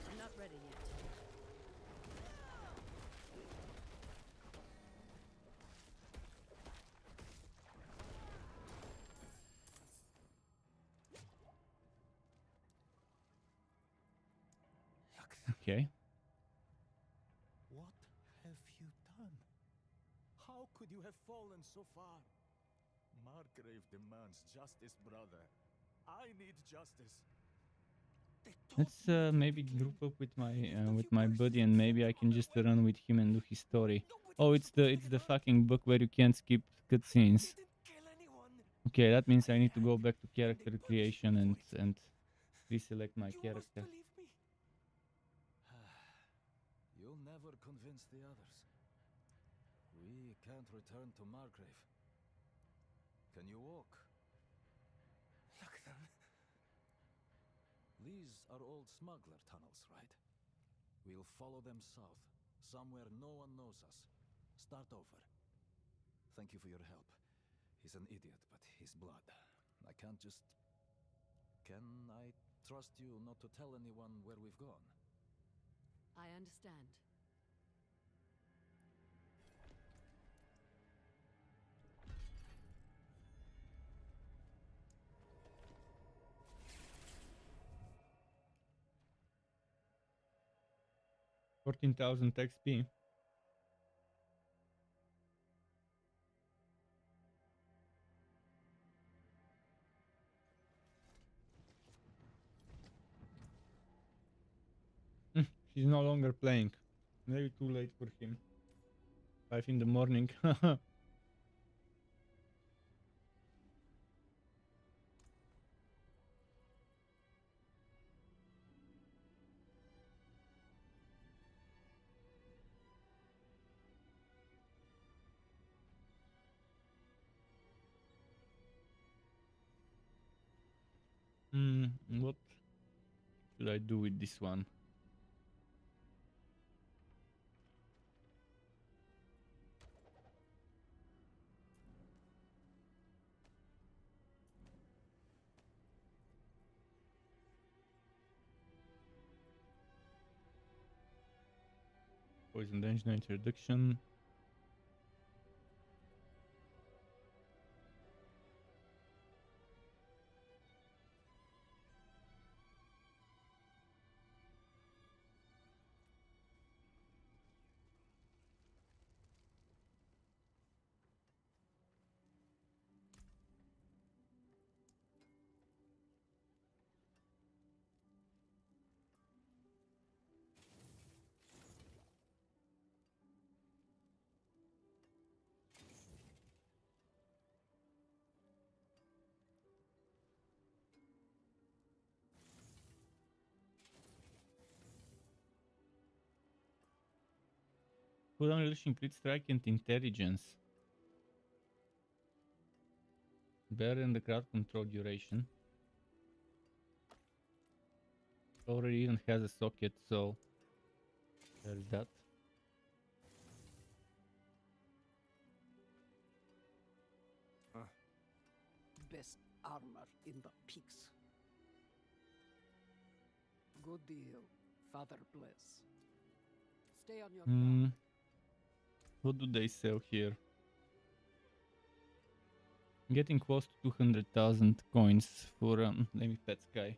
Speaker 10: I'm not ready yet.
Speaker 1: Okay.
Speaker 5: What have you done? How could you have fallen so far? Margrave demands justice, brother. I need justice.
Speaker 1: Let's maybe group up with my buddy, and maybe I can just run with him and do his story. Oh, it's the fucking book where you can't skip cutscenes. Okay, that means I need to go back to character creation and reselect my character.
Speaker 5: You'll never convince the others. We can't return to Margrave. Can you walk?
Speaker 11: Look, then.
Speaker 5: These are old smuggler tunnels, right? We'll follow them south, somewhere no one knows us. Start over. Thank you for your help. He's an idiot, but he's blood. I can't just... Can I trust you not to tell anyone where we've gone?
Speaker 10: I understand.
Speaker 1: $14,000 XP. He's no longer playing. Maybe too late for him. 5 in the morning. What should I do with this one? Poison danger introduction. Cooldown reduction, crit strike, and intelligence. Better than the crowd control duration. Already even has a socket, so there's that.
Speaker 16: Best armor in the peaks. Good deal. Father bless. Stay on your guard.
Speaker 1: What do they sell here? Getting close to 200,000 coins for let me pet Sky.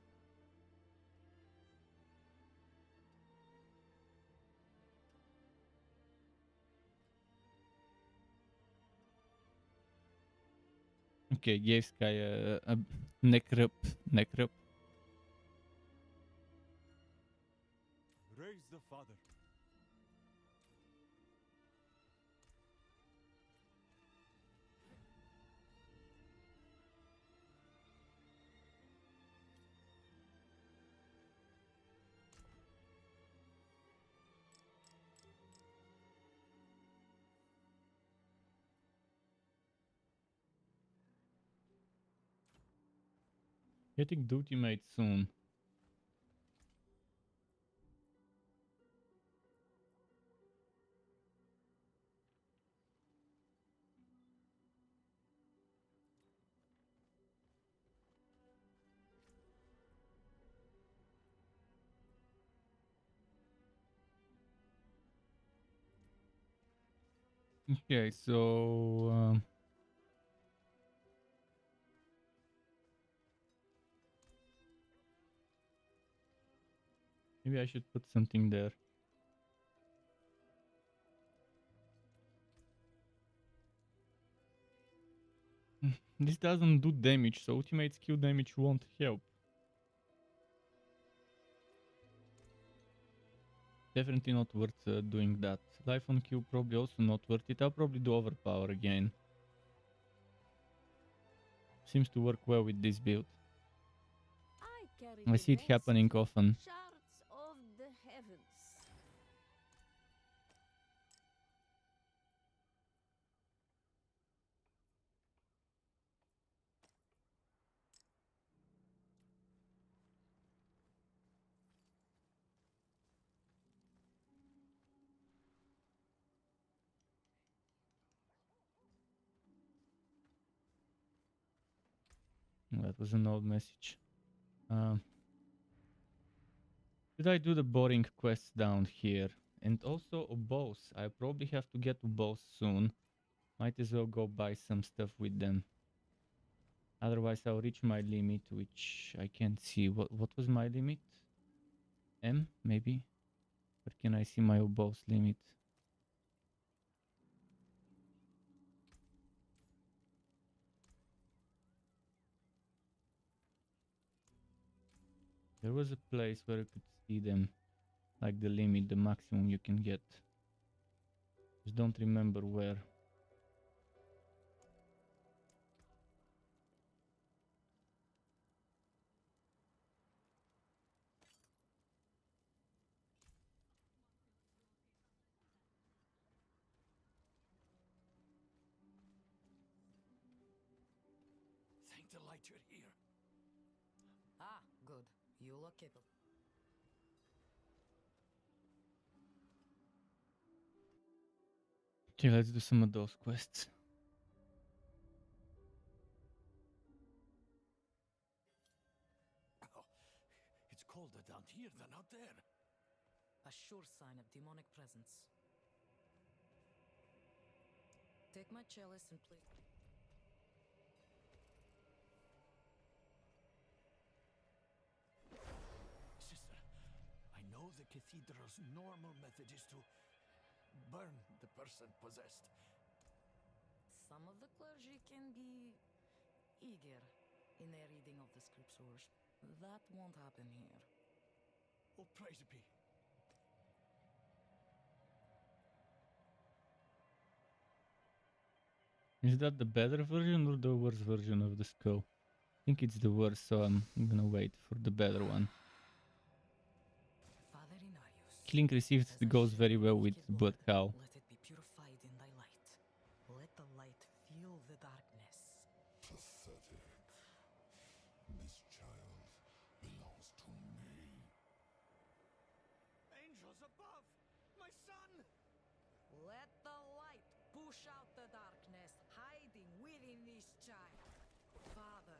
Speaker 1: Okay, gave Sky a necro.
Speaker 14: Raise the father.
Speaker 1: Getting the ultimate soon. Okay, so maybe I should put something there. This doesn't do damage, so ultimate skill damage won't help. Definitely not worth doing that. Life on Q probably also not worth it. I'll probably do overpower again. Seems to work well with this build. I see it happening often.
Speaker 6: Shards of the heavens.
Speaker 1: That was an old message. Should I do the boring quests down here? And also oboes. I probably have to get oboes soon. Might as well go buy some stuff with them. Otherwise I'll reach my limit, which I can't see. What was my limit? M, maybe? Where can I see my oboes limit? There was a place where I could see them. Like the limit, the maximum you can get. Just don't remember where.
Speaker 8: Thank the light you're here.
Speaker 9: Ah, good. You look capable.
Speaker 1: Okay, let's do some of those quests.
Speaker 8: Oh, it's colder down here than out there.
Speaker 9: A sure sign of demonic presence. Take my chalice and play.
Speaker 8: Sister, I know the cathedral's normal method is to burn the person possessed.
Speaker 9: Some of the clergy can be eager in their reading of the scriptures. That won't happen here.
Speaker 8: Oh, praise be.
Speaker 1: Is that the better version or the worse version of the skull? I think it's the worse, so I'm gonna wait for the better one. Killing received goes very well with Blood Cow.
Speaker 9: Let it be
Speaker 15: above! My son!
Speaker 9: Let the light push out the darkness hiding within this child. Father,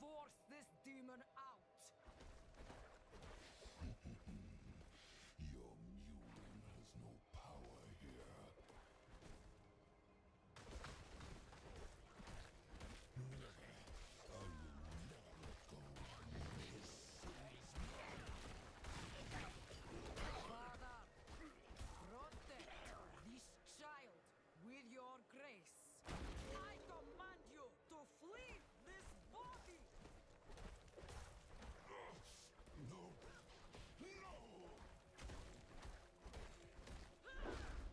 Speaker 9: force this demon out.
Speaker 13: Your mewling has no power here. I will not let go. His sin is mine.
Speaker 9: Father, protect this child with your grace. I command you to flee this body.
Speaker 13: No. No!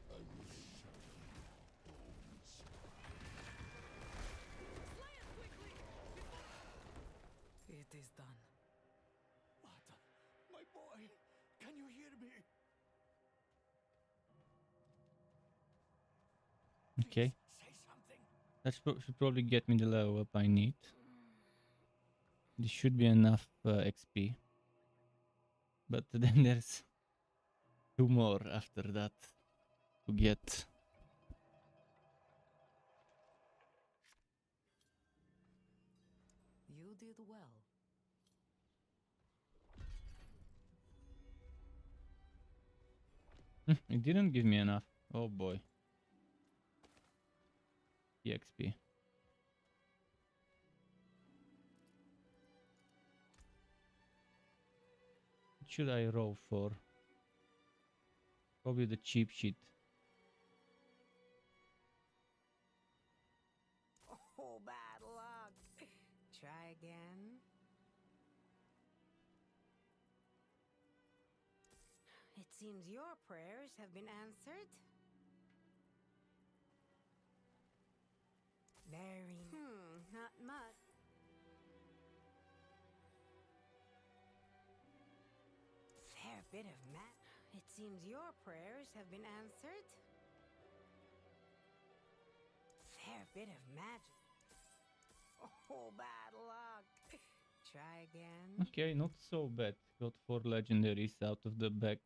Speaker 13: I will shatter your bones.
Speaker 9: Slay it quickly before... It is done.
Speaker 8: What? My boy! Can you hear me?
Speaker 1: Okay.
Speaker 8: Say something.
Speaker 1: That should probably get me the level up I need. This should be enough XP. But then there's 2 more after that to get.
Speaker 9: You did well.
Speaker 1: It didn't give me enough. Oh boy. EXP. What should I roll for? Probably the cheap sheet.
Speaker 6: Oh, bad luck. Try again. It seems your prayers have been answered. Very. Not much. Fair bit of It seems your prayers have been answered. Fair bit of magic. Oh, bad luck. Try again.
Speaker 1: Okay, not so bad. Got 4 legendaries out of the bag.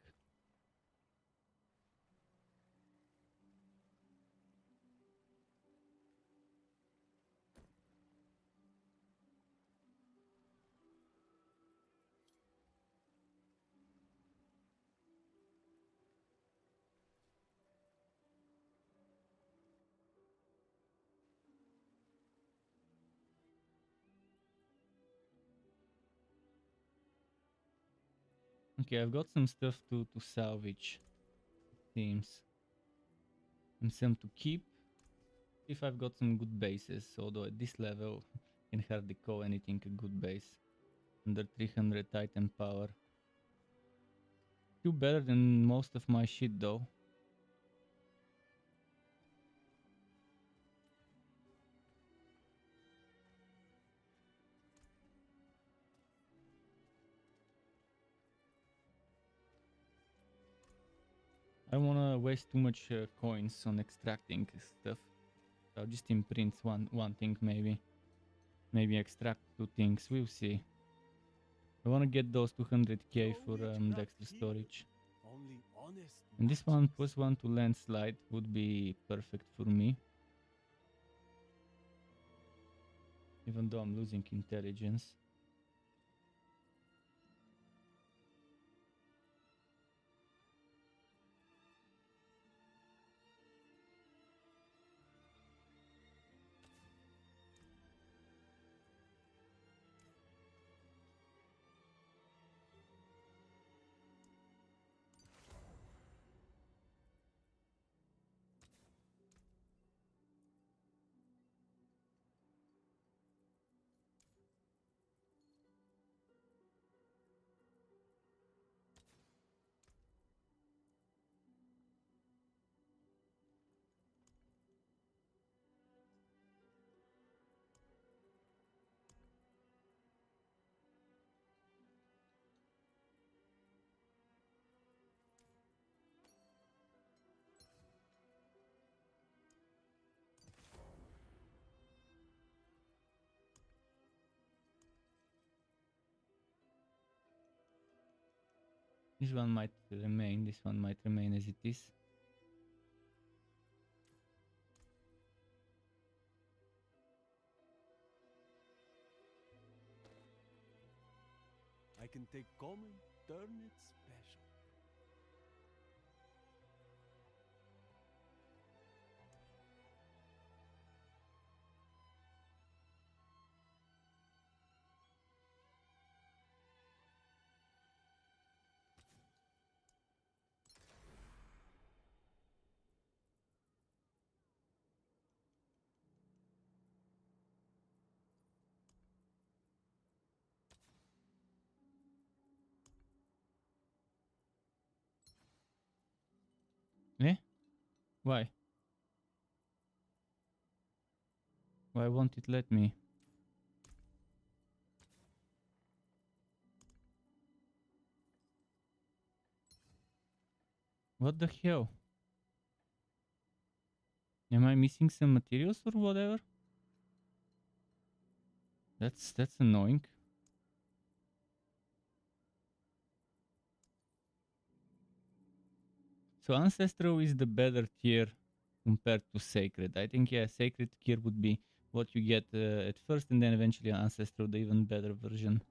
Speaker 1: Okay, I've got some stuff to salvage. Seems. And some to keep. If I've got some good bases, although at this level can hardly call anything a good base. Under 300 Titan power. Still better than most of my shit though. I don't wanna waste too much coins on extracting stuff. I'll just imprint one thing maybe. Maybe extract 2 things, we'll see. I wanna get those 200k for Dexter storage.
Speaker 14: Only honest.
Speaker 1: And this one +1 to landslide would be perfect for me. Even though I'm losing intelligence. This one might remain. This one might remain as it is.
Speaker 14: I can take common, turn it special.
Speaker 1: Eh? Why? Why won't it let me? What the hell? Am I missing some materials or whatever? That's annoying. So Ancestral is the better tier compared to Sacred. I think, yeah, Sacred tier would be what you get at first, and then eventually Ancestral, the even better version.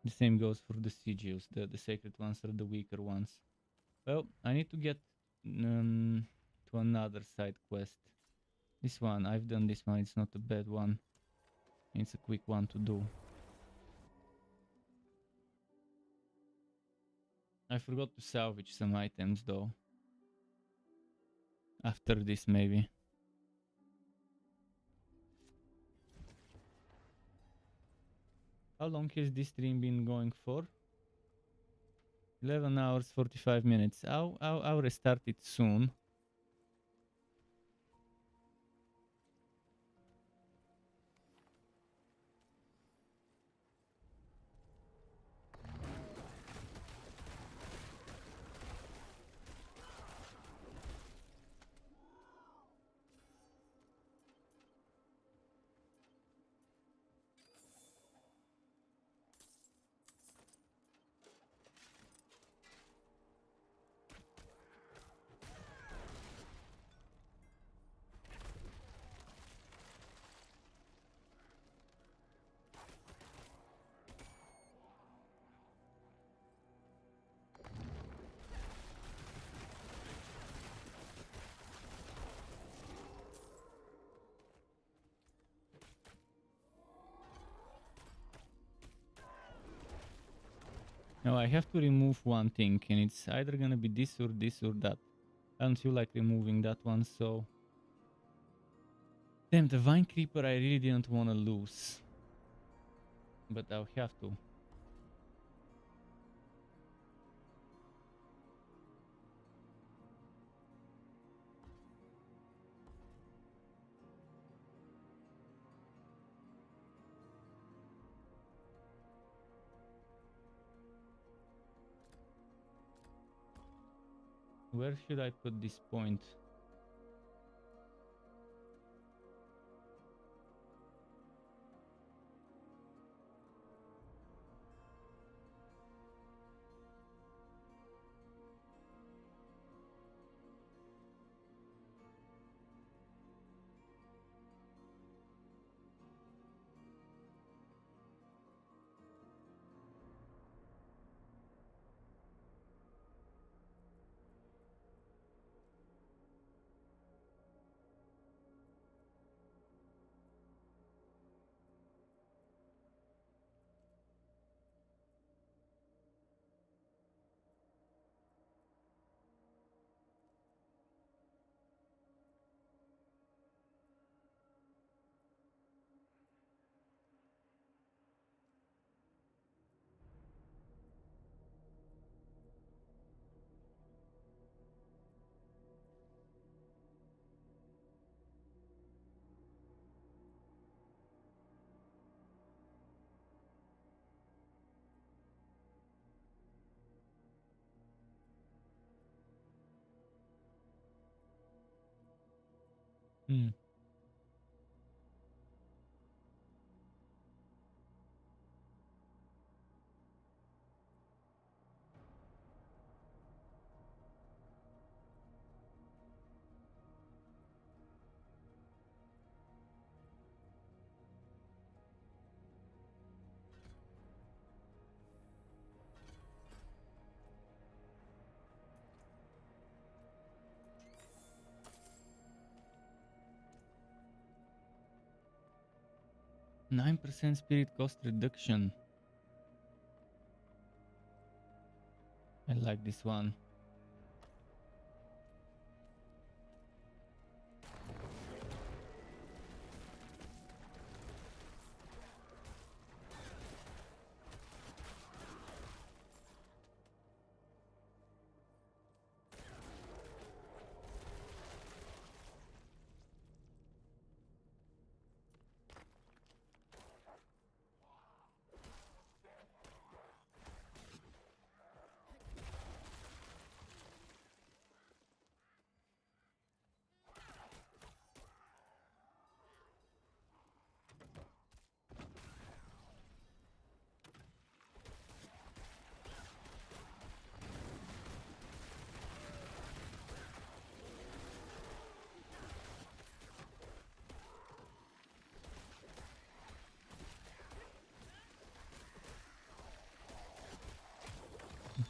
Speaker 1: The same goes for the Sigios. The Sacred ones are the weaker ones. Well, I need to get to another side quest. This one, I've done this one. It's not a bad one. It's a quick one to do. I forgot to salvage some items though. After this, maybe. How long has this stream been going for? 11 hours, 45 minutes. I'll restart it soon. Now I have to remove one thing, and it's either gonna be this or this or that. I don't feel like removing that one, so... Damn, the Vine Creeper I really didn't want to lose. But I'll have to. Where should I put this point? Hmm. 9% spirit cost reduction. I like this one.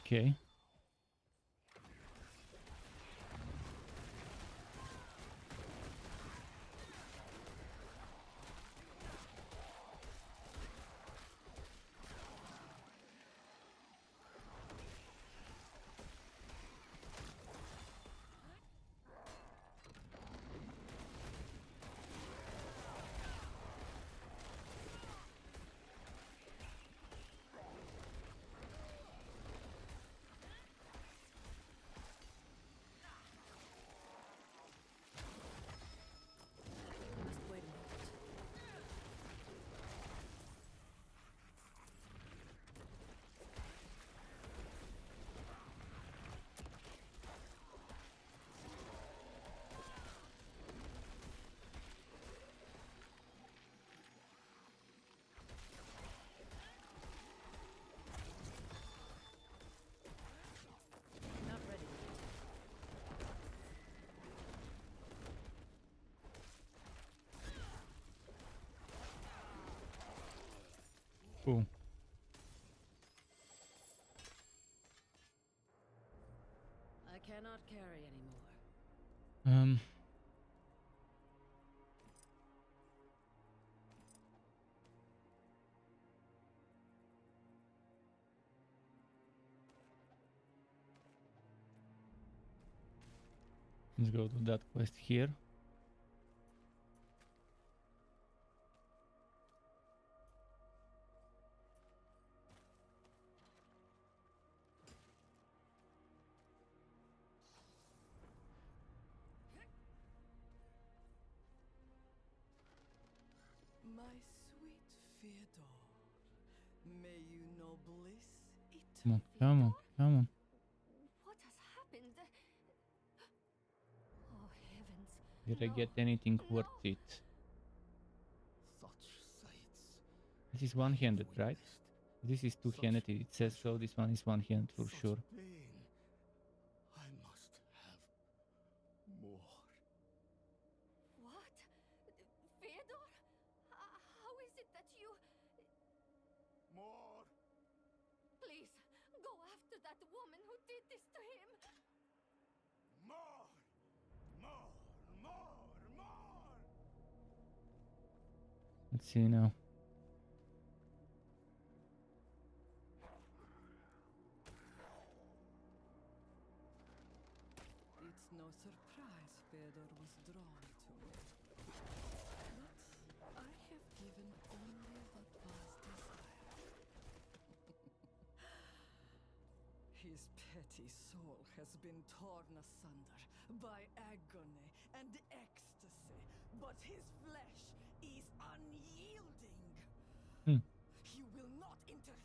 Speaker 1: Okay. Cool.
Speaker 10: I cannot carry anymore.
Speaker 1: Let's go to that quest here.
Speaker 17: My sweet Fyodor, may you know bliss
Speaker 1: Come on, come on, come on.
Speaker 7: What has happened? Oh heavens.
Speaker 1: Did I get anything worth it?
Speaker 5: Such sights.
Speaker 1: This is one-handed, right? This is two-handed. It says so. This one is one-handed for sure.
Speaker 5: Pain. I must have more.
Speaker 7: What? Fyodor? How is it that you...
Speaker 5: More.
Speaker 7: Please, go after that woman who did this to him.
Speaker 5: More. More. More. More.
Speaker 1: Let's see now.
Speaker 17: It's no surprise Fyodor was drawn to me. But I have given only what was desired. His petty soul has been torn asunder by agony and ecstasy, but his flesh is unyielding. He will not interfere.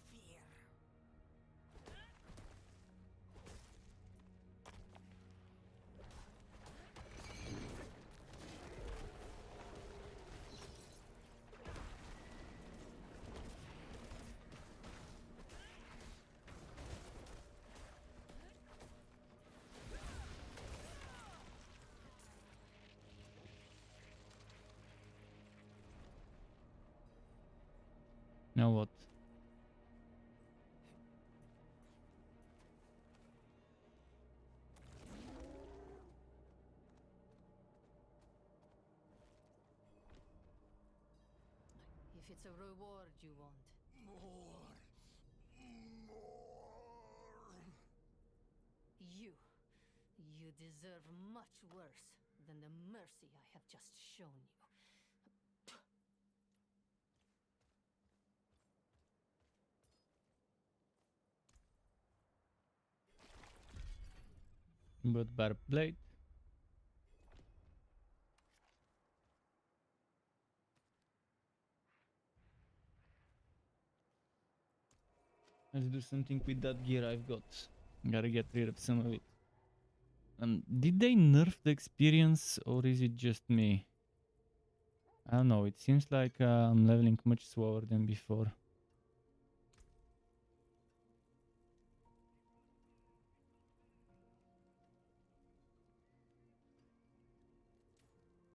Speaker 1: Now what?
Speaker 10: If
Speaker 3: If it's a reward you want.
Speaker 13: More.
Speaker 3: You deserve much worse than the mercy I have just shown you.
Speaker 1: But barbed blade. Let's do something with that gear I've got. Gotta get rid of some of it. Did they nerf the experience or is it just me? I don't know, it seems like I'm leveling much slower than before.